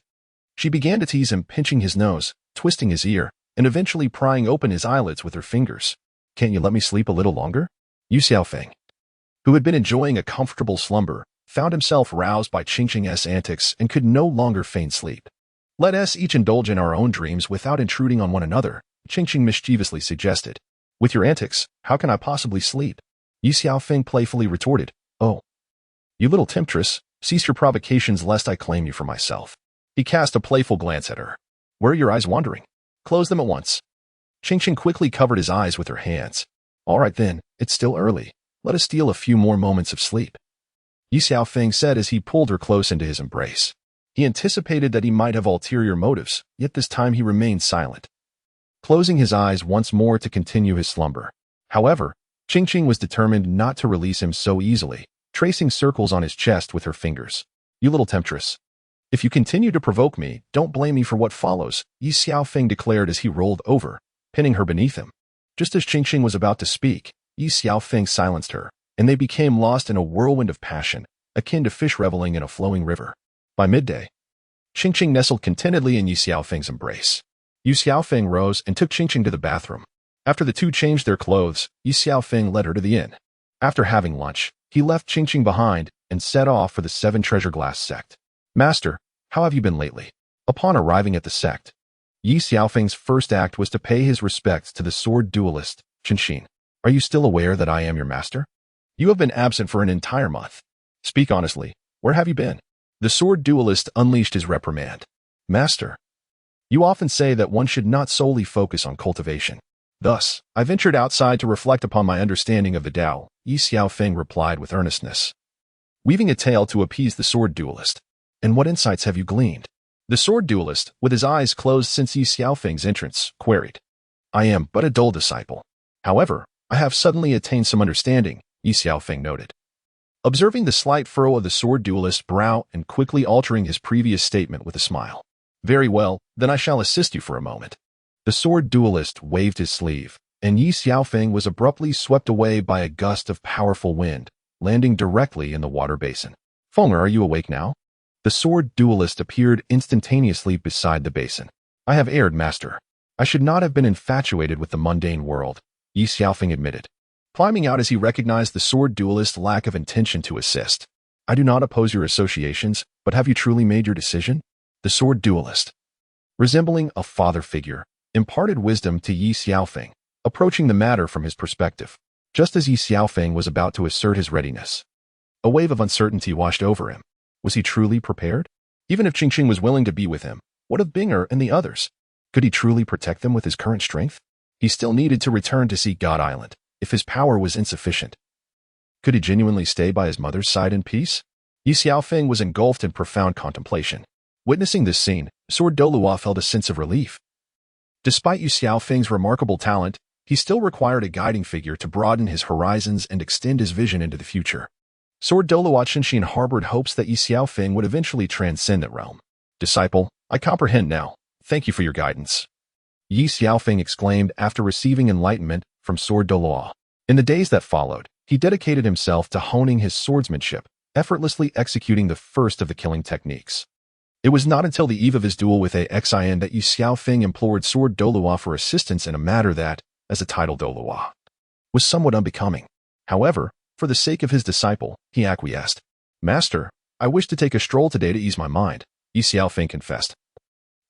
[SPEAKER 1] she began to tease him, pinching his nose, twisting his ear, and eventually prying open his eyelids with her fingers. Can't you let me sleep a little longer? Ye Xiaofeng, who had been enjoying a comfortable slumber, found himself roused by Qingqing's antics and could no longer feign sleep. Let us each indulge in our own dreams without intruding on one another, Qingqing mischievously suggested. With your antics, how can I possibly sleep? Ye Xiaofeng playfully retorted. Oh, you little temptress, cease your provocations lest I claim you for myself. He cast a playful glance at her. Where are your eyes wandering? Close them at once. Qingqing quickly covered his eyes with her hands. All right then, it's still early. Let us steal a few more moments of sleep, Ye Xiaofeng said as he pulled her close into his embrace. He anticipated that he might have ulterior motives, yet this time he remained silent, closing his eyes once more to continue his slumber. However, Qingqing was determined not to release him so easily, tracing circles on his chest with her fingers. You little temptress. If you continue to provoke me, don't blame me for what follows, Ye Xiaofeng declared as he rolled over, pinning her beneath him. Just as Qingqing was about to speak, Ye Xiaofeng silenced her, and they became lost in a whirlwind of passion, akin to fish reveling in a flowing river. By midday, Qingqing nestled contentedly in Ye Xiaofeng's embrace. Ye Xiaofeng rose and took Qingqing to the bathroom. After the two changed their clothes, Ye Xiaofeng led her to the inn. After having lunch, he left Qingqing behind and set off for the 7 treasure glass sect. Master, how have you been lately? Upon arriving at the sect, Ye Xiaofeng's first act was to pay his respects to the sword duelist, Qingqing. Are you still aware that I am your master? You have been absent for an entire month. Speak honestly, where have you been? The sword duelist unleashed his reprimand. Master, you often say that one should not solely focus on cultivation. Thus, I ventured outside to reflect upon my understanding of the Tao, Ye Xiaofeng replied with earnestness, weaving a tale to appease the sword duelist. And what insights have you gleaned? The sword duelist, with his eyes closed since Ye Xiaofeng's entrance, queried. I am but a dull disciple. However, I have suddenly attained some understanding, Ye Xiaofeng noted. Observing the slight furrow of the sword duelist's brow and quickly altering his previous statement with a smile. Very well, then I shall assist you for a moment. The sword duelist waved his sleeve, and Ye Xiaofeng was abruptly swept away by a gust of powerful wind, landing directly in the water basin. Fenger, are you awake now? The sword duelist appeared instantaneously beside the basin. I have erred, master. I should not have been infatuated with the mundane world, Ye Xiaofeng admitted, climbing out as he recognized the sword duelist's lack of intention to assist. I do not oppose your associations, but have you truly made your decision? The sword duelist, resembling a father figure, imparted wisdom to Ye Xiaofeng, approaching the matter from his perspective. Just as Ye Xiaofeng was about to assert his readiness, a wave of uncertainty washed over him. Was he truly prepared? Even if Qingqing was willing to be with him, what of Binger and the others? Could he truly protect them with his current strength? He still needed to return to see God Island, if his power was insufficient. Could he genuinely stay by his mother's side in peace? Ye Xiaofeng was engulfed in profound contemplation. Witnessing this scene, Sword Douluo felt a sense of relief. Despite Ye Xiaofeng's remarkable talent, he still required a guiding figure to broaden his horizons and extend his vision into the future. Sword Douluo Qingqing harbored hopes that Ye Xiaofeng would eventually transcend that realm. Disciple, I comprehend now. Thank you for your guidance. Ye Xiaofeng exclaimed after receiving enlightenment from Sword Douluo. In the days that followed, he dedicated himself to honing his swordsmanship, effortlessly executing the first of the killing techniques. It was not until the eve of his duel with Exile that Ye Xiaofeng implored Sword Douluo for assistance in a matter that, as a title Douluo, was somewhat unbecoming. However, for the sake of his disciple, he acquiesced. Master, I wish to take a stroll today to ease my mind, Ye Xiaofeng confessed,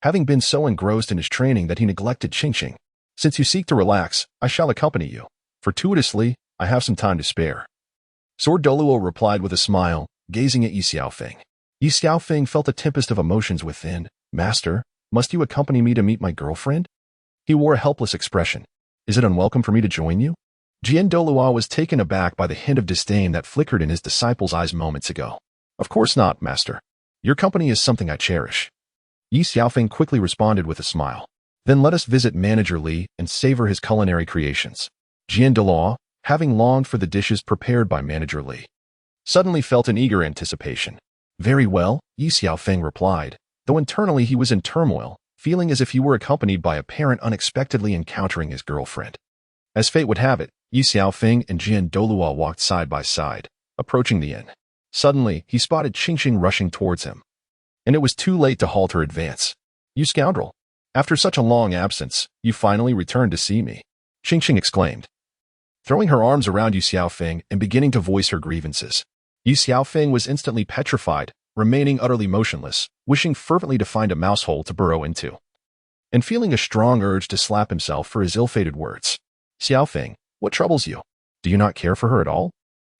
[SPEAKER 1] having been so engrossed in his training that he neglected Qingqing. Since you seek to relax, I shall accompany you. Fortuitously, I have some time to spare. Sword Douluo replied with a smile, gazing at Ye Xiaofeng. Ye Xiaofeng felt a tempest of emotions within. Master, must you accompany me to meet my girlfriend? He wore a helpless expression. Is it unwelcome for me to join you? Jian Douluo was taken aback by the hint of disdain that flickered in his disciple's eyes moments ago. Of course not, master. Your company is something I cherish. Ye Xiaofeng quickly responded with a smile. Then let us visit Manager Li and savor his culinary creations. Jian Douluo, having longed for the dishes prepared by Manager Li, suddenly felt an eager anticipation. Very well, Ye Xiaofeng replied, though internally he was in turmoil, feeling as if he were accompanied by a parent unexpectedly encountering his girlfriend. As fate would have it, Ye Xiaofeng and Jian Douluo walked side by side, approaching the inn. Suddenly, he spotted Qingqing rushing towards him. And it was too late to halt her advance. You scoundrel! After such a long absence, you finally returned to see me, Qingqing exclaimed, throwing her arms around Ye Xiaofeng and beginning to voice her grievances. Ye Xiaofeng was instantly petrified, remaining utterly motionless, wishing fervently to find a mouse hole to burrow into, and feeling a strong urge to slap himself for his ill-fated words. Xiaofeng, what troubles you? Do you not care for her at all?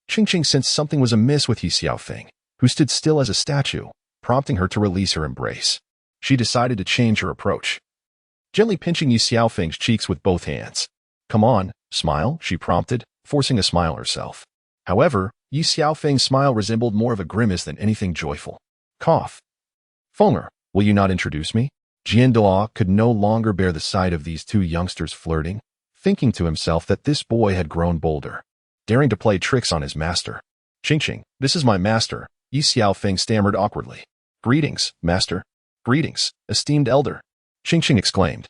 [SPEAKER 1] Qingqing sensed something was amiss with Ye Xiaofeng, who stood still as a statue, prompting her to release her embrace. She decided to change her approach, gently pinching Ye Xiaofeng's cheeks with both hands. Come on, smile, she prompted, forcing a smile herself. However, Ye Xiaofeng's smile resembled more of a grimace than anything joyful. Cough. Fenger, will you not introduce me? Jian Douluo could no longer bear the sight of these two youngsters flirting, thinking to himself that this boy had grown bolder, daring to play tricks on his master. Qingqing, this is my master, Ye Xiaofeng stammered awkwardly. Greetings, master. Greetings, esteemed elder, Qingqing exclaimed,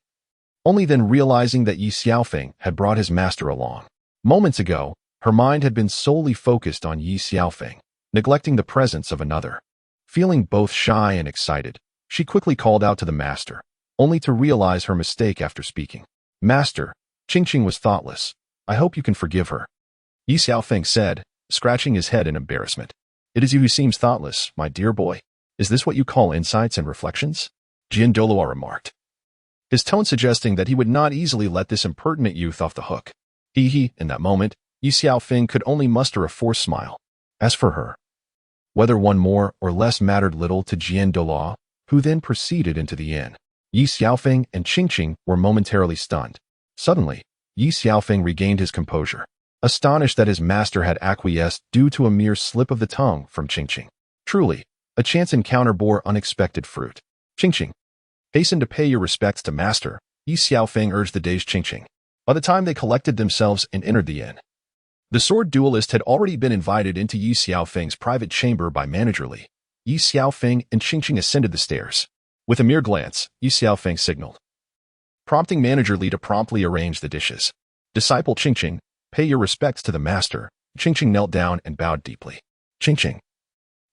[SPEAKER 1] only then realizing that Ye Xiaofeng had brought his master along. Moments ago, her mind had been solely focused on Ye Xiaofeng, neglecting the presence of another. Feeling both shy and excited, she quickly called out to the master, only to realize her mistake after speaking. Master, Qingqing was thoughtless. I hope you can forgive her. Ye Xiaofeng said, scratching his head in embarrassment. It is you who seems thoughtless, my dear boy. Is this what you call insights and reflections? Douluo remarked, his tone suggesting that he would not easily let this impertinent youth off the hook. In that moment, Ye Xiaofeng could only muster a forced smile. As for her, whether one more or less mattered little to Douluo, who then proceeded into the inn. Ye Xiaofeng and Qingqing were momentarily stunned. Suddenly, Ye Xiaofeng regained his composure, astonished that his master had acquiesced due to a mere slip of the tongue from Qingqing. Truly, a chance encounter bore unexpected fruit. Qingqing, hasten to pay your respects to master, Ye Xiaofeng urged the dazed Qingqing. By the time they collected themselves and entered the inn, the sword duelist had already been invited into Ye Xiaofeng's private chamber by manager Li. Ye Xiaofeng and Qingqing ascended the stairs. With a mere glance, Ye Xiaofeng signaled, prompting manager Li to promptly arrange the dishes. Disciple Qingqing, pay your respects to the master. Qingqing knelt down and bowed deeply. Qingqing,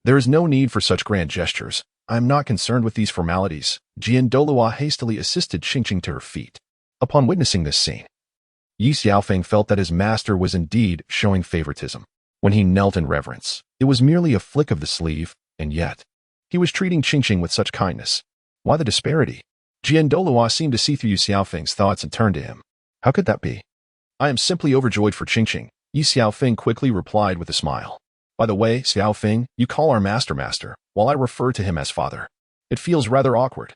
[SPEAKER 1] there is no need for such grand gestures. I am not concerned with these formalities. Douluo hastily assisted Qingqing to her feet. Upon witnessing this scene, Ye Xiaofeng felt that his master was indeed showing favoritism. When he knelt in reverence, it was merely a flick of the sleeve, and yet, he was treating Qingqing with such kindness. Why the disparity? Douluo seemed to see through Ye Xiaofeng's thoughts and turned to him. How could that be? I am simply overjoyed for Qingqing, Ye Xiaofeng quickly replied with a smile. By the way, Xiaofeng, you call our master, while I refer to him as father. It feels rather awkward.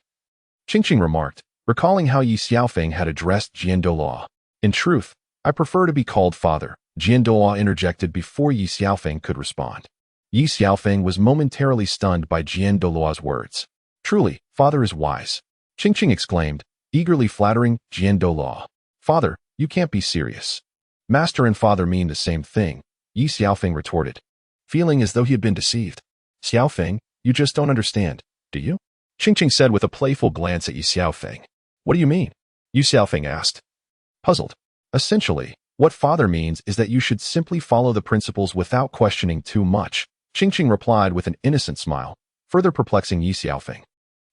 [SPEAKER 1] Qingqing remarked, recalling how Ye Xiaofeng had addressed Douluo. In truth, I prefer to be called father, Douluo interjected before Ye Xiaofeng could respond. Ye Xiaofeng was momentarily stunned by Douluo's words. Truly, father is wise. Qingqing exclaimed, eagerly flattering Douluo. Father, you can't be serious. Master and father mean the same thing, Ye Xiaofeng retorted, feeling as though he had been deceived. Xiaofeng, you just don't understand, do you? Qingqing said with a playful glance at Ye Xiaofeng. What do you mean? Ye Xiaofeng asked, puzzled. Essentially, what father means is that you should simply follow the principles without questioning too much. Qingqing replied with an innocent smile, further perplexing Ye Xiaofeng,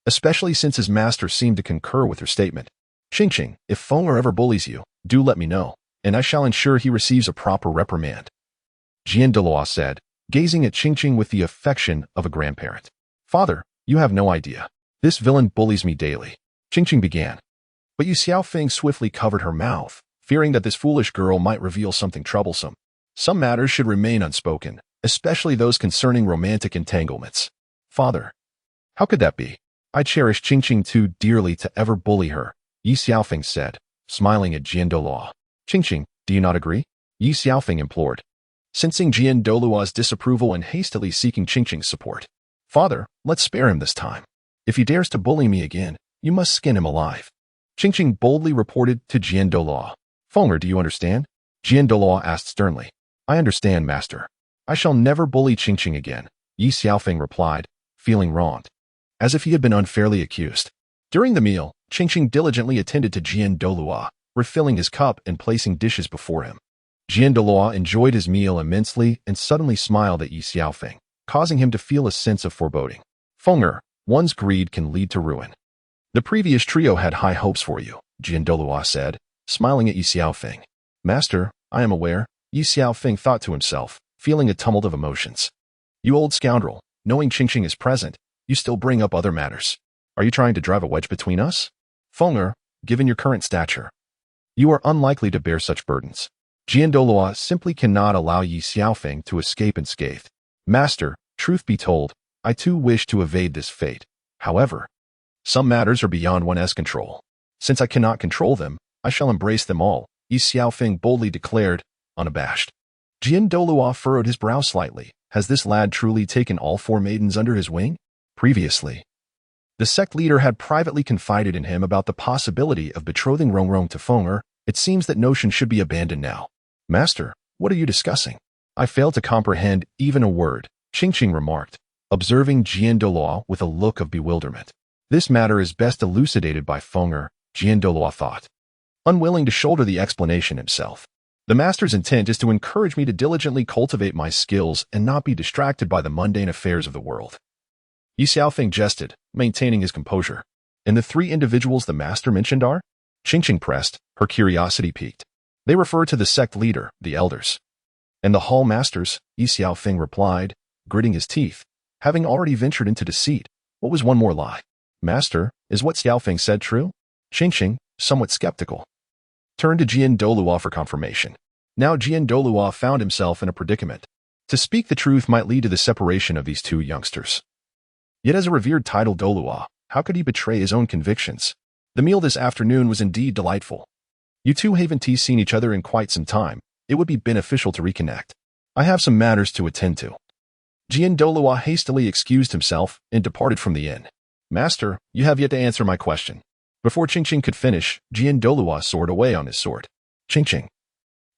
[SPEAKER 1] especially since his master seemed to concur with her statement. Qingqing, if Fenger ever bullies you, do let me know, and I shall ensure he receives a proper reprimand. Douluo said, gazing at Qingqing with the affection of a grandparent. Father, you have no idea. This villain bullies me daily. Qingqing began. But Ye Xiaofeng swiftly covered her mouth, fearing that this foolish girl might reveal something troublesome. Some matters should remain unspoken, especially those concerning romantic entanglements. Father, how could that be? I cherish Qingqing too dearly to ever bully her, Ye Xiaofeng said, smiling at Douluo. Qingqing, do you not agree? Ye Xiaofeng implored, sensing Douluo's disapproval and hastily seeking Qingqing's support. Father, let's spare him this time. If he dares to bully me again, you must skin him alive. Qingqing boldly reported to Douluo. Fenger, do you understand? Douluo asked sternly. I understand, master. I shall never bully Qingqing again, Ye Xiaofeng replied, feeling wronged, as if he had been unfairly accused. During the meal, Qingqing diligently attended to Douluo, refilling his cup and placing dishes before him. Douluo enjoyed his meal immensely and suddenly smiled at Ye Xiaofeng, causing him to feel a sense of foreboding. Fenger, one's greed can lead to ruin. The previous trio had high hopes for you, Douluo said, smiling at Ye Xiaofeng. Master, I am aware, Ye Xiaofeng thought to himself, feeling a tumult of emotions. You old scoundrel, knowing Qingqing is present, you still bring up other matters. Are you trying to drive a wedge between us? Fenger, given your current stature, you are unlikely to bear such burdens. Douluo simply cannot allow Ye Xiaofeng to escape unscathed. Master, truth be told, I too wish to evade this fate. However, some matters are beyond one's control. Since I cannot control them, I shall embrace them all, Ye Xiaofeng boldly declared, unabashed. Douluo furrowed his brow slightly. Has this lad truly taken all four maidens under his wing? Previously, the sect leader had privately confided in him about the possibility of betrothing Rongrong to Fenger. It seems that notion should be abandoned now. Master, what are you discussing? I fail to comprehend even a word, Qingqing remarked, observing Douluo with a look of bewilderment. This matter is best elucidated by Fenger, Douluo thought, unwilling to shoulder the explanation himself. The master's intent is to encourage me to diligently cultivate my skills and not be distracted by the mundane affairs of the world. Ye Xiaofeng jested, maintaining his composure. And the three individuals the master mentioned are? Qingqing pressed, her curiosity piqued. They refer to the sect leader, the elders. And the hall masters, Ye Xiaofeng replied, gritting his teeth. Having already ventured into deceit, what was one more lie? Master, is what Xiaofeng said true? Qingqing, somewhat skeptical, turned to Jian Douluo for confirmation. Now Jian Douluo found himself in a predicament. To speak the truth might lead to the separation of these two youngsters. Yet as a revered titled Douluo, how could he betray his own convictions? The meal this afternoon was indeed delightful. You two haven't seen each other in quite some time. It would be beneficial to reconnect. I have some matters to attend to. Jian Douluo hastily excused himself and departed from the inn. Master, you have yet to answer my question. Before Qingqing could finish, Jian Douluo soared away on his sword. Qingqing.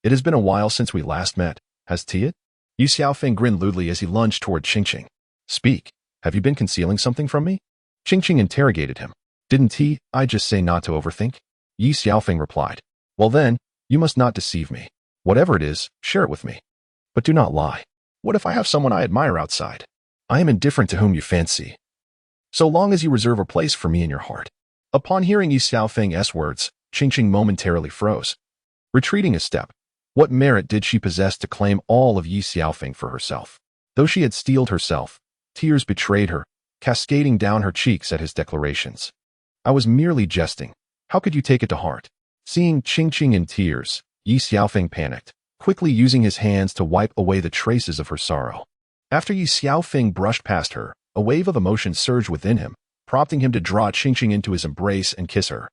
[SPEAKER 1] It has been a while since we last met, hasn't it? Ye Xiaofeng grinned lewdly as he lunged toward Qingqing. Speak, have you been concealing something from me? Qingqing interrogated him. Didn't I just say not to overthink? Ye Xiaofeng replied. Well then, you must not deceive me. Whatever it is, share it with me. But do not lie. What if I have someone I admire outside? I am indifferent to whom you fancy, so long as you reserve a place for me in your heart. Upon hearing Ye Xiaofeng's words, Qingqing momentarily froze. Retreating a step, what merit did she possess to claim all of Ye Xiaofeng for herself? Though she had steeled herself, tears betrayed her, cascading down her cheeks at his declarations. I was merely jesting. How could you take it to heart? Seeing Qingqing in tears, Ye Xiaofeng panicked, quickly using his hands to wipe away the traces of her sorrow. After Ye Xiaofeng brushed past her, a wave of emotion surged within him, prompting him to draw Qingqing into his embrace and kiss her.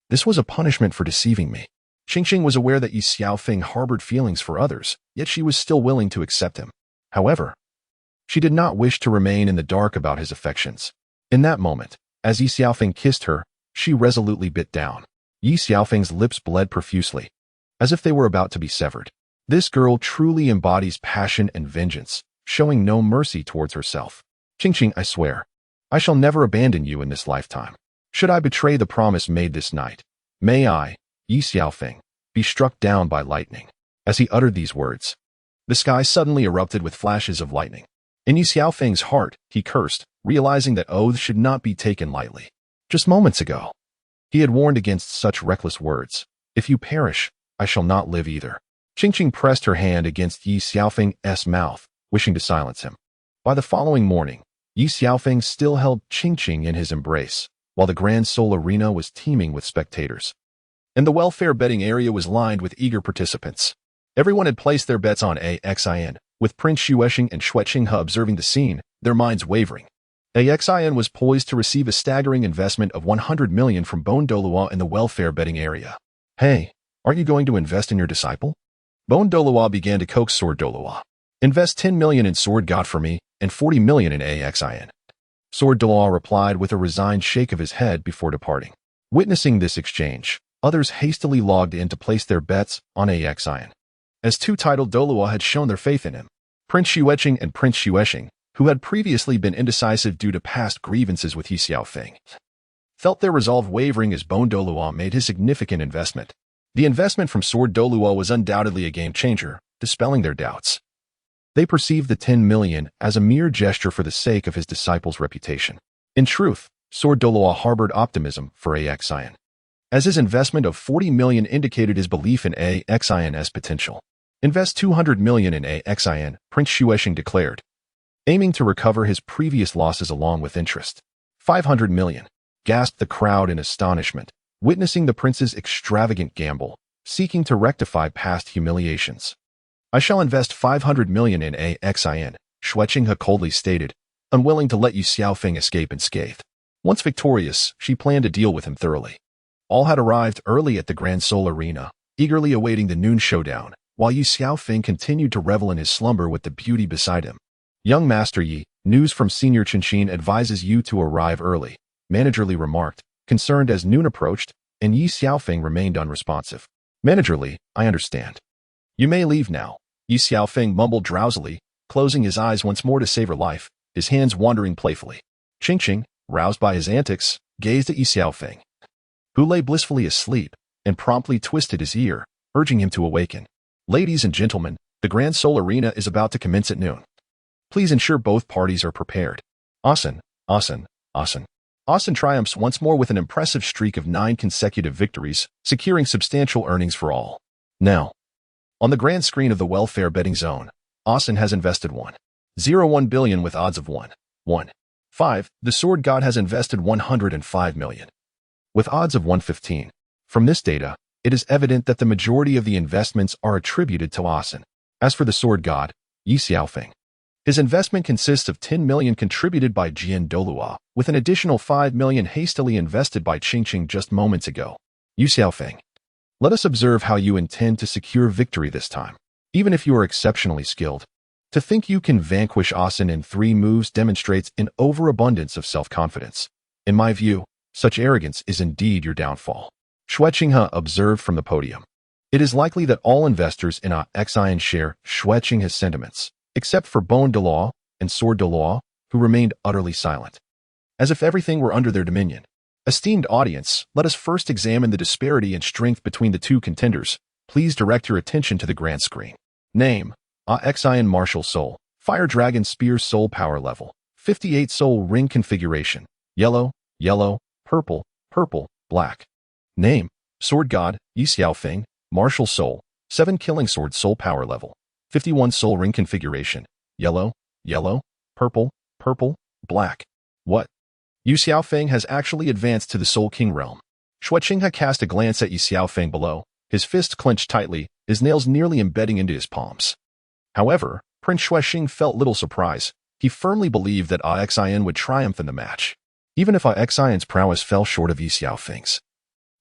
[SPEAKER 1] This was a punishment for deceiving me. Qingqing was aware that Ye Xiaofeng harbored feelings for others, yet she was still willing to accept him. However, she did not wish to remain in the dark about his affections. In that moment, as Ye Xiaofeng kissed her, she resolutely bit down. Ye Xiaofeng's lips bled profusely, as if they were about to be severed. This girl truly embodies passion and vengeance, showing no mercy towards herself. Qingqing, I swear, I shall never abandon you in this lifetime. Should I betray the promise made this night, may I, Ye Xiaofeng, be struck down by lightning. As he uttered these words, the sky suddenly erupted with flashes of lightning. In Ye Xiaofeng's heart, he cursed, realizing that oaths should not be taken lightly. Just moments ago, he had warned against such reckless words. If you perish, I shall not live either. Qingqing pressed her hand against Ye Xiaofeng's mouth, wishing to silence him. By the following morning, Ye Xiaofeng still held Qingqing in his embrace, while the Grand Soul Arena was teeming with spectators. And the welfare betting area was lined with eager participants. Everyone had placed their bets on Exile, with Prince Xuexing and Xueqing observing the scene, their minds wavering. Exile was poised to receive a staggering investment of 100 million from Bone Douluo in the welfare betting area. Hey, aren't you going to invest in your disciple? Bone Douluo began to coax Sword Douluo. Invest 10 million in Sword God for me, and 40 million in Exile. Sword Douluo replied with a resigned shake of his head before departing. Witnessing this exchange, others hastily logged in to place their bets on Exile. As two titled Douluo had shown their faith in him, Prince Xueqing and Prince Xuexing, who had previously been indecisive due to past grievances with Ye Xiaofeng, felt their resolve wavering as Bone Douluo made his significant investment. The investment from Sword Douluo was undoubtedly a game-changer, dispelling their doubts. They perceived the 10 million as a mere gesture for the sake of his disciple's reputation. In truth, Sword Douluo harbored optimism for Exile, as his investment of 40 million indicated his belief in Exile's potential. Invest 200 million in Exile, Prince Xuexing declared, aiming to recover his previous losses along with interest. 500 million, gasped the crowd in astonishment, witnessing the prince's extravagant gamble, seeking to rectify past humiliations. I shall invest 500 million in Exile, Xueqing coldly stated, unwilling to let Ye Xiaofeng escape unscathed. Once victorious, she planned to deal with him thoroughly. All had arrived early at the Grand Soul Arena, eagerly awaiting the noon showdown, while Ye Xiaofeng continued to revel in his slumber with the beauty beside him. Young Master Yi, news from Senior Qingqing advises you to arrive early, managerly remarked, concerned as noon approached, and Ye Xiaofeng remained unresponsive. Managerly, I understand. You may leave now, Ye Xiaofeng mumbled drowsily, closing his eyes once more to savor life, his hands wandering playfully. Qingqing, roused by his antics, gazed at Ye Xiaofeng, who lay blissfully asleep, and promptly twisted his ear, urging him to awaken. Ladies and gentlemen, the Grand Soul Arena is about to commence at noon. Please ensure both parties are prepared. Asen. Austin triumphs once more with an impressive streak of 9 consecutive victories, securing substantial earnings for all. Now, on the grand screen of the welfare betting zone, Austin has invested 1.01 billion with odds of 1.15. The sword god has invested 105 million with odds of 1.15. From this data, it is evident that the majority of the investments are attributed to Austin. As for the sword god, Ye Xiaofeng, his investment consists of 10 million contributed by Jian Douluo, with an additional 5 million hastily invested by Qingqing just moments ago. Ye Xiaofeng, let us observe how you intend to secure victory this time. Even if you are exceptionally skilled, to think you can vanquish Austin in 3 moves demonstrates an overabundance of self-confidence. In my view, such arrogance is indeed your downfall. Xue Qinghe observed from the podium. It is likely that all investors in Exile share Xue Qinghe's sentiments, except for Bone Douluo and Sword Douluo, who remained utterly silent, as if everything were under their dominion. Esteemed audience, let us first examine the disparity in strength between the 2 contenders. Please direct your attention to the grand screen. Name: Exile Martial Soul, Fire Dragon Spear Soul Power Level, 58 Soul Ring Configuration, Yellow, Yellow, Purple, Purple, Black. Name: Sword God, Ye Xiaofeng, Martial Soul, 7 Killing Sword Soul Power Level, 51 Soul Ring Configuration, Yellow, Yellow, Purple, Purple, Black. What? Ye Xiaofeng has actually advanced to the Soul King realm. Xue Qinghe cast a glance at Ye Xiaofeng below, his fists clenched tightly, his nails nearly embedding into his palms. However, Prince Xue Xing felt little surprise. He firmly believed that Exile would triumph in the match. Even if Exile's prowess fell short of Ye Xiaofeng's,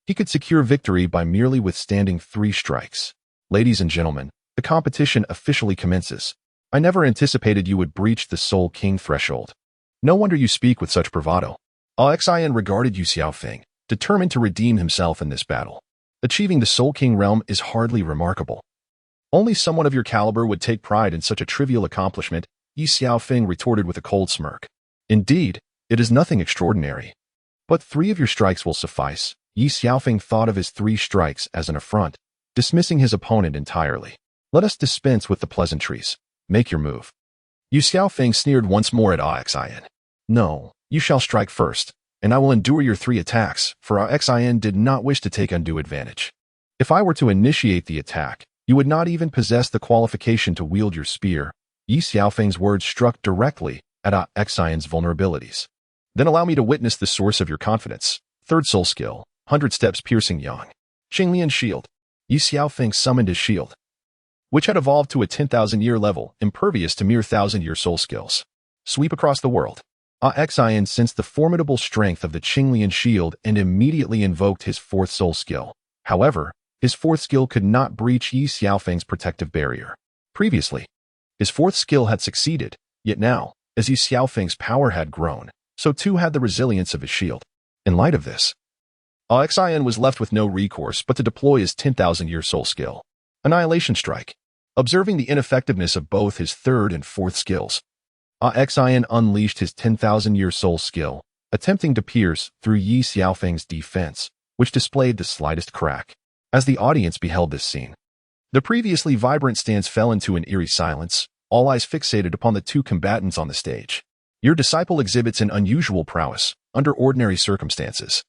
[SPEAKER 1] he could secure victory by merely withstanding 3 strikes. Ladies and gentlemen, the competition officially commences. I never anticipated you would breach the Soul King threshold. No wonder you speak with such bravado. Exile regarded Ye Xiaofeng, determined to redeem himself in this battle. Achieving the Soul King realm is hardly remarkable. Only someone of your caliber would take pride in such a trivial accomplishment, Ye Xiaofeng retorted with a cold smirk. Indeed, it is nothing extraordinary. But 3 of your strikes will suffice. Ye Xiaofeng thought of his 3 strikes as an affront, dismissing his opponent entirely. Let us dispense with the pleasantries. Make your move. Ye Xiaofeng sneered once more at Exile. No, you shall strike first, and I will endure your 3 attacks, for Exile did not wish to take undue advantage. If I were to initiate the attack, you would not even possess the qualification to wield your spear. Ye Xiaofeng's words struck directly at Exile's vulnerabilities. Then allow me to witness the source of your confidence. 3rd soul skill, 100 steps piercing yang. Qinglian shield. Ye Xiaofeng summoned his shield, which had evolved to a 10,000-year level, impervious to mere 1,000-year soul skills. Sweep across the world. Exile sensed the formidable strength of the Qinglian shield and immediately invoked his 4th soul skill. However, his 4th skill could not breach Ye Xiaofeng's protective barrier. Previously, his 4th skill had succeeded, yet now, as Ye Xiaofeng's power had grown, so too had the resilience of his shield. In light of this, Exile was left with no recourse but to deploy his 10,000-year soul skill, Annihilation Strike. Observing the ineffectiveness of both his 3rd and 4th skills, Exile unleashed his 10,000-year soul skill, attempting to pierce through Ye Xiaofeng's defense, which displayed the slightest crack. As the audience beheld this scene, the previously vibrant stance fell into an eerie silence, all eyes fixated upon the 2 combatants on the stage. Your disciple exhibits an unusual prowess, under ordinary circumstances.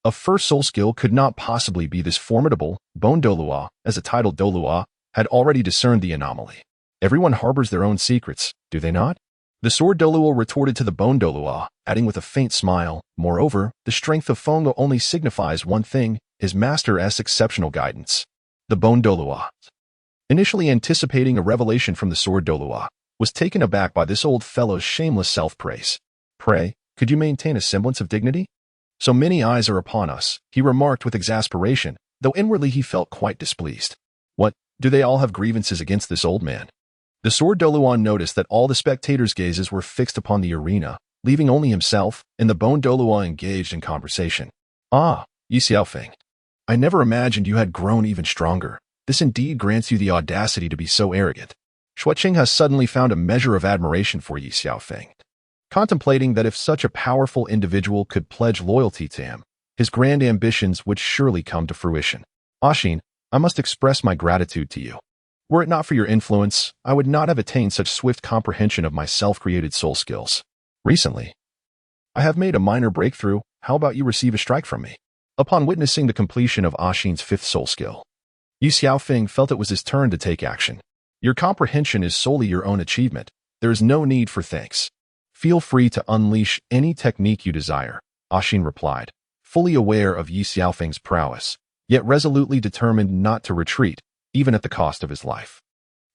[SPEAKER 1] A 1st soul skill could not possibly be this formidable. Bone Douluo, as a titled Douluo, had already discerned the anomaly. Everyone harbors their own secrets, do they not? The Sword Douluo retorted to the Bone Douluo, adding with a faint smile, moreover, the strength of Feng only signifies one thing, his master's exceptional guidance. The Bone Douluo, initially anticipating a revelation from the Sword Douluo, was taken aback by this old fellow's shameless self-praise. Pray, could you maintain a semblance of dignity? So many eyes are upon us, he remarked with exasperation, though inwardly he felt quite displeased. What, do they all have grievances against this old man? The Sword Douluo noticed that all the spectators' gazes were fixed upon the arena, leaving only himself and the Bone Douluo engaged in conversation. Ye Xiaofeng, I never imagined you had grown even stronger. This indeed grants you the audacity to be so arrogant. Xue Qinghe suddenly found a measure of admiration for Ye Xiaofeng, contemplating that if such a powerful individual could pledge loyalty to him, his grand ambitions would surely come to fruition. Ashin, I must express my gratitude to you. Were it not for your influence, I would not have attained such swift comprehension of my self-created soul skills. Recently, I have made a minor breakthrough. How about you receive a strike from me? Upon witnessing the completion of Ashin's fifth soul skill, Ye Xiaofeng felt it was his turn to take action. Your comprehension is solely your own achievement. There is no need for thanks. Feel free to unleash any technique you desire, Ashin replied, fully aware of Ye Xiaofeng's prowess, yet resolutely determined not to retreat, even at the cost of his life.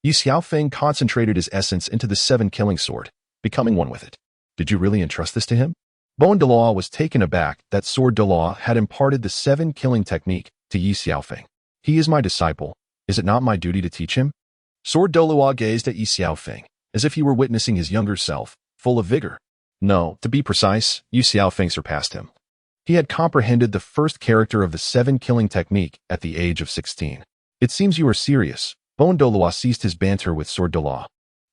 [SPEAKER 1] Ye Xiaofeng concentrated his essence into the 7-killing sword, becoming one with it. Did you really entrust this to him? Douluo was taken aback that Douluo had imparted the 7-killing technique to Ye Xiaofeng. He is my disciple. Is it not my duty to teach him? Douluo gazed at Ye Xiaofeng, as if he were witnessing his younger self, full of vigor. No, to be precise, Ye Xiaofeng surpassed him. He had comprehended the first character of the 7-killing technique at the age of 16. It seems you are serious. Douluo ceased his banter with Douluo,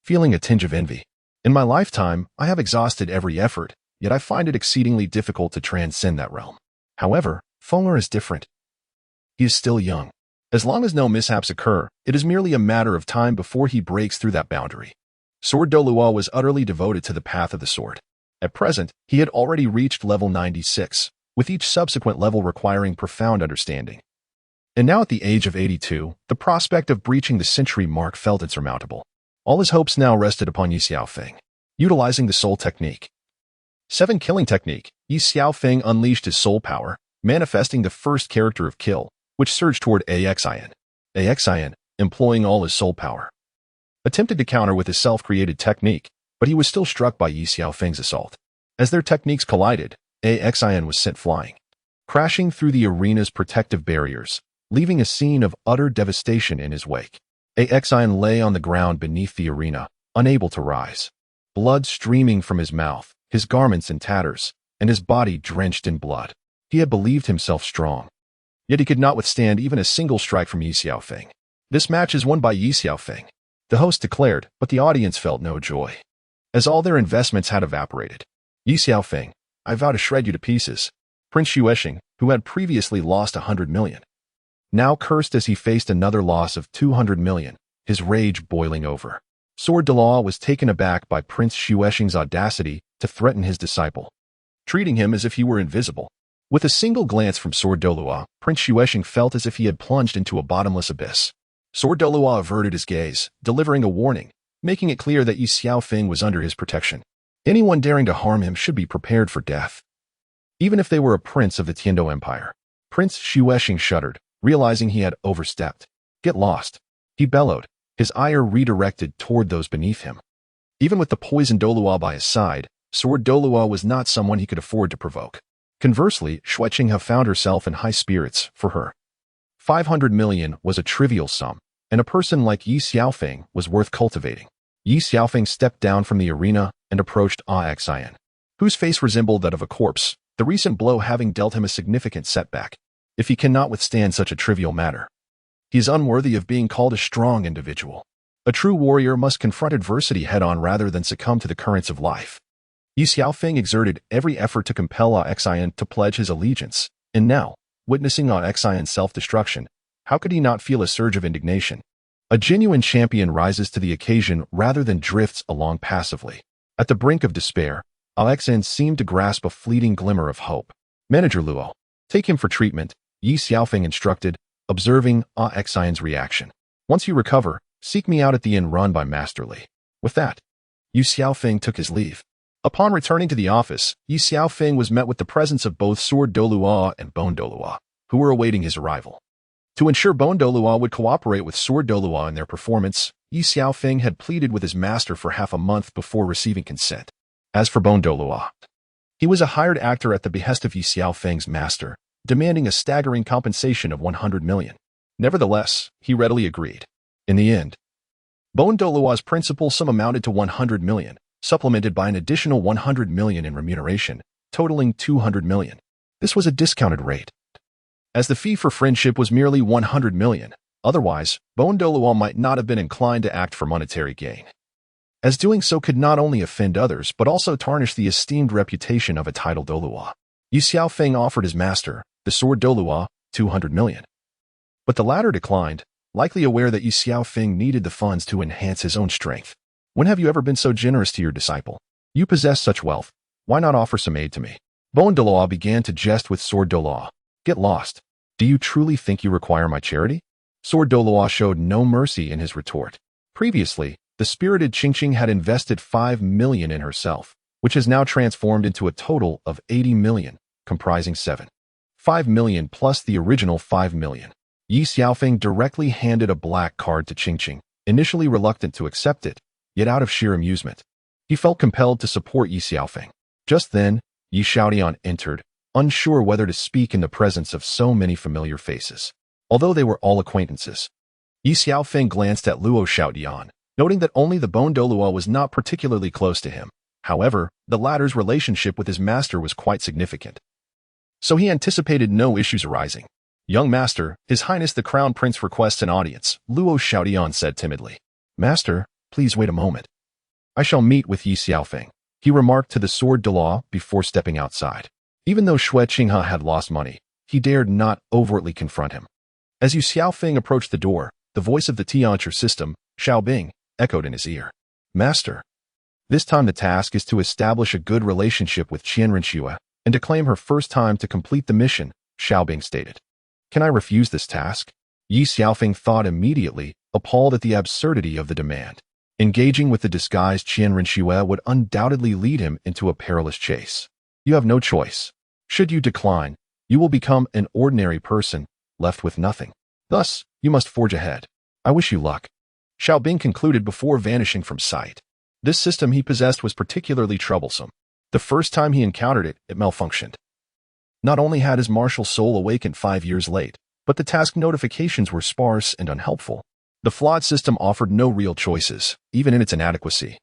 [SPEAKER 1] feeling a tinge of envy. In my lifetime, I have exhausted every effort, yet I find it exceedingly difficult to transcend that realm. However, Fenger is different. He is still young. As long as no mishaps occur, it is merely a matter of time before he breaks through that boundary. Douluo was utterly devoted to the path of the sword. At present, he had already reached level 96, with each subsequent level requiring profound understanding. And now at the age of 82, the prospect of breaching the century mark felt insurmountable. All his hopes now rested upon Ye Xiaofeng. Utilizing the soul technique. 7-killing technique, Ye Xiaofeng unleashed his soul power, manifesting the first character of kill, which surged toward Exile. Exile, employing all his soul power, attempted to counter with his self-created technique, but he was still struck by Ye Xiaofeng's assault. As their techniques collided, Exile was sent flying, crashing through the arena's protective barriers, leaving a scene of utter devastation in his wake. Exile lay on the ground beneath the arena, unable to rise, blood streaming from his mouth, his garments in tatters, and his body drenched in blood. He had believed himself strong, yet he could not withstand even a single strike from Ye Xiaofeng. This match is won by Ye Xiaofeng, the host declared, but the audience felt no joy, as all their investments had evaporated. Ye Xiaofeng, I vow to shred you to pieces. Prince Xuexing, who had previously lost 100 million, now cursed as he faced another loss of 200 million, his rage boiling over. Douluo was taken aback by Prince Xuexing's audacity to threaten his disciple, treating him as if he were invisible. With a single glance from Douluo, Prince Xuexing felt as if he had plunged into a bottomless abyss. Douluo averted his gaze, delivering a warning, making it clear that Ye Xiaofeng was under his protection. Anyone daring to harm him should be prepared for death, even if they were a prince of the Tiando Empire. Prince Xuexing shuddered, realizing he had overstepped. Get lost, he bellowed, his ire redirected toward those beneath him. Even with the poisoned Douluo by his side, Douluo was not someone he could afford to provoke. Conversely, Xuexing had found herself in high spirits. For her, 500 million was a trivial sum, and a person like Ye Xiaofeng was worth cultivating. Ye Xiaofeng stepped down from the arena and approached Exile, whose face resembled that of a corpse, the recent blow having dealt him a significant setback. If he cannot withstand such a trivial matter, he is unworthy of being called a strong individual. A true warrior must confront adversity head-on rather than succumb to the currents of life. Ye Xiaofeng exerted every effort to compel Exile to pledge his allegiance, and now, witnessing Exile's self-destruction, how could he not feel a surge of indignation? A genuine champion rises to the occasion rather than drifts along passively. At the brink of despair, Exile seemed to grasp a fleeting glimmer of hope. Manager Luo, take him for treatment, Ye Xiaofeng instructed, observing Exile's reaction. Once you recover, seek me out at the inn run by Master Li. With that, Ye Xiaofeng took his leave. Upon returning to the office, Ye Xiaofeng was met with the presence of both Douluo and Douluo, who were awaiting his arrival. To ensure Douluo would cooperate with Douluo in their performance, Ye Xiaofeng had pleaded with his master for half a month before receiving consent. As for Douluo, he was a hired actor at the behest of Ye Xiaofeng's master, demanding a staggering compensation of 100 million. Nevertheless, he readily agreed. In the end, Douluo's principal sum amounted to 100 million, supplemented by an additional 100 million in remuneration, totaling 200 million. This was a discounted rate, as the fee for friendship was merely 100 million. Otherwise, Douluo might not have been inclined to act for monetary gain, as doing so could not only offend others but also tarnish the esteemed reputation of a titled Douluo. Ye Xiaofeng offered his master, the Douluo, 200 million. But the latter declined, likely aware that Ye Xiaofeng needed the funds to enhance his own strength. When have you ever been so generous to your disciple? You possess such wealth. Why Why not offer some aid to me? Bone Douluo began to jest with Sword Douluo. Get lost. Do you truly think you require my charity? Sword Douluo showed no mercy in his retort. Previously, the spirited Qingqing had invested 5 million in herself, which has now transformed into a total of 80 million, comprising 5 million plus the original 5 million. Ye Xiaofeng directly handed a black card to Qingqing, initially reluctant to accept it, yet out of sheer amusement. He felt compelled to support Ye Xiaofeng. Just then, Ye Xiaodian entered, unsure whether to speak in the presence of so many familiar faces. Although they were all acquaintances, Ye Xiaofeng glanced at Luo Xiaodian, noting that only the Bone Douluo was not particularly close to him. However, the latter's relationship with his master was quite significant. So he anticipated no issues arising. Young master, His Highness the Crown Prince requests an audience, Luo Xiaodian said timidly. Master, please wait a moment. I shall meet with Ye Xiaofeng, he remarked to the Sword Douluo before stepping outside. Even though Xue Qinghe had lost money, he dared not overtly confront him. As Ye Xiaofeng approached the door, the voice of the Tiancher system, Xiaobing, echoed in his ear. Master. This time the task is to establish a good relationship with Chian Rushi and to claim her first time to complete the mission, Xiaobing stated. Can I refuse this task? Ye Xiaofeng thought immediately, appalled at the absurdity of the demand. Engaging with the disguised Chian Rushi would undoubtedly lead him into a perilous chase. You have no choice. Should you decline, you will become an ordinary person, left with nothing. Thus, you must forge ahead. I wish you luck. Xiaobing concluded before vanishing from sight. This system he possessed was particularly troublesome. The first time he encountered it, it malfunctioned. Not only had his martial soul awakened 5 years late, but the task notifications were sparse and unhelpful. The flawed system offered no real choices, even in its inadequacy.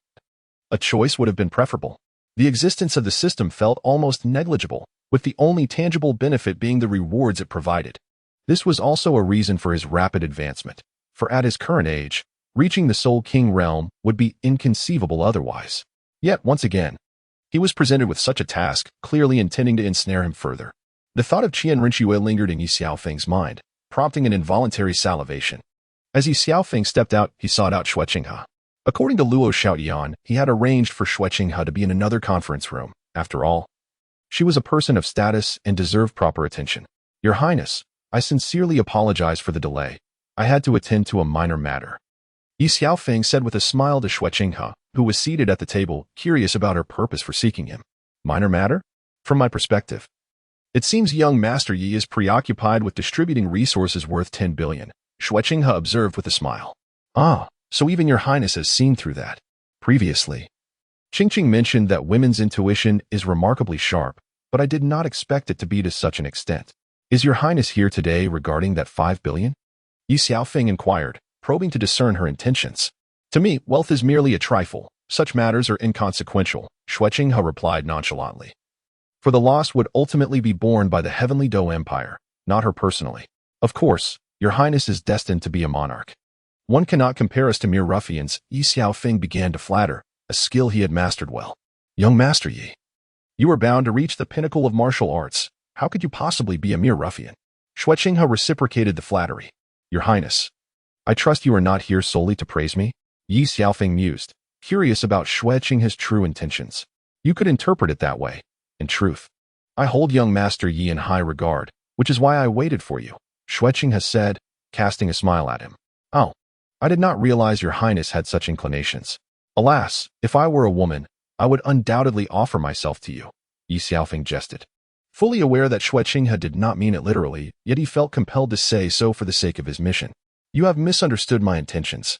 [SPEAKER 1] A choice would have been preferable. The existence of the system felt almost negligible, with the only tangible benefit being the rewards it provided. This was also a reason for his rapid advancement, for at his current age, reaching the Soul King realm would be inconceivable otherwise. Yet, once again, he was presented with such a task, clearly intending to ensnare him further. The thought of Chian Rushi lingered in Ye Xiaofeng's mind, prompting an involuntary salivation. As Ye Xiaofeng stepped out, he sought out Xue Qinghe. According to Luo Xiaodian, he had arranged for Xue Qinghe to be in another conference room. After all, she was a person of status and deserved proper attention. Your Highness, I sincerely apologize for the delay. I had to attend to a minor matter. Ye Xiaofeng said with a smile to Xue Qinghe, who was seated at the table, curious about her purpose for seeking him. Minor matter? From my perspective, it seems young Master Yi is preoccupied with distributing resources worth 10 billion. Xue Qinghe observed with a smile. Ah, so even your Highness has seen through that. Previously, Qingqing mentioned that women's intuition is remarkably sharp, but I did not expect it to be to such an extent. Is your Highness here today regarding that 5 billion? Ye Xiaofeng inquired, probing to discern her intentions. To me, wealth is merely a trifle. Such matters are inconsequential, Xue Qinghe replied nonchalantly. For the loss would ultimately be borne by the heavenly Dou Empire, not her personally. Of course, your Highness is destined to be a monarch. One cannot compare us to mere ruffians, Ye Xiaofeng began to flatter, a skill he had mastered well. Young Master Yi, you are bound to reach the pinnacle of martial arts. How could you possibly be a mere ruffian? Xue Qinghe reciprocated the flattery. Your Highness, I trust you are not here solely to praise me? Ye Xiaofeng mused, curious about Xue Qinghe's true intentions. You could interpret it that way. In truth, I hold young Master Yi in high regard, which is why I waited for you, Xue Qinghe said, casting a smile at him. Oh, I did not realize your Highness had such inclinations. Alas, if I were a woman, I would undoubtedly offer myself to you, Ye Xiaofeng jested. Fully aware that Xue Qinghe did not mean it literally, yet he felt compelled to say so for the sake of his mission. You have misunderstood my intentions,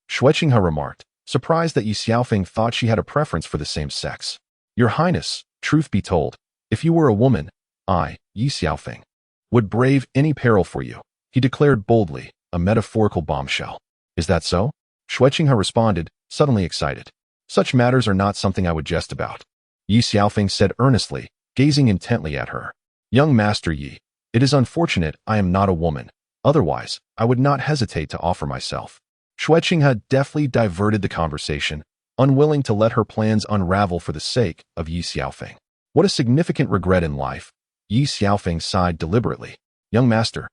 [SPEAKER 1] Xue Qinghe remarked, surprised that Ye Xiaofeng thought she had a preference for the same sex. Your Highness, truth be told, if you were a woman, I, Ye Xiaofeng, would brave any peril for you, he declared boldly, a metaphorical bombshell. Is that so? Xue Qinghe responded, suddenly excited. Such matters are not something I would jest about, Ye Xiaofeng said earnestly, gazing intently at her. Young Master Yi, it is unfortunate I am not a woman, otherwise I would not hesitate to offer myself. Xue Qinghe deftly diverted the conversation, unwilling to let her plans unravel for the sake of Ye Xiaofeng. What a significant regret in life, Ye Xiaofeng sighed deliberately. Young Master,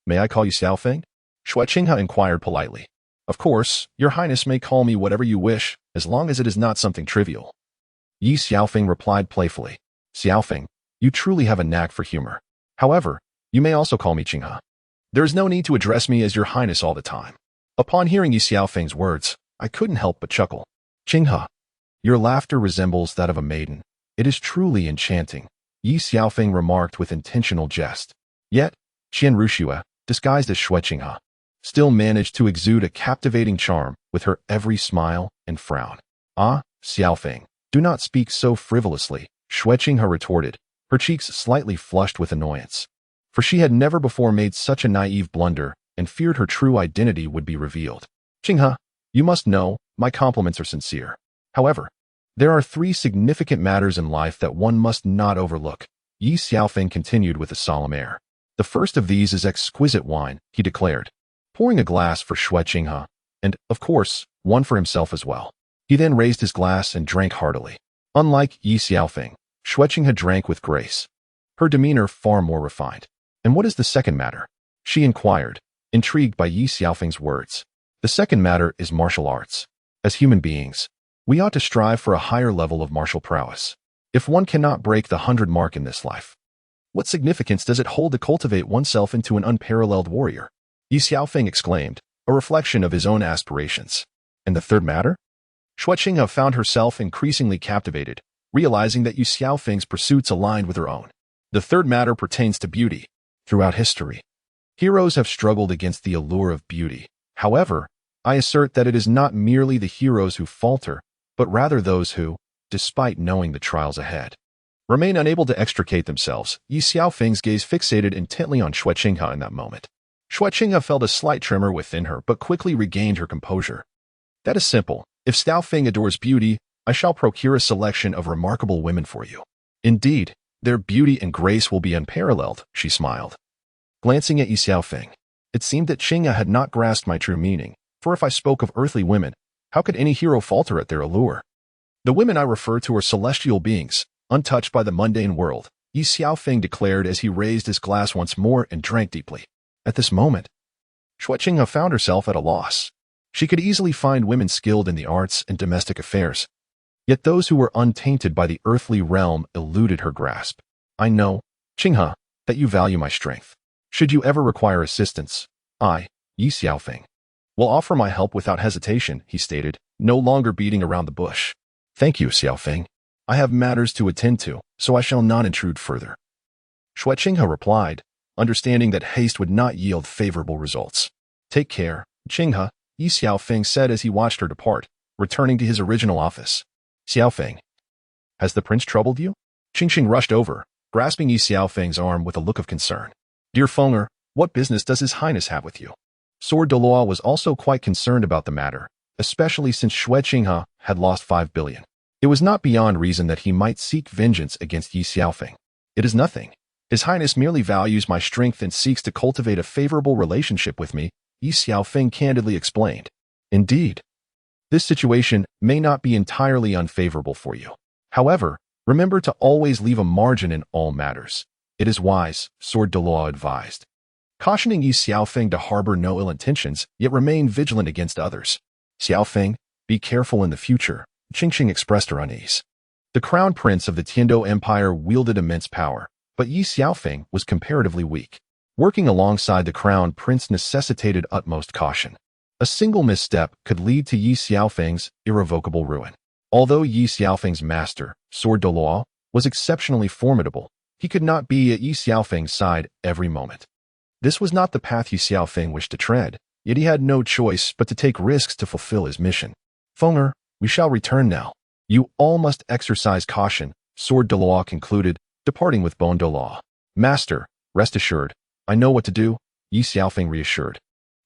[SPEAKER 1] may I call you Xiaofeng? Xue Qinghe inquired politely. Of course, your Highness may call me whatever you wish, as long as it is not something trivial. Ye Xiaofeng replied playfully. Xiaofeng, you truly have a knack for humor. However, you may also call me Qinghe. There is no need to address me as your highness all the time. Upon hearing Ye Xiaofeng's words, I couldn't help but chuckle. Qinghe, your laughter resembles that of a maiden. It is truly enchanting, Ye Xiaofeng remarked with intentional jest. Yet, Chian Rushi, disguised as Shui Qinghe, still managed to exude a captivating charm with her every smile and frown. Ah, Xiaofeng, do not speak so frivolously, Shui Qinghe retorted, her cheeks slightly flushed with annoyance. For she had never before made such a naive blunder and feared her true identity would be revealed. Qinghe, you must know, my compliments are sincere. However, there are 3 significant matters in life that one must not overlook, Ye Xiaofeng continued with a solemn air. The first of these is exquisite wine, he declared, pouring a glass for Shui Qinghe, and, of course, one for himself as well. He then raised his glass and drank heartily. Unlike Ye Xiaofeng, Shui Qinghe drank with grace, her demeanor far more refined. And what is the second matter? She inquired, intrigued by Ye Xiaofeng's words. The second matter is martial arts. As human beings, we ought to strive for a higher level of martial prowess. If one cannot break the 100 mark in this life, what significance does it hold to cultivate oneself into an unparalleled warrior? Ye Xiaofeng exclaimed, a reflection of his own aspirations. And the third matter? Shui Qinghe found herself increasingly captivated, realizing that Ye Xiaofeng's pursuits aligned with her own. The third matter pertains to beauty. Throughout history, heroes have struggled against the allure of beauty. However, I assert that it is not merely the heroes who falter, but rather those who, despite knowing the trials ahead, remain unable to extricate themselves. Ye Xiaofeng's gaze fixated intently on Shui Qinghe in that moment. Shui Qinghe felt a slight tremor within her, but quickly regained her composure. That is simple. If Xiaofeng adores beauty, I shall procure a selection of remarkable women for you. Indeed, their beauty and grace will be unparalleled, she smiled. Glancing at Ye Xiaofeng, it seemed that Qinghe had not grasped my true meaning, for if I spoke of earthly women, how could any hero falter at their allure? The women I refer to are celestial beings, untouched by the mundane world, Ye Xiaofeng declared as he raised his glass once more and drank deeply. At this moment, Shui Qinghe found herself at a loss. She could easily find women skilled in the arts and domestic affairs, yet those who were untainted by the earthly realm eluded her grasp. I know, Qinghe, that you value my strength. Should you ever require assistance, I, Ye Xiaofeng, will offer my help without hesitation, he stated, no longer beating around the bush. Thank you, Xiaofeng. I have matters to attend to, so I shall not intrude further. Shui Qinghe replied, understanding that haste would not yield favorable results. Take care, Qinghe, Ye Xiaofeng said as he watched her depart, returning to his original office. Xiaofeng, has the prince troubled you? Qingxing rushed over, grasping Ye Xiaofeng's arm with a look of concern. Dear Fenger, what business does His Highness have with you? Sword Douluo was also quite concerned about the matter, especially since Shui Qinghe had lost 5 billion. It was not beyond reason that he might seek vengeance against Ye Xiaofeng. It is nothing. His Highness merely values my strength and seeks to cultivate a favorable relationship with me, Ye Xiaofeng candidly explained. Indeed, this situation may not be entirely unfavorable for you. However, remember to always leave a margin in all matters. It is wise, Sword Douluo advised, cautioning Ye Xiaofeng to harbor no ill intentions, yet remain vigilant against others. Xiaofeng, be careful in the future, Qingxing expressed her unease. The crown prince of the Tiando Empire wielded immense power, but Ye Xiaofeng was comparatively weak. Working alongside the crown prince necessitated utmost caution. A single misstep could lead to Ye Xiaofeng's irrevocable ruin. Although Ye Xiaofeng's master, Sword Douluo, was exceptionally formidable, he could not be at Ye Xiaofeng's side every moment. This was not the path Ye Xiaofeng wished to tread, yet he had no choice but to take risks to fulfill his mission. Fenger, we shall return now. You all must exercise caution, Sword Douluo concluded, departing with Bone Douluo. Master, rest assured, I know what to do, Ye Xiaofeng reassured,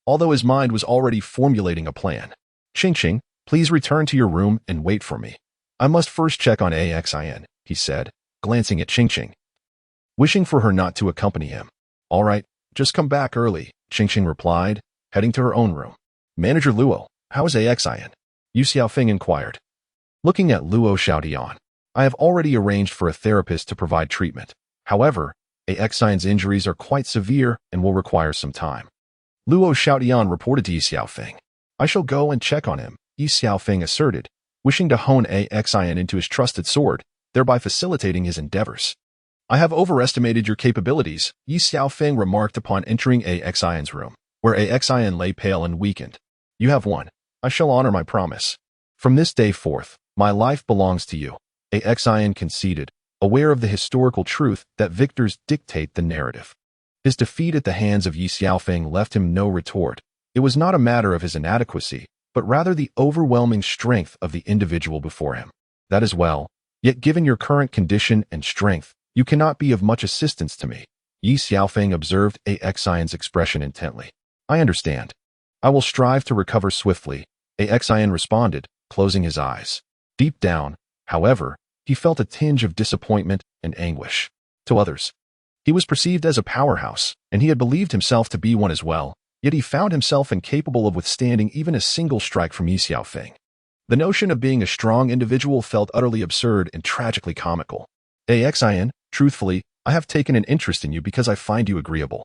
[SPEAKER 1] although his mind was already formulating a plan. Qingxing, please return to your room and wait for me. I must first check on Axin, he said, glancing at Qingxing, wishing for her not to accompany him. All right, just come back early, Qingxing replied, heading to her own room. Manager Luo, how is Axin? Ye Xiaofeng inquired. Looking at Luo Xiaodian, I have already arranged for a therapist to provide treatment. However, Axin's injuries are quite severe and will require some time. Luo Xiaodian reported to Ye Xiaofeng. I shall go and check on him, Ye Xiaofeng asserted, wishing to hone Exile into his trusted sword, thereby facilitating his endeavors. I have overestimated your capabilities, Ye Xiaofeng remarked upon entering Exile's room, where Exile lay pale and weakened. You have won. I shall honor my promise. From this day forth, my life belongs to you, Exile conceded, aware of the historical truth that victors dictate the narrative. His defeat at the hands of Ye Xiaofeng left him no retort. It was not a matter of his inadequacy, but rather the overwhelming strength of the individual before him. That is well, yet given your current condition and strength, you cannot be of much assistance to me. Ye Xiaofeng observed Exile's expression intently. I understand. I will strive to recover swiftly, Exile responded, closing his eyes. Deep down, however, he felt a tinge of disappointment and anguish. To others, he was perceived as a powerhouse, and he had believed himself to be one as well, yet he found himself incapable of withstanding even a single strike from Ye Xiaofeng. The notion of being a strong individual felt utterly absurd and tragically comical. Exile, truthfully, I have taken an interest in you because I find you agreeable.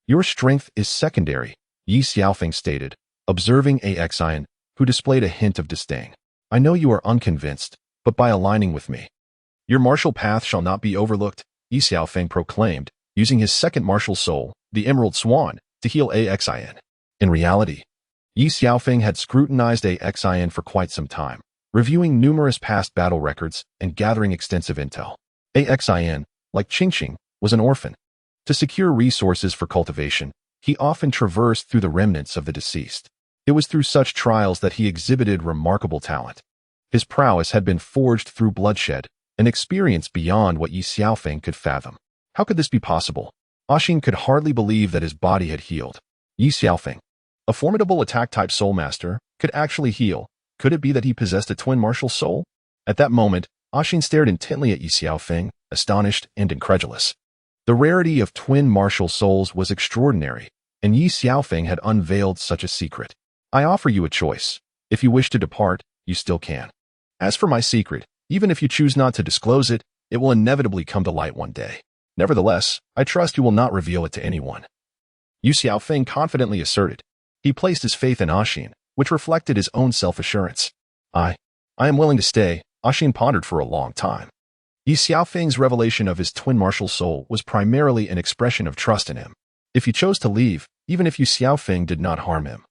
[SPEAKER 1] Your strength is secondary, Ye Xiaofeng stated, observing Exile, who displayed a hint of disdain. I know you are unconvinced, but by aligning with me, your martial path shall not be overlooked, Ye Xiaofeng proclaimed, using his second martial soul, the Emerald Swan, to heal Exile. In reality, Ye Xiaofeng had scrutinized Exile for quite some time, reviewing numerous past battle records and gathering extensive intel. Exile, like Qingqing, was an orphan. To secure resources for cultivation, he often traversed through the remnants of the deceased. It was through such trials that he exhibited remarkable talent. His prowess had been forged through bloodshed, an experience beyond what Ye Xiaofeng could fathom. How could this be possible? Ashin could hardly believe that his body had healed. Ye Xiaofeng, a formidable attack-type soul master, could actually heal. Could it be that he possessed a twin martial soul? At that moment, Ashin stared intently at Ye Xiaofeng, astonished and incredulous. The rarity of twin martial souls was extraordinary, and Ye Xiaofeng had unveiled such a secret. I offer you a choice. If you wish to depart, you still can. As for my secret, even if you choose not to disclose it, it will inevitably come to light one day. Nevertheless, I trust you will not reveal it to anyone. Ye Xiaofeng confidently asserted. He placed his faith in Ashin, which reflected his own self-assurance. I am willing to stay, Ashin pondered for a long time. Ye Xiaofeng's revelation of his twin martial soul was primarily an expression of trust in him. If he chose to leave, even if Ye Xiaofeng did not harm him,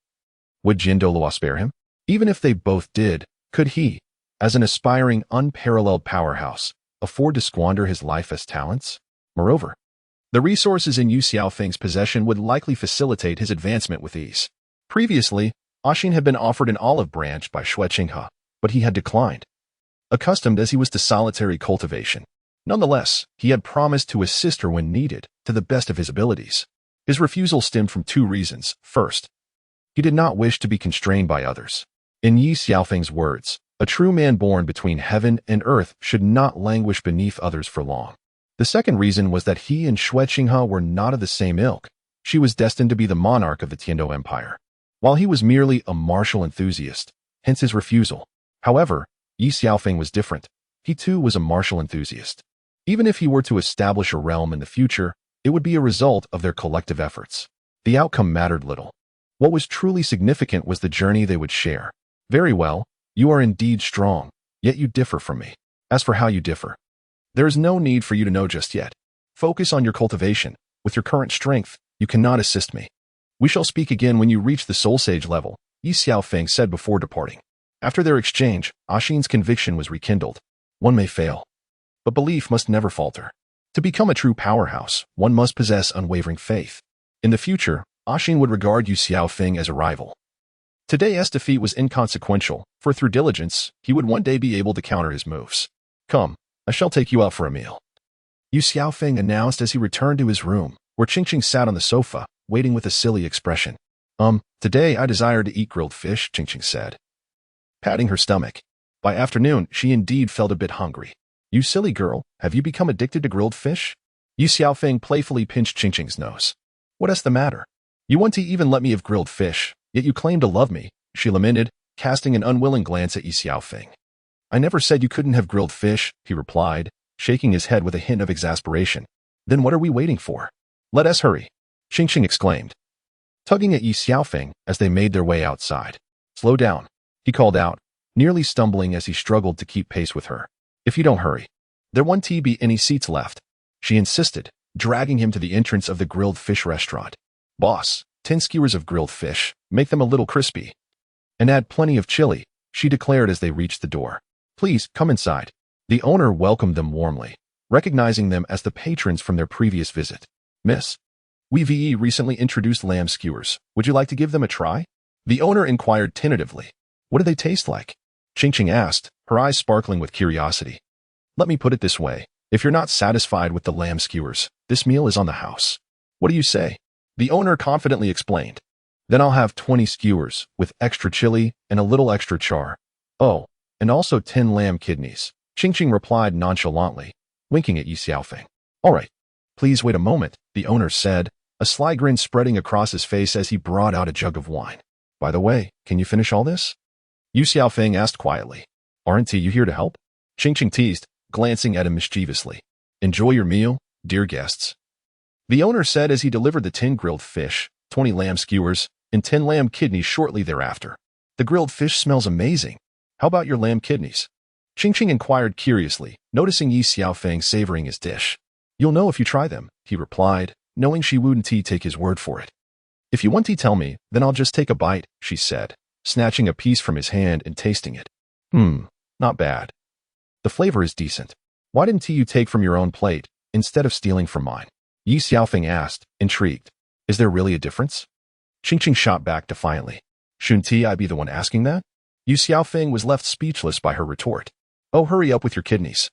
[SPEAKER 1] would Jin Douluo spare him? Even if they both did, could he, as an aspiring, unparalleled powerhouse, afford to squander his life as talents? Moreover, the resources in Ye Xiaofeng's possession would likely facilitate his advancement with ease. Previously, Ashin had been offered an olive branch by Xue Qinghe, but he had declined. Accustomed as he was to solitary cultivation, nonetheless, he had promised to assist her when needed, to the best of his abilities. His refusal stemmed from two reasons. First, he did not wish to be constrained by others. In Ye Xiaofeng's words, a true man born between heaven and earth should not languish beneath others for long. The second reason was that he and Xue Qinghe were not of the same ilk. She was destined to be the monarch of the Tiando Empire, while he was merely a martial enthusiast, hence his refusal. However, Ye Xiaofeng was different. He too was a martial enthusiast. Even if he were to establish a realm in the future, it would be a result of their collective efforts. The outcome mattered little. What was truly significant was the journey they would share. Very well, you are indeed strong, yet you differ from me. As for how you differ, there is no need for you to know just yet. Focus on your cultivation. With your current strength, you cannot assist me. We shall speak again when you reach the Soul Sage level, Ye Xiaofeng said before departing. After their exchange, Ashin's conviction was rekindled. One may fail, but belief must never falter. To become a true powerhouse, one must possess unwavering faith. In the future, Ashin would regard Ye Xiaofeng as a rival. Today's defeat was inconsequential, for through diligence, he would one day be able to counter his moves. Come, I shall take you out for a meal, Ye Xiaofeng announced as he returned to his room, where Qingqing sat on the sofa, waiting with a silly expression. Today I desire to eat grilled fish, Qingqing said, patting her stomach. By afternoon, she indeed felt a bit hungry. You silly girl, have you become addicted to grilled fish? Ye Xiaofeng playfully pinched Qingqing's nose. What's the matter? You want to even let me have grilled fish, yet you claim to love me, she lamented, casting an unwilling glance at Ye Xiaofeng. I never said you couldn't have grilled fish, he replied, shaking his head with a hint of exasperation. Then what are we waiting for? Let us hurry, Qingqing exclaimed, tugging at Ye Xiaofeng as they made their way outside. Slow down, he called out, nearly stumbling as he struggled to keep pace with her. If you don't hurry, there won't be any seats left, she insisted, dragging him to the entrance of the grilled fish restaurant. Boss, 10 skewers of grilled fish, make them a little crispy. And add plenty of chili, she declared as they reached the door. Please, come inside. The owner welcomed them warmly, recognizing them as the patrons from their previous visit. Miss, we recently introduced lamb skewers. Would you like to give them a try? The owner inquired tentatively. What do they taste like? Ching asked, her eyes sparkling with curiosity. Let me put it this way. If you're not satisfied with the lamb skewers, this meal is on the house. What do you say? The owner confidently explained. Then I'll have 20 skewers with extra chili and a little extra char. Oh, and also 10 lamb kidneys. Ching replied nonchalantly, winking at Ye Xiaofeng. All right. Please wait a moment, the owner said, a sly grin spreading across his face as he brought out a jug of wine. By the way, can you finish all this? Ye Xiaofeng asked quietly. Aren't you here to help? Ching teased, glancing at him mischievously. Enjoy your meal, dear guests. The owner said as he delivered the 10 grilled fish, 20 lamb skewers, and 10 lamb kidneys shortly thereafter. The grilled fish smells amazing. How about your lamb kidneys? Ching inquired curiously, noticing Ye Xiaofeng savoring his dish. You'll know if you try them, he replied, knowing she wouldn't take his word for it. If you want to tell me, then I'll just take a bite, she said, snatching a piece from his hand and tasting it. Not bad. The flavor is decent. Why didn't you take from your own plate, instead of stealing from mine? Ye Xiaofeng asked, intrigued. Is there really a difference? Ching shot back defiantly. Shouldn't I be the one asking that? Ye Xiaofeng was left speechless by her retort. Oh, hurry up with your kidneys.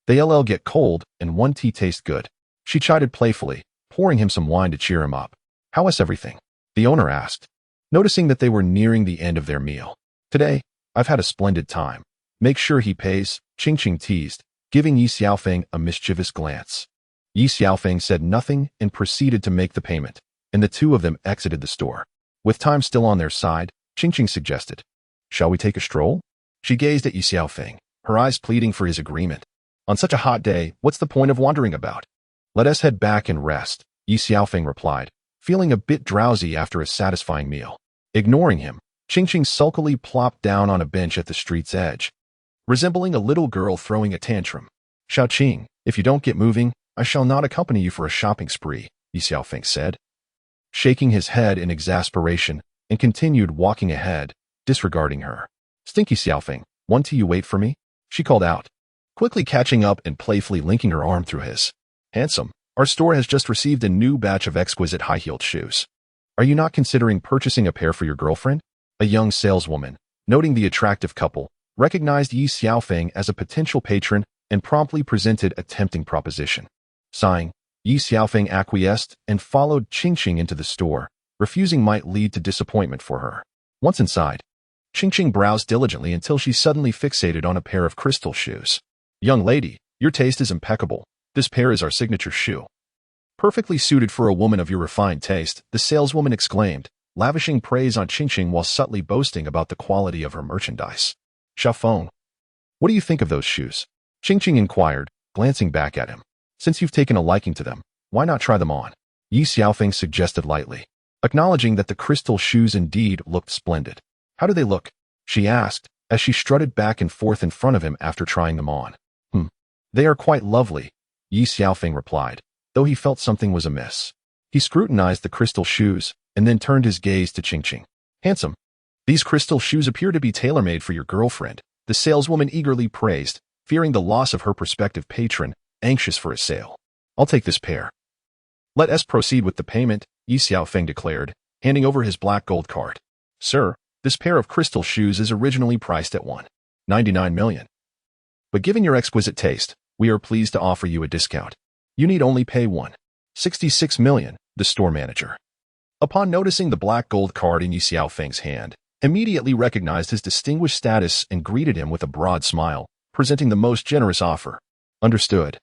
[SPEAKER 1] They'll get cold, and one tea tastes good. She chided playfully, pouring him some wine to cheer him up. How is everything? The owner asked, noticing that they were nearing the end of their meal. Today, I've had a splendid time. Make sure he pays, Ching teased, giving Ye Xiaofeng a mischievous glance. Ye Xiaofeng said nothing and proceeded to make the payment, and the two of them exited the store. With time still on their side, Ching suggested, shall we take a stroll? She gazed at Ye Xiaofeng, her eyes pleading for his agreement. On such a hot day, what's the point of wandering about? Let us head back and rest, Ye Xiaofeng replied, feeling a bit drowsy after a satisfying meal. Ignoring him, Ching sulkily plopped down on a bench at the street's edge, resembling a little girl throwing a tantrum. Xiao, if you don't get moving, I shall not accompany you for a shopping spree, Ye Xiaofeng said, shaking his head in exasperation, and continued walking ahead, disregarding her. Stinky Xiaofeng, won't you wait for me? She called out, quickly catching up and playfully linking her arm through his. Handsome, our store has just received a new batch of exquisite high-heeled shoes. Are you not considering purchasing a pair for your girlfriend? A young saleswoman, noting the attractive couple, recognized Ye Xiaofeng as a potential patron and promptly presented a tempting proposition. Sighing, Ye Xiaofeng acquiesced and followed Ching into the store. Refusing might lead to disappointment for her. Once inside, Ching browsed diligently until she suddenly fixated on a pair of crystal shoes. Young lady, your taste is impeccable. This pair is our signature shoe. Perfectly suited for a woman of your refined taste, the saleswoman exclaimed, lavishing praise on Ching while subtly boasting about the quality of her merchandise. Xiaofeng, what do you think of those shoes? Ching inquired, glancing back at him. Since you've taken a liking to them, why not try them on? Ye Xiaofeng suggested lightly, acknowledging that the crystal shoes indeed looked splendid. How do they look? She asked, as she strutted back and forth in front of him after trying them on. They are quite lovely, Ye Xiaofeng replied, though he felt something was amiss. He scrutinized the crystal shoes, and then turned his gaze to Ching. Handsome. These crystal shoes appear to be tailor-made for your girlfriend, the saleswoman eagerly praised, fearing the loss of her prospective patron, anxious for a sale. I'll take this pair. Let us proceed with the payment, Ye Xiaofeng declared, handing over his black gold card. Sir, this pair of crystal shoes is originally priced at $1.99 million. But given your exquisite taste, we are pleased to offer you a discount. You need only pay $1.66 million, the store manager. Upon noticing the black gold card in Ye Xiaofeng's hand, immediately recognized his distinguished status and greeted him with a broad smile, presenting the most generous offer. Understood.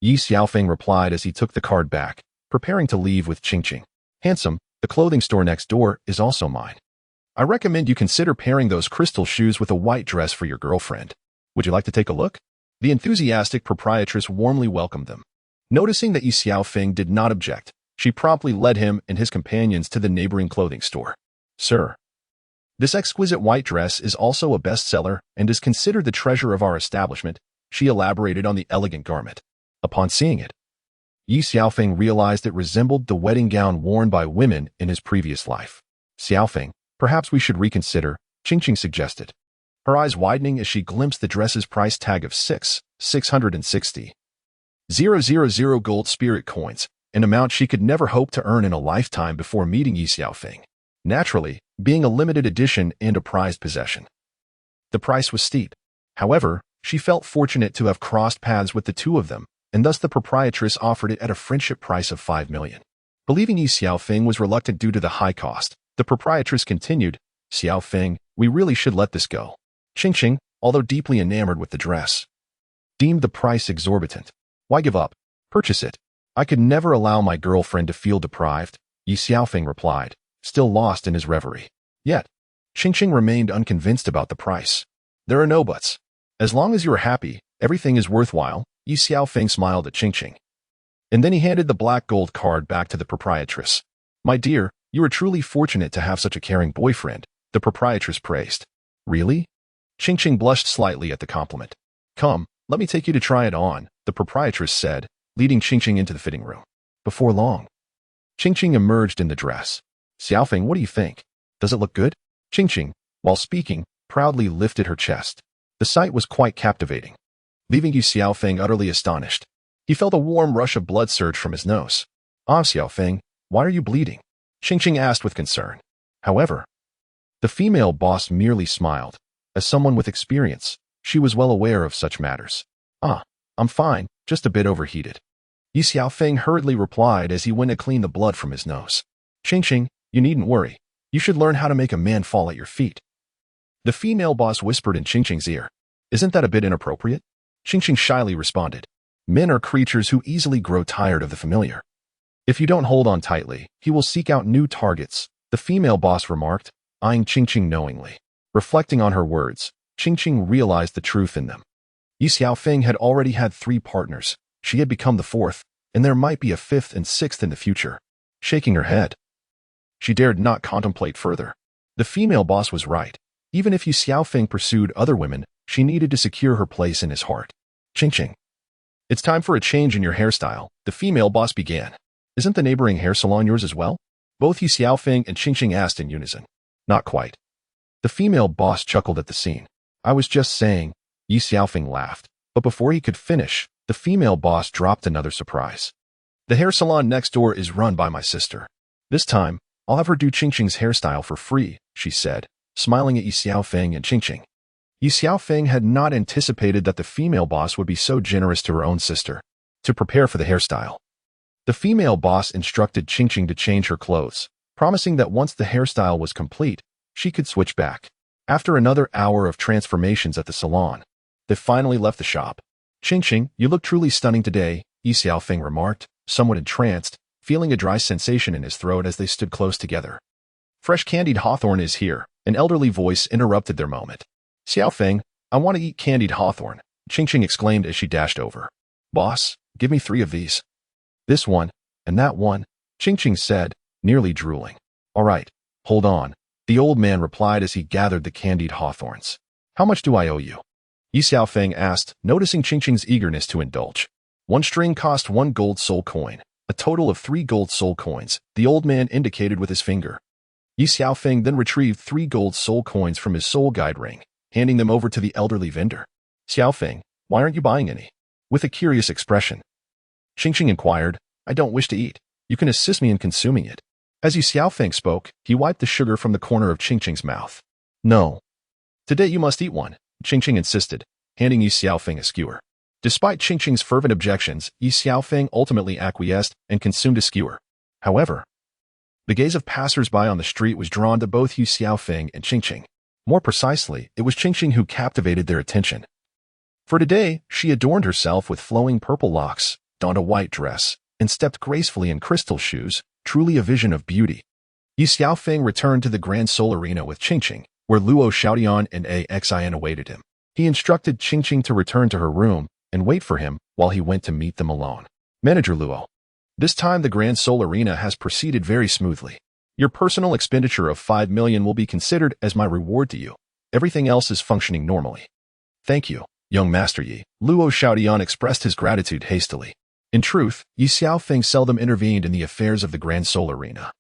[SPEAKER 1] Ye Xiaofeng replied as he took the card back, preparing to leave with Ching. Handsome, the clothing store next door is also mine. I recommend you consider pairing those crystal shoes with a white dress for your girlfriend. Would you like to take a look? The enthusiastic proprietress warmly welcomed them. Noticing that Ye Xiaofeng did not object, she promptly led him and his companions to the neighboring clothing store. Sir, This exquisite white dress is also a bestseller and is considered the treasure of our establishment. She elaborated on the elegant garment. Upon seeing it, Ye Xiaofeng realized it resembled the wedding gown worn by women in his previous life. Xiaofeng, perhaps we should reconsider, Qingqing suggested, her eyes widening as she glimpsed the dress's price tag of 660,000 gold spirit coins, an amount she could never hope to earn in a lifetime before meeting Ye Xiaofeng. Naturally, being a limited edition and a prized possession. The price was steep. However, she felt fortunate to have crossed paths with the two of them, and thus the proprietress offered it at a friendship price of 5 million. Believing Ye Xiaofeng was reluctant due to the high cost, the proprietress continued, Xiaofeng, we really should let this go. Qingqing, although deeply enamored with the dress, deemed the price exorbitant. Why give up? Purchase it. I could never allow my girlfriend to feel deprived, Ye Xiaofeng replied, still lost in his reverie. Yet, Qingqing remained unconvinced about the price. There are no buts. As long as you are happy, everything is worthwhile, Ye Xiaofeng smiled at Qingqing. And then he handed the black gold card back to the proprietress. My dear, you are truly fortunate to have such a caring boyfriend, the proprietress praised. Really? Qingqing blushed slightly at the compliment. Come, let me take you to try it on, the proprietress said, leading Qingqing into the fitting room. Before long, Qingqing emerged in the dress. Xiaofeng, what do you think? Does it look good? Qingqing, while speaking, proudly lifted her chest. The sight was quite captivating, leaving Ye Xiaofeng utterly astonished. He felt a warm rush of blood surge from his nose. Xiaofeng, why are you bleeding? Qingqing asked with concern. However, the female boss merely smiled. As someone with experience, she was well aware of such matters. I'm fine, just a bit overheated. Ye Xiaofeng hurriedly replied as he went to clean the blood from his nose. Qingqing, you needn't worry. You should learn how to make a man fall at your feet. The female boss whispered in Qingqing's ear. Isn't that a bit inappropriate? Qingqing shyly responded. Men are creatures who easily grow tired of the familiar. If you don't hold on tightly, he will seek out new targets, the female boss remarked, eyeing Qingqing knowingly. Reflecting on her words, Qingqing realized the truth in them. Ye Xiaofeng had already had 3 partners. She had become the 4th, and there might be a 5th and 6th in the future. Shaking her head, she dared not contemplate further. The female boss was right. Even if Ye Xiaofeng pursued other women, she needed to secure her place in his heart. Qingqing, it's time for a change in your hairstyle, the female boss began. Isn't the neighboring hair salon yours as well? Both Ye Xiaofeng and Qingqing asked in unison. Not quite. The female boss chuckled at the scene. I was just saying, Ye Xiaofeng laughed, but before he could finish, the female boss dropped another surprise. The hair salon next door is run by my sister. This time, I'll have her do Qingqing's hairstyle for free, she said, smiling at Ye Xiaofeng and Qingqing. Ye Xiaofeng had not anticipated that the female boss would be so generous to her own sister. To prepare for the hairstyle, the female boss instructed Qingqing to change her clothes, promising that once the hairstyle was complete, she could switch back. After another hour of transformations at the salon, they finally left the shop. Qingqing, you look truly stunning today, Ye Xiaofeng remarked, somewhat entranced, feeling a dry sensation in his throat as they stood close together. Fresh candied hawthorn is here, an elderly voice interrupted their moment. Xiaofeng, I want to eat candied hawthorn, Qingqing exclaimed as she dashed over. Boss, give me 3 of these. This one, and that one, Qingqing said, nearly drooling. All right, hold on, the old man replied as he gathered the candied hawthorns. How much do I owe you? Ye Xiaofeng asked, noticing Qingqing's eagerness to indulge. 1 string cost 1 gold soul coin, a total of 3 gold soul coins, the old man indicated with his finger. Ye Xiaofeng then retrieved 3 gold soul coins from his soul guide ring, handing them over to the elderly vendor. Xiaofeng, why aren't you buying any? With a curious expression, Qingqing inquired, I don't wish to eat. You can assist me in consuming it. As Ye Xiaofeng spoke, he wiped the sugar from the corner of Qingqing's mouth. No. Today you must eat one, Qingqing insisted, handing Ye Xiaofeng a skewer. Despite Qingqing's fervent objections, Ye Xiaofeng ultimately acquiesced and consumed a skewer. However, the gaze of passers-by on the street was drawn to both Ye Xiaofeng and Qingqing. More precisely, it was Qingqing who captivated their attention. For today, she adorned herself with flowing purple locks, donned a white dress, and stepped gracefully in crystal shoes, truly a vision of beauty. Ye Xiaofeng returned to the Grand Soul Arena with Qingqing, where Luo Xiaodian and Exile awaited him. He instructed Qingqing to return to her room and wait for him while he went to meet them alone. Manager Luo. This time the Grand Soul Arena has proceeded very smoothly. Your personal expenditure of 5 million will be considered as my reward to you. Everything else is functioning normally. Thank you, young Master Yi. Luo Xiaodian expressed his gratitude hastily. In truth, Ye Xiaofeng seldom intervened in the affairs of the Grand Soul Arena.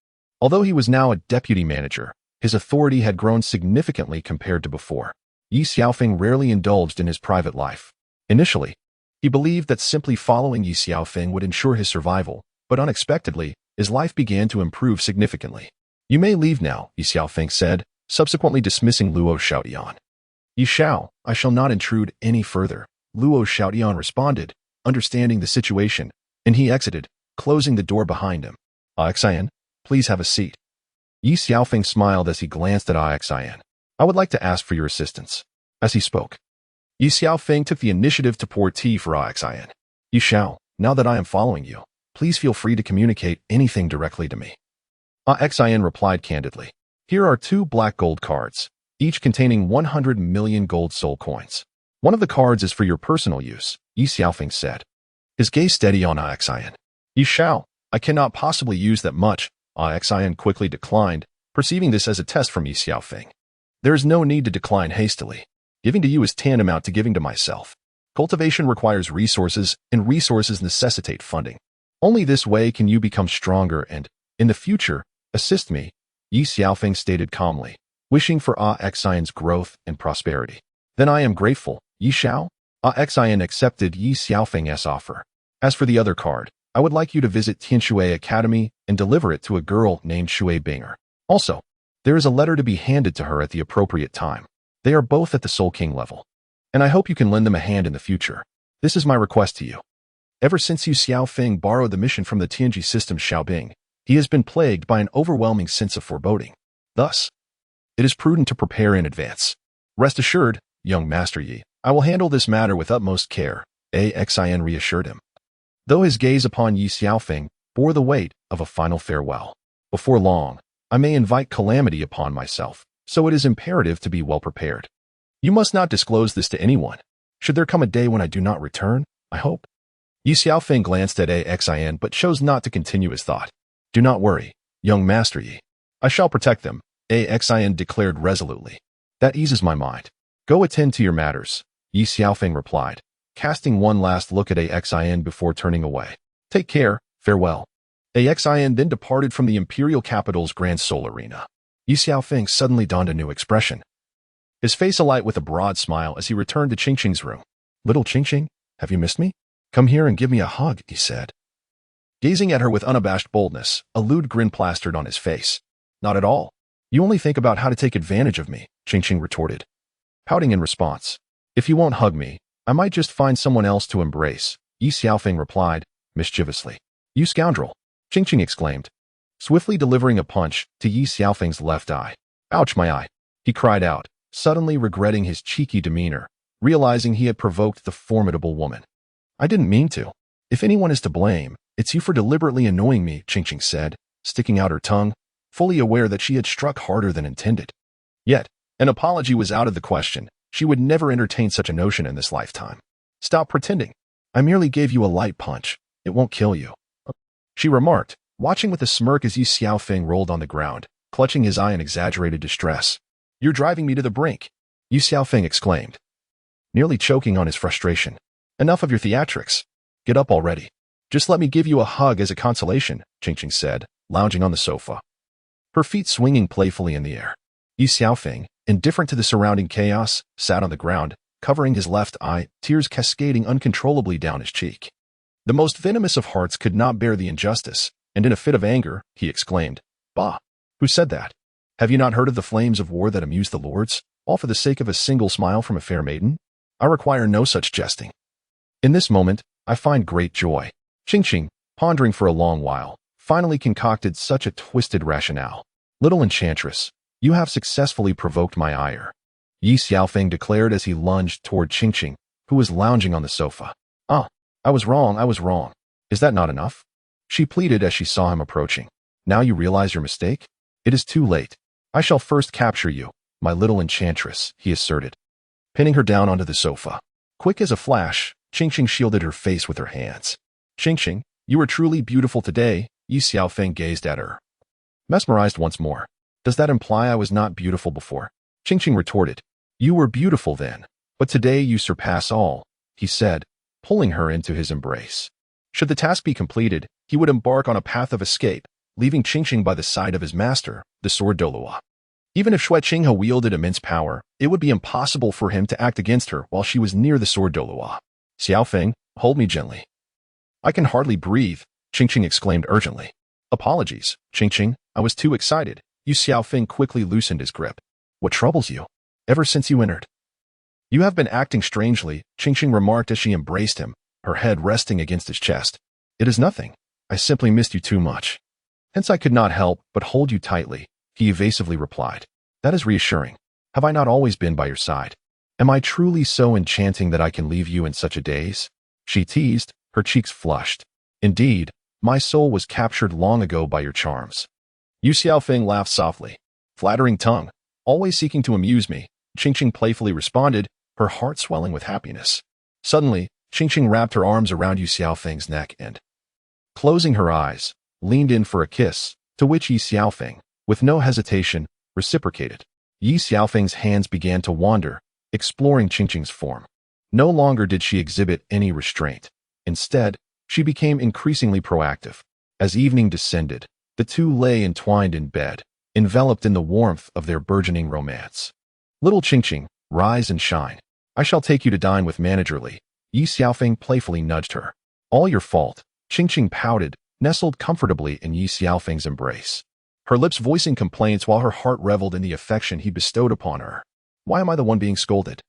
[SPEAKER 1] Although he was now a deputy manager, his authority had grown significantly compared to before. Ye Xiaofeng rarely indulged in his private life. Initially, he believed that simply following Ye Xiaofeng would ensure his survival, but unexpectedly, his life began to improve significantly. You may leave now, Ye Xiaofeng said, subsequently dismissing Luo Xiaodian. Ye Xiao, I shall not intrude any further, Luo Xiaodian responded, understanding the situation, and he exited, closing the door behind him. Exile, please have a seat. Ye Xiaofeng smiled as he glanced at Exile. I would like to ask for your assistance. As he spoke, Ye Xiaofeng took the initiative to pour tea for Exile. Ye Xiao, now that I am following you, please feel free to communicate anything directly to me. Exile replied candidly. Here are 2 black gold cards, each containing 100 million gold soul coins. One of the cards is for your personal use, Ye Xiaofeng said. His gaze steady on Exile. Ye Xiao, I cannot possibly use that much, Exile quickly declined, perceiving this as a test from Ye Xiaofeng. There is no need to decline hastily. Giving to you is tantamount to giving to myself. Cultivation requires resources, and resources necessitate funding. Only this way can you become stronger and, in the future, assist me, Ye Xiaofeng stated calmly, wishing for Exile's growth and prosperity. Then I am grateful, Ye Xiao. Exile accepted Ye Xiaofeng's offer. As for the other card, I would like you to visit Tianshui Academy and deliver it to a girl named Shui Binger. Also, there is a letter to be handed to her at the appropriate time. They are both at the Soul King level, and I hope you can lend them a hand in the future. This is my request to you. Ever since Ye Xiaofeng borrowed the mission from the Tianji system Xiaobing, he has been plagued by an overwhelming sense of foreboding. Thus, it is prudent to prepare in advance. Rest assured, young Master Yi, I will handle this matter with utmost care, Exile reassured him. Though his gaze upon Ye Xiaofeng bore the weight of a final farewell. Before long, I may invite calamity upon myself, so it is imperative to be well prepared. You must not disclose this to anyone. Should there come a day when I do not return, I hope. Ye Xiaofeng glanced at Exile but chose not to continue his thought. Do not worry, young Master Yi. I shall protect them, Exile declared resolutely. That eases my mind. Go attend to your matters, Ye Xiaofeng replied, casting one last look at Exile before turning away. Take care, farewell. Exile then departed from the Imperial Capital's Grand Soul Arena. Ye Xiaofeng suddenly donned a new expression. His face alight with a broad smile as he returned to Qingqing's room. Little Qingqing, have you missed me? Come here and give me a hug, he said. Gazing at her with unabashed boldness, a lewd grin plastered on his face. Not at all. You only think about how to take advantage of me, Qingqing retorted, pouting in response. If you won't hug me, I might just find someone else to embrace, Ye Xiaofeng replied, mischievously. You scoundrel, Qingqing exclaimed, swiftly delivering a punch to Ye Xiaofeng's left eye. Ouch, my eye, he cried out, suddenly regretting his cheeky demeanor, realizing he had provoked the formidable woman. I didn't mean to. If anyone is to blame, it's you for deliberately annoying me, Qingqing said, sticking out her tongue, fully aware that she had struck harder than intended. Yet, an apology was out of the question. She would never entertain such a notion in this lifetime. Stop pretending. I merely gave you a light punch. It won't kill you, she remarked, watching with a smirk as Ye Xiaofeng rolled on the ground, clutching his eye in exaggerated distress. You're driving me to the brink, Ye Xiaofeng exclaimed, nearly choking on his frustration. Enough of your theatrics. Get up already. Just let me give you a hug as a consolation, Qingqing said, lounging on the sofa, her feet swinging playfully in the air. Ye Xiaofeng, indifferent to the surrounding chaos, sat on the ground, covering his left eye, tears cascading uncontrollably down his cheek. The most venomous of hearts could not bear the injustice, and in a fit of anger, he exclaimed, Bah! Who said that? Have you not heard of the flames of war that amuse the lords, all for the sake of a single smile from a fair maiden? I require no such jesting. In this moment, I find great joy. Qingqing, pondering for a long while, finally concocted such a twisted rationale. Little enchantress, you have successfully provoked my ire, Ye Xiaofeng declared as he lunged toward Qingqing, who was lounging on the sofa. I was wrong. Is that not enough? She pleaded as she saw him approaching. Now you realize your mistake? It is too late. I shall first capture you, my little enchantress, he asserted, pinning her down onto the sofa. Quick as a flash, Qingqing shielded her face with her hands. Qingqing, you are truly beautiful today, Ye Xiaofeng gazed at her. mesmerized once more. Does that imply I was not beautiful before? Qingqing retorted. You were beautiful then, but today you surpass all, he said, pulling her into his embrace. Should the task be completed, he would embark on a path of escape, leaving Qingqing by the side of his master, the sword Douluo. Even if Shui Qinghe wielded immense power, it would be impossible for him to act against her while she was near the sword Douluo. Xiaofeng, hold me gently. I can hardly breathe, Qingqing exclaimed urgently. Apologies, Qingqing, I was too excited. Ye Xiaofeng quickly loosened his grip. What troubles you? Ever since you entered? You have been acting strangely, Qingqing remarked as she embraced him, her head resting against his chest. It is nothing. I simply missed you too much. Hence I could not help but hold you tightly, he evasively replied. That is reassuring. Have I not always been by your side? Am I truly so enchanting that I can leave you in such a daze? She teased, her cheeks flushed. Indeed, my soul was captured long ago by your charms. Ye Xiaofeng laughed softly. Flattering tongue, always seeking to amuse me, Qingqing playfully responded, her heart swelling with happiness. Suddenly, Qingqing wrapped her arms around Ye Xiaofeng's neck and, closing her eyes, leaned in for a kiss, to which Ye Xiaofeng, with no hesitation, reciprocated. Ye Xiaofeng's hands began to wander, exploring Qingqing's form. No longer did she exhibit any restraint. Instead, she became increasingly proactive. As evening descended, the two lay entwined in bed, enveloped in the warmth of their burgeoning romance. Little Qingqing, rise and shine. I shall take you to dine with Manager Li. Ye Xiaofeng playfully nudged her. All your fault, Qingqing pouted, nestled comfortably in Ye Xiaofeng's embrace. Her lips voicing complaints while her heart reveled in the affection he bestowed upon her. Why am I the one being scolded?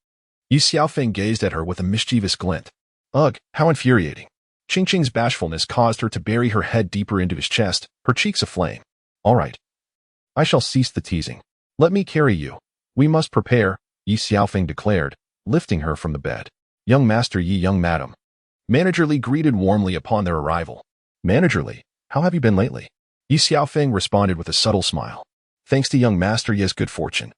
[SPEAKER 1] Ye Xiaofeng gazed at her with a mischievous glint. Ugh, how infuriating. Qingqing's bashfulness caused her to bury her head deeper into his chest, her cheeks aflame. All right. I shall cease the teasing. Let me carry you. We must prepare, Ye Xiaofeng declared, lifting her from the bed. Young Master Yi, young madam. Manager Li greeted warmly upon their arrival. Manager Li, how have you been lately? Ye Xiaofeng responded with a subtle smile. Thanks to young Master Ye's good fortune.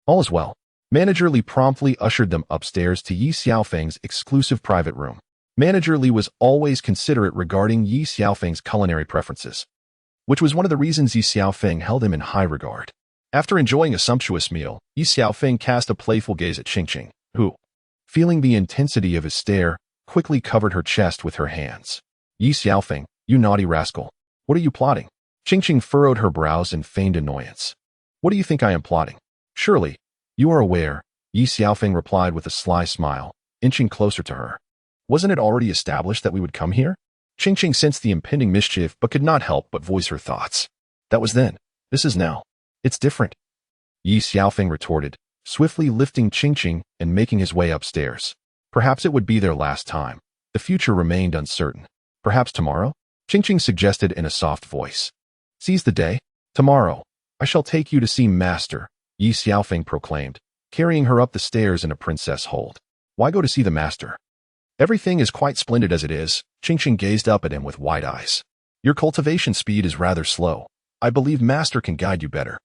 [SPEAKER 1] All is well. Manager Li promptly ushered them upstairs to Ye Xiaofeng's exclusive private room. Manager Li was always considerate regarding Ye Xiaofeng's culinary preferences, which was one of the reasons Ye Xiaofeng held him in high regard. After enjoying a sumptuous meal, Ye Xiaofeng cast a playful gaze at Qingqing, who, feeling the intensity of his stare, quickly covered her chest with her hands. Ye Xiaofeng, you naughty rascal. What are you plotting? Qingqing furrowed her brows in feigned annoyance. What do you think I am plotting? Surely, you are aware, Ye Xiaofeng replied with a sly smile, inching closer to her. Wasn't it already established that we would come here? Qingqing sensed the impending mischief but could not help but voice her thoughts. That was then. This is now. It's different. Ye Xiaofeng retorted, swiftly lifting Qingqing and making his way upstairs. Perhaps it would be their last time. The future remained uncertain. Perhaps tomorrow? Qingqing suggested in a soft voice. Seize the day. Tomorrow, I shall take you to see Master, Ye Xiaofeng proclaimed, carrying her up the stairs in a princess hold. Why go to see the Master? Everything is quite splendid as it is. Qingqing gazed up at him with wide eyes. Your cultivation speed is rather slow. I believe Master can guide you better.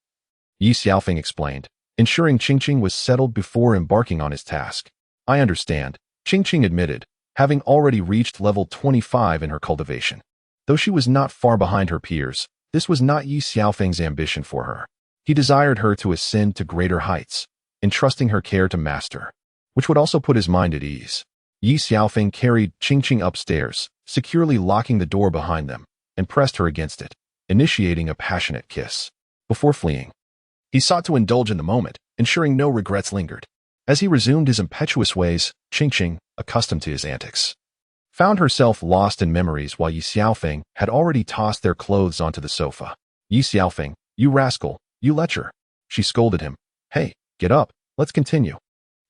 [SPEAKER 1] Ye Xiaofeng explained, ensuring Qingqing was settled before embarking on his task. I understand, Qingqing admitted, having already reached level 25 in her cultivation. Though she was not far behind her peers, this was not Ye Xiaofeng's ambition for her. He desired her to ascend to greater heights, entrusting her care to Master, which would also put his mind at ease. Ye Xiaofeng carried Qingqing upstairs, securely locking the door behind them, and pressed her against it, initiating a passionate kiss. Before fleeing, he sought to indulge in the moment, ensuring no regrets lingered. As he resumed his impetuous ways, Qingqing, accustomed to his antics, found herself lost in memories while Ye Xiaofeng had already tossed their clothes onto the sofa. Ye Xiaofeng, you rascal, you lecher. She scolded him. Hey, get up, let's continue.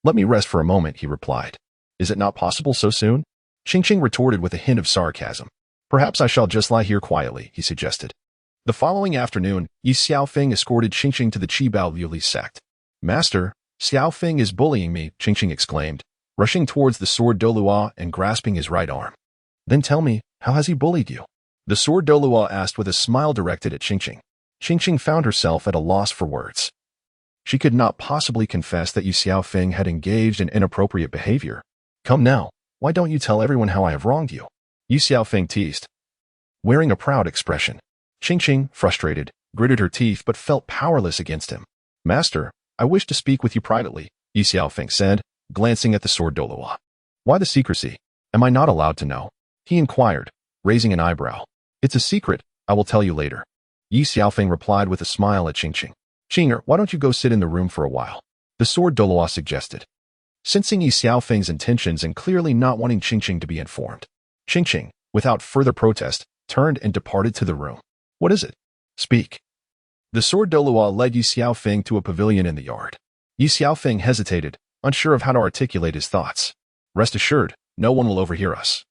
[SPEAKER 1] Let me rest for a moment, he replied. Is it not possible so soon? Qingqing retorted with a hint of sarcasm. Perhaps I shall just lie here quietly, he suggested. The following afternoon, Ye Xiaofeng escorted Qingqing to the Qibao Liuli sect. Master, Xiaofeng is bullying me, Qingqing exclaimed, rushing towards the sword Douluo and grasping his right arm. Then tell me, how has he bullied you? The sword Douluo asked with a smile directed at Qingqing. Qingqing found herself at a loss for words. She could not possibly confess that Ye Xiaofeng had engaged in inappropriate behavior. Come now, why don't you tell everyone how I have wronged you? Ye Xiaofeng teased, wearing a proud expression. Qingqing, frustrated, gritted her teeth but felt powerless against him. Master, I wish to speak with you privately, Ye Xiaofeng said, glancing at the sword Douluo. Why the secrecy? Am I not allowed to know? He inquired, raising an eyebrow. It's a secret, I will tell you later. Ye Xiaofeng replied with a smile at Qingqing. Qing'er, why don't you go sit in the room for a while? The sword Douluo suggested. Sensing Ye Xiaofeng's intentions and clearly not wanting Qingqing to be informed, Qingqing, without further protest, turned and departed to the room. What is it? Speak. The sword Douluo led Ye Xiaofeng to a pavilion in the yard. Ye Xiaofeng hesitated, unsure of how to articulate his thoughts. Rest assured, no one will overhear us.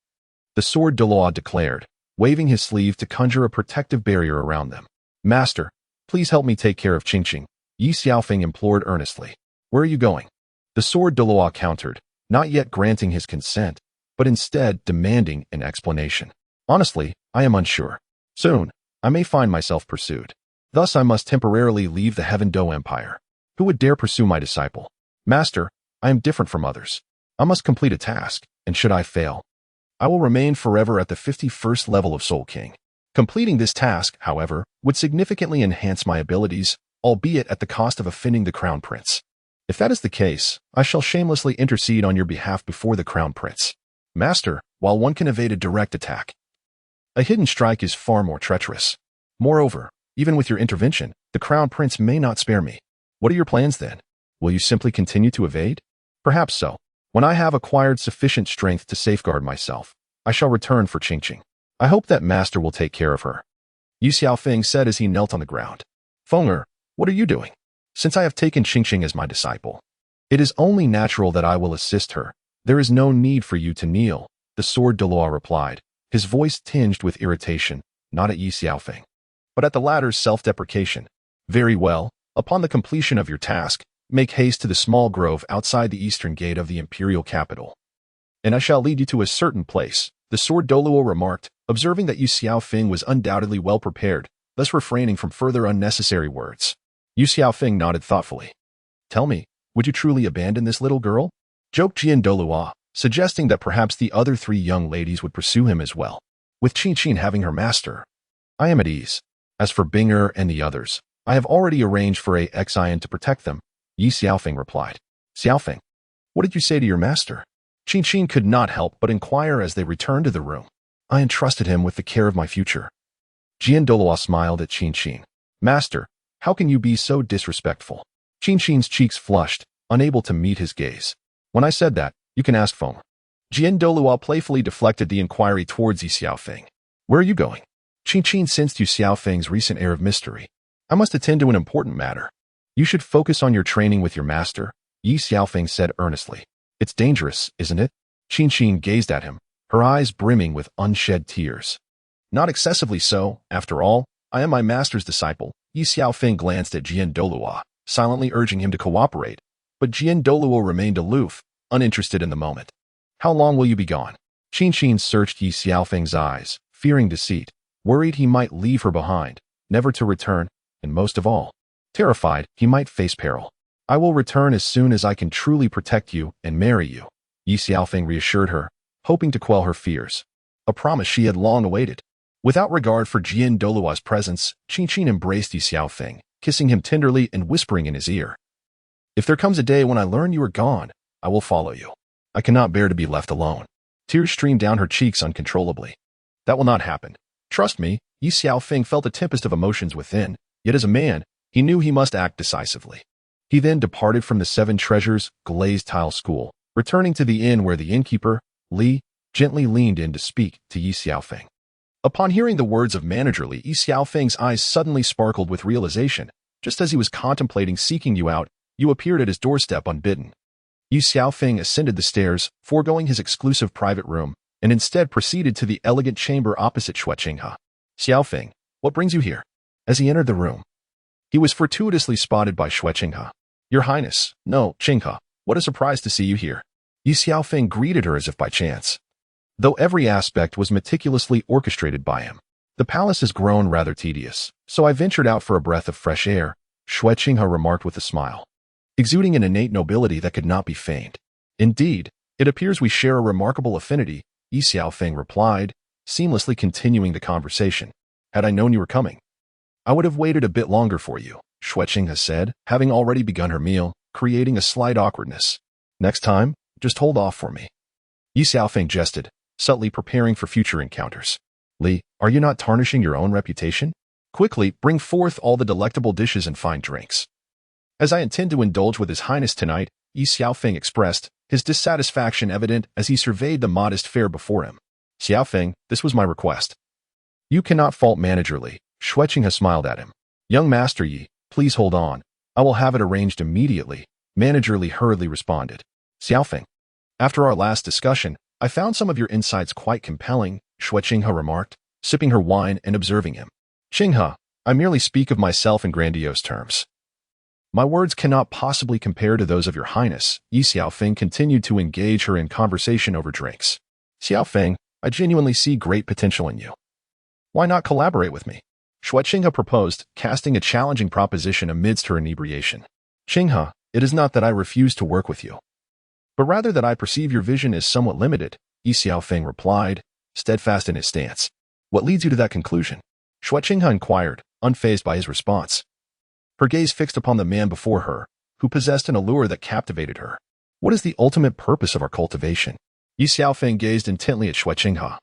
[SPEAKER 1] The sword Douluo declared, waving his sleeve to conjure a protective barrier around them. Master, please help me take care of Qingqing, Ye Xiaofeng implored earnestly. Where are you going? The sword Douluo countered, not yet granting his consent, but instead demanding an explanation. Honestly, I am unsure. Soon, I may find myself pursued. Thus I must temporarily leave the Heaven Do Empire. Who would dare pursue my disciple? Master, I am different from others. I must complete a task, and should I fail, I will remain forever at the 51st level of Soul King. Completing this task, however, would significantly enhance my abilities, albeit at the cost of offending the Crown Prince. If that is the case, I shall shamelessly intercede on your behalf before the Crown Prince. Master, while one can evade a direct attack, a hidden strike is far more treacherous. Moreover, even with your intervention, the Crown Prince may not spare me. What are your plans then? Will you simply continue to evade? Perhaps so. When I have acquired sufficient strength to safeguard myself, I shall return for Qingqing. I hope that Master will take care of her. Ye Xiaofeng said as he knelt on the ground. Feng'er, what are you doing? Since I have taken Qingqing as my disciple, it is only natural that I will assist her. There is no need for you to kneel, the sword Douluo replied, his voice tinged with irritation, not at Ye Xiaofeng, but at the latter's self-deprecation. Very well, upon the completion of your task, make haste to the small grove outside the eastern gate of the imperial capital, and I shall lead you to a certain place, the sword Douluo remarked, observing that Ye Xiaofeng was undoubtedly well prepared, thus refraining from further unnecessary words. Ye Xiaofeng nodded thoughtfully. Tell me, would you truly abandon this little girl? Joked Jian Douluo, suggesting that perhaps the other three young ladies would pursue him as well, with Qingqing having her master. I am at ease. As for Bing'er and the others, I have already arranged for a Exile to protect them, Ye Xiaofeng replied. Xiaofeng, what did you say to your master? Qingqing could not help but inquire as they returned to the room. I entrusted him with the care of my future. Jian Douluo smiled at Qingqing. Master, how can you be so disrespectful? Qingqing's cheeks flushed, unable to meet his gaze. When I said that, you can ask Feng. Jian Douluo playfully deflected the inquiry towards Ye Xiaofeng. Where are you going? Qingqing sensed Ye Xiaofeng's recent air of mystery. I must attend to an important matter. You should focus on your training with your master, Ye Xiaofeng said earnestly. It's dangerous, isn't it? Qingqing gazed at him, her eyes brimming with unshed tears. Not excessively so, after all, I am my master's disciple. Ye Xiaofeng glanced at Jian Douluo, silently urging him to cooperate, but Jian Douluo remained aloof, uninterested in the moment. How long will you be gone? Qingqing searched Ye Xiaofeng's eyes, fearing deceit, worried he might leave her behind, never to return, and most of all, terrified he might face peril. I will return as soon as I can truly protect you and marry you, Ye Xiaofeng reassured her, hoping to quell her fears. A promise she had long awaited. Without regard for Jian Douluo's presence, Qingqing embraced Ye Xiaofeng, kissing him tenderly and whispering in his ear. If there comes a day when I learn you are gone, I will follow you. I cannot bear to be left alone. Tears streamed down her cheeks uncontrollably. That will not happen. Trust me, Ye Xiaofeng felt a tempest of emotions within, yet as a man, he knew he must act decisively. He then departed from the Seven Treasures glazed tile school, returning to the inn where the innkeeper, Li, gently leaned in to speak to Ye Xiaofeng. Upon hearing the words of Manager Li, Ye Xiaofeng's eyes suddenly sparkled with realization. Just as he was contemplating seeking you out, you appeared at his doorstep unbidden. Ye Xiaofeng ascended the stairs, foregoing his exclusive private room, and instead proceeded to the elegant chamber opposite Qingqing. Xiaofeng, what brings you here? As he entered the room, he was fortuitously spotted by Qingqing. Your Highness, no, Qinghe, what a surprise to see you here. Ye Xiaofeng greeted her as if by chance. Though every aspect was meticulously orchestrated by him, the palace has grown rather tedious, so I ventured out for a breath of fresh air, Qinghe remarked with a smile, exuding an innate nobility that could not be feigned. Indeed, it appears we share a remarkable affinity, Ye Xiaofeng replied, seamlessly continuing the conversation. Had I known you were coming, I would have waited a bit longer for you, Xueqing has said, having already begun her meal, creating a slight awkwardness. Next time, just hold off for me. Ye Xiaofeng jested, subtly preparing for future encounters. Li, are you not tarnishing your own reputation? Quickly, bring forth all the delectable dishes and fine drinks. As I intend to indulge with His Highness tonight, Ye Xiaofeng expressed, his dissatisfaction evident as he surveyed the modest fare before him. Xiaofeng, this was my request. You cannot fault Manager Li. Xueqing has smiled at him. Young Master Yi, please hold on. I will have it arranged immediately, Manager Li hurriedly responded. Xiaofeng, after our last discussion, I found some of your insights quite compelling, Xueqing remarked, sipping her wine and observing him. Qinghe, I merely speak of myself in grandiose terms. My words cannot possibly compare to those of your highness. Ye Xiaofeng continued to engage her in conversation over drinks. Xiaofeng, I genuinely see great potential in you. Why not collaborate with me? Xueqing proposed, casting a challenging proposition amidst her inebriation. Qinghe, it is not that I refuse to work with you, but rather that I perceive your vision is somewhat limited, Ye Xiaofeng replied, steadfast in his stance. What leads you to that conclusion? Xueqing inquired, unfazed by his response. Her gaze fixed upon the man before her, who possessed an allure that captivated her. What is the ultimate purpose of our cultivation? Ye Xiaofeng gazed intently at Xueqing,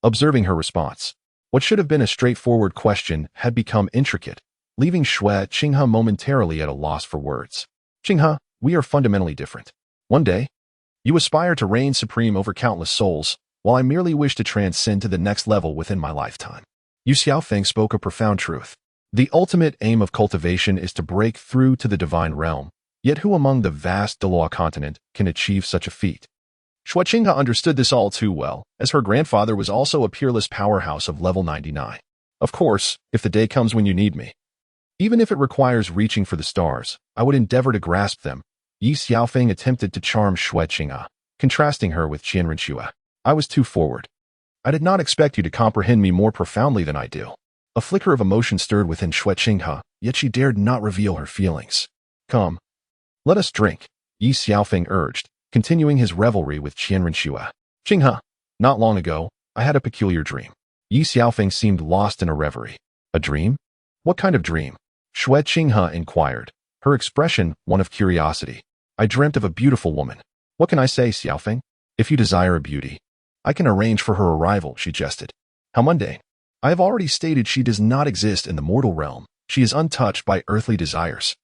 [SPEAKER 1] observing her response. What should have been a straightforward question had become intricate, leaving Xueqing momentarily at a loss for words. Qinghe, we are fundamentally different. One day, you aspire to reign supreme over countless souls, while I merely wish to transcend to the next level within my lifetime. Ye Xiaofeng spoke a profound truth. The ultimate aim of cultivation is to break through to the divine realm, yet who among the vast Douluo Continent can achieve such a feat? Xueqing understood this all too well, as her grandfather was also a peerless powerhouse of level 99. Of course, if the day comes when you need me, even if it requires reaching for the stars, I would endeavor to grasp them. Ye Xiaofeng attempted to charm Xueqing, contrasting her with Chian Rushi. I was too forward. I did not expect you to comprehend me more profoundly than I do. A flicker of emotion stirred within Xueqing, yet she dared not reveal her feelings. Come, let us drink, Ye Xiaofeng urged, continuing his revelry with Chian Rushi. Qinghe, not long ago, I had a peculiar dream. Ye Xiaofeng seemed lost in a reverie. A dream? What kind of dream? Xueqing inquired, her expression one of curiosity. I dreamt of a beautiful woman. What can I say, Xiaofeng? If you desire a beauty, I can arrange for her arrival, she jested. How mundane. I have already stated she does not exist in the mortal realm. She is untouched by earthly desires.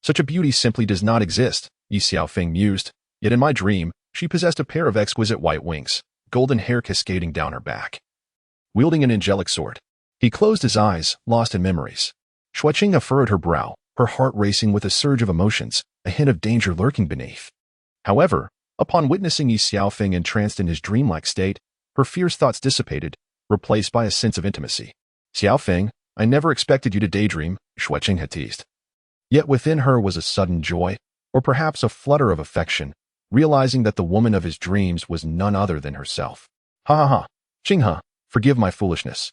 [SPEAKER 1] Such a beauty simply does not exist, Ye Xiaofeng mused, yet in my dream, she possessed a pair of exquisite white wings, golden hair cascading down her back. Wielding an angelic sword. He closed his eyes, lost in memories. Xueqing furrowed her brow, her heart racing with a surge of emotions, a hint of danger lurking beneath. However, upon witnessing Ye Xiaofeng entranced in his dreamlike state, her fierce thoughts dissipated, replaced by a sense of intimacy. Xiaofeng, I never expected you to daydream, Xueqing had teased. Yet within her was a sudden joy, or perhaps a flutter of affection, realizing that the woman of his dreams was none other than herself. Ha ha ha. Qinghe, forgive my foolishness.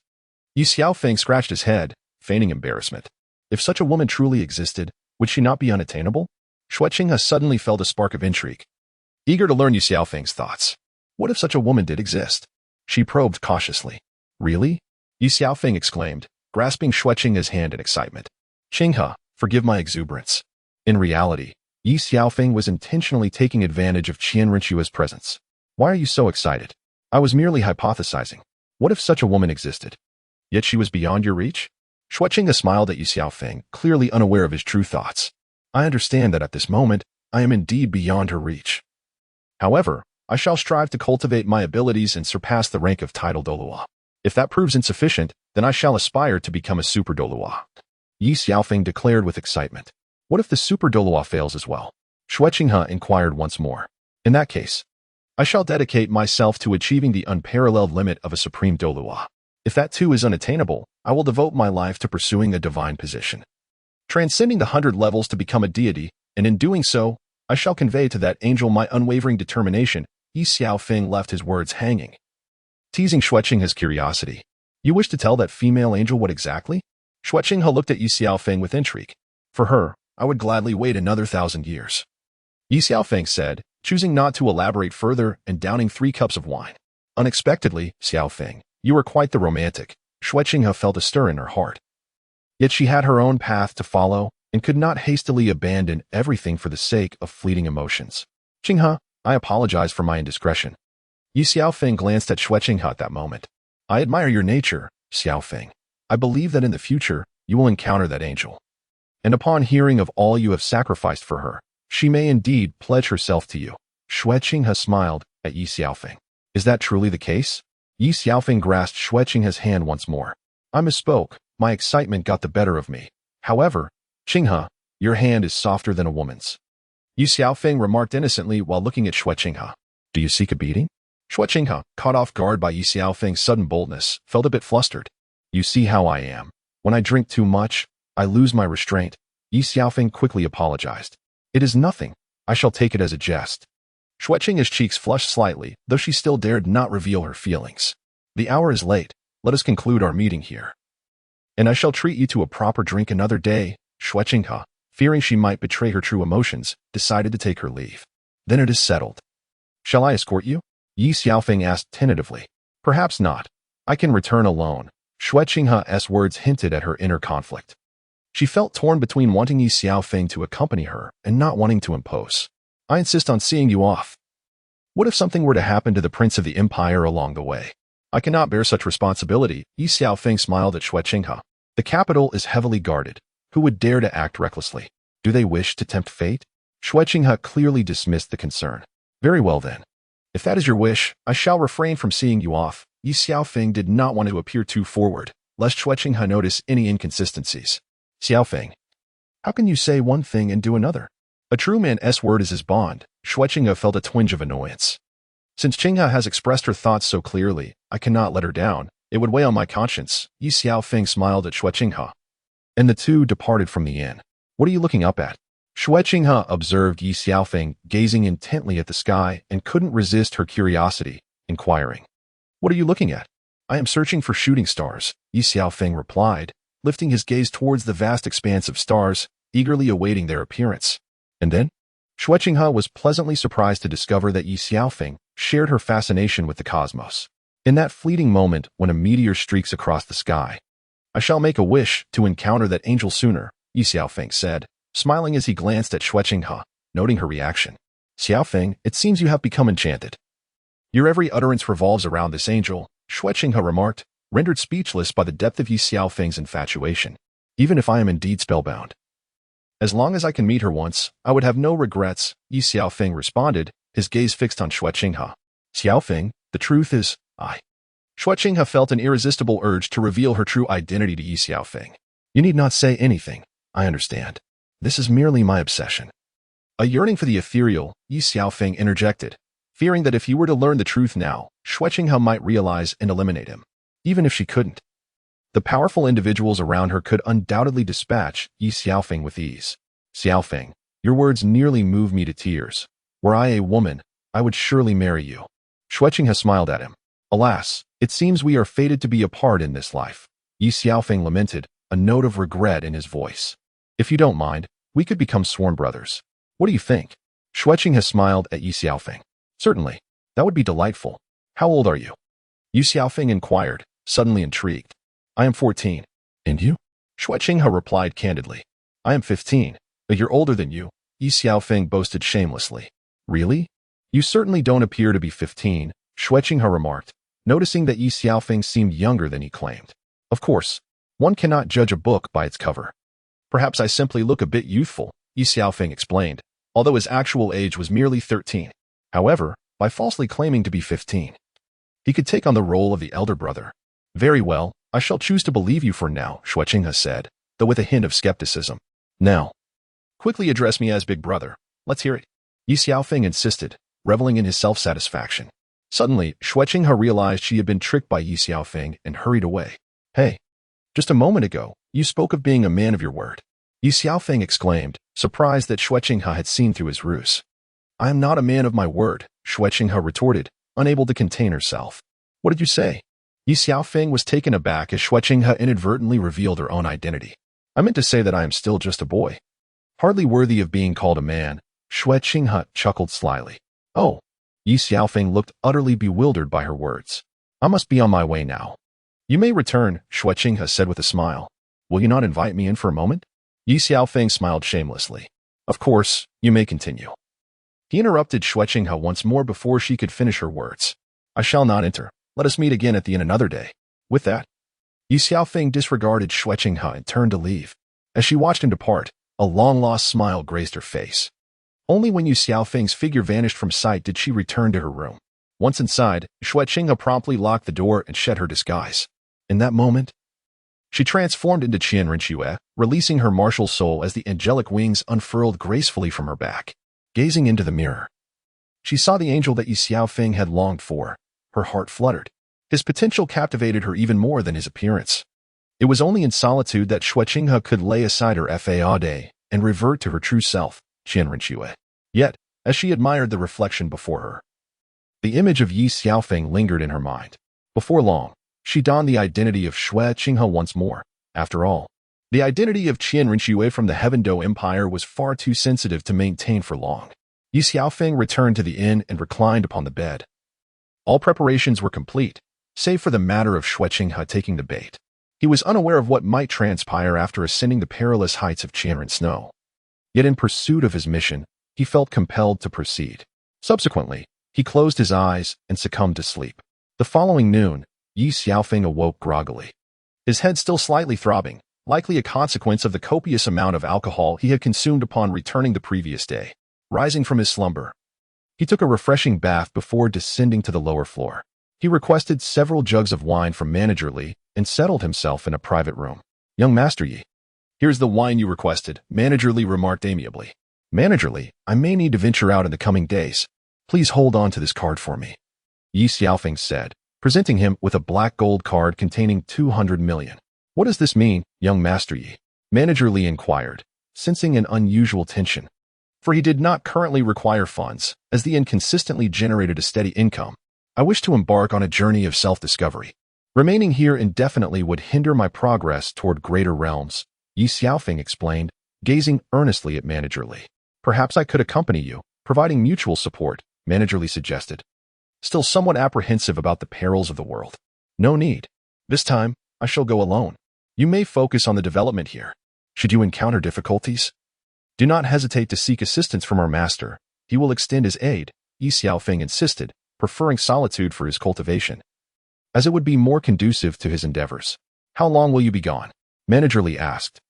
[SPEAKER 1] Ye Xiaofeng scratched his head, feigning embarrassment. If such a woman truly existed, would she not be unattainable? Xueqing suddenly felt a spark of intrigue. Eager to learn Ye Xiaofeng's thoughts. What if such a woman did exist? She probed cautiously. Really? Ye Xiaofeng exclaimed, grasping Xueqing's hand in excitement. Qinghe, forgive my exuberance. In reality, Ye Xiaofeng was intentionally taking advantage of Chian Rushi's presence. Why are you so excited? I was merely hypothesizing. What if such a woman existed? Yet she was beyond your reach? Xueqing smiled at Ye Xiaofeng, clearly unaware of his true thoughts. I understand that at this moment, I am indeed beyond her reach. However, I shall strive to cultivate my abilities and surpass the rank of title Douluo. If that proves insufficient, then I shall aspire to become a super Douluo. Ye Xiaofeng declared with excitement. What if the super Douluo fails as well? Xueqing inquired once more. In that case, I shall dedicate myself to achieving the unparalleled limit of a supreme Douluo. If that too is unattainable, I will devote my life to pursuing a divine position, transcending the 100 levels to become a deity, and in doing so, I shall convey to that angel my unwavering determination. Ye Xiaofeng left his words hanging, teasing Xueqing's curiosity. You wish to tell that female angel what exactly? Xueqing looked at Ye Xiaofeng with intrigue. For her, I would gladly wait another 1,000 years. Ye Xiaofeng said, choosing not to elaborate further and downing 3 cups of wine. Unexpectedly, Xiaofeng, you are quite the romantic. Xueqing felt a stir in her heart. Yet she had her own path to follow and could not hastily abandon everything for the sake of fleeting emotions. Qinghe, I apologize for my indiscretion. Ye Xiaofeng glanced at Xue Qinghe at that moment. I admire your nature, Xiaofeng. I believe that in the future, you will encounter that angel. And upon hearing of all you have sacrificed for her, she may indeed pledge herself to you. Xue Qinghe smiled at Ye Xiaofeng. Is that truly the case? Ye Xiaofeng grasped Xue Qinghe's hand once more. I misspoke. My excitement got the better of me. However, Qinghe, your hand is softer than a woman's. Ye Xiaofeng remarked innocently while looking at Xue Qinghe. Do you seek a beating? Xue Qinghe, caught off guard by Ye Xiaofeng's sudden boldness, felt a bit flustered. You see how I am. When I drink too much, I lose my restraint. Ye Xiaofeng quickly apologized. It is nothing. I shall take it as a jest. Xue Qinghe's cheeks flushed slightly, though she still dared not reveal her feelings. The hour is late. Let us conclude our meeting here. And I shall treat you to a proper drink another day. Xue Qinghe, fearing she might betray her true emotions, decided to take her leave. Then it is settled. Shall I escort you? Ye Xiaofeng asked tentatively. Perhaps not. I can return alone. Xue Qinghe's words hinted at her inner conflict. She felt torn between wanting Ye Xiaofeng to accompany her and not wanting to impose. I insist on seeing you off. What if something were to happen to the Prince of the Empire along the way? I cannot bear such responsibility. Ye Xiaofeng smiled at Xue Qinghe. The capital is heavily guarded. Who would dare to act recklessly? Do they wish to tempt fate? Xue Qinghe clearly dismissed the concern. Very well then. If that is your wish, I shall refrain from seeing you off. Ye Xiaofeng did not want to appear too forward, lest Xue Qinghe notice any inconsistencies. Xiaofeng, how can you say one thing and do another? A true man's word is his bond. Xue Qinghe felt a twinge of annoyance. Since Qinghe has expressed her thoughts so clearly, I cannot let her down. It would weigh on my conscience. Ye Xiaofeng smiled at Xue Qinghe. And the two departed from the inn. What are you looking up at? Xue Qinghe observed Ye Xiaofeng gazing intently at the sky and couldn't resist her curiosity, inquiring. What are you looking at? I am searching for shooting stars, Ye Xiaofeng replied, lifting his gaze towards the vast expanse of stars, eagerly awaiting their appearance. And then? Xue Qinghe was pleasantly surprised to discover that Ye Xiaofeng shared her fascination with the cosmos. In that fleeting moment when a meteor streaks across the sky, I shall make a wish to encounter that angel sooner, Ye Xiaofeng said, smiling as he glanced at Xue Qinghe, noting her reaction. Xiaofeng, it seems you have become enchanted. Your every utterance revolves around this angel, Xue Qinghe remarked, rendered speechless by the depth of Ye Xiaofeng's infatuation. Even if I am indeed spellbound. As long as I can meet her once, I would have no regrets, Ye Xiaofeng responded, his gaze fixed on Xue Qinghe. Xiaofeng, the truth is, Xue Qinghe felt an irresistible urge to reveal her true identity to Ye Xiaofeng. You need not say anything, I understand. This is merely my obsession. A yearning for the ethereal, Ye Xiaofeng interjected, fearing that if he were to learn the truth now, Xue Qinghe might realize and eliminate him. Even if she couldn't. The powerful individuals around her could undoubtedly dispatch Ye Xiaofeng with ease. Xiaofeng, your words nearly move me to tears. Were I a woman, I would surely marry you. Xue Qinghe smiled at him. Alas, it seems we are fated to be apart in this life. Ye Xiaofeng lamented, a note of regret in his voice. If you don't mind, we could become sworn brothers. What do you think? Xue Qinghe smiled at Ye Xiaofeng. Certainly. That would be delightful. How old are you? Ye Xiaofeng inquired, suddenly intrigued. I am 14. And you? Xue Qinghe replied candidly. I am 15. A year older than you, Ye Xiaofeng boasted shamelessly. Really? You certainly don't appear to be 15, Xue Qinghe remarked, noticing that Ye Xiaofeng seemed younger than he claimed. Of course, one cannot judge a book by its cover. Perhaps I simply look a bit youthful, Ye Xiaofeng explained, although his actual age was merely 13. However, by falsely claiming to be 15, he could take on the role of the elder brother. Very well, I shall choose to believe you for now, Xue Qinghe said, though with a hint of skepticism. Now, quickly address me as big brother. Let's hear it. Ye Xiaofeng insisted, reveling in his self-satisfaction. Suddenly, Xue Qinghe realized she had been tricked by Ye Xiaofeng and hurried away. Hey, just a moment ago, you spoke of being a man of your word. Ye Xiaofeng exclaimed, surprised that Xue Qinghe had seen through his ruse. I am not a man of my word, Xue Qinghe retorted, unable to contain herself. What did you say? Ye Xiaofeng was taken aback as Xue Qinghe inadvertently revealed her own identity. I meant to say that I am still just a boy. Hardly worthy of being called a man, Xue Qinghe chuckled slyly. Oh. Ye Xiaofeng looked utterly bewildered by her words. I must be on my way now. You may return, Xue Qinghe said with a smile. Will you not invite me in for a moment? Ye Xiaofeng smiled shamelessly. Of course, you may continue. He interrupted Xueqinghe once more before she could finish her words. I shall not enter. Let us meet again at the inn another day. With that, Ye Xiaofeng disregarded Xueqinghe and turned to leave. As she watched him depart, a long-lost smile graced her face. Only when Ye Xiaofeng's figure vanished from sight did she return to her room. Once inside, Xueqinghe promptly locked the door and shed her disguise. In that moment, she transformed into Chian Rushi, releasing her martial soul as the angelic wings unfurled gracefully from her back. Gazing into the mirror, she saw the angel that Ye Xiaofeng had longed for. Her heart fluttered. His potential captivated her even more than his appearance. It was only in solitude that Xueqinghe could lay aside her faade and revert to her true self, Chian Rushi. Yet, as she admired the reflection before her, the image of Ye Xiaofeng lingered in her mind. Before long, she donned the identity of Xueqinghe once more. After all, the identity of Chian Rushi from the Heaven Do Empire was far too sensitive to maintain for long. Ye Xiaofeng returned to the inn and reclined upon the bed. All preparations were complete, save for the matter of Xueqinghe taking the bait. He was unaware of what might transpire after ascending the perilous heights of Chianren Snow. Yet in pursuit of his mission, he felt compelled to proceed. Subsequently, he closed his eyes and succumbed to sleep. The following noon, Ye Xiaofeng awoke groggily. His head still slightly throbbing, likely a consequence of the copious amount of alcohol he had consumed upon returning the previous day. Rising from his slumber, he took a refreshing bath before descending to the lower floor. He requested several jugs of wine from Manager Li and settled himself in a private room. Young Master Yi, here's the wine you requested, Manager Li remarked amiably. Manager Li, I may need to venture out in the coming days. Please hold on to this card for me, Ye Xiaofeng said, presenting him with a black gold card containing 200 million. What does this mean, young Master Yi? Manager Li inquired, sensing an unusual tension. For he did not currently require funds, as the inn consistently generated a steady income. I wish to embark on a journey of self-discovery. Remaining here indefinitely would hinder my progress toward greater realms, Ye Xiaofeng explained, gazing earnestly at Manager Li. Perhaps I could accompany you, providing mutual support, Manager Li suggested. Still somewhat apprehensive about the perils of the world. No need. This time, I shall go alone. You may focus on the development here. Should you encounter difficulties, do not hesitate to seek assistance from our master. He will extend his aid, Ye Xiaofeng insisted, preferring solitude for his cultivation, as it would be more conducive to his endeavors. How long will you be gone? Manager Li asked,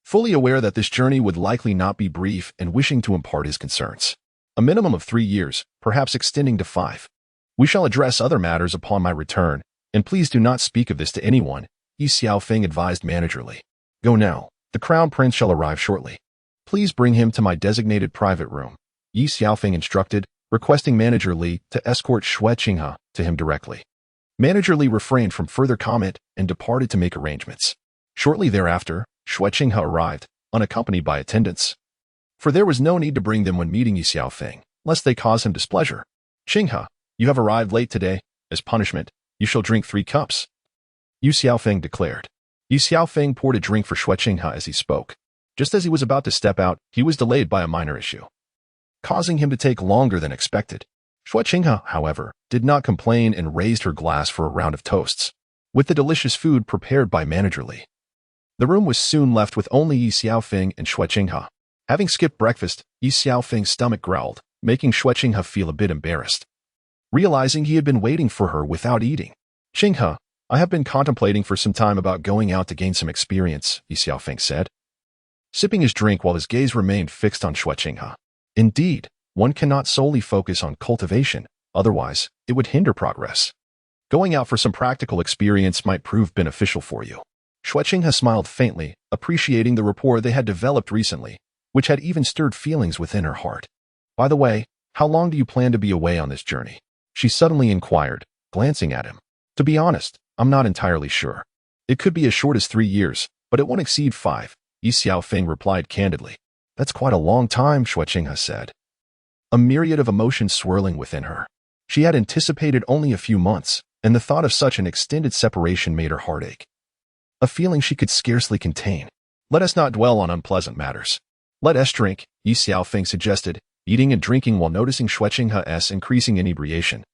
[SPEAKER 1] fully aware that this journey would likely not be brief and wishing to impart his concerns. A minimum of 3 years, perhaps extending to 5. We shall address other matters upon my return, and please do not speak of this to anyone, Ye Xiaofeng advised Manager Li. Go now. The Crown Prince shall arrive shortly. Please bring him to my designated private room, Ye Xiaofeng instructed, requesting Manager Li to escort Xueqinghe to him directly. Manager Li refrained from further comment and departed to make arrangements. Shortly thereafter, Xueqinghe arrived, unaccompanied by attendants. For there was no need to bring them when meeting Ye Xiaofeng, lest they cause him displeasure. Qinghe, you have arrived late today. As punishment, you shall drink 3 cups, Ye Xiaofeng declared. Ye Xiaofeng poured a drink for Xueqinghe as he spoke. Just as he was about to step out, he was delayed by a minor issue, causing him to take longer than expected. Xueqinghe, however, did not complain and raised her glass for a round of toasts, with the delicious food prepared by Manager Li. The room was soon left with only Ye Xiaofeng and Xueqinghe. Having skipped breakfast, Ye Xiaofeng's stomach growled, making Xueqinghe feel a bit embarrassed. Realizing he had been waiting for her without eating. Qinghe, I have been contemplating for some time about going out to gain some experience, Ye Xiaofeng said, sipping his drink while his gaze remained fixed on Xueqinghe. Indeed, one cannot solely focus on cultivation, otherwise, it would hinder progress. Going out for some practical experience might prove beneficial for you. Xueqinghe smiled faintly, appreciating the rapport they had developed recently, which had even stirred feelings within her heart. By the way, how long do you plan to be away on this journey? She suddenly inquired, glancing at him. To be honest, I'm not entirely sure. It could be as short as 3 years, but it won't exceed 5, Ye Xiaofeng replied candidly. That's quite a long time, Xueqinghe said, a myriad of emotions swirling within her. She had anticipated only a few months, and the thought of such an extended separation made her heart ache. A feeling she could scarcely contain. Let us not dwell on unpleasant matters. Let us drink, Ye Xiaofeng suggested, eating and drinking while noticing Xueqinghe's increasing inebriation.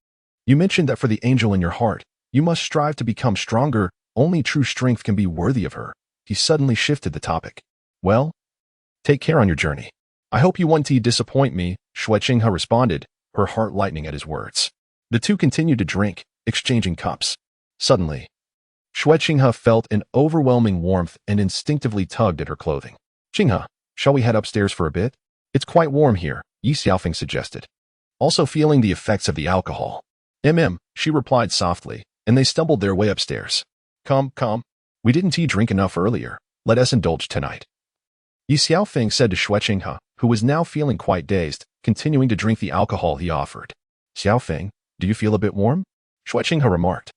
[SPEAKER 1] You mentioned that for the angel in your heart, you must strive to become stronger. Only true strength can be worthy of her, he suddenly shifted the topic. Well, take care on your journey. I hope you won't disappoint me, Xueqinghe responded, her heart lightening at his words. The two continued to drink, exchanging cups. Suddenly, Xueqinghe felt an overwhelming warmth and instinctively tugged at her clothing. Qinghe, shall we head upstairs for a bit? It's quite warm here, Ye Xiaofeng suggested. Also feeling the effects of the alcohol. She replied softly, and they stumbled their way upstairs. Come. We didn't drink enough earlier. Let us indulge tonight. Ye Xiaofeng said to Xueqinghe, who was now feeling quite dazed, continuing to drink the alcohol he offered. Xiaofeng, do you feel a bit warm? Xueqinghe remarked,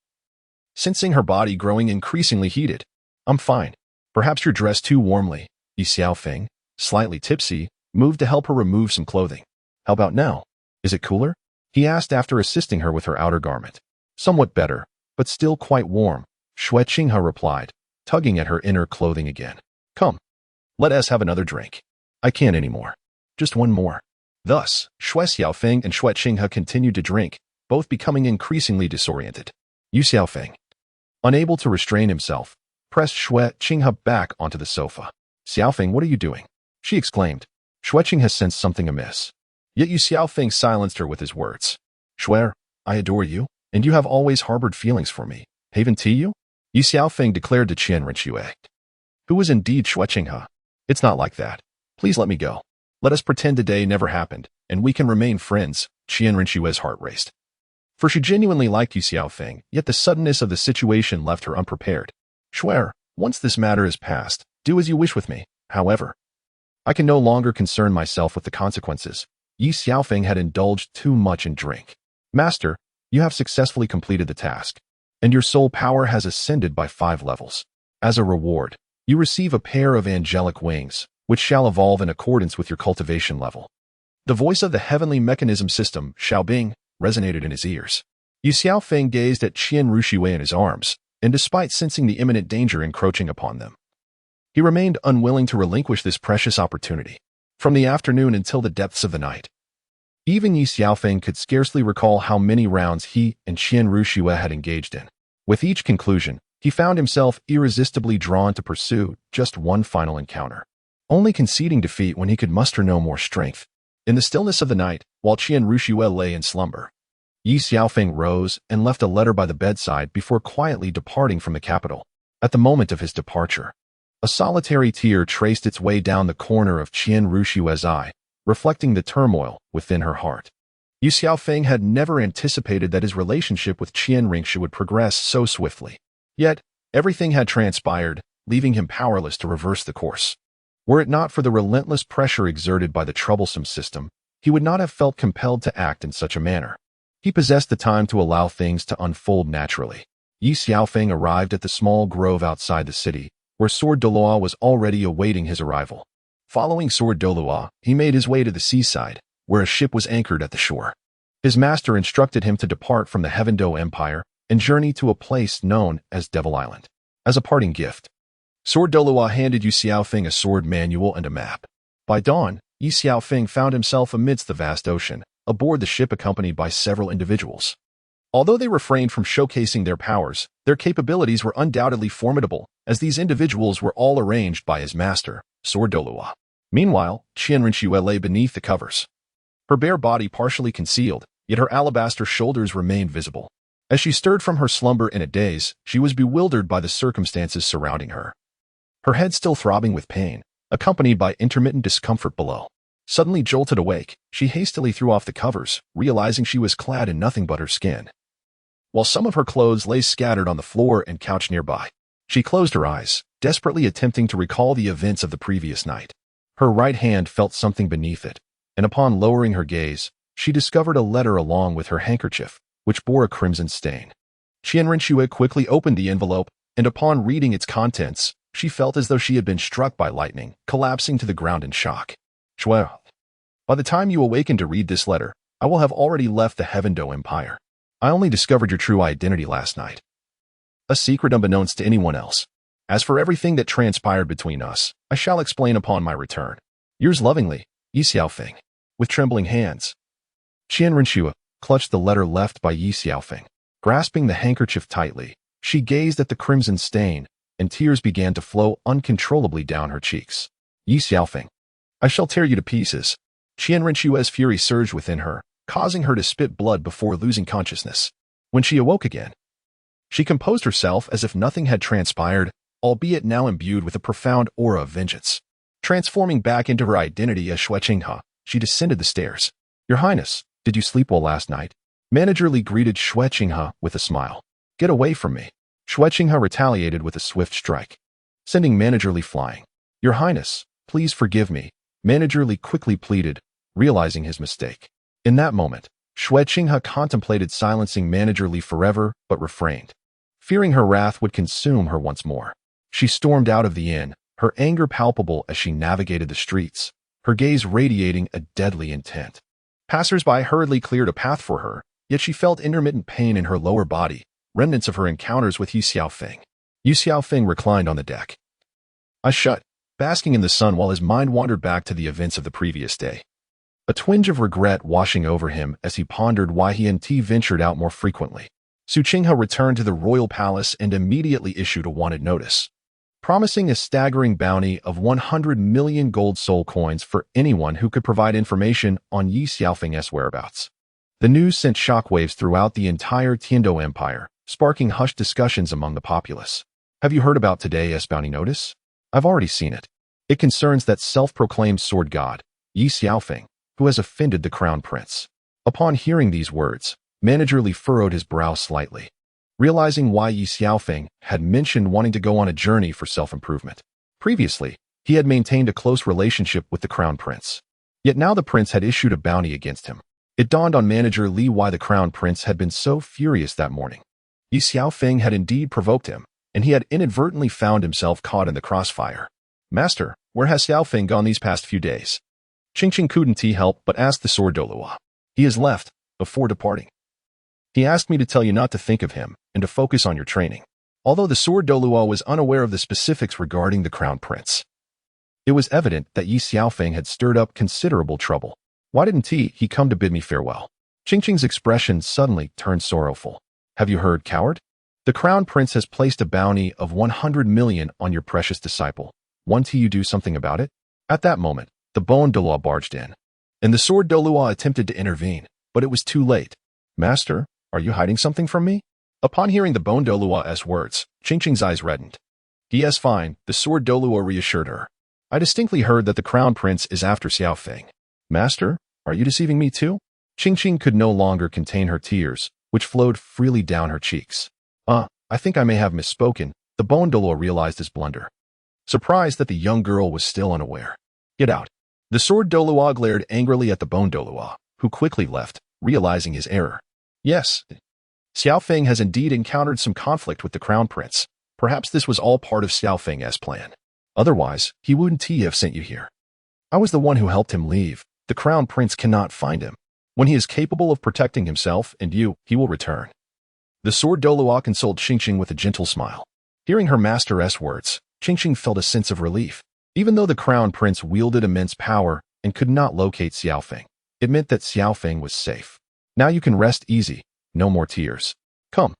[SPEAKER 1] sensing her body growing increasingly heated. I'm fine. Perhaps you're dressed too warmly. Ye Xiaofeng, slightly tipsy, moved to help her remove some clothing. How about now? Is it cooler? He asked after assisting her with her outer garment. Somewhat better, but still quite warm, Xueqinghe replied, tugging at her inner clothing again. Come. Let us have another drink. I can't anymore. Just one more. Thus, Ye Xiaofeng and Xueqinghe continued to drink, both becoming increasingly disoriented. Ye Xiaofeng, unable to restrain himself, pressed Xueqinghe back onto the sofa. Xiaofeng, what are you doing? She exclaimed. Xueqinghe sensed something amiss. Yet Ye Xiaofeng silenced her with his words. Xue, I adore you, and you have always harbored feelings for me. Haven't you? Ye Xiaofeng declared to Chian Rushi, who was indeed Xueqinghe. It's not like that. Please let me go. Let us pretend today never happened, and we can remain friends. Chian Rushi's heart raced. For she genuinely liked Ye Xiaofeng, yet the suddenness of the situation left her unprepared. Xue, once this matter is past, do as you wish with me. However, I can no longer concern myself with the consequences. Ye Xiaofeng had indulged too much in drink. Master, you have successfully completed the task, and your soul power has ascended by 5 levels. As a reward, you receive a pair of angelic wings, which shall evolve in accordance with your cultivation level. The voice of the heavenly mechanism system, Xiaobing, resonated in his ears. Ye Xiaofeng gazed at Chian Rushi in his arms, and despite sensing the imminent danger encroaching upon them, he remained unwilling to relinquish this precious opportunity. From the afternoon until the depths of the night, even Ye Xiaofeng could scarcely recall how many rounds he and Chian Rushi had engaged in. With each conclusion, he found himself irresistibly drawn to pursue just one final encounter, only conceding defeat when he could muster no more strength. In the stillness of the night, while Chian Rushi lay in slumber, Ye Xiaofeng rose and left a letter by the bedside before quietly departing from the capital. At the moment of his departure, a solitary tear traced its way down the corner of Chian Rushi's eye, reflecting the turmoil within her heart. Ye Xiaofeng had never anticipated that his relationship with Chian Rushi would progress so swiftly. Yet, everything had transpired, leaving him powerless to reverse the course. Were it not for the relentless pressure exerted by the troublesome system, he would not have felt compelled to act in such a manner. He possessed the time to allow things to unfold naturally. Ye Xiaofeng arrived at the small grove outside the city, where Sword Douluo was already awaiting his arrival. Following Sword Douluo, he made his way to the seaside, where a ship was anchored at the shore. His master instructed him to depart from the Heavendo Empire and journey to a place known as Devil Island. As a parting gift, Sword Douluo handed Ye Xiaofeng a sword manual and a map. By dawn, Ye Xiaofeng found himself amidst the vast ocean, aboard the ship accompanied by several individuals. Although they refrained from showcasing their powers, their capabilities were undoubtedly formidable, as these individuals were all arranged by his master, Sword Douluo. Meanwhile, Chian Rushi lay beneath the covers, her bare body partially concealed, yet her alabaster shoulders remained visible. As she stirred from her slumber in a daze, she was bewildered by the circumstances surrounding her. Her head still throbbing with pain, accompanied by intermittent discomfort below. Suddenly jolted awake, she hastily threw off the covers, realizing she was clad in nothing but her skin. While some of her clothes lay scattered on the floor and couch nearby, she closed her eyes, desperately attempting to recall the events of the previous night. Her right hand felt something beneath it, and upon lowering her gaze, she discovered a letter along with her handkerchief, which bore a crimson stain. Chian Rushi quickly opened the envelope, and upon reading its contents, she felt as though she had been struck by lightning, collapsing to the ground in shock. Xue, by the time you awaken to read this letter, I will have already left the Heavendo Empire. I only discovered your true identity last night, a secret unbeknownst to anyone else. As for everything that transpired between us, I shall explain upon my return. Yours lovingly, Ye Xiaofeng. With trembling hands, Chian Rushi clutched the letter left by Ye Xiaofeng. Grasping the handkerchief tightly, she gazed at the crimson stain, and tears began to flow uncontrollably down her cheeks. Ye Xiaofeng, I shall tear you to pieces. Chian Rushi's fury surged within her, causing her to spit blood before losing consciousness. When she awoke again, she composed herself as if nothing had transpired, albeit now imbued with a profound aura of vengeance. Transforming back into her identity as Shuqinghe, she descended the stairs. Your Highness, did you sleep well last night? Manager Li greeted Shuqinghe with a smile. Get away from me. Shuqinghe retaliated with a swift strike, sending Manager Li flying. Your Highness, please forgive me, Manager Li quickly pleaded, realizing his mistake. In that moment, Shuqinghe contemplated silencing Manager Li forever, but refrained, fearing her wrath would consume her once more. She stormed out of the inn, her anger palpable as she navigated the streets, her gaze radiating a deadly intent. Passers-by hurriedly cleared a path for her, yet she felt intermittent pain in her lower body, remnants of her encounters with Ye Xiaofeng. Ye Xiaofeng reclined on the deck. Eyes shut, basking in the sun while his mind wandered back to the events of the previous day. A twinge of regret washing over him as he pondered why he and T ventured out more frequently. Shuqinghe returned to the royal palace and immediately issued a wanted notice, promising a staggering bounty of 100 million gold soul coins for anyone who could provide information on Ye Xiaofeng's whereabouts. The news sent shockwaves throughout the entire Tiando Empire, sparking hushed discussions among the populace. Have you heard about today's bounty notice? I've already seen it. It concerns that self-proclaimed sword god, Ye Xiaofeng, who has offended the crown prince. Upon hearing these words, Manager Li furrowed his brow slightly, realizing why Ye Xiaofeng had mentioned wanting to go on a journey for self-improvement. Previously, he had maintained a close relationship with the crown prince. Yet now the prince had issued a bounty against him. It dawned on Manager Li why the crown prince had been so furious that morning. Ye Xiaofeng had indeed provoked him, and he had inadvertently found himself caught in the crossfire. Master, where has Xiaofeng gone these past few days? Qingqing couldn't help but ask the sword Douluo. He has left, before departing. He asked me to tell you not to think of him, and to focus on your training. Although the sword Douluo was unaware of the specifics regarding the crown prince, it was evident that Ye Xiaofeng had stirred up considerable trouble. Why didn't he come to bid me farewell? Qingqing's expression suddenly turned sorrowful. Have you heard, coward? The crown prince has placed a bounty of 100 million on your precious disciple. Won't you do something about it? At that moment, the bone Douluo barged in, and the sword Douluo attempted to intervene, but it was too late. Master, are you hiding something from me? Upon hearing the bone Douluo's words, Qingqing's eyes reddened. Yes, fine, the sword Douluo reassured her. I distinctly heard that the crown prince is after Xiaofeng. Master, are you deceiving me too? Qingqing could no longer contain her tears, which flowed freely down her cheeks. I think I may have misspoken, the bone Douluo realized his blunder, surprised that the young girl was still unaware. Get out. The sword Douluo glared angrily at the bone Douluo, who quickly left, realizing his error. Yes, Xiaofeng has indeed encountered some conflict with the crown prince. Perhaps this was all part of Xiaofeng's plan. Otherwise, he wouldn't have sent you here. I was the one who helped him leave. The crown prince cannot find him. When he is capable of protecting himself and you, he will return. The sword Douluo consoled Qingqing with a gentle smile. Hearing her master's words, Qingqing felt a sense of relief. Even though the crown prince wielded immense power and could not locate Xiaofeng, it meant that Xiaofeng was safe. Now you can rest easy. No more tears. Come,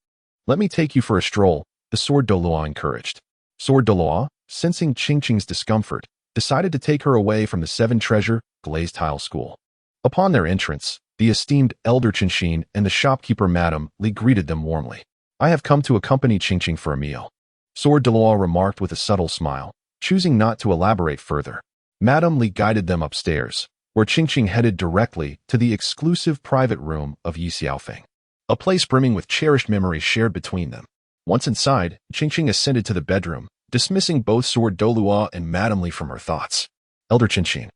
[SPEAKER 1] let me take you for a stroll, the sword Douluo encouraged. Sword Douluo, sensing Qingqing's discomfort, decided to take her away from the Seven Treasure glazed tile school. Upon their entrance, the esteemed elder Qingqing and the shopkeeper Madame Li greeted them warmly. I have come to accompany Qingqing for a meal, sword Douluo remarked with a subtle smile, choosing not to elaborate further. Madame Li guided them upstairs, where Qingqing headed directly to the exclusive private room of Ye Xiaofeng, a place brimming with cherished memories shared between them. Once inside, Qingqing ascended to the bedroom, dismissing both sword Douluo and Madame Li from her thoughts. Elder Qingqing.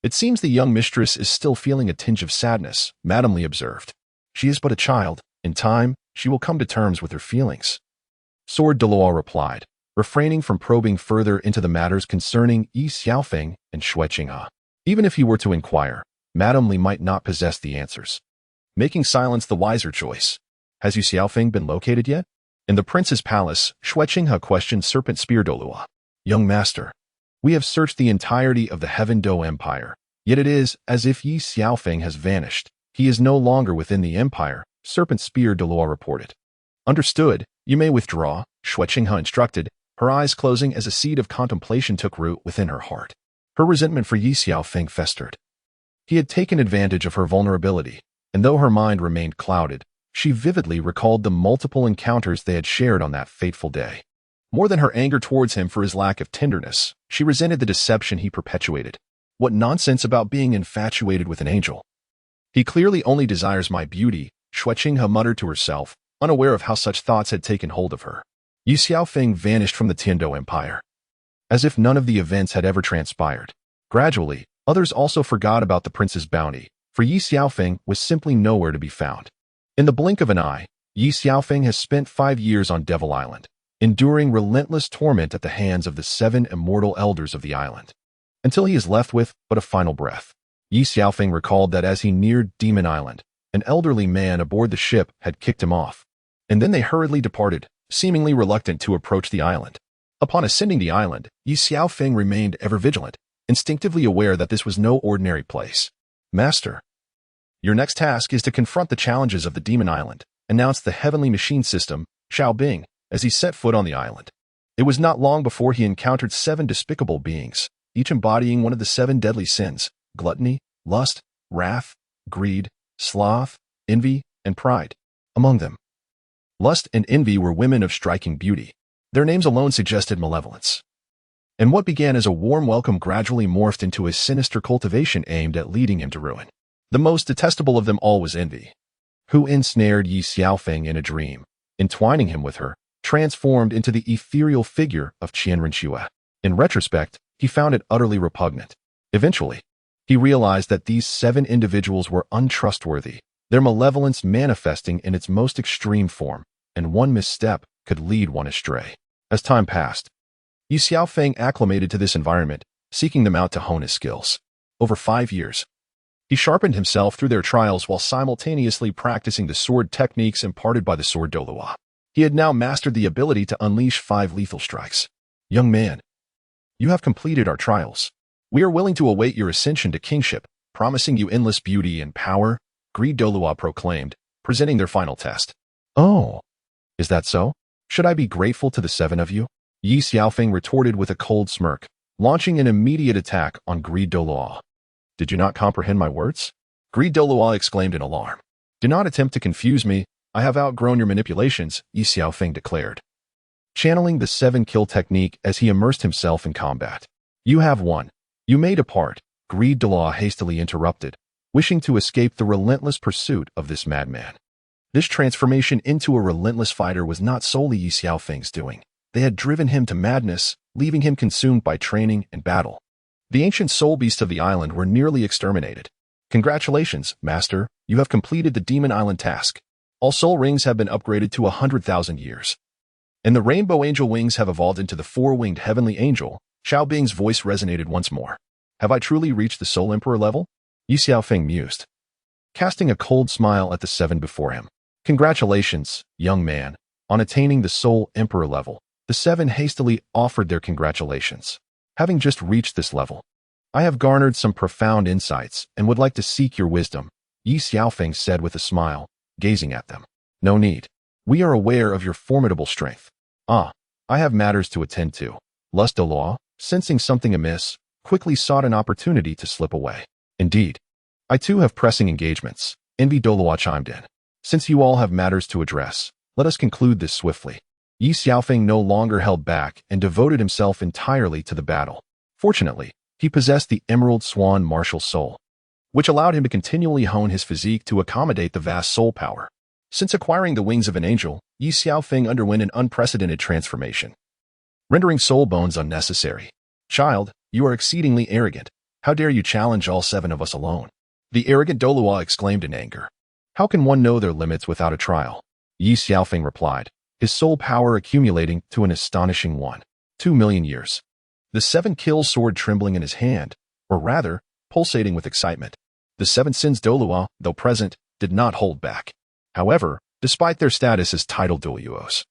[SPEAKER 1] It seems the young mistress is still feeling a tinge of sadness, Madame Li observed. She is but a child. In time, she will come to terms with her feelings. Sword Douluo replied, refraining from probing further into the matters concerning Ye Xiaofeng and Shuqinghe. Even if he were to inquire, Madame Li might not possess the answers, making silence the wiser choice. Has Ye Xiaofeng been located yet? In the prince's palace, Shuqinghe questioned Serpent Spear Douluo. Young master, we have searched the entirety of the Heaven Do Empire, yet it is as if Ye Xiaofeng has vanished. He is no longer within the empire, Serpent Spear Douluo reported. Understood, you may withdraw, Shuqinghe instructed, her eyes closing as a seed of contemplation took root within her heart. Her resentment for Ye Xiaofeng festered. He had taken advantage of her vulnerability, and though her mind remained clouded, she vividly recalled the multiple encounters they had shared on that fateful day. More than her anger towards him for his lack of tenderness, she resented the deception he perpetuated. What nonsense about being infatuated with an angel. He clearly only desires my beauty, Shui Qinghe muttered to herself, unaware of how such thoughts had taken hold of her. Ye Xiaofeng vanished from the Tiando Empire, as if none of the events had ever transpired. Gradually, others also forgot about the prince's bounty, for Ye Xiaofeng was simply nowhere to be found. In the blink of an eye, Ye Xiaofeng has spent 5 years on Devil Island, enduring relentless torment at the hands of the 7 immortal elders of the island, until he is left with but a final breath. Ye Xiaofeng recalled that as he neared Demon Island, an elderly man aboard the ship had kicked him off, and then they hurriedly departed, seemingly reluctant to approach the island. Upon ascending the island, Ye Xiaofeng remained ever vigilant, instinctively aware that this was no ordinary place. Master, your next task is to confront the challenges of the Demon Island, announced the heavenly machine system, Xiao Bing, as he set foot on the island. It was not long before he encountered 7 despicable beings, each embodying one of the 7 deadly sins: gluttony, lust, wrath, greed, sloth, envy, and pride. Among them, lust and envy were women of striking beauty. Their names alone suggested malevolence. And what began as a warm welcome gradually morphed into a sinister cultivation aimed at leading him to ruin. The most detestable of them all was envy, who ensnared Ye Xiaofeng in a dream, entwining him with her, transformed into the ethereal figure of Chian Rushi. In retrospect, he found it utterly repugnant. Eventually, he realized that these 7 individuals were untrustworthy, their malevolence manifesting in its most extreme form, and one misstep could lead one astray. As time passed, Ye Xiaofeng acclimated to this environment, seeking them out to hone his skills. Over 5 years, he sharpened himself through their trials while simultaneously practicing the sword techniques imparted by the sword Douluo. He had now mastered the ability to unleash 5 lethal strikes. Young man, you have completed our trials. We are willing to await your ascension to kingship, promising you endless beauty and power, Greed Douluo proclaimed, presenting their final test. Oh, is that so? Should I be grateful to the 7 of you? Ye Xiaofeng retorted with a cold smirk, launching an immediate attack on Greed Douluo. Did you not comprehend my words? Greed Douluo exclaimed in alarm. Do not attempt to confuse me. I have outgrown your manipulations, Ye Xiaofeng declared, channeling the 7-kill technique as he immersed himself in combat. You have won. You may depart, Greed Douluo hastily interrupted, wishing to escape the relentless pursuit of this madman. This transformation into a relentless fighter was not solely Ye Xiaofeng's doing. They had driven him to madness, leaving him consumed by training and battle. The ancient soul beasts of the island were nearly exterminated. Congratulations, Master, you have completed the Demon Island task. All soul rings have been upgraded to 100,000 years. And the rainbow angel wings have evolved into the 4-winged heavenly angel. Xiao Bing's voice resonated once more. Have I truly reached the Soul Emperor level? Ye Xiaofeng mused, casting a cold smile at the 7 before him. Congratulations, young man, on attaining the Soul Emperor level. The 7 hastily offered their congratulations. Having just reached this level, I have garnered some profound insights and would like to seek your wisdom, Ye Xiaofeng said with a smile, gazing at them. No need. We are aware of your formidable strength. I have matters to attend to. Lust Douluo, sensing something amiss, quickly sought an opportunity to slip away. Indeed, I too have pressing engagements, Envy Douluo chimed in. Since you all have matters to address, let us conclude this swiftly. Ye Xiaofeng no longer held back and devoted himself entirely to the battle. Fortunately, he possessed the Emerald Swan martial soul, which allowed him to continually hone his physique to accommodate the vast soul power. Since acquiring the wings of an angel, Ye Xiaofeng underwent an unprecedented transformation, rendering soul bones unnecessary. Child, you are exceedingly arrogant. How dare you challenge all 7 of us alone? The arrogant Douluo exclaimed in anger. How can one know their limits without a trial? Ye Xiaofeng replied, his soul power accumulating to an astonishing 2 million years. The 7-kill sword trembling in his hand, or rather, pulsating with excitement. The 7 sins Douluo, though present, did not hold back. However, despite their status as titled Douluos,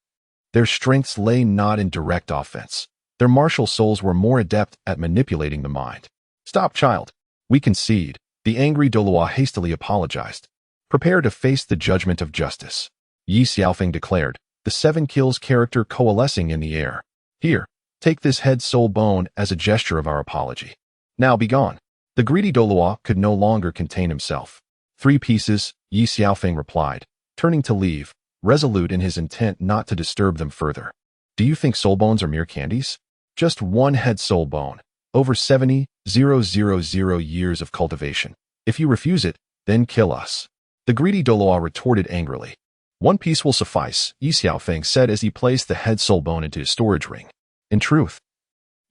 [SPEAKER 1] their strengths lay not in direct offense. Their martial souls were more adept at manipulating the mind. Stop, child. We concede. The angry Douluo hastily apologized. Prepare to face the judgment of justice, Ye Xiaofeng declared, the 7 kills character coalescing in the air. Here, take this head soul bone as a gesture of our apology. Now be gone. The greedy Douluo could no longer contain himself. 3 pieces, Ye Xiaofeng replied, turning to leave, resolute in his intent not to disturb them further. Do you think soul bones are mere candies? Just 1 head soul bone. Over 70,000 years of cultivation. If you refuse it, then kill us. The greedy Douluo retorted angrily. 1 piece will suffice, Ye Xiaofeng said as he placed the head soul bone into his storage ring. In truth,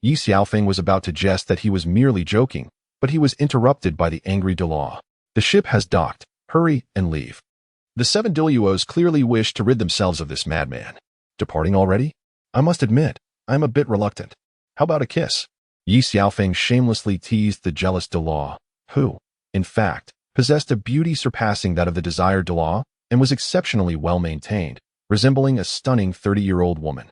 [SPEAKER 1] Ye Xiaofeng was about to jest that he was merely joking, but he was interrupted by the angry Douluo. The ship has docked. Hurry and leave. The 7 Douluos clearly wished to rid themselves of this madman. Departing already? I must admit, I am a bit reluctant. How about a kiss? Ye Xiaofeng shamelessly teased the jealous Douluo, who, in fact, possessed a beauty surpassing that of the desired Douluo and was exceptionally well-maintained, resembling a stunning 30-year-old woman.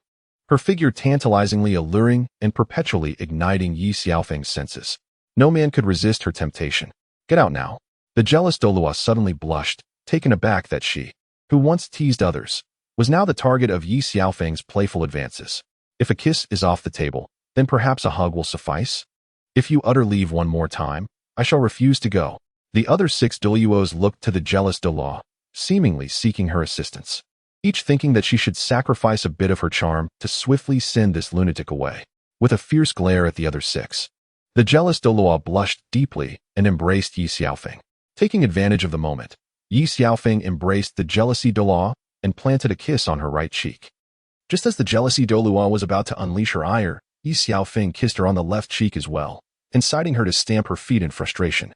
[SPEAKER 1] Her figure tantalizingly alluring and perpetually igniting Ye Xiaofeng's senses. No man could resist her temptation. Get out now. The jealous Douluo suddenly blushed, taken aback that she, who once teased others, was now the target of Ye Xiaofeng's playful advances. If a kiss is off the table, then perhaps a hug will suffice? If you utter leave one more time, I shall refuse to go. The other 6 Douluos looked to the jealous Douluo, seemingly seeking her assistance, each thinking that she should sacrifice a bit of her charm to swiftly send this lunatic away. With a fierce glare at the other 6, the jealous Douluo blushed deeply and embraced Ye Xiaofeng. Taking advantage of the moment, Ye Xiaofeng embraced the jealousy Douluo and planted a kiss on her right cheek. Just as the jealousy Douluo was about to unleash her ire, Ye Xiaofeng kissed her on the left cheek as well, inciting her to stamp her feet in frustration.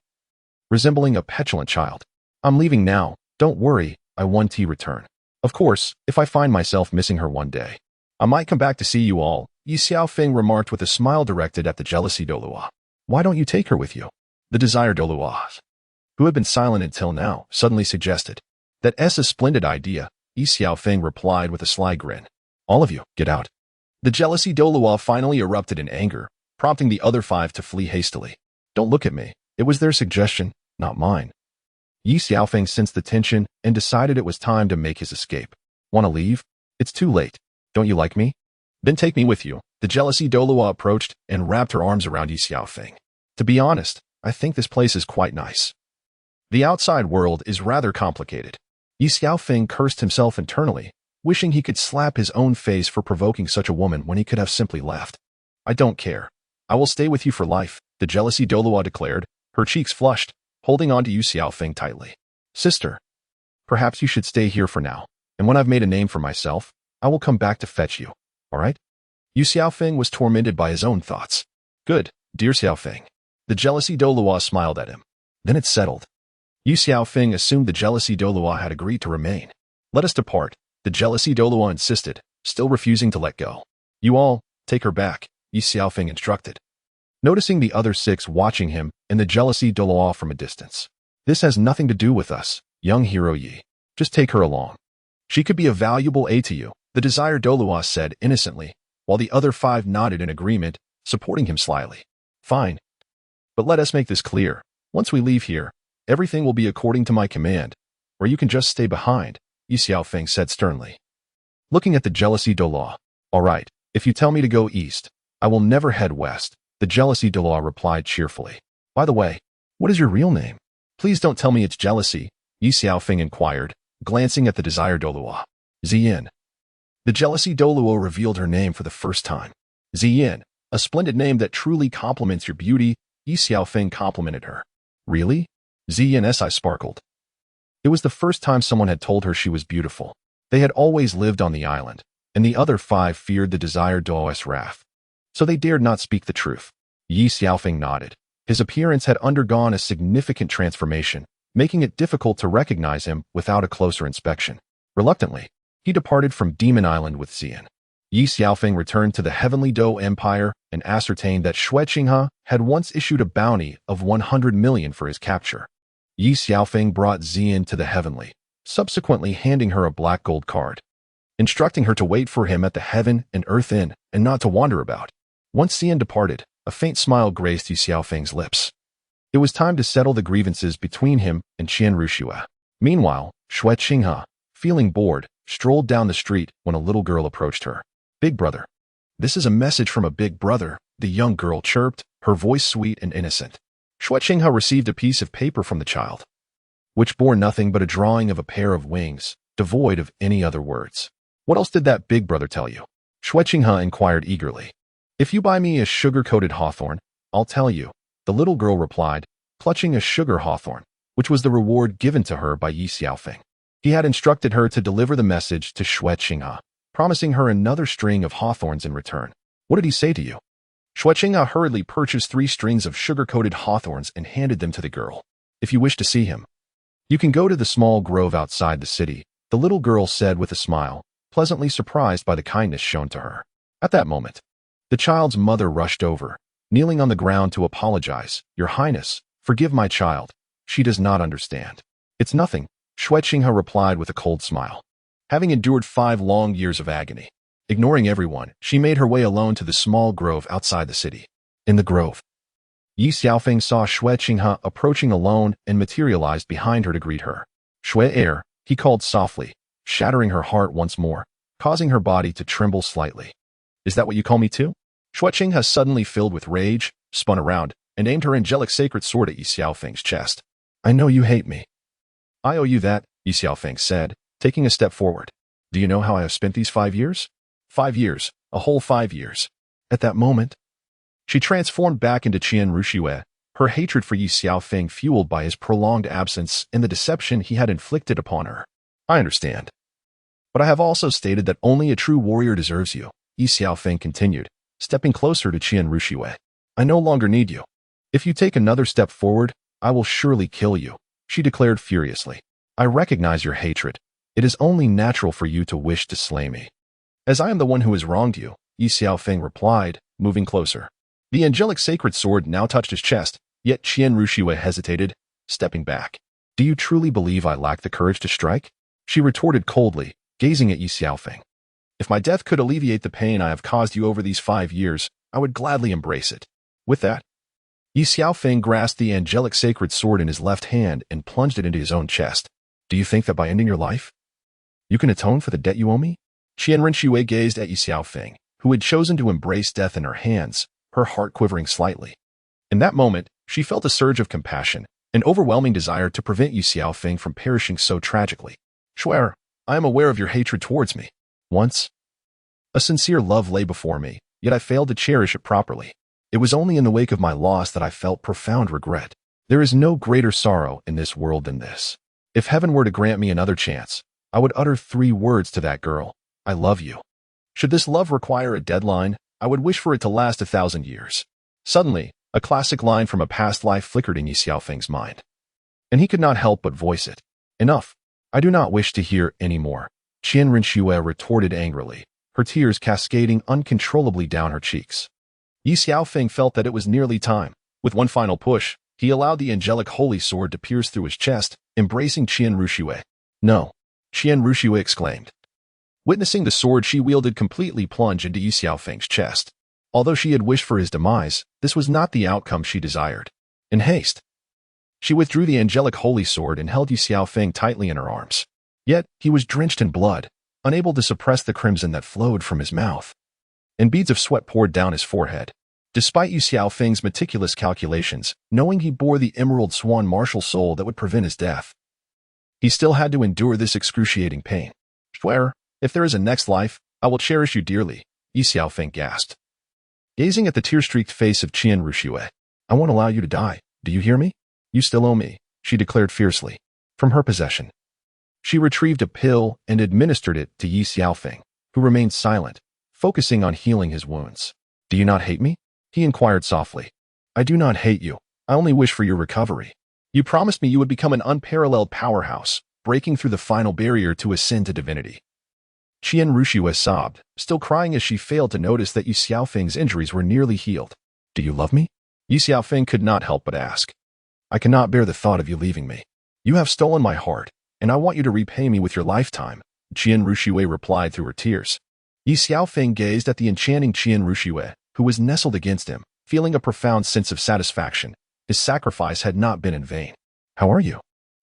[SPEAKER 1] Resembling a petulant child. I'm leaving now, don't worry, I want to return. Of course, if I find myself missing her one day, I might come back to see you all, Ye Xiaofeng remarked with a smile directed at the jealousy Douluo. Why don't you take her with you? The desired Douluo, who had been silent until now, suddenly suggested. That's a splendid idea, Ye Xiaofeng replied with a sly grin. All of you, get out. The jealousy Douluo finally erupted in anger, prompting the other 5 to flee hastily. Don't look at me. It was their suggestion, not mine. Ye Xiaofeng sensed the tension and decided it was time to make his escape. Want to leave? It's too late. Don't you like me? Then take me with you. The jealousy Douluo approached and wrapped her arms around Ye Xiaofeng. To be honest, I think this place is quite nice. The outside world is rather complicated. Ye Xiaofeng cursed himself internally, wishing he could slap his own face for provoking such a woman when he could have simply left. I don't care. I will stay with you for life, the jealousy Douluo declared, her cheeks flushed, holding on to Ye Xiaofeng tightly. Sister, perhaps you should stay here for now, and when I've made a name for myself, I will come back to fetch you, all right? Ye Xiaofeng was tormented by his own thoughts. Good, dear Xiaofeng. The jealousy Douluo smiled at him. Then it's settled. Ye Xiaofeng assumed the jealousy Douluo had agreed to remain. Let us depart, the jealousy Douluo insisted, still refusing to let go. You all, take her back, Ye Xiaofeng instructed, noticing the other 6 watching him and the jealousy Douluo from a distance. This has nothing to do with us, young hero Yi. Just take her along. She could be a valuable aid to you, the desired Douluo said innocently, while the other 5 nodded in agreement, supporting him slyly. Fine. But let us make this clear. Once we leave here, everything will be according to my command, or you can just stay behind, Ye Xiaofeng said sternly. Looking at the jealousy Douluo. All right, if you tell me to go east, I will never head west, the jealousy Douluo replied cheerfully. By the way, what is your real name? Please don't tell me it's jealousy, Ye Xiaofeng inquired, glancing at the desired Douluo. Ziyin. The jealousy Douluo revealed her name for the first time. Ziyin, a splendid name that truly complements your beauty, Ye Xiaofeng complimented her. Really? Ziyin's eyes sparkled. It was the first time someone had told her she was beautiful. They had always lived on the island, and the other 5 feared the desired Douluo's wrath. So they dared not speak the truth. Ye Xiaofeng nodded. His appearance had undergone a significant transformation, making it difficult to recognize him without a closer inspection. Reluctantly, he departed from Demon Island with Ziyin. Ye Xiaofeng returned to the Heavenly Dou Empire and ascertained that Xinghe had once issued a bounty of 100 million for his capture. Ye Xiaofeng brought Ziyin to the Heavenly, subsequently handing her a black gold card, instructing her to wait for him at the Heaven and Earth Inn and not to wander about. Once Ziyin departed, a faint smile graced Ye Xiaofeng's lips. It was time to settle the grievances between him and Chian Rushi. Meanwhile, Xinghe, feeling bored, strolled down the street when a little girl approached her. Big brother. This is a message from a big brother, the young girl chirped, her voice sweet and innocent. Shui Qinghe received a piece of paper from the child, which bore nothing but a drawing of a pair of wings, devoid of any other words. What else did that big brother tell you? Shui Qinghe inquired eagerly. If you buy me a sugar-coated hawthorn, I'll tell you, the little girl replied, clutching a sugar hawthorn, which was the reward given to her by Ye Xiaofeng. He had instructed her to deliver the message to Shui Qinghe, promising her another string of hawthorns in return. What did he say to you? Shui Qinghe hurriedly purchased 3 strings of sugar-coated hawthorns and handed them to the girl. If you wish to see him, you can go to the small grove outside the city, the little girl said with a smile, pleasantly surprised by the kindness shown to her. At that moment, the child's mother rushed over, kneeling on the ground to apologize. Your Highness, forgive my child. She does not understand. It's nothing, Shui Qinghe replied with a cold smile. Having endured 5 long years of agony, ignoring everyone, she made her way alone to the small grove outside the city. In the grove, Ye Xiaofeng saw Shui Qinghe approaching alone and materialized behind her to greet her. Shui Er, he called softly, shattering her heart once more, causing her body to tremble slightly. Is that what you call me too? Shui Qinghe, suddenly filled with rage, spun around and aimed her angelic sacred sword at Ye Xiaofeng's chest. I know you hate me. I owe you that, Ye Xiaofeng said, taking a step forward. Do you know how I have spent these 5 years? 5 years, a whole 5 years. At that moment, she transformed back into Chian Rushi, her hatred for Ye Xiaofeng fueled by his prolonged absence and the deception he had inflicted upon her. I understand. But I have also stated that only a true warrior deserves you, Ye Xiaofeng continued, stepping closer to Chian Rushi. I no longer need you. If you take another step forward, I will surely kill you, she declared furiously. I recognize your hatred. It is only natural for you to wish to slay me. As I am the one who has wronged you, Ye Xiaofeng replied, moving closer. The angelic sacred sword now touched his chest, yet Chian Rushi hesitated, stepping back. Do you truly believe I lack the courage to strike? She retorted coldly, gazing at Ye Xiaofeng. If my death could alleviate the pain I have caused you over these 5 years, I would gladly embrace it. With that, Ye Xiaofeng grasped the angelic sacred sword in his left hand and plunged it into his own chest. Do you think that by ending your life, you can atone for the debt you owe me? Chian Rushi gazed at Ye Xiaofeng, who had chosen to embrace death in her hands, her heart quivering slightly. In that moment, she felt a surge of compassion, an overwhelming desire to prevent Ye Xiaofeng from perishing so tragically. Swear, I am aware of your hatred towards me. Once, a sincere love lay before me, yet I failed to cherish it properly. It was only in the wake of my loss that I felt profound regret. There is no greater sorrow in this world than this. If heaven were to grant me another chance, I would utter 3 words to that girl. I love you. Should this love require a deadline, I would wish for it to last 1,000 years. Suddenly, a classic line from a past life flickered in Ye Xiaofeng's mind, and he could not help but voice it. Enough. I do not wish to hear any more, Chian Rushi retorted angrily, her tears cascading uncontrollably down her cheeks. Ye Xiaofeng felt that it was nearly time. With one final push, he allowed the angelic holy sword to pierce through his chest, embracing Chian Rushi. No, Chian Rushi exclaimed, witnessing the sword she wielded completely plunge into Ye Xiaofeng's chest. Although she had wished for his demise, this was not the outcome she desired. In haste, she withdrew the angelic holy sword and held Ye Xiaofeng tightly in her arms. Yet, he was drenched in blood, unable to suppress the crimson that flowed from his mouth, and beads of sweat poured down his forehead. Despite Ye Xiaofeng's meticulous calculations, knowing he bore the emerald swan martial soul that would prevent his death, he still had to endure this excruciating pain. Swear, if there is a next life, I will cherish you dearly, Ye Xiaofeng gasped. Gazing at the tear-streaked face of Chian Rushi, I won't allow you to die. Do you hear me? You still owe me, she declared fiercely. From her possession, she retrieved a pill and administered it to Ye Xiaofeng, who remained silent, focusing on healing his wounds. Do you not hate me? He inquired softly. I do not hate you. I only wish for your recovery. You promised me you would become an unparalleled powerhouse, breaking through the final barrier to ascend to divinity. Chian Rushi sobbed, still crying as she failed to notice that Ye Xiaofeng's injuries were nearly healed. Do you love me? Ye Xiaofeng could not help but ask. I cannot bear the thought of you leaving me. You have stolen my heart, and I want you to repay me with your lifetime, Chian Rushi replied through her tears. Ye Xiaofeng gazed at the enchanting Chian Rushi, who was nestled against him, feeling a profound sense of satisfaction. His sacrifice had not been in vain. How are you?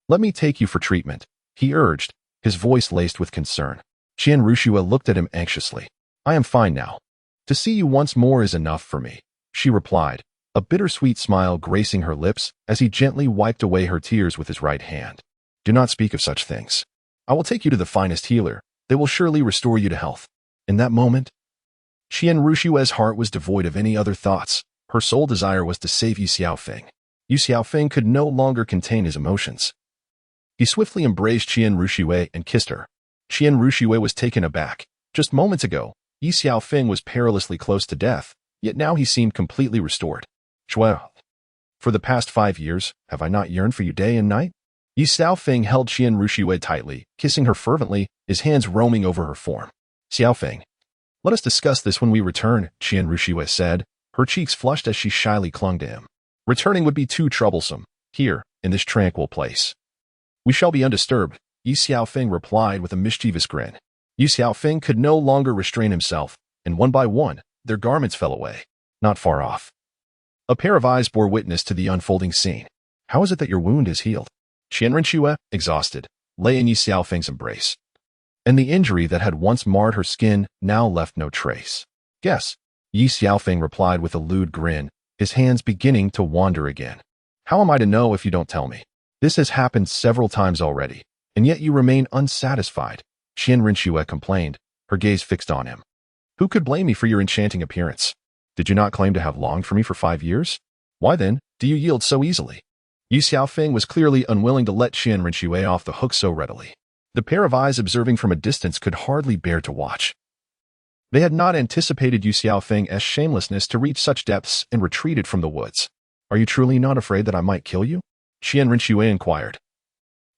[SPEAKER 1] Let me take you for treatment, he urged, his voice laced with concern. Chian Rushi looked at him anxiously. I am fine now. To see you once more is enough for me, she replied, a bittersweet smile gracing her lips as he gently wiped away her tears with his right hand. Do not speak of such things. I will take you to the finest healer. They will surely restore you to health. In that moment, Chian Rushi's heart was devoid of any other thoughts. Her sole desire was to save Ye Xiaofeng. Ye Xiaofeng could no longer contain his emotions. He swiftly embraced Chian Rushi and kissed her. Chian Rushi was taken aback. Just moments ago, Ye Xiaofeng was perilously close to death, yet now he seemed completely restored. Well, for the past 5 years, have I not yearned for you day and night? Ye Xiaofeng held Chian Rushi tightly, kissing her fervently, his hands roaming over her form. Xiaofeng, let us discuss this when we return, Chian Rushi said, her cheeks flushed as she shyly clung to him. Returning would be too troublesome, here, in this tranquil place. We shall be undisturbed, Ye Xiaofeng replied with a mischievous grin. Ye Xiaofeng could no longer restrain himself, and one by one, their garments fell away. Not far off, a pair of eyes bore witness to the unfolding scene. How is it that your wound is healed? Chian Rushi, exhausted, lay in Ye Xiaofeng's embrace. And the injury that had once marred her skin now left no trace. Guess, Ye Xiaofeng replied with a lewd grin, his hands beginning to wander again. How am I to know if you don't tell me? This has happened several times already, and yet you remain unsatisfied, Chian Rushi complained, her gaze fixed on him. Who could blame me for your enchanting appearance? Did you not claim to have longed for me for 5 years? Why then, do you yield so easily? Ye Xiaofeng was clearly unwilling to let Chian Rushi off the hook so readily. The pair of eyes observing from a distance could hardly bear to watch. They had not anticipated Ye Xiaofeng's shamelessness to reach such depths and retreated from the woods. Are you truly not afraid that I might kill you? Chian Rushi inquired,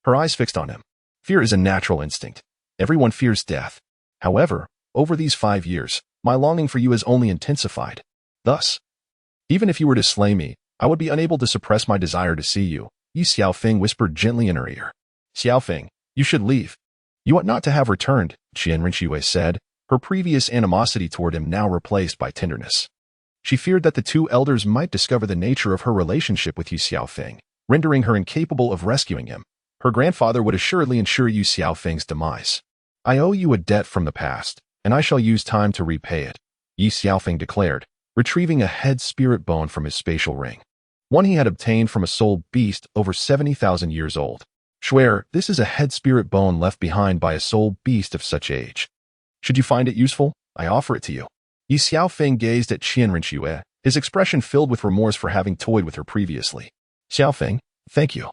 [SPEAKER 1] her eyes fixed on him. Fear is a natural instinct. Everyone fears death. However, over these 5 years, my longing for you has only intensified. Thus, even if you were to slay me, I would be unable to suppress my desire to see you, Ye Xiaofeng whispered gently in her ear. Xiaofeng, you should leave. You ought not to have returned, Chian Rushi said, her previous animosity toward him now replaced by tenderness. She feared that the two elders might discover the nature of her relationship with Ye Xiaofeng, rendering her incapable of rescuing him. Her grandfather would assuredly ensure Ye Xiaofeng's demise. I owe you a debt from the past, and I shall use time to repay it, Ye Xiaofeng declared, retrieving a head spirit bone from his spatial ring. One he had obtained from a soul beast over 70,000 years old. Swear, this is a head spirit bone left behind by a soul beast of such age. Should you find it useful, I offer it to you. Ye Xiaofeng gazed at Chian Rushi, his expression filled with remorse for having toyed with her previously. Xiaofeng, thank you.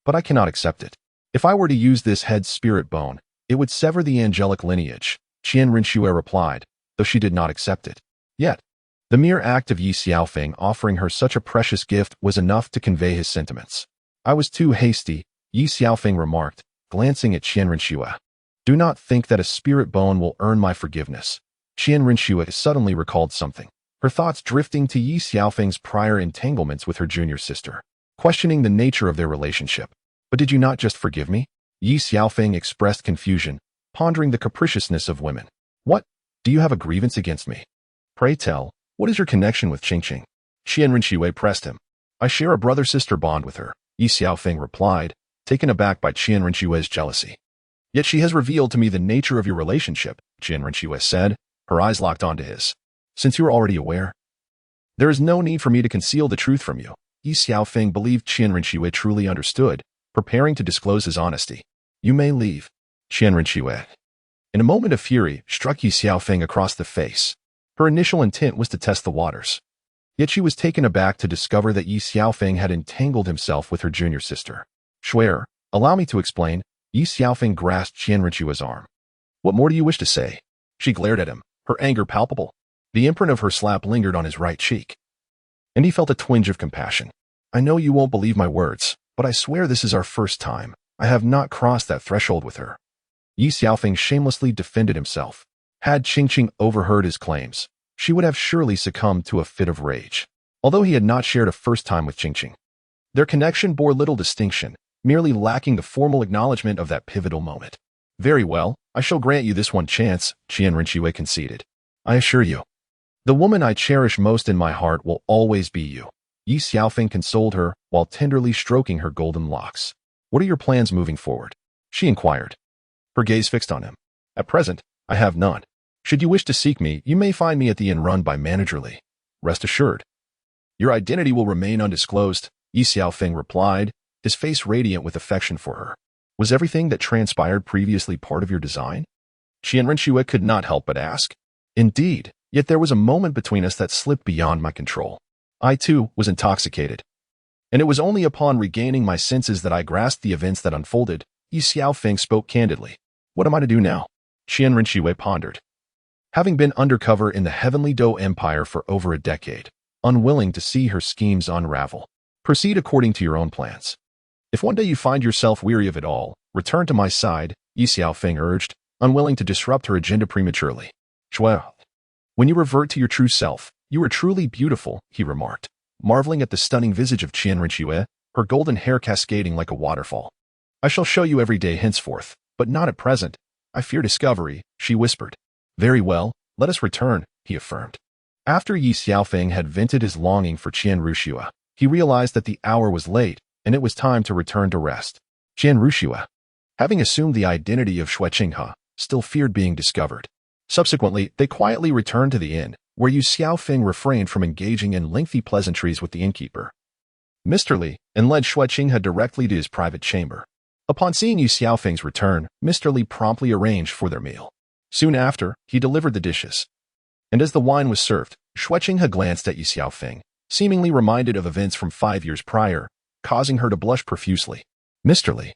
[SPEAKER 1] But I cannot accept it. If I were to use this head spirit bone, it would sever the angelic lineage, Chian Rushi replied, though she did not accept it. Yet, the mere act of Ye Xiaofeng offering her such a precious gift was enough to convey his sentiments. I was too hasty, Ye Xiaofeng remarked, glancing at Chian Rushi. Do not think that a spirit bone will earn my forgiveness. Chian Rushi suddenly recalled something, her thoughts drifting to Ye Xiaofeng's prior entanglements with her junior sister, questioning the nature of their relationship. But did you not just forgive me? Ye Xiaofeng expressed confusion, pondering the capriciousness of women. What? Do you have a grievance against me? Pray tell, what is your connection with Qingqing? Chian Rushi pressed him. I share a brother-sister bond with her, Ye Xiaofeng replied, taken aback by Chian Rushi's jealousy. Yet she has revealed to me the nature of your relationship, Chian Rushi said, her eyes locked onto his. Since you are already aware, there is no need for me to conceal the truth from you. Ye Xiaofeng believed Chian Rushi truly understood, preparing to disclose his honesty. You may leave, Chian Rushi, in a moment of fury, struck Ye Xiaofeng across the face. Her initial intent was to test the waters. Yet she was taken aback to discover that Ye Xiaofeng had entangled himself with her junior sister. Swear, allow me to explain. Ye Xiaofeng grasped Chian Rushi's arm. What more do you wish to say? She glared at him, her anger palpable. The imprint of her slap lingered on his right cheek, and he felt a twinge of compassion. I know you won't believe my words, but I swear this is our first time. I have not crossed that threshold with her. Ye Xiaofeng shamelessly defended himself. Had Qingqing overheard his claims, she would have surely succumbed to a fit of rage. Although he had not shared a first time with Qingqing, their connection bore little distinction, merely lacking the formal acknowledgement of that pivotal moment. Very well, I shall grant you this one chance, Chian Rushi conceded. I assure you, the woman I cherish most in my heart will always be you. Ye Xiaofeng consoled her while tenderly stroking her golden locks. What are your plans moving forward? She inquired, her gaze fixed on him. At present, I have none. Should you wish to seek me, you may find me at the inn run by Manager Li. Rest assured. Your identity will remain undisclosed, Ye Xiaofeng replied, his face radiant with affection for her. Was everything that transpired previously part of your design? Chian Rushi could not help but ask. Indeed, yet there was a moment between us that slipped beyond my control. I, too, was intoxicated. And it was only upon regaining my senses that I grasped the events that unfolded. Ye Xiaofeng spoke candidly. What am I to do now? Chian Rushi pondered. Having been undercover in the Heavenly Dou Empire for over a decade, unwilling to see her schemes unravel, proceed according to your own plans. If one day you find yourself weary of it all, return to my side, Ye Xiaofeng urged, unwilling to disrupt her agenda prematurely. When you revert to your true self, you are truly beautiful, he remarked, marveling at the stunning visage of Chian Rushi, her golden hair cascading like a waterfall. I shall show you every day henceforth, but not at present. I fear discovery, she whispered. Very well, let us return, he affirmed. After Ye Xiaofeng had vented his longing for Chian Rushi, he realized that the hour was late, and it was time to return to rest. Chian Rushi, having assumed the identity of Shui Qinghe, still feared being discovered. Subsequently, they quietly returned to the inn, where Ye Xiaofeng refrained from engaging in lengthy pleasantries with the innkeeper. Mr. Li, and led Shui Qinghe directly to his private chamber. Upon seeing Ye Xiaofeng's return, Mr. Li promptly arranged for their meal. Soon after, he delivered the dishes. And as the wine was served, Shui Qinghe glanced at Ye Xiaofeng, seemingly reminded of events from 5 years prior, causing her to blush profusely. Mr. Li,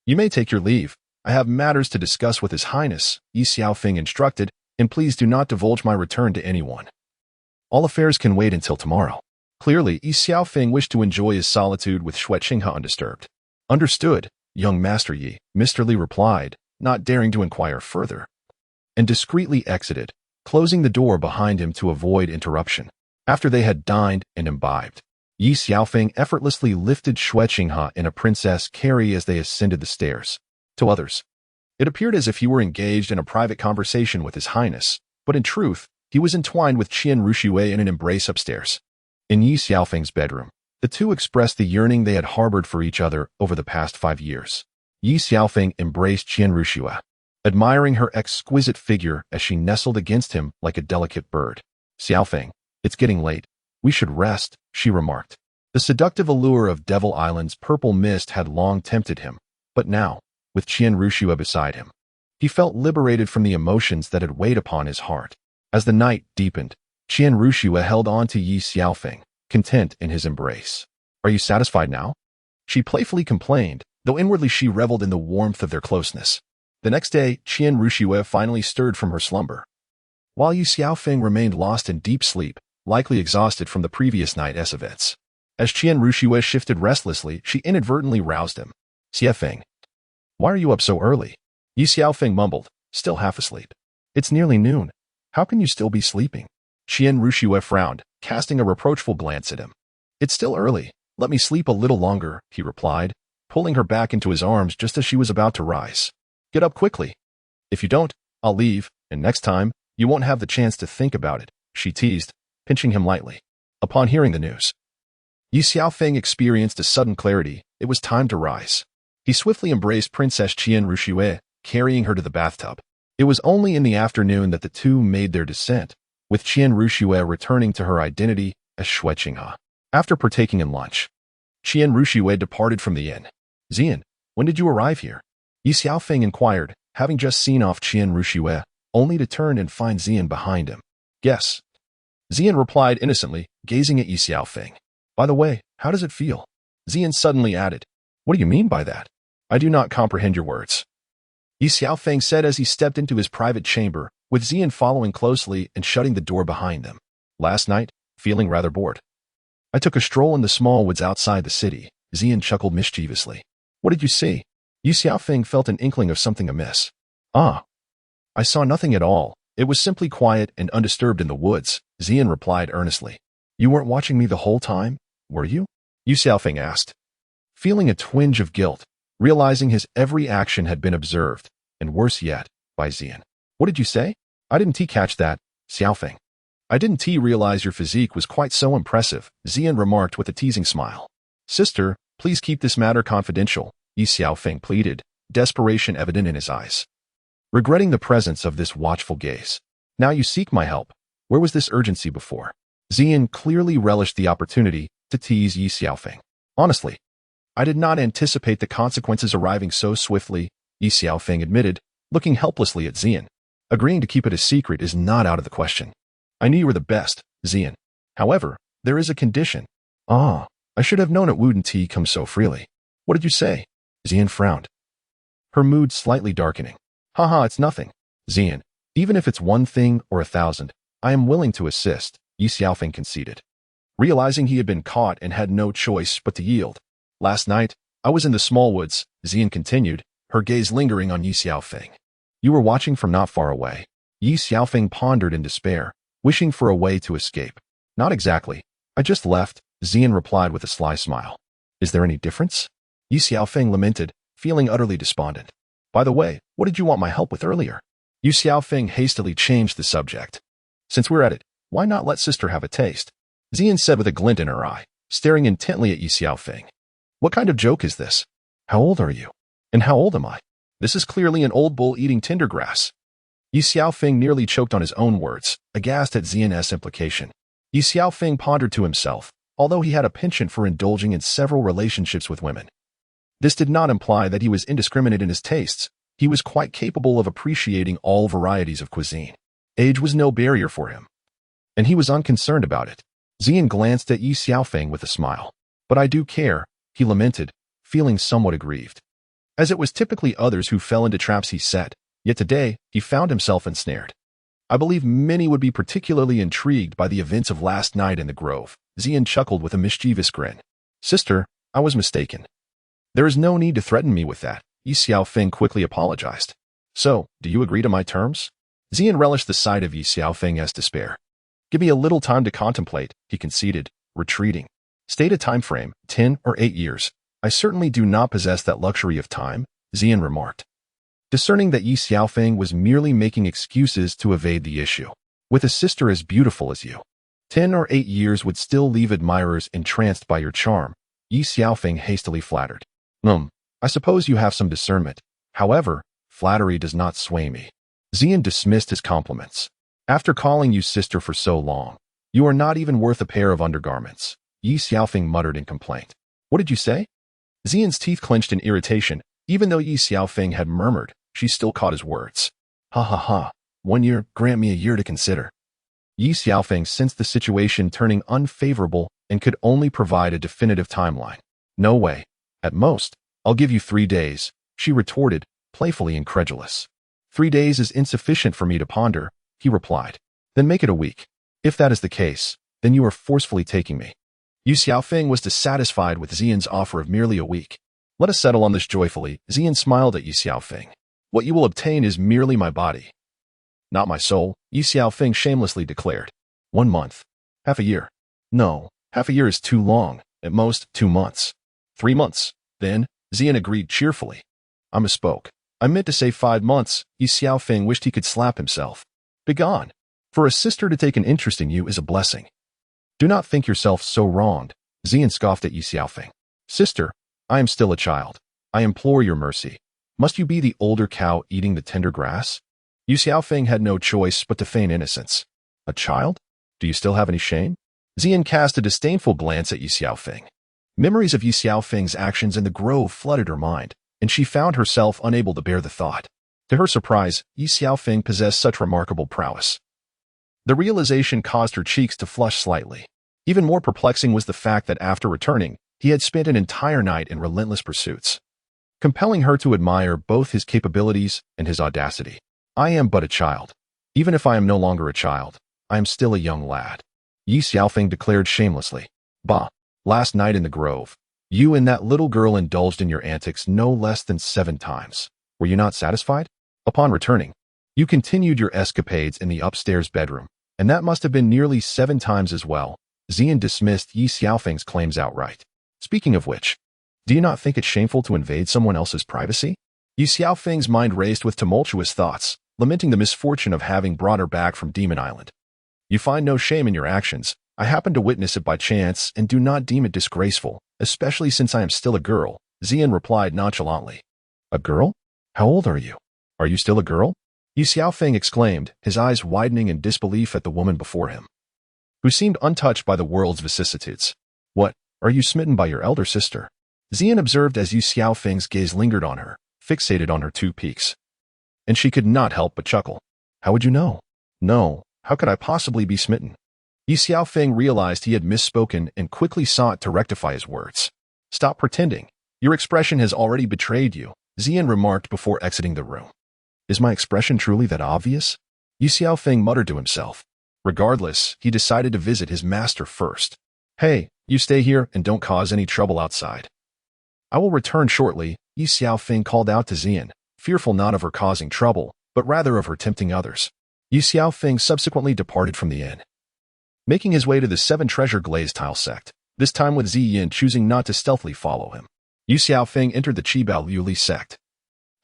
[SPEAKER 1] you may take your leave. I have matters to discuss with His Highness, Ye Xiaofeng instructed, and please do not divulge my return to anyone. All affairs can wait until tomorrow. Clearly, Ye Xiaofeng wished to enjoy his solitude with Shui Qinghe undisturbed. Understood, young Master Yi, Mr. Li replied, not daring to inquire further, and discreetly exited, closing the door behind him to avoid interruption. After they had dined and imbibed, Ye Xiaofeng effortlessly lifted Shui Qinghe in a princess carry as they ascended the stairs. To others, it appeared as if he were engaged in a private conversation with His Highness, but in truth, he was entwined with Chian Rushi in an embrace upstairs. In Ye Xiaofeng's bedroom, the two expressed the yearning they had harbored for each other over the past 5 years. Ye Xiaofeng embraced Chian Rushi, admiring her exquisite figure as she nestled against him like a delicate bird. Xiaofeng, it's getting late. We should rest, she remarked. The seductive allure of Devil Island's purple mist had long tempted him, but now, with Chian Rushi beside him, he felt liberated from the emotions that had weighed upon his heart. As the night deepened, Chian Rushi held on to Ye Xiaofeng, content in his embrace. Are you satisfied now? She playfully complained, though inwardly she reveled in the warmth of their closeness. The next day, Chian Rushi finally stirred from her slumber. While Ye Xiaofeng remained lost in deep sleep, likely exhausted from the previous night's events. As Chian Rushi shifted restlessly, she inadvertently roused him. Xiaofeng, why are you up so early? Ye Xiaofeng mumbled, still half asleep. It's nearly noon. How can you still be sleeping? Chian Rushi frowned, casting a reproachful glance at him. It's still early. Let me sleep a little longer, he replied, pulling her back into his arms just as she was about to rise. Get up quickly. If you don't, I'll leave, and next time, you won't have the chance to think about it, she teased, pinching him lightly. Upon hearing the news, Ye Xiaofeng experienced a sudden clarity. It was time to rise. He swiftly embraced Princess Chian Rushi, carrying her to the bathtub. It was only in the afternoon that the two made their descent, with Chian Rushi returning to her identity as Shui Qinghe. After partaking in lunch, Chian Rushi departed from the inn. Xian, when did you arrive here? Ye Xiaofeng inquired, having just seen off Chian Rushi, only to turn and find Xian behind him. Yes. Xian replied innocently, gazing at Ye Xiaofeng. By the way, how does it feel? Xian suddenly added, what do you mean by that? I do not comprehend your words. Ye Xiaofeng said as he stepped into his private chamber, with Xian following closely and shutting the door behind them. Last night, feeling rather bored. I took a stroll in the small woods outside the city. Xian chuckled mischievously. What did you see? Ye Xiaofeng felt an inkling of something amiss. Ah. I saw nothing at all. It was simply quiet and undisturbed in the woods, Xian replied earnestly. You weren't watching me the whole time, were you? Ye Xiaofeng asked, feeling a twinge of guilt, realizing his every action had been observed, and worse yet, by Xian. What did you say? I didn't catch that, Xiaofeng. I didn't realize your physique was quite so impressive, Xian remarked with a teasing smile. Sister, please keep this matter confidential, Ye Xiaofeng pleaded, desperation evident in his eyes. Regretting the presence of this watchful gaze, Now you seek my help. Where was this urgency before? Xian clearly relished the opportunity to tease Ye Xiaofeng. Honestly, I did not anticipate the consequences arriving so swiftly, Ye Xiaofeng admitted, looking helplessly at Xian. Agreeing to keep it a secret is not out of the question. I knew you were the best, Xian. However, there is a condition. Ah, I should have known it wouldn't come so freely. What did you say? Xian frowned, her mood slightly darkening. Haha, it's nothing. Xian, even if it's 1 thing or 1,000, I am willing to assist, Ye Xiaofeng conceded. Realizing he had been caught and had no choice but to yield. Last night, I was in the small woods, Xian continued, her gaze lingering on Ye Xiaofeng. You were watching from not far away. Ye Xiaofeng pondered in despair, wishing for a way to escape. Not exactly. I just left, Xian replied with a sly smile. Is there any difference? Ye Xiaofeng lamented, feeling utterly despondent. By the way, what did you want my help with earlier? Ye Xiaofeng hastily changed the subject. Since we're at it, why not let sister have a taste? Xian said with a glint in her eye, staring intently at Ye Xiaofeng. What kind of joke is this? How old are you? And how old am I? This is clearly an old bull eating tinder grass. Ye Xiaofeng nearly choked on his own words, aghast at Xian's implication. Ye Xiaofeng pondered to himself, although he had a penchant for indulging in several relationships with women. This did not imply that he was indiscriminate in his tastes. He was quite capable of appreciating all varieties of cuisine. Age was no barrier for him, and he was unconcerned about it. Xian glanced at Ye Xiaofeng with a smile. But I do care, he lamented, feeling somewhat aggrieved. As it was typically others who fell into traps he set, yet today he found himself ensnared. I believe many would be particularly intrigued by the events of last night in the grove. Xian chuckled with a mischievous grin. Sister, I was mistaken. There is no need to threaten me with that, Ye Xiaofeng quickly apologized. So, do you agree to my terms? Xian relished the sight of Ye Xiaofeng's despair. Give me a little time to contemplate, he conceded, retreating. State a time frame, 10 or 8 years. I certainly do not possess that luxury of time, Xian remarked, discerning that Ye Xiaofeng was merely making excuses to evade the issue. With a sister as beautiful as you, 10 or 8 years would still leave admirers entranced by your charm, Ye Xiaofeng hastily flattered. I suppose you have some discernment. However, flattery does not sway me. Xian dismissed his compliments. After calling you sister for so long, you are not even worth a pair of undergarments, Ye Xiaofeng muttered in complaint. What did you say? Xian's teeth clenched in irritation. Even though Ye Xiaofeng had murmured, she still caught his words. Ha ha ha, 1 year, grant me a year to consider. Ye Xiaofeng sensed the situation turning unfavorable and could only provide a definitive timeline. No way. At most, I'll give you 3 days, she retorted, playfully incredulous. 3 days is insufficient for me to ponder, he replied. Then make it a week. If that is the case, then you are forcefully taking me. Ye Xiaofeng was dissatisfied with Xian's offer of merely a week. Let us settle on this joyfully, Xian smiled at Ye Xiaofeng. What you will obtain is merely my body, not my soul, Ye Xiaofeng shamelessly declared. 1 month. Half a year. No, half a year is too long, at most 2 months. 3 months. Then, Xian agreed cheerfully. I misspoke. I meant to say 5 months, Ye Xiaofeng wished he could slap himself. Begone. For a sister to take an interest in you is a blessing. Do not think yourself so wronged, Xian scoffed at Ye Xiaofeng. Sister, I am still a child. I implore your mercy. Must you be the older cow eating the tender grass? Ye Xiaofeng had no choice but to feign innocence. A child? Do you still have any shame? Xian cast a disdainful glance at Ye Xiaofeng. Memories of Ye Xiaofeng's actions in the grove flooded her mind, and she found herself unable to bear the thought. To her surprise, Ye Xiaofeng possessed such remarkable prowess. The realization caused her cheeks to flush slightly. Even more perplexing was the fact that after returning, he had spent an entire night in relentless pursuits, compelling her to admire both his capabilities and his audacity. I am but a child. Even if I am no longer a child, I am still a young lad, Ye Xiaofeng declared shamelessly. Bah, last night in the grove, you and that little girl indulged in your antics no less than 7 times. Were you not satisfied? Upon returning, you continued your escapades in the upstairs bedroom, and that must have been nearly 7 times as well. Xian dismissed Ye Xiaofeng's claims outright. Speaking of which, do you not think it shameful to invade someone else's privacy? Ye Xiaofeng's mind raced with tumultuous thoughts, lamenting the misfortune of having brought her back from Demon Island. You find no shame in your actions. I happened to witness it by chance and do not deem it disgraceful, especially since I am still a girl, Xian replied nonchalantly. A girl? How old are you? Are you still a girl? Ye Ye Xiaofeng exclaimed, his eyes widening in disbelief at the woman before him, who seemed untouched by the world's vicissitudes. What, are you smitten by your elder sister? Xian observed as Ye Xiaofeng's gaze lingered on her, fixated on her two peaks. And she could not help but chuckle. How would you know? No, how could I possibly be smitten? Ye Xiaofeng realized he had misspoken and quickly sought to rectify his words. Stop pretending. Your expression has already betrayed you, Xian remarked before exiting the room. Is my expression truly that obvious? Ye Xiaofeng muttered to himself. Regardless, he decided to visit his master first. Hey, you stay here and don't cause any trouble outside. I will return shortly, Ye Xiaofeng called out to Xian, fearful not of her causing trouble, but rather of her tempting others. Ye Xiaofeng subsequently departed from the inn, making his way to the 7 treasure glazed tile sect, this time with Ziyin choosing not to stealthily follow him. Ye Xiaofeng entered the Qibao Liuli sect,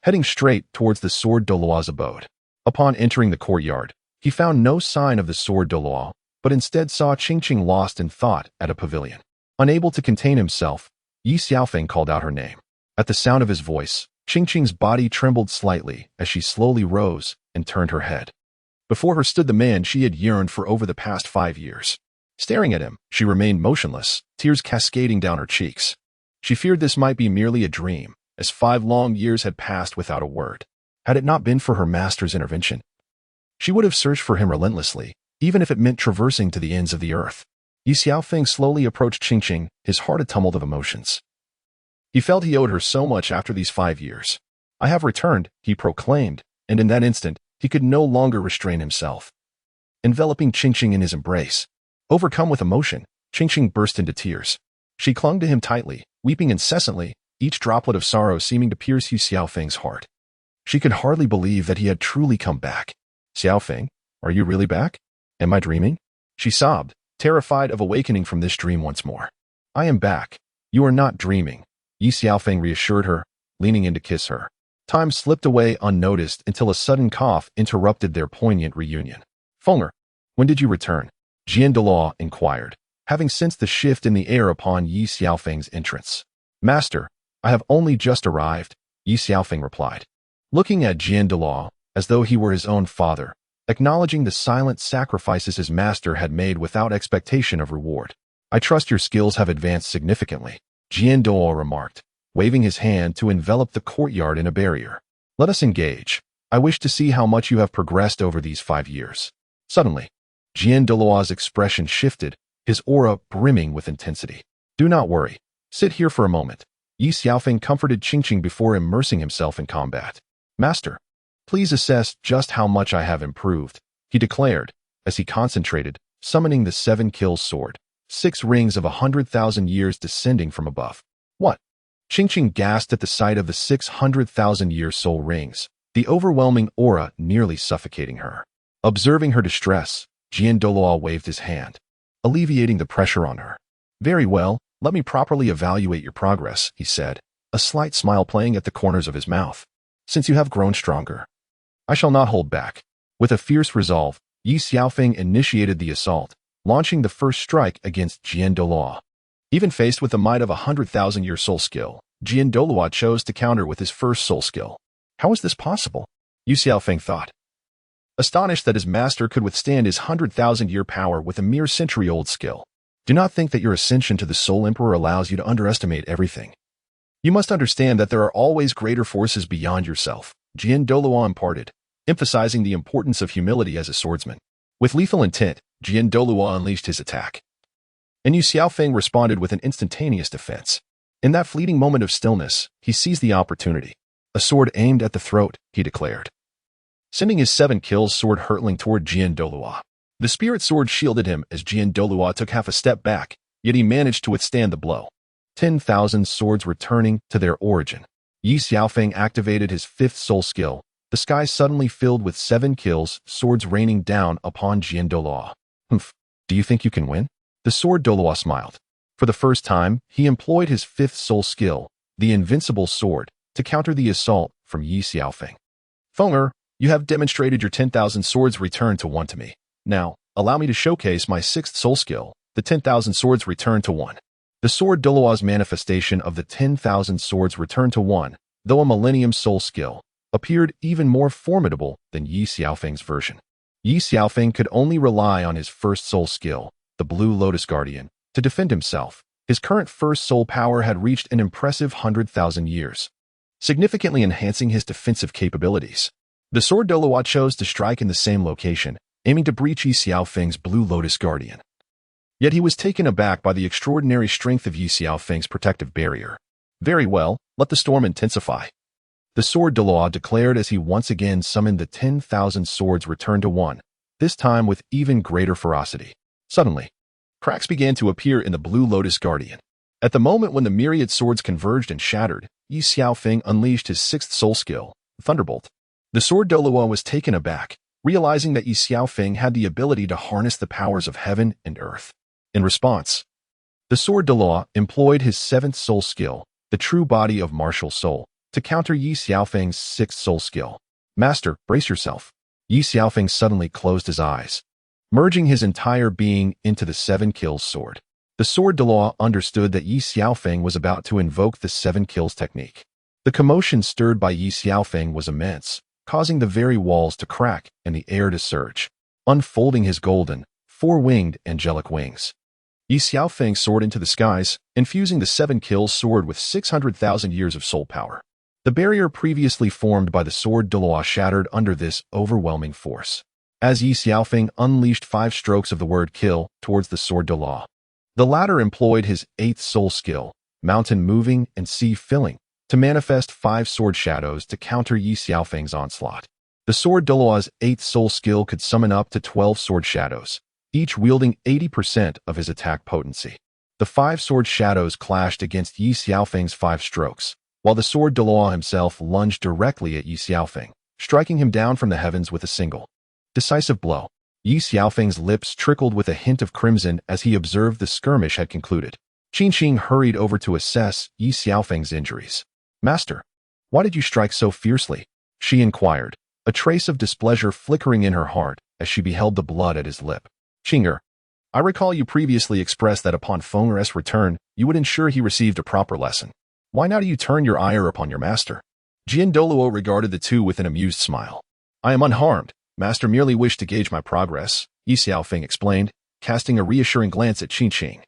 [SPEAKER 1] heading straight towards the Sword Douluo's abode. Upon entering the courtyard, he found no sign of the Sword Douluo, but instead saw Qingqing lost in thought at a pavilion. Unable to contain himself, Ye Xiaofeng called out her name. At the sound of his voice, Qingqing's body trembled slightly as she slowly rose and turned her head. Before her stood the man she had yearned for over the past 5 years. Staring at him, she remained motionless, tears cascading down her cheeks. She feared this might be merely a dream, as 5 long years had passed without a word. Had it not been for her master's intervention, she would have searched for him relentlessly, even if it meant traversing to the ends of the earth. Ye Xiaofeng slowly approached Qingqing, his heart a tumult of emotions. He felt he owed her so much after these 5 years. I have returned, he proclaimed, and in that instant, he could no longer restrain himself. Enveloping Qingqing in his embrace, overcome with emotion, Qingqing burst into tears. She clung to him tightly, weeping incessantly, each droplet of sorrow seeming to pierce Ye Xiaofeng's heart. She could hardly believe that he had truly come back. Xiaofeng, are you really back? Am I dreaming? She sobbed, terrified of awakening from this dream once more. I am back. You are not dreaming, Ye Xiaofeng reassured her, leaning in to kiss her. Time slipped away unnoticed until a sudden cough interrupted their poignant reunion. Fenger, when did you return? Jian Duluo inquired, having sensed the shift in the air upon Ye Xiaofeng's entrance. Master, I have only just arrived, Ye Xiaofeng replied, looking at Jian Duluo as though he were his own father, acknowledging the silent sacrifices his master had made without expectation of reward. I trust your skills have advanced significantly, Jian Duluo remarked, waving his hand to envelop the courtyard in a barrier. Let us engage. I wish to see how much you have progressed over these 5 years. Suddenly, Jian Duluo's expression shifted, his aura brimming with intensity. Do not worry. Sit here for a moment. Ye Xiaofeng comforted Qingqing before immersing himself in combat. Master, please assess just how much I have improved, he declared, as he concentrated, summoning the 7 kills sword, 6 rings of 100,000 years descending from above. What? Qingqing gasped at the sight of the 600,000-year soul rings, the overwhelming aura nearly suffocating her. Observing her distress, Jian Duluo waved his hand, alleviating the pressure on her. Very well, let me properly evaluate your progress, he said, a slight smile playing at the corners of his mouth. Since you have grown stronger, I shall not hold back. With a fierce resolve, Ye Xiaofeng initiated the assault, launching the first strike against Jian Duluo. Even faced with the might of 100,000-year soul skill, Jian Duluo chose to counter with his first soul skill. How is this possible? Ye Xiaofeng thought, astonished that his master could withstand his 100,000-year power with a mere century-old skill. Do not think that your ascension to the Soul Emperor allows you to underestimate everything. You must understand that there are always greater forces beyond yourself, Jian Duluo imparted, emphasizing the importance of humility as a swordsman. With lethal intent, Jian Duluo unleashed his attack, and Ye Xiaofeng responded with an instantaneous defense. In that fleeting moment of stillness, he seized the opportunity. A sword aimed at the throat, he declared, sending his 7 kills sword hurtling toward Jian Duluo. The spirit sword shielded him as Jian Duluo took half a step back, yet he managed to withstand the blow. 10,000 swords returning to their origin. Ye Xiaofeng activated his 5th soul skill. The sky suddenly filled with 7 kills, swords raining down upon Jian Duluo. Humph, do you think you can win? The Sword Duluo smiled. For the first time, he employed his 5th soul skill, the Invincible Sword, to counter the assault from Ye Xiaofeng. Fenger, you have demonstrated your 10,000 swords return to 1 to me. Now, allow me to showcase my 6th soul skill, the 10,000 swords return to 1. The Sword Duluo's manifestation of the 10,000 swords return to 1, though a millennium soul skill, appeared even more formidable than Ye Xiaofeng's version. Ye Xiaofeng could only rely on his first soul skill, the Blue Lotus Guardian, to defend himself. His current first soul power had reached an impressive 100,000 years, significantly enhancing his defensive capabilities. The sword Douluo chose to strike in the same location, aiming to breach Ye Xiaofeng's Blue Lotus Guardian. Yet he was taken aback by the extraordinary strength of Ye Xiaofeng's protective barrier. Very well, let the storm intensify. The sword Douluo declared as he once again summoned the 10,000 swords returned to one, this time with even greater ferocity. Suddenly, cracks began to appear in the Blue Lotus Guardian. At the moment when the myriad swords converged and shattered, Ye Xiaofeng unleashed his sixth soul skill, Thunderbolt. The sword Douluo was taken aback, realizing that Ye Xiaofeng had the ability to harness the powers of heaven and earth. In response, the sword Douluo employed his seventh soul skill, the true body of martial soul, to counter Ye Xiaofeng's sixth soul skill. Master, brace yourself. Ye Xiaofeng suddenly closed his eyes, merging his entire being into the 7 kills sword. The sword Douluo understood that Ye Xiaofeng was about to invoke the 7 kills technique. The commotion stirred by Ye Xiaofeng was immense, causing the very walls to crack and the air to surge, unfolding his golden, 4-winged angelic wings. Ye Xiaofeng soared into the skies, infusing the 7 kills sword with 600,000 years of soul power. The barrier previously formed by the sword Douluo shattered under this overwhelming force, as Ye Xiaofeng unleashed 5 strokes of the word kill towards the sword Douluo. The latter employed his 8th soul skill, mountain moving and sea filling, to manifest 5 sword shadows to counter Ye Xiaofeng's onslaught. The sword Douluo's 8th soul skill could summon up to 12 sword shadows, each wielding 80% of his attack potency. The 5 sword shadows clashed against Ye Xiaofeng's 5 strokes, while the sword Douluo himself lunged directly at Ye Xiaofeng, striking him down from the heavens with a single, decisive blow. Ye Xiaofeng's lips trickled with a hint of crimson as he observed the skirmish had concluded. Qin hurried over to assess Ye Xiaofeng's injuries. Master, why did you strike so fiercely? She inquired, a trace of displeasure flickering in her heart as she beheld the blood at his lip. Qing'er, I recall you previously expressed that upon Feng'er's return, you would ensure he received a proper lesson. Why now do you turn your ire upon your master? Jian Douluo regarded the two with an amused smile. I am unharmed. Master merely wished to gauge my progress, Ye Xiaofeng explained, casting a reassuring glance at Qin.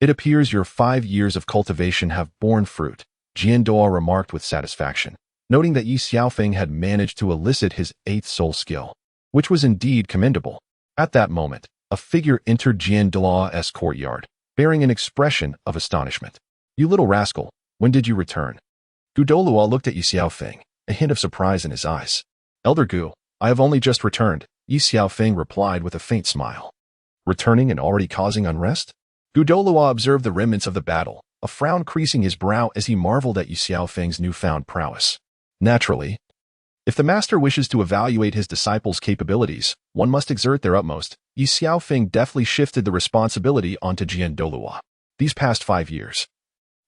[SPEAKER 1] It appears your 5 years of cultivation have borne fruit, Jian Douluo remarked with satisfaction, noting that Ye Xiaofeng had managed to elicit his 8th soul skill, which was indeed commendable. At that moment, a figure entered Jian Douluo's courtyard, bearing an expression of astonishment. You little rascal, when did you return? Gu Douluo looked at Ye Xiaofeng, a hint of surprise in his eyes. Elder Gu, I have only just returned, Ye Xiaofeng replied with a faint smile. Returning and already causing unrest? Gu Douluo observed the remnants of the battle, a frown creasing his brow as he marveled at Ye Xiaofeng's newfound prowess. Naturally, if the master wishes to evaluate his disciples' capabilities, one must exert their utmost. Ye Xiaofeng deftly shifted the responsibility onto Jian Douluo. These past 5 years,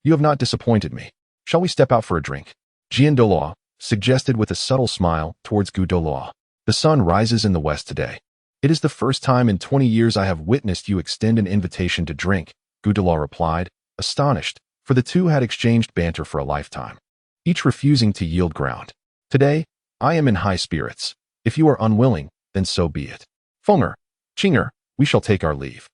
[SPEAKER 1] you have not disappointed me. Shall we step out for a drink? Jian Douluo suggested with a subtle smile towards Gu Douluo. The sun rises in the west today. It is the first time in 20 years I have witnessed you extend an invitation to drink, Gu Douluo replied, astonished, for the two had exchanged banter for a lifetime, each refusing to yield ground. Today, I am in high spirits. If you are unwilling, then so be it. Feng'er, Qing'er, we shall take our leave,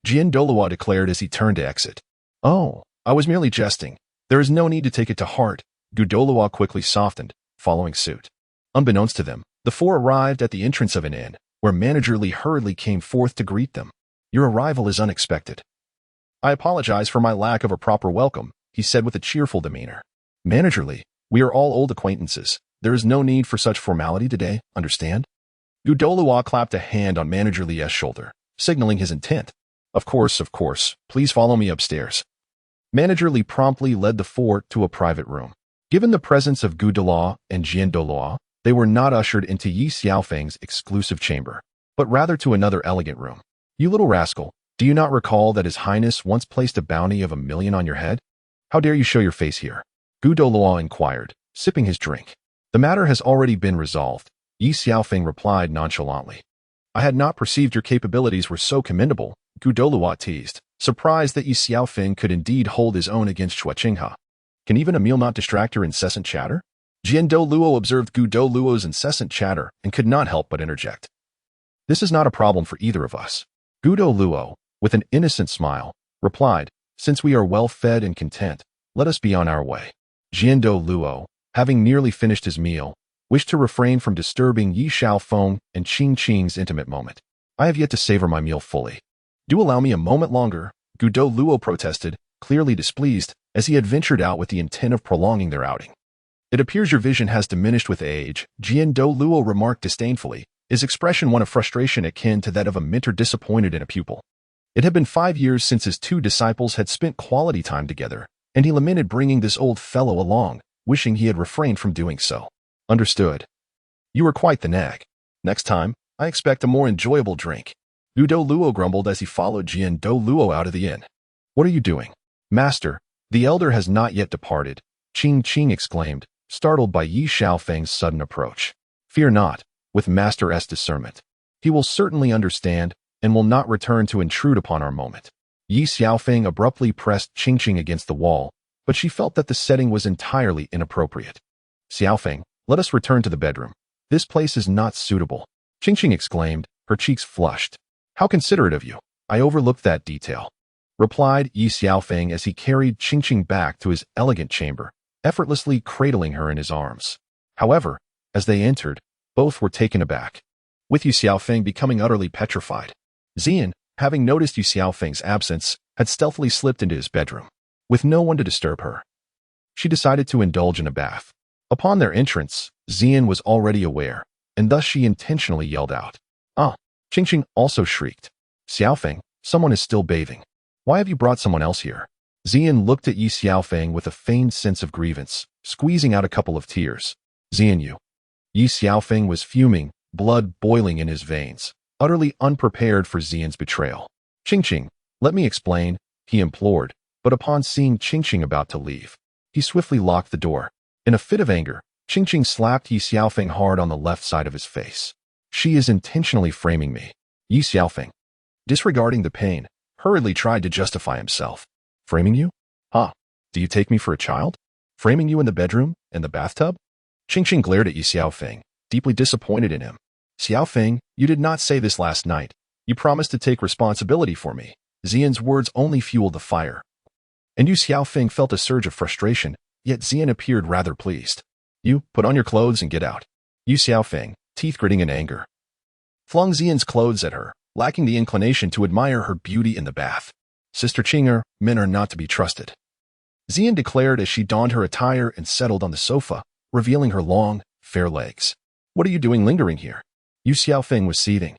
[SPEAKER 1] Jian Douluo declared as he turned to exit. Oh, I was merely jesting. There is no need to take it to heart, Gu Douluo quickly softened, following suit. Unbeknownst to them, the four arrived at the entrance of an inn, where Manager Li hurriedly came forth to greet them. Your arrival is unexpected. I apologize for my lack of a proper welcome, he said with a cheerful demeanor. Manager Li, we are all old acquaintances. There is no need for such formality today, understand? Gu Douluo clapped a hand on Manager Li's shoulder, signaling his intent. Of course, please follow me upstairs. Manager Li promptly led the four to a private room. Given the presence of Gu Douluo and Jian Douluo, they were not ushered into Ye Xiaofeng's exclusive chamber, but rather to another elegant room. You little rascal, do you not recall that His Highness once placed a bounty of 1 million on your head? How dare you show your face here? Gu Douluo inquired, sipping his drink. The matter has already been resolved, Ye Xiaofeng replied nonchalantly. I had not perceived your capabilities were so commendable, Gu Douluo teased, surprised that Ye Xiaofeng could indeed hold his own against Chua Qinghe. Can even a meal not distract your incessant chatter? Douluo observed Douluo's incessant chatter and could not help but interject. This is not a problem for either of us. Douluo, with an innocent smile, replied, since we are well fed and content, let us be on our way. Douluo, having nearly finished his meal, wished to refrain from disturbing Ye Xiaofeng and Qing's intimate moment. I have yet to savor my meal fully. Do allow me a moment longer, Douluo protested, clearly displeased, as he had ventured out with the intent of prolonging their outing. It appears your vision has diminished with age, Douluo remarked disdainfully, his expression one of frustration akin to that of a mentor disappointed in a pupil. It had been 5 years since his two disciples had spent quality time together, and he lamented bringing this old fellow along, wishing he had refrained from doing so. Understood. You were quite the nag. Next time, I expect a more enjoyable drink. Douluo grumbled as he followed Douluo out of the inn. What are you doing? Master, the elder has not yet departed, Qing exclaimed, startled by Ye Xiaofeng's sudden approach. Fear not, with Master's discernment. He will certainly understand and will not return to intrude upon our moment. Ye Xiaofeng abruptly pressed Qing against the wall, but she felt that the setting was entirely inappropriate. Xiaofeng, let us return to the bedroom. This place is not suitable, Qing exclaimed, her cheeks flushed. How considerate of you. I overlooked that detail, replied Ye Xiaofeng as he carried Qing back to his elegant chamber, effortlessly cradling her in his arms. However, as they entered, both were taken aback, with Ye Xiaofeng becoming utterly petrified. Xian, having noticed Ye Xiaofeng's absence, had stealthily slipped into his bedroom. With no one to disturb her, she decided to indulge in a bath. Upon their entrance, Xian was already aware, and thus she intentionally yelled out. Ah! Qing also shrieked. Xiaofeng, someone is still bathing. Why have you brought someone else here? Xian looked at Ye Xiaofeng with a feigned sense of grievance, squeezing out a couple of tears. Xian you. Ye Xiaofeng was fuming, blood boiling in his veins, utterly unprepared for Xian's betrayal. Qing, let me explain, he implored, but upon seeing Qing about to leave, he swiftly locked the door. In a fit of anger, Qing slapped Ye Xiaofeng hard on the left side of his face. She is intentionally framing me. Ye Xiaofeng, disregarding the pain, hurriedly tried to justify himself. Framing you? Ah, do you take me for a child? Framing you in the bedroom, in the bathtub? Qing glared at Ye Xiaofeng, deeply disappointed in him. Xiaofeng, you did not say this last night. You promised to take responsibility for me. Xian's words only fueled the fire. And Ye Xiaofeng felt a surge of frustration, yet Xian appeared rather pleased. You, put on your clothes and get out. Ye Xiaofeng, teeth gritting in anger, flung Xian's clothes at her, lacking the inclination to admire her beauty in the bath. Sister Qing, men are not to be trusted, Xian declared as she donned her attire and settled on the sofa, revealing her long, fair legs. What are you doing lingering here? Ye Xiaofeng was seething.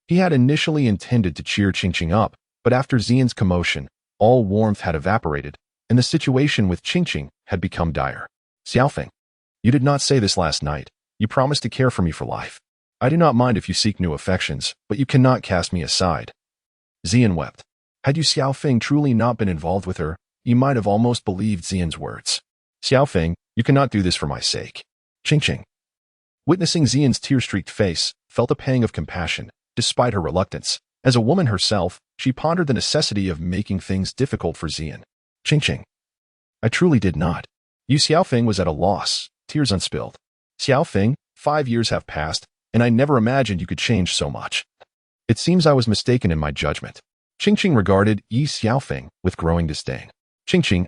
[SPEAKER 1] He had initially intended to cheer Qing up, but after Xian's commotion, all warmth had evaporated, and the situation with Qing had become dire. Xiaofeng, you did not say this last night. You promised to care for me for life. I do not mind if you seek new affections, but you cannot cast me aside. Xian wept. Had Ye Xiaofeng truly not been involved with her, you might have almost believed Xian's words. Xiaofeng, you cannot do this for my sake. Qing, witnessing Xian's tear-streaked face, felt a pang of compassion, despite her reluctance. As a woman herself, she pondered the necessity of making things difficult for Xian. Qing, I truly did not. Ye Xiaofeng was at a loss, tears unspilled. Xiaofeng, 5 years have passed, and I never imagined you could change so much. It seems I was mistaken in my judgment. Qing regarded Ye Xiaofeng with growing disdain. Qing,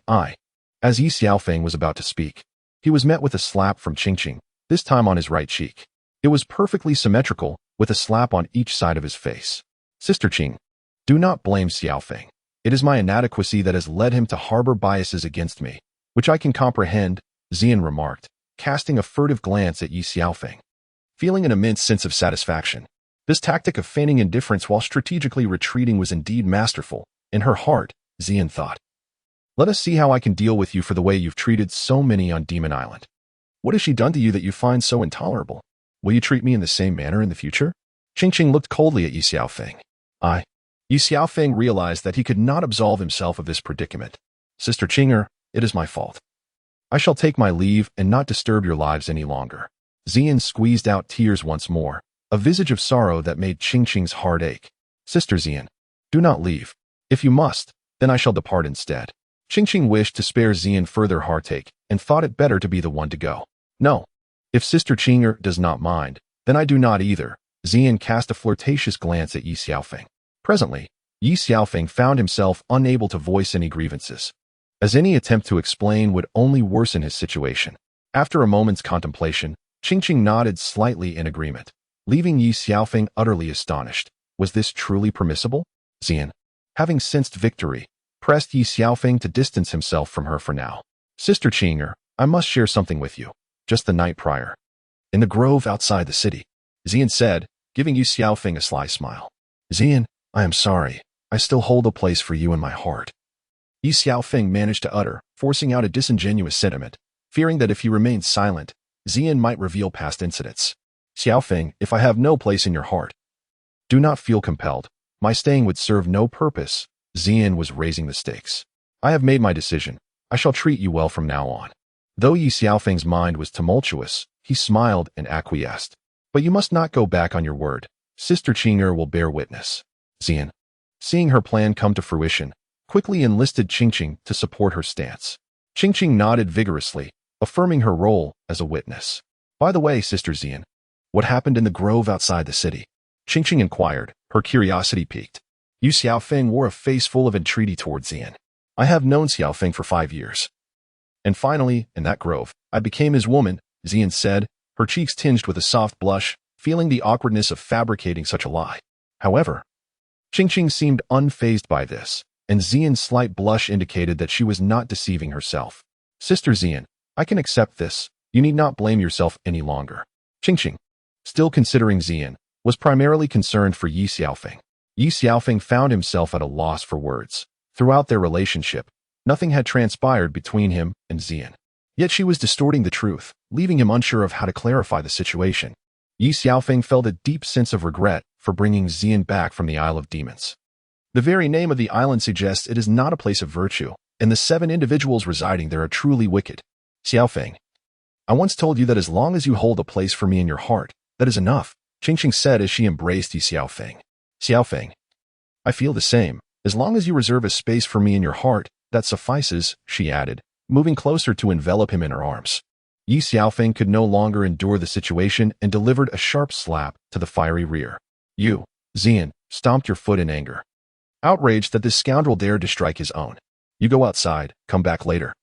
[SPEAKER 1] As Ye Xiaofeng was about to speak, he was met with a slap from Qing, this time on his right cheek. It was perfectly symmetrical, with a slap on each side of his face. Sister Qing, do not blame Xiaofeng. It is my inadequacy that has led him to harbor biases against me, which I can comprehend, Xian remarked, casting a furtive glance at Ye Xiaofeng. Feeling an immense sense of satisfaction, this tactic of feigning indifference while strategically retreating was indeed masterful. In her heart, Xian thought, let us see how I can deal with you for the way you've treated so many on Demon Island. What has she done to you that you find so intolerable? Will you treat me in the same manner in the future? Qing looked coldly at Ye Xiaofeng. Ye Xiaofeng realized that he could not absolve himself of this predicament. Sister Qing, it is my fault. I shall take my leave and not disturb your lives any longer. Xian squeezed out tears once more, a visage of sorrow that made Qing's heart ache. Sister Xian, do not leave. If you must, then I shall depart instead. Qing wished to spare Xian further heartache and thought it better to be the one to go. No. If Sister Qing'er does not mind, then I do not either. Xian cast a flirtatious glance at Ye Xiaofeng. Presently, Ye Xiaofeng found himself unable to voice any grievances, as any attempt to explain would only worsen his situation. After a moment's contemplation, Qingqing nodded slightly in agreement, leaving Ye Xiaofeng utterly astonished. Was this truly permissible? Xian, having sensed victory, pressed Ye Xiaofeng to distance himself from her for now. Sister Qing'er, I must share something with you. Just the night prior, in the grove outside the city, Xian said, giving Ye Xiaofeng a sly smile. Xian, I am sorry. I still hold a place for you in my heart. Ye Xiaofeng managed to utter, forcing out a disingenuous sentiment, fearing that if he remained silent, Xian might reveal past incidents. Xiaofeng, if I have no place in your heart, do not feel compelled. My staying would serve no purpose. Xian was raising the stakes. I have made my decision. I shall treat you well from now on. Though Ye Xiaofeng's mind was tumultuous, he smiled and acquiesced. But you must not go back on your word. Sister Qing'er will bear witness. Xian, seeing her plan come to fruition, quickly enlisted Qingqing to support her stance. Qingqing nodded vigorously, affirming her role as a witness. By the way, Sister Xian, what happened in the grove outside the city? Qingqing inquired, her curiosity piqued. Ye Xiaofeng wore a face full of entreaty toward Xian. I have known Xiaofeng for 5 years. And finally, in that grove, I became his woman, Xian said, her cheeks tinged with a soft blush, feeling the awkwardness of fabricating such a lie. However, Qingqing seemed unfazed by this, and Xian's slight blush indicated that she was not deceiving herself. Sister Xian, I can accept this. You need not blame yourself any longer. Qingqing, still considering Xian, was primarily concerned for Ye Xiaofeng. Ye Xiaofeng found himself at a loss for words. Throughout their relationship, nothing had transpired between him and Xian. Yet she was distorting the truth, leaving him unsure of how to clarify the situation. Ye Xiaofeng felt a deep sense of regret for bringing Xian back from the Isle of Demons. The very name of the island suggests it is not a place of virtue, and the 7 individuals residing there are truly wicked. Xiaofeng, I once told you that as long as you hold a place for me in your heart, that is enough, Qingqing said as she embraced Ye Xiaofeng. Xiaofeng, I feel the same. As long as you reserve a space for me in your heart, that suffices, she added, moving closer to envelop him in her arms. Ye Xiaofeng could no longer endure the situation and delivered a sharp slap to the fiery rear. You, Xian, stomped your foot in anger, outraged that this scoundrel dared to strike his own. You go outside, come back later.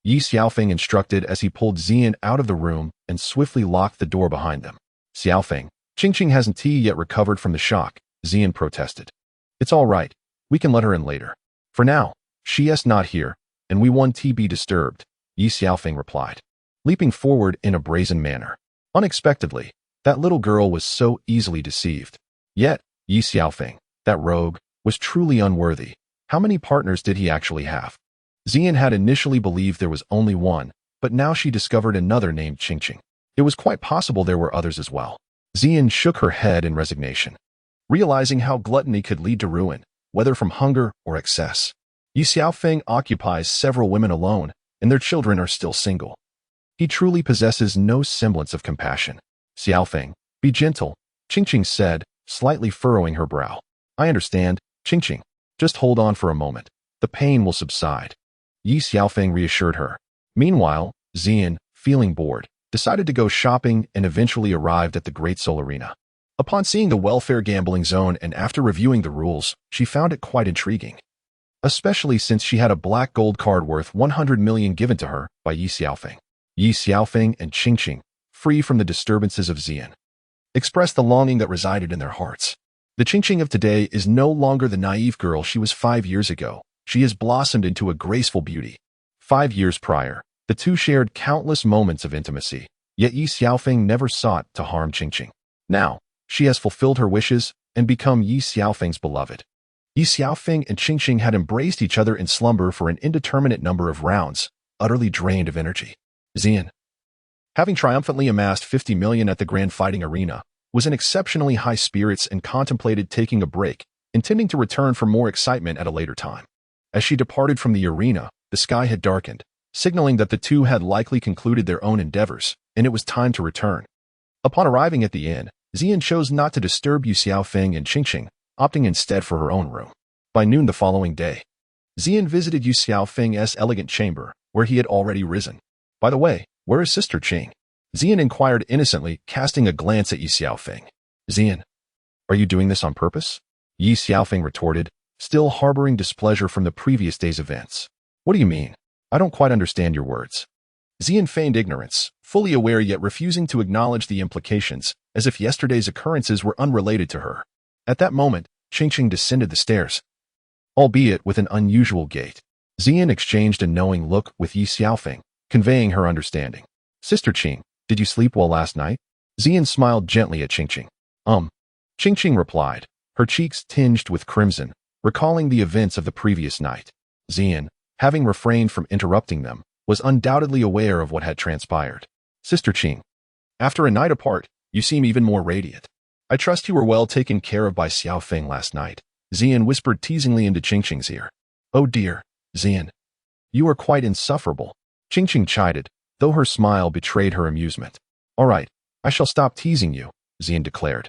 [SPEAKER 1] Ye Xiaofeng instructed as he pulled Xian out of the room and swiftly locked the door behind them. Xiaofeng, Qingqing hasn't yet recovered from the shock, Xian protested. It's all right. We can let her in later. For now, she is not here, and we won't be disturbed, Ye Xiaofeng replied, leaping forward in a brazen manner. Unexpectedly, that little girl was so easily deceived. Yet, Ye Xiaofeng, that rogue, was truly unworthy. How many partners did he actually have? Xian had initially believed there was only one, but now she discovered another named Qingqing. It was quite possible there were others as well. Xian shook her head in resignation, realizing how gluttony could lead to ruin, whether from hunger or excess. Ye Xiaofeng occupies several women alone, and their children are still single. He truly possesses no semblance of compassion. Xiaofeng, be gentle, Qingqing said, slightly furrowing her brow. I understand, Qingqing. Just hold on for a moment. The pain will subside. Ye Xiaofeng reassured her. Meanwhile, Xian, feeling bored, decided to go shopping and eventually arrived at the Great Soul Arena. Upon seeing the welfare gambling zone and after reviewing the rules, she found it quite intriguing, especially since she had a black gold card worth 100 million given to her by Ye Xiaofeng. Ye Xiaofeng and Qingqing, free from the disturbances of Xian, expressed the longing that resided in their hearts. The Qingqing of today is no longer the naive girl she was 5 years ago. She has blossomed into a graceful beauty. 5 years prior, the two shared countless moments of intimacy, yet Ye Xiaofeng never sought to harm Qingqing. Now, she has fulfilled her wishes and become Ye Xiaofeng's beloved. Ye Xiaofeng and Qingqing had embraced each other in slumber for an indeterminate number of rounds, utterly drained of energy. Xian, having triumphantly amassed 50 million at the grand fighting arena, was in exceptionally high spirits and contemplated taking a break, intending to return for more excitement at a later time. As she departed from the arena, the sky had darkened, signaling that the two had likely concluded their own endeavors, and it was time to return. Upon arriving at the inn, Xian chose not to disturb Ye Xiaofeng and Qingqing, opting instead for her own room. By noon the following day, Xian visited Ye Xiaofeng's elegant chamber, where he had already risen. By the way, where is Sister Qing? Xian inquired innocently, casting a glance at Ye Xiaofeng. Xian, are you doing this on purpose? Ye Xiaofeng retorted, still harboring displeasure from the previous day's events. What do you mean? I don't quite understand your words. Xian feigned ignorance, fully aware yet refusing to acknowledge the implications, as if yesterday's occurrences were unrelated to her. At that moment, Qingqing descended the stairs, albeit with an unusual gait. Xian exchanged a knowing look with Ye Xiaofeng, conveying her understanding. Sister Qing, did you sleep well last night? Xian smiled gently at Qingqing. Qingqing replied, her cheeks tinged with crimson, recalling the events of the previous night. Xian, having refrained from interrupting them, was undoubtedly aware of what had transpired. Sister Qing, after a night apart, you seem even more radiant. I trust you were well taken care of by Xiaofeng last night, Xian whispered teasingly into Qingqing's ear. Oh dear, Xian. You are quite insufferable, Qingqing chided, though her smile betrayed her amusement. All right, I shall stop teasing you, Xian declared.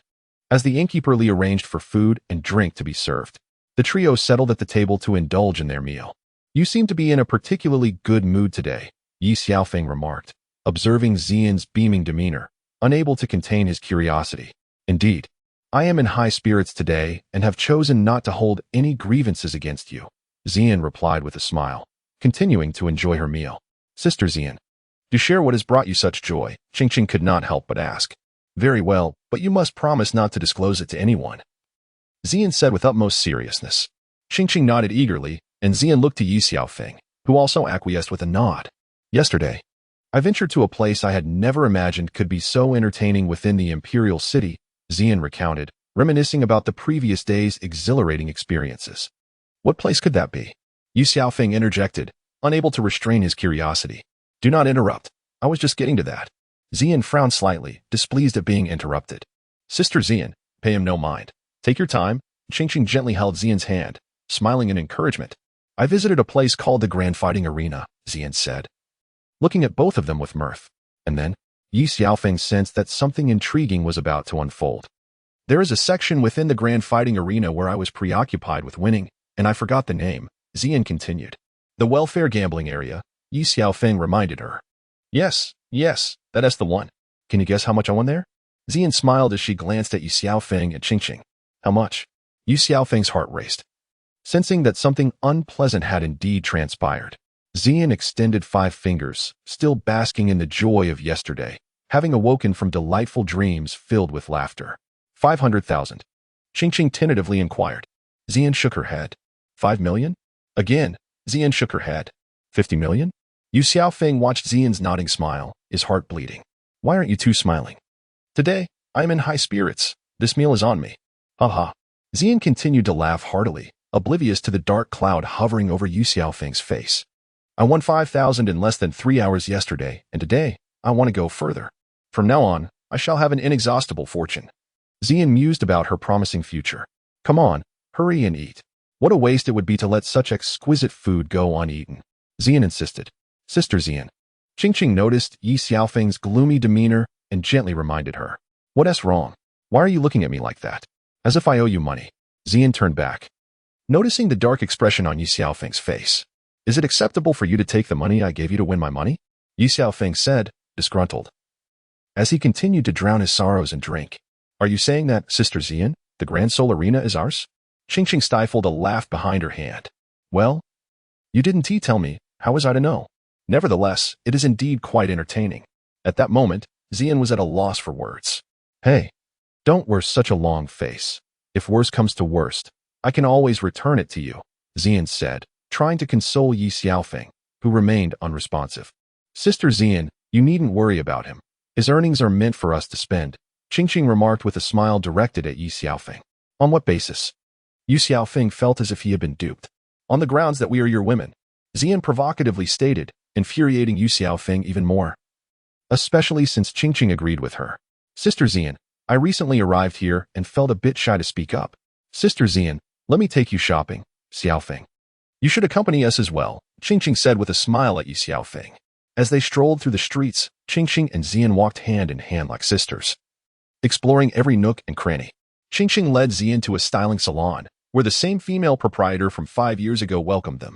[SPEAKER 1] As the innkeeper arranged for food and drink to be served, the trio settled at the table to indulge in their meal. You seem to be in a particularly good mood today, Ye Xiaofeng remarked, observing Xian's beaming demeanor, unable to contain his curiosity. Indeed, I am in high spirits today and have chosen not to hold any grievances against you, Xian replied with a smile, continuing to enjoy her meal. Sister Xian, do share what has brought you such joy, Qingqing could not help but ask. Very well, but you must promise not to disclose it to anyone, Xian said with utmost seriousness. Qingqing nodded eagerly, and Xian looked to Ye Xiaofeng, who also acquiesced with a nod. Yesterday, I ventured to a place I had never imagined could be so entertaining within the imperial city, Xian recounted, reminiscing about the previous day's exhilarating experiences. What place could that be? Ye Xiaofeng interjected, unable to restrain his curiosity. Do not interrupt. I was just getting to that. Xian frowned slightly, displeased at being interrupted. Sister Xian, pay him no mind. Take your time. Qingqing gently held Xian's hand, smiling in encouragement. I visited a place called the Grand Fighting Arena, Xian said, looking at both of them with mirth. And then, Ye Xiaofeng sensed that something intriguing was about to unfold. There is a section within the Grand Fighting Arena where I was preoccupied with winning, and I forgot the name, Xian continued. The welfare gambling area, Ye Xiaofeng reminded her. Yes, that is the one. Can you guess how much I won there? Xian smiled as she glanced at Ye Xiaofeng and Qingqing. How much? Ye Xiaofeng's heart raced, sensing that something unpleasant had indeed transpired. Xian extended 5 fingers, still basking in the joy of yesterday, having awoken from delightful dreams filled with laughter. 500,000. Qingqing tentatively inquired. Xian shook her head. 5 million? Again, Xian shook her head. 50 million? Ye Xiaofeng watched Xian's nodding smile, his heart bleeding. Why aren't you two smiling? Today, I am in high spirits. This meal is on me. Ha ha. Xian continued to laugh heartily, oblivious to the dark cloud hovering over Ye Xiaofeng's face. I won 5,000 in less than 3 hours yesterday, and today, I want to go further. From now on, I shall have an inexhaustible fortune. Xian mused about her promising future. Come on, hurry and eat. What a waste it would be to let such exquisite food go uneaten. Xian insisted. Sister Xian. Qingqing noticed Ye Xiaofeng's gloomy demeanor and gently reminded her. What's wrong? Why are you looking at me like that? As if I owe you money. Xian turned back, noticing the dark expression on Ye Xiaofeng's face. Is it acceptable for you to take the money I gave you to win my money? Ye Xiaofeng said, disgruntled, as he continued to drown his sorrows in drink. Are you saying that, Sister Xian, the Grand Soul Arena is ours? Qingqing stifled a laugh behind her hand. Well, you didn't tell me, how was I to know? Nevertheless, it is indeed quite entertaining. At that moment, Xian was at a loss for words. Hey, don't wear such a long face. If worst comes to worst, I can always return it to you, Xian said, trying to console Ye Xiaofeng, who remained unresponsive. Sister Xian, you needn't worry about him. His earnings are meant for us to spend, Qingqing remarked with a smile directed at Ye Xiaofeng. On what basis? Ye Xiaofeng felt as if he had been duped. On the grounds that we are your women, Xian provocatively stated, infuriating Ye Xiaofeng even more. Especially since Qingqing agreed with her. Sister Xian, I recently arrived here and felt a bit shy to speak up. Sister Xian, let me take you shopping, Xiaofeng. You should accompany us as well, Qingqing said with a smile at Ye Xiaofeng. As they strolled through the streets, Qingqing and Xian walked hand in hand like sisters, exploring every nook and cranny. Qingqing led Xian to a styling salon, where the same female proprietor from 5 years ago welcomed them.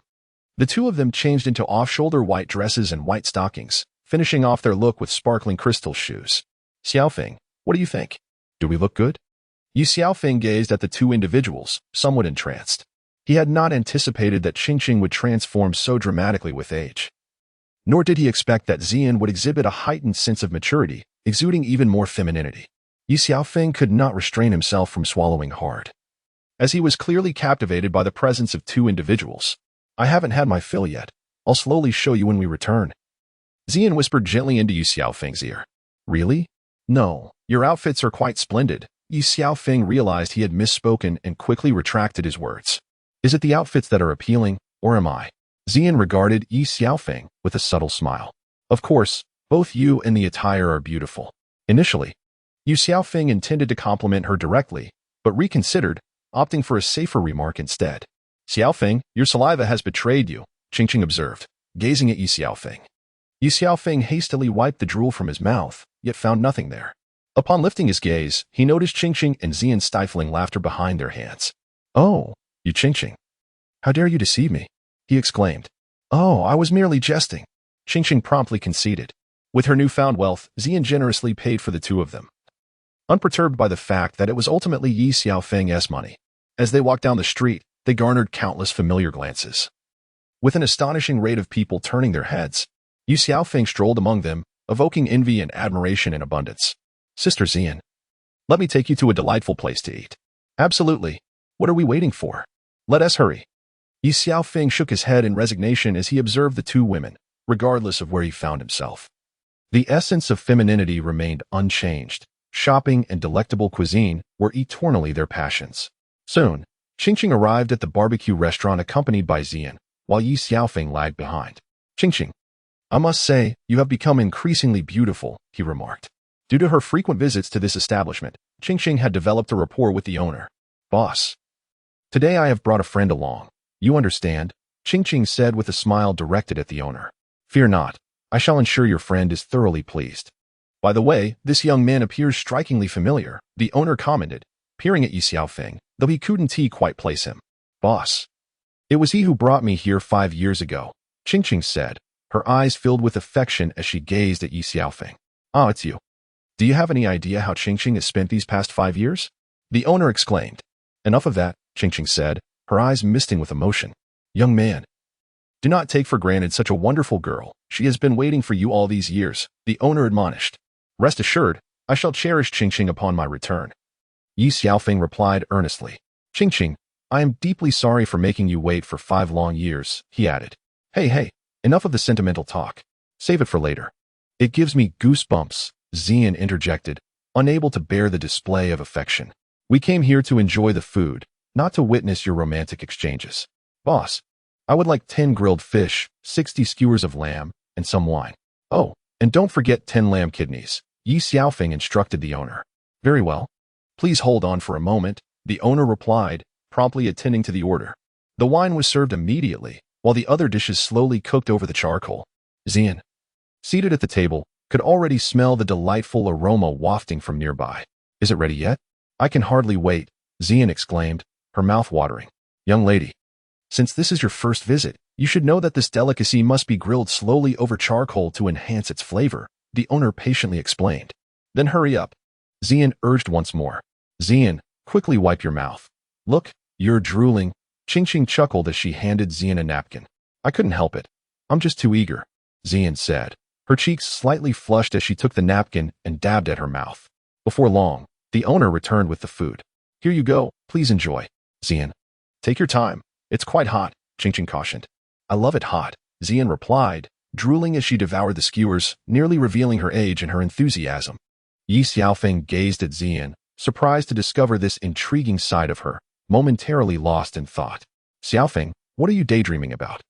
[SPEAKER 1] The two of them changed into off-shoulder white dresses and white stockings, finishing off their look with sparkling crystal shoes. Xiaofeng, what do you think? Do we look good? Ye Xiaofeng gazed at the two individuals, somewhat entranced. He had not anticipated that Qingqing would transform so dramatically with age. Nor did he expect that Xian would exhibit a heightened sense of maturity, exuding even more femininity. Ye Xiaofeng could not restrain himself from swallowing hard, as he was clearly captivated by the presence of two individuals. I haven't had my fill yet. I'll slowly show you when we return. Xian whispered gently into Ye Xiaofeng's ear. Really? No, your outfits are quite splendid. Ye Xiaofeng realized he had misspoken and quickly retracted his words. Is it the outfits that are appealing, or am I? Xian regarded Ye Xiaofeng with a subtle smile. Of course, both you and the attire are beautiful. Initially, Ye Xiaofeng intended to compliment her directly, but reconsidered, opting for a safer remark instead. Xiaofeng, your saliva has betrayed you, Qingqing observed, gazing at Ye Xiaofeng. Ye Xiaofeng hastily wiped the drool from his mouth, yet found nothing there. Upon lifting his gaze, he noticed Qingqing and Xian stifling laughter behind their hands. Oh, you Qingqing. How dare you deceive me? He exclaimed. Oh, I was merely jesting. Qingqing promptly conceded. With her newfound wealth, Xian generously paid for the two of them, unperturbed by the fact that it was ultimately Ye Xiaofeng's money. As they walked down the street, they garnered countless familiar glances. With an astonishing rate of people turning their heads, Ye Xiaofeng strolled among them, evoking envy and admiration in abundance. Sister Xian, let me take you to a delightful place to eat. Absolutely. What are we waiting for? Let us hurry. Ye Xiaofeng shook his head in resignation as he observed the two women, regardless of where he found himself. The essence of femininity remained unchanged. Shopping and delectable cuisine were eternally their passions. Soon, Qingqing arrived at the barbecue restaurant accompanied by Xian, while Ye Xiaofeng lagged behind. Qingqing, I must say, you have become increasingly beautiful, he remarked. Due to her frequent visits to this establishment, Qingqing had developed a rapport with the owner. Boss. Today I have brought a friend along. You understand? Qingqing said with a smile directed at the owner. Fear not. I shall ensure your friend is thoroughly pleased. By the way, this young man appears strikingly familiar, the owner commented, peering at Ye Xiaofeng, though he couldn't quite place him. Boss. It was he who brought me here 5 years ago, Qingqing said, her eyes filled with affection as she gazed at Ye Xiaofeng. Ah, it's you. Do you have any idea how Qingqing has spent these past 5 years? The owner exclaimed. Enough of that, Qingqing said, her eyes misting with emotion. Young man. Do not take for granted such a wonderful girl. She has been waiting for you all these years, the owner admonished. Rest assured, I shall cherish Qingqing upon my return. Ye Xiaofeng replied earnestly. Qingqing, I am deeply sorry for making you wait for 5 long years, he added. Hey, enough of the sentimental talk. Save it for later. It gives me goosebumps, Xian interjected, unable to bear the display of affection. We came here to enjoy the food, not to witness your romantic exchanges. Boss, I would like 10 grilled fish, 60 skewers of lamb, and some wine. Oh, and don't forget 10 lamb kidneys, Ye Xiaofeng instructed the owner. Very well. Please hold on for a moment, the owner replied, promptly attending to the order. The wine was served immediately, while the other dishes slowly cooked over the charcoal. Xian, seated at the table, could already smell the delightful aroma wafting from nearby. Is it ready yet? I can hardly wait, Xian exclaimed, her mouth watering. Young lady, since this is your first visit, you should know that this delicacy must be grilled slowly over charcoal to enhance its flavor, the owner patiently explained. Then hurry up, Xian urged once more. Xian, quickly wipe your mouth. Look, you're drooling. Qingqing chuckled as she handed Xian a napkin. I couldn't help it. I'm just too eager, Xian said. Her cheeks slightly flushed as she took the napkin and dabbed at her mouth. Before long, the owner returned with the food. Here you go, please enjoy. Xian, take your time. It's quite hot, Qingqing cautioned. I love it hot, Xian replied, drooling as she devoured the skewers, nearly revealing her age and her enthusiasm. Ye Xiaofeng gazed at Xian, surprised to discover this intriguing side of her, momentarily lost in thought. Xiaofeng, what are you daydreaming about?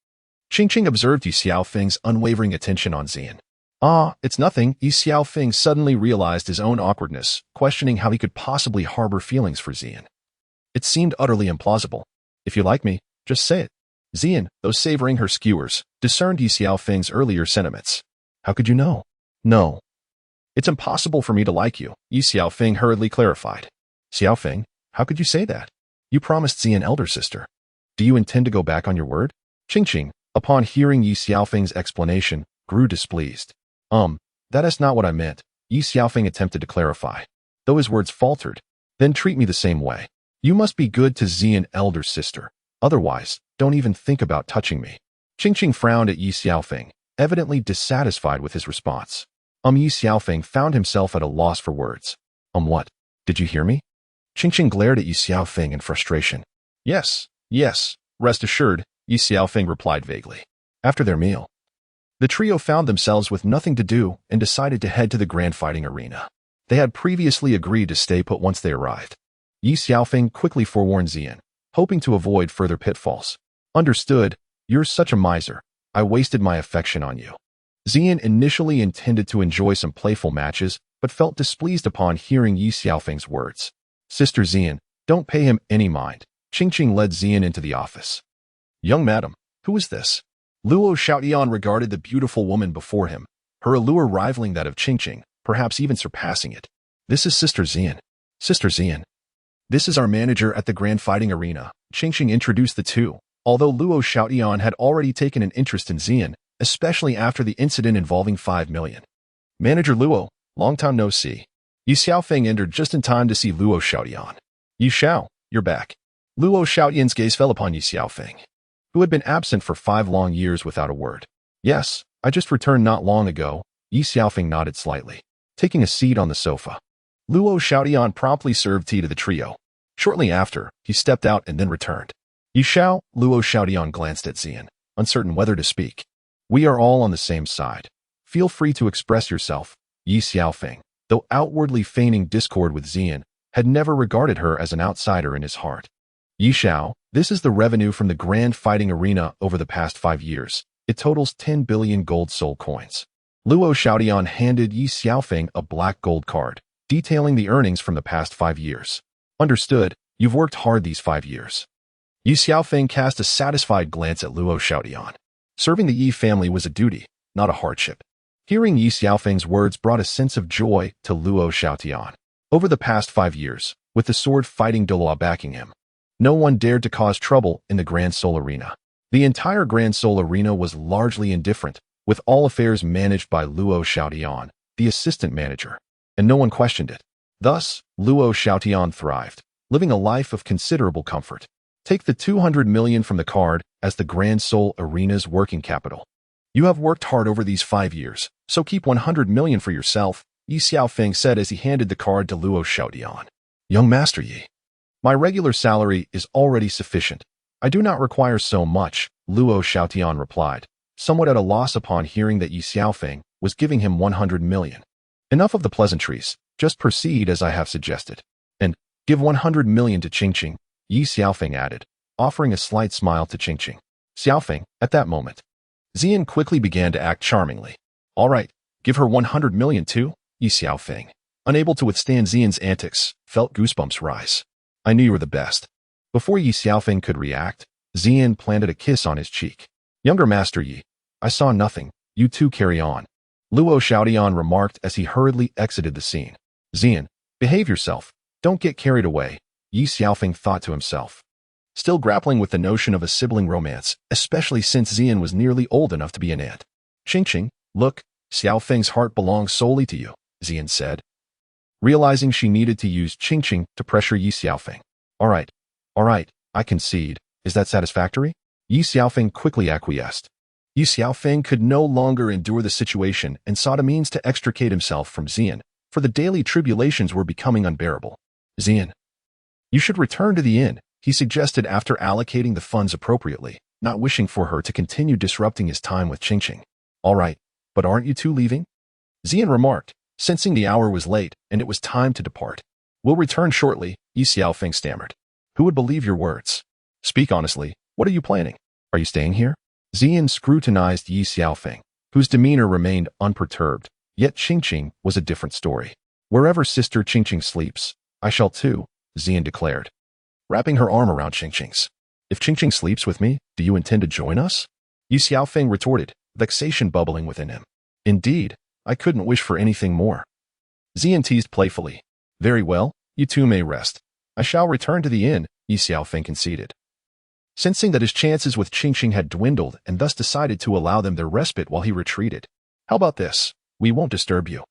[SPEAKER 1] Qingqing observed Ye Xiaofeng's unwavering attention on Xian. Ah, it's nothing. Ye Xiaofeng suddenly realized his own awkwardness, questioning how he could possibly harbor feelings for Xian. It seemed utterly implausible. If you like me, just say it. Xian, though savoring her skewers, discerned Ye Xiaofeng's earlier sentiments. How could you know? No. It's impossible for me to like you, Ye Xiaofeng hurriedly clarified. Xiaofeng, how could you say that? You promised Xian elder sister. Do you intend to go back on your word? Qingqing, upon hearing Ye Xiaofeng's explanation, grew displeased. That is not what I meant, Ye Xiaofeng attempted to clarify, though his words faltered. Then treat me the same way. You must be good to Xian elder sister. Otherwise, don't even think about touching me. Qingqing frowned at Ye Xiaofeng, evidently dissatisfied with his response. Ye Xiaofeng found himself at a loss for words. What? Did you hear me? Qingqing glared at Ye Xiaofeng in frustration. Yes, rest assured, Ye Xiaofeng replied vaguely. After their meal, the trio found themselves with nothing to do and decided to head to the grand fighting arena. They had previously agreed to stay put once they arrived. Ye Xiaofeng quickly forewarned Xian, hoping to avoid further pitfalls. Understood, you're such a miser. I wasted my affection on you. Xian initially intended to enjoy some playful matches, but felt displeased upon hearing Ye Xiaofeng's words. Sister Xian, don't pay him any mind. Qingqing led Xian into the office. Young madam, who is this? Luo Xiaotian regarded the beautiful woman before him, her allure rivaling that of Qingqing, perhaps even surpassing it. This is Sister Xian. Sister Xian. This is our manager at the grand fighting arena. Qingqing introduced the two, although Luo Xiaotian had already taken an interest in Xian, especially after the incident involving 5 million. Manager Luo, long time no see. Ye Xiaofeng entered just in time to see Luo Xiaotian. Ye Xiao, you're back. Luo Xiaotian's gaze fell upon Ye Xiaofeng, who had been absent for 5 long years without a word. Yes, I just returned not long ago. Ye Xiaofeng nodded slightly, taking a seat on the sofa. Luo Xiaotian promptly served tea to the trio. Shortly after, he stepped out and then returned. Ye Xiao, Luo Xiaotian glanced at Xian, uncertain whether to speak. We are all on the same side. Feel free to express yourself. Ye Xiaofeng, though outwardly feigning discord with Xian, had never regarded her as an outsider in his heart. Ye Xiao, this is the revenue from the grand fighting arena over the past 5 years. It totals 10 billion gold soul coins. Luo Xiaotian handed Ye Xiaofeng a black gold card, detailing the earnings from the past 5 years. Understood, you've worked hard these 5 years. Ye Xiaofeng cast a satisfied glance at Luo Xiaotian. Serving the Yi family was a duty, not a hardship. Hearing Ye Xiaofeng's words brought a sense of joy to Luo Xiaotian. Over the past 5 years, with the sword fighting Douluo backing him, no one dared to cause trouble in the Grand Soul Arena. The entire Grand Soul Arena was largely indifferent, with all affairs managed by Luo Xiaotian, the assistant manager, and no one questioned it. Thus, Luo Xiaotian thrived, living a life of considerable comfort. Take the 200 million from the card as the Grand Soul Arena's working capital. You have worked hard over these 5 years, so keep 100 million for yourself, Ye Xiaofeng said as he handed the card to Luo Xiaotian. Young Master Yi, my regular salary is already sufficient. I do not require so much, Luo Xiaotian replied, somewhat at a loss upon hearing that Ye Xiaofeng was giving him 100 million. Enough of the pleasantries, just proceed as I have suggested. And give 100 million to Qingqing, Ye Xiaofeng added, offering a slight smile to Qingqing. Xiaofeng, at that moment, Xian quickly began to act charmingly. All right, give her 100 million too, Ye Xiaofeng, unable to withstand Xian's antics, felt goosebumps rise. I knew you were the best. Before Ye Xiaofeng could react, Xian planted a kiss on his cheek. Younger Master Yi, I saw nothing, you two carry on. Luo Xiaotian remarked as he hurriedly exited the scene. Xian, behave yourself, don't get carried away, Ye Xiaofeng thought to himself. Still grappling with the notion of a sibling romance, especially since Xian was nearly old enough to be an aunt. Qingqing, look, Xiaofeng's heart belongs solely to you, Xian said, realizing she needed to use Qingqing to pressure Ye Xiaofeng. All right, I concede. Is that satisfactory? Ye Xiaofeng quickly acquiesced. Ye Xiaofeng could no longer endure the situation and sought a means to extricate himself from Xian, for the daily tribulations were becoming unbearable. Xian, you should return to the inn, he suggested after allocating the funds appropriately, not wishing for her to continue disrupting his time with Qingqing. All right, but aren't you two leaving? Xian remarked, sensing the hour was late and it was time to depart. We'll return shortly, Ye Xiaofeng stammered. Who would believe your words? Speak honestly, what are you planning? Are you staying here? Xian scrutinized Ye Xiaofeng, whose demeanor remained unperturbed, yet Qingqing was a different story. Wherever Sister Qingqing sleeps, I shall too, Xian declared, wrapping her arm around Qingqing's. If Qingqing sleeps with me, do you intend to join us? Ye Xiaofeng retorted, vexation bubbling within him. Indeed, I couldn't wish for anything more. Xian teased playfully. Very well, you two may rest. I shall return to the inn, Ye Xiaofeng conceded, sensing that his chances with Qingqing had dwindled and thus decided to allow them their respite while he retreated. How about this? We won't disturb you.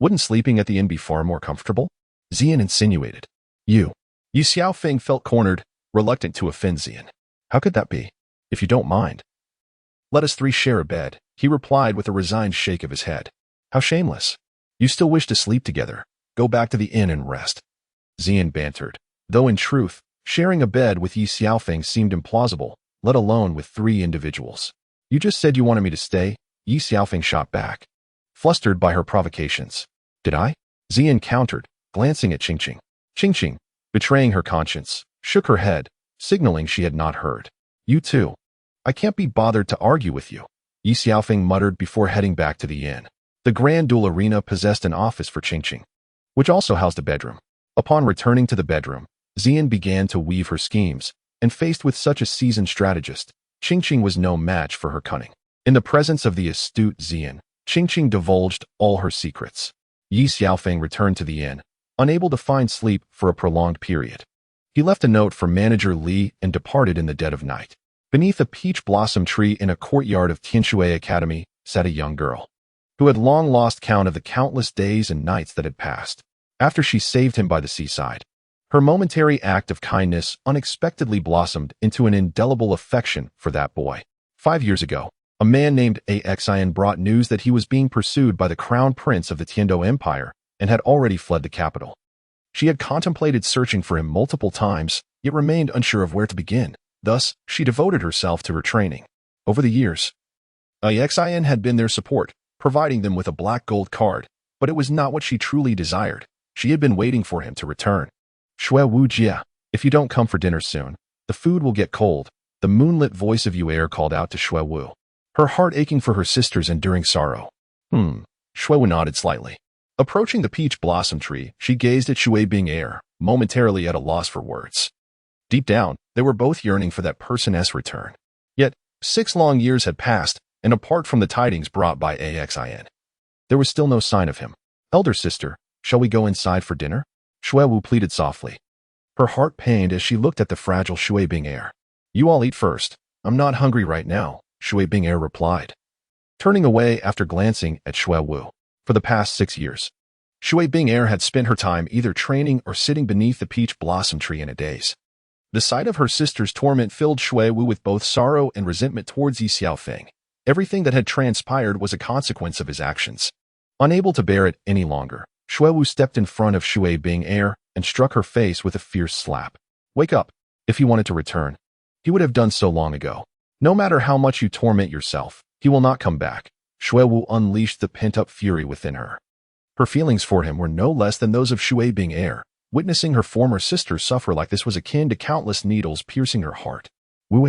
[SPEAKER 1] Wouldn't sleeping at the inn be far more comfortable? Xian insinuated. Ye Xiaofeng felt cornered, reluctant to offend Xian. How could that be? If you don't mind. Let us three share a bed, he replied with a resigned shake of his head. How shameless. You still wish to sleep together. Go back to the inn and rest. Xian bantered. Though in truth, sharing a bed with Ye Xiaofeng seemed implausible, let alone with 3 individuals. You just said you wanted me to stay, Ye Xiaofeng shot back, flustered by her provocations. Did I? Xian countered, glancing at Qingqing. Qingqing, betraying her conscience, shook her head, signaling she had not heard. You too. I can't be bothered to argue with you, Ye Xiaofeng muttered before heading back to the inn. The grand duel arena possessed an office for Qingqing, which also housed a bedroom. Upon returning to the bedroom, Xian began to weave her schemes, and faced with such a seasoned strategist, Qingqing was no match for her cunning. In the presence of the astute Xian, Qingqing divulged all her secrets. Ye Xiaofeng returned to the inn, unable to find sleep for a prolonged period. He left a note for manager Li and departed in the dead of night. Beneath a peach blossom tree in a courtyard of Tianshui Academy sat a young girl, who had long lost count of the countless days and nights that had passed after she saved him by the seaside. Her momentary act of kindness unexpectedly blossomed into an indelible affection for that boy. 5 years ago, a man named Exile brought news that he was being pursued by the crown prince of the Tiando Empire and had already fled the capital. She had contemplated searching for him multiple times, yet remained unsure of where to begin. Thus, she devoted herself to her training. Over the years, Exile had been their support, providing them with a black gold card, but it was not what she truly desired. She had been waiting for him to return. Shui Wu Jia, if you don't come for dinner soon, the food will get cold, the moonlit voice of Yuer called out to Shui Wu, her heart aching for her sister's enduring sorrow. Shui Wu nodded slightly. Approaching the peach blossom tree, she gazed at Shui Bing, momentarily at a loss for words. Deep down, they were both yearning for that person's return. Yet, 6 long years had passed, and apart from the tidings brought by Exile, there was still no sign of him. Elder sister, shall we go inside for dinner? Shui Wu pleaded softly. Her heart pained as she looked at the fragile Shui Bing. You all eat first. I'm not hungry right now, Shui Bing replied, turning away after glancing at Shui Wu. For the past 6 years, Shui Bing had spent her time either training or sitting beneath the peach blossom tree in a daze. The sight of her sister's torment filled Shui Wu with both sorrow and resentment towards Ye Xiaofeng. Everything that had transpired was a consequence of his actions. Unable to bear it any longer, Shui Wu stepped in front of Shui Bing and struck her face with a fierce slap. Wake up. If he wanted to return, he would have done so long ago. No matter how much you torment yourself, he will not come back. Shui Wu unleashed the pent-up fury within her. Her feelings for him were no less than those of Shui Bing. Witnessing her former sister suffer like this was akin to countless needles piercing her heart. Wu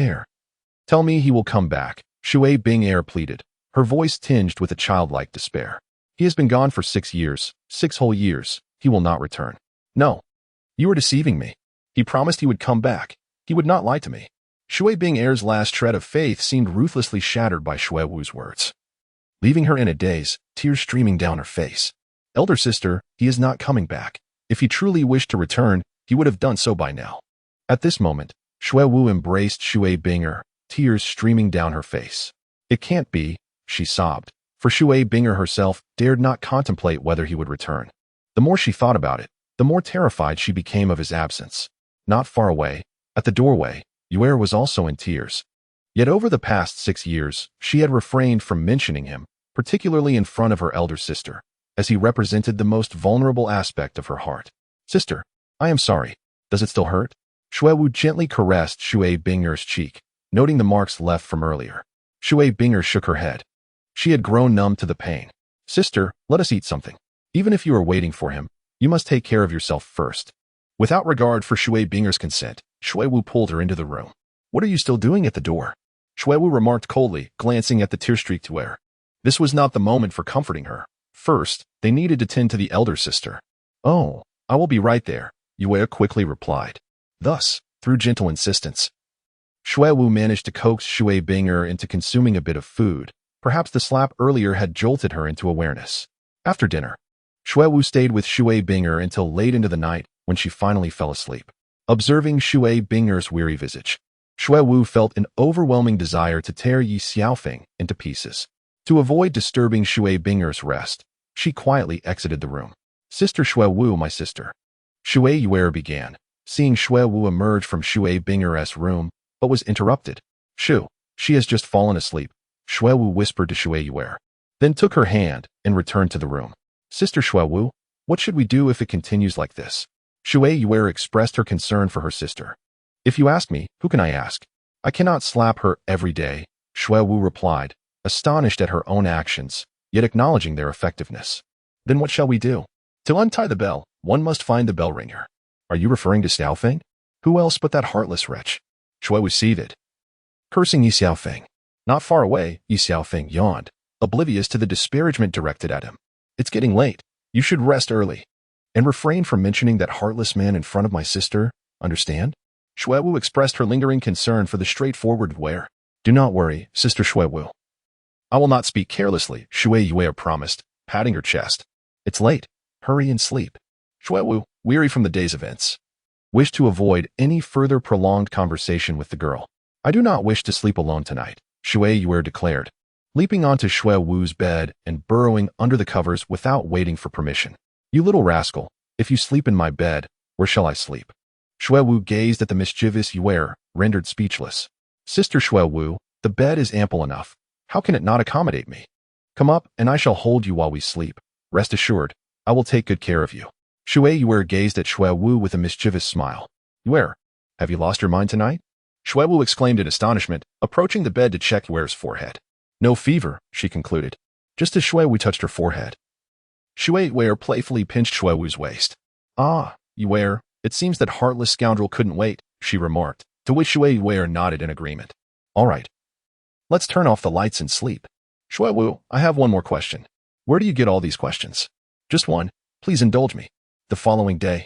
[SPEAKER 1] tell me he will come back, Shui Bing pleaded, her voice tinged with a childlike despair. He has been gone for 6 years, 6 whole years. He will not return. No. You are deceiving me. He promised he would come back. He would not lie to me. Shui Bing last shred of faith seemed ruthlessly shattered by Shui Wu's words, leaving her in a daze, tears streaming down her face. Elder sister, he is not coming back. If he truly wished to return, he would have done so by now. At this moment, Shui Wu embraced Shui Bing, tears streaming down her face. It can't be, she sobbed, for Shui Bing herself dared not contemplate whether he would return. The more she thought about it, the more terrified she became of his absence. Not far away, at the doorway, Yuer was also in tears. Yet over the past 6 years, she had refrained from mentioning him, particularly in front of her elder sister, as he represented the most vulnerable aspect of her heart. Sister, I am sorry. Does it still hurt? Shui Wu gently caressed Shui Bing's cheek, noting the marks left from earlier. Shui Bing shook her head. She had grown numb to the pain. Sister, let us eat something. Even if you are waiting for him, you must take care of yourself first. Without regard for Shui Bing's consent, Shui Wu pulled her into the room. What are you still doing at the door? Shui Wu remarked coldly, glancing at the tear-streaked Yuer. This was not the moment for comforting her. First, they needed to tend to the elder sister. Oh, I will be right there, Yuer quickly replied. Thus, through gentle insistence, Shui Wu managed to coax Shui Bing into consuming a bit of food. Perhaps the slap earlier had jolted her into awareness. After dinner, Shui Wu stayed with Shui Bing until late into the night when she finally fell asleep. Observing Shui Bing's weary visage, Shui Wu felt an overwhelming desire to tear Ye Xiaofeng into pieces. To avoid disturbing Shui Binger's rest, she quietly exited the room. Sister Shui Wu, my sister. Shui Yuer began, seeing Shui Wu emerge from Shui Binger's room, but was interrupted. Shu, she has just fallen asleep, Shui Wu whispered to Shui Yuer, then took her hand and returned to the room. Sister Shui Wu, what should we do if it continues like this? Shui Yuer expressed her concern for her sister. If you ask me, who can I ask? I cannot slap her every day, Shui Wu replied, astonished at her own actions, yet acknowledging their effectiveness. Then what shall we do? To untie the bell, one must find the bell ringer. Are you referring to Xiaofeng? Who else but that heartless wretch? Shui Wu seethed, cursing Ye Xiaofeng. Not far away, Ye Xiaofeng yawned, oblivious to the disparagement directed at him. It's getting late. You should rest early. And refrain from mentioning that heartless man in front of my sister, understand? Shui Wu expressed her lingering concern for the straightforward Yuer. Do not worry, Sister Shui Wu. I will not speak carelessly, Shui Yuer promised, patting her chest. It's late. Hurry and sleep. Shui Wu, weary from the day's events, wished to avoid any further prolonged conversation with the girl. I do not wish to sleep alone tonight, Shui Yuer declared, leaping onto Shui Wu's bed and burrowing under the covers without waiting for permission. You little rascal, if you sleep in my bed, where shall I sleep? Shui Wu gazed at the mischievous Yuer, rendered speechless. Sister Shui Wu, the bed is ample enough. How can it not accommodate me? Come up, and I shall hold you while we sleep. Rest assured, I will take good care of you. Shui Yuer gazed at Shui Wu with a mischievous smile. Yuer, have you lost your mind tonight? Shui Wu exclaimed in astonishment, approaching the bed to check Yuer's forehead. No fever, she concluded, just as Shui Wu touched her forehead. Shui Yuer playfully pinched Shui Wu's waist. Ah, Yuer, it seems that heartless scoundrel couldn't wait, she remarked, to which Shui Yuer nodded in agreement. All right. Let's turn off the lights and sleep. Shui Wu, I have one more question. Where do you get all these questions? Just one. Please indulge me. The following day,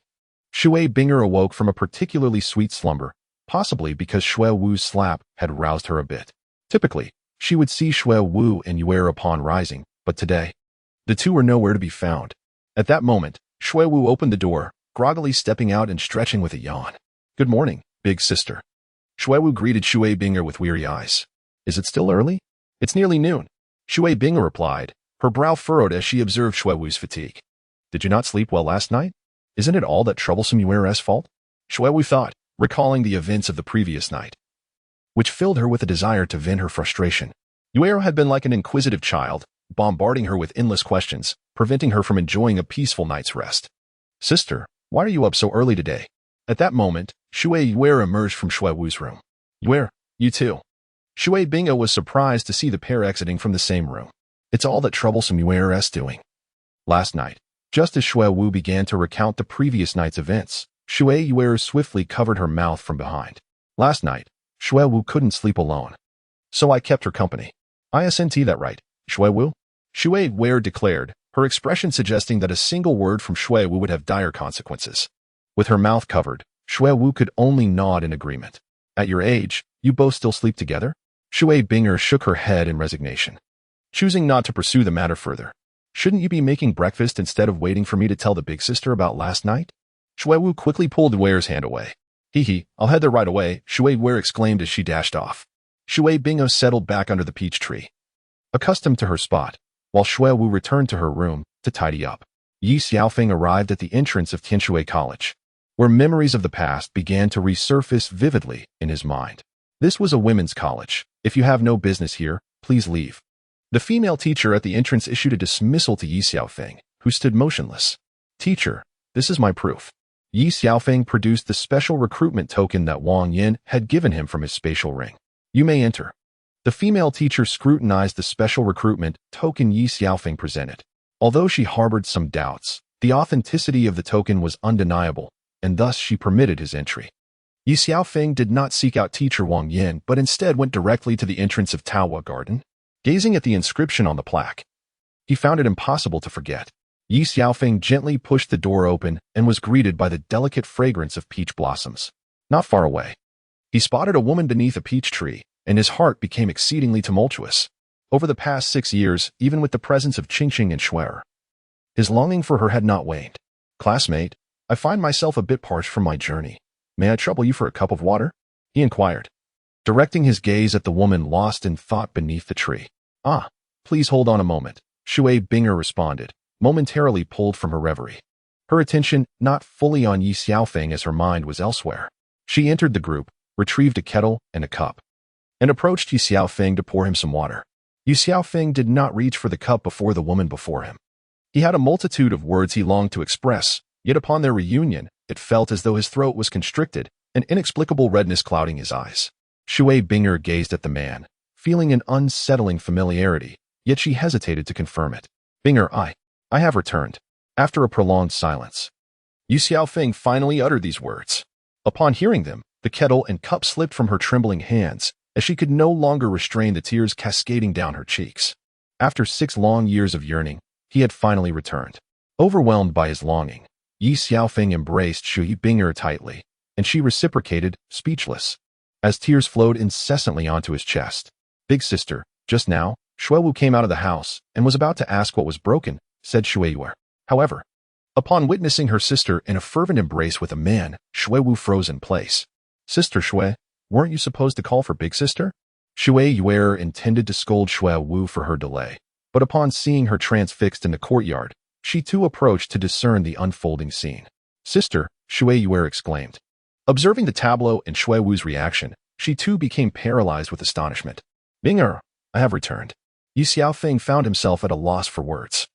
[SPEAKER 1] Shui Binger awoke from a particularly sweet slumber, possibly because Shui Wu's slap had roused her a bit. Typically, she would see Shui Wu and Yuer upon rising, but today, the two were nowhere to be found. At that moment, Shui Wu opened the door, groggily stepping out and stretching with a yawn. Good morning, big sister. Shui Wu greeted Shui Binger with weary eyes. Is it still early? It's nearly noon. Shui Binger replied, her brow furrowed as she observed Shui Wu's fatigue. Did you not sleep well last night? Isn't it all that troublesome Yuer's fault? Shui Wu thought, recalling the events of the previous night, which filled her with a desire to vent her frustration. Yuer had been like an inquisitive child, bombarding her with endless questions, preventing her from enjoying a peaceful night's rest. Sister, why are you up so early today? At that moment, Shui Yuer emerged from Shui Wu's room. Yuer, you too. Shui Bingo was surprised to see the pair exiting from the same room. It's all that troublesome Yuer's doing. Last night, just as Shui Wu began to recount the previous night's events, Shui Yuer swiftly covered her mouth from behind. Last night, Shui Wu couldn't sleep alone, so I kept her company. Isn't that right, Shui Wu? Shui Yuer declared, her expression suggesting that a single word from Shui Wu would have dire consequences. With her mouth covered, Shui Wu could only nod in agreement. At your age, you both still sleep together? Shui Binger shook her head in resignation, choosing not to pursue the matter further. Shouldn't you be making breakfast instead of waiting for me to tell the big sister about last night? Shui Wu quickly pulled Yuer's hand away. I'll head there right away, Shui Yuer exclaimed as she dashed off. Shui Bingo settled back under the peach tree, accustomed to her spot, while Shui Wu returned to her room to tidy up. Ye Xiaofeng arrived at the entrance of Tianshui College, where memories of the past began to resurface vividly in his mind. This was a women's college. If you have no business here, please leave. The female teacher at the entrance issued a dismissal to Ye Xiaofeng, who stood motionless. Teacher, this is my proof. Ye Xiaofeng produced the special recruitment token that Wang Yin had given him from his spatial ring. You may enter. The female teacher scrutinized the special recruitment token Ye Xiaofeng presented. Although she harbored some doubts, the authenticity of the token was undeniable, and thus she permitted his entry. Ye Xiaofeng did not seek out teacher Wang Yin, but instead went directly to the entrance of Taohua Garden. Gazing at the inscription on the plaque, he found it impossible to forget. Ye Xiaofeng gently pushed the door open and was greeted by the delicate fragrance of peach blossoms. Not far away, he spotted a woman beneath a peach tree, and his heart became exceedingly tumultuous. Over the past 6 years, even with the presence of Qingqing and Shuer, his longing for her had not waned. Classmate, I find myself a bit parched from my journey. May I trouble you for a cup of water? He inquired, directing his gaze at the woman lost in thought beneath the tree. Ah, Please hold on a moment, Shui Binger responded, momentarily pulled from her reverie. Her attention not fully on Ye Xiaofeng as her mind was elsewhere. She entered the group, retrieved a kettle and a cup, and approached Ye Xiaofeng to pour him some water. Ye Xiaofeng did not reach for the cup before the woman before him. He had a multitude of words he longed to express, yet upon their reunion, it felt as though his throat was constricted, an inexplicable redness clouding his eyes. Shui Binger gazed at the man, feeling an unsettling familiarity, yet she hesitated to confirm it. Binger, I have returned. After a prolonged silence, Ye Xiaofeng finally uttered these words. Upon hearing them, the kettle and cup slipped from her trembling hands, as she could no longer restrain the tears cascading down her cheeks. After 6 long years of yearning, he had finally returned. Overwhelmed by his longing, Ye Xiaofeng embraced Shui Binger tightly, and she reciprocated, speechless, as tears flowed incessantly onto his chest. Big sister, just now, Shuewu came out of the house and was about to ask what was broken, said Shueyue. However, upon witnessing her sister in a fervent embrace with a man, Shuewu froze in place. Sister Shui, weren't you supposed to call for big sister? Shueyue intended to scold Shuewu for her delay, but upon seeing her transfixed in the courtyard, she too approached to discern the unfolding scene. Sister, Shueyue exclaimed. Observing the tableau and Shuewu's reaction, she too became paralyzed with astonishment. Binger, I have returned. Ye Xiaofeng found himself at a loss for words,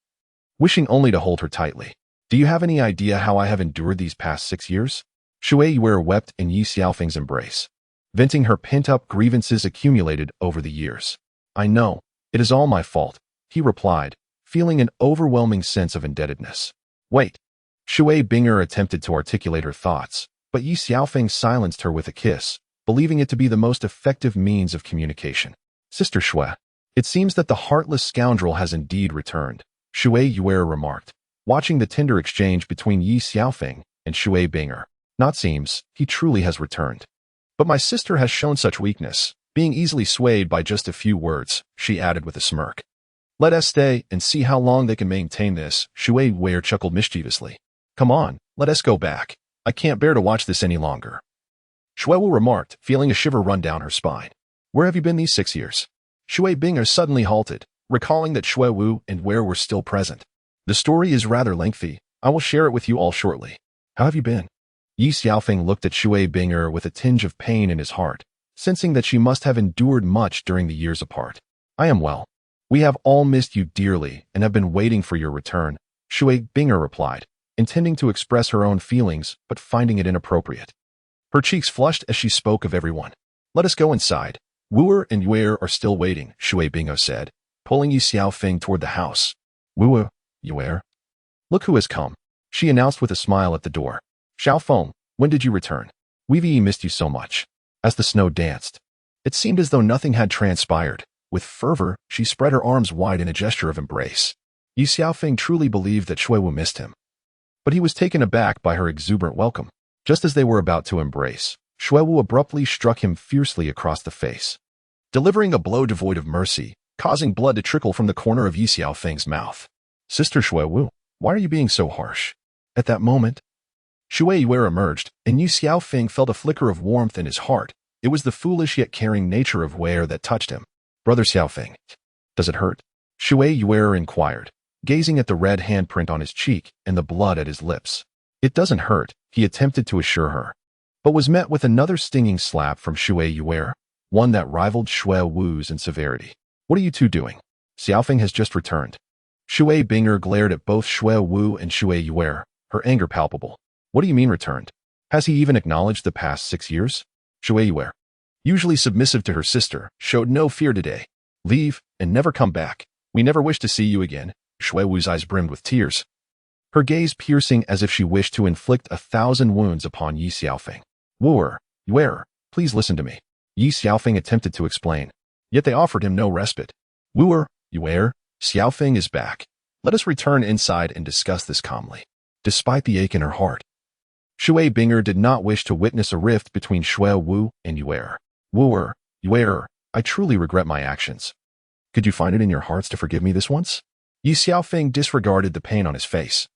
[SPEAKER 1] wishing only to hold her tightly. Do you have any idea how I have endured these past 6 years? Shueyue wept in Ye Xiaofeng's embrace, venting her pent-up grievances accumulated over the years. I know, it is all my fault, he replied, feeling an overwhelming sense of indebtedness. Wait. Shui Binger attempted to articulate her thoughts, but Ye Xiaofeng silenced her with a kiss, believing it to be the most effective means of communication. Sister Shui, it seems that the heartless scoundrel has indeed returned, Shueyue remarked, watching the tender exchange between Ye Xiaofeng and Shui Binger. Not seems, he truly has returned. But my sister has shown such weakness, being easily swayed by just a few words, she added with a smirk. Let us stay and see how long they can maintain this, Shueyue chuckled mischievously. Come on, let us go back. I can't bear to watch this any longer. Shuewu remarked, feeling a shiver run down her spine. Where have you been these 6 years? Shui Binger suddenly halted, recalling that Shuewu and Ware were still present. The story is rather lengthy. I will share it with you all shortly. How have you been? Ye Xiaofeng looked at Shui Binger with a tinge of pain in his heart, sensing that she must have endured much during the years apart. I am well. We have all missed you dearly and have been waiting for your return, Shui Binger replied, intending to express her own feelings but finding it inappropriate. Her cheeks flushed as she spoke of everyone. Let us go inside. Wooer and Yue are still waiting, Shui Binger said, pulling Ye Xiaofeng toward the house. Wooer, Yue. Look who has come, she announced with a smile at the door. Xiaofeng, when did you return? We've missed you so much. As the snow danced, it seemed as though nothing had transpired. With fervor, she spread her arms wide in a gesture of embrace. Ye Xiaofeng truly believed that Shuewu missed him, but he was taken aback by her exuberant welcome. Just as they were about to embrace, Shuewu abruptly struck him fiercely across the face, delivering a blow devoid of mercy, causing blood to trickle from the corner of Ye Xiaofeng's mouth. Sister Shuewu, why are you being so harsh? At that moment, Shueyue emerged, and Ye Xiaofeng felt a flicker of warmth in his heart. It was the foolish yet caring nature of Ware that touched him. Brother Xiaofeng, does it hurt? Shueyue inquired, gazing at the red handprint on his cheek and the blood at his lips. It doesn't hurt, he attempted to assure her, but was met with another stinging slap from Shueyue, one that rivaled Shuewu's in severity. What are you two doing? Xiaofeng has just returned. Shui Binger glared at both Shuewu and Shueyue, her anger palpable. What do you mean returned? Has he even acknowledged the past 6 years? Shueyue, usually submissive to her sister, showed no fear today. Leave, and never come back. We never wish to see you again. Shuewu's eyes brimmed with tears, her gaze piercing as if she wished to inflict 1,000 wounds upon Ye Xiaofeng. Wooer, Yue, please listen to me. Ye Xiaofeng attempted to explain, yet they offered him no respite. Wooer, Yue, Xiaofeng is back. Let us return inside and discuss this calmly. Despite the ache in her heart, Shui Binger did not wish to witness a rift between Shuewu and Yue. Wooer, Yue, I truly regret my actions. Could you find it in your hearts to forgive me this once? Ye Xiaofeng disregarded the pain on his face,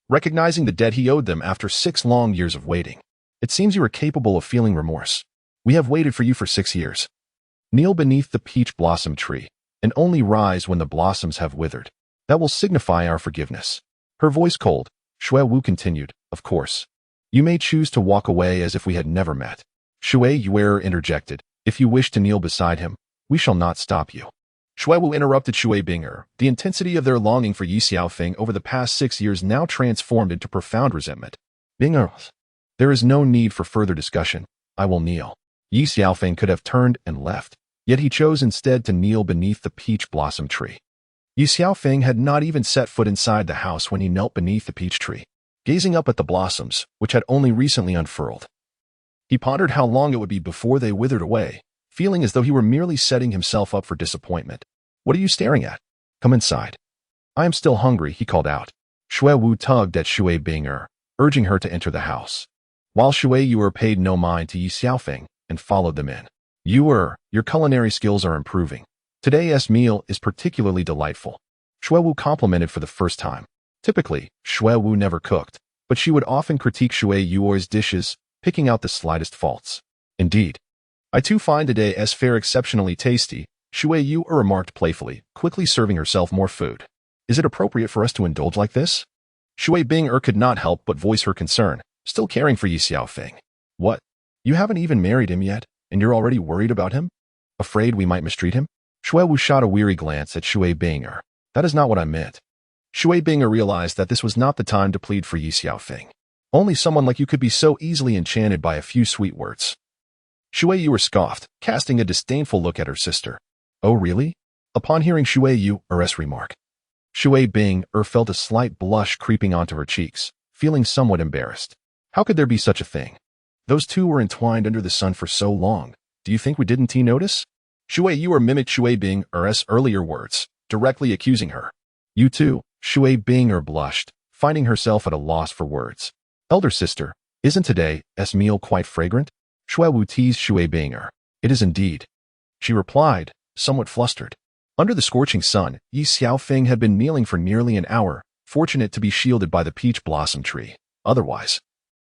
[SPEAKER 1] recognizing the debt he owed them after 6 long years of waiting. It seems you are capable of feeling remorse. We have waited for you for 6 years. Kneel beneath the peach blossom tree and only rise when the blossoms have withered. That will signify our forgiveness. Her voice cold, Shui Wu continued, of course. You may choose to walk away as if we had never met. Shui Yuer interjected, if you wish to kneel beside him, we shall not stop you. Shui Wu interrupted Shui Binger. The intensity of their longing for Ye Xiaofeng over the past 6 years now transformed into profound resentment. Binger, there is no need for further discussion. I will kneel. Ye Xiaofeng could have turned and left, yet he chose instead to kneel beneath the peach blossom tree. Ye Xiaofeng had not even set foot inside the house when he knelt beneath the peach tree, gazing up at the blossoms, which had only recently unfurled. He pondered how long it would be before they withered away, feeling as though he were merely setting himself up for disappointment. What are you staring at? Come inside. I am still hungry, he called out. Shui Wu tugged at Shui Binger, urging her to enter the house. While Shui Yuer paid no mind to Ye Xiaofeng and followed them in. Yuer, your culinary skills are improving. Today's meal is particularly delightful. Shui Wu complimented for the first time. Typically, Shui Wu never cooked, but she would often critique Shui Yuer's dishes, picking out the slightest faults. Indeed. I too find today's fare exceptionally tasty, Shui Yuer remarked playfully, quickly serving herself more food. Is it appropriate for us to indulge like this? Shui Binger could not help but voice her concern, still caring for Ye Xiaofeng. What? You haven't even married him yet, and you're already worried about him? Afraid we might mistreat him? Shui Wu shot a weary glance at Shui Binger. That is not what I meant. Shui Binger realized that this was not the time to plead for Ye Xiaofeng. Only someone like you could be so easily enchanted by a few sweet words. Shui Yuer scoffed, casting a disdainful look at her sister. Oh really? Upon hearing Shui Yuer's remark, Shui Binger felt a slight blush creeping onto her cheeks, feeling somewhat embarrassed. How could there be such a thing? Those two were entwined under the sun for so long. Do you think we didn't notice? Shui Yuer mimicked Shui Binger's earlier words, directly accusing her. You too, Shui Binger blushed, finding herself at a loss for words. Elder sister, isn't today's meal quite fragrant? Shui Wu teased Shui Binger. It is indeed. She replied, somewhat flustered. Under the scorching sun, Ye Xiaofeng had been kneeling for nearly an hour, fortunate to be shielded by the peach blossom tree. Otherwise,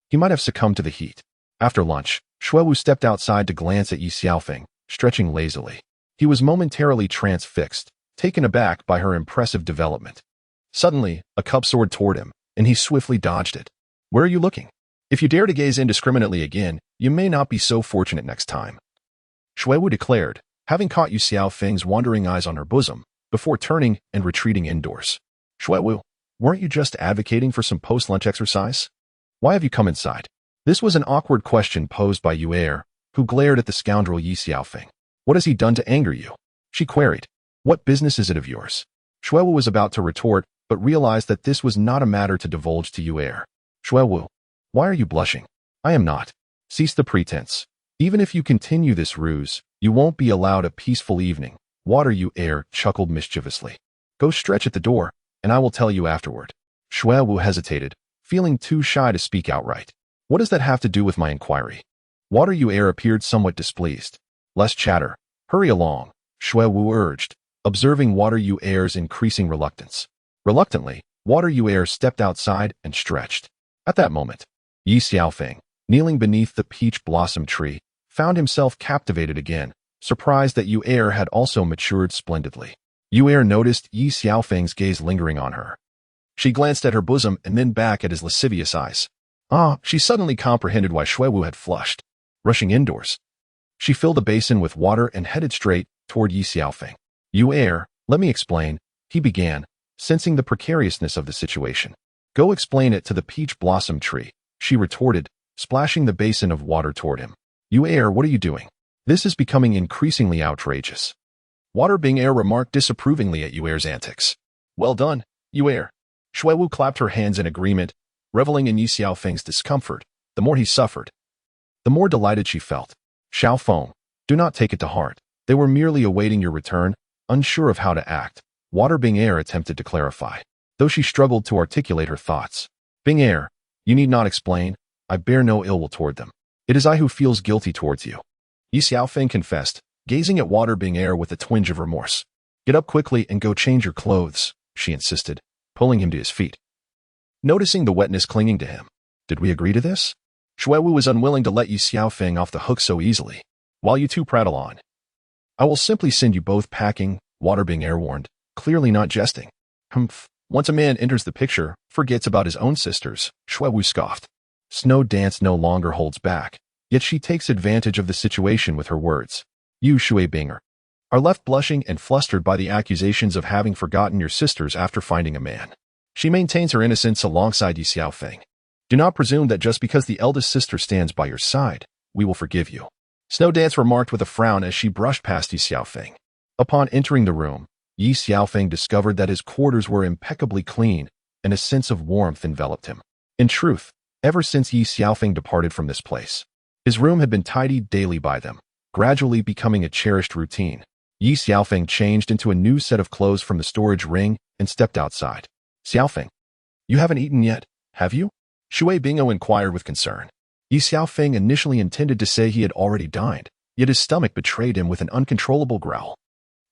[SPEAKER 1] he might have succumbed to the heat. After lunch, Shui Wu stepped outside to glance at Ye Xiaofeng, stretching lazily. He was momentarily transfixed, taken aback by her impressive development. Suddenly, a cub soared toward him, and he swiftly dodged it. Where are you looking? If you dare to gaze indiscriminately again, you may not be so fortunate next time. Shui Wu declared, having caught Ye Xiaofeng's wandering eyes on her bosom, before turning and retreating indoors. Shui Wu, weren't you just advocating for some post-lunch exercise? Why have you come inside? This was an awkward question posed by Yuer, who glared at the scoundrel Ye Xiaofeng. What has he done to anger you? She queried. What business is it of yours? Shui Wu was about to retort, but realized that this was not a matter to divulge to Yuer. Shui Wu, why are you blushing? I am not. Cease the pretense. Even if you continue this ruse, you won't be allowed a peaceful evening. Water Yuer chuckled mischievously. Go stretch at the door, and I will tell you afterward. Shui Wu hesitated, feeling too shy to speak outright. What does that have to do with my inquiry? Water Yuer appeared somewhat displeased. Less chatter. Hurry along, Shui Wu urged, observing Water Yuer's increasing reluctance. Reluctantly, Water Yuer stepped outside and stretched. At that moment, Ye Xiaofeng, kneeling beneath the peach blossom tree, found himself captivated again, surprised that Yuer had also matured splendidly. Yuer noticed Ye Xiaofeng's gaze lingering on her. She glanced at her bosom and then back at his lascivious eyes. She suddenly comprehended why Shui Wu had flushed. Rushing indoors, she filled a basin with water and headed straight toward Ye Xiaofeng. Yuer, let me explain, he began, sensing the precariousness of the situation. Go explain it to the peach blossom tree, she retorted, splashing the basin of water toward him. Yuer, what are you doing? This is becoming increasingly outrageous. Water Binger remarked disapprovingly at Yuer's antics. Well done, Yuer. Shui Wu clapped her hands in agreement, reveling in Ye Xiaofeng's discomfort. The more he suffered, the more delighted she felt. Xiaofeng, do not take it to heart. They were merely awaiting your return, unsure of how to act. Water Binger attempted to clarify, though she struggled to articulate her thoughts. Binger, you need not explain. I bear no ill will toward them. It is I who feels guilty towards you. Ye Xiaofeng confessed, gazing at Water Binger with a twinge of remorse. Get up quickly and go change your clothes, she insisted, pulling him to his feet. Noticing the wetness clinging to him. Did we agree to this? Shui Wu was unwilling to let Ye Xiaofeng off the hook so easily. While you two prattle on, I will simply send you both packing, Water being air-warned, clearly not jesting. Humph. Once a man enters the picture, forgets about his own sisters, Shuewu scoffed. Snow Dance no longer holds back, yet she takes advantage of the situation with her words. You, Shui Binger, are left blushing and flustered by the accusations of having forgotten your sisters after finding a man. She maintains her innocence alongside Ye Xiaofeng. Do not presume that just because the eldest sister stands by your side, we will forgive you. Snow Dance remarked with a frown as she brushed past Ye Xiaofeng. Upon entering the room, Ye Xiaofeng discovered that his quarters were impeccably clean, and a sense of warmth enveloped him. In truth, ever since Ye Xiaofeng departed from this place, his room had been tidied daily by them, gradually becoming a cherished routine. Ye Xiaofeng changed into a new set of clothes from the storage ring and stepped outside. Xiaofeng, you haven't eaten yet, have you? Shui Bingo inquired with concern. Ye Xiaofeng initially intended to say he had already dined, yet his stomach betrayed him with an uncontrollable growl.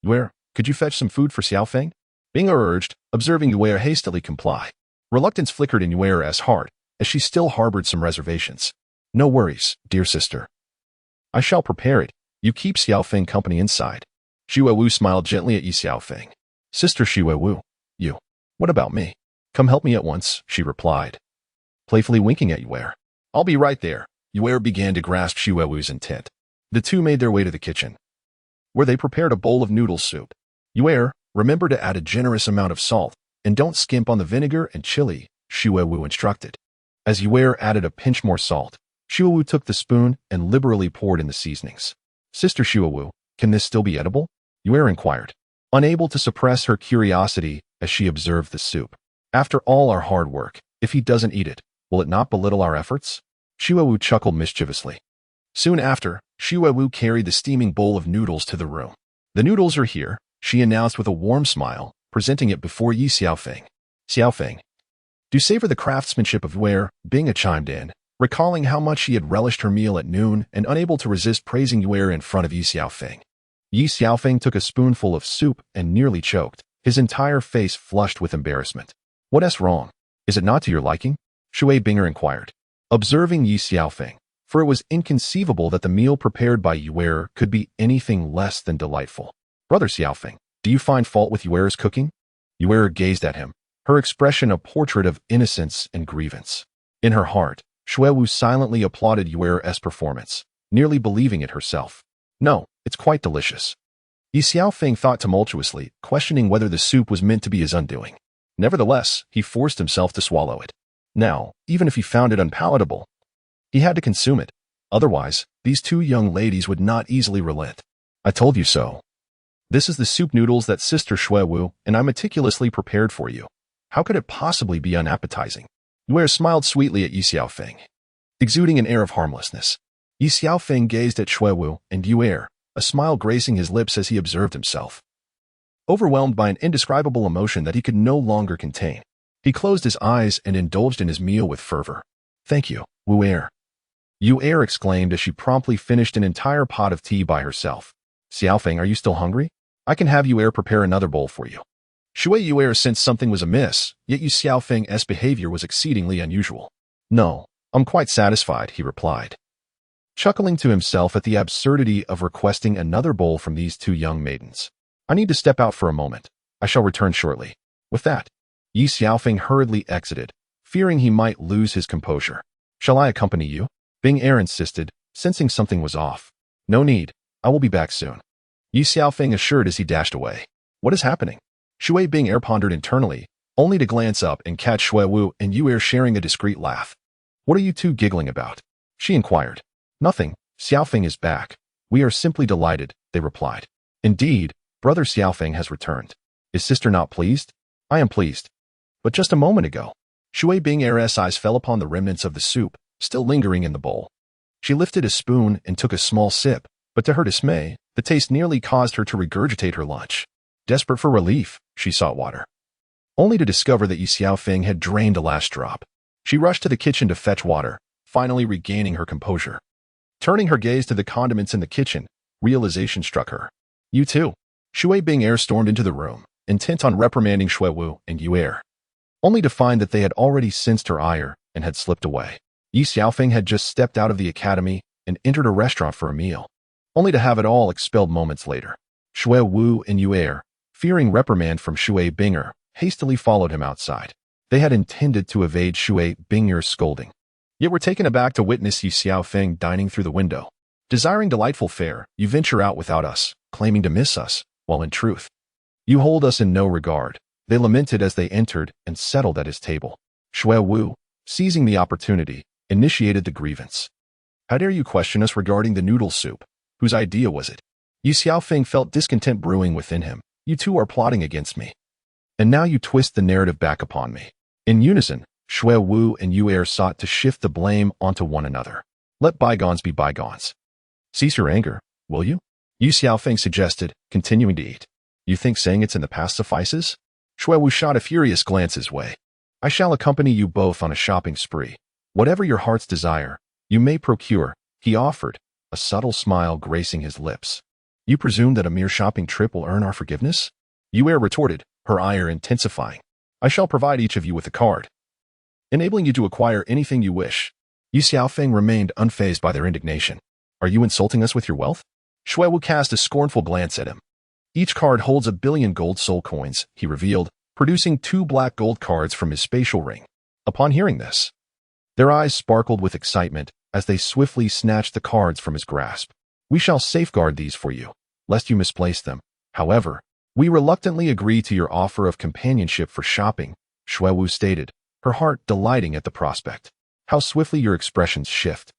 [SPEAKER 1] Where? Could you fetch some food for Xiaofeng? Bingo urged, observing Yuer hastily comply. Reluctance flickered in Yuer's heart, as she still harbored some reservations. No worries, dear sister. I shall prepare it. You keep Xiaofeng company inside. Shuewu smiled gently at Ye Xiaofeng. Sister Shuewu, you. What about me? Come help me at once, she replied, playfully winking at Yuer. I'll be right there. Yuer began to grasp Shuewu's intent. The two made their way to the kitchen, where they prepared a bowl of noodle soup. Yuer, remember to add a generous amount of salt, and don't skimp on the vinegar and chili, Shuewu instructed. As Yuer added a pinch more salt, Shuewu took the spoon and liberally poured in the seasonings. Sister Shuewu, can this still be edible? Yuer inquired, unable to suppress her curiosity as she observed the soup. After all our hard work, if he doesn't eat it, will it not belittle our efforts? Shuewu chuckled mischievously. Soon after, Shuewu carried the steaming bowl of noodles to the room. The noodles are here, she announced with a warm smile, presenting it before Ye Xiaofeng. Xiaofeng, do savor the craftsmanship of Yuer, Binga chimed in, recalling how much she had relished her meal at noon and unable to resist praising Yuer in front of Ye Xiaofeng. Ye Xiaofeng took a spoonful of soup and nearly choked, his entire face flushed with embarrassment. What's wrong? Is it not to your liking? Shui Binger inquired, observing Ye Xiaofeng, for it was inconceivable that the meal prepared by Yuer could be anything less than delightful. Brother Xiaofeng, do you find fault with Yuer's cooking? Yuer gazed at him, her expression a portrait of innocence and grievance. In her heart, Shuewu silently applauded Yuer's performance, nearly believing it herself. No, it's quite delicious. Ye Xiaofeng thought tumultuously, questioning whether the soup was meant to be his undoing. Nevertheless, he forced himself to swallow it. Now, even if he found it unpalatable, he had to consume it. Otherwise, these two young ladies would not easily relent. I told you so. This is the soup noodles that Sister Shuewu and I meticulously prepared for you. How could it possibly be unappetizing? Yuer smiled sweetly at Ye Xiaofeng, exuding an air of harmlessness. Ye Xiaofeng gazed at Shuewu and Yuer, a smile gracing his lips as he observed himself. Overwhelmed by an indescribable emotion that he could no longer contain, he closed his eyes and indulged in his meal with fervor. Thank you, Yuer. Yuer exclaimed as she promptly finished an entire pot of tea by herself. Xiaofeng, are you still hungry? I can have Yuer prepare another bowl for you. Shui Yuer sensed something was amiss, yet Ye Xiaofeng's behavior was exceedingly unusual. No, I'm quite satisfied, he replied, chuckling to himself at the absurdity of requesting another bowl from these two young maidens. I need to step out for a moment. I shall return shortly. With that, Ye Xiaofeng hurriedly exited, fearing he might lose his composure. Shall I accompany you? Bing Er insisted, sensing something was off. No need. I will be back soon. Ye Xiaofeng assured as he dashed away. What is happening? Shui Bing Er pondered internally, only to glance up and catch Shuewu and Yuer sharing a discreet laugh. What are you two giggling about? She inquired. Nothing. Xiaofeng is back. We are simply delighted, they replied. Indeed, Brother Xiaofeng has returned. Is sister not pleased? I am pleased. But just a moment ago, Shui Bing Er's eyes fell upon the remnants of the soup, still lingering in the bowl. She lifted a spoon and took a small sip, but to her dismay, the taste nearly caused her to regurgitate her lunch. Desperate for relief, she sought water, only to discover that Ye Xiaofeng had drained the last drop. She rushed to the kitchen to fetch water, finally regaining her composure. Turning her gaze to the condiments in the kitchen, realization struck her. You too. Shui Bing Er stormed into the room, intent on reprimanding Shuewu and Yuer, only to find that they had already sensed her ire and had slipped away. Ye Xiaofeng had just stepped out of the academy and entered a restaurant for a meal, only to have it all expelled moments later. Shuewu and Yuer, fearing reprimand from Shui Binger, hastily followed him outside. They had intended to evade Shui Binger's scolding, yet were taken aback to witness Ye Xiaofeng dining through the window. Desiring delightful fare, you venture out without us, claiming to miss us, while in truth, you hold us in no regard. They lamented as they entered and settled at his table. Shui Wu, seizing the opportunity, initiated the grievance. How dare you question us regarding the noodle soup? Whose idea was it? Ye Xiaofeng felt discontent brewing within him. You two are plotting against me. And now you twist the narrative back upon me. In unison, Shui Wu and Yu Er sought to shift the blame onto one another. Let bygones be bygones. Cease your anger, will you? Ye Xiaofeng suggested, continuing to eat. You think saying it's in the past suffices? Shui Wu shot a furious glance his way. I shall accompany you both on a shopping spree. Whatever your heart's desire, you may procure, he offered, a subtle smile gracing his lips. You presume that a mere shopping trip will earn our forgiveness? Yu Er retorted, her ire intensifying. I shall provide each of you with a card, enabling you to acquire anything you wish. Ye Xiaofeng remained unfazed by their indignation. Are you insulting us with your wealth? Shui Wu cast a scornful glance at him. Each card holds 1 billion gold soul coins, he revealed, producing 2 black gold cards from his spatial ring. Upon hearing this, their eyes sparkled with excitement as they swiftly snatched the cards from his grasp. We shall safeguard these for you, lest you misplace them. However, we reluctantly agree to your offer of companionship for shopping, Shui Wu stated, her heart delighting at the prospect. How swiftly your expressions shift.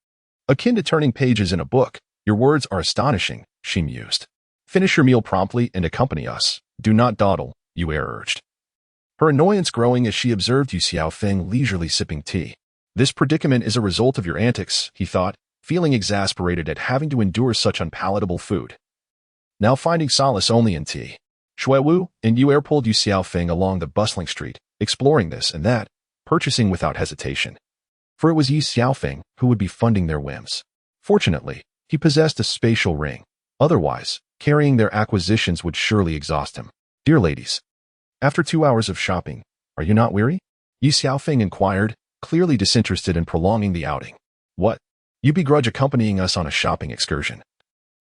[SPEAKER 1] Akin to turning pages in a book, your words are astonishing, she mused. Finish your meal promptly and accompany us. Do not dawdle, Yu Er urged, her annoyance growing as she observed Ye Xiaofeng leisurely sipping tea. This predicament is a result of your antics, he thought, feeling exasperated at having to endure such unpalatable food. Now finding solace only in tea, Shui Wu and Yu Er pulled Ye Xiaofeng along the bustling street, exploring this and that, purchasing without hesitation. For it was Ye Xiaofeng who would be funding their whims. Fortunately, he possessed a spatial ring. Otherwise, carrying their acquisitions would surely exhaust him. Dear ladies, after 2 hours of shopping, are you not weary? Ye Xiaofeng inquired, clearly disinterested in prolonging the outing. What? You begrudge accompanying us on a shopping excursion,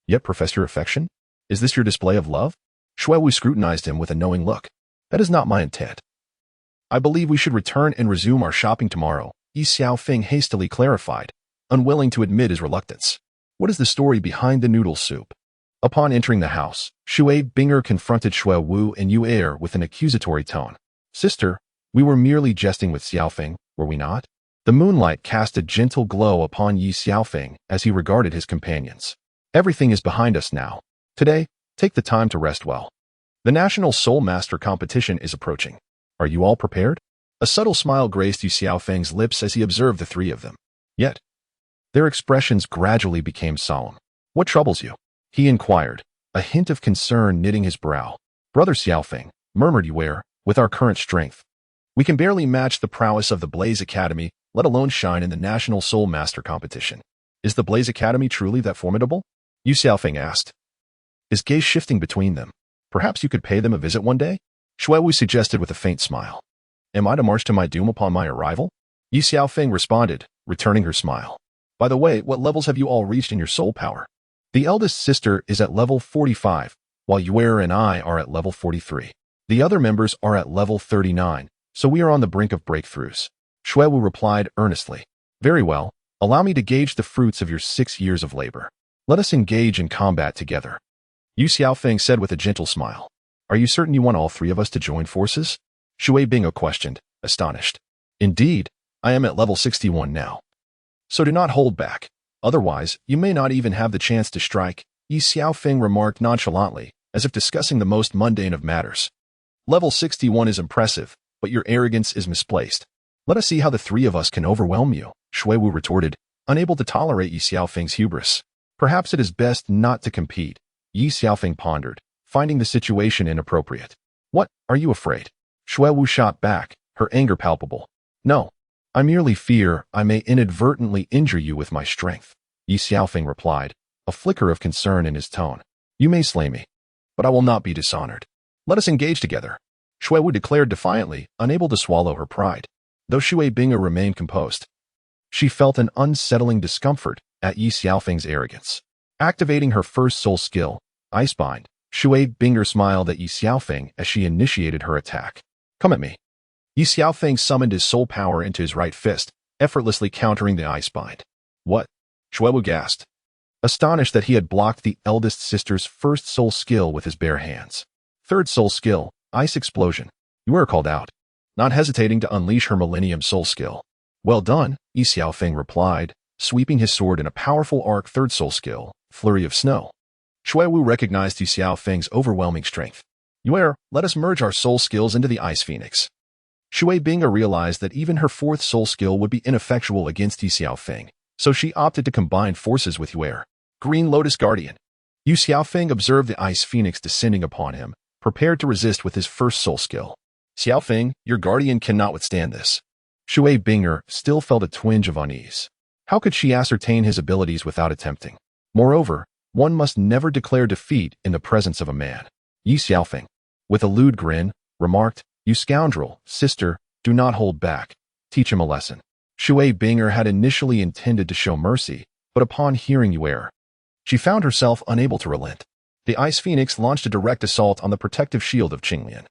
[SPEAKER 1] yet profess your affection? Is this your display of love? Shui Wu scrutinized him with a knowing look. That is not my intent. I believe we should return and resume our shopping tomorrow, Ye Xiaofeng hastily clarified, unwilling to admit his reluctance. What is the story behind the noodle soup? Upon entering the house, Shui Binger confronted Shui Wu and Yu Er with an accusatory tone. Sister, we were merely jesting with Xiaofeng, were we not? The moonlight cast a gentle glow upon Ye Xiaofeng as he regarded his companions. Everything is behind us now. Today, take the time to rest well. The National Soul Master competition is approaching. Are you all prepared? A subtle smile graced Ye Xiaofeng's lips as he observed the 3 of them. Yet, their expressions gradually became solemn. What troubles you? He inquired, a hint of concern knitting his brow. Brother Xiaofeng, murmured Yu Er, with our current strength, we can barely match the prowess of the Blaze Academy, let alone shine in the National Soul Master competition. Is the Blaze Academy truly that formidable? Ye Xiaofeng asked, his gaze shifting between them. Perhaps you could pay them a visit one day? Shui Wu suggested with a faint smile. Am I to march to my doom upon my arrival? Ye Xiaofeng responded, returning her smile. By the way, what levels have you all reached in your soul power? The eldest sister is at level 45, while Yu Er and I are at level 43. The other members are at level 39, so we are on the brink of breakthroughs. Shui Wu replied earnestly. Very well, allow me to gauge the fruits of your 6 years of labor. Let us engage in combat together. Ye Xiaofeng said with a gentle smile. Are you certain you want all 3 of us to join forces? Shui Bingo questioned, astonished. Indeed, I am at level 61 now. So do not hold back. Otherwise, you may not even have the chance to strike, Ye Xiaofeng remarked nonchalantly, as if discussing the most mundane of matters. Level 61 is impressive, but your arrogance is misplaced. Let us see how the 3 of us can overwhelm you, Shui Wu retorted, unable to tolerate Ye Xiaofeng's hubris. Perhaps it is best not to compete, Ye Xiaofeng pondered, finding the situation inappropriate. What, are you afraid? Shui Wu shot back, her anger palpable. No. I merely fear I may inadvertently injure you with my strength, Ye Xiaofeng replied, a flicker of concern in his tone. You may slay me, but I will not be dishonored. Let us engage together, Shui Wu declared defiantly, unable to swallow her pride. Though Shui Binger remained composed, she felt an unsettling discomfort at Ye Xiaofeng's arrogance. Activating her first soul skill, Icebind, Shui Binger smiled at Ye Xiaofeng as she initiated her attack. Come at me. Ye Xiaofeng summoned his soul power into his right fist, effortlessly countering the ice bind. What? Shui Wu gasped, astonished that he had blocked the eldest sister's first soul skill with his bare hands. Third soul skill, Ice Explosion. You were called out, not hesitating to unleash her Millennium soul skill. Well done, Ye Xiaofeng replied, sweeping his sword in a powerful arc third soul skill, Flurry of Snow. Shui Wu recognized Ye Xiaofeng's overwhelming strength. Yuer, let us merge our soul skills into the Ice Phoenix. Shui Binga realized that even her fourth soul skill would be ineffectual against Ye Xiaofeng, so she opted to combine forces with Yuer. Green Lotus Guardian. Ye Xiaofeng observed the Ice Phoenix descending upon him, prepared to resist with his first soul skill. Xiaofeng, your guardian cannot withstand this. Shui Binger still felt a twinge of unease. How could she ascertain his abilities without attempting? Moreover, one must never declare defeat in the presence of a man. Ye Xiaofeng, with a lewd grin, remarked, You scoundrel, sister, do not hold back. Teach him a lesson. Shui Binger had initially intended to show mercy, but upon hearing Yuer, she found herself unable to relent. The Ice Phoenix launched a direct assault on the protective shield of Qinglian,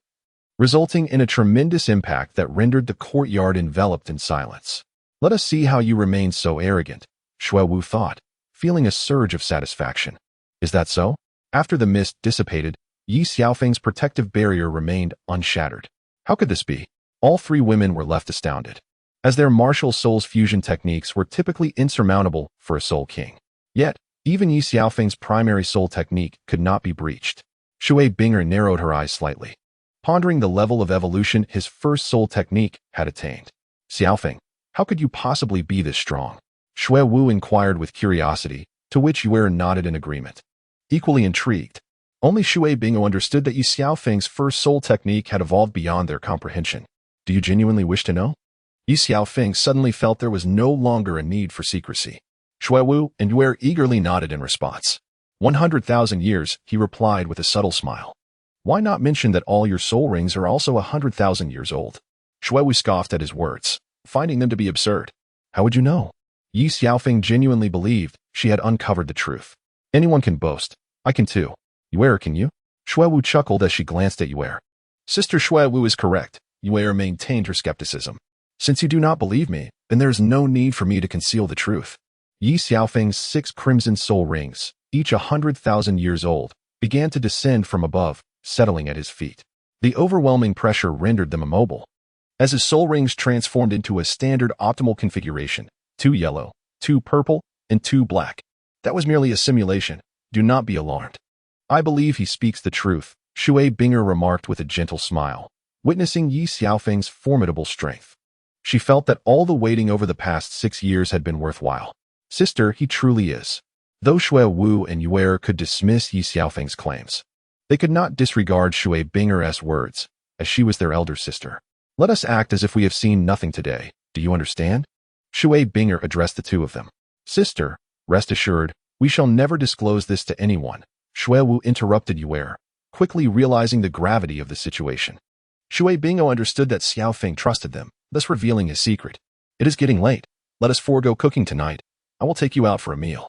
[SPEAKER 1] resulting in a tremendous impact that rendered the courtyard enveloped in silence. Let us see how you remain so arrogant, Shui Wu thought, feeling a surge of satisfaction. Is that so? After the mist dissipated, Ye Xiaofeng's protective barrier remained unshattered. How could this be? All three women were left astounded, as their martial souls fusion techniques were typically insurmountable for a soul king. Yet, even Ye Xiaofeng's primary soul technique could not be breached. Shui Binger narrowed her eyes slightly, pondering the level of evolution his first soul technique had attained. Xiaofeng, how could you possibly be this strong? Shui Wu inquired with curiosity, to which Yuer nodded in agreement. Equally intrigued, only Shui Bingo understood that Ye Xiaofeng's first soul technique had evolved beyond their comprehension. Do you genuinely wish to know? Ye Xiaofeng suddenly felt there was no longer a need for secrecy. Shui Wu and Yuer eagerly nodded in response. 100,000 years, he replied with a subtle smile. Why not mention that all your soul rings are also 100,000 years old? Shui Wu scoffed at his words, finding them to be absurd. How would you know? Ye Xiaofeng genuinely believed she had uncovered the truth. Anyone can boast. I can too. Yuer, can you? Shui Wu chuckled as she glanced at Yuer. Sister Shui Wu is correct. Yuer maintained her skepticism. Since you do not believe me, then there is no need for me to conceal the truth. Ye Xiaofeng's 6 crimson soul rings, each 100,000 years old, began to descend from above, settling at his feet. The overwhelming pressure rendered them immobile. As his soul rings transformed into a standard optimal configuration, 2 yellow, 2 purple, and 2 black. That was merely a simulation. Do not be alarmed. I believe he speaks the truth, Shui Binger remarked with a gentle smile, witnessing Ye Xiaofeng's formidable strength. She felt that all the waiting over the past 6 years had been worthwhile. Sister, he truly is. Though Shui Wu and Yuer could dismiss Ye Xiaofeng's claims, they could not disregard Shui Binger's words, as she was their elder sister. Let us act as if we have seen nothing today. Do you understand? Shui Binger addressed the two of them. Sister, rest assured, we shall never disclose this to anyone. Shui Wu interrupted Yuer, quickly realizing the gravity of the situation. Shui Bingo understood that Xiaofeng trusted them, thus revealing his secret. It is getting late. Let us forego cooking tonight. I will take you out for a meal.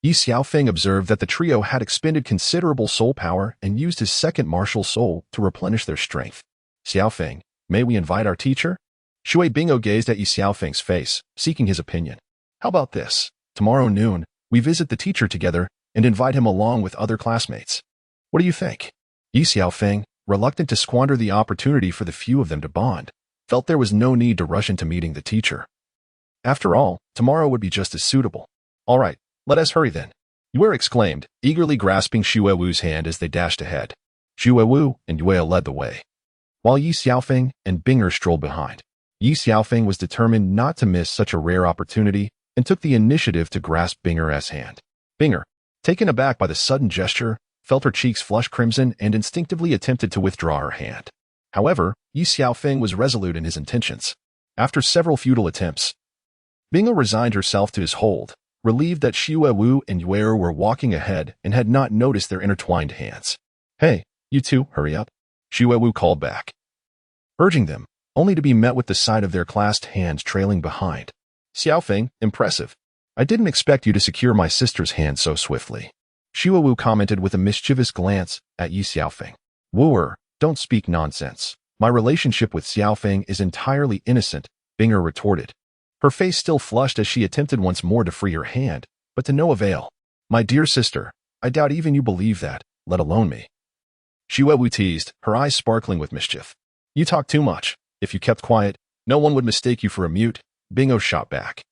[SPEAKER 1] Ye Xiaofeng observed that the trio had expended considerable soul power and used his second martial soul to replenish their strength. Xiaofeng, may we invite our teacher? Shui Bingo gazed at Ye Xiaofeng's face, seeking his opinion. How about this? Tomorrow noon, we visit the teacher together and invite him along with other classmates. What do you think? Ye Xiaofeng, reluctant to squander the opportunity for the few of them to bond, felt there was no need to rush into meeting the teacher. After all, tomorrow would be just as suitable. All right, let us hurry then. Yuer exclaimed, eagerly grasping Shui Wu's hand as they dashed ahead. Shui Wu and Yuer led the way, while Ye Xiaofeng and Binger strolled behind. Ye Xiaofeng was determined not to miss such a rare opportunity and took the initiative to grasp Binger's hand. Binger, taken aback by the sudden gesture, felt her cheeks flush crimson and instinctively attempted to withdraw her hand. However, Ye Xiaofeng was resolute in his intentions. After several futile attempts, Binger resigned herself to his hold, relieved that Shui Wu and Yuer were walking ahead and had not noticed their intertwined hands. Hey, you two, hurry up. Shui Wu called back, urging them, only to be met with the sight of their clasped hands trailing behind. Xiaofeng, impressive. I didn't expect you to secure my sister's hand so swiftly. Wu commented with a mischievous glance at Ye Xiaofeng. Wooer, don't speak nonsense. My relationship with Xiaofeng is entirely innocent, Binger retorted. Her face still flushed as she attempted once more to free her hand, but to no avail. My dear sister, I doubt even you believe that, let alone me. Wu teased, her eyes sparkling with mischief. You talk too much. If you kept quiet, no one would mistake you for a mute, Bingo shot back.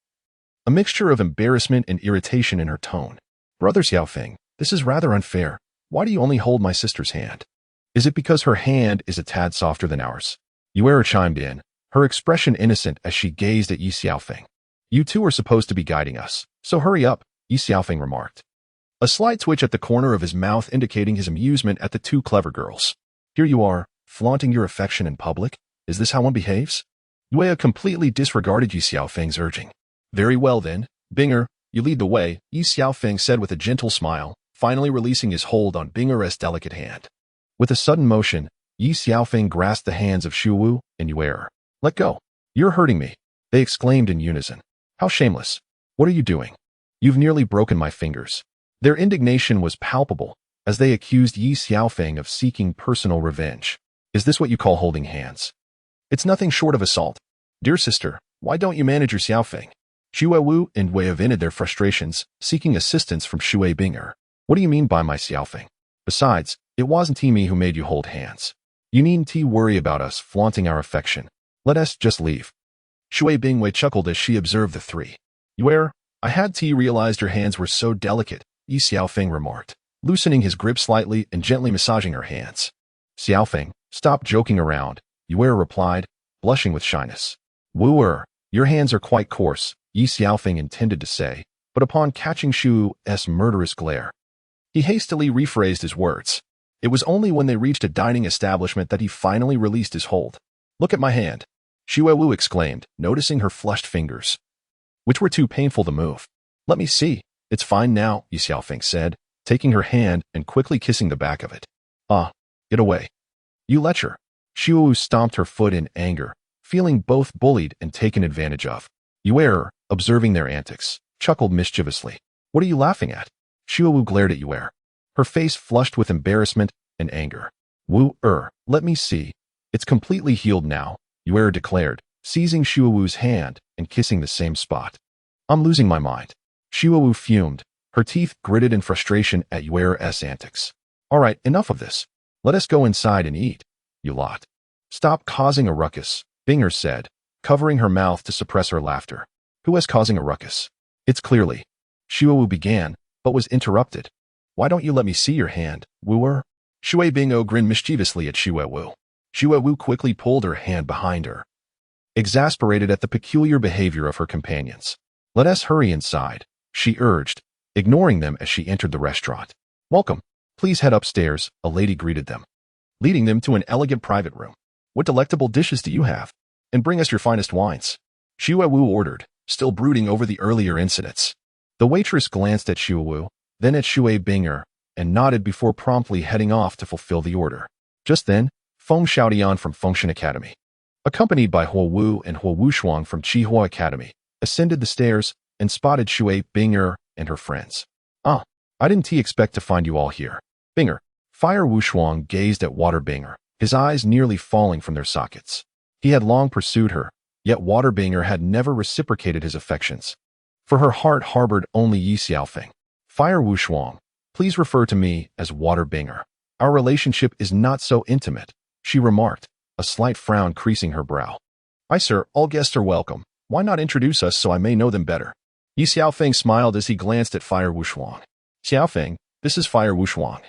[SPEAKER 1] A mixture of embarrassment and irritation in her tone. Brother Xiaofeng, this is rather unfair. Why do you only hold my sister's hand? Is it because her hand is a tad softer than ours? Yue chimed in, her expression innocent as she gazed at Ye Xiaofeng. You two are supposed to be guiding us, so hurry up, Ye Xiaofeng remarked. A slight twitch at the corner of his mouth indicating his amusement at the two clever girls. Here you are, flaunting your affection in public? Is this how one behaves? Yue completely disregarded Ye Xiaofeng's urging. Very well then, Binger, you lead the way, Ye Xiaofeng said with a gentle smile, finally releasing his hold on Binger's delicate hand. With a sudden motion, Ye Xiaofeng grasped the hands of Wu and Yue. Let go. You're hurting me, they exclaimed in unison. How shameless. What are you doing? You've nearly broken my fingers. Their indignation was palpable as they accused Ye Xiaofeng of seeking personal revenge. Is this what you call holding hands? It's nothing short of assault. Dear sister, why don't you manage your Xiaofeng? Wu and Wei vented their frustrations, seeking assistance from Shui Binger. What do you mean by my Xiaofeng? Besides, it wasn't me who made you hold hands. You needn't worry about us flaunting our affection. Let us just leave. Shui Bingwei chuckled as she observed the three. Yue, I had realized your hands were so delicate, Ye Xiaofeng remarked, loosening his grip slightly and gently massaging her hands. Xiaofeng, stop joking around, Yue replied, blushing with shyness. Wooer, your hands are quite coarse, Ye Xiaofeng intended to say, but upon catching Shu's murderous glare, he hastily rephrased his words. It was only when they reached a dining establishment that he finally released his hold. Look at my hand, Wu exclaimed, noticing her flushed fingers, which were too painful to move. Let me see. It's fine now, Ye Xiaofeng said, taking her hand and quickly kissing the back of it. Ah, get away. You lecher. Wu stomped her foot in anger, feeling both bullied and taken advantage of. Yue, observing their antics, chuckled mischievously. What are you laughing at? Wu glared at Yue, her face flushed with embarrassment and anger. Let me see. It's completely healed now, Yue declared, seizing Wu's hand and kissing the same spot. I'm losing my mind. Wu fumed, her teeth gritted in frustration at Yue's antics. All right, enough of this. Let us go inside and eat, you lot. Stop causing a ruckus, Binger said, covering her mouth to suppress her laughter. Who is causing a ruckus? It's clearly. Wu began, but was interrupted. Why don't you let me see your hand, Wooer? Shui Bingo grinned mischievously at Wu. Wu quickly pulled her hand behind her, exasperated at the peculiar behavior of her companions. Let us hurry inside, she urged, ignoring them as she entered the restaurant. Welcome. Please head upstairs, a lady greeted them, leading them to an elegant private room. What delectable dishes do you have? And bring us your finest wines. Wu ordered, still brooding over the earlier incidents. The waitress glanced at Wu, then at Shui Binger, and nodded before promptly heading off to fulfill the order. Just then, Feng Xiaodian from Fengshan Academy, accompanied by Huo Wu and Huo Wushuang from Qihua Academy, ascended the stairs and spotted Shui Binger and her friends. Ah, I didn't expect to find you all here. Binger. Fire Wushuang gazed at Water Binger, his eyes nearly falling from their sockets. He had long pursued her, yet Water Binger had never reciprocated his affections. For her heart harbored only Ye Xiaofeng. Fire Wushuang, please refer to me as Water Binger. Our relationship is not so intimate, she remarked, a slight frown creasing her brow. Aye, sir, all guests are welcome. Why not introduce us so I may know them better? Ye Xiaofeng smiled as he glanced at Fire Wushuang. Xiaofeng, this is Fire Wushuang,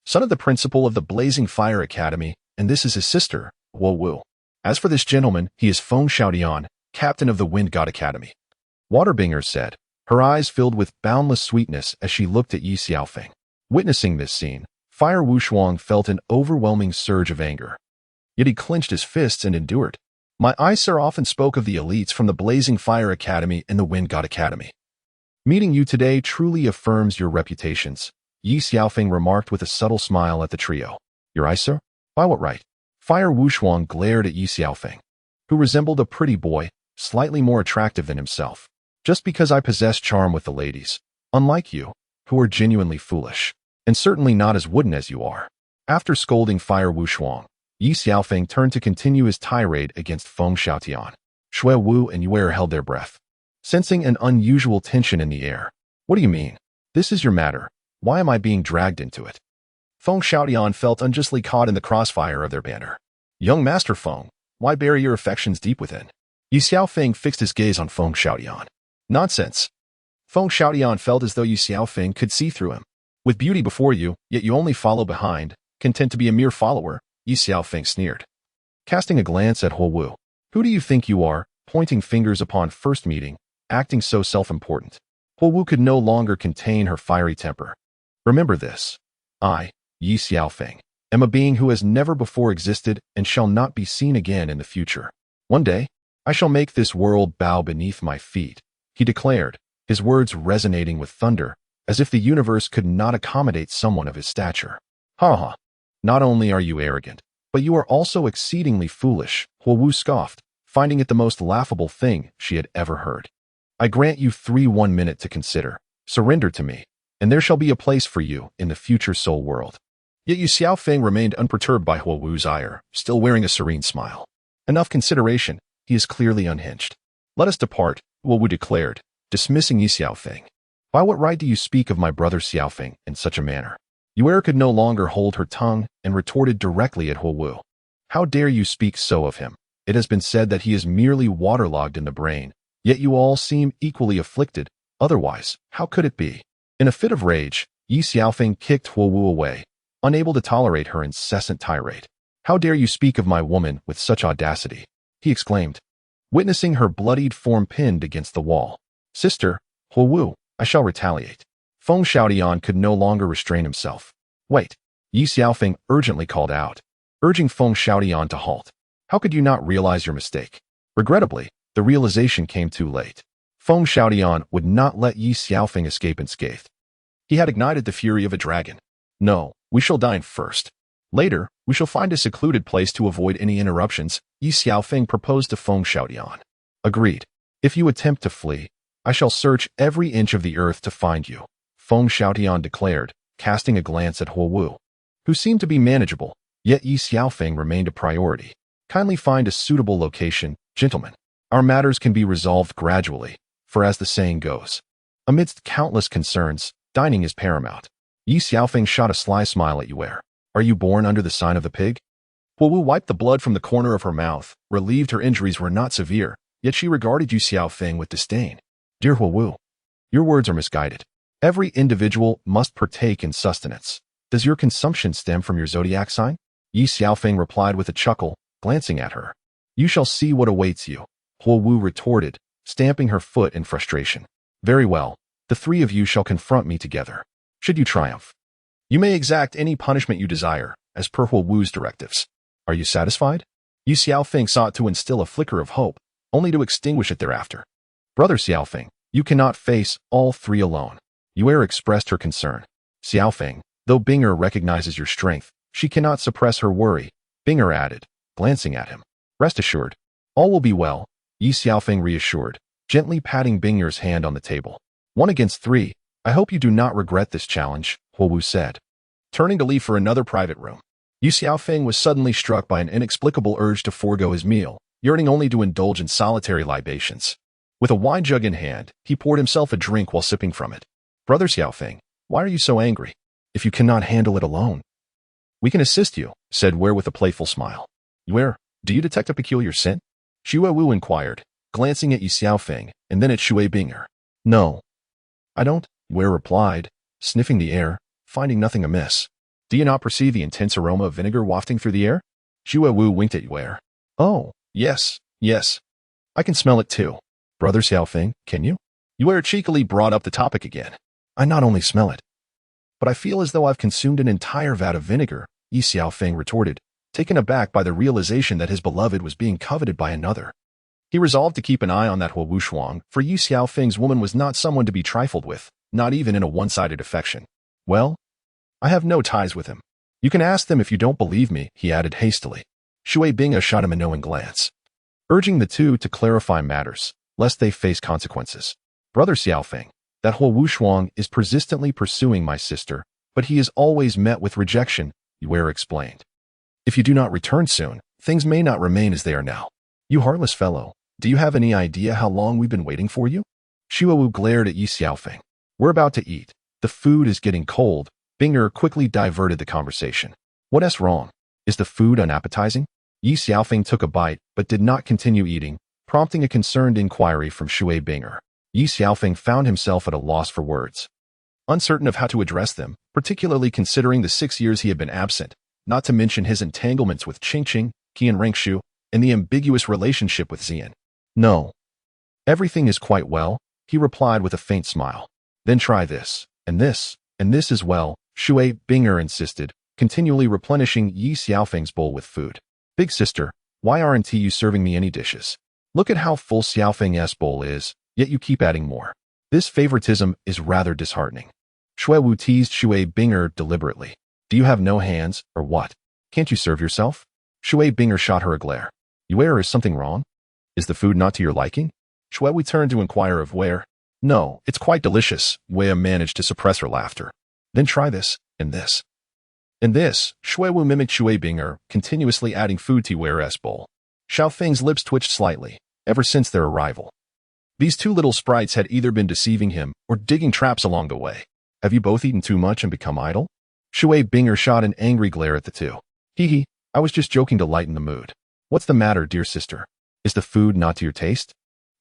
[SPEAKER 1] son of the principal of the Blazing Fire Academy, and this is his sister, Huo Wu. As for this gentleman, he is Feng Xiaodian, captain of the Wind God Academy. Waterbinger said, her eyes filled with boundless sweetness as she looked at Ye Xiaofeng. Witnessing this scene, Fire Wushuang felt an overwhelming surge of anger. Yet he clenched his fists and endured. My sir often spoke of the elites from the Blazing Fire Academy and the Wind God Academy. Meeting you today truly affirms your reputations, Ye Xiaofeng remarked with a subtle smile at the trio. Your sir? By what right? Fire Wushuang glared at Ye Xiaofeng, who resembled a pretty boy, slightly more attractive than himself. Just because I possess charm with the ladies. Unlike you, who are genuinely foolish, and certainly not as wooden as you are. After scolding Fire Wu Shuang, Ye Xiaofeng turned to continue his tirade against Feng Xiaotian. Shui Wu and Yue held their breath, sensing an unusual tension in the air. What do you mean? This is your matter. Why am I being dragged into it? Feng Xiaotian felt unjustly caught in the crossfire of their banter. Young Master Feng, why bury your affections deep within? Ye Xiaofeng fixed his gaze on Feng Xiaotian. Nonsense. Feng Xiaotian felt as though Ye Xiaofeng could see through him. With beauty before you, yet you only follow behind, content to be a mere follower, Ye Xiaofeng sneered. Casting a glance at Huo Wu. Who do you think you are, pointing fingers upon first meeting, acting so self-important? Huo Wu could no longer contain her fiery temper. Remember this. I, Ye Xiaofeng, am a being who has never before existed and shall not be seen again in the future. One day, I shall make this world bow beneath my feet, he declared, his words resonating with thunder, as if the universe could not accommodate someone of his stature. Ha ha. Not only are you arrogant, but you are also exceedingly foolish, Huo Wu scoffed, finding it the most laughable thing she had ever heard. I grant you 1 minute to consider. Surrender to me, and there shall be a place for you in the future soul world. Yet Ye Xiaofeng remained unperturbed by Huo Wu's ire, still wearing a serene smile. Enough consideration, he is clearly unhinged. Let us depart, Huo Wu declared, dismissing Ye Xiaofeng. By what right do you speak of my brother Xiaofeng in such a manner? Yue could no longer hold her tongue and retorted directly at Huo Wu. How dare you speak so of him? It has been said that he is merely waterlogged in the brain, yet you all seem equally afflicted. Otherwise, how could it be? In a fit of rage, Ye Xiaofeng kicked Huo Wu away, unable to tolerate her incessant tirade. How dare you speak of my woman with such audacity? He exclaimed, witnessing her bloodied form pinned against the wall. Sister, Huo Wu, I shall retaliate. Feng Xiaotian could no longer restrain himself. Wait, Ye Xiaofeng urgently called out, urging Feng Xiaotian to halt. How could you not realize your mistake? Regrettably, the realization came too late. Feng Xiaotian would not let Ye Xiaofeng escape unscathed. He had ignited the fury of a dragon. No, we shall dine first. Later, we shall find a secluded place to avoid any interruptions, Ye Xiaofeng proposed to Feng Xiaotian. Agreed. If you attempt to flee, I shall search every inch of the earth to find you, Feng Xiaotian declared, casting a glance at Huo Wu, who seemed to be manageable, yet Ye Xiaofeng remained a priority. Kindly find a suitable location, gentlemen. Our matters can be resolved gradually, for as the saying goes, amidst countless concerns, dining is paramount. Ye Xiaofeng shot a sly smile at Yue. Are you born under the sign of the pig? Huo Wu wiped the blood from the corner of her mouth, relieved her injuries were not severe, yet she regarded Ye Xiaofeng with disdain. Dear Huo Wu, your words are misguided. Every individual must partake in sustenance. Does your consumption stem from your zodiac sign? Ye Xiaofeng replied with a chuckle, glancing at her. You shall see what awaits you, Huo Wu retorted, stamping her foot in frustration. Very well, the three of you shall confront me together. Should you triumph, you may exact any punishment you desire, as per Huo Wu's directives. Are you satisfied? Ye Xiaofeng sought to instill a flicker of hope, only to extinguish it thereafter. Brother Xiaofeng, you cannot face all three alone. Yue expressed her concern. Xiaofeng, though Binger recognizes your strength, she cannot suppress her worry, Binger added, glancing at him. Rest assured, all will be well, Ye Xiaofeng reassured, gently patting Binger's hand on the table. 1 against 3, I hope you do not regret this challenge, Huo Wu said. Turning to leave for another private room, Ye Xiaofeng was suddenly struck by an inexplicable urge to forego his meal, yearning only to indulge in solitary libations. With a wine jug in hand, he poured himself a drink while sipping from it. Brother Xiaofeng, why are you so angry? If you cannot handle it alone, we can assist you, said Ware with a playful smile. Ware, do you detect a peculiar scent? Xue Wu inquired, glancing at Ye Xiaofeng, and then at Xue Binger. No, I don't, Ware replied, sniffing the air, finding nothing amiss. Do you not perceive the intense aroma of vinegar wafting through the air? Xue Wu winked at Ware. Oh, yes, I can smell it too. Brother Xiaofeng, can you? Yue cheekily brought up the topic again. I not only smell it, but I feel as though I've consumed an entire vat of vinegar, Ye Xiaofeng retorted, taken aback by the realization that his beloved was being coveted by another. He resolved to keep an eye on that Huo Wu Shuang, for Ye Xiaofeng's woman was not someone to be trifled with, not even in a one-sided affection. Well, I have no ties with him. You can ask them if you don't believe me, he added hastily. Xue Binga shot him a knowing glance, urging the two to clarify matters, lest they face consequences. Brother Xiaofeng, that Huo Wushuang is persistently pursuing my sister, but he is always met with rejection, Ye explained. If you do not return soon, things may not remain as they are now. You heartless fellow, do you have any idea how long we've been waiting for you? Shuowu glared at Ye Xiaofeng. We're about to eat. The food is getting cold. Binger quickly diverted the conversation. What's wrong? Is the food unappetizing? Ye Xiaofeng took a bite, but did not continue eating, prompting a concerned inquiry from Shui Binger. Ye Xiaofeng found himself at a loss for words. Uncertain of how to address them, particularly considering the 6 years he had been absent, not to mention his entanglements with Qingqing, Qian Rengshu, and the ambiguous relationship with Xian. No. Everything is quite well, he replied with a faint smile. Then try this, and this, and this as well, Shui Binger insisted, continually replenishing Ye Xiaofeng's bowl with food. Big sister, why aren't you serving me any dishes? Look at how full Xiaofeng's bowl is, yet you keep adding more. This favoritism is rather disheartening. Shuiwu teased Shui Binger deliberately. Do you have no hands, or what? Can't you serve yourself? Shui Binger shot her a glare. Where is something wrong? Is the food not to your liking? Shuiwu turned to inquire of where. No, it's quite delicious, Wei managed to suppress her laughter. Then try this, and this. And this, Shuiwu mimicked Shui Binger, continuously adding food to Wei's bowl. Xiaofeng's lips twitched slightly, ever since their arrival. These two little sprites had either been deceiving him or digging traps along the way. Have you both eaten too much and become idle? Shui Binger shot an angry glare at the two. Hee, I was just joking to lighten the mood. What's the matter, dear sister? Is the food not to your taste?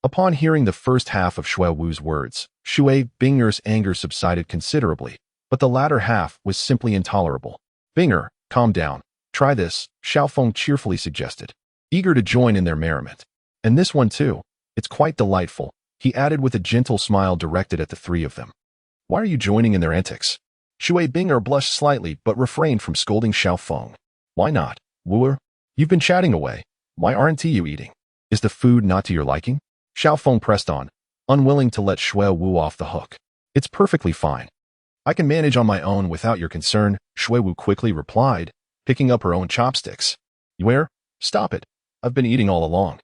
[SPEAKER 1] Upon hearing the first half of Shuiwu's words, Shui Binger's anger subsided considerably, but the latter half was simply intolerable. Binger, calm down. Try this, Xiaofeng cheerfully suggested, eager to join in their merriment. And this one too. It's quite delightful, he added with a gentle smile directed at the three of them. Why are you joining in their antics? Shui Binger blushed slightly but refrained from scolding Xiaofeng. Why not, Wu? You've been chatting away. Why aren't you eating? Is the food not to your liking? Xiaofeng pressed on, unwilling to let Shui Wu off the hook. It's perfectly fine. I can manage on my own without your concern, Shui Wu quickly replied, picking up her own chopsticks. Yue, stop it. I've been eating all along.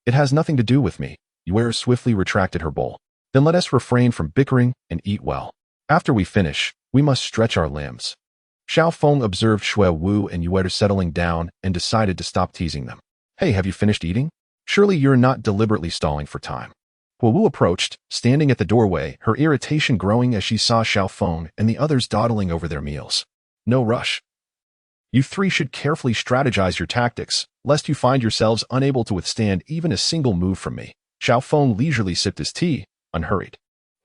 [SPEAKER 1] It has nothing to do with me. Yue swiftly retracted her bowl. Then let us refrain from bickering and eat well. After we finish, we must stretch our limbs. Xiaofeng observed Shui Wu and Yue settling down and decided to stop teasing them. Hey, have you finished eating? Surely you're not deliberately stalling for time. Huo Wu approached, standing at the doorway, her irritation growing as she saw Xiaofeng and the others dawdling over their meals. No rush. You three should carefully strategize your tactics, lest you find yourselves unable to withstand even a single move from me. Xiaofeng leisurely sipped his tea, unhurried.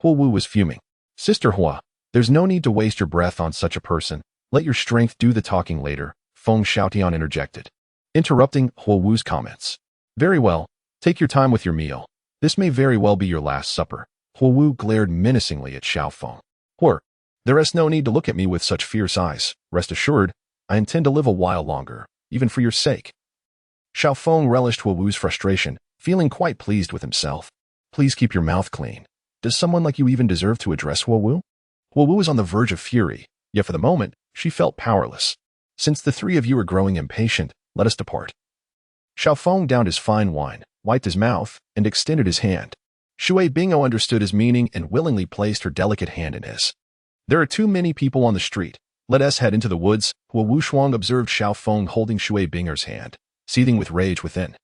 [SPEAKER 1] Huo Wu was fuming. Sister Hua, there's no need to waste your breath on such a person. Let your strength do the talking later, Feng Xiaotian interjected, interrupting Huo Wu's comments. Very well, take your time with your meal. This may very well be your last supper. Huo Wu glared menacingly at Xiaofeng. There is no need to look at me with such fierce eyes. Rest assured, I intend to live a while longer, even for your sake. Xiaofeng relished Huo Wu's frustration, feeling quite pleased with himself. Please keep your mouth clean. Does someone like you even deserve to address Huo Wu? Huo Wu was on the verge of fury, yet for the moment, she felt powerless. Since the three of you are growing impatient, let us depart. Xiaofeng downed his fine wine, wiped his mouth, and extended his hand. Shui Bingo understood his meaning and willingly placed her delicate hand in his. There are too many people on the street. Let us head into the woods, Huo Wushuang observed Xiaofeng holding Shui Binger's hand, seething with rage within.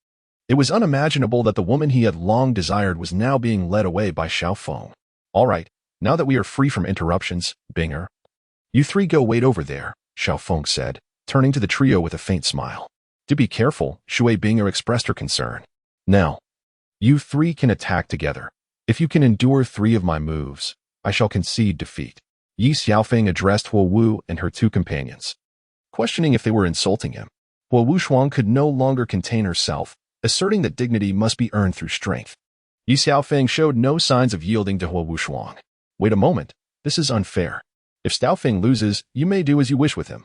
[SPEAKER 1] It was unimaginable that the woman he had long desired was now being led away by Xiaofeng. All right, now that we are free from interruptions, Binger. You three go wait over there, Xiaofeng said, turning to the trio with a faint smile. Do be careful, Shui Binger expressed her concern. Now, you three can attack together. If you can endure 3 of my moves, I shall concede defeat. Ye Xiaofeng addressed Huo Wu and her 2 companions, questioning if they were insulting him. Huo Wushuang could no longer contain herself, asserting that dignity must be earned through strength. Ye Xiaofeng showed no signs of yielding to Huo Wushuang. Wait a moment, this is unfair. If Xiaofeng loses, you may do as you wish with him.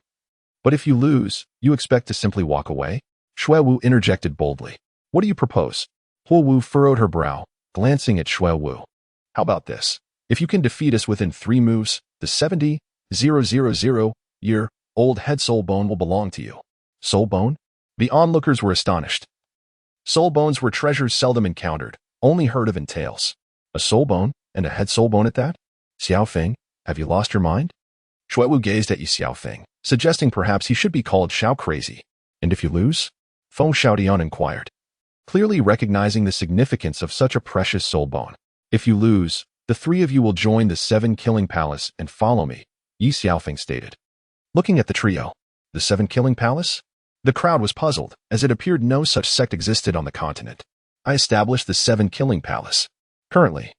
[SPEAKER 1] But if you lose, you expect to simply walk away? Shui Wu interjected boldly. What do you propose? Huo Wu furrowed her brow, glancing at Shui Wu. How about this? If you can defeat us within 3 moves, the 70,000-year-old head soul bone will belong to you. Soul bone? The onlookers were astonished. Soul bones were treasures seldom encountered, only heard of in tales. A soul bone? and a head soul bone at that? Xiaofeng, have you lost your mind? Shuiwu gazed at Ye Xiaofeng, suggesting perhaps he should be called Xiao Crazy. And if you lose? Feng Xiaodian inquired, clearly recognizing the significance of such a precious soul bone. If you lose, the three of you will join the 7 Killing Palace and follow me, Ye Xiaofeng stated. Looking at the trio, the 7 Killing Palace? The crowd was puzzled, as it appeared no such sect existed on the continent. I established the 7 Killing Palace. Currently,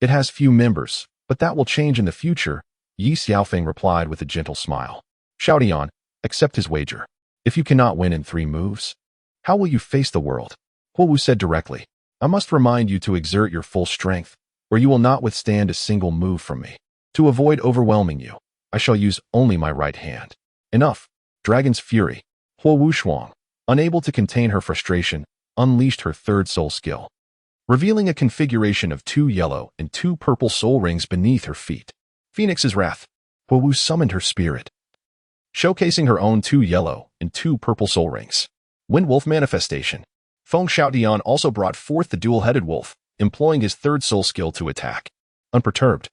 [SPEAKER 1] it has few members, but that will change in the future, Ye Xiaofeng replied with a gentle smile. Xiaodian, accept his wager. If you cannot win in 3 moves, how will you face the world? Huowu said directly. I must remind you to exert your full strength, or you will not withstand a single move from me. To avoid overwhelming you, I shall use only my right hand. Enough. Dragon's Fury. Huowu Shuang, unable to contain her frustration, unleashed her third soul skill, revealing a configuration of 2 yellow and 2 purple soul rings beneath her feet. Phoenix's Wrath. Huowu summoned her spirit, showcasing her own 2 yellow and 2 purple soul rings. Wind Wolf Manifestation. Feng Xiaodian also brought forth the dual-headed wolf, employing his third soul skill to attack. Unperturbed,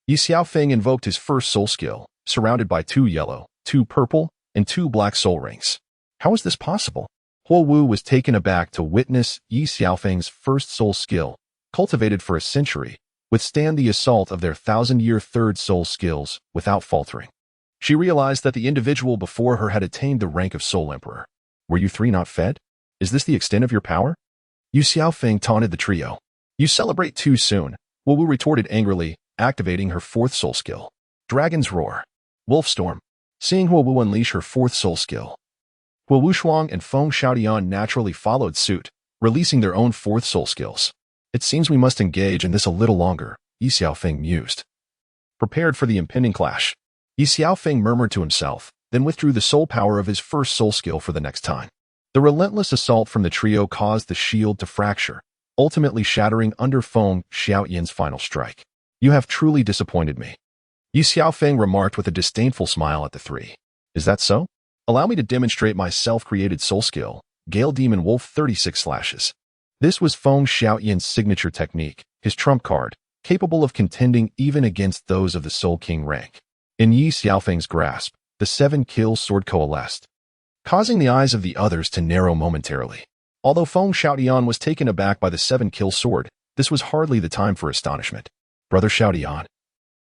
[SPEAKER 1] Ye Xiaofeng invoked his first soul skill, surrounded by 2 yellow, 2 purple, and 2 black soul rings. How is this possible? Huowu was taken aback to witness Ye Xiaofeng's first soul skill, cultivated for a century, withstand the assault of their 1,000-year third soul skills without faltering. She realized that the individual before her had attained the rank of Soul Emperor. Were you 3 not fed? Is this the extent of your power? Ye Xiaofeng taunted the trio. You celebrate too soon, Huowu retorted angrily, activating her 4th soul skill. Dragon's Roar. Wolf Storm. Seeing Huowu unleash her 4th soul skill, Huowu Shuang and Feng Xiaodian naturally followed suit, releasing their own 4th soul skills. It seems we must engage in this a little longer, Ye Xiaofeng mused. Prepared for the impending clash, Ye Xiaofeng murmured to himself, then withdrew the soul power of his first soul skill for the next time. The relentless assault from the trio caused the shield to fracture, ultimately shattering under Feng Xiaoyan's final strike. You have truly disappointed me, Ye Xiaofeng remarked with a disdainful smile at the 3. Is that so? Allow me to demonstrate my self-created soul skill, Gale Demon Wolf 36 Slashes. This was Feng Xiaoyan's signature technique, his trump card, capable of contending even against those of the Soul King rank. In Ye Xiaofeng's grasp, the 7-kill sword coalesced, causing the eyes of the others to narrow momentarily. Although Feng Xiaodian was taken aback by the 7-kill sword, this was hardly the time for astonishment. Brother Xiaodian,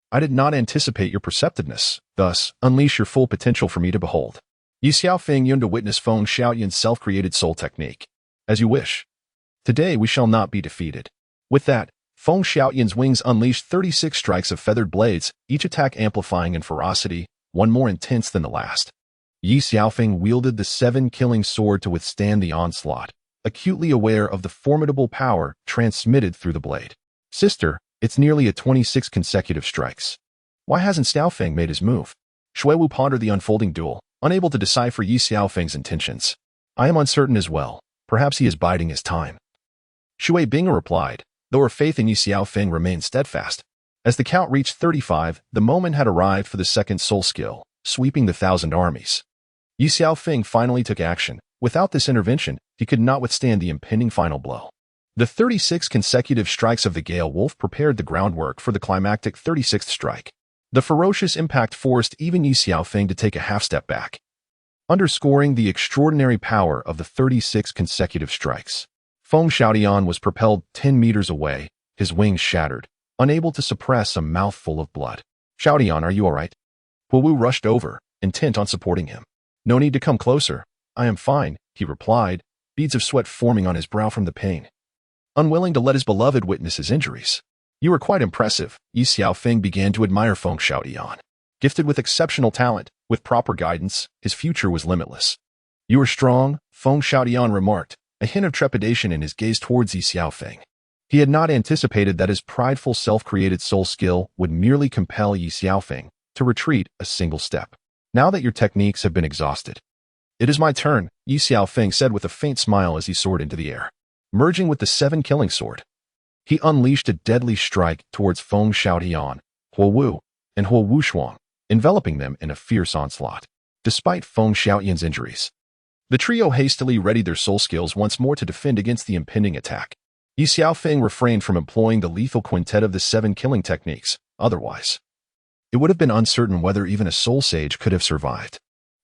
[SPEAKER 1] I did not anticipate your perceptiveness, thus, unleash your full potential for me to behold. Ye Xiaofeng yearned to witness Feng Xiaoyan's self-created soul technique. As you wish. Today we shall not be defeated. With that, Feng Xiaoyan's wings unleashed 36 strikes of feathered blades, each attack amplifying in ferocity, one more intense than the last. Ye Xiaofeng wielded the 7-killing sword to withstand the onslaught, acutely aware of the formidable power transmitted through the blade. Sister, it's nearly a 26 consecutive strikes. Why hasn't Xiaofeng made his move? Shuiwu pondered the unfolding duel, unable to decipher Ye Xiaofeng's intentions. I am uncertain as well. Perhaps he is biding his time. Shui Bing replied, though her faith in Ye Xiaofeng remained steadfast. As the count reached 35, the moment had arrived for the second soul skill, sweeping the 1,000 armies. Ye Xiaofeng finally took action. Without this intervention, he could not withstand the impending final blow. The 36 consecutive strikes of the Gale Wolf prepared the groundwork for the climactic 36th strike. The ferocious impact forced even Ye Xiaofeng to take a half-step back, underscoring the extraordinary power of the 36 consecutive strikes. Feng Xiaodian was propelled 10 meters away, his wings shattered, unable to suppress a mouthful of blood. Xiaodian, are you all right? Huowu rushed over, intent on supporting him. No need to come closer. I am fine, he replied, beads of sweat forming on his brow from the pain. Unwilling to let his beloved witness his injuries. You are quite impressive. Ye Xiaofeng began to admire Feng Xiaodian. Gifted with exceptional talent, with proper guidance, his future was limitless. You are strong, Feng Xiaodian remarked, a hint of trepidation in his gaze towards Ye Xiaofeng. He had not anticipated that his prideful self-created soul skill would merely compel Ye Xiaofeng to retreat a single step. Now that your techniques have been exhausted, it is my turn, Ye Xiaofeng said with a faint smile as he soared into the air. Merging with the 7-killing sword, he unleashed a deadly strike towards Feng Xiaodian, Huowu, and Huowu Shuang, enveloping them in a fierce onslaught. Despite Feng Xiaoyan's injuries, the trio hastily readied their soul skills once more to defend against the impending attack. Ye Xiaofeng refrained from employing the lethal quintet of the 7 killing techniques. Otherwise, it would have been uncertain whether even a soul sage could have survived.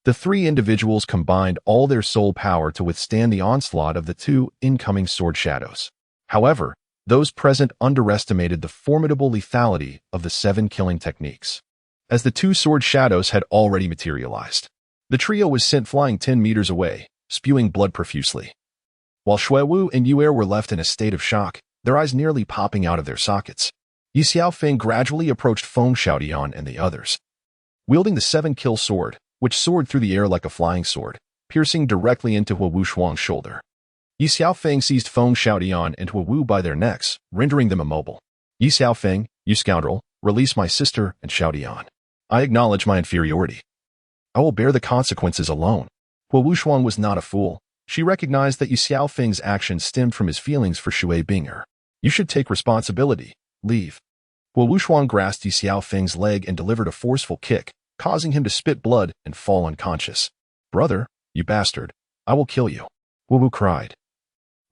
[SPEAKER 1] The 3 individuals combined all their soul power to withstand the onslaught of the 2 incoming sword shadows. However, those present underestimated the formidable lethality of the 7 killing techniques, as the 2 sword shadows had already materialized. The trio was sent flying 10 meters away, spewing blood profusely, while Shuiwu and Yuer were left in a state of shock, their eyes nearly popping out of their sockets. Ye Xiaofeng gradually approached Feng Xiaodian and the others, wielding the 7-kill sword, which soared through the air like a flying sword, piercing directly into Wu Shuang's shoulder. Ye Xiaofeng seized Feng Xiaodian and Wu by their necks, rendering them immobile. Ye Xiaofeng, you scoundrel, release my sister and Xiaodian. I acknowledge my inferiority. I will bear the consequences alone. Wu Shuang was not a fool. She recognized that Ye Xiaofeng's actions stemmed from his feelings for Shui Binger. You should take responsibility. Leave. Wu Shuang grasped Ye Xiaofeng's leg and delivered a forceful kick, causing him to spit blood and fall unconscious. Brother, you bastard, I will kill you. Wu cried,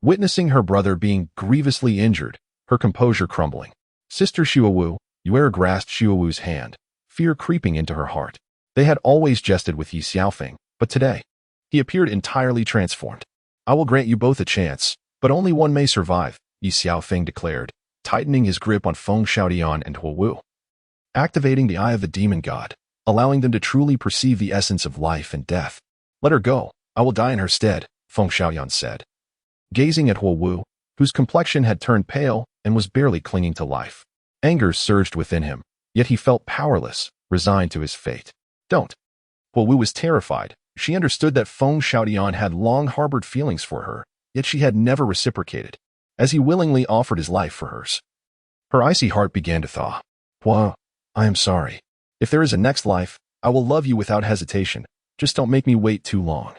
[SPEAKER 1] witnessing her brother being grievously injured, her composure crumbling. Sister Shuiwu, Yuer grasped Shuiwu's hand, fear creeping into her heart. They had always jested with Ye Xiaofeng, but today, he appeared entirely transformed. I will grant you both a chance, but only one may survive, Ye Xiaofeng declared, tightening his grip on Feng Xiaodian and Wu, activating the eye of the demon god, allowing them to truly perceive the essence of life and death. Let her go, I will die in her stead, Feng Xiaodian said, gazing at Wu, whose complexion had turned pale and was barely clinging to life. Anger surged within him, yet he felt powerless, resigned to his fate. Don't. Wu was terrified. She understood that Feng Xiaodian had long harbored feelings for her, yet she had never reciprocated, as he willingly offered his life for hers. Her icy heart began to thaw. Hua, I am sorry. If there is a next life, I will love you without hesitation. Just don't make me wait too long.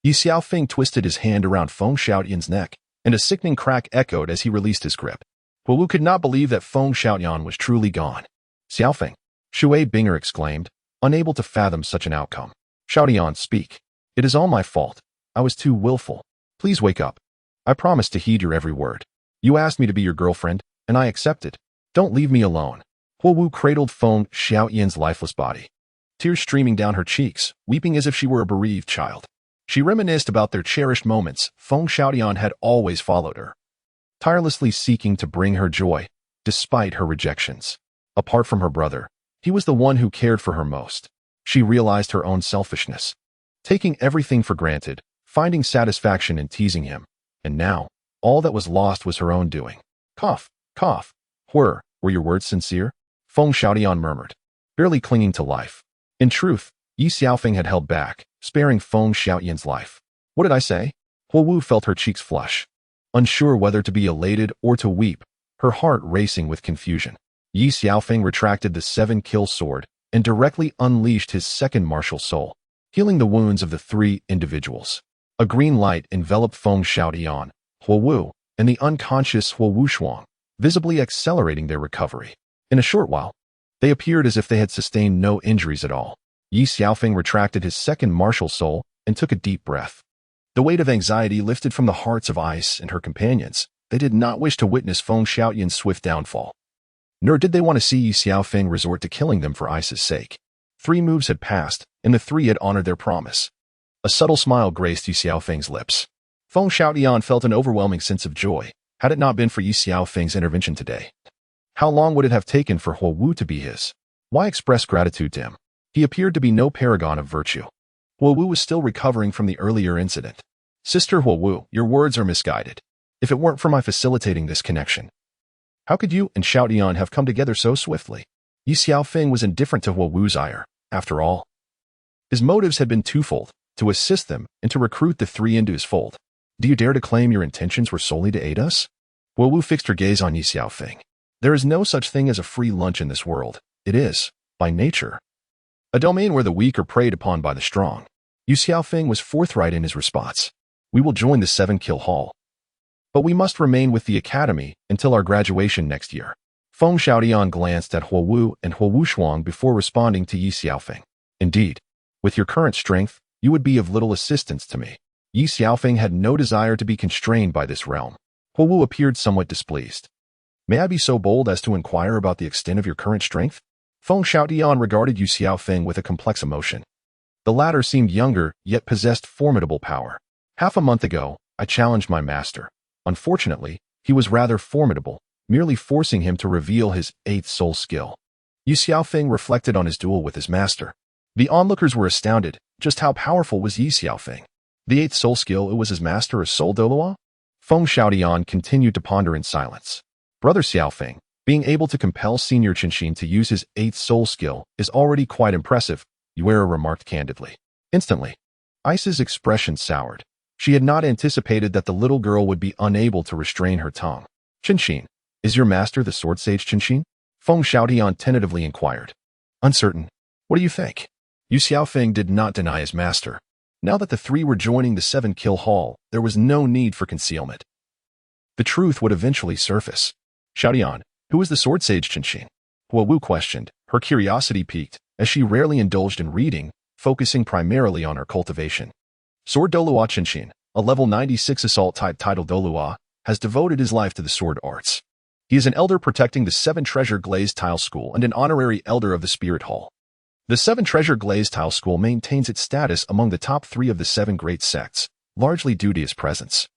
[SPEAKER 1] Ye Xiaofeng twisted his hand around Feng Xiaodian's neck, and a sickening crack echoed as he released his grip. Wu could not believe that Feng Xiaodian was truly gone. Xiaofeng, Shui Binger exclaimed, unable to fathom such an outcome. Xiaodian, speak. It is all my fault. I was too willful. Please wake up. I promise to heed your every word. You asked me to be your girlfriend, and I accepted. Don't leave me alone. Wu cradled Feng Xiaodian's lifeless body, tears streaming down her cheeks, weeping as if she were a bereaved child. She reminisced about their cherished moments. Feng Xiaodian had always followed her, tirelessly seeking to bring her joy, despite her rejections. Apart from her brother, he was the one who cared for her most. She realized her own selfishness, taking everything for granted, finding satisfaction in teasing him, and now, all that was lost was her own doing. Cough, cough. Were your words sincere? Feng Xiaodian murmured, barely clinging to life. In truth, Ye Xiaofeng had held back, sparing Feng Xiaodian's life. What did I say? Wu felt her cheeks flush, unsure whether to be elated or to weep, her heart racing with confusion. Ye Xiaofeng retracted the 7-kill sword and directly unleashed his second martial soul, healing the wounds of the 3 individuals. A green light enveloped Feng Xiaodian, Wu, and the unconscious Wu Shuang, visibly accelerating their recovery. In a short while, they appeared as if they had sustained no injuries at all. Ye Xiaofeng retracted his second martial soul and took a deep breath. The weight of anxiety lifted from the hearts of Ice and her companions. They did not wish to witness Feng Xiaodian's swift downfall, nor did they want to see Ye Xiaofeng resort to killing them for Ice's sake. 3 moves had passed, and the 3 had honored their promise. A subtle smile graced Ye Xiaofeng's lips. Feng Xiaodian felt an overwhelming sense of joy, had it not been for Ye Xiaofeng's intervention today. How long would it have taken for Wu to be his? Why express gratitude to him? He appeared to be no paragon of virtue. Wu was still recovering from the earlier incident. Sister Wu, your words are misguided. If it weren't for my facilitating this connection, how could you and Xiaodian have come together so swiftly? Ye Xiaofeng was indifferent to Wu's ire, after all. His motives had been twofold, to assist them and to recruit the 3 into his fold. Do you dare to claim your intentions were solely to aid us? Wu fixed her gaze on Ye Xiaofeng. There is no such thing as a free lunch in this world. It is, by nature, a domain where the weak are preyed upon by the strong. Ye Xiaofeng was forthright in his response. We will join the 7-kill hall, but we must remain with the academy until our graduation next year. Feng Xiaodian glanced at Wu and Wu Shuang before responding to Ye Xiaofeng. Indeed, with your current strength, you would be of little assistance to me. Ye Xiaofeng had no desire to be constrained by this realm. Wu appeared somewhat displeased. May I be so bold as to inquire about the extent of your current strength? Feng Xiaotian regarded Ye Xiaofeng with a complex emotion. The latter seemed younger, yet possessed formidable power. Half a month ago, I challenged my master. Unfortunately, he was rather formidable, merely forcing him to reveal his 8th soul skill. Ye Xiaofeng reflected on his duel with his master. The onlookers were astounded. Just how powerful was Ye Xiaofeng? The 8th soul skill, it was his master, a soul Douluo? Feng Xiaotian continued to ponder in silence. Brother Xiaofeng, being able to compel Senior Qinshin to use his 8th soul skill is already quite impressive, Yuera remarked candidly. Instantly, Ice's expression soured. She had not anticipated that the little girl would be unable to restrain her tongue. Qinshin, is your master the sword sage Qinshin? Feng Xiaotian tentatively inquired. Uncertain. What do you think? Ye Xiaofeng did not deny his master. Now that the three were joining the 7-kill hall, there was no need for concealment. The truth would eventually surface. Xiaotian, who is the sword sage Qinshin? Wu questioned, her curiosity piqued, as she rarely indulged in reading, focusing primarily on her cultivation. Sword Douluo Qinshin, a level 96 assault-type title Douluo, has devoted his life to the sword arts. He is an elder protecting the 7 Treasure Glazed Tile School and an honorary elder of the Spirit Hall. The 7 Treasure Glazed Tile School maintains its status among the top 3 of the 7 great sects, largely due to his presence.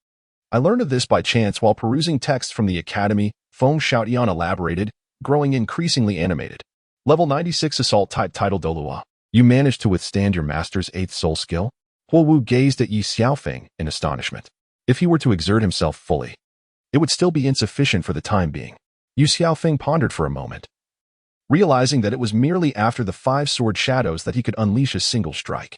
[SPEAKER 1] I learned of this by chance while perusing texts from the academy, Feng Xiaotian elaborated, growing increasingly animated. Level 96 assault-type title Douluo. You managed to withstand your master's 8th soul skill? Wu gazed at Ye Xiaofeng in astonishment. If he were to exert himself fully, it would still be insufficient for the time being. Ye Xiaofeng pondered for a moment, realizing that it was merely after the 5 sword shadows that he could unleash a single strike.